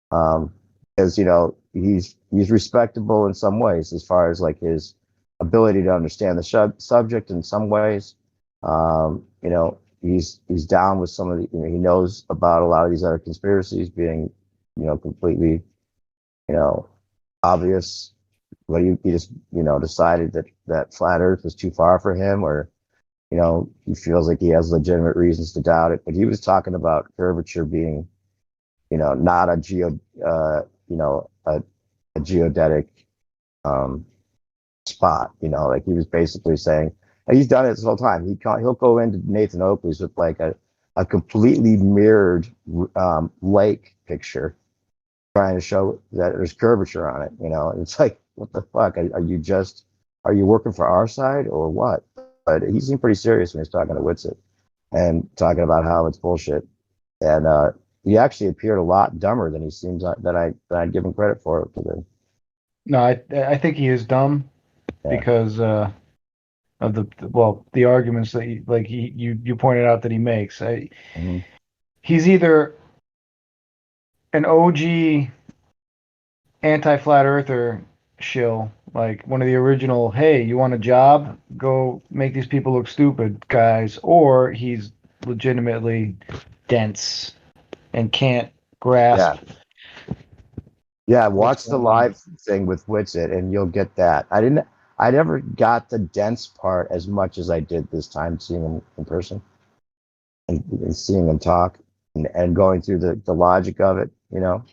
Because he's respectable in some ways as far as like his ability to understand the subject in some ways. He's down with some of the, he knows about a lot of these other conspiracies being, completely, obvious. But he just, decided that flat Earth was too far for him, or, he feels like he has legitimate reasons to doubt it. But he was talking about curvature being, not a geodetic spot. Like he was basically saying, and he's done it this whole time. He'll go into Nathan Oakley's with like a completely mirrored lake picture, trying to show that there's curvature on it. It's like, what the fuck? Are you just are you working for our side or what? But he seemed pretty serious when he was talking to Witsit and talking about how it's bullshit. And he actually appeared a lot dumber than he seems like, that I'd give him credit for. No, I think he is dumb because of the arguments that you pointed out that he makes. He's either an OG anti-flat earther shill, like one of the original, hey, you want a job? Go make these people look stupid guys, or he's legitimately dense and can't grasp. Yeah, watch the live thing with Witsit and you'll get that. I never got the dense part as much as I did this time seeing him in person and seeing him talk and going through the logic of it, you know.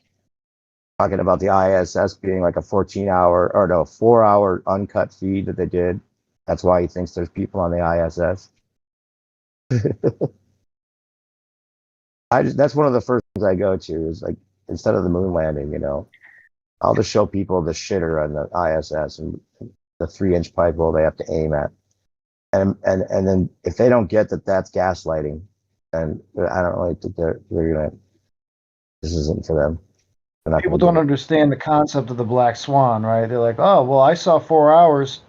Talking about the ISS being like a 4-hour uncut feed that they did. That's why he thinks there's people on the ISS. That's one of the first things I go to is like, instead of the moon landing, you know, I'll just show people the shitter on the ISS and the 3-inch pipe hole they have to aim at. And then if they don't get that that's gaslighting, then I don't really think they're gonna, this isn't for them. People don't understand the concept of the black swan, right? They're like, oh, well, I saw 4 hours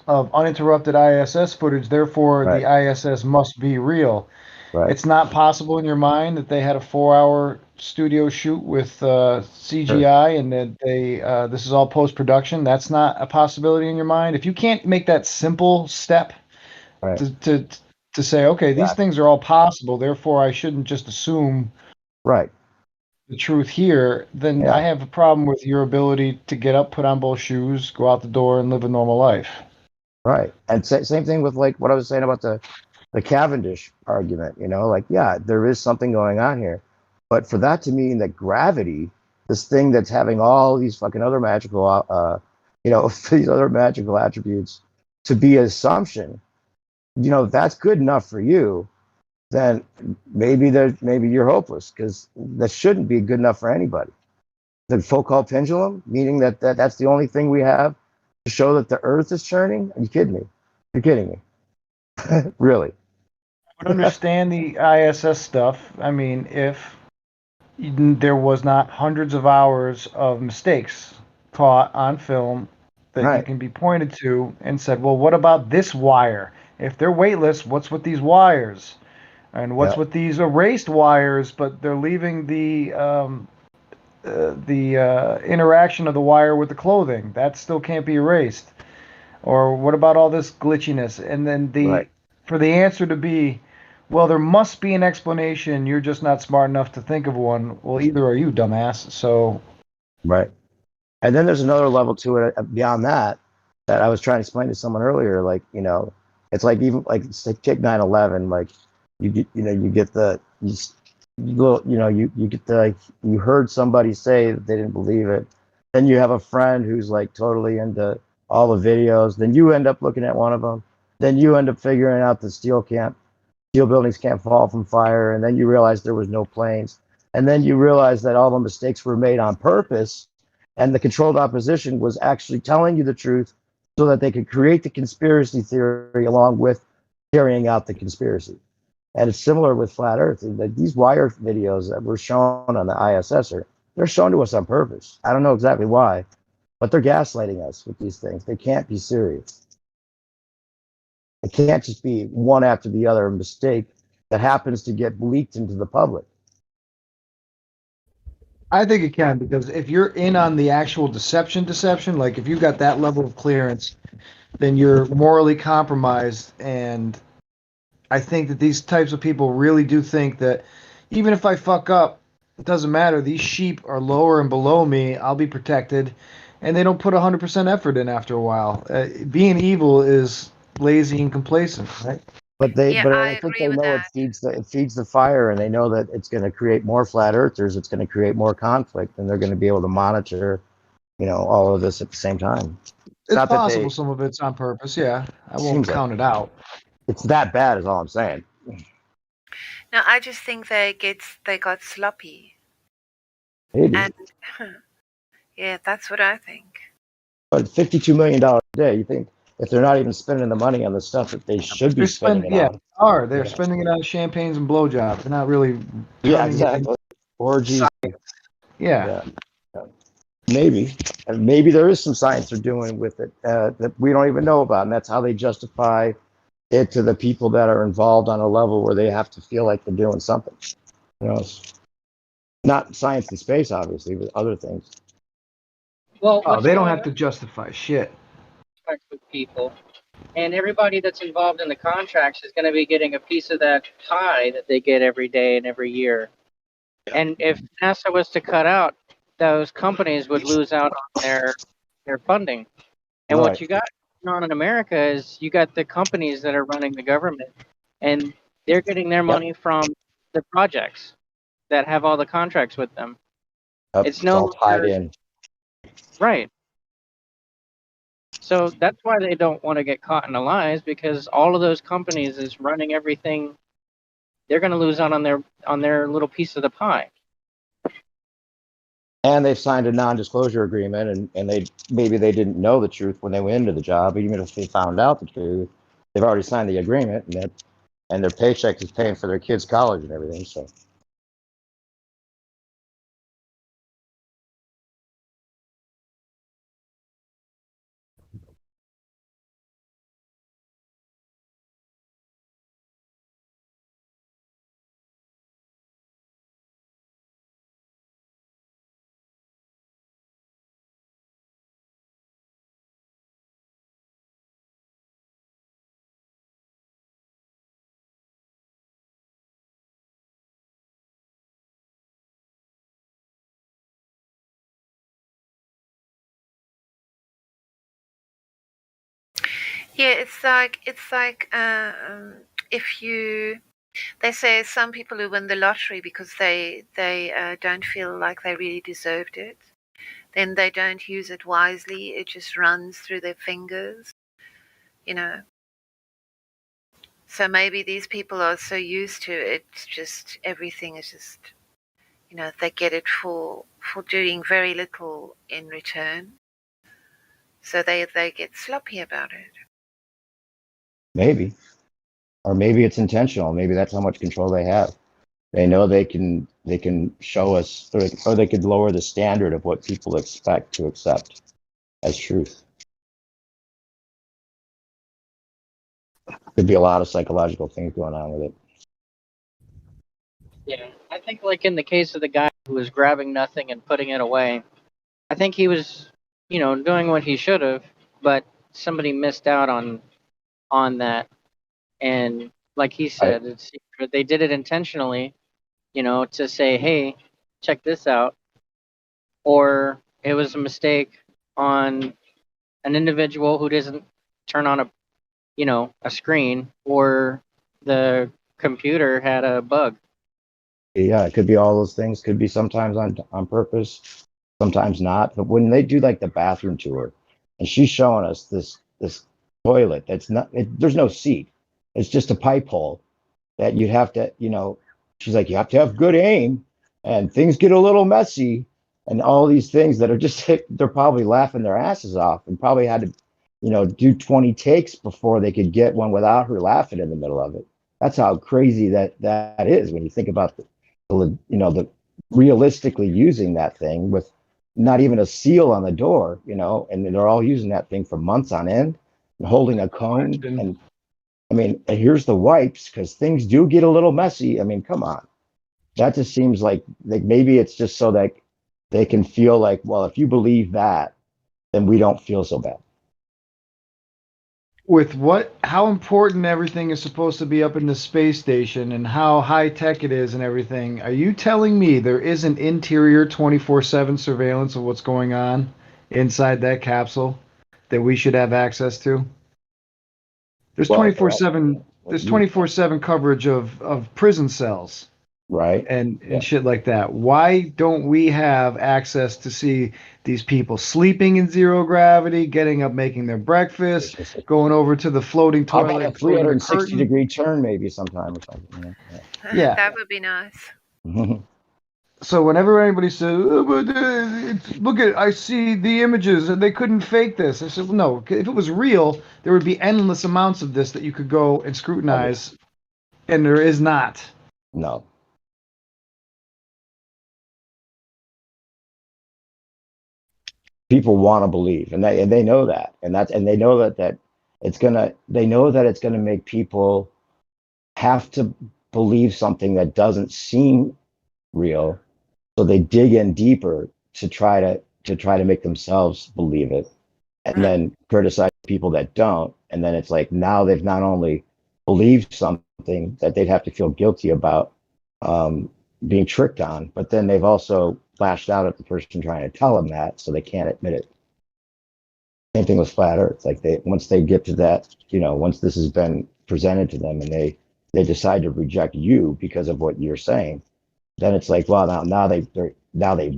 of uninterrupted ISS footage, therefore the ISS must be real. It's not possible in your mind that they had a 4-hour studio shoot with CGI and that this is all post-production. That's not a possibility in your mind. If you can't make that simple step to say, okay, these things are all possible, therefore I shouldn't just assume the truth here, then I have a problem with your ability to get up, put on both shoes, go out the door, and live a normal life. Right. And same thing with like what I was saying about the Cavendish argument, you know, like, yeah, there is something going on here. But for that to mean that gravity, this thing that's having all these fucking other magical, these other magical attributes to be an assumption, you know, that's good enough for you, then maybe you're hopeless because that shouldn't be good enough for anybody. The Foucault pendulum, meaning that's the only thing we have to show that the Earth is churning. Are you kidding me? You're kidding me. Really? I would understand the ISS stuff. I mean, if there was not hundreds of hours of mistakes caught on film that you can be pointed to and said, well, what about this wire? If they're weightless, what's with these wires? And what's with these erased wires, but they're leaving the interaction of the wire with the clothing? That still can't be erased. Or what about all this glitchiness? And then for the answer to be, well, there must be an explanation. You're just not smart enough to think of one. Well, either are you, dumbass. So, right. And then there's another level to it beyond that I was trying to explain to someone earlier. Like, you know, it's like even like take 9/11. Like, you get you heard somebody say that they didn't believe it. Then you have a friend who's like totally into all the videos. Then you end up looking at one of them. Then you end up figuring out that steel buildings can't fall from fire. And then you realize there was no planes. And then you realize that all the mistakes were made on purpose. And the controlled opposition was actually telling you the truth so that they could create the conspiracy theory along with carrying out the conspiracy. And it's similar with flat Earth. Like these wire videos that were shown on the ISS they're shown to us on purpose. I don't know exactly why, but they're gaslighting us with these things. They can't be serious. It can't just be one after the other mistake that happens to get leaked into the public. I think it can, because if you're in on the actual deception, like if you've got that level of clearance, then you're morally compromised. And I think that these types of people really do think that even if I fuck up, it doesn't matter. These sheep are lower and below me. I'll be protected. And they don't put 100% effort in after a while. Being evil is lazy and complacent, right? But I think they know it feeds the fire, and they know that it's going to create more flat earthers. It's going to create more conflict, and they're going to be able to monitor, you know, all of this at the same time. It's not possible some of it's on purpose. Yeah, I won't count it out. It's that bad, is all I'm saying. No, I just think they got sloppy. Maybe. And yeah, that's what I think. But $52 million a day, you think if they're not even spending the money on the stuff that they should be spending it on. They're spending it on champagnes and blowjobs. They're not really. Yeah, exactly. Orgies. Yeah. Maybe, and maybe there is some science they're doing with it that we don't even know about, and that's how they justify it to the people that are involved on a level where they have to feel like they're doing something. You know, it's not science in space, obviously, but other things. Well, they don't have to justify shit. With people, and everybody that's involved in the contracts is going to be getting a piece of that pie that they get every day and every year. And if NASA was to cut out, those companies would lose out on their funding. And what you got going on in America is you got the companies that are running the government, and they're getting their money from the projects that have all the contracts with them. It's all tied in. Right. So that's why they don't want to get caught in the lies, because all of those companies is running everything. They're going to lose out on their little piece of the pie. And they've signed a non-disclosure agreement, and maybe they didn't know the truth when they went into the job. Even if they found out the truth, they've already signed the agreement, and their paycheck is paying for their kids' college and everything. So. Yeah, it's like if they say some people who win the lottery because they don't feel like they really deserved it, then they don't use it wisely. It just runs through their fingers, you know. So maybe these people are so used to it, just everything is just, you know, they get it for doing very little in return. So they get sloppy about it. Maybe. Or maybe it's intentional. Maybe that's how much control they have. They know they can show us, or they could lower the standard of what people expect to accept as truth. Could be a lot of psychological things going on with it. Yeah, I think like in the case of the guy who was grabbing nothing and putting it away, I think he was, doing what he should have, but somebody missed out on that. And like he said, they did it intentionally, to say, hey, check this out. Or it was a mistake on an individual who doesn't turn on a screen, or the computer had a bug. Yeah, it could be all those things. Could be sometimes on purpose, sometimes not. But when they do like the bathroom tour, and she's showing us this toilet that's not, there's no seat. It's just a pipe hole that you'd have to, she's like, you have to have good aim, and things get a little messy, and all these things that are just, they're probably laughing their asses off, and probably had to, do 20 takes before they could get one without her laughing in the middle of it. That's how crazy that is when you think about the realistically using that thing with not even a seal on the door, and they're all using that thing for months on end and holding a cone. And I mean, and here's the wipes, because things do get a little messy. I mean, come on. That just seems like maybe it's just so that they can feel like, well, if you believe that, then we don't feel so bad. With how important everything is supposed to be up in the space station and how high tech it is and everything, are you telling me there isn't interior 24/7 surveillance of what's going on inside that capsule that we should have access to? There's 24/7 coverage of prison cells. Right. And shit like that. Why don't we have access to see these people sleeping in zero gravity, getting up, making their breakfast, going over to the floating toilet, a 360-degree turn maybe sometime or something. Yeah. That would be nice. So whenever anybody says, oh, but, look at, I see the images and they couldn't fake this. I said, well, no, if it was real, there would be endless amounts of this that you could go and scrutinize, and there is not. No. People want to believe, and they know that, and they know that they know that it's gonna make people have to believe something that doesn't seem real, so they dig in deeper to try to make themselves believe it, and then criticize people that don't, and then it's like now they've not only believed something that they'd have to feel guilty about being tricked on, but then they've also lashed out at the person trying to tell them that, so they can't admit it. Same thing with flat Earth. Like once they get to that, once this has been presented to them, and they decide to reject you because of what you're saying, then it's like, well, now they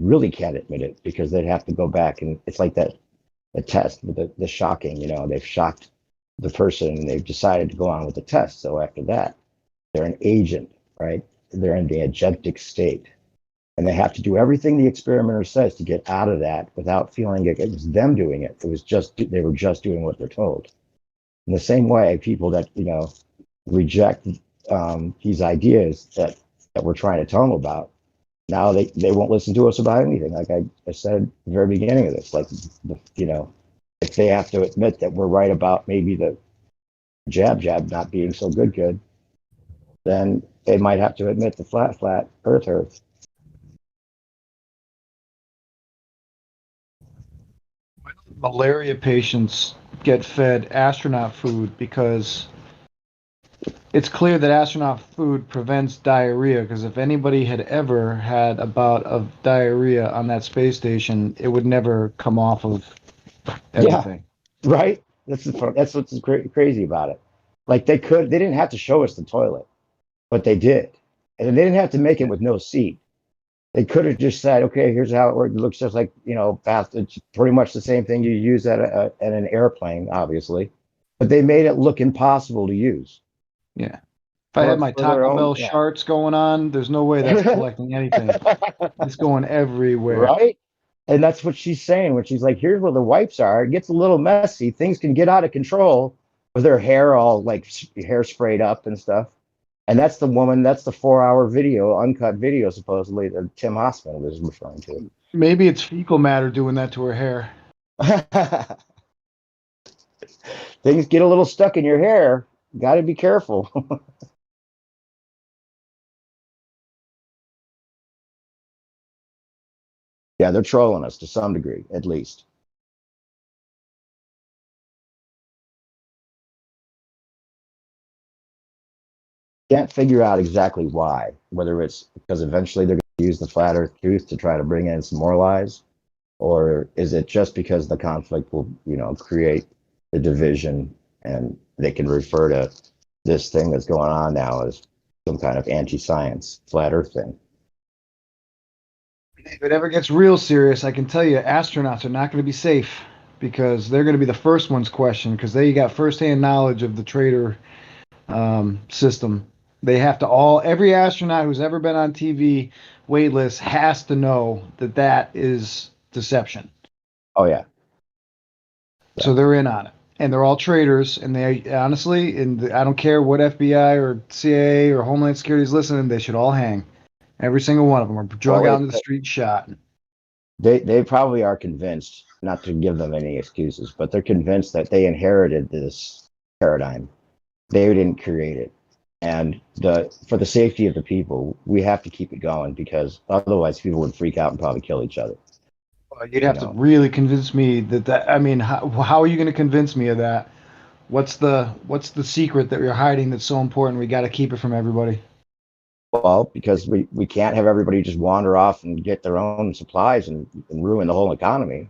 really can't admit it, because they'd have to go back, and it's like that the test with the shocking. They've shocked the person, and they've decided to go on with the test. So after that, they're an agent, right? They're in the agentic state, and they have to do everything the experimenter says to get out of that without feeling it was them doing it. It was just they were just doing what they're told. In the same way, people that reject these ideas that we're trying to tell them about, now they won't listen to us about anything. Like I said at the very beginning of this, like if they have to admit that we're right about maybe the jab not being so good, then they might have to admit the flat earth. Malaria patients get fed astronaut food because it's clear that astronaut food prevents diarrhea, because if anybody had ever had a bout of diarrhea on that space station, it would never come off of everything. Yeah, right? That's what's crazy about it. Like they didn't have to show us the toilet, but they did. And they didn't have to make it with no seat. They could have just said, okay, here's how it works. It looks just like, bath. It's pretty much the same thing you use at an airplane, obviously. But they made it look impossible to use. Yeah. If I had my Taco Bell sharts going on, there's no way that's collecting anything. It's going everywhere. Right? And that's what she's saying when she's like, here's where the wipes are. It gets a little messy. Things can get out of control with her hair all like hair sprayed up and stuff. And that's the 4-hour video, uncut video, supposedly, that Tim Hoffman was referring to. Maybe it's fecal matter doing that to her hair. Things get a little stuck in your hair. Got to be careful. Yeah, they're trolling us to some degree, at least. Can't figure out exactly why, whether it's because eventually they're going to use the flat earth truth to try to bring in some more lies, or is it just because the conflict will, create the division, and they can refer to this thing that's going on now as some kind of anti-science flat earth thing. If it ever gets real serious, I can tell you astronauts are not going to be safe, because they're going to be the first ones questioned, because they got firsthand knowledge of the traitor system. They have to every astronaut who's ever been on TV waitlist has to know that is deception. Oh yeah. So they're in on it, and they're all traitors. And they honestly, I don't care what FBI or CIA or Homeland Security is listening, they should all hang. Every single one of them are drug out into the street, shot. They probably are convinced, not to give them any excuses, but they're convinced that they inherited this paradigm. They didn't create it. And for the safety of the people, we have to keep it going, because otherwise people would freak out and probably kill each other. You'd have to really convince me that. I mean, how are you going to convince me of that? What's the secret that you're hiding that's so important? We got to keep it from everybody. Well, because we can't have everybody just wander off and get their own supplies and ruin the whole economy.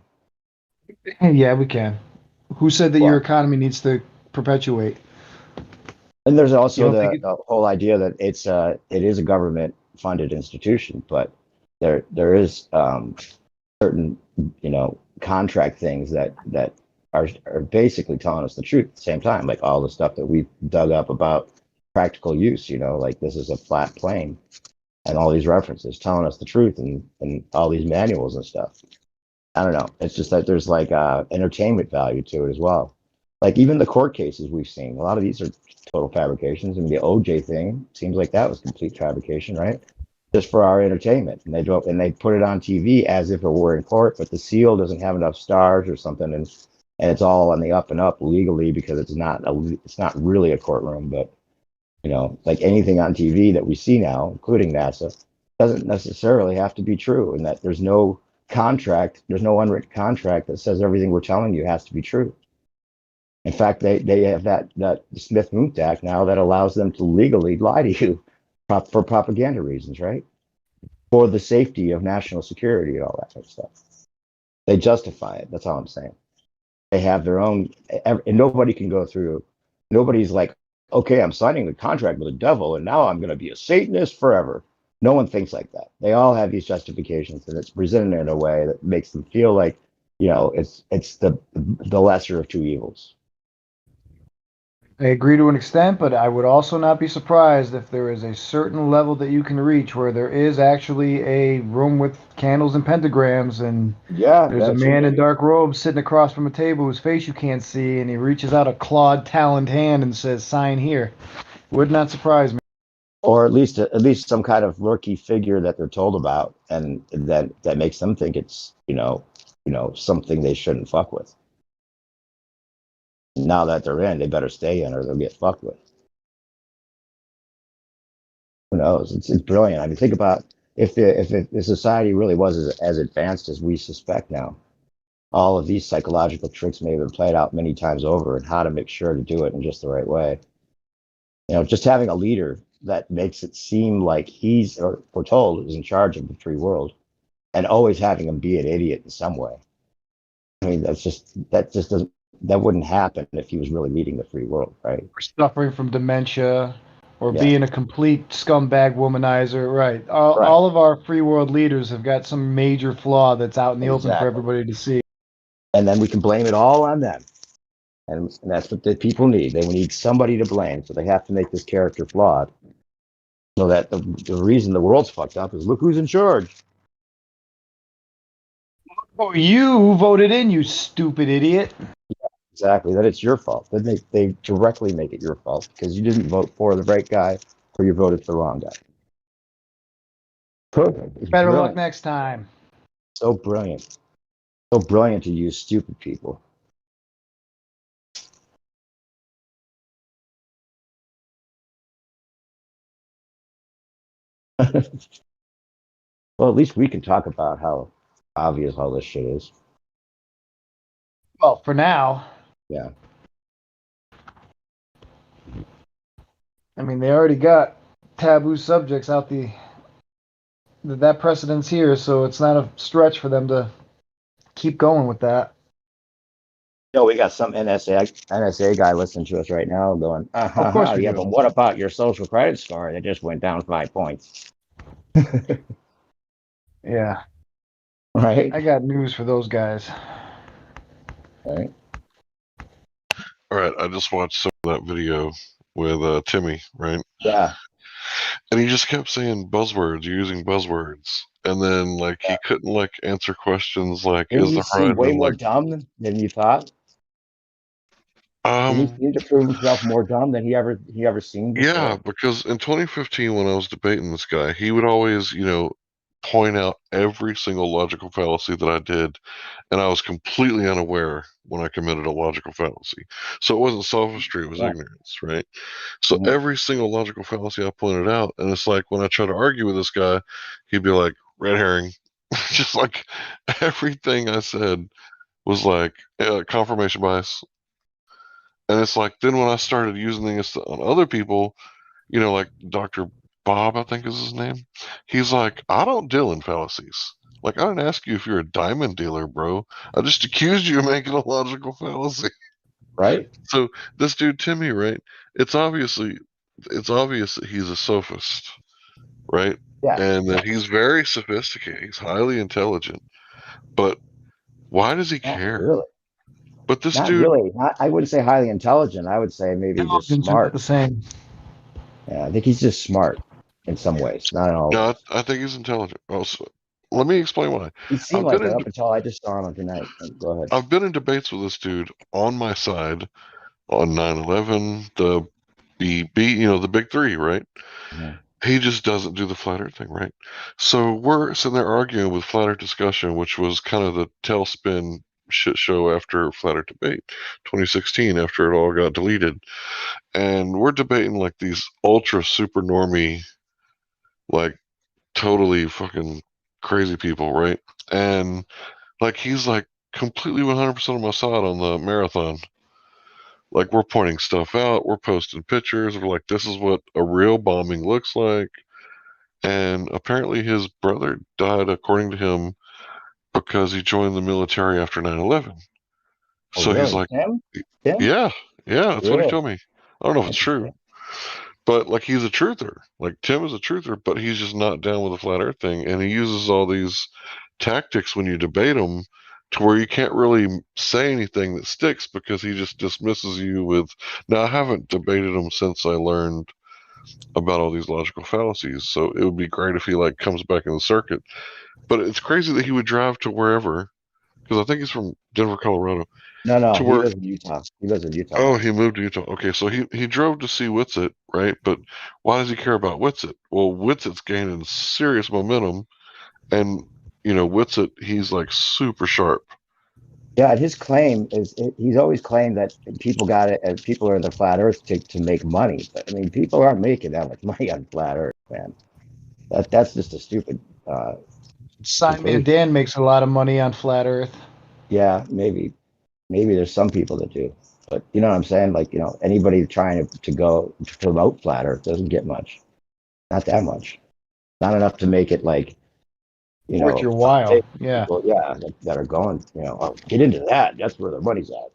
Yeah, we can. Who said that your economy needs to perpetuate? And there's also the whole idea that it is a government funded institution, but there is certain contract things that are basically telling us the truth at the same time, like all the stuff that we've dug up about practical use. Like this is a flat plane. and all these references telling us the truth and all these manuals and stuff. I don't know. It's just that there's like entertainment value to it as well. Like even the court cases we've seen, a lot of these are total fabrications. I mean, the OJ thing seems like that was complete fabrication, right? Just for our entertainment, and they put it on TV as if it were in court, but the seal doesn't have enough stars or something, and it's all on the up and up legally because it's not really a courtroom, but like anything on TV that we see now, including NASA, doesn't necessarily have to be true, and that there's no contract, there's no unwritten contract that says everything we're telling you has to be true. In fact, they have that Smith-Mundt Act now that allows them to legally lie to you for propaganda reasons, right? For the safety of national security and all that kind of stuff. They justify it. That's all I'm saying. They have their own, and nobody can go through. Nobody's like, okay, I'm signing a contract with the devil, and now I'm going to be a Satanist forever. No one thinks like that. They all have these justifications, and it's presented in a way that makes them feel like, it's the lesser of two evils. I agree to an extent, but I would also not be surprised if there is a certain level that you can reach where there is actually a room with candles and pentagrams, and there's a man in dark robes sitting across from a table whose face you can't see, and he reaches out a clawed, taloned hand and says, "Sign here." Would not surprise me. Or at least some kind of murky figure that they're told about, and that makes them think it's something they shouldn't fuck with. Now that they're in, they better stay in or they'll get fucked with. Who knows? It's brilliant. I mean, think about if the society really was as advanced as we suspect now. All of these psychological tricks may have been played out many times over, and how to make sure to do it in just the right way. Just having a leader that makes it seem like he's, or we're told, is in charge of the free world, and always having him be an idiot in some way. I mean, that wouldn't happen if he was really leading the free world, right? Or suffering from dementia, or being a complete scumbag womanizer, right? All of our free world leaders have got some major flaw that's out in the open for everybody to see. And then we can blame it all on them. And that's what the people need. They need somebody to blame, so they have to make this character flawed. So that the reason the world's fucked up is look who's in charge. Oh, you voted in, you stupid idiot. Yeah, exactly. That it's your fault. They directly make it your fault because you didn't vote for the right guy or you voted for the wrong guy. Perfect. It's Better brilliant. luck next time. So brilliant. So brilliant to use stupid people. Well, at least we can talk about how obvious all this shit is. Well, for now. Yeah. I mean, they already got taboo subjects out that precedent's here, so it's not a stretch for them to keep going with that. We got some NSA guy listening to us right now going, Of course we do. but what about your social credit score? It just went down 5 points. Yeah. Right? I got news for those guys. Right. All right, I just watched some of that video with Timmy, right? Yeah. And he just kept saying buzzwords, using buzzwords. And then, he couldn't, answer questions like, Didn't is he the seem horizon, way more dumb than you thought? Did he seem to prove himself more dumb than he ever seemed before? Yeah, because in 2015, when I was debating this guy, he would always, point out every single logical fallacy that I did, and I was completely unaware when I committed a logical fallacy. So it wasn't sophistry, it was ignorance, right? So every single logical fallacy I pointed out, and it's like when I try to argue with this guy, he'd be like, red herring. Just like everything I said was like confirmation bias. And it's like, then when I started using this on other people, like Dr. Bob, I think is his name, he's like, I don't deal in fallacies. Like, I didn't ask you if you're a diamond dealer, bro. I just accused you of making a logical fallacy. Right. So this dude, Timmy, right? It's obvious that he's a sophist, right? Yeah. And that he's very sophisticated. He's highly intelligent. But why does he care? Really? But this Not dude, really. I wouldn't say highly intelligent. I would say maybe just smart. The same. Yeah, I think he's just smart. in some ways, not in all No, ways. I think he's intelligent. Also, let me explain why. He seemed like it up until I just saw him tonight. Go ahead. I've been in debates with this dude on my side on 9/11, the BB, the big three, right? Mhm. He just doesn't do the flat earth thing, right? So we're sitting there arguing with flat earth discussion, which was kind of the tailspin shit show after flat earth debate 2016, after it all got deleted. And we're debating like these ultra super normie, like totally fucking crazy people, right? And like he's like completely 100% on my side on the marathon. Like we're pointing stuff out, we're posting pictures, we're like, this is what a real bombing looks like. And apparently his brother died, according to him, because he joined the military after 9/11. Oh, So he's really? like, Him? yeah, that's what he Really? told me. I don't know if it's true, but like he's a truther. Like Tim is a truther, but he's just not down with the flat earth thing. And he uses all these tactics when you debate him to where you can't really say anything that sticks because he just dismisses you with, now I haven't debated him since I learned about all these logical fallacies. So it would be great if he like comes back in the circuit. But it's crazy that he would drive to wherever, because I think he's from Denver, Colorado. No, to he where, lives in Utah. He lives in Utah. Oh, he moved to Utah. Okay, so he drove to see Witsit, right? But why does he care about Witsit? Well, Witsit's gaining serious momentum, and Witsit, he's like super sharp. Yeah, his claim is he's always claimed that people got it, and people are in the flat Earth to make money. But I mean, people aren't making that much money on flat Earth, man. That's just a stupid. Simon Dan makes a lot of money on flat Earth. Yeah, maybe there's some people that do, but you know what I'm saying? Like anybody trying to go to promote flat Earth doesn't get much. Not that much. Not enough to make it like worth your while. Yeah. People, yeah, that are going. Get into that. That's where the money's at.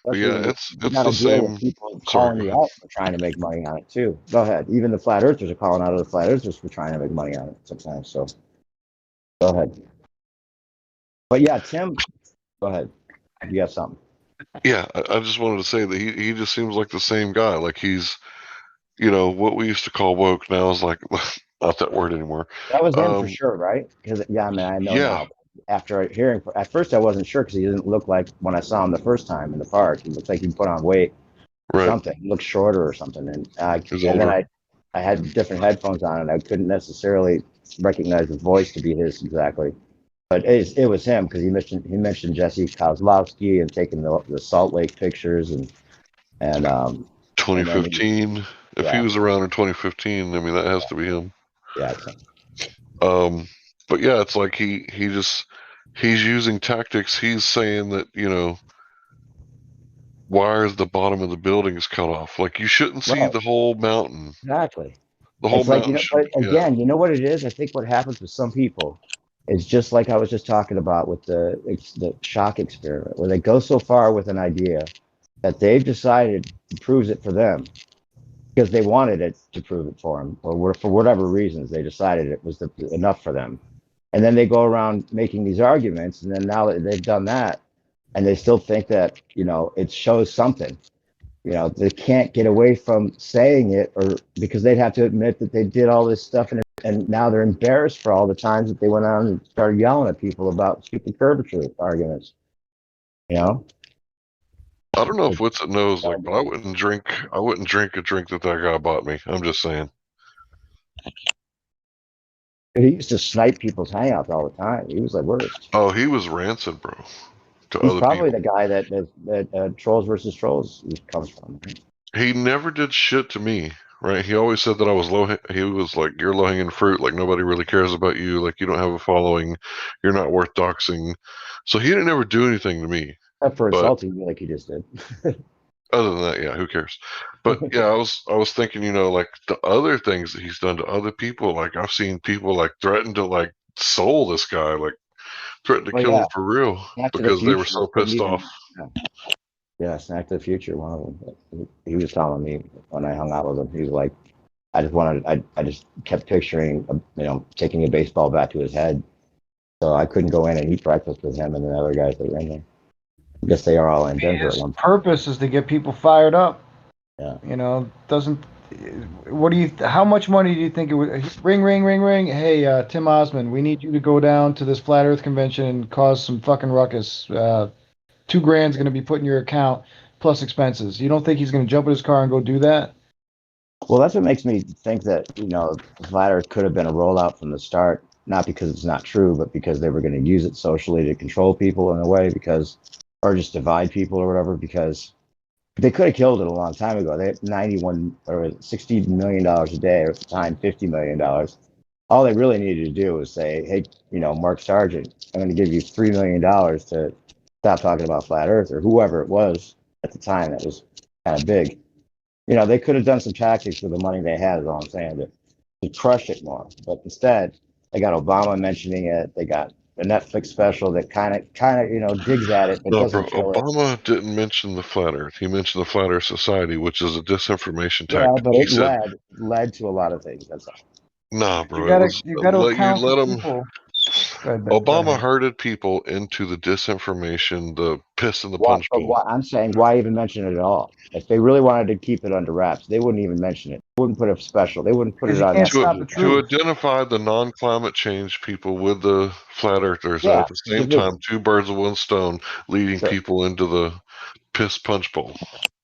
But yeah, it's the same. People calling you out for trying to make money on it too. Go ahead. Even the flat earthers are calling out other flat earthers for trying to make money on it sometimes. So go ahead. But yeah, Tim, go ahead. You got something? Yeah, I just wanted to say that he just seems like the same guy. Like he's, what we used to call woke now is like not that word anymore. That was him for sure, right? Because I mean, I know now. After hearing, at first I wasn't sure because he didn't look like when I saw him the first time in the park. He looked like he put on weight or something. He looked shorter or something. And then I had different headphones on and I couldn't necessarily recognize the voice to be his exactly. But it was him because he mentioned Jesse Kozlowski and taking the Salt Lake pictures and 2015. If he was around in 2015, I mean that has to be him. Yeah. But yeah, it's like he's using tactics. He's saying that why is the bottom of the buildings cut off? Like you shouldn't see the whole mountain. Exactly. The whole it's like, mountain. But again, you know what it is? I think what happens with some people is just like I was just talking about with the shock experiment, where they go so far with an idea that they've decided it proves it for them because they wanted it to prove it for them, or for whatever reasons they decided it was enough for them. And then they go around making these arguments, and then now that they've done that, and they still think that it shows something. They can't get away from saying it, or because they'd have to admit that they did all this stuff, and now they're embarrassed for all the times that they went out and started yelling at people about stupid curvature arguments. I don't know if Witsit knows, but I wouldn't drink a drink that guy bought me. I'm just saying. He used to snipe people's hangouts all the time. He was the worst. Oh, he was rancid, bro. He's probably the guy that Trolls versus Trolls comes from. Right? He never did shit to me, right? He always said that I was he was like, you're low-hanging fruit, like nobody really cares about you, like you don't have a following, you're not worth doxing. So he didn't ever do anything to me. Except for insulting you like he just did. Other than that, yeah, who cares? But yeah, I was thinking, like the other things that he's done to other people, like I've seen people like threaten to like soul this guy, like threaten to kill him for real because they were so pissed off. Yeah, Snack to the Future, one of them. He was telling me when I hung out with him, he was like, I just kept picturing, taking a baseball bat to his head. So I couldn't go in and eat breakfast with him and the other guys that were in there. I guess they are all in Denver. His purpose is to get people fired up. Yeah. You know, doesn't. What do you? How much money do you think it would? Ring, ring, ring, ring. Hey, Tim Osmond, we need you to go down to this flat Earth convention and cause some fucking ruckus. $2,000 is going to be put in your account plus expenses. You don't think he's going to jump in his car and go do that? Well, that's what makes me think that, flat Earth could have been a rollout from the start, not because it's not true, but because they were going to use it socially to control people in a way, or just divide people or whatever, because they could have killed it a long time ago. They had 91 or $60 million a day, or at the time, $50 million. All they really needed to do was say, hey, Mark Sargent, I'm going to give you $3 million to stop talking about flat Earth, or whoever it was at the time that was kind of big. They could have done some tactics with the money they had, is all I'm saying, to crush it more. But instead, they got Obama mentioning it. They got a Netflix special that kind of, digs at it, but No, bro. doesn't kill it. Obama didn't mention the flat Earth. He mentioned the Flat Earth Society, which is a disinformation Yeah, tactic. but He it said, led to a lot of things. That's all. "Nah, You bro. It gotta was you gotta you account for let him." people. Go Obama ahead. herded people into the disinformation, the piss in the Why? punch But bowl. I'm saying, why even mention it at all? If they really wanted to keep it under wraps, they wouldn't even mention it. They wouldn't put a special. They wouldn't put Because it you on can't stop FTV. the To truth. identify the non-climate change people with the flat earthers, and Yeah, at the same time, division. two birds with one stone, leading Sure. people into the piss punch bowl.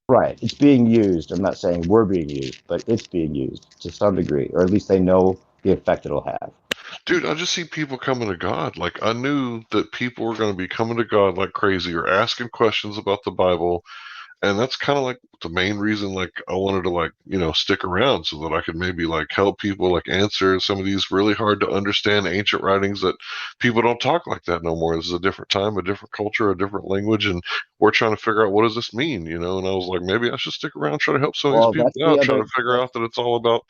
Right. It's being used. I'm not saying we're being used, but it's being used to some degree, or at least they know the effect it'll have. Dude, I just see people coming to God. Like, I knew that people were going to be coming to God like crazy, or asking questions about the Bible. And that's kind of like the main reason, like, I wanted to, stick around so that I could maybe, help people, answer some of these really hard to understand ancient writings that people don't talk like that no more. This is a different time, a different culture, a different language, and we're trying to figure out, what does this mean, And I was like, maybe I should stick around, try to help some of these Well, people that's the out, try other. to figure out that it's all about,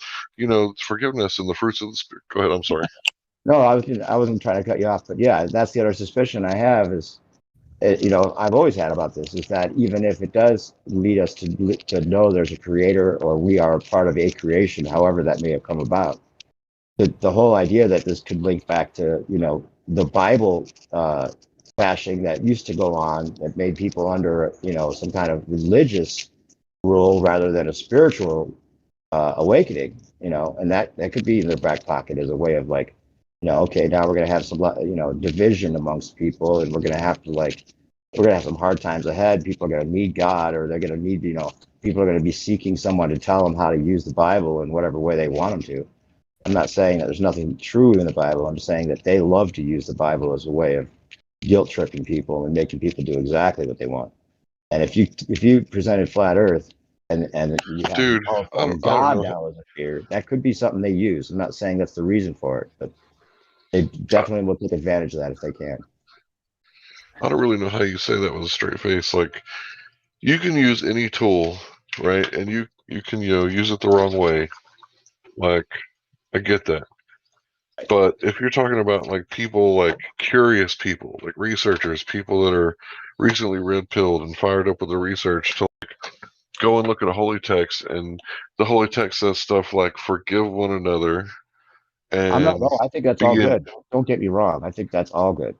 forgiveness and the fruits of the Spirit. Go ahead, I'm sorry. No, I wasn't trying to cut you off, but yeah, that's the other suspicion I have is, I've always had about this is that even if it does lead us to know there's a creator or we are part of a creation, however that may have come about, the whole idea that this could link back to the Bible bashing that used to go on that made people under some kind of religious rule rather than a spiritual awakening, and that could be in their back pocket as a way of okay, now we're gonna have some division amongst people, and we're gonna have some hard times ahead. People are gonna need God, or they're gonna need people are gonna be seeking someone to tell them how to use the Bible in whatever way they want them to. I'm not saying that there's nothing true in the Bible. I'm just saying that they love to use the Bible as a way of guilt tripping people and making people do exactly what they want. And if you presented flat Earth and you have Dude, I don't God know. now as a fear, that could be something they use. I'm not saying that's the reason for it, but they definitely will take advantage of that if they can. I don't really know how you say that with a straight face. Like, you can use any tool, right? And you can use it the wrong way. Like, I get that. But if you're talking about people, curious people, like researchers, people that are recently red pilled and fired up with the research to go and look at a holy text, and the holy text says stuff like forgive one another I'm not. and No, I think that's all be in. good. Don't get me wrong. I think that's all good.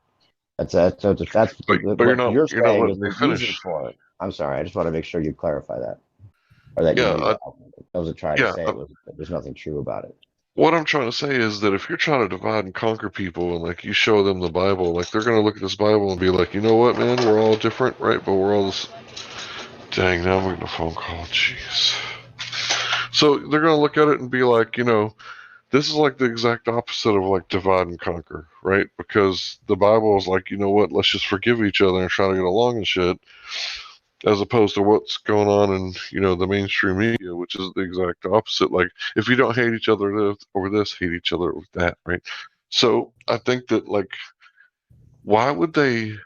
That's But what you're you're not saying letting is me the reason finish. for it. I'm sorry. I just want to make sure you clarify that, or that you Yeah, leave that out. I wasn't trying to yeah. say it was. There's nothing true about it. What I'm trying to say is that if you're trying to divide and conquer people, and you show them the Bible, they're gonna look at this Bible and be like, you know what, man, we're all different, right? But we're all this. Dang, now I'm getting a phone call. Jeez. So they're gonna look at it and be like, this is the exact opposite of divide and conquer, right? Because the Bible is like, you know what, let's just forgive each other and try to get along and shit, as opposed to what's going on in the mainstream media, which is the exact opposite. Like, if you don't hate each other over this, hate each other over that, right? So I think that why would they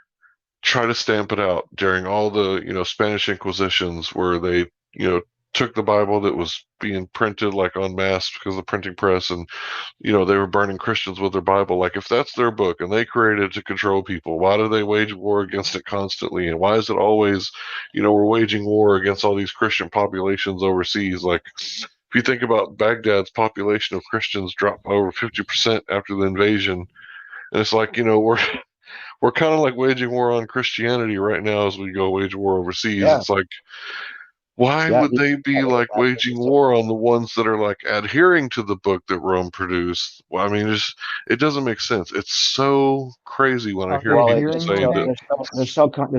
try to stamp it out during all the Spanish Inquisitions, where they took the Bible that was being printed en masse because of the printing press, and they were burning Christians with their Bible. Like, if that's their book and they created it to control people, why do they wage war against it constantly? And why is it always, we're waging war against all these Christian populations overseas? Like, if you think about Baghdad's population of Christians dropped by over 50% after the invasion, and it's we're kind of waging war on Christianity right now as we go wage war overseas. Yeah. It's like, Why Yeah, would they be like waging war on the ones that are like adhering to the book that Rome produced? Well, I mean, it doesn't make sense. It's so crazy when I hear well, people saying that. there's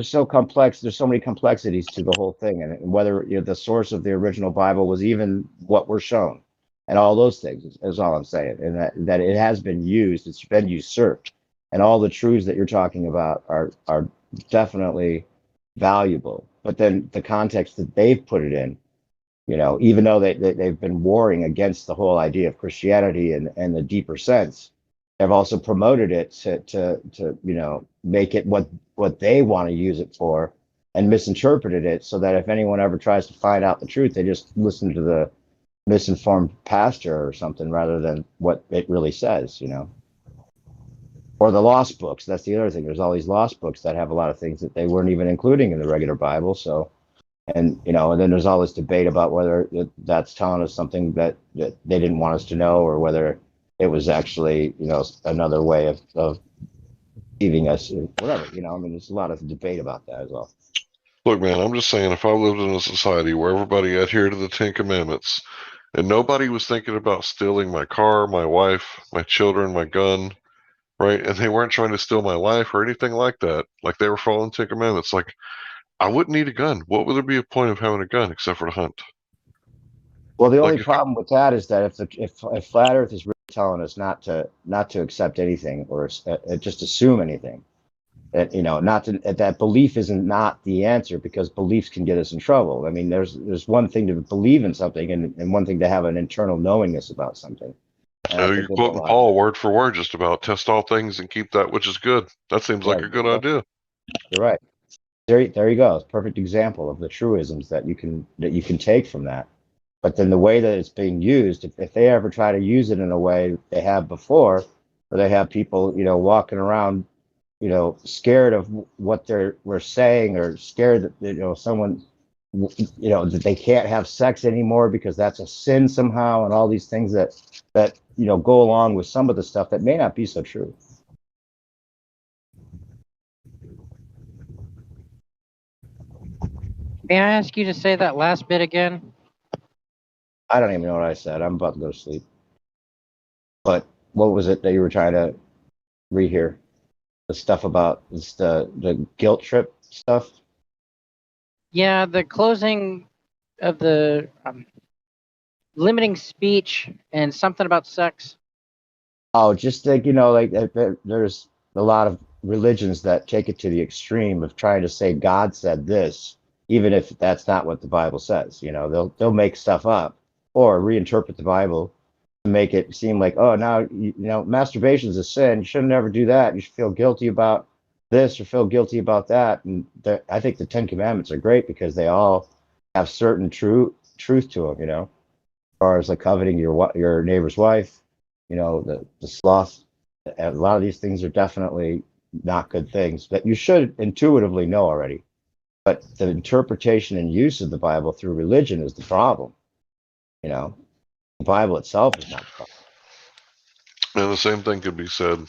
so complex. There's so many complexities to the whole thing, and whether the source of the original Bible was even what we're shown, and all those things is all I'm saying, and that it has been used. It's been usurped, and all the truths that you're talking about are definitely valuable. But then the context that they've put it in, even though they've been warring against the whole idea of Christianity and the deeper sense, they've also promoted it to make it what they want to use it for, and misinterpreted it so that if anyone ever tries to find out the truth, they just listen to the misinformed pastor or something rather than what it really says, Or the lost books. That's the other thing. There's all these lost books that have a lot of things that they weren't even including in the regular Bible. So, and then there's all this debate about whether that's telling us something that they didn't want us to know, or whether it was actually, another way of deceiving us, or whatever. I mean, there's a lot of debate about that as well. Look, man, I'm just saying, if I lived in a society where everybody adhered to the Ten Commandments and nobody was thinking about stealing my car, my wife, my children, my gun, right? And they weren't trying to steal my life or anything like that, like they were following Ten Commandments, like I wouldn't need a gun. What would there be a point of having a gun except for to hunt? Well, the only problem with that is that if flat Earth is really telling us not to accept anything, or just assume anything, that not to, that belief isn't not the answer, because beliefs can get us in trouble. I mean, there's one thing to believe in something, and one thing to have an internal knowingness about something. You're quoting Paul word for word, just about test all things and keep that which is good. That seems like a good idea. You're right. There you go. It's a perfect example of the truisms that you can take from that. But then the way that it's being used, if they ever try to use it in a way they have before, or they have people, walking around, scared of what we're saying, or scared that, someone, that they can't have sex anymore because that's a sin somehow, and all these things that go along with some of the stuff that may not be so true. May I ask you to say that last bit again? I don't even know what I said. I'm about to go to sleep. But what was it that you were trying to rehear? The stuff about the guilt trip stuff? Yeah, the closing of the limiting speech and something about sex. Oh, just like, there's a lot of religions that take it to the extreme of trying to say God said this, even if that's not what the Bible says. They'll make stuff up or reinterpret the Bible to make it seem like, oh, now, masturbation is a sin. You should never do that. You should feel guilty about this or feel guilty about that. And I think the Ten Commandments are great because they all have certain truth to them, as far as like coveting your neighbor's wife, the sloth. A lot of these things are definitely not good things that you should intuitively know already. But the interpretation and use of the Bible through religion is the problem. The Bible itself is not the problem. And the same thing could be said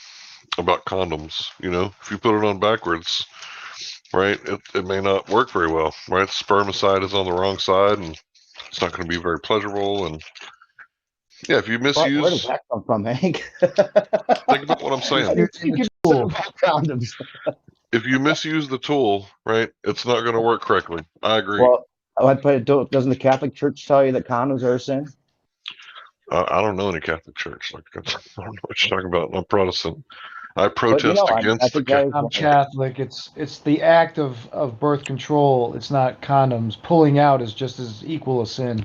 about condoms. If you put it on backwards, right, it may not work very well, right? Spermicide is on the wrong side, and it's not going to be very pleasurable. And yeah, if you misuse, where does that come from, Hank? Think about what I'm saying. Condoms. If you misuse the tool, right, it's not going to work correctly. I agree. Well, but doesn't the Catholic Church tell you that condoms are a sin? I don't know any Catholic church. I don't know what you're talking about. I'm Protestant. I protest against the. I'm Catholic. It's the act of birth control. It's not condoms. Pulling out is just as equal a sin.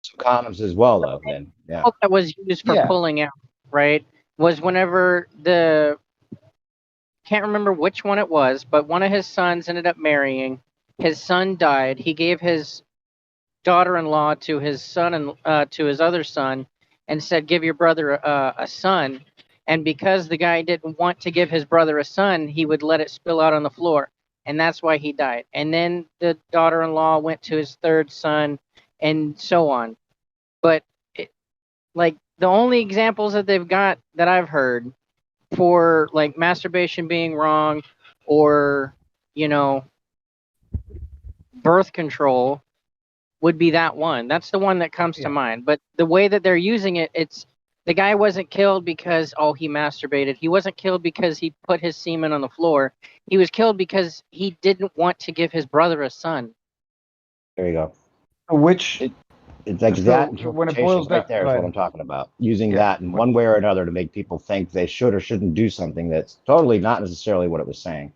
So condoms as well, though. Then, yeah. That was used for pulling out, right? Was whenever can't remember which one it was, but one of his sons ended up marrying. His son died. He gave his daughter-in-law to his son and to his other son, and said, "Give your brother a son." And because the guy didn't want to give his brother a son, he would let it spill out on the floor, and that's why he died. And then the daughter-in-law went to his third son, and so on. But like the only examples that they've got that I've heard for like masturbation being wrong, or birth control would be that one. That's the one that comes to mind. But the way that they're using it, it's the guy wasn't killed because he masturbated. He wasn't killed because he put his semen on the floor. He was killed because he didn't want to give his brother a son. There you go. Which it's like so that when it interpretation boils right down, there is what I'm talking about. Using that in one way or another to make people think they should or shouldn't do something that's totally not necessarily what it was saying.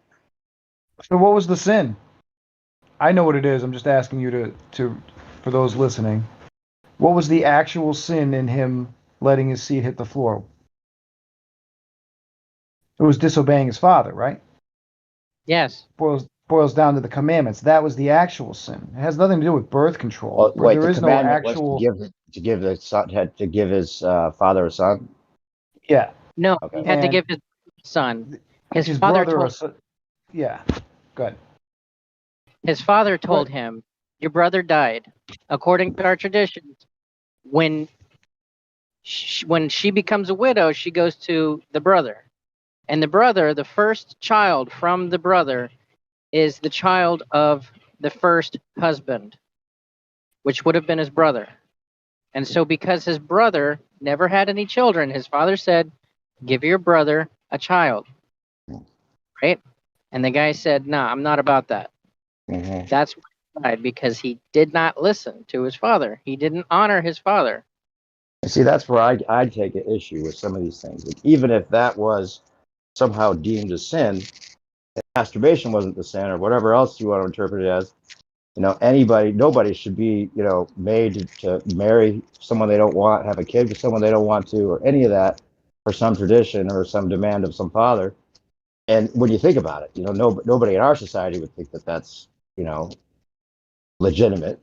So what was the sin? I know what it is. I'm just asking you to for those listening. What was the actual sin in him letting his seed hit the floor? It was disobeying his father, right? Yes. Boils down to the commandments. That was the actual sin. It has nothing to do with birth control. Well, wait, there the is no commandment actual was to give the son to give his father a son. Yeah. No, Okay. he had to give his son. His father brother. told. Yeah. Good. His father told him, "Your brother died. According to our traditions, when she becomes a widow, she goes to the brother, and the brother, the first child from the brother, is the child of the first husband, which would have been his brother. And so, because his brother never had any children, his father said, 'Give your brother a child.'" Right? And the guy said, "No, I'm not about that." Mm-hmm. That's why he died, because he did not listen to his father. He didn't honor his father. See, that's where I take an issue with some of these things. Even if that was somehow deemed a sin, if masturbation wasn't the sin, or whatever else you want to interpret it as, nobody should be, made to marry someone they don't want, have a kid with someone they don't want to, or any of that for some tradition or some demand of some father. And when you think about it, nobody in our society would think that that's, legitimate.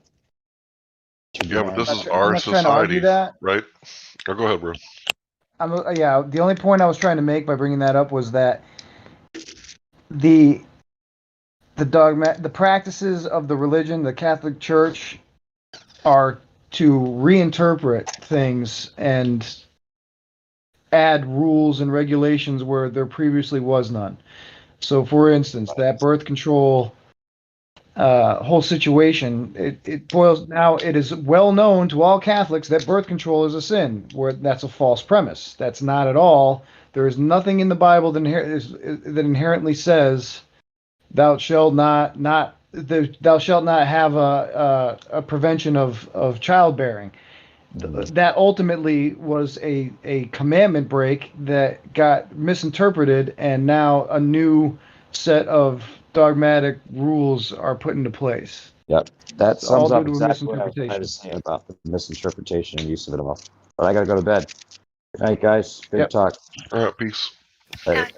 Yeah, but this is our society, right? Oh, go ahead, bro. The only point I was trying to make by bringing that up was that the practices of the religion, the Catholic Church, are to reinterpret things and add rules and regulations where there previously was none. So, for instance, that birth control whole situation, it boils now. It is well known to all Catholics that birth control is a sin. Where that's a false premise. That's not at all. There is nothing in the Bible that inherently says, "Thou shalt not have a prevention of childbearing." That ultimately was a commandment break that got misinterpreted, and now a new set of dogmatic rules are put into place. Yep, that It's all sums up due to a exactly what I was trying to say about the misinterpretation and use of it all. But I gotta go to bed. Good night, guys. Good talk. All right, peace. Later.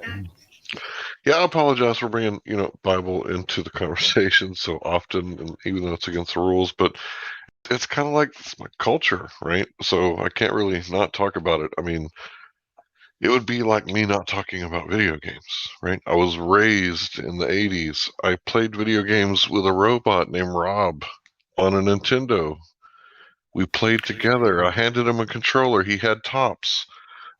Yeah, I apologize for bringing Bible into the conversation so often, and even though it's against the rules, but it's kind of like it's my culture, right? So I can't really not talk about it. I mean, it would be like me not talking about video games, right? I was raised in the 80s. I played video games with a robot named Rob on a Nintendo. We played together. I handed him a controller. He had tops.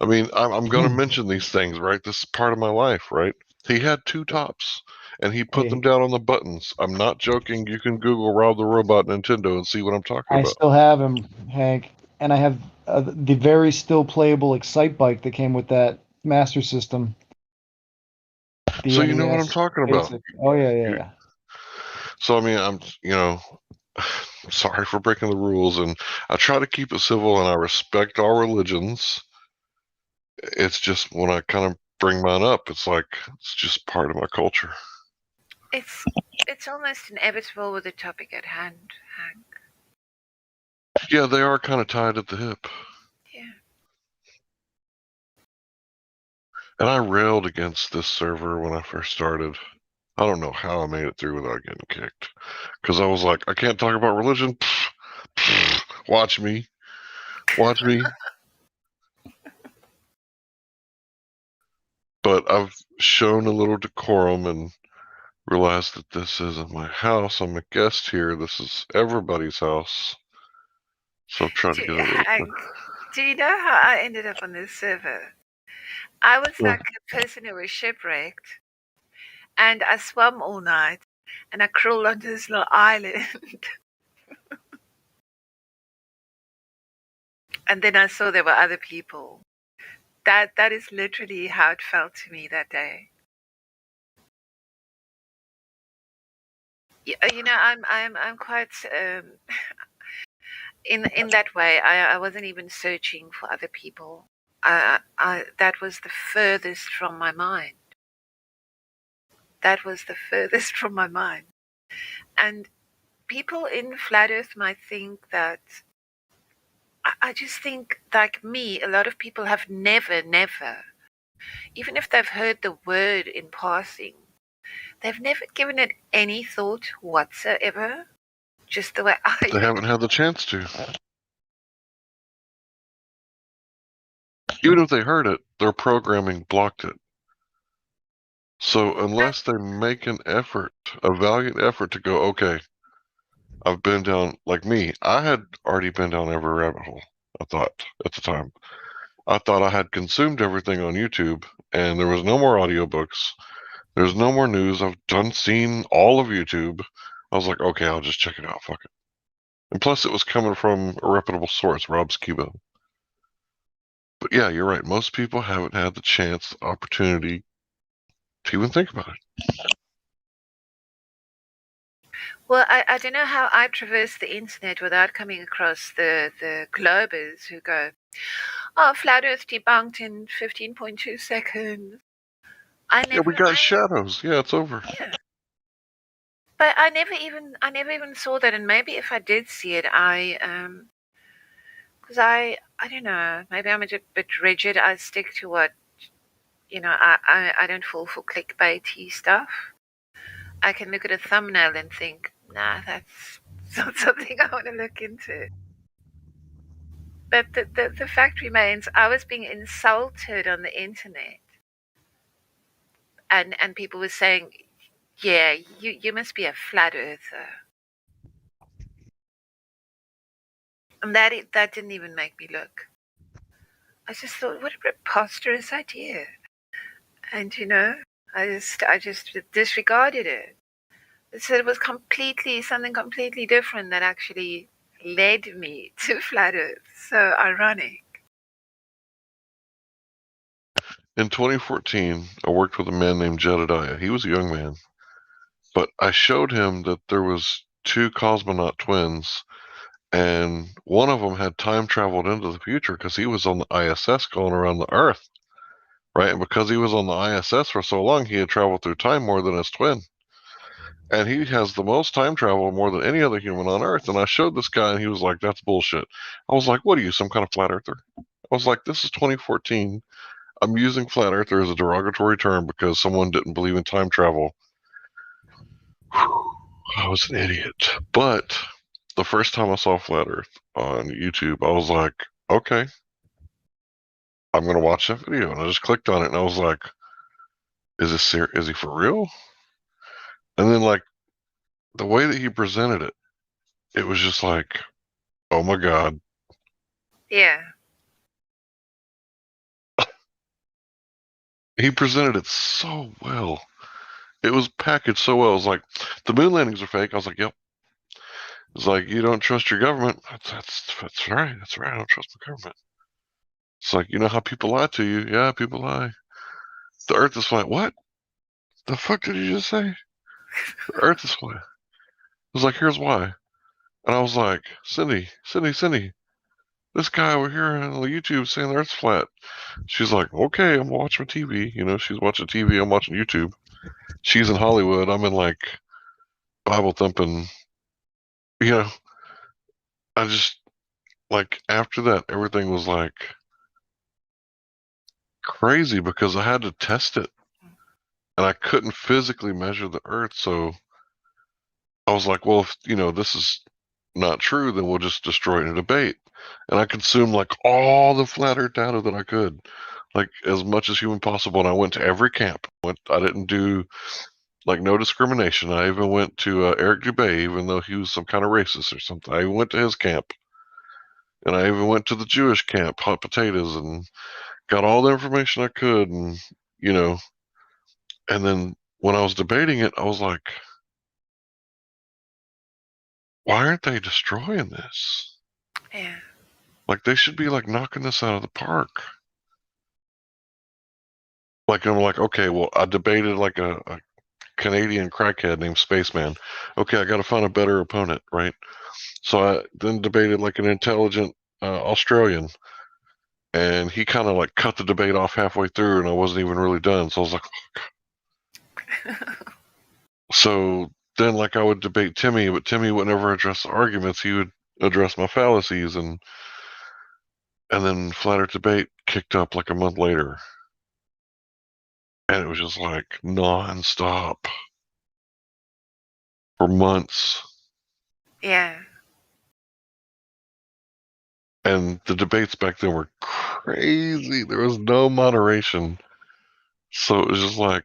I mean, I'm going to mention these things, right? This is part of my life, right? He had 2 tops, and he put them down on the buttons. I'm not joking. You can Google Rob the Robot Nintendo and see what I'm talking I about. still have him, Hank, and I have the very still playable Excite Bike that came with that Master System. So you know what I'm talking about. Oh yeah. So I mean, I'm sorry for breaking the rules, and I try to keep it civil, and I respect all religions. It's just when I kind of bring mine up, it's like it's just part of my culture. It's almost inevitable with the topic at hand, Hank. Yeah, they are kind of tied at the hip. Yeah. And I railed against this server when I first started. I don't know how I made it through without getting kicked. Because I was like, I can't talk about religion. Watch me. Watch me. But I've shown a little decorum and realized that this isn't my house. I'm a guest here. This is everybody's house. So I'm trying to get a little... Hank, do you know how I ended up on this server? I was like a person who was shipwrecked, and I swam all night, and I crawled onto this little island. And then I saw there were other people. That is literally how it felt to me that day. You know, I'm quite in that way. I wasn't even searching for other people. That was the furthest from my mind. That was the furthest from my mind. And people in Flat Earth might think that. I just think, like me, a lot of people have never, even if they've heard the word in passing, they've never given it any thought whatsoever. Just the way I They haven't had the chance to. Even if they heard it, their programming blocked it. So unless they make an effort, a valiant effort to go, okay, I've been down, like me, I had already been down every rabbit hole, I thought, at the time. I thought I had consumed everything on YouTube, and there was no more audiobooks. There's no more news. I've seen all of YouTube. I was like, okay, I'll just check it out. Fuck it. And plus, it was coming from a reputable source, Rob's Cuba. But yeah, you're right. Most people haven't had the chance, the opportunity to even think about it. Well, I don't know how I traverse the internet without coming across the globers who go, "Oh, Flat Earth debunked in 15.2 seconds." Yeah, we got shadows. Yeah, it's over. Yeah. But I never even saw that, and maybe if I did see it, because I don't know, maybe I'm a bit rigid. I stick to what, I don't fall for clickbaity stuff. I can look at a thumbnail and think, nah, that's not something I want to look into. But the fact remains, I was being insulted on the internet, and people were saying, yeah, you must be a flat earther. And that didn't even make me look. I just thought, what a preposterous idea. And I just disregarded it. So it was something completely different that actually led me to Flat Earth. So ironic. In 2014, I worked with a man named Jedediah. He was a young man. But I showed him that there was 2 cosmonaut twins, and one of them had time traveled into the future because he was on the ISS going around the Earth, right? And because he was on the ISS for so long, he had traveled through time more than his twin. And he has the most time travel more than any other human on Earth. And I showed this guy, and he was like, that's bullshit. I was like, what are you, some kind of flat earther? I was like, this is 2014. I'm using flat earther as a derogatory term because someone didn't believe in time travel. I was an idiot. But the first time I saw Flat Earth on YouTube, I was like, okay, I'm going to watch that video. And I just clicked on it, and I was like, is he for real? And then, like, the way that he presented it, it was just like, oh my God. Yeah. He presented it so well. It was packaged so well. It was like, the moon landings are fake. I was like, yep. It's like, you don't trust your government. That's right. That's right. I don't trust the government. It's like, you know how people lie to you? Yeah, people lie. The Earth is flat. What? The fuck did you just say? The Earth is flat. It was like, here's why. And I was like, Cindy, this guy over here on YouTube saying the Earth's flat. She's like, okay, I'm watching TV. She's watching TV. I'm watching YouTube. She's in Hollywood. I'm in like Bible thumping. I just like after that, everything was like crazy because I had to test it, and I couldn't physically measure the Earth. So I was like, well, if this is not true, then we'll just destroy it in a debate. And I consumed like all the flat Earth data that I could, like as much as human possible. And I went to every camp. I didn't do like no discrimination. I even went to Eric Dubay, even though he was some kind of racist or something. I even went to his camp, and I even went to the Jewish camp, Hot Potatoes, and got all the information I could. And and then when I was debating it, I was like, why aren't they destroying this? Yeah. Like, they should be, like, knocking this out of the park. Like, I'm like, okay, well, I debated, like, a Canadian crackhead named Spaceman. Okay, I got to find a better opponent, right? So I then debated, like, an intelligent Australian. And he kind of, like, cut the debate off halfway through, and I wasn't even really done. So I was like, so then, like, I would debate Timmy, but Timmy would never address the arguments. He would address my fallacies, and then Flat Earth Debate kicked up, like, a month later. And it was just, like, non-stop for months. Yeah. And the debates back then were crazy. There was no moderation. So it was just like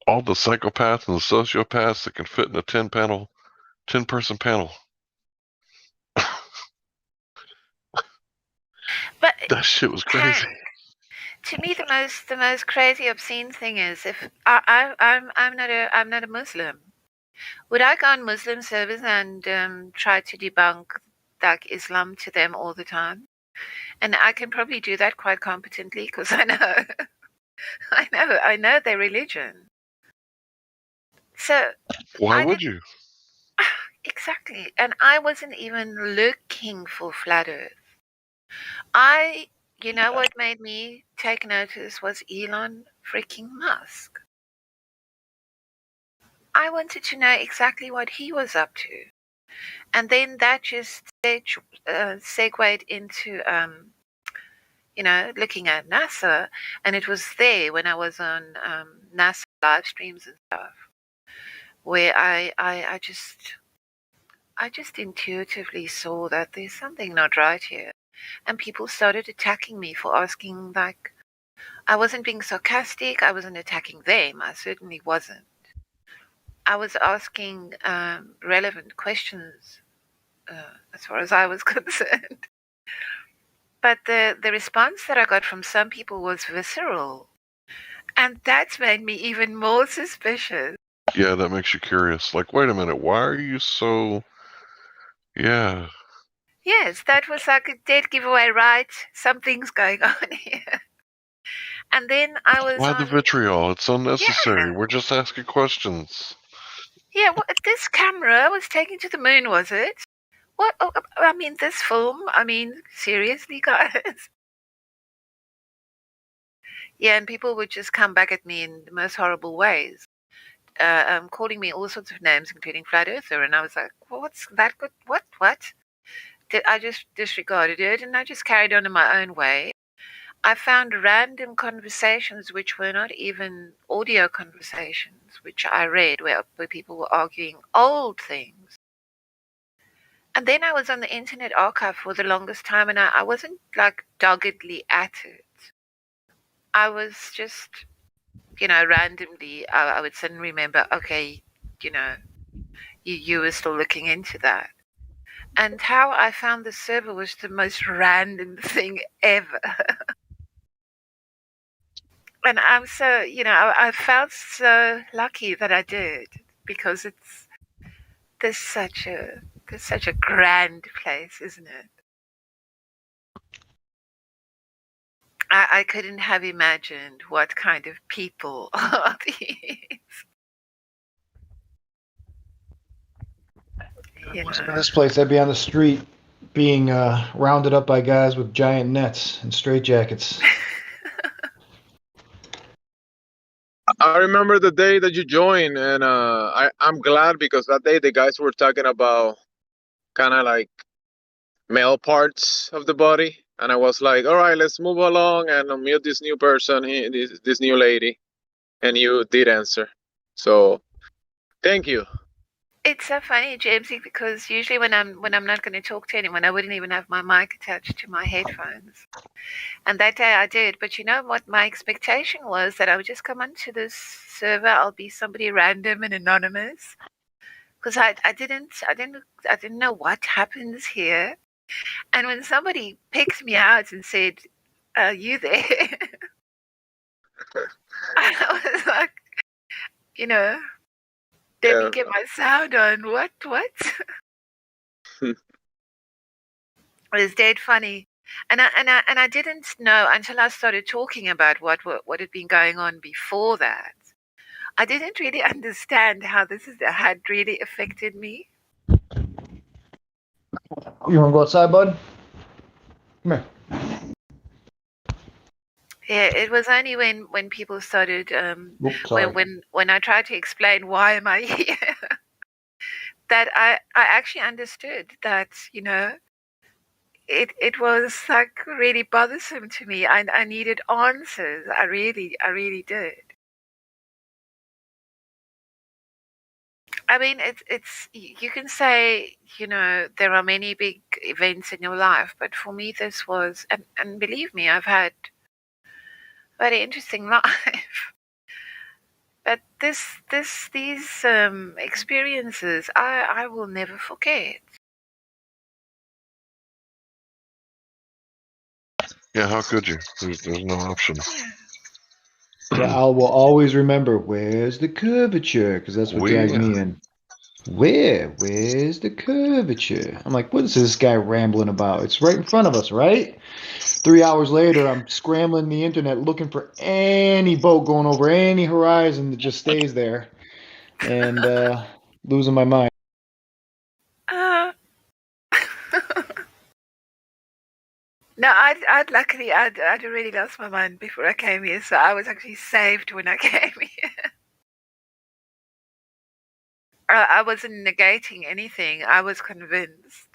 all the psychopaths and the sociopaths that can fit in a 10-person panel. But that shit was crazy. To me, the most crazy, obscene thing is if I'm not a Muslim. Would I go on Muslim servers and try to debunk like Islam to them all the time? And I can probably do that quite competently because I know, I know their religion. So why would you? Exactly, and I wasn't even looking for flat Earth. You know what made me take notice was Elon freaking Musk. I wanted to know exactly what he was up to. And then that just segued into, looking at NASA. And it was there when I was on NASA live streams and stuff, where I just intuitively saw that there's something not right here. And people started attacking me for asking, like, I wasn't being sarcastic. I wasn't attacking them. I certainly wasn't. I was asking relevant questions as far as I was concerned. But the response that I got from some people was visceral. And that's made me even more suspicious. Yeah, that makes you curious. Like, wait a minute, why are you so... Yeah. Yes, that was like a dead giveaway, right? Something's going on here. And then I was Why the vitriol? It's unnecessary. Yeah. We're just asking questions. Yeah, this camera was taken to the moon, was it? What? Oh, I mean, this film. I mean, seriously, guys. Yeah, and people would just come back at me in the most horrible ways, calling me all sorts of names, including flat earther. And I was like, well, what's that good? What? I just disregarded it, and I just carried on in my own way. I found random conversations which were not even audio conversations, which I read where people were arguing old things. And then I was on the Internet Archive for the longest time, and I wasn't like doggedly at it. I was just, randomly, I would suddenly remember, okay, you were still looking into that. And how I found the server was the most random thing ever. And I'm so, I felt so lucky that I did, because there's such a grand place, isn't it? I couldn't have imagined what kind of people are these. In this place, I'd be on the street being rounded up by guys with giant nets and straitjackets. I remember the day that you joined, and I'm glad because that day the guys were talking about kind of like male parts of the body, and I was like, all right, let's move along and meet this new person, this new lady, and you did answer. So thank you. It's so funny, Jamesy, because usually when I'm not going to talk to anyone, I wouldn't even have my mic attached to my headphones. And that day I did. But you know what my expectation was? That I would just come onto this server, I'll be somebody random and anonymous. Because I didn't know what happens here. And when somebody picked me out and said, "Are you there?" I was like, Let me get my sound on. What? It was dead funny. And I didn't know until I started talking about what had been going on before that. I didn't really understand how this had really affected me. You want to go outside, bud? Come here. Yeah, it was only when people started Sorry. when I tried to explain why am I here that I actually understood that, you know, it was like really bothersome to me. I needed answers. I really did. I mean, it's you can say, you know, there are many big events in your life, but for me this was, and believe me, I've had a very interesting life. But these experiences, I will never forget. Yeah, how could you? There's no option. Yeah, I will always remember, where's the curvature? Because that's what drags me in. Where's the curvature? I'm like, what is this guy rambling about? It's right in front of us, right? 3 hours later, I'm scrambling the internet looking for any boat going over any horizon that just stays there, and losing my mind. No, I'd luckily I'd already lost my mind before I came here, so I was actually saved when I came here. I wasn't negating anything. I was convinced.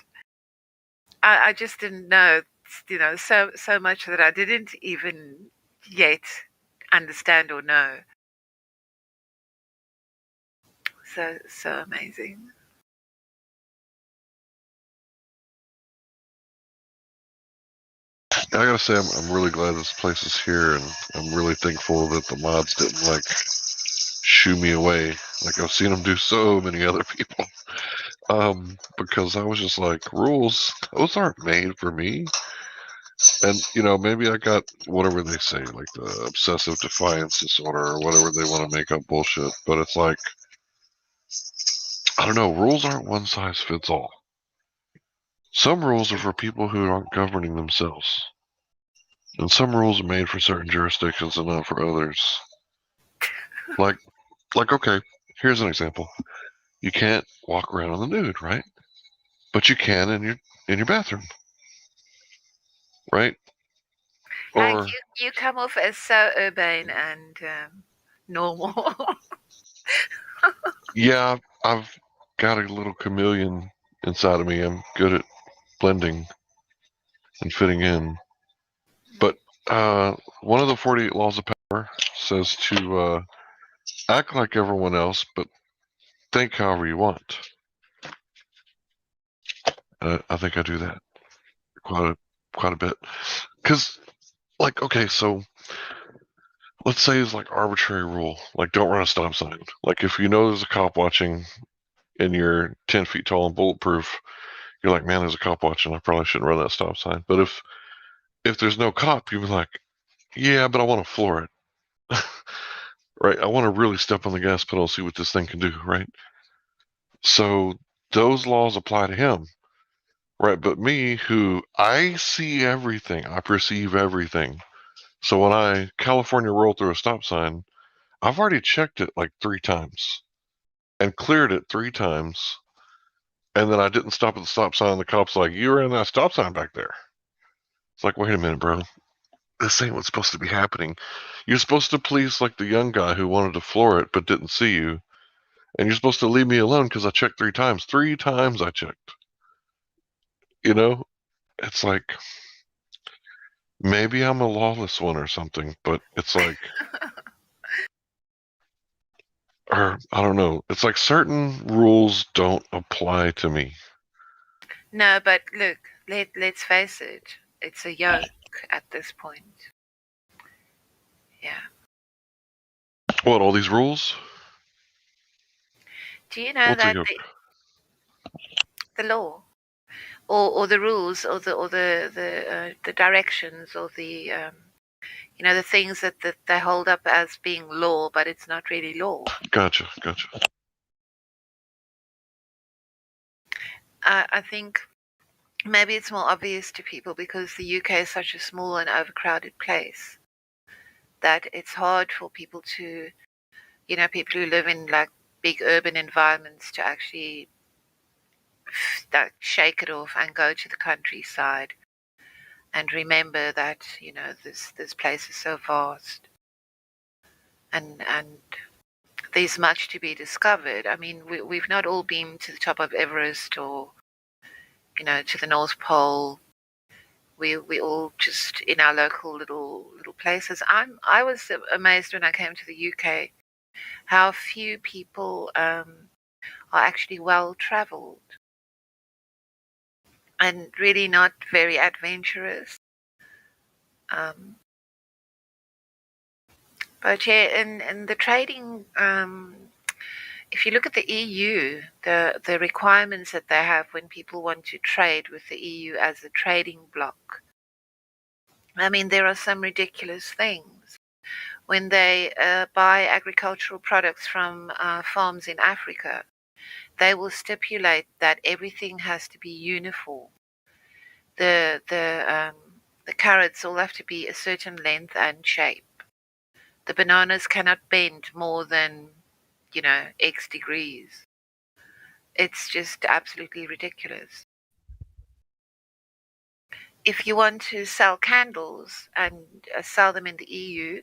I just didn't know, you know, so much that I didn't even yet understand or know. So amazing. I gotta say, I'm really glad this place is here, and I'm really thankful that the mods didn't like shoo me away like I've seen them do so many other people. Because I was just like, rules, those aren't made for me. And you know, maybe I got whatever they say, like the obsessive defiance disorder or whatever they want to make up bullshit. But it's like, I don't know, rules aren't one size fits all. Some rules are for people who aren't governing themselves. And some rules are made for certain jurisdictions and not for others. Like, okay, here's an example. You can't walk around in the nude, right? But you can in your bathroom, right? Or you come off as so urbane and normal. Yeah, I've got a little chameleon inside of me. I'm good at blending and fitting in. But one of the 48 laws of power says to act like everyone else, but think however you want. I think I do that quite a bit. Because, like, okay, so let's say it's like arbitrary rule, like don't run a stop sign. Like if you know there's a cop watching and you're 10 feet tall and bulletproof, you're like, man, there's a cop watching. I probably shouldn't run that stop sign. But if there's no cop, you'd be like, yeah, but I want to floor it. Right? I want to really step on the gas pedal and see what this thing can do, right? So those laws apply to him, right? But me, who I see everything, I perceive everything. So when I California roll through a stop sign, I've already checked it like 3 times and cleared it 3 times. And then I didn't stop at the stop sign. The cop's like, you ran that stop sign back there. It's like, wait a minute, bro. This ain't what's supposed to be happening. You're supposed to please like the young guy who wanted to floor it but didn't see you. And you're supposed to leave me alone because I checked 3 times. 3 times I checked. You know? It's like, maybe I'm a lawless one or something, but it's like, or I don't know. It's like certain rules don't apply to me. No, but look, let's face it. It's a yoke at this point. Yeah. What, all these rules? Do you know that the law, or the rules, or the directions, or the you know, the things that they hold up as being law, but it's not really law. Gotcha. I think maybe it's more obvious to people because the UK is such a small and overcrowded place that it's hard for people to, people who live in like big urban environments to actually shake it off and go to the countryside and remember that, this place is so vast and there's much to be discovered. I mean, we've not all been to the top of Everest or, to the North Pole. We all just in our local little places. I was amazed when I came to the UK how few people are actually well traveled and really not very adventurous. But yeah, in the trading, if you look at the EU, the requirements that they have when people want to trade with the EU as a trading bloc, I mean, there are some ridiculous things. When they buy agricultural products from farms in Africa, they will stipulate that everything has to be uniform. The carrots all have to be a certain length and shape. The bananas cannot bend more than, X degrees. It's just absolutely ridiculous. If you want to sell candles and sell them in the EU,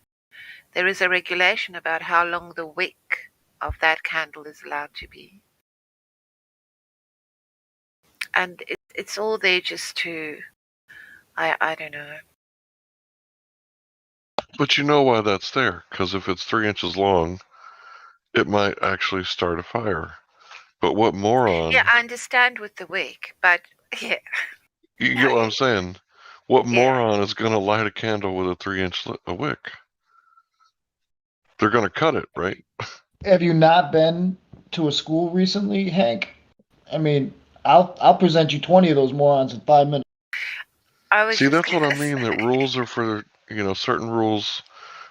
there is a regulation about how long the wick of that candle is allowed to be. And it's all there just to, I don't know. But you know why that's there? Because if it's 3 inches long, it might actually start a fire. But what moron? Yeah, I understand with the wick, but yeah. You get what I'm saying? What moron is going to light a candle with a 3-inch wick? They're going to cut it, right? Have you not been to a school recently, Hank? I mean, I'll present you 20 of those morons in 5 minutes. See, that's what I mean. That rules are for, certain rules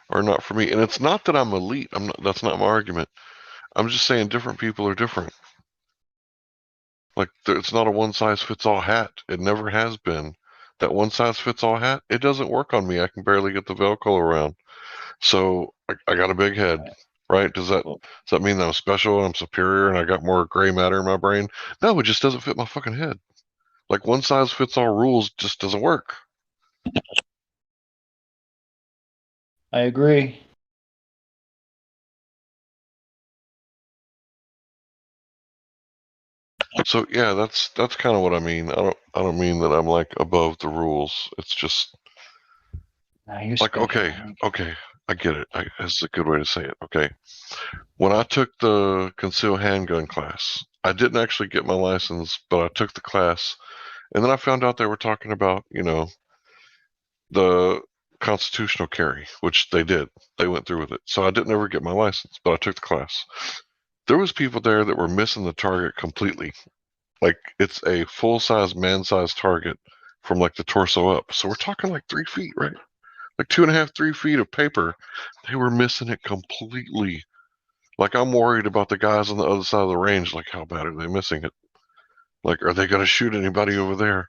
are not for me. And it's not that I'm elite. That's not my argument. I'm just saying different people are different. Like, it's not a one-size-fits-all hat. It never has been. That one-size-fits-all hat, it doesn't work on me. I can barely get the Velcro around. So I got a big head, right? Does that mean that I'm special and I'm superior and I got more gray matter in my brain? No, it just doesn't fit my fucking head. Like, one-size-fits-all rules just doesn't work. I agree. So yeah, that's kind of what I mean. I don't mean that I'm like above the rules. It's just like okay, I get it. That's a good way to say it. Okay, when I took the concealed handgun class, I didn't actually get my license, but I took the class, and then I found out they were talking about the constitutional carry, which they did. They went through with it, so I didn't ever get my license, but I took the class. There was people there that were missing the target completely. Like, it's a full-size, man-sized target from, like, the torso up. So we're talking, like, 3 feet, right? Like 2.5, 3 feet of paper. They were missing it completely. Like, I'm worried about the guys on the other side of the range. Like, how bad are they missing it? Like, are they going to shoot anybody over there?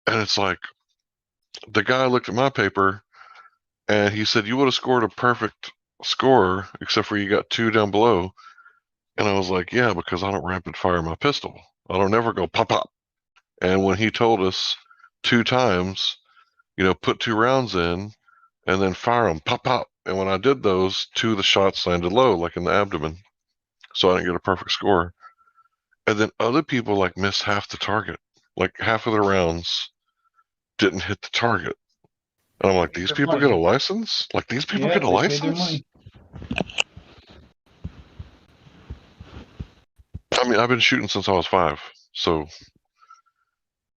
And it's like, the guy looked at my paper, and he said, you would have scored a perfect score, except for you got 2 down below. And I was like, yeah, because I don't rapid fire my pistol. I don't ever go pop, pop. And when he told us 2 times, put 2 rounds in and then fire them, pop, pop. And when I did those, 2 of the shots landed low, like in the abdomen. So I didn't get a perfect score. And then other people like missed half the target. Like half of the rounds didn't hit the target. And I'm like, these people get a license? Like, these people get a license? I mean, I've been shooting since I was 5. So,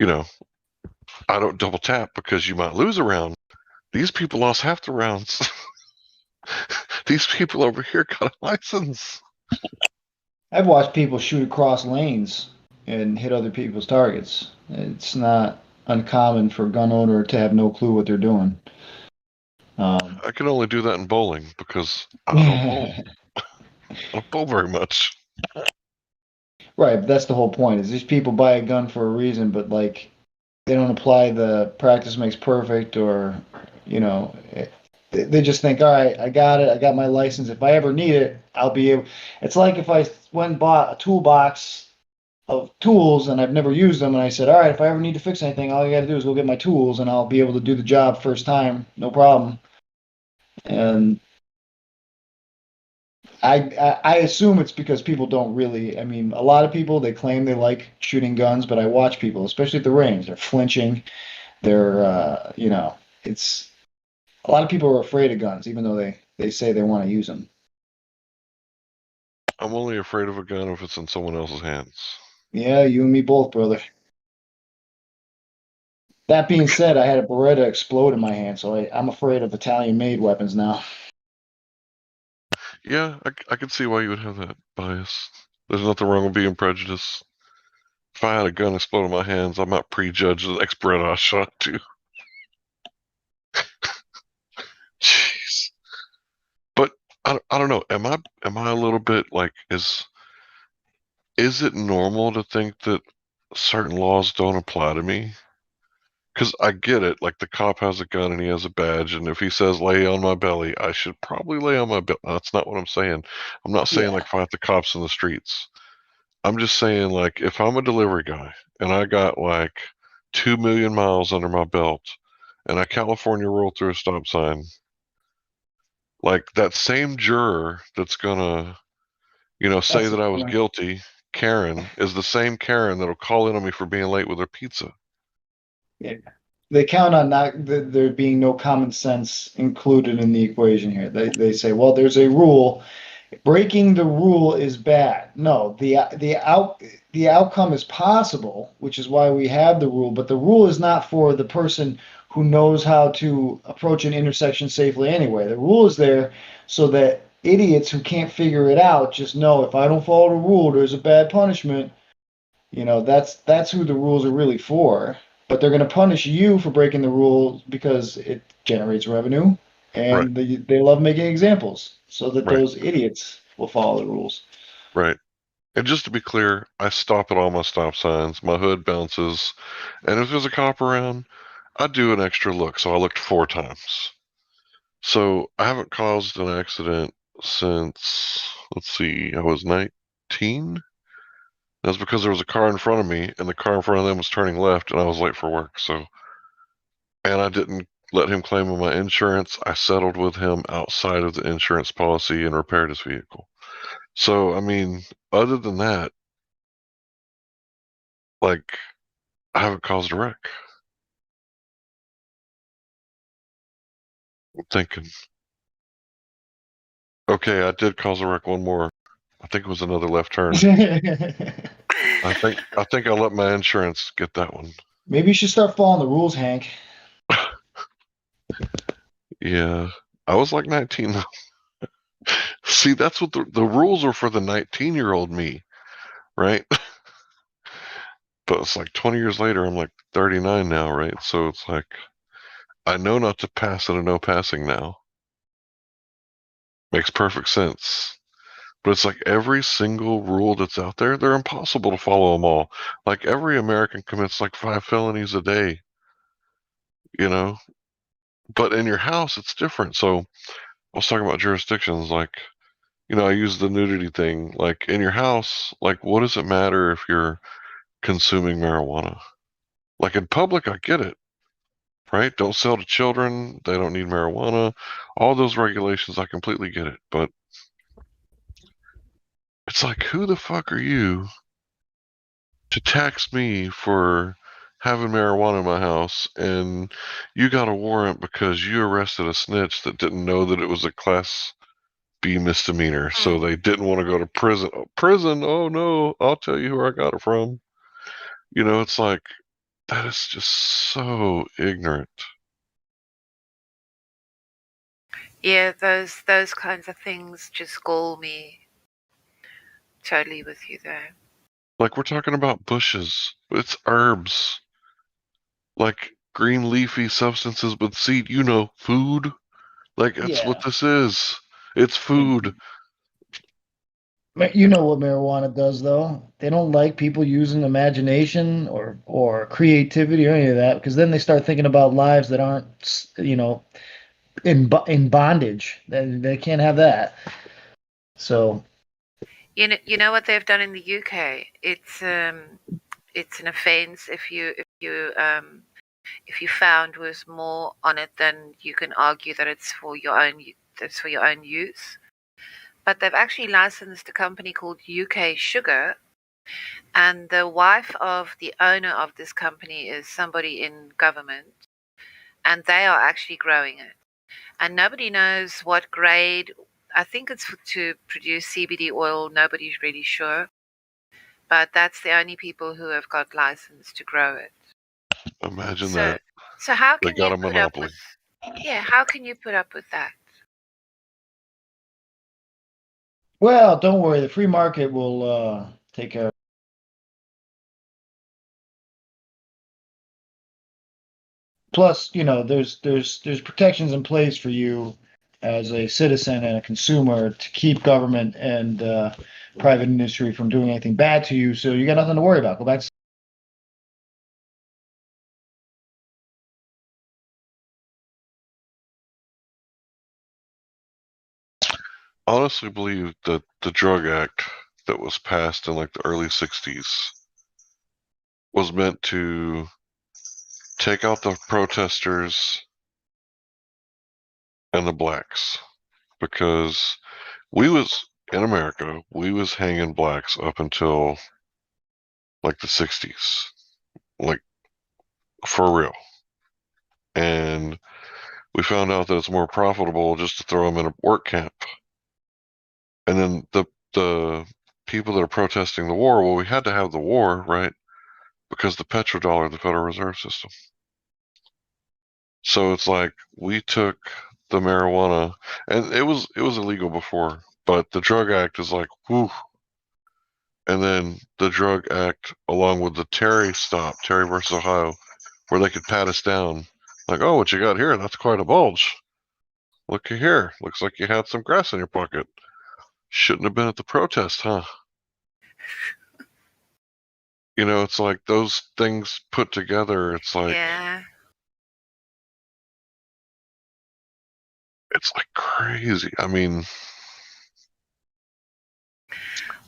I don't double tap because you might lose a round. These people lost half the rounds. These people over here got a license. I've watched people shoot across lanes and hit other people's targets. It's not uncommon for a gun owner to have no clue what they're doing. I can only do that in bowling because I don't bowl. I don't bowl very much. Right, but that's the whole point. Is these people buy a gun for a reason, but like they don't apply the practice makes perfect, or you know, they just think, all right, I got it, I got my license. If I ever need it, I'll be able. It's like if I went and bought a toolbox of tools and I've never used them, and I said, all right, if I ever need to fix anything, all I got to do is go get my tools, and I'll be able to do the job first time, no problem. And I assume it's because people don't really. I mean, a lot of people they claim they like shooting guns, but I watch people, especially at the range, they're flinching. They're it's a lot of people are afraid of guns, even though they say they want to use them. I'm only afraid of a gun if it's in someone else's hands. Yeah, you and me both, brother. That being said, I had a Beretta explode in my hand, so I'm afraid of Italian-made weapons now. Yeah, I can see why you would have that bias. There's nothing wrong with being prejudiced. If I had a gun explode in my hands, I might prejudge the next Beretta I shot too. Jeez. But I don't know. Am I a little bit like is it normal to think that certain laws don't apply to me? Because I get it. Like the cop has a gun and he has a badge, and if he says lay on my belly, I should probably lay on my belly. That's not what I'm saying. I'm not saying like fight the cops in the streets. I'm just saying like if I'm a delivery guy and I got like 2 million miles under my belt and I California roll through a stop sign, like that same juror that's gonna, say that I was guilty, Karen, is the same Karen that'll call in on me for being late with her pizza. Yeah. They count on there being no common sense included in the equation here. They say, well, there's a rule. Breaking the rule is bad. No, the outcome is possible, which is why we have the rule. But the rule is not for the person who knows how to approach an intersection safely anyway. The rule is there so that idiots who can't figure it out just know if I don't follow the rule, there's a bad punishment. That's who the rules are really for. But they're going to punish you for breaking the rules because it generates revenue, and they love making examples so that those idiots will follow the rules. Right. And just to be clear, I stop at all my stop signs. My hood bounces, and if there's a cop around, I do an extra look. So I looked 4 times. So I haven't caused an accident since, let's see, I was 19. That's because there was a car in front of me, and the car in front of them was turning left, and I was late for work. So, and I didn't let him claim on my insurance. I settled with him outside of the insurance policy and repaired his vehicle. So, I mean, other than that, like, I haven't caused a wreck. I'm thinking. Okay, I did cause a wreck one more. I think it was another left turn. I think I'll let my insurance get that one. Maybe you should start following the rules, Hank. Yeah, I was like 19. See, that's what the rules are for the 19-year-old me, right? But it's like 20 years later, I'm like 39 now, right? So it's like I know not to pass at a no passing now. Makes perfect sense. But it's like every single rule that's out there, they're impossible to follow them all. Like every American commits like 5 felonies a day, But in your house, it's different. So I was talking about jurisdictions, like, I use the nudity thing. Like in your house, like, what does it matter if you're consuming marijuana? Like in public, I get it, right? Don't sell to children. They don't need marijuana. All those regulations, I completely get it. But it's like, who the fuck are you to tax me for having marijuana in my house, and you got a warrant because you arrested a snitch that didn't know that it was a class B misdemeanor, so they didn't want to go to prison. Prison? Oh no, I'll tell you where I got it from. It's like that is just so ignorant. Yeah, those kinds of things just gall me. Totally with you there. Like we're talking about bushes. It's herbs. Like green leafy substances with seed, food. Like that's what this is. It's food. You know what marijuana does, though. They don't like people using imagination or creativity or any of that, because then they start thinking about lives that aren't, in bondage. They can't have that. So You know what they've done in the UK? It's an offence if you found was more on it than you can argue that it's for your own use. But they've actually licensed a company called UK Sugar, and the wife of the owner of this company is somebody in government, and they are actually growing it. And nobody knows what grade. I think it's to produce CBD oil. Nobody's really sure. But that's the only people who have got license to grow it. Imagine that. So how They can got you a put up monopoly. with? Yeah, how can you put up with that? well, don't worry. The free market will take care of. Plus, there's protections in place for you as a citizen and a consumer to keep government and private industry from doing anything bad to you. So you got nothing to worry about. Go back. Honestly believe that the drug act that was passed in like the early 60s was meant to take out the protesters and the blacks, because we was in America, we was hanging blacks up until like the 60s, like for real. And we found out that it's more profitable just to throw them in a work camp. And then the people that are protesting the war, well, we had to have the war, right? Because the petrodollar, the Federal Reserve System. So it's like we took the marijuana, and it was illegal before, but the drug act is like, whew. And then the drug act, along with the Terry versus Ohio, where they could pat us down, like, oh, what you got here? That's quite a bulge. Looky here. Looks like you had some grass in your pocket. Shouldn't have been at the protest, huh? It's like those things put together. It's like, Yeah. it's like crazy. I mean,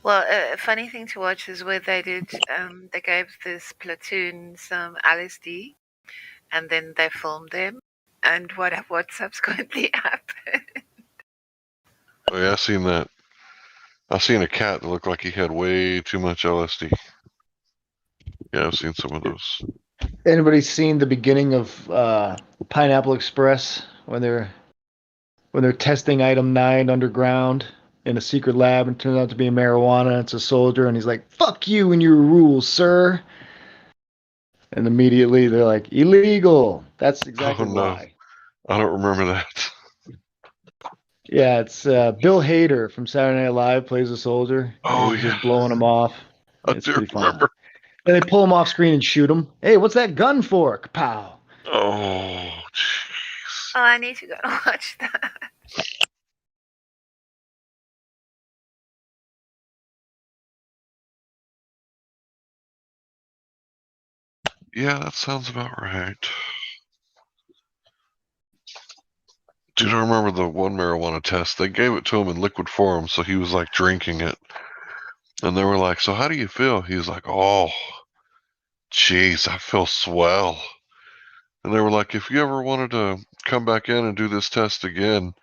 well, a funny thing to watch is where they gave this platoon some LSD, and then they filmed them, and what subsequently happened. Oh yeah, I seen that. I seen a cat that looked like he had way too much LSD. Yeah, I've seen some of those. Anybody seen the beginning of Pineapple Express when they're testing item 9 underground in a secret lab and it turns out to be marijuana? It's a soldier and he's like, "Fuck you and your rules, sir." And immediately they're like, "Illegal." That's exactly why. I don't remember that. Yeah, it's Bill Hader from Saturday Night Live plays a soldier. Oh, and he's just blowing him off. It's pretty fun. And they pull him off screen and shoot him. Hey, what's that gun for? Kapow. Oh, jeez. Oh, I need to go and watch that. Yeah, that sounds about right. Dude, I remember the one marijuana test. They gave it to him in liquid form, so he was like drinking it. And they were like, "So how do you feel?" He was like, "Oh, jeez, I feel swell." And they were like, "If you ever wanted to come back in and do this test again,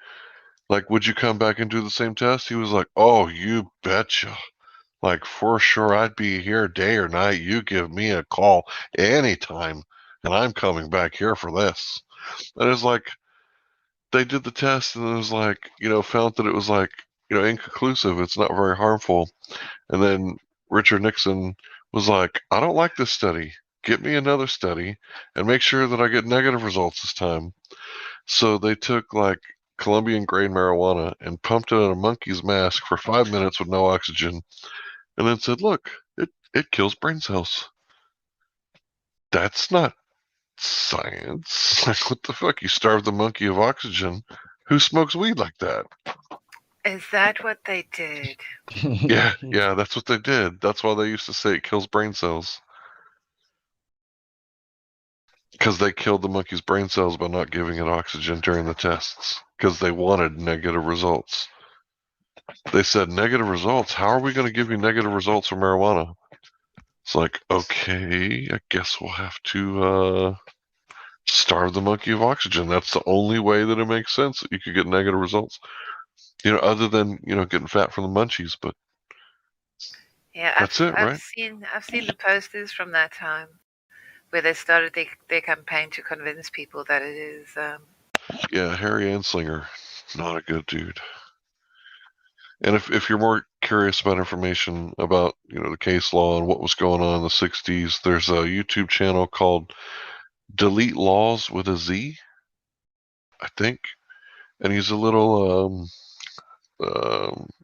like, would you come back and do the same test?" He was like, "Oh, you betcha. Like, for sure, I'd be here day or night. You give me a call anytime, and I'm coming back here for this." And it's like, they did the test, and it was like, found that it was like, inconclusive. It's not very harmful. And then Richard Nixon was like, "I don't like this study. Get me another study and make sure that I get negative results this time." So they took like Colombian grain marijuana and pumped it in a monkey's mask for 5 minutes with no oxygen, and then said, "Look, it kills brain cells." That's not science. Like, what the fuck? You starve the monkey of oxygen. Who smokes weed like that? Is that what they did? Yeah, that's what they did. That's why they used to say it kills brain cells. Because they killed the monkey's brain cells by not giving it oxygen during the tests. Because they wanted negative results. They said, negative results? How are we going to give you negative results for marijuana? It's like, okay, I guess we'll have to starve the monkey of oxygen. That's the only way that it makes sense that you could get negative results. Other than, getting fat from the munchies, but Yeah, that's it, right? I've seen the posters from that time where they started their campaign to convince people that it is. Yeah, Harry Anslinger, not a good dude. And if you're more curious about information about the case law and what was going on in the '60s, there's a YouTube channel called Delete Laws with a Z, I think, and he's a little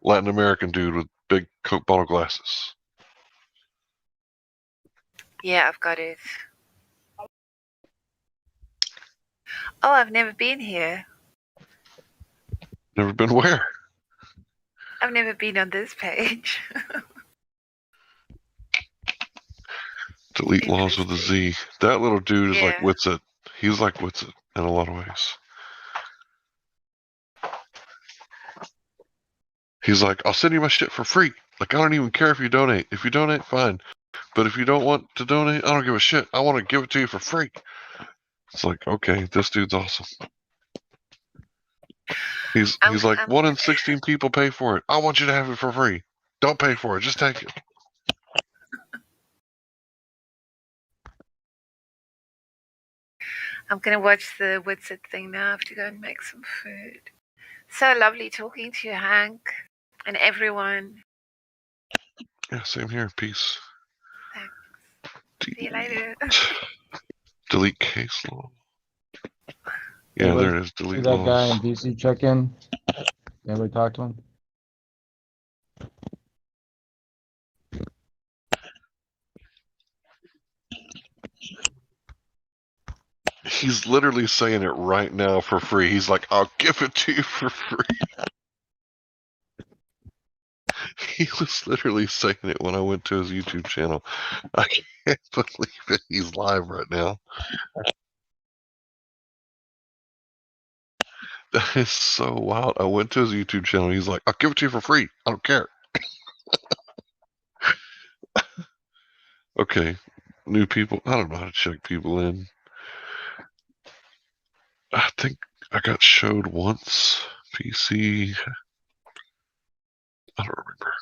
Latin American dude with big Coke bottle glasses. Yeah, I've got it. Oh, I've never been here. Never been where? I've never been on this page. Delete Laws with a Z. That little dude is like Witsit. He's like Witsit in a lot of ways. He's like, I'll send you my shit for free. Like, I don't even care if you donate. If you donate, fine. But if you don't want to donate, I don't give a shit. I want to give it to you for free. It's like, okay, this dude's awesome. He's like, 1 in 16 people pay for it. I want you to have it for free. Don't pay for it. Just take it. I'm going to watch the Witsit thing now. I have to go and make some food. So lovely talking to you, Hank, and everyone. Yeah, same here. Peace. Thanks. See you later. Delete case law. Yeah, there it is. Delete that laws. guy in DC check in. Anybody talk to him? He's literally saying it right now for free. He's like, I'll give it to you for free. He was literally saying it when I went to his YouTube channel. I can't believe it. He's live right now. That is so wild. I went to his YouTube channel. He's like, I'll give it to you for free. I don't care. Okay. New people. I don't know how to check people in. I think I got showed once. PC. I don't remember.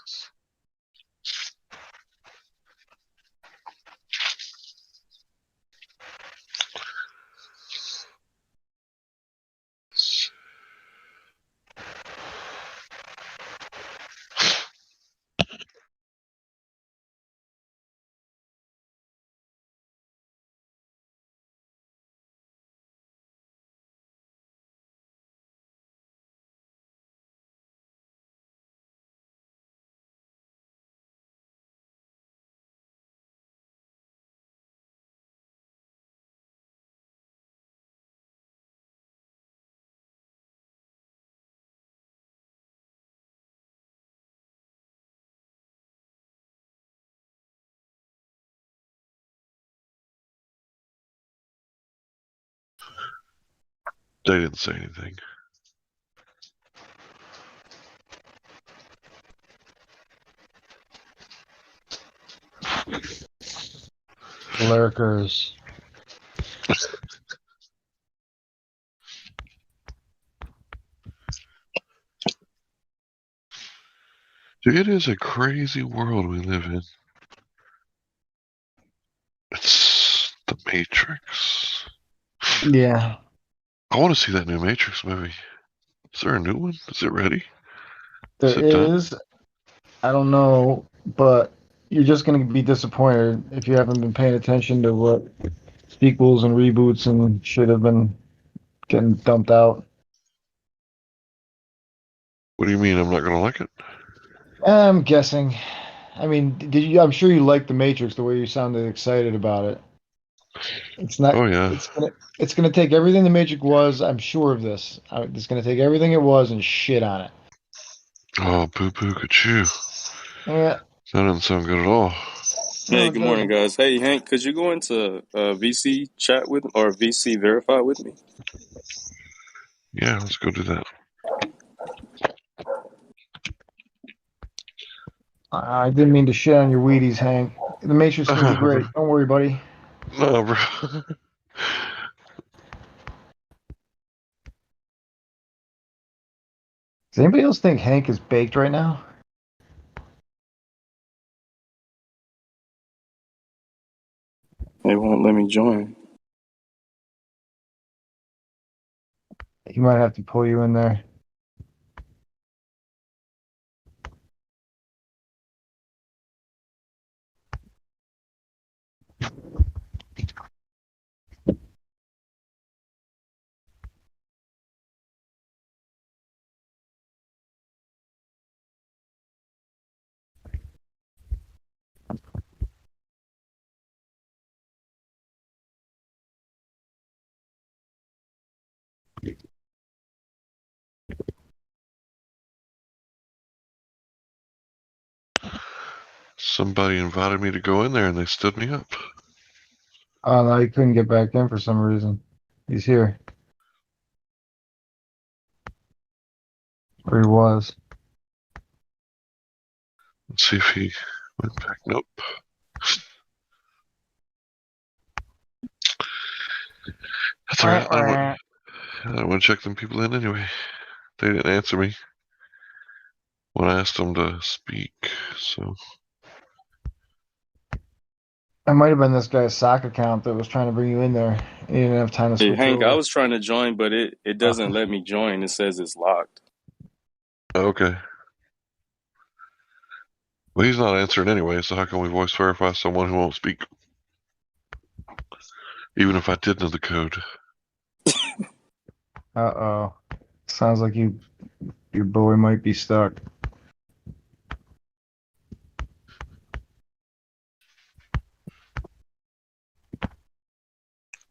They didn't say anything. Lurkers. It is a crazy world we live in. It's the Matrix. Yeah. I want to see that new Matrix movie. Is there a new one? Is it ready? There is. I don't know, but you're just going to be disappointed if you haven't been paying attention to what sequels and reboots and shit have been getting dumped out. What do you mean I'm not going to like it? I'm guessing. I mean, I'm sure you liked The Matrix the way you sounded excited about it. It's not. Oh yeah. It's gonna take everything The Matrix was. I'm sure of this. It's gonna take everything it was and shit on it. Oh, poo-poo at you. Yeah. That doesn't sound good at all. Hey, good morning, guys. Hey, Hank, could you go into VC chat with or VC verify with me? Yeah, let's go do that. I didn't mean to shit on your Wheaties, Hank. The Matrix is gonna be great. Don't worry, buddy. No, bro. Does anybody else think Hank is baked right now? They won't let me join. He might have to pull you in there. Somebody invited me to go in there and they stood me up. Oh no, he couldn't get back in for some reason. He's here. Or he was. Let's see if he went back. Nope. That's alright. I want to check them people in anyway. They didn't answer me when I asked them to speak, so. That might have been this guy's sock account that was trying to bring you in there. He didn't have time to switch Hank, over. I was trying to join, but it doesn't let me join. It says it's locked. Okay. Well, he's not answering anyway, so how can we voice verify someone who won't speak? Even if I did know the code. Uh-oh. Sounds like your boy might be stuck.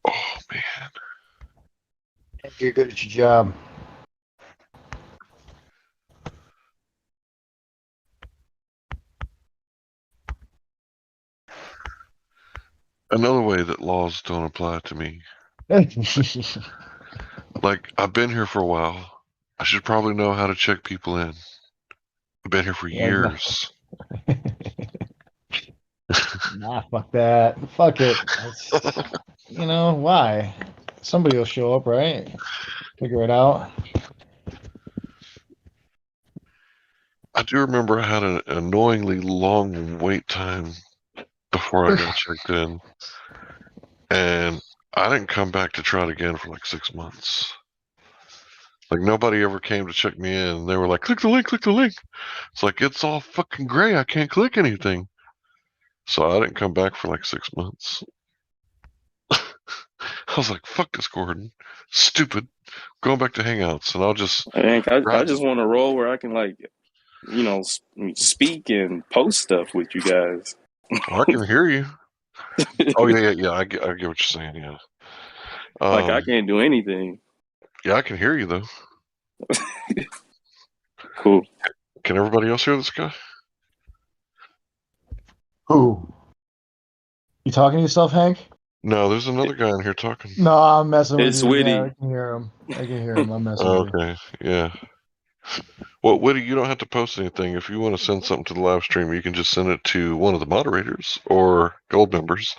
Oh, man. You're good at your job. Another way that laws don't apply to me. Like, I've been here for a while. I should probably know how to check people in. I've been here for years. Nah, fuck that. Fuck it. You know, why? Somebody will show up, right? Figure it out. I do remember I had an annoyingly long wait time before I got checked in. And I didn't come back to try it again for like 6 months. Like, nobody ever came to check me in. They were like, click the link, click the link. It's like, it's all fucking gray. I can't click anything. So I didn't come back for like 6 months. I was like, fuck this, Gordon. Stupid. Going back to Hangouts, and I'll just. Hank, I just want a role where I can, like, you know, speak and post stuff with you guys. Oh, I can hear you. Oh, yeah. I get what you're saying, yeah. Like, I can't do anything. Yeah, I can hear you, though. Cool. Can everybody else hear this guy? Who? You talking to yourself, Hank? No, there's another guy in here talking. No, I'm messing with you. It's Witty. Yeah, I can hear him. I'm messing with you. Okay, yeah. Well, Witty, you don't have to post anything. If you want to send something to the live stream, you can just send it to one of the moderators or gold members,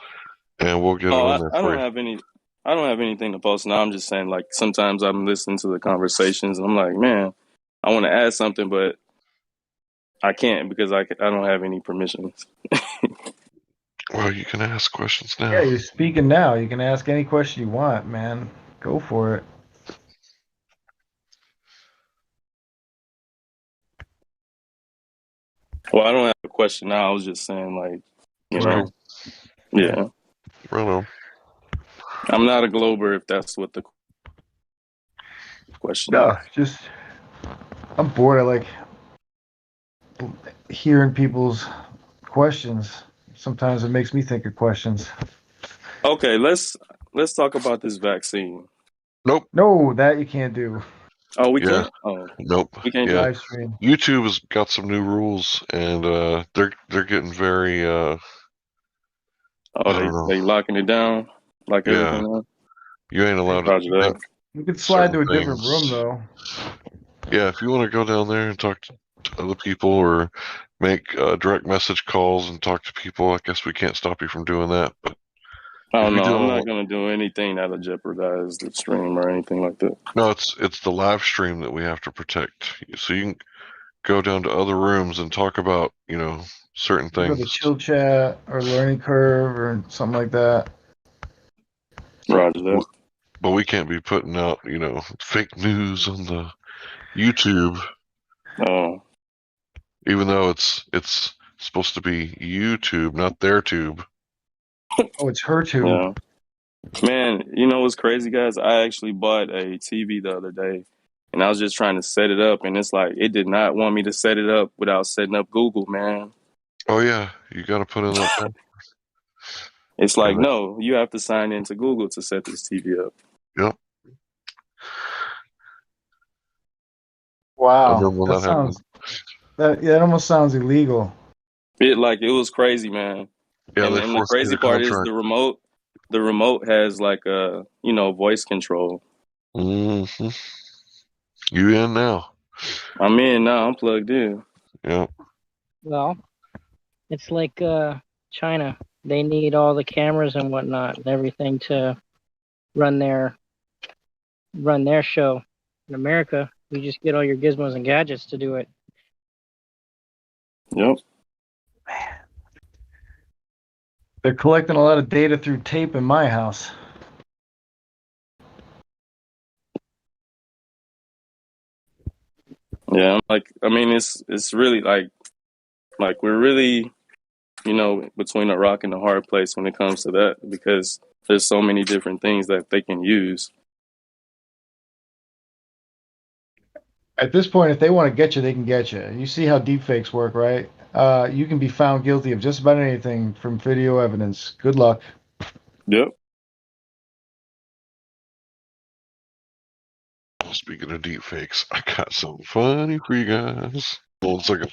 and we'll get it on there I for don't you. have any. I don't have anything to post now. I'm just saying, like, sometimes I'm listening to the conversations and I'm like, man, I want to add something, but I can't because I don't have any permissions. Well, you can ask questions now. Yeah, you're speaking now. You can ask any question you want, man. Go for it. Well, I don't have a question now. I was just saying, like, you know, yeah. Right on. I'm not a Glober if that's what the question No, is. just I'm bored. I like hearing people's questions. Sometimes it makes me think of questions. Okay, let's talk about this vaccine. Nope. No, that you can't do. Oh, we Yeah. can't. Oh, Nope. we can't do Yeah. it. Live stream. YouTube has got some new rules, and they're getting very Oh, I don't know. they locking it down like Yeah. everything else. You ain't allowed to Roger that. think You could slide to certain a different room things. though. Yeah, if you want to go down there and talk to other people or make direct message calls and talk to people, I guess we can't stop you from doing that. But Oh if you no, do I'm all, not gonna do anything that'll jeopardize the stream or anything like that. no, it's the live stream that we have to protect. So you can go down to other rooms and talk about certain You go to things. chill chat or learning curve or something like that. Roger that. But we can't be putting out fake news on the YouTube. Oh. Even though it's supposed to be YouTube, not their tube. Oh, it's her tube. Yeah. Man, you know what's crazy, guys? I actually bought a TV the other day, and I was just trying to set it up, and it's like it did not want me to set it up without setting up Google, man. Oh yeah, you got to put in that password. It's like, no, you have to sign into Google to set this TV up. Yep. Wow, that sounds that almost sounds illegal. It was crazy, man. Yeah, and they the forced me crazy to part is contract. the remote has like a voice control. Mm-hmm. You in now? I'm in now. I'm plugged in. Yeah. Well, it's like China. They need all the cameras and whatnot and everything to run their show. In America, you just get all your gizmos and gadgets to do it. Yep. They're collecting a lot of data through tape in my house. Yeah, I mean, it's really like we're really, between a rock and a hard place when it comes to that, because there's so many different things that they can use. At this point, if they want to get you, they can get you. You see how deepfakes work, right? You can be found guilty of just about anything from video evidence. Good luck. Yep. Speaking of deep fakes, I got something funny for you guys. Hold on a second.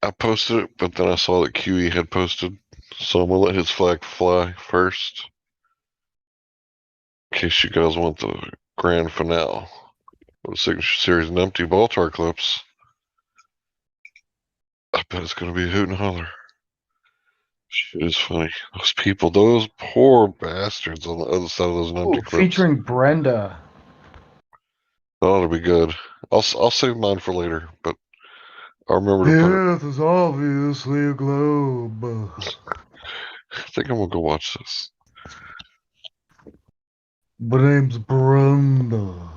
I posted it, but then I saw that QE had posted, so I'm gonna let his flag fly first. In case you guys want the grand finale of the Signature Series and empty Baltar clips. I bet it's gonna be a hoot and holler. Shit is funny. Those people, those poor bastards on the other side of those empty clips. Featuring Brenda. That ought to be good. I'll save mine for later, but I'll remember to put it. Earth is obviously a globe. I think I'm gonna go watch this. My name's Brenda.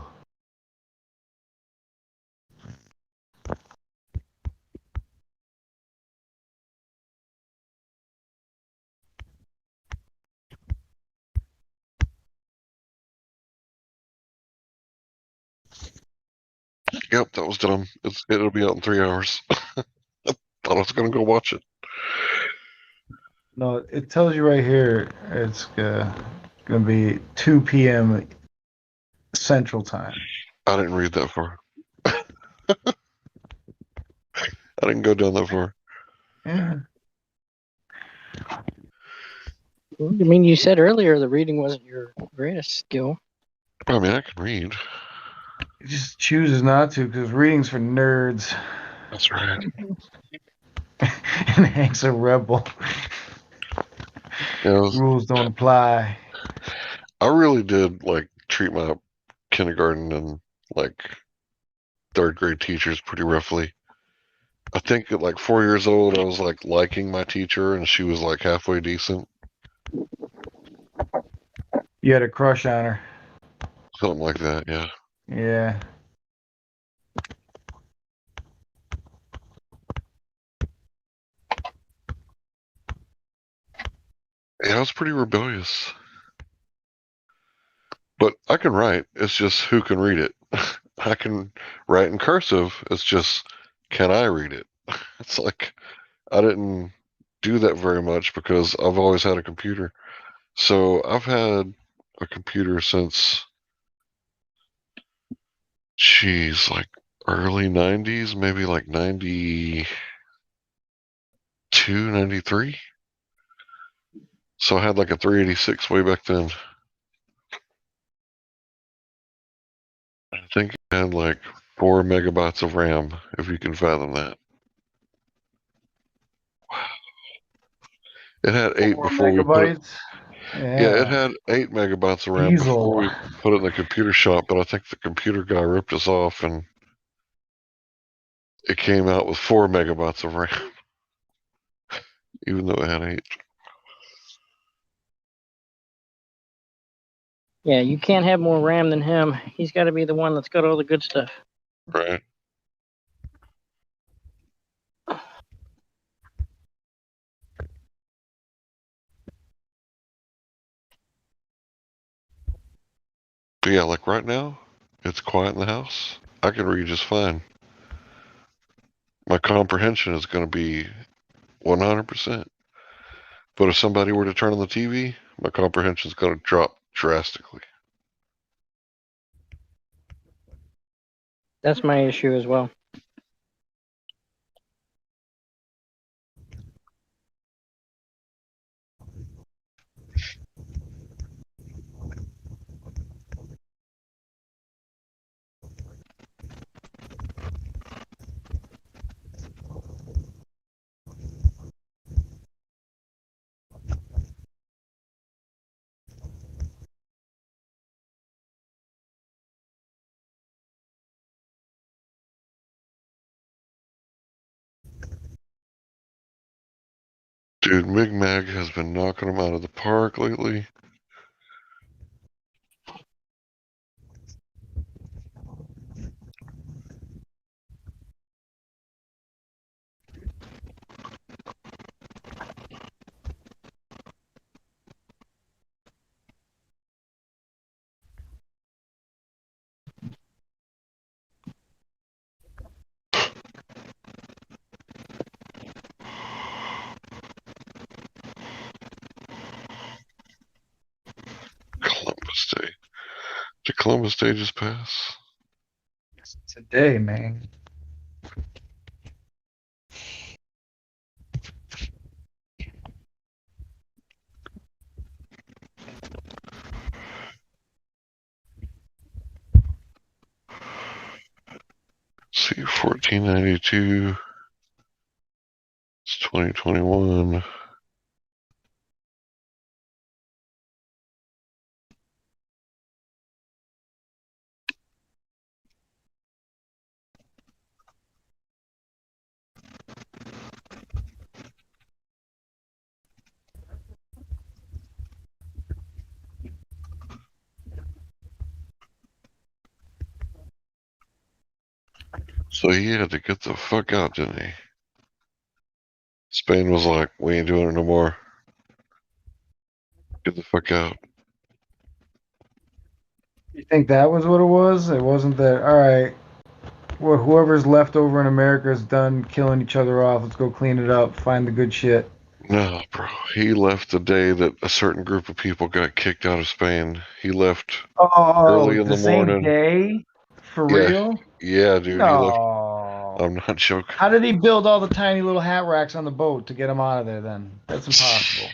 Yep, that was dumb. It'll be out in 3 hours. I thought I was gonna go watch it. No, it tells you right here it's gonna be 2 p.m. Central Time. I didn't read that far. I didn't go down that far. Yeah. I mean, you said earlier the reading wasn't your greatest skill. I mean, I can read. He just chooses not to because reading's for nerds. That's right. And Hank's a rebel. Rules don't apply. I really did treat my kindergarten and third grade teachers pretty roughly. I think at 4 years old, I was liking my teacher, and she was halfway decent. You had a crush on her. Something like that, yeah. Yeah. Yeah, I was pretty rebellious. But I can write. It's just who can read it. I can write in cursive. It's just, can I read it? It's I didn't do that very much because I've always had a computer. So I've had a computer since, early 90s, maybe 92, 93. So I had a 386 way back then. I think it had 4 megabytes of RAM, if you can fathom that. It had 8 before we put it. Yeah, it had 8 megabytes of RAM before we put it in the computer shop, but I think the computer guy ripped us off and it came out with 4 megabytes of RAM, even though it had 8. Yeah, you can't have more RAM than him. He's got to be the one that's got all the good stuff. Right. But yeah, right now, it's quiet in the house. I can read just fine. My comprehension is going to be 100%. But if somebody were to turn on the TV, my comprehension is going to drop drastically. That's my issue as well. Dude, Mig Mag has been knocking them out of the park lately. Columbus Day. Did Columbus Day just pass? Today, man. See, 1492. It's 2021. So he had to get the fuck out, didn't he? Spain was like, we ain't doing it no more. Get the fuck out. You think that was what it was? It wasn't that, all right, well, whoever's left over in America is done killing each other off. Let's go clean it up, find the good shit. No, bro. He left the day that a certain group of people got kicked out of Spain. He left early in the morning. Same day? For real? Yeah, dude. He left. No. I'm not joking. How did he build all the tiny little hat racks on the boat to get him out of there then? That's impossible.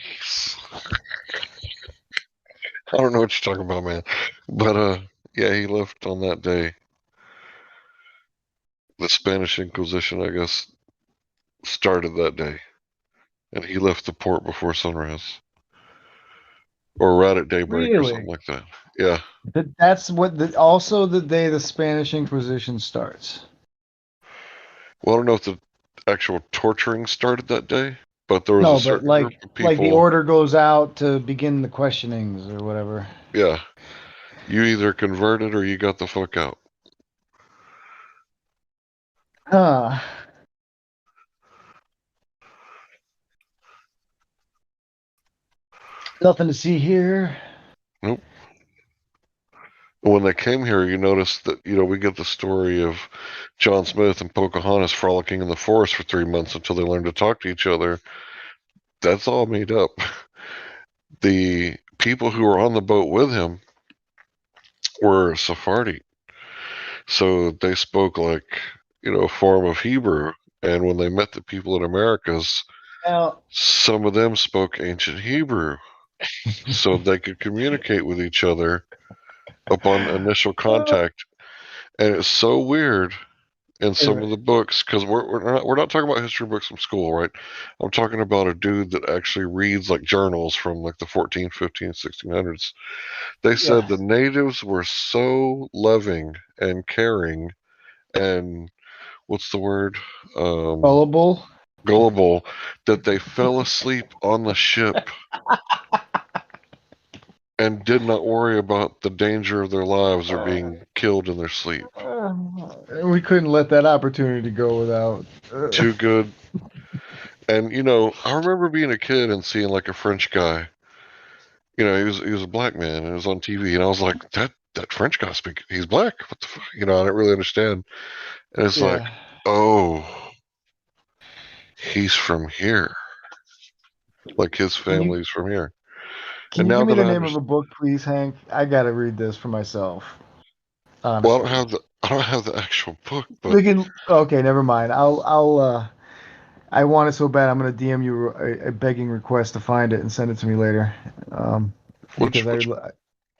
I don't know what you're talking about, man. But yeah, he left on that day. The Spanish Inquisition, I guess, started that day. And he left the port before sunrise. Or right at daybreak or something like that. Yeah. That's what also the day the Spanish Inquisition starts. Well, I don't know if the actual torturing started that day, but there was a certain group of people. Like the order goes out to begin the questionings or whatever. Yeah. You either converted or you got the fuck out. Huh. Nothing to see here. Nope. When they came here, you notice that, we get the story of John Smith and Pocahontas frolicking in the forest for 3 months until they learned to talk to each other. That's all made up. The people who were on the boat with him were Sephardi. So they spoke like, a form of Hebrew. And when they met the people in Americas, some of them spoke ancient Hebrew. So they could communicate with each other upon initial contact. And it's so weird in some of the books, because we're not talking about history books from school, right? I'm talking about a dude that actually reads like journals from like the 14, 15, 1600s. They said the natives were so loving and caring and what's the word? Gullible that they fell asleep on the ship and did not worry about the danger of their lives or being killed in their sleep. We couldn't let that opportunity go without. Too good. And I remember being a kid and seeing like a French guy. He was a black man and it was on TV, and I was like, that French guy he's black. What the fuck? I didn't really understand. And it's like, oh, he's from here. Like his family's from here. Can you give me the name of a book, please, Hank? I gotta read this for myself. Honestly. Well, I don't have the actual book, but okay, never mind. I want it so bad. I'm gonna DM you a begging request to find it and send it to me later.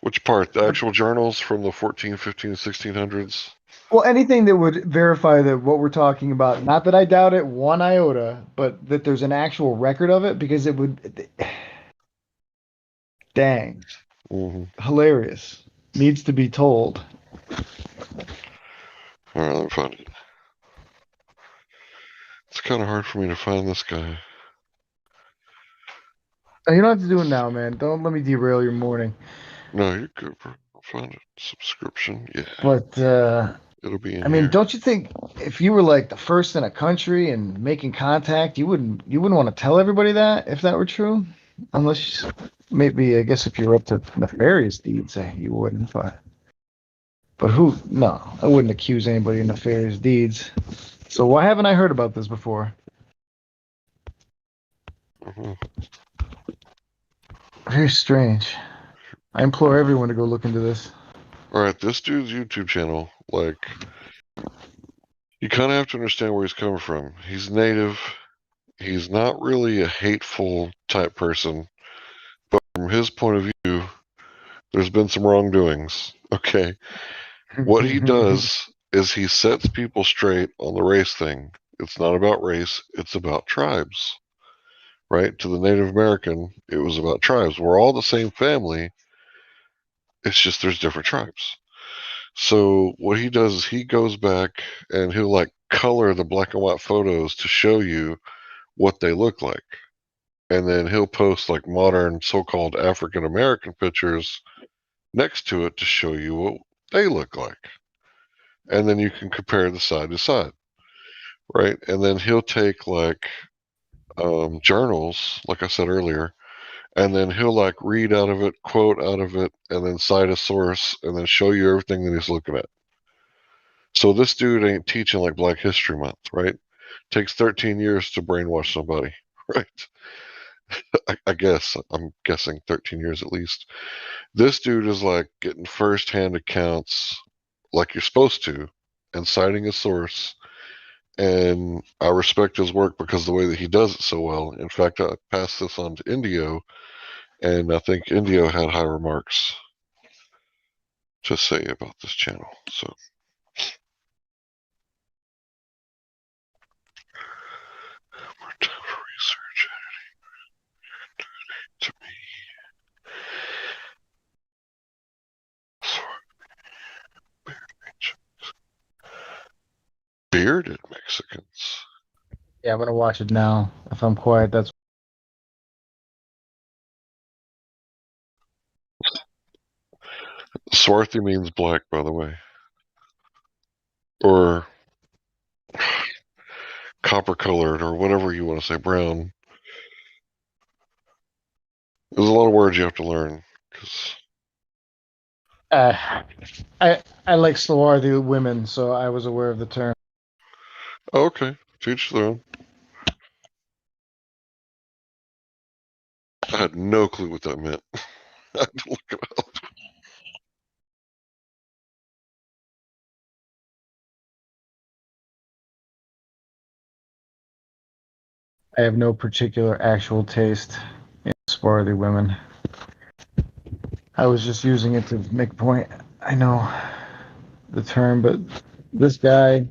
Which part? The actual journals from the 14, 15, 1600s? Well, anything that would verify that what we're talking about, not that I doubt it one iota, but that there's an actual record of it, because it would. Dang. Mm-hmm. Hilarious. Needs to be told. All right, let me find it. It's kind of hard for me to find this guy. You don't have to do it now, man. Don't let me derail your morning. No, you're good, bro. I'll find it. Subscription, yeah. But it'll be in I mean, here. don't you think if you were like the first in a country and making contact, you wouldn't want to tell everybody that if that were true? Unless maybe, I guess, if you're up to nefarious deeds, you wouldn't. But who? No, I wouldn't accuse anybody of nefarious deeds. So why haven't I heard about this before? Mm-hmm. Very strange. I implore everyone to go look into this. All right, this dude's YouTube channel, like, you kind of have to understand where he's coming from. He's native. He's not really a hateful type person, but from his point of view, there's been some wrongdoings. Okay. What he does is he sets people straight on the race thing. It's not about race, it's about tribes. Right? To the Native American, it was about tribes. We're all the same family. It's just there's different tribes. So what he does is he goes back and he'll like color the black and white photos to show you what they look like. And then he'll post like modern so-called African American pictures next to it to show you what they look like. and then you can compare the side to side, right? And then he'll take like journals, like I said earlier, and then he'll like read out of it, quote out of it, and then cite a source, and then show you everything that he's looking at. So this dude ain't teaching like Black History Month, right? Takes 13 years to brainwash somebody, right? I guess I'm guessing 13 years at least. This dude is like getting first-hand accounts, like you're supposed to, and citing a source. And I respect his work because of the way that he does it so well. In fact, I passed this on to Indio, and I think Indio had high remarks to say about this channel. So more time for research editing to me. Bearded Mexicans. Yeah, I'm gonna watch it now. If I'm quiet, that's Swarthy means black, by the way. Or copper colored, or whatever you want to say, brown. There's a lot of words you have to learn. I like swarthy women, so I was aware of the term. Okay, teach their own. I had no clue what that meant. I had to look it up. I have no particular actual taste in swarthy women. I was just using it to make a point. I know the term, but this guy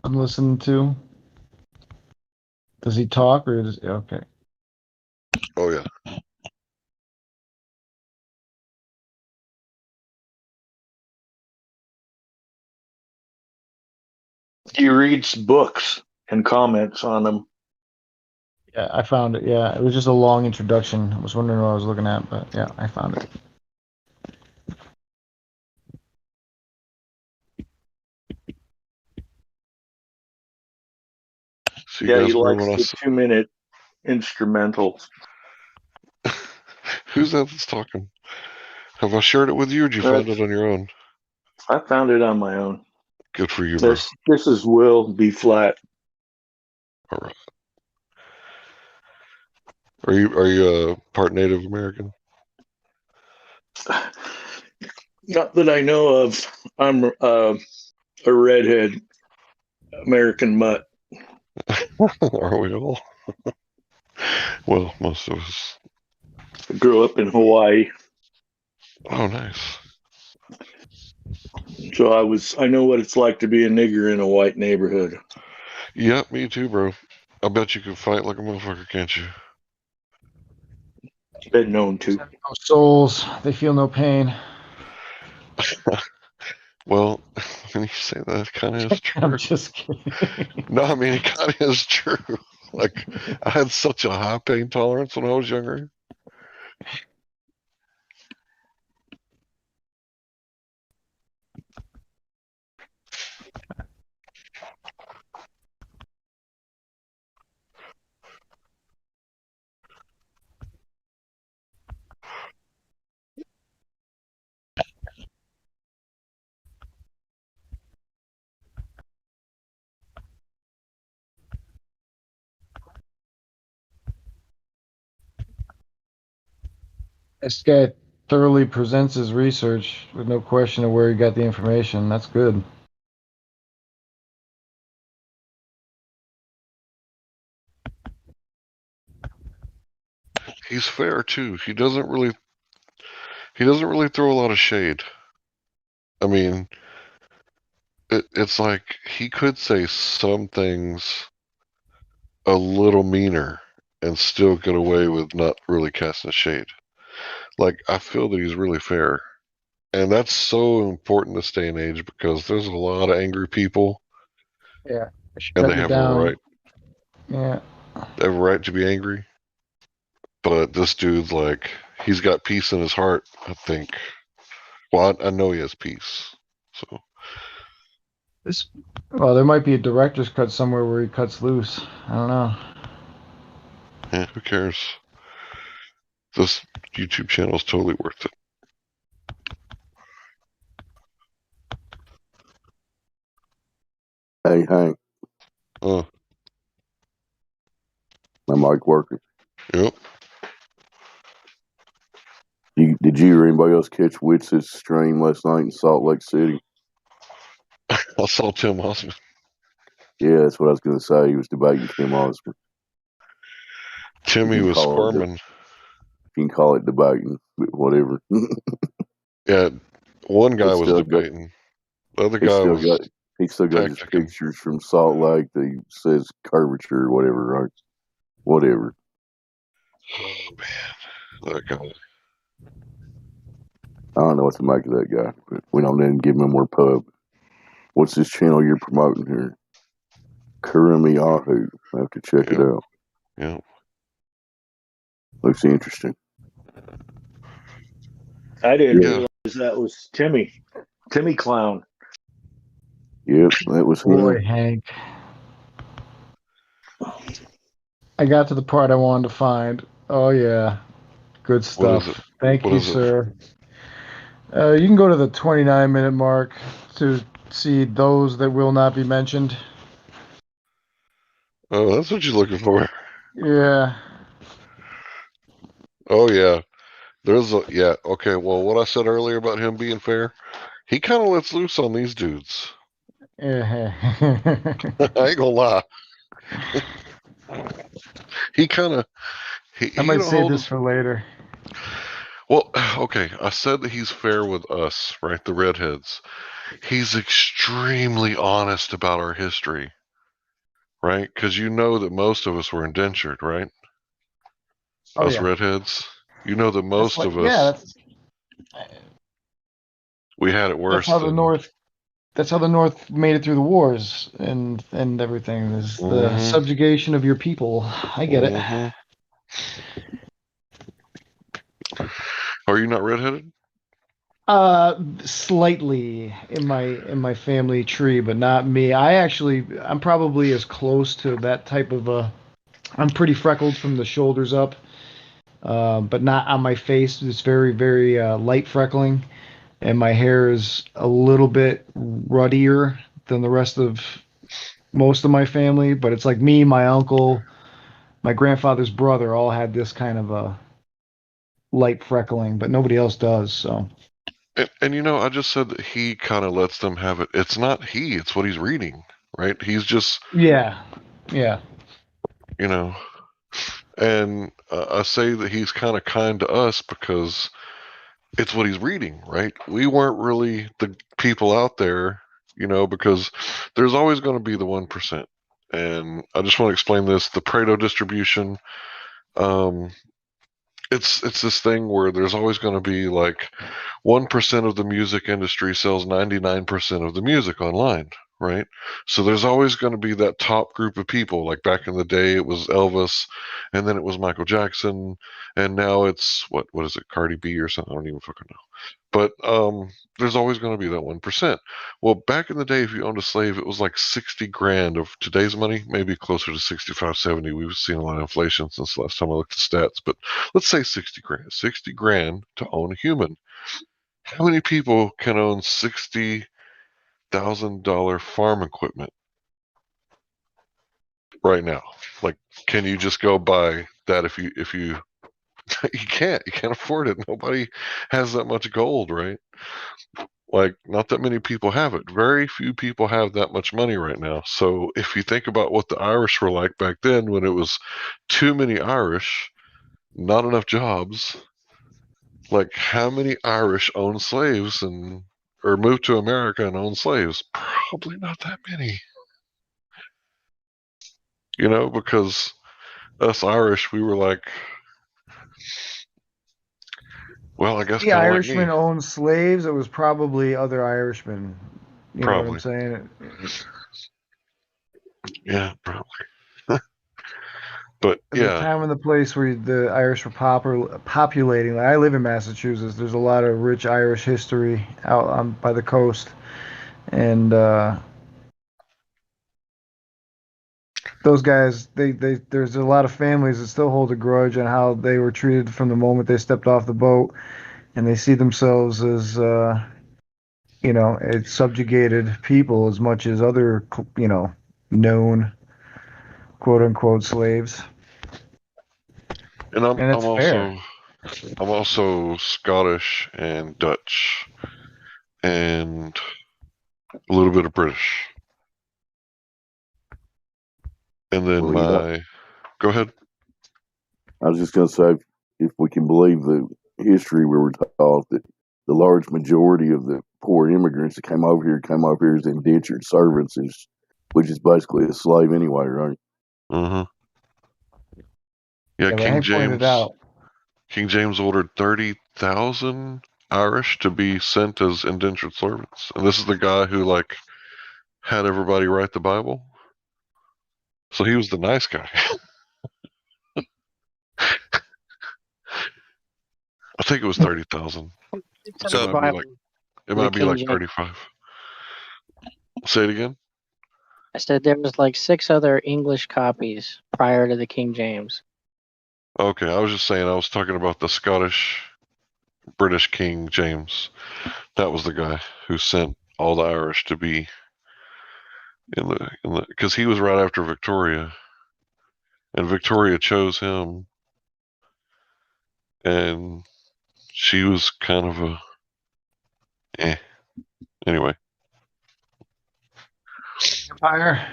I'm listening to, does he talk or is okay? Oh yeah. He reads books and comments on them. Yeah, I found it. Yeah, it was just a long introduction. I was wondering what I was looking at, but yeah, I found it. So yeah, he likes the 2-minute instrumentals. Who's that that's talking? Have I shared it with you, or did you find it on your own? I found it on my own. Good for you, bro. This is Will B. Flat. All right. Are you part Native American? Not that I know of. I'm a redhead American mutt. Are we all? Well, most of us. I grew up in Hawaii. Oh, nice. So I know what it's like to be a nigger in a white neighborhood. Yeah, me too, bro. I bet you can fight like a motherfucker, can't you? Been known to. No souls. They feel no pain. Well, when you say that, it kind of is true. I'm just kidding. No, I mean, it kind of is true. Like, I had such a high pain tolerance when I was younger. This guy thoroughly presents his research with no question of where he got the information. That's good. He's fair too. He doesn't really throw a lot of shade. I mean, it's like he could say some things a little meaner and still get away with not really casting shade. Like, I feel that he's really fair. And that's so important this day and age because there's a lot of angry people. Yeah. And they have a right. Yeah. They have a right to be angry. But this dude's like, he's got peace in his heart, I think. Well, I know he has peace. So Well, there might be a director's cut somewhere where he cuts loose. I don't know. Yeah, who cares? This YouTube channel is totally worth it. Hey, Hank. Oh. My mic working? Yep. Did you or anybody else catch Witz's stream last night in Salt Lake City? I saw Tim Osmond. Yeah, that's what I was going to say. He was debating Tim Osmond. Timmy was squirming. You can call it debating, but whatever. Yeah, one guy was debating. The other guy was. He still got his pictures from Salt Lake that he says curvature or whatever, right? Whatever. Oh man, that guy. I don't know what to make of that guy. But we don't even give him more pub. What's this channel you're promoting here? Kurumi Yahoo. I have to check it out. Yeah. Looks interesting. I didn't realize that was Timmy Clown. Yep, that was him. Boy, Hank. I got to the part I wanted to find. Oh, yeah. Good stuff. Thank you, sir. You can go to the 29-minute mark to see those that will not be mentioned. Oh, that's what you're looking for. Yeah. Oh, yeah. Okay, well, what I said earlier about him being fair, he kind of lets loose on these dudes. Yeah. I ain't gonna lie. He kind of... I might save this for later. Well, okay, I said that he's fair with us, right? The redheads. He's extremely honest about our history, right? Because you know that most of us were indentured, right? Oh, us yeah. redheads. You know that most of us... we had it worse. That's how the North made it through the wars and everything. Is the subjugation of your people. I get it. Are you not redheaded? Slightly in my family tree, but not me. I'm probably as close to that type of I'm pretty freckled from the shoulders up, but not on my face. It's very, very light freckling, and my hair is a little bit ruddier than the rest of most of my family. But it's like me, my uncle, my grandfather's brother all had this kind of a light freckling, but nobody else does. So. And you know, I just said that he kind of lets them have it. It's not it's what he's reading, right? He's just... Yeah. You know, and I say that he's kind of kind to us because it's what he's reading, right? We weren't really the people out there, you know, because there's always going to be the 1%. And I just want to explain this. The Pareto distribution, it's this thing where there's always going to be like 1% of the music industry sells 99% of the music online, right? So there's always going to be that top group of people. Like back in the day, it was Elvis, and then it was Michael Jackson, and now it's what is it, Cardi B or something? I don't even fucking know. But there's always going to be that 1%. Well, back in the day, if you owned a slave, it was like 60 grand of today's money, maybe closer to 65, 70. We've seen a lot of inflation since the last time I looked at stats, but let's say 60 grand. 60 grand to own a human. How many people can own $60,000 farm equipment right now? Like, can you just go buy that if you you can't afford it. Nobody has that much gold, right? Like, not that many people have it. Very few people have that much money right now. So if you think about what the Irish were like back then, when it was too many Irish, not enough jobs, like how many Irish own slaves or moved to America and own slaves? Probably not that many. You know, because us Irish, we were like, well, I guess The kind of like Irishmen me. owned slaves. It was probably other Irishmen. You know what I'm Probably. saying? Yeah, probably. But At the yeah, time and the place where the Irish were populating. Like I live in Massachusetts. There's a lot of rich Irish history out by the coast, and those guys, there's a lot of families that still hold a grudge on how they were treated from the moment they stepped off the boat, and they see themselves as as subjugated people as much as other known quote unquote slaves. And I'm it's fair. I'm also Scottish and Dutch and a little bit of British. And then go ahead. I was just going to say, if we can believe the history where we're taught that the large majority of the poor immigrants that came over here as indentured servants, which is basically a slave anyway, right? Mm-hmm. Yeah, King James ordered 30,000 Irish to be sent as indentured servants, and this is the guy who had everybody write the Bible. So he was the nice guy. I think it was 30,000. It might be like 35. Say it again. I said there was like 6 other English copies prior to the King James. Okay, I was just saying I was talking about the British King James. That was the guy who sent all the Irish to be in the because he was right after Victoria, and Victoria chose him, and she was kind of anyway. Empire.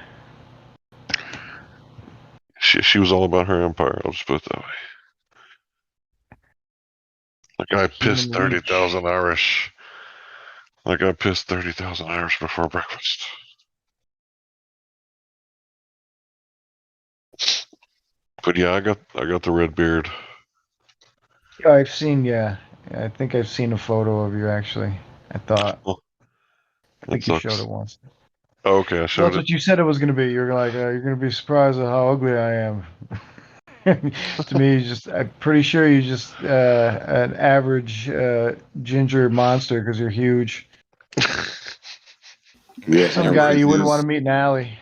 She was all about her empire. I'll just put it that way. Like I pissed 30,000 Irish. Like I pissed 30,000 Irish before breakfast. But yeah, I got the red beard. Yeah, I've seen. Yeah, I think I've seen a photo of you actually. I thought. I think you showed it once. Oh, okay, I showed That's what you said it was going to be. You're like, you're going to be surprised at how ugly I am. To me, I'm pretty sure you're just an average ginger monster because you're huge. Yeah, some guy you wouldn't want to meet in an alley,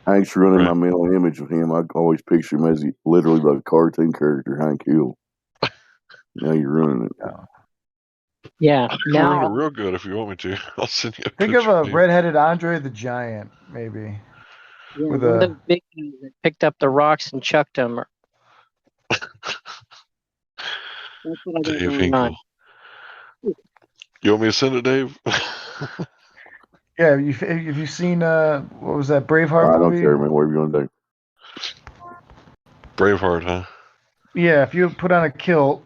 Hank's running my mental image of him. I always picture him as literally the cartoon character Hank Hill. Now you're running it. Yeah, I can run it real good if you want me to. I'll send you a Think picture. of a redheaded Andre the Giant, maybe. Yeah, with one of the big guys that picked up the rocks and chucked them. That's what I got Dave going on. You want me to send it, Dave? Yeah, have you seen what was that Braveheart movie? I don't care, man. What are you gonna do? Braveheart, huh? Yeah, if you put on a kilt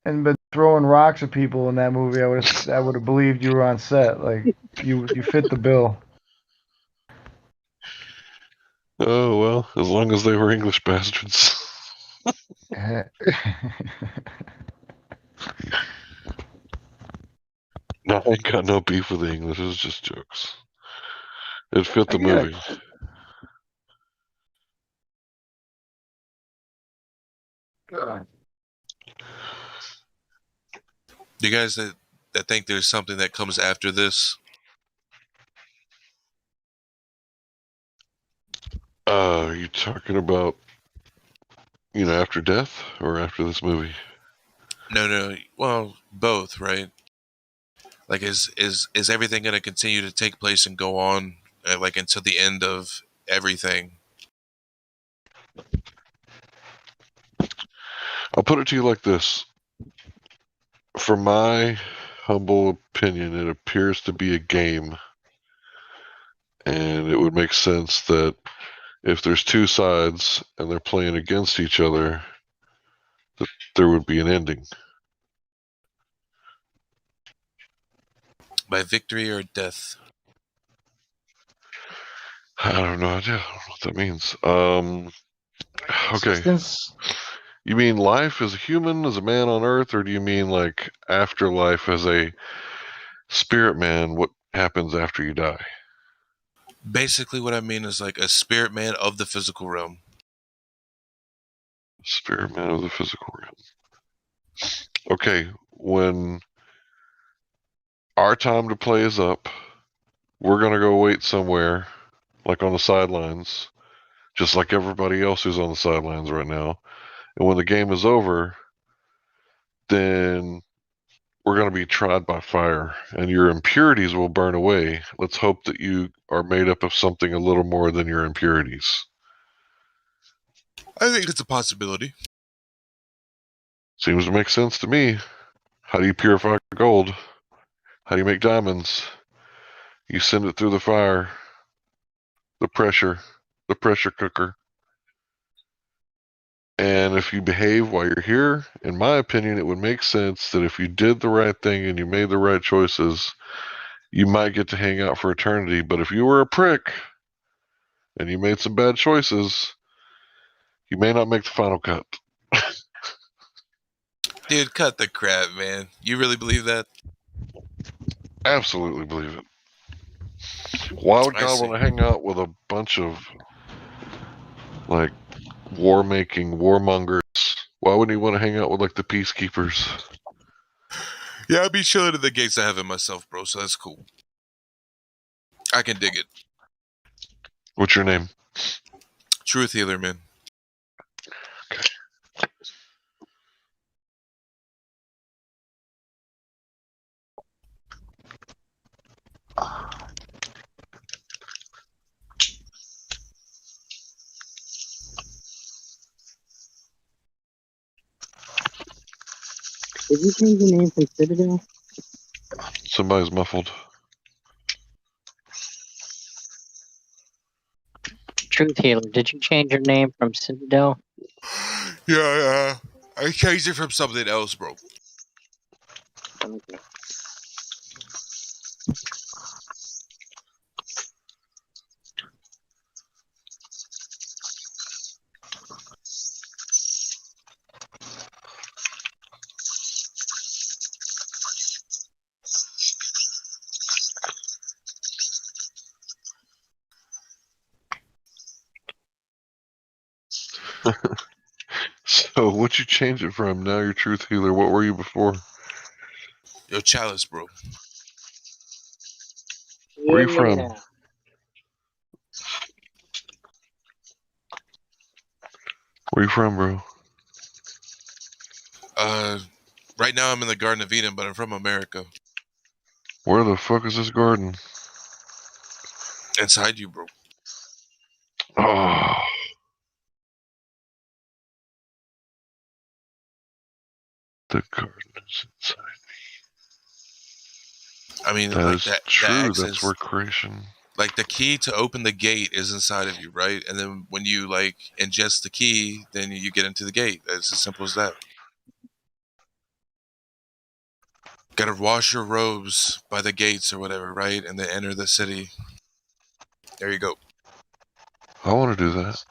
and been throwing rocks at people in that movie, I would have believed you were on set. Like you fit the bill. Oh well, as long as they were English bastards. No, I ain't got no beef with the English. It's just jokes. It fit the movie. Do you guys that think there's something that comes after this? Are you talking about after death or after this movie? No. Well, both, right? Like, is everything going to continue to take place and go on like until the end of everything? I'll put it to you like this. From my humble opinion, it appears to be a game. And it would make sense that if there's two sides and they're playing against each other, that there would be an ending. By victory or death? I don't know. I don't know what that means. Okay. You mean life as a human, as a man on Earth, or do you mean like afterlife as a spirit man? What happens after you die? Basically, what I mean is like a spirit man of the physical realm. Spirit man of the physical realm. Okay, when our time to play is up, we're going to go wait somewhere, like on the sidelines, just like everybody else who's on the sidelines right now. And when the game is over, then we're going to be tried by fire, and your impurities will burn away. Let's hope that you are made up of something a little more than your impurities. I think it's a possibility. Seems to make sense to me. How do you purify gold? How do you make diamonds? You send it through the fire, the pressure cooker. And if you behave while you're here, in my opinion, it would make sense that if you did the right thing and you made the right choices, you might get to hang out for eternity. But if you were a prick and you made some bad choices, you may not make the final cut. Dude, cut the crap, man. You really believe that? Absolutely believe it. Why would God want to hang out with a bunch of, like, war-making warmongers? Why wouldn't he want to hang out with, like, the peacekeepers? Yeah, I'd be chilling at the gates of heaven myself, bro, so that's cool. I can dig it. What's your name? Truth Healer, man. Okay. Did you change your name from Citadel? Somebody's muffled. Truth Healer, did you change your name from Citadel? Yeah, I changed it from something else, bro. Okay. So, what'd you change it from? Now you're Truth Healer. What were you before? Yo, Chalice, bro. Where are you from? Where you from, bro? Right now I'm in the Garden of Eden, but I'm from America. Where the fuck is this garden? Inside you, bro. Oh. The garden is inside me. I mean, that like is that. true. That's where creation. Like the key to open the gate is inside of you, right? And then when you like ingest the key, then you get into the gate. It's as simple as that. Gotta wash your robes by the gates or whatever, right? And then enter the city. There you go. I want to do that.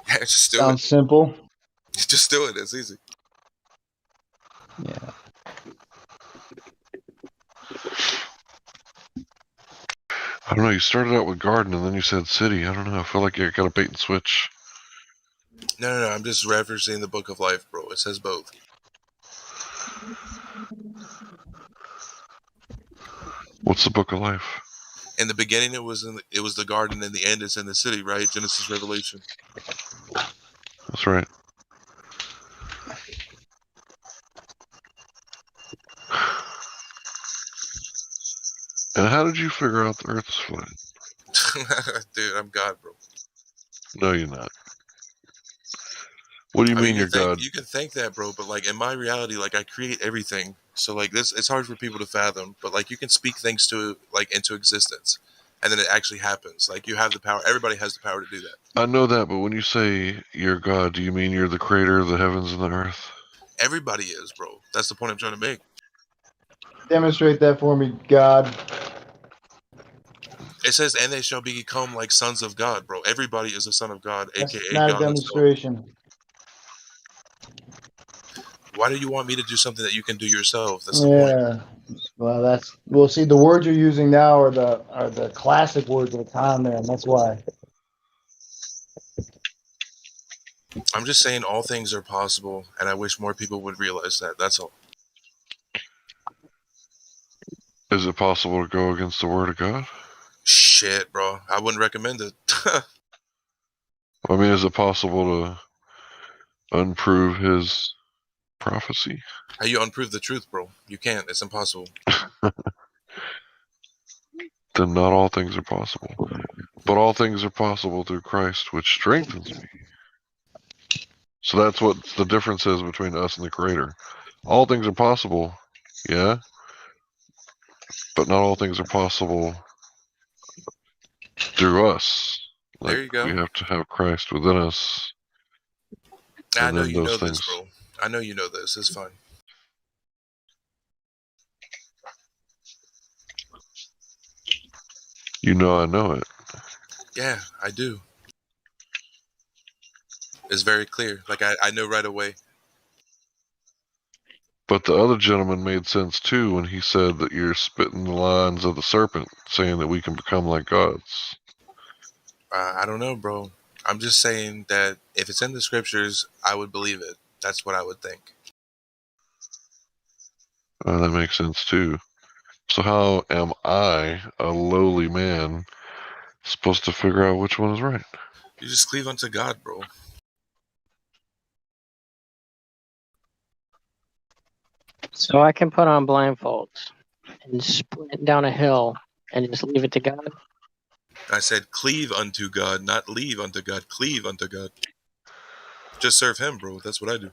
Yeah, just do Sounds it. simple. Just do it. It's easy. Yeah. I don't know. You started out with garden and then you said city. I don't know. I feel like you got a bait and switch. No. I'm just referencing the Book of Life, bro. It says both. What's the Book of Life? In the beginning, it was the garden. In the end, it's in the city, right? Genesis, Revelation. That's right. And how did you figure out the Earth is flat? Dude, I'm God, bro. No, you're not. What do you mean you're God? You can think that, bro, but like in my reality, like I create everything. So like this, it's hard for people to fathom. But like you can speak things to like into existence, and then it actually happens. Like you have the power. Everybody has the power to do that. I know that, but when you say you're God, do you mean you're the creator of the heavens and the earth? Everybody is, bro. That's the point I'm trying to make. Demonstrate that for me, God. It says, "And they shall become like sons of God," bro. Everybody is a son of God, That's aka not God a demonstration. himself. Why do you want me to do something that you can do yourself? That's the point. Well, we'll see. The words you're using now are the classic words of the time, man. That's why. I'm just saying all things are possible, and I wish more people would realize that. That's all. Is it possible to go against the word of God? Shit, bro. I wouldn't recommend it. I mean, is it possible to unprove his prophecy? How you unprove the truth, bro? You can't. It's impossible. Then not all things are possible. But all things are possible through Christ, which strengthens me. So that's what the difference is between us and the Creator. All things are possible, yeah, but not all things are possible through us. There Like, you go. we have to have Christ within us. I know then you those know things. this, bro. I know you know this. It's fine. You know I know it. Yeah, I do. It's very clear. Like, I know right away. But the other gentleman made sense too when he said that you're spitting the lines of the serpent, saying that we can become like gods. I don't know, bro. I'm just saying that if it's in the scriptures, I would believe it. That's what I would think. That makes sense too. So how am I, a lowly man, supposed to figure out which one is right? You just cleave unto God, bro. So I can put on blindfolds and sprint down a hill and just leave it to God. I said cleave unto God, not leave unto God. Cleave unto God. Just serve him, bro. That's what I do.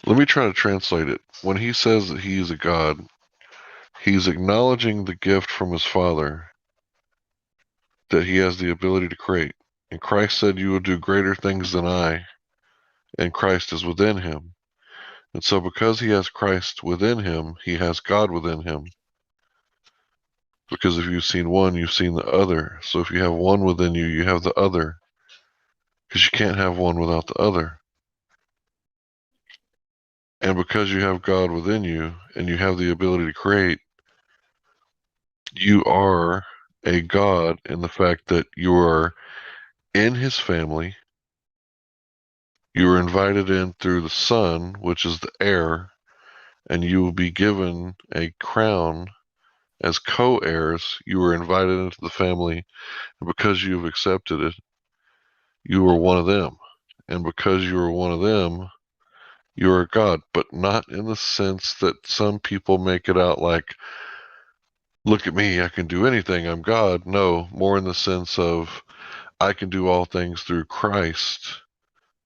Let me try to translate it. When he says that he is a god, he's acknowledging the gift from his Father that he has the ability to create. And Christ said, "You will do greater things than I," and Christ is within him. And so because he has Christ within him, he has God within him. Because if you've seen one, you've seen the other. So if you have one within you, you have the other. Because you can't have one without the other. And because you have God within you, and you have the ability to create, you are a God in the fact that you are in his family. You are invited in through the Son, which is the heir, and you will be given a crown as co-heirs. You were invited into the family, and because you've accepted it, you are one of them. And because you are one of them, you are God, but not in the sense that some people make it out like, look at me, I can do anything, I'm God. No, more in the sense of, I can do all things through Christ.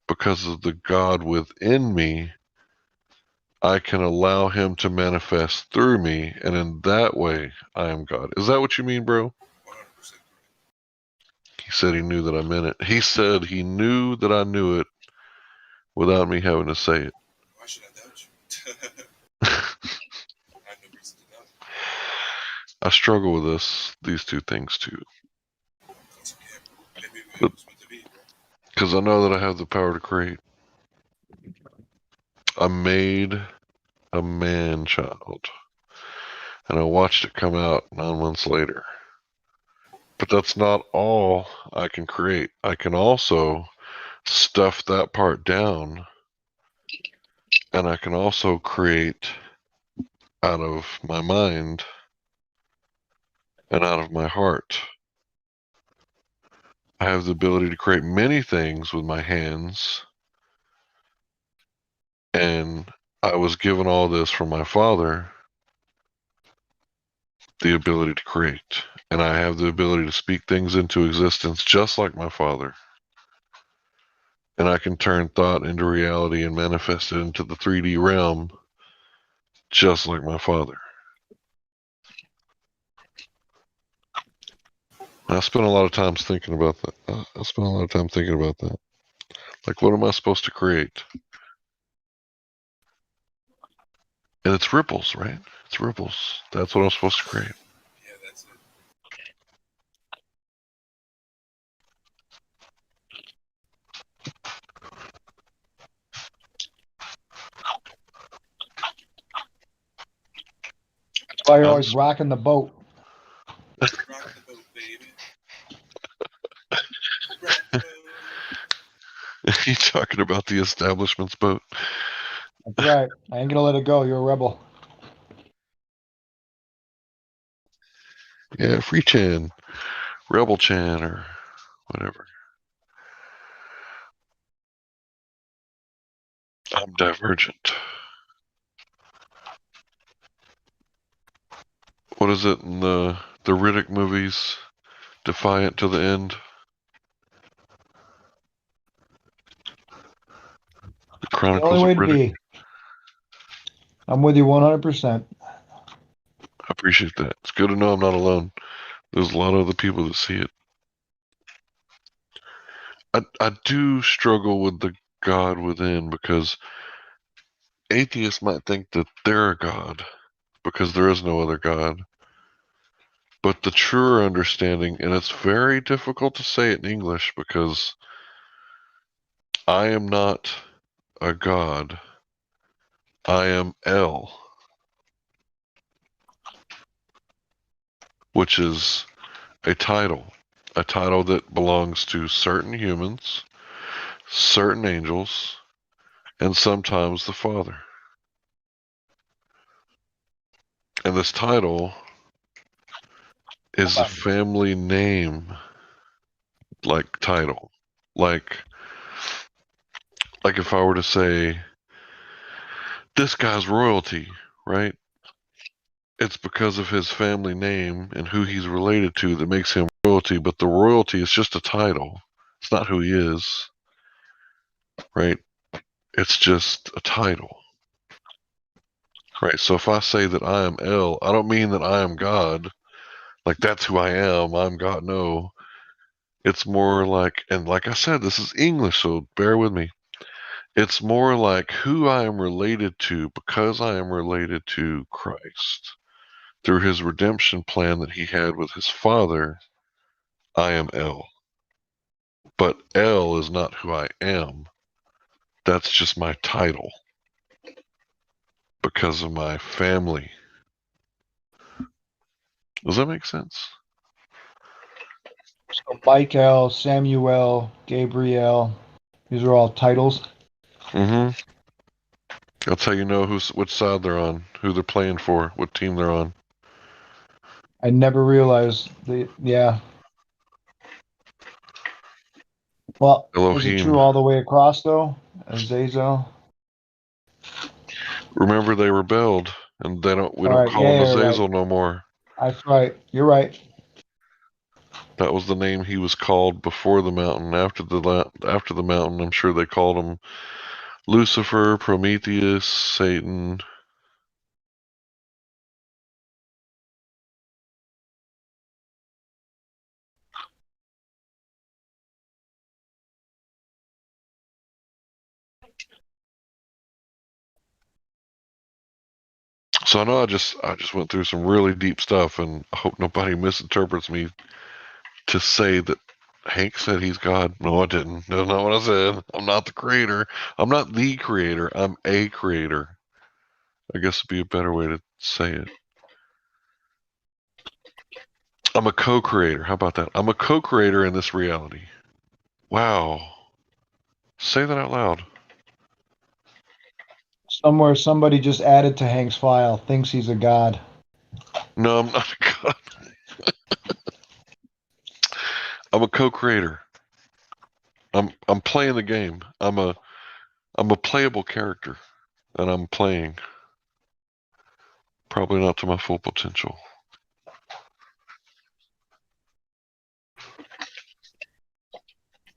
Because of the God within me, I can allow him to manifest through me, and in that way, I am God. Is that what you mean, bro? 100%. He said he knew that I meant it. He said he knew that I knew it without me having to say it. Why should I doubt you? I have no reason to doubt. I struggle with these two things too. Because I know that I have the power to create. I made a man child, and I watched it come out 9 months later. But that's not all I can create. I can also stuff that part down, and I can also create out of my mind and out of my heart. I have the ability to create many things with my hands, and I was given all this from my Father, the ability to create. And I have the ability to speak things into existence just like my Father. And I can turn thought into reality and manifest it into the 3D realm just like my Father. I spent a lot of time thinking about that. Like, what am I supposed to create? And it's ripples, right? It's ripples. That's what I'm supposed to create. Yeah, that's it. That's why you're always rocking the boat. Rock the boat, baby. Rock the boat. You talking about the establishment's boat? That's right. I ain't gonna let it go. You're a rebel. Yeah, Free Chan, Rebel Chan, or whatever. I'm divergent. What is it in the Riddick movies? Defiant to the end. The The Chronicles only way of to Riddick. be. I'm with you 100%. I appreciate that. It's good to know I'm not alone. There's a lot of other people that see it. I do struggle with the God within because atheists might think that they're a God because there is no other God. But the truer understanding, and it's very difficult to say it in English because I am not a God. I am El, which is a title that belongs to certain humans, certain angels, and sometimes the Father. And this title is a family name like title. Like if I were to say this guy's royalty, right? It's because of his family name and who he's related to that makes him royalty, but the royalty is just a title. It's not who he is, right? It's just a title. Right. So if I say that I am El, I don't mean that I am God. Like that's who I am. I'm God. No. It's more like, and like I said, this is English, so bear with me. It's more like who I am related to because I am related to Christ. Through his redemption plan that he had with his Father, I am El. But El is not who I am. That's just my title because of my family. Does that make sense? So Michael, Samuel, Gabriel, these are all titles. Mm-hmm. That's how you know which side they're on, who they're playing for, what team they're on. I never realized yeah. Well, is it true Elohim. all the way across though? Azazel. Remember they rebelled, and we don't Right, call him right. Azazel no more. That's right. You're right. That was the name he was called before the mountain. After the mountain, I'm sure they called him Lucifer, Prometheus, Satan. So I know I just went through some really deep stuff, and I hope nobody misinterprets me to say that Hank said he's God. No, I didn't. That's not what I said. I'm not the creator. I'm not the creator. I'm a creator. I guess would be a better way to say it. I'm a co-creator. How about that? I'm a co-creator in this reality. Wow. Say that out loud. Somewhere somebody just added to Hank's file, thinks he's a god. No, I'm not a god. I'm a co-creator. I'm playing the game. I'm a playable character, and I'm playing. Probably not to my full potential.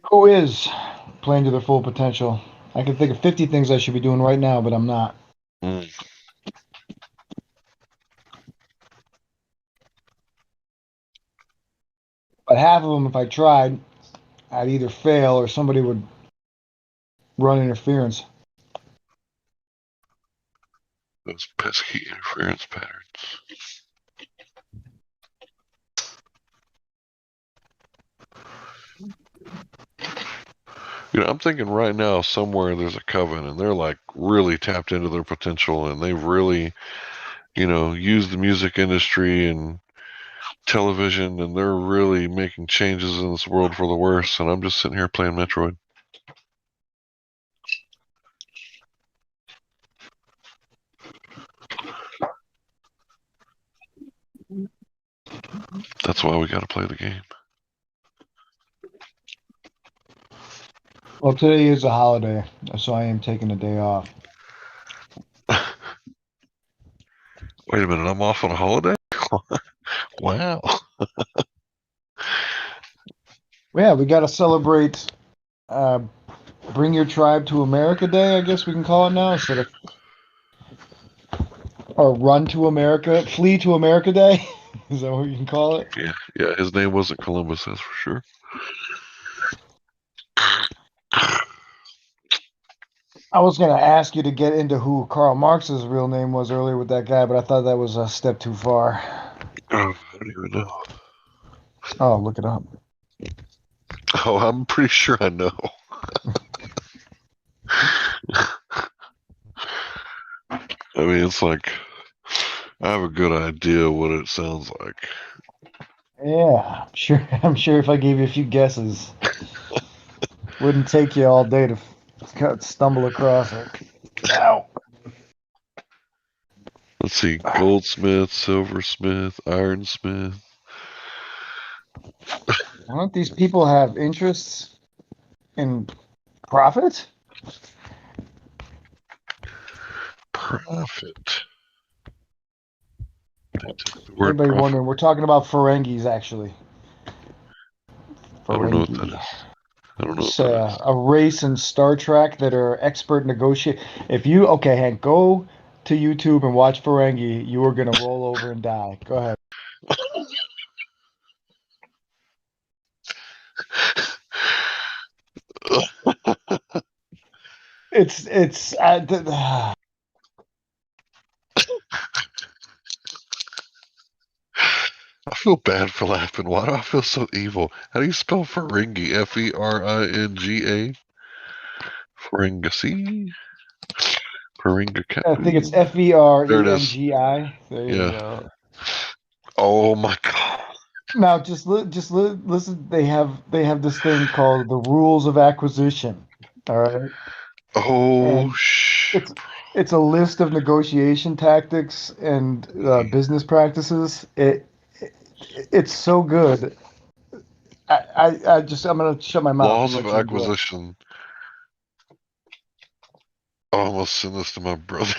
Who is playing to their full potential? I can think of 50 things I should be doing right now, but I'm not. Mm. But half of them, if I tried, I'd either fail or somebody would run interference. Those pesky interference patterns. I'm thinking right now somewhere there's a coven and they're like really tapped into their potential and they've really, used the music industry and television and they're really making changes in this world for the worse. And I'm just sitting here playing Metroid. That's why we got to play the game. Well, today is a holiday, so I am taking a day off. Wait a minute, I'm off on a holiday? Wow. Yeah, we got to celebrate Bring Your Tribe to America Day, I guess we can call it now, instead of or Run to America, Flee to America Day. Is that what you can call it? Yeah, his name wasn't Columbus, that's for sure. I was going to ask you to get into who Karl Marx's real name was earlier with that guy, but I thought that was a step too far. I don't even know. Oh, look it up. Oh, I'm pretty sure I know. I mean, it's like I have a good idea what it sounds like. Yeah, sure. I'm sure if I gave you a few guesses, wouldn't take you all day to stumble across it. Ow. Let's see, goldsmith, silversmith, ironsmith. Don't these people have interests in profit? Profit. Anybody wondering? We're talking about Ferengis, actually. I don't know what that Ferengi. is. I don't know It's what that is. a race in Star Trek that are expert negotiate. If you Hank, go to YouTube and watch Ferengi. You are gonna roll over and die. Go ahead. It's I feel bad for laughing. Why do I feel so evil? How do you spell Ferengi? Feringa? Ferengi? Ferenga. I think it's Ferengi. There you go. Oh my god. Now listen. They have this thing called the rules of acquisition. All right. Oh And it's a list of negotiation tactics and business practices. It's so good. I'm gonna shut my mouth and Laws of let you enjoy it. acquisition. Oh, I'm gonna send this to my brother.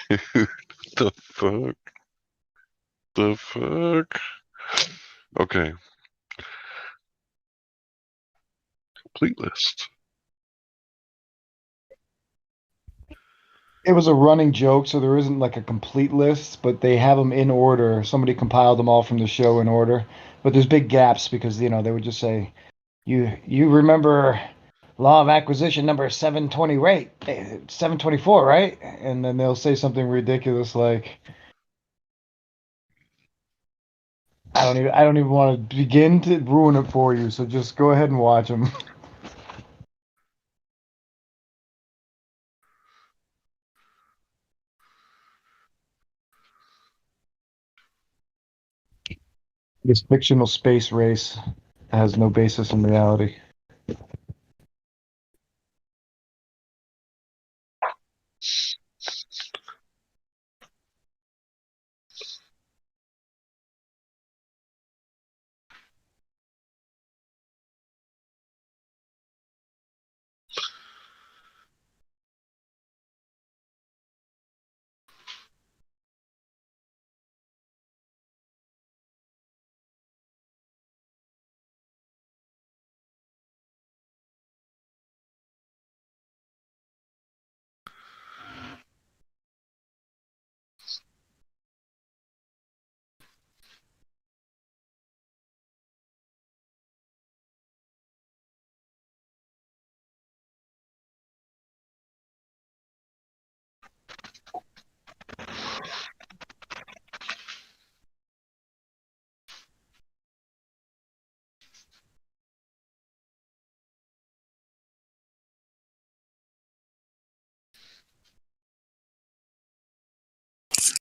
Dude, the fuck? The fuck? Okay. Complete list. It was a running joke, so there isn't like a complete list, but they have them in order. Somebody compiled them all from the show in order, but there's big gaps because they would just say, "You remember law of acquisition number 720, right? 724, right?" And then they'll say something ridiculous like, I don't even want to begin to ruin it for you, so just go ahead and watch them. This fictional space race has no basis in reality.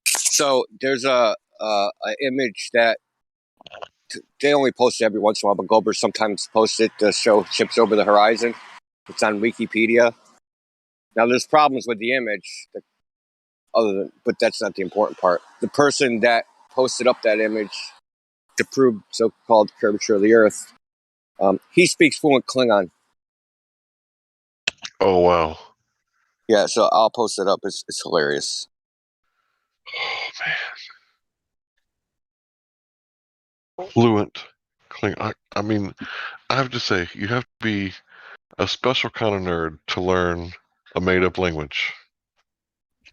So there's a image that they only post it every once in a while, but Goldberg sometimes posts it to show ships over the horizon. It's on Wikipedia. Now there's problems with the image, but that's not the important part. The person that posted up that image to prove so-called curvature of the Earth. He speaks fluent Klingon. Oh wow! Yeah, so I'll post it up. It's hilarious. Oh man, fluent Klingon. I mean, I have to say, you have to be a special kind of nerd to learn a made-up language.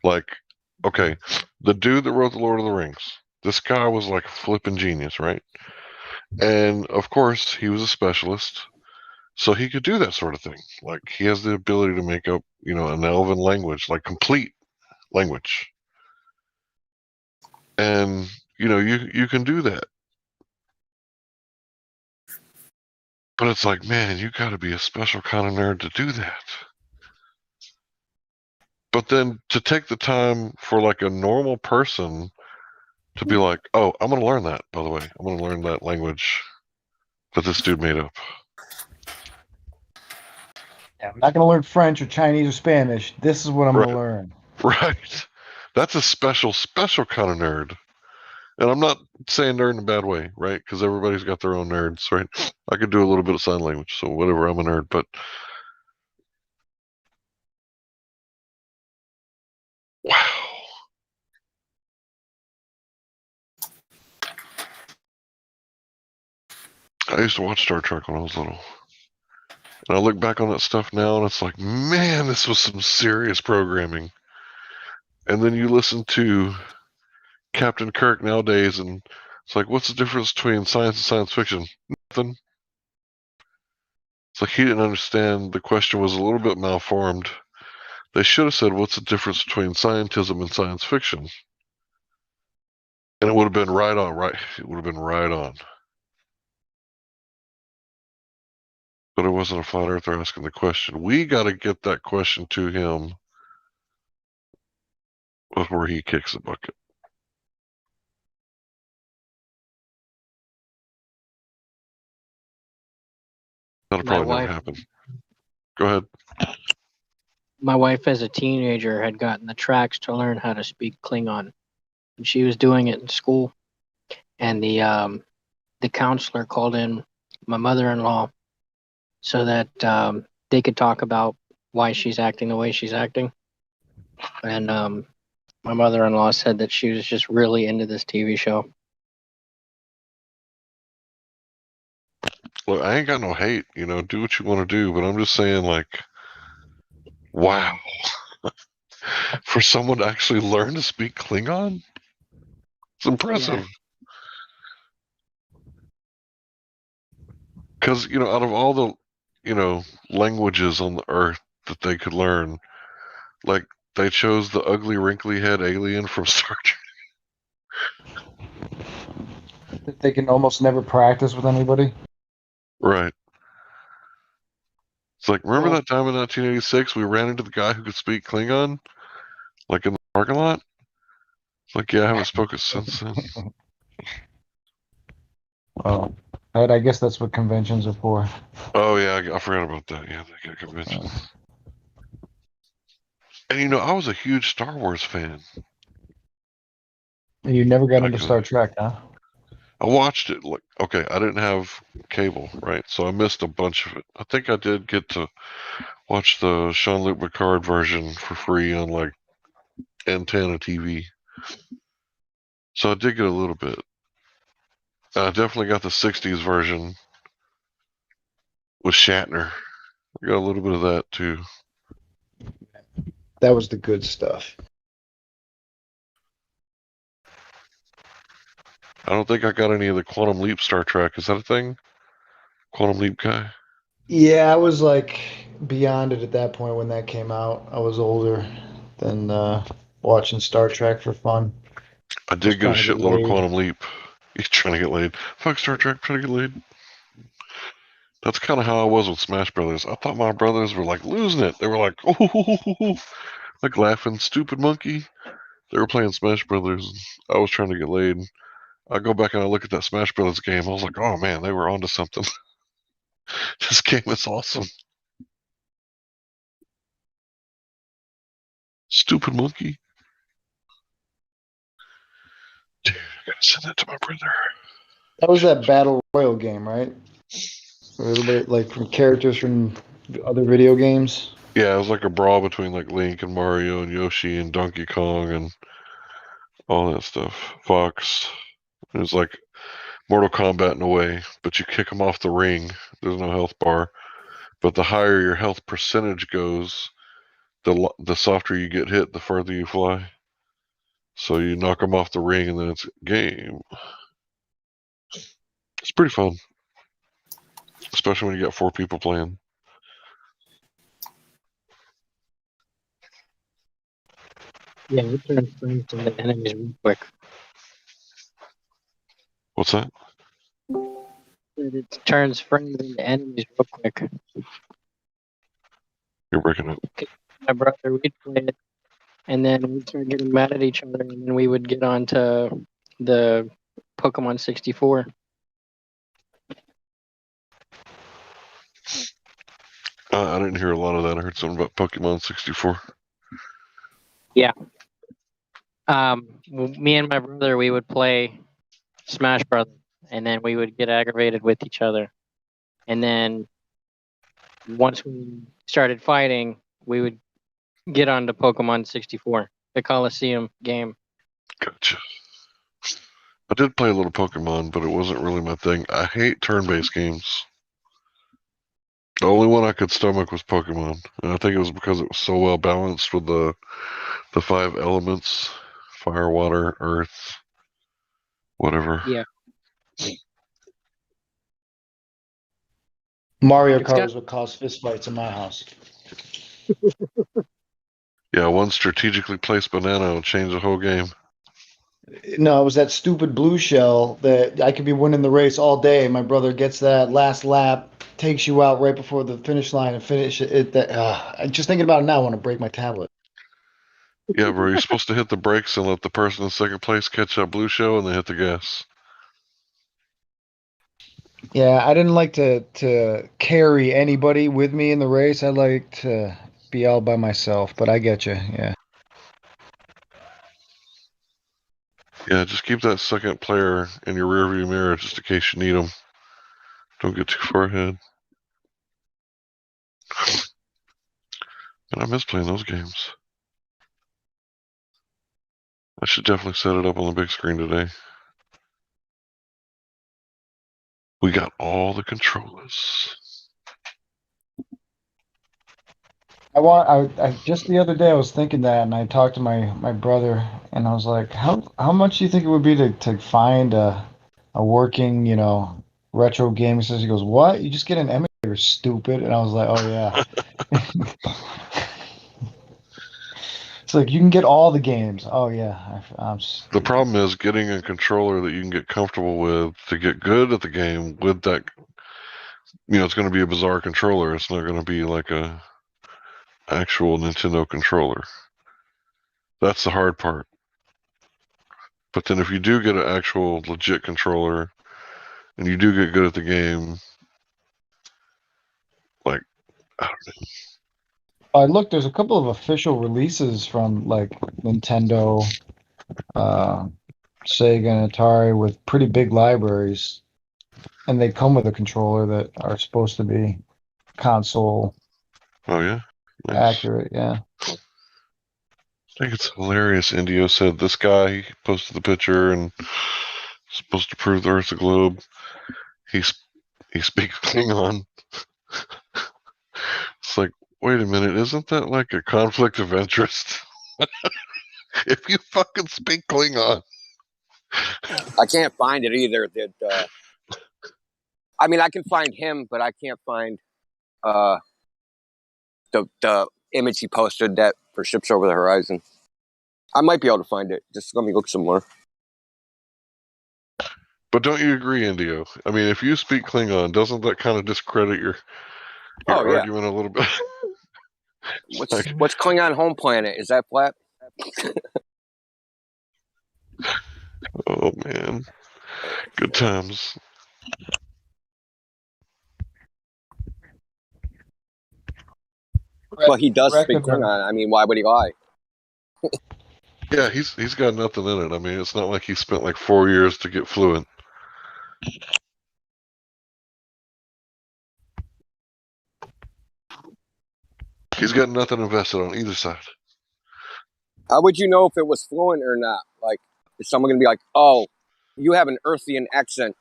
Like, okay, the dude that wrote the Lord of the Rings, this guy was like a flipping genius, right? And of course, he was a specialist, so he could do that sort of thing. Like, he has the ability to make up, an elven language, like complete language. And you can do that. But it's like, man, you got to be a special kind of nerd to do that. But then to take the time for like a normal person to be like, oh, I'm going to learn that, by the way. I'm going to learn that language that this dude made up. Yeah, I'm not going to learn French or Chinese or Spanish. This is what I'm going to learn. Right. That's a special kind of nerd. And I'm not saying nerd in a bad way, right? Because everybody's got their own nerds, right? I could do a little bit of sign language, so whatever, I'm a nerd. But wow. I used to watch Star Trek when I was little. And I look back on that stuff now, and it's like, man, this was some serious programming. And then you listen to Captain Kirk nowadays, and it's like, what's the difference between science and science fiction? Nothing. It's like he didn't understand. The question was a little bit malformed. They should have said, what's the difference between scientism and science fiction? And it would have been right on, right? It would have been right on. But it wasn't a flat earther asking the question. We got to get that question to him before he kicks the bucket. That'll probably never happen. Go ahead. My wife, as a teenager, had gotten the tracks to learn how to speak Klingon, and she was doing it in school. And the counselor called in my mother-in-law so that they could talk about why she's acting the way she's acting. And my mother-in-law said that she was just really into this TV show. Look, I ain't got no hate, do what you want to do, but I'm just saying, like, wow. For someone to actually learn to speak Klingon? It's impressive. Because, out of all the, languages on the Earth that they could learn, like, they chose the ugly, wrinkly head alien from Star Trek. That they can almost never practice with anybody. Right. It's like, remember that time in 1986 we ran into the guy who could speak Klingon? Like in the parking lot? It's like, yeah, I haven't spoken since then. Well, I guess that's what conventions are for. Oh, yeah, I forgot about that. Yeah, they got conventions. And, I was a huge Star Wars fan. And you never got into Star Trek, huh? I watched it. Like, okay, I didn't have cable, right? So I missed a bunch of it. I think I did get to watch the Jean-Luc Picard version for free on, like, Antenna TV. So I did get a little bit. I definitely got the 60s version with Shatner. I got a little bit of that, too. That was the good stuff. I don't think I got any of the Quantum Leap Star Trek. Is that a thing? Quantum Leap guy? Yeah, I was like beyond it at that point when that came out. I was older than watching Star Trek for fun. I did get a shitload of Quantum Leap. He's trying to get laid. Fuck Star Trek, trying to get laid. That's kind of how I was with Smash Brothers. I thought my brothers were like losing it. They were like, oh, like laughing, stupid monkey. They were playing Smash Brothers. I was trying to get laid. I go back and I look at that Smash Brothers game. I was like, oh man, they were onto something. This game is awesome. Stupid monkey. Dude, I gotta send that to my brother. That was that Battle Royale game, right? Where everybody, like, from characters from other video games. Yeah, it was like a brawl between like Link and Mario and Yoshi and Donkey Kong and all that stuff. Fox. It was like Mortal Kombat in a way, but you kick them off the ring. There's no health bar. But the higher your health percentage goes, the softer you get hit, the further you fly. So you knock them off the ring, and then it's game. It's pretty fun, especially when you got 4 people playing. Yeah, it turns friends into enemies real quick. What's that? It turns friends into enemies real quick. You're breaking up. My brother, we'd play it, and then we'd start getting mad at each other, and then we would get on to the Pokemon 64. I didn't hear a lot of that. I heard something about Pokemon 64. Yeah. Me and my brother, we would play Smash Brothers, and then we would get aggravated with each other. And then once we started fighting, we would get on to Pokemon 64, the Coliseum game. Gotcha. I did play a little Pokemon, but it wasn't really my thing. I hate turn-based games. The only one I could stomach was Pokemon, and I think it was because it was so well balanced with the 5 elements: fire, water, earth, whatever. Yeah. Mario Kart is what caused fistfights in my house. Yeah, one strategically placed banana will change the whole game. No, it was that stupid blue shell that I could be winning the race all day. My brother gets that last lap, takes you out right before the finish line, and finish it. Just thinking about it now, I want to break my tablet. Yeah, bro, you're supposed to hit the brakes and let the person in second place catch that blue shell, and then hit the gas. Yeah, I didn't like to carry anybody with me in the race. I like to be all by myself, but I get you. Yeah. Yeah, just keep that second player in your rearview mirror just in case you need them. Don't get too far ahead. And I miss playing those games. I should definitely set it up on the big screen today. We got all the controllers. I just the other day I was thinking that, and I talked to my brother, and I was like, how much do you think it would be to find a working, retro game? He goes, what? You just get an emulator, stupid. And I was like, oh yeah. It's like you can get all the games. Oh yeah. The problem is getting a controller that you can get comfortable with to get good at the game with that. It's going to be a bizarre controller. It's not going to be like a actual Nintendo controller. That's the hard part. But then if you do get an actual legit controller and you do get good at the game, like, I don't know. Look, there's a couple of official releases from like Nintendo, Sega, and Atari with pretty big libraries, and they come with a controller that are supposed to be console. Oh yeah, nice. Accurate. Yeah. I think it's hilarious. Indio said this guy posted the picture and supposed to prove the Earth's a globe. He speaks Klingon. It's like, wait a minute, isn't that like a conflict of interest? If you fucking speak Klingon. I can't find it either. I mean, I can find him, but I can't find the image he posted that for Ships Over the Horizon. I might be able to find it. Just let me look some more. But don't you agree, Indio? I mean, if you speak Klingon, doesn't that kind of discredit your argument a little bit? What's Klingon home planet? Is that flat? Oh man, good times. Well, he does speak Klingon. I mean, why would he lie? Yeah, he's got nothing in it. I mean, it's not like he spent like 4 years to get fluent. He's got nothing invested on either side. How would you know if it was fluent or not? Like, is someone gonna be like, "Oh, you have an Earthian accent"?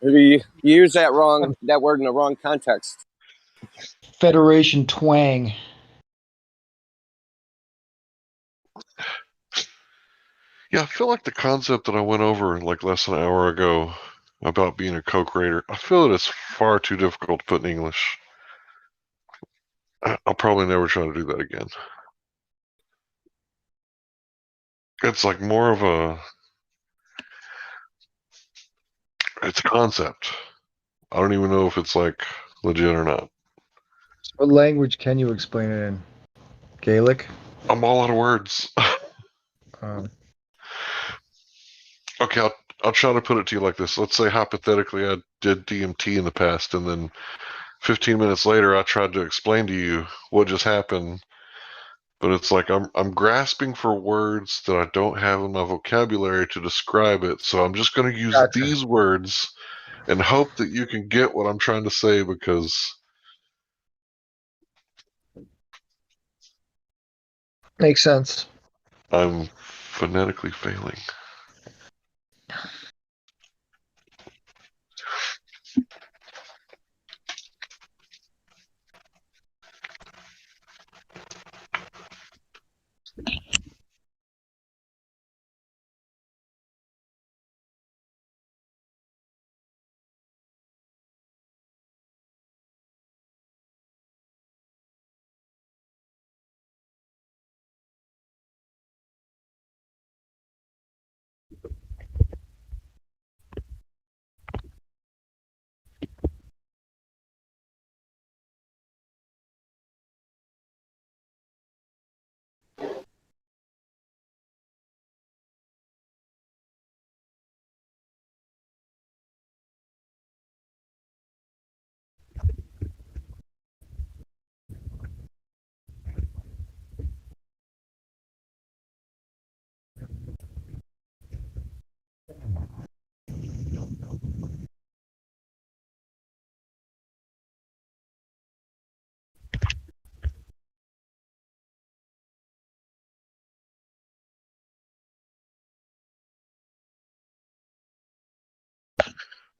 You use that word in the wrong context. Federation twang. Yeah, I feel like the concept that I went over like less than an hour ago about being a co-creator, I feel that it's far too difficult to put in English. I'll probably never try to do that again. It's like more of it's a concept. I don't even know if it's like legit or not. What language can you explain it in? Gaelic? I'm all out of words. Okay, I'll try to put it to you like this. Let's say hypothetically I did DMT in the past, and then 15 minutes later I tried to explain to you what just happened. But it's like I'm grasping for words that I don't have in my vocabulary to describe it. So I'm just going to use these words and hope that you can get what I'm trying to say, because makes sense. I'm phonetically failing.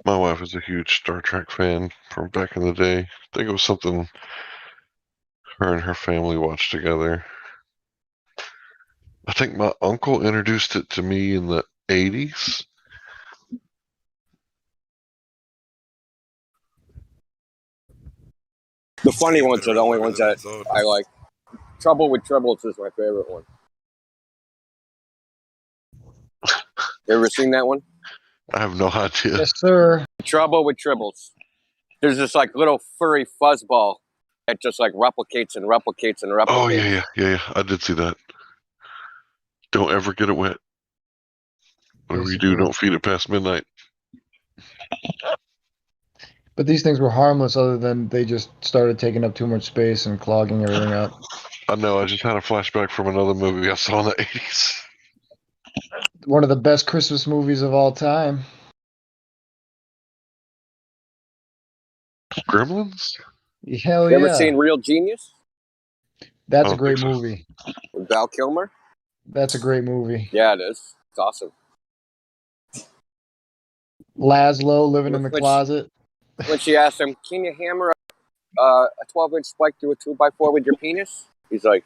My wife is a huge Star Trek fan from back in the day. I think it was something her and her family watched together. I think my uncle introduced it to me in the 80s. The funny ones are the only ones that I like. Trouble with Tribbles is my favorite one. You ever seen that one? I have no idea. Yes, sir. Trouble with Tribbles. There's this like little furry fuzzball that just like replicates and replicates and replicates. Oh, yeah. I did see that. Don't ever get it wet. Whatever you do, don't feed it past midnight. But these things were harmless, other than they just started taking up too much space and clogging everything up. I know, I just had a flashback from another movie I saw in the 80s. One of the best Christmas movies of all time. Gremlins? Hell You yeah. ever seen Real Genius? That's a great movie. With Val Kilmer? That's a great movie. Yeah, it is. It's awesome. Laszlo living in the closet. When she asked him, "Can you hammer a 12-inch spike through a 2x4 with your penis?" He's like,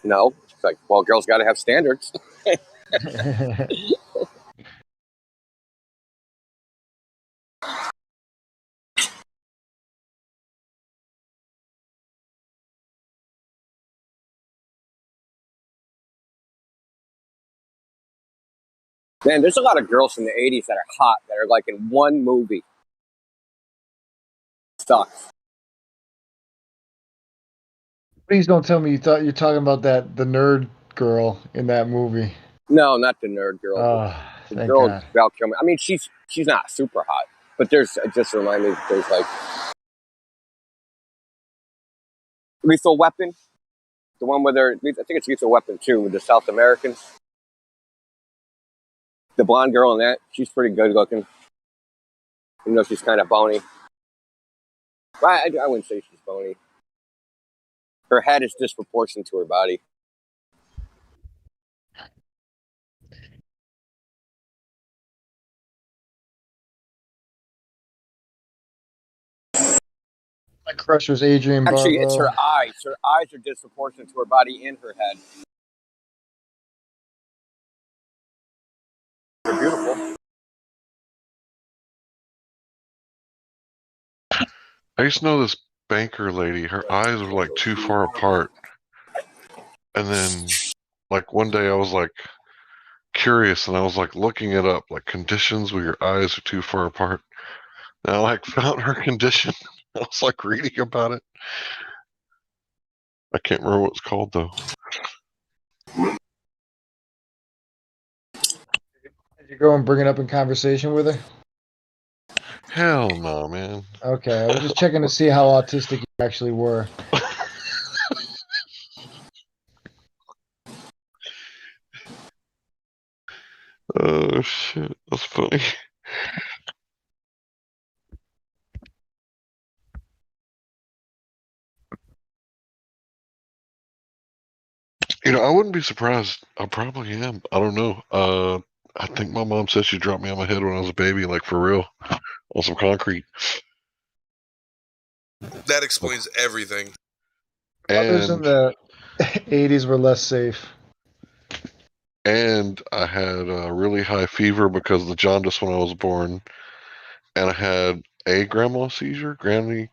"No." She's like, "Well, girls got to have standards." Man, there's a lot of girls from the 80s that are hot, that are like in one movie. Sucks. Please don't tell me you're talking about the nerd girl in that movie. No, not the nerd girl. Oh, the thank girl God. Val Kilmer. I mean, she's not super hot, but there's just remind me that there's like Lethal Weapon, the one where I think it's Lethal Weapon 2 with the South Americans. The blonde girl in that, she's pretty good looking. Even though she's kind of bony. Well, I wouldn't say she's bony. Her head is disproportionate to her body. My crush was Adrian Actually, Barbeau. it's her eyes. Her eyes are disproportionate to her body and her head. They're beautiful. I used to know this banker lady. Her eyes were like too far apart. And then, like, one day I was like curious and I was like looking it up, like conditions where your eyes are too far apart. And I like found her condition. I was like reading about it. I can't remember what it's called though. Did you go and bring it up in conversation with her? Hell no, man. Okay, I was just checking to see how autistic you actually were. Oh shit, that's funny. You know, I wouldn't be surprised. I probably am. I don't know. I think my mom said she dropped me on my head when I was a baby, like for real, on some concrete. That explains everything. Others in the 80s were less safe. And I had a really high fever because of the jaundice when I was born. And I had a grandma seizure,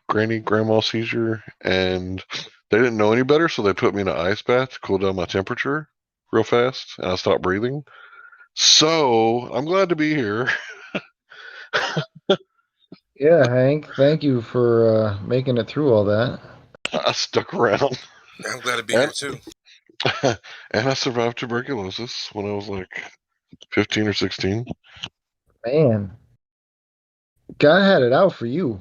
grandma seizure. And they didn't know any better, so they put me in an ice bath to cool down my temperature real fast. And I stopped breathing. So I'm glad to be here. Yeah, Hank, thank you for making it through all that. I stuck around. I'm glad to be here too. And I survived tuberculosis when I was like 15 or 16. Man, God had it out for you.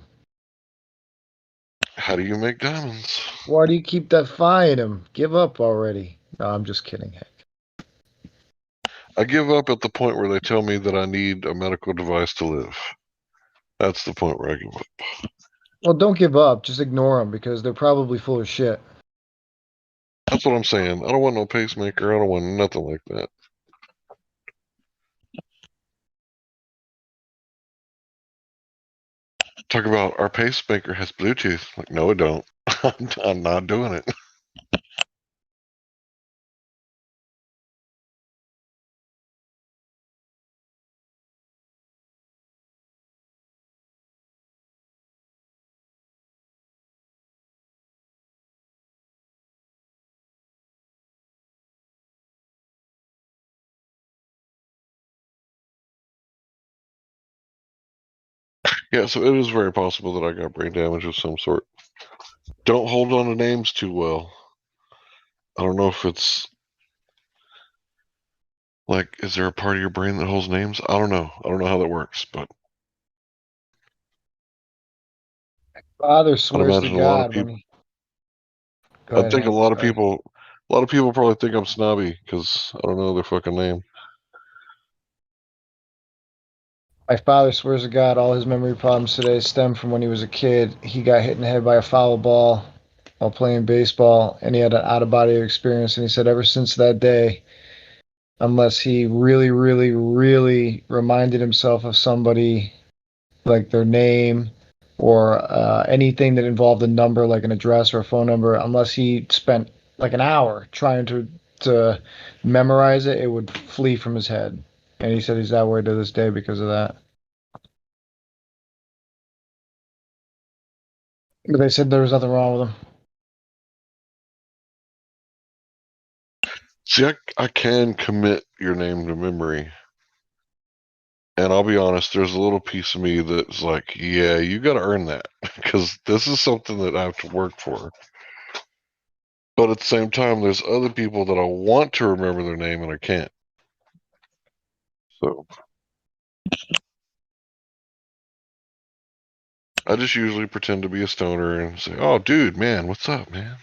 How do you make diamonds? Why do you keep that fire in him? Give up already. No, I'm just kidding, Hank. I give up at the point where they tell me that I need a medical device to live. That's the point where I give up. Well, don't give up. Just ignore them because they're probably full of shit. That's what I'm saying. I don't want no pacemaker. I don't want nothing like that. Talk about our pacemaker has Bluetooth. Like, no, it don't. I'm not doing it. Yeah, so it is very possible that I got brain damage of some sort. Don't hold on to names too well. I don't know if it's like, is there a part of your brain that holds names? I don't know. I don't know how that works, but Father swears to imagine a lot of God when people. he. Go ahead, I think Hank. a lot of Sorry. people probably think I'm snobby because I don't know their fucking name. My father swears to God all his memory problems today stem from when he was a kid. He got hit in the head by a foul ball while playing baseball, and he had an out-of-body experience. And he said ever since that day, unless he really, really, really reminded himself of somebody, like their name or anything that involved a number, like an address or a phone number, unless he spent like an hour trying to memorize it, it would flee from his head. And he said he's that way to this day because of that. But they said there was nothing wrong with him. See, I can commit your name to memory. And I'll be honest, there's a little piece of me that's like, yeah, you got to earn that because this is something that I have to work for. But at the same time, there's other people that I want to remember their name and I can't. So I just usually pretend to be a stoner and say, oh, dude, man, what's up, man?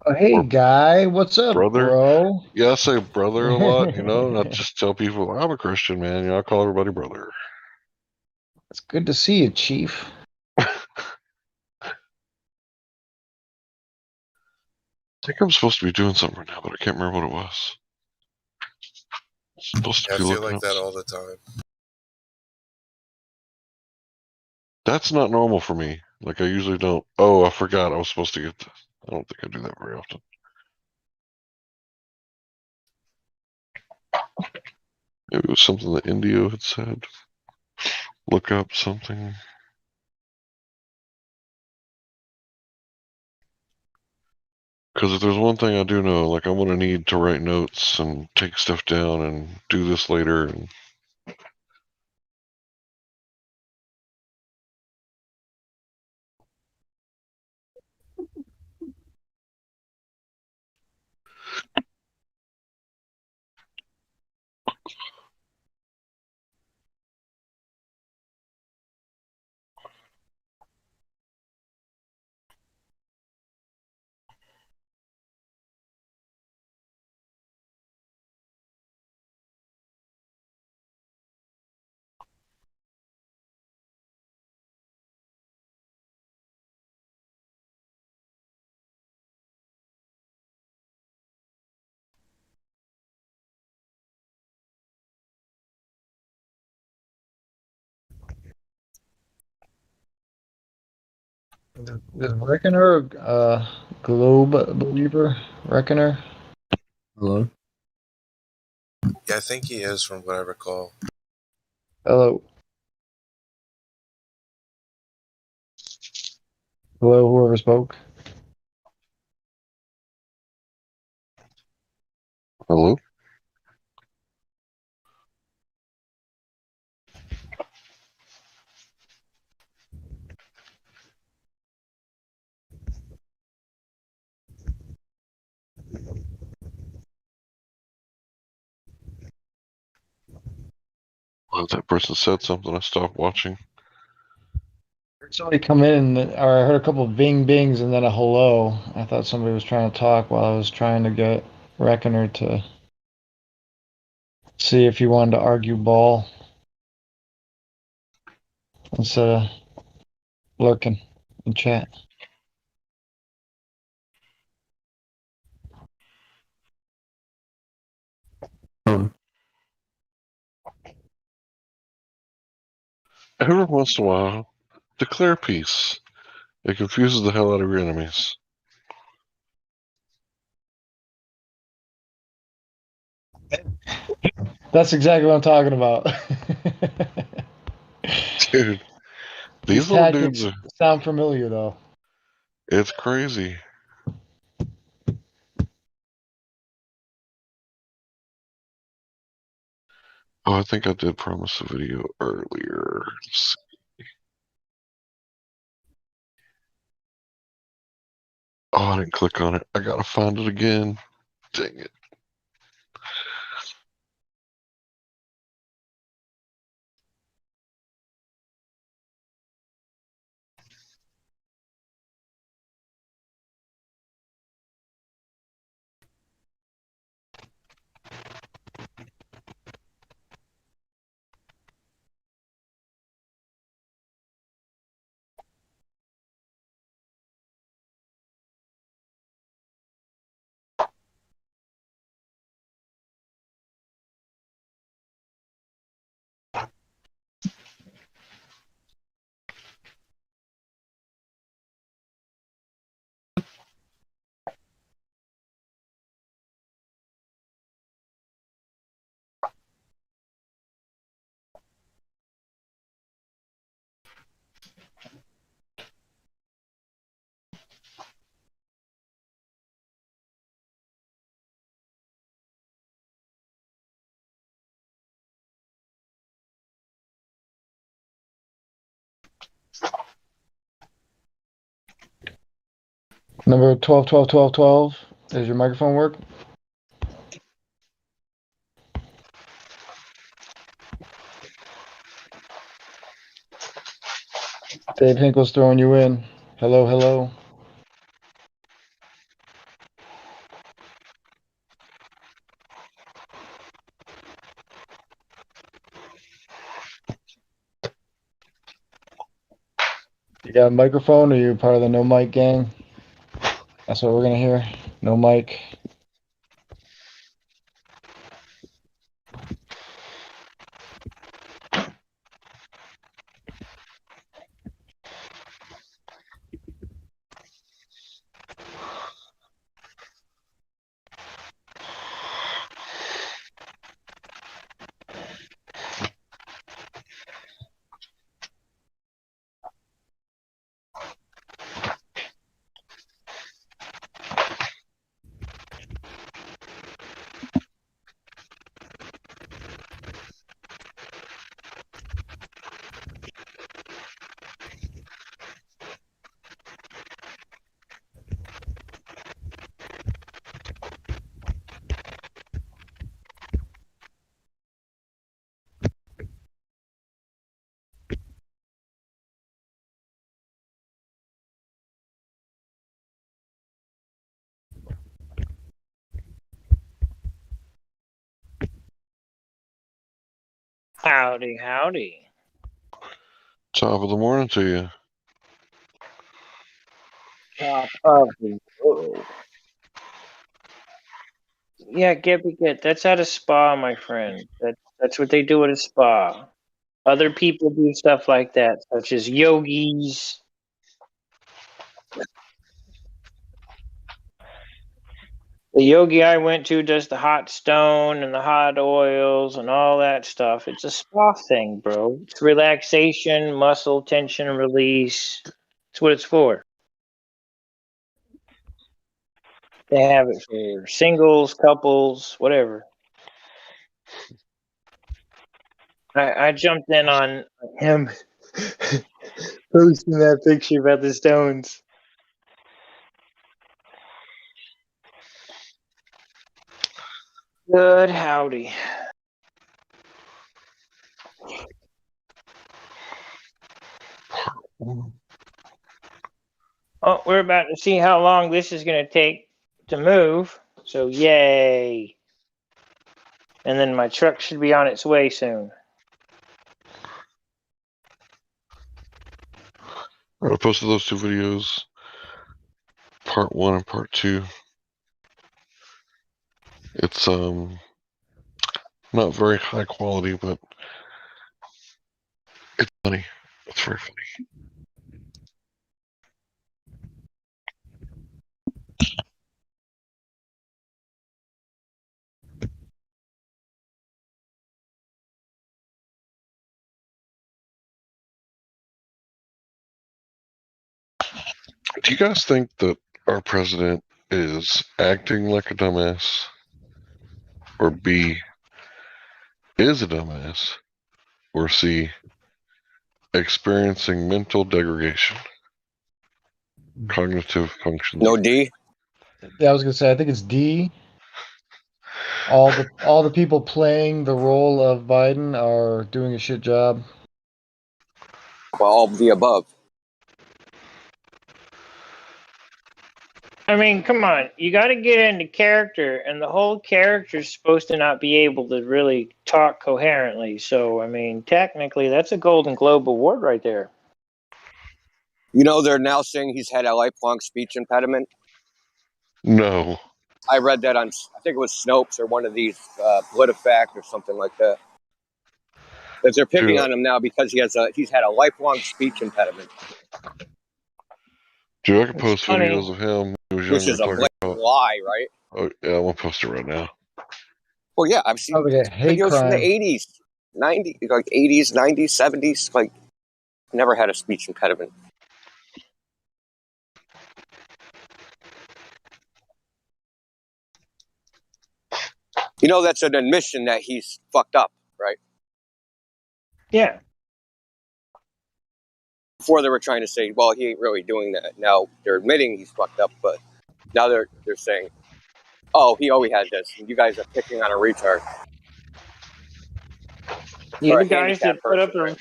Oh, hey, guy, what's up, brother. bro? Yeah, I say brother a lot, you know. I just tell people I'm a Christian, man. You know, I call everybody brother. It's good to see you, Chief. I think I'm supposed to be doing something right now, but I can't remember what it was. Supposed to I be feel looking like up. that all the time. That's not normal for me. Like I usually don't. Oh, I forgot I was supposed to get this. I don't think I do that very often. Maybe it was something that Indio had said. Look up something. Because if there's one thing I do know, like I'm gonna need to write notes and take stuff down and do this later. And Is Reckoner Globe Believer? Reckoner? Hello? Yeah, I think he is, from what I recall. Hello. Hello, whoever spoke. hello. Well, if that person said something, I stopped watching. Somebody come in, or I heard a couple of bing bings and then a hello. I thought somebody was trying to talk while I was trying to get Reckoner to see if he wanted to argue ball instead of lurking in chat. Every once in a while, declare peace. It confuses the hell out of your enemies. That's exactly what I'm talking about. Dude, These these little dudes tactics are. sound familiar, though. It's crazy. Oh, I think I did promise a video earlier. Let's see. Oh, I didn't click on it. I gotta find it again. Dang it. Number 12, 12, 12, 12. Does your microphone work? Dave Hinkle's throwing you in. Hello, hello. You got a microphone, or you part of the no mic gang? That's what we're gonna hear. No mic. Howdy, howdy. Top of the morning to you. Top of the world. Yeah, Gibby, get that's at a spa, my friend. That's what they do at a spa. Other people do stuff like that, such as yogis. The yogi I went to does the hot stone and the hot oils and all that stuff. It's a spa thing, bro. It's relaxation, muscle tension release. That's what it's for. They have it for singles, couples, whatever. I jumped in on him posting that picture about the stones. Good howdy. Oh, we're about to see how long this is going to take to move. So, yay. And then my truck should be on its way soon. I posted those two videos, part 1 and part 2. It's not very high quality, but it's funny. It's very funny. Do you guys think that our president is acting like a dumbass? Or B, is a dumbass? Or C, experiencing mental degradation? Cognitive functions. No D? Yeah, I was gonna say, I think it's D. All the people playing the role of Biden are doing a shit job. Well, all of the above. I mean, come on. You got to get into character, and the whole character is supposed to not be able to really talk coherently. So, I mean, technically, that's a Golden Globe award right there. You know, they're now saying he's had a lifelong speech impediment. No. I read that on, I think it was Snopes or one of these, PolitiFact or something like that. That they're picking on him now because he's had a lifelong speech impediment. Dude, I can post videos of him when he was Which younger is a talking blatant about. lie, right? Oh, yeah, I'm gonna post it right now. Well, yeah, I've seen Sounds like a hate videos from the crime. 80s, 90s, like 80s, 90s, 70s. Like, never had a speech impediment. You know, that's an admission that he's fucked up, right? Yeah. Before they were trying to say, well, he ain't really doing that. Now they're admitting he's fucked up, but now they're saying, oh, he always had this. And you guys are picking on a retard. You're Or the a guys that handicapped person, right?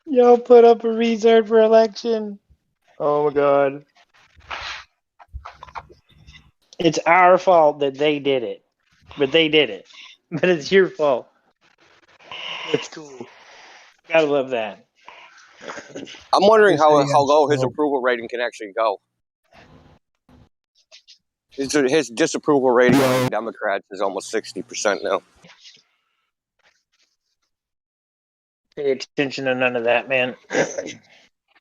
Y'all put up a retard for election. Oh my god. It's our fault that they did it. But they did it. But it's your fault. That's cool. Gotta love that. I'm wondering how low his approval rating can actually go. His disapproval rating of Democrats is almost 60% now. Pay attention to none of that, man.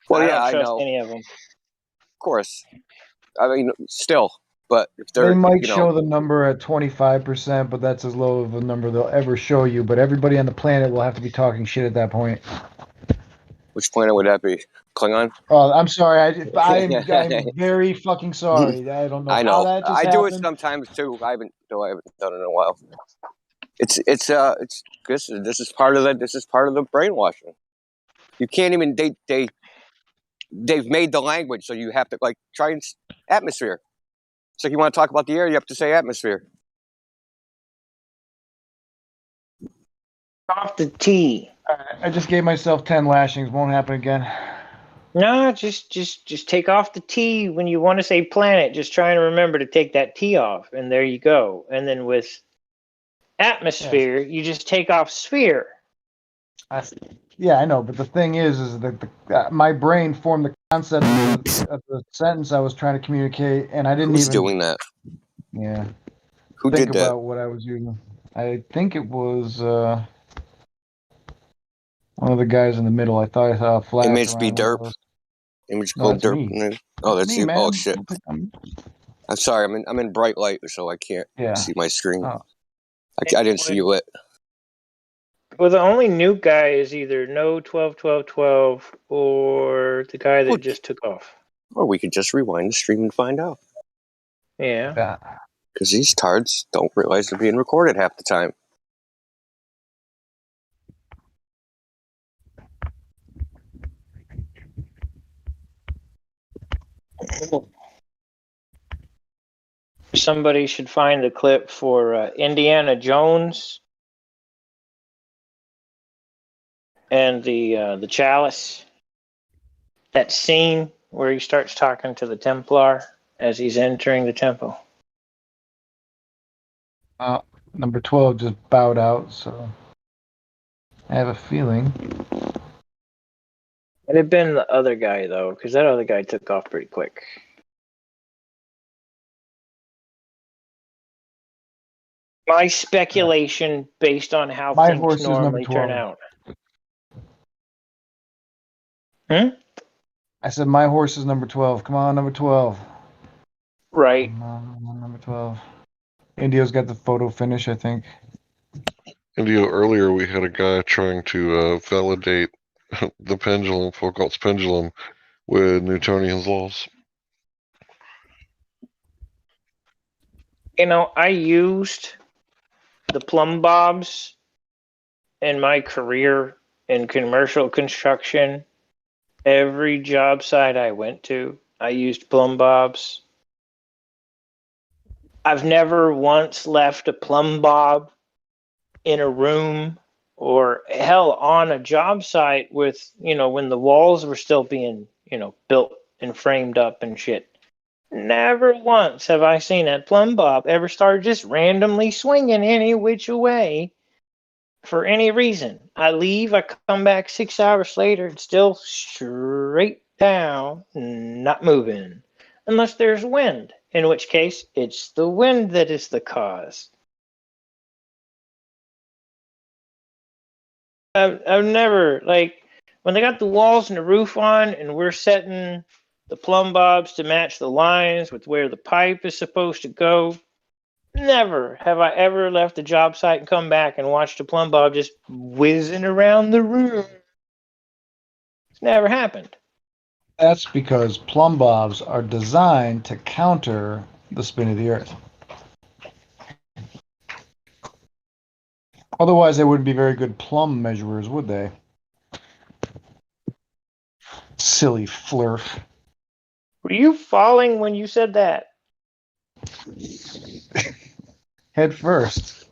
Well, I yeah, don't I trust know. any of them. Of course. I mean, still, but if they're, They might you know, show the number at 25%, but that's as low of a number they'll ever show you. But everybody on the planet will have to be talking shit at that point. Which planet would that be? Klingon? Oh, I'm sorry. I'm very fucking sorry. I don't know I how know. that just I happened. do it sometimes too. I haven't done it in a while. It's this is part of the brainwashing. You can't even they've made the language so you have to like try and atmosphere. So if you want to talk about the air, you have to say atmosphere. Off the T. I just gave myself 10 lashings. Won't happen again. No, just take off the T when you want to say planet. Just try and remember to take that T off, and there you go. And then with atmosphere, you just take off sphere. Yeah, I know, but the thing is that my brain formed the concept of the sentence I was trying to communicate, and I didn't Who's even doing that? Yeah. Who think did that? about what I was using. I think it was one of the guys in the middle. I thought I saw a flash. Image be around one of derp. those. Image No, go that's derp. me. Oh, that's me, you. man. Oh shit. I'm sorry. I'm in bright light, so I can't see my screen. Oh. I didn't see you lit. Well, the only new guy is either No 12 or the guy that just took off. Or we could just rewind the stream and find out. Yeah. Because these tards don't realize they're being recorded half the time. Somebody should find the clip for Indiana Jones and the chalice. That scene where he starts talking to the Templar as he's entering the temple. Number 12 just bowed out, so I have a feeling. It'd have been the other guy, though, because that other guy took off pretty quick. My speculation based on how My things horse is number normally 12. turn out. I said my horse is number 12. Come on, number 12. Right. Come on, number 12. Indio's got the photo finish, I think. Indio, earlier we had a guy trying to validate the pendulum, Foucault's pendulum, with Newtonian laws. You know, I used the plumb bobs in my career in commercial construction. Every job site I went to, I used plumb bobs. I've never once left a plumb bob in a room or hell on a job site with, when the walls were still being, built and framed up and shit. Never once have I seen that plumb bob ever start just randomly swinging any which way for any reason. I leave, I come back 6 hours later, it's still straight down, not moving. Unless there's wind, in which case it's the wind that is the cause. I've never, when they got the walls and the roof on and we're setting the plumb bobs to match the lines with where the pipe is supposed to go, never have I ever left a job site and come back and watched a plumb bob just whizzing around the room. It's never happened. That's because plumb bobs are designed to counter the spin of the Earth. Otherwise, they wouldn't be very good plumb measurers, would they? Silly flurf. Were you falling when you said that? Head first.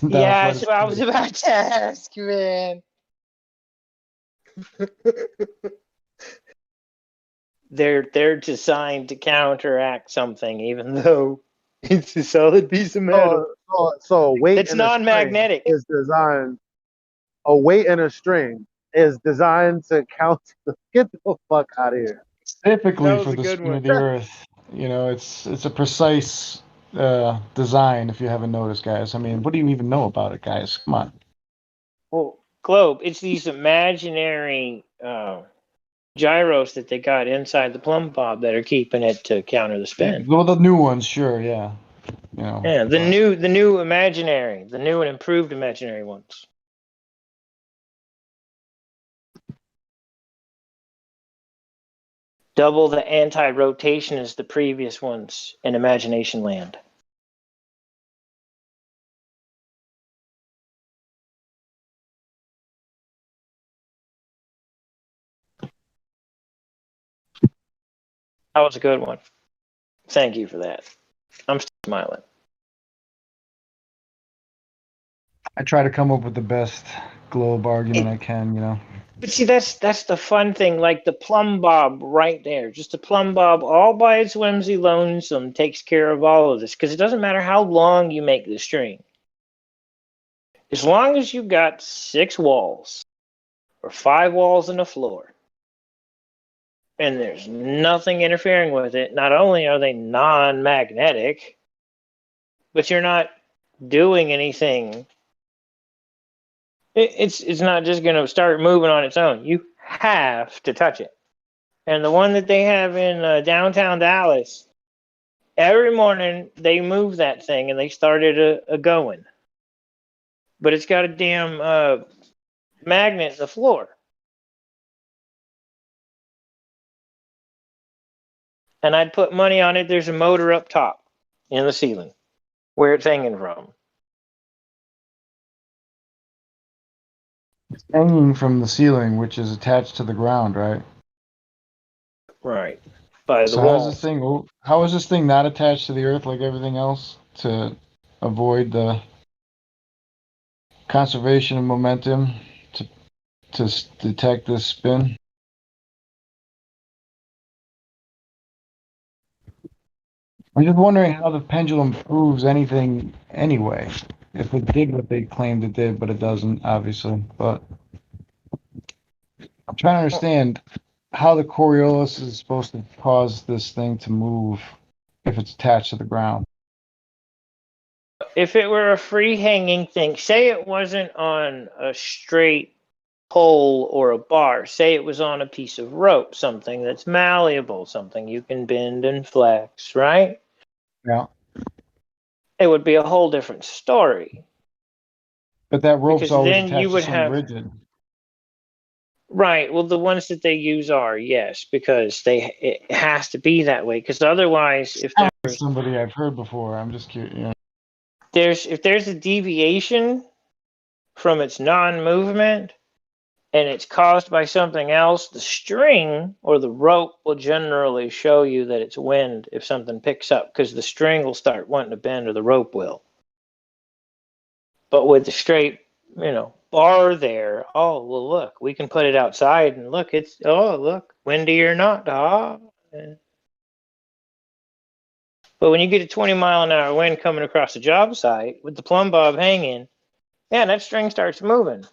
Yeah, that's what I was about to ask, man. They're designed to counteract something, even though it's a solid piece of metal. So a weight it's in a string non-magnetic. is designed. A weight in a string is designed to count. Get the fuck out of here. Specifically That was for a the good spin one. of the Earth. You know, it's a precise design. If you haven't noticed, guys. I mean, what do you even know about it, guys? Come on. Well, Globe, it's these imaginary gyros that they got inside the plumb bob that are keeping it to counter the spin. Well, the new ones, sure, yeah. You know. Yeah, the new imaginary, the new and improved imaginary ones. Double the anti-rotation as the previous ones in Imagination Land. That was a good one. Thank you for that. I'm still smiling. I try to come up with the best globe argument I can, you know. But see, that's the fun thing. Like the plumb bob right there, just a plumb bob all by its whimsy lonesome takes care of all of this, because it doesn't matter how long you make the string. As long as you've got 6 walls or 5 walls and a floor, and there's nothing interfering with it, not only are they non-magnetic, but you're not doing anything. It's not just going to start moving on its own. You have to touch it. And the one that they have in downtown Dallas, every morning they move that thing and they started a going. But it's got a damn magnet in the floor. And I'd put money on it. There's a motor up top in the ceiling where it's hanging from. It's hanging from the ceiling, which is attached to the ground, right? Right. By the So wall. how is this thing not attached to the Earth like everything else to avoid the conservation of momentum to detect this spin? I'm just wondering how the pendulum proves anything anyway. If it did what they claimed it did, but it doesn't, obviously. But I'm trying to understand how the Coriolis is supposed to cause this thing to move if it's attached to the ground. If it were a free hanging thing, say it wasn't on a straight pole or a bar, say it was on a piece of rope, something that's malleable, something you can bend and flex, right? Yeah. It would be a whole different story. But that rope's Because always then you attached to would something have. rigid. Right. Well, the ones that they use are, yes, because it has to be that way. Because otherwise, if It's somebody I've heard before. I'm just curious. You know. if there's a deviation from its non-movement and it's caused by something else, the string or the rope will generally show you that it's wind if something picks up, because the string will start wanting to bend or the rope will. But with the straight, bar there, oh, well, look, we can put it outside and look, look, windy or not. But when you get a 20-mile-an-hour wind coming across a job site with the plumb bob hanging, yeah, that string starts moving.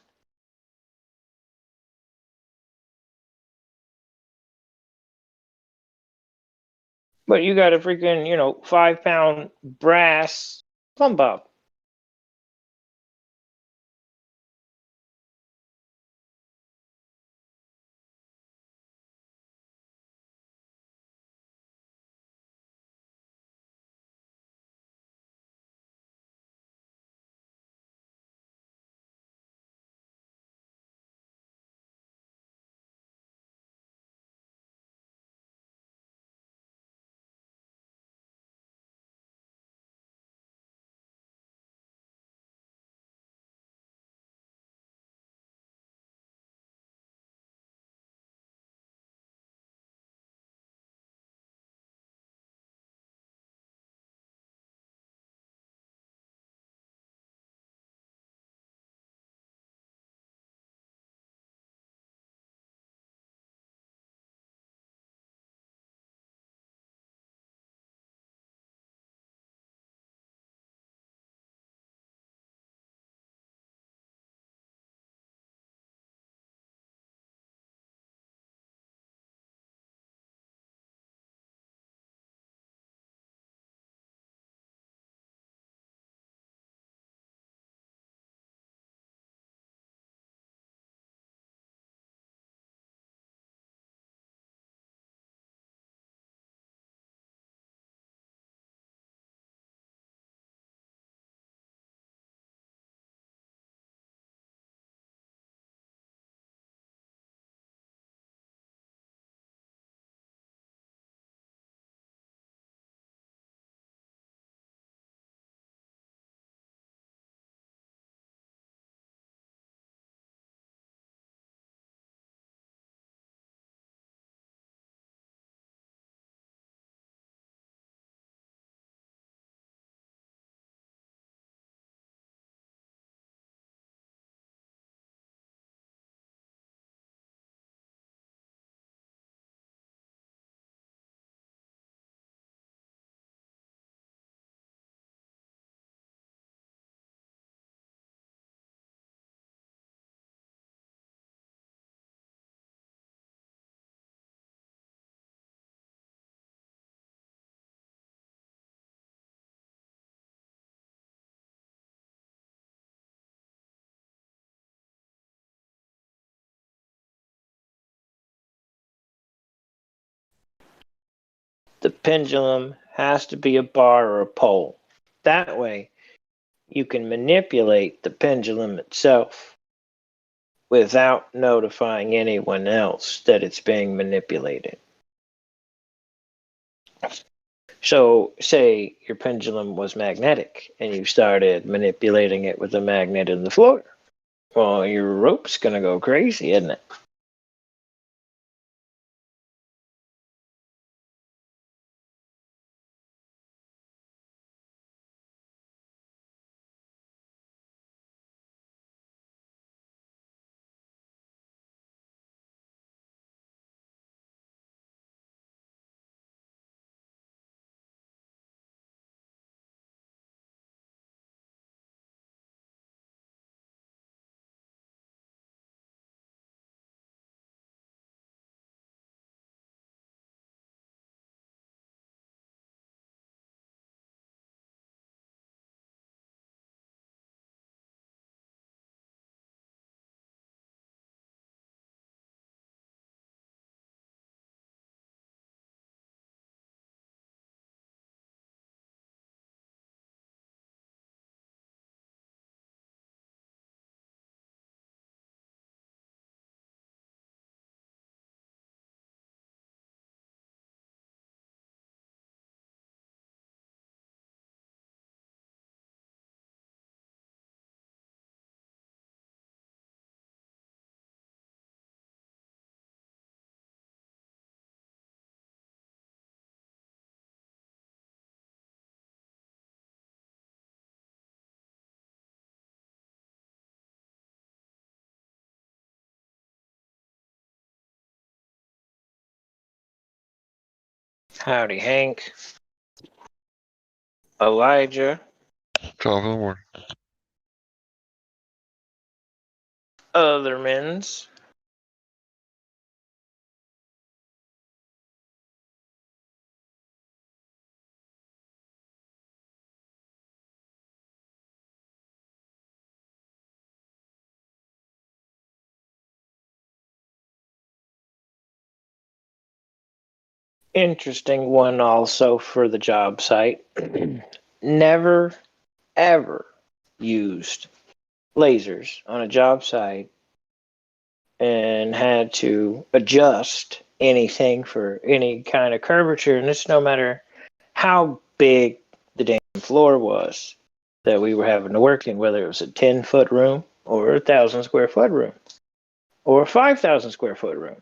But you got a freaking, 5-pound brass plumb bob. the pendulum has to be a bar or a pole. That way, you can manipulate the pendulum itself without notifying anyone else that it's being manipulated. So, say your pendulum was magnetic and you started manipulating it with a magnet in the floor. Well, your rope's going to go crazy, isn't it? Howdy, Hank. Elijah. Top of the morning. Othermans. Interesting one also for the job site. Never, ever used lasers on a job site and had to adjust anything for any kind of curvature. And it's no matter how big the damn floor was that we were having to work in, whether it was a 10-foot room or a 1,000 square foot room or a 5,000 square foot room.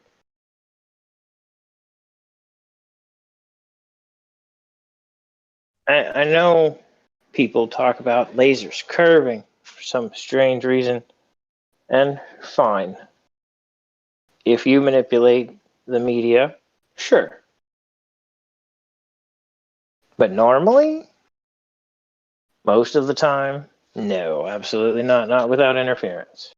I know people talk about lasers curving for some strange reason, and fine. If you manipulate the media, sure. But normally, most of the time, no, absolutely not. Not without interference.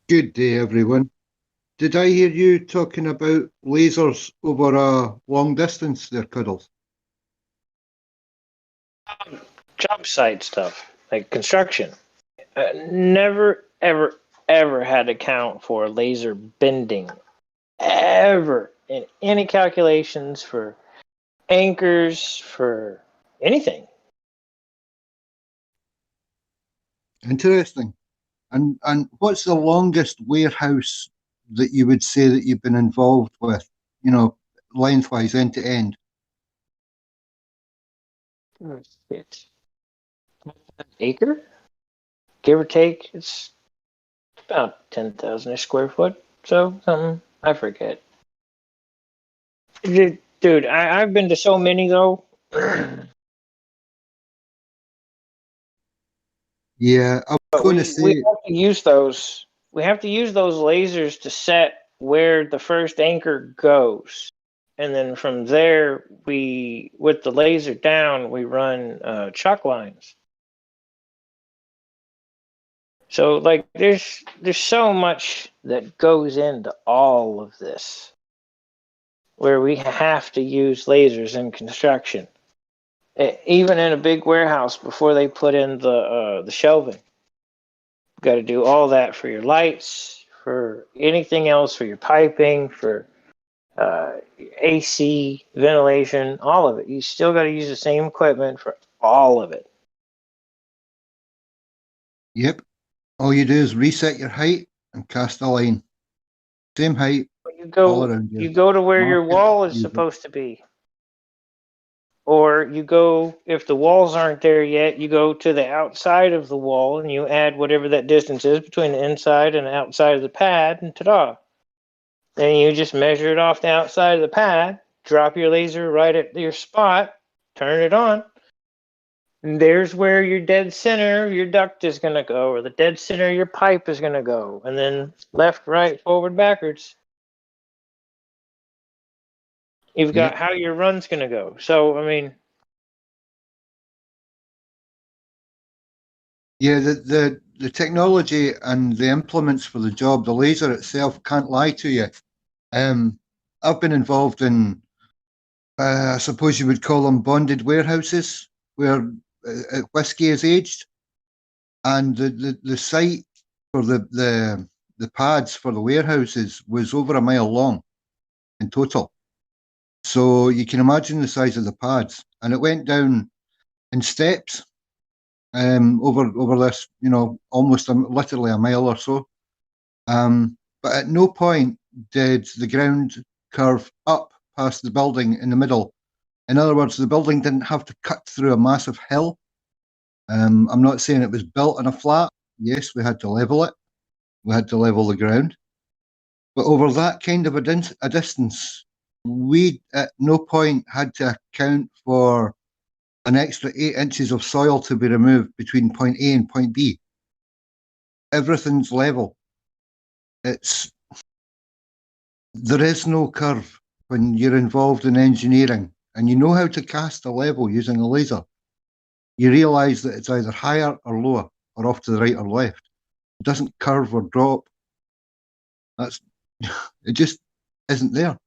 Good day, everyone. Did I hear you talking about lasers over a long distance there, Cuddles? job site stuff, like construction. Never, ever, ever had to count for laser bending. Ever. In any calculations for anchors, for anything. Interesting. And what's the longest warehouse that you would say that you've been involved with, you know, lengthwise, end to end? It's an acre, give or take. It's about 10,000 a square foot. So something, I forget. Dude, I've been to so many though. Yeah, I was going to We say. have to use those. We have to use those lasers to set where the first anchor goes, and then from there, with the laser down, we run chuck lines. So like, there's so much that goes into all of this, where we have to use lasers in construction, even in a big warehouse before they put in the shelving. Got to do all that for your lights, for anything else, for your piping, for AC, ventilation, all of it. You still got to use the same equipment for all of it. Yep. All you do is reset your height and cast a line. Same height. You all go, around you. you go to where your Mark it, wall is use it. supposed to be. Or you go, if the walls aren't there yet, you go to the outside of the wall and you add whatever that distance is between the inside and the outside of the pad, and ta-da. Then you just measure it off the outside of the pad, drop your laser right at your spot, turn it on, and there's where your dead center, your duct is going to go, or the dead center, your pipe is going to go, and then left, right, forward, backwards. You've got how your run's going to go. So, I mean, Yeah, the technology and the implements for the job, the laser itself can't lie to you. I've been involved in, I suppose you would call them bonded warehouses, where whiskey is aged, and the site for the pads for the warehouses was over a mile long in total. So you can imagine the size of the pads, and it went down in steps. Over this, almost literally a mile or so. But at no point did the ground curve up past the building in the middle. In other words, the building didn't have to cut through a massive hill. I'm not saying it was built in a flat. Yes, we had to level it. We had to level the ground. But over that kind of a distance, we at no point had to account for an extra 8 inches of soil to be removed between point A and point B. Everything's level. There is no curve when you're involved in engineering and you know how to cast a level using a laser. You realize that it's either higher or lower or off to the right or left. It doesn't curve or drop. It just isn't there.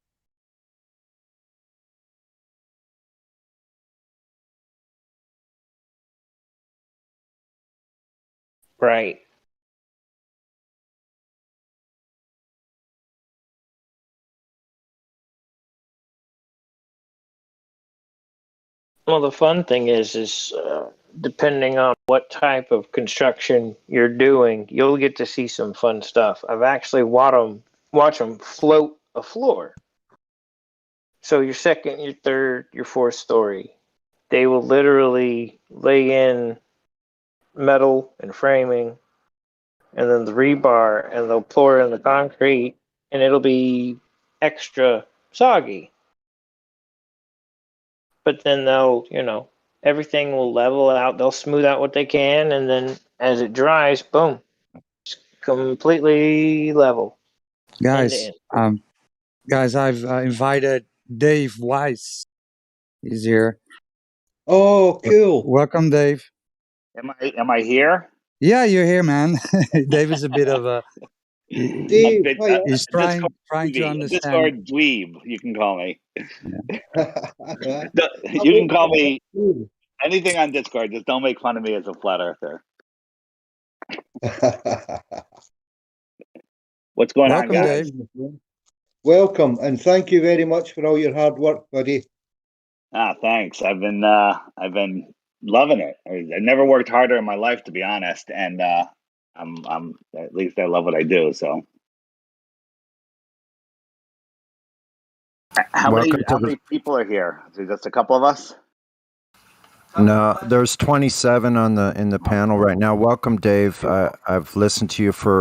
right. Well, the fun thing is depending on what type of construction you're doing, you'll get to see some fun stuff. I've actually watch them float a floor. So your second, your third, your fourth story, they will literally lay in metal and framing, and then the rebar, and they'll pour in the concrete, and it'll be extra soggy. But then everything will level out. They'll smooth out what they can, and then as it dries, boom, it's completely level. Guys, End to end. I've invited Dave Weiss. He's here. Oh, cool. Welcome, Dave. Am I here? Yeah, you're here, man. Dave is a bit of a. Dave, He's trying to A understand. Discord dweeb, you can call me. Yeah. You can call me. Anything on Discord, just don't make fun of me as a flat earther. What's going on, Welcome, guys? Dave. Welcome, and thank you very much for all your hard work, buddy. Thanks. I've been loving it. I never worked harder in my life, to be honest, and I'm at least I love what I do. So, how many people are here? Is there just a couple of us? No, there's 27 in the panel right now. Welcome, Dave. I've listened to you for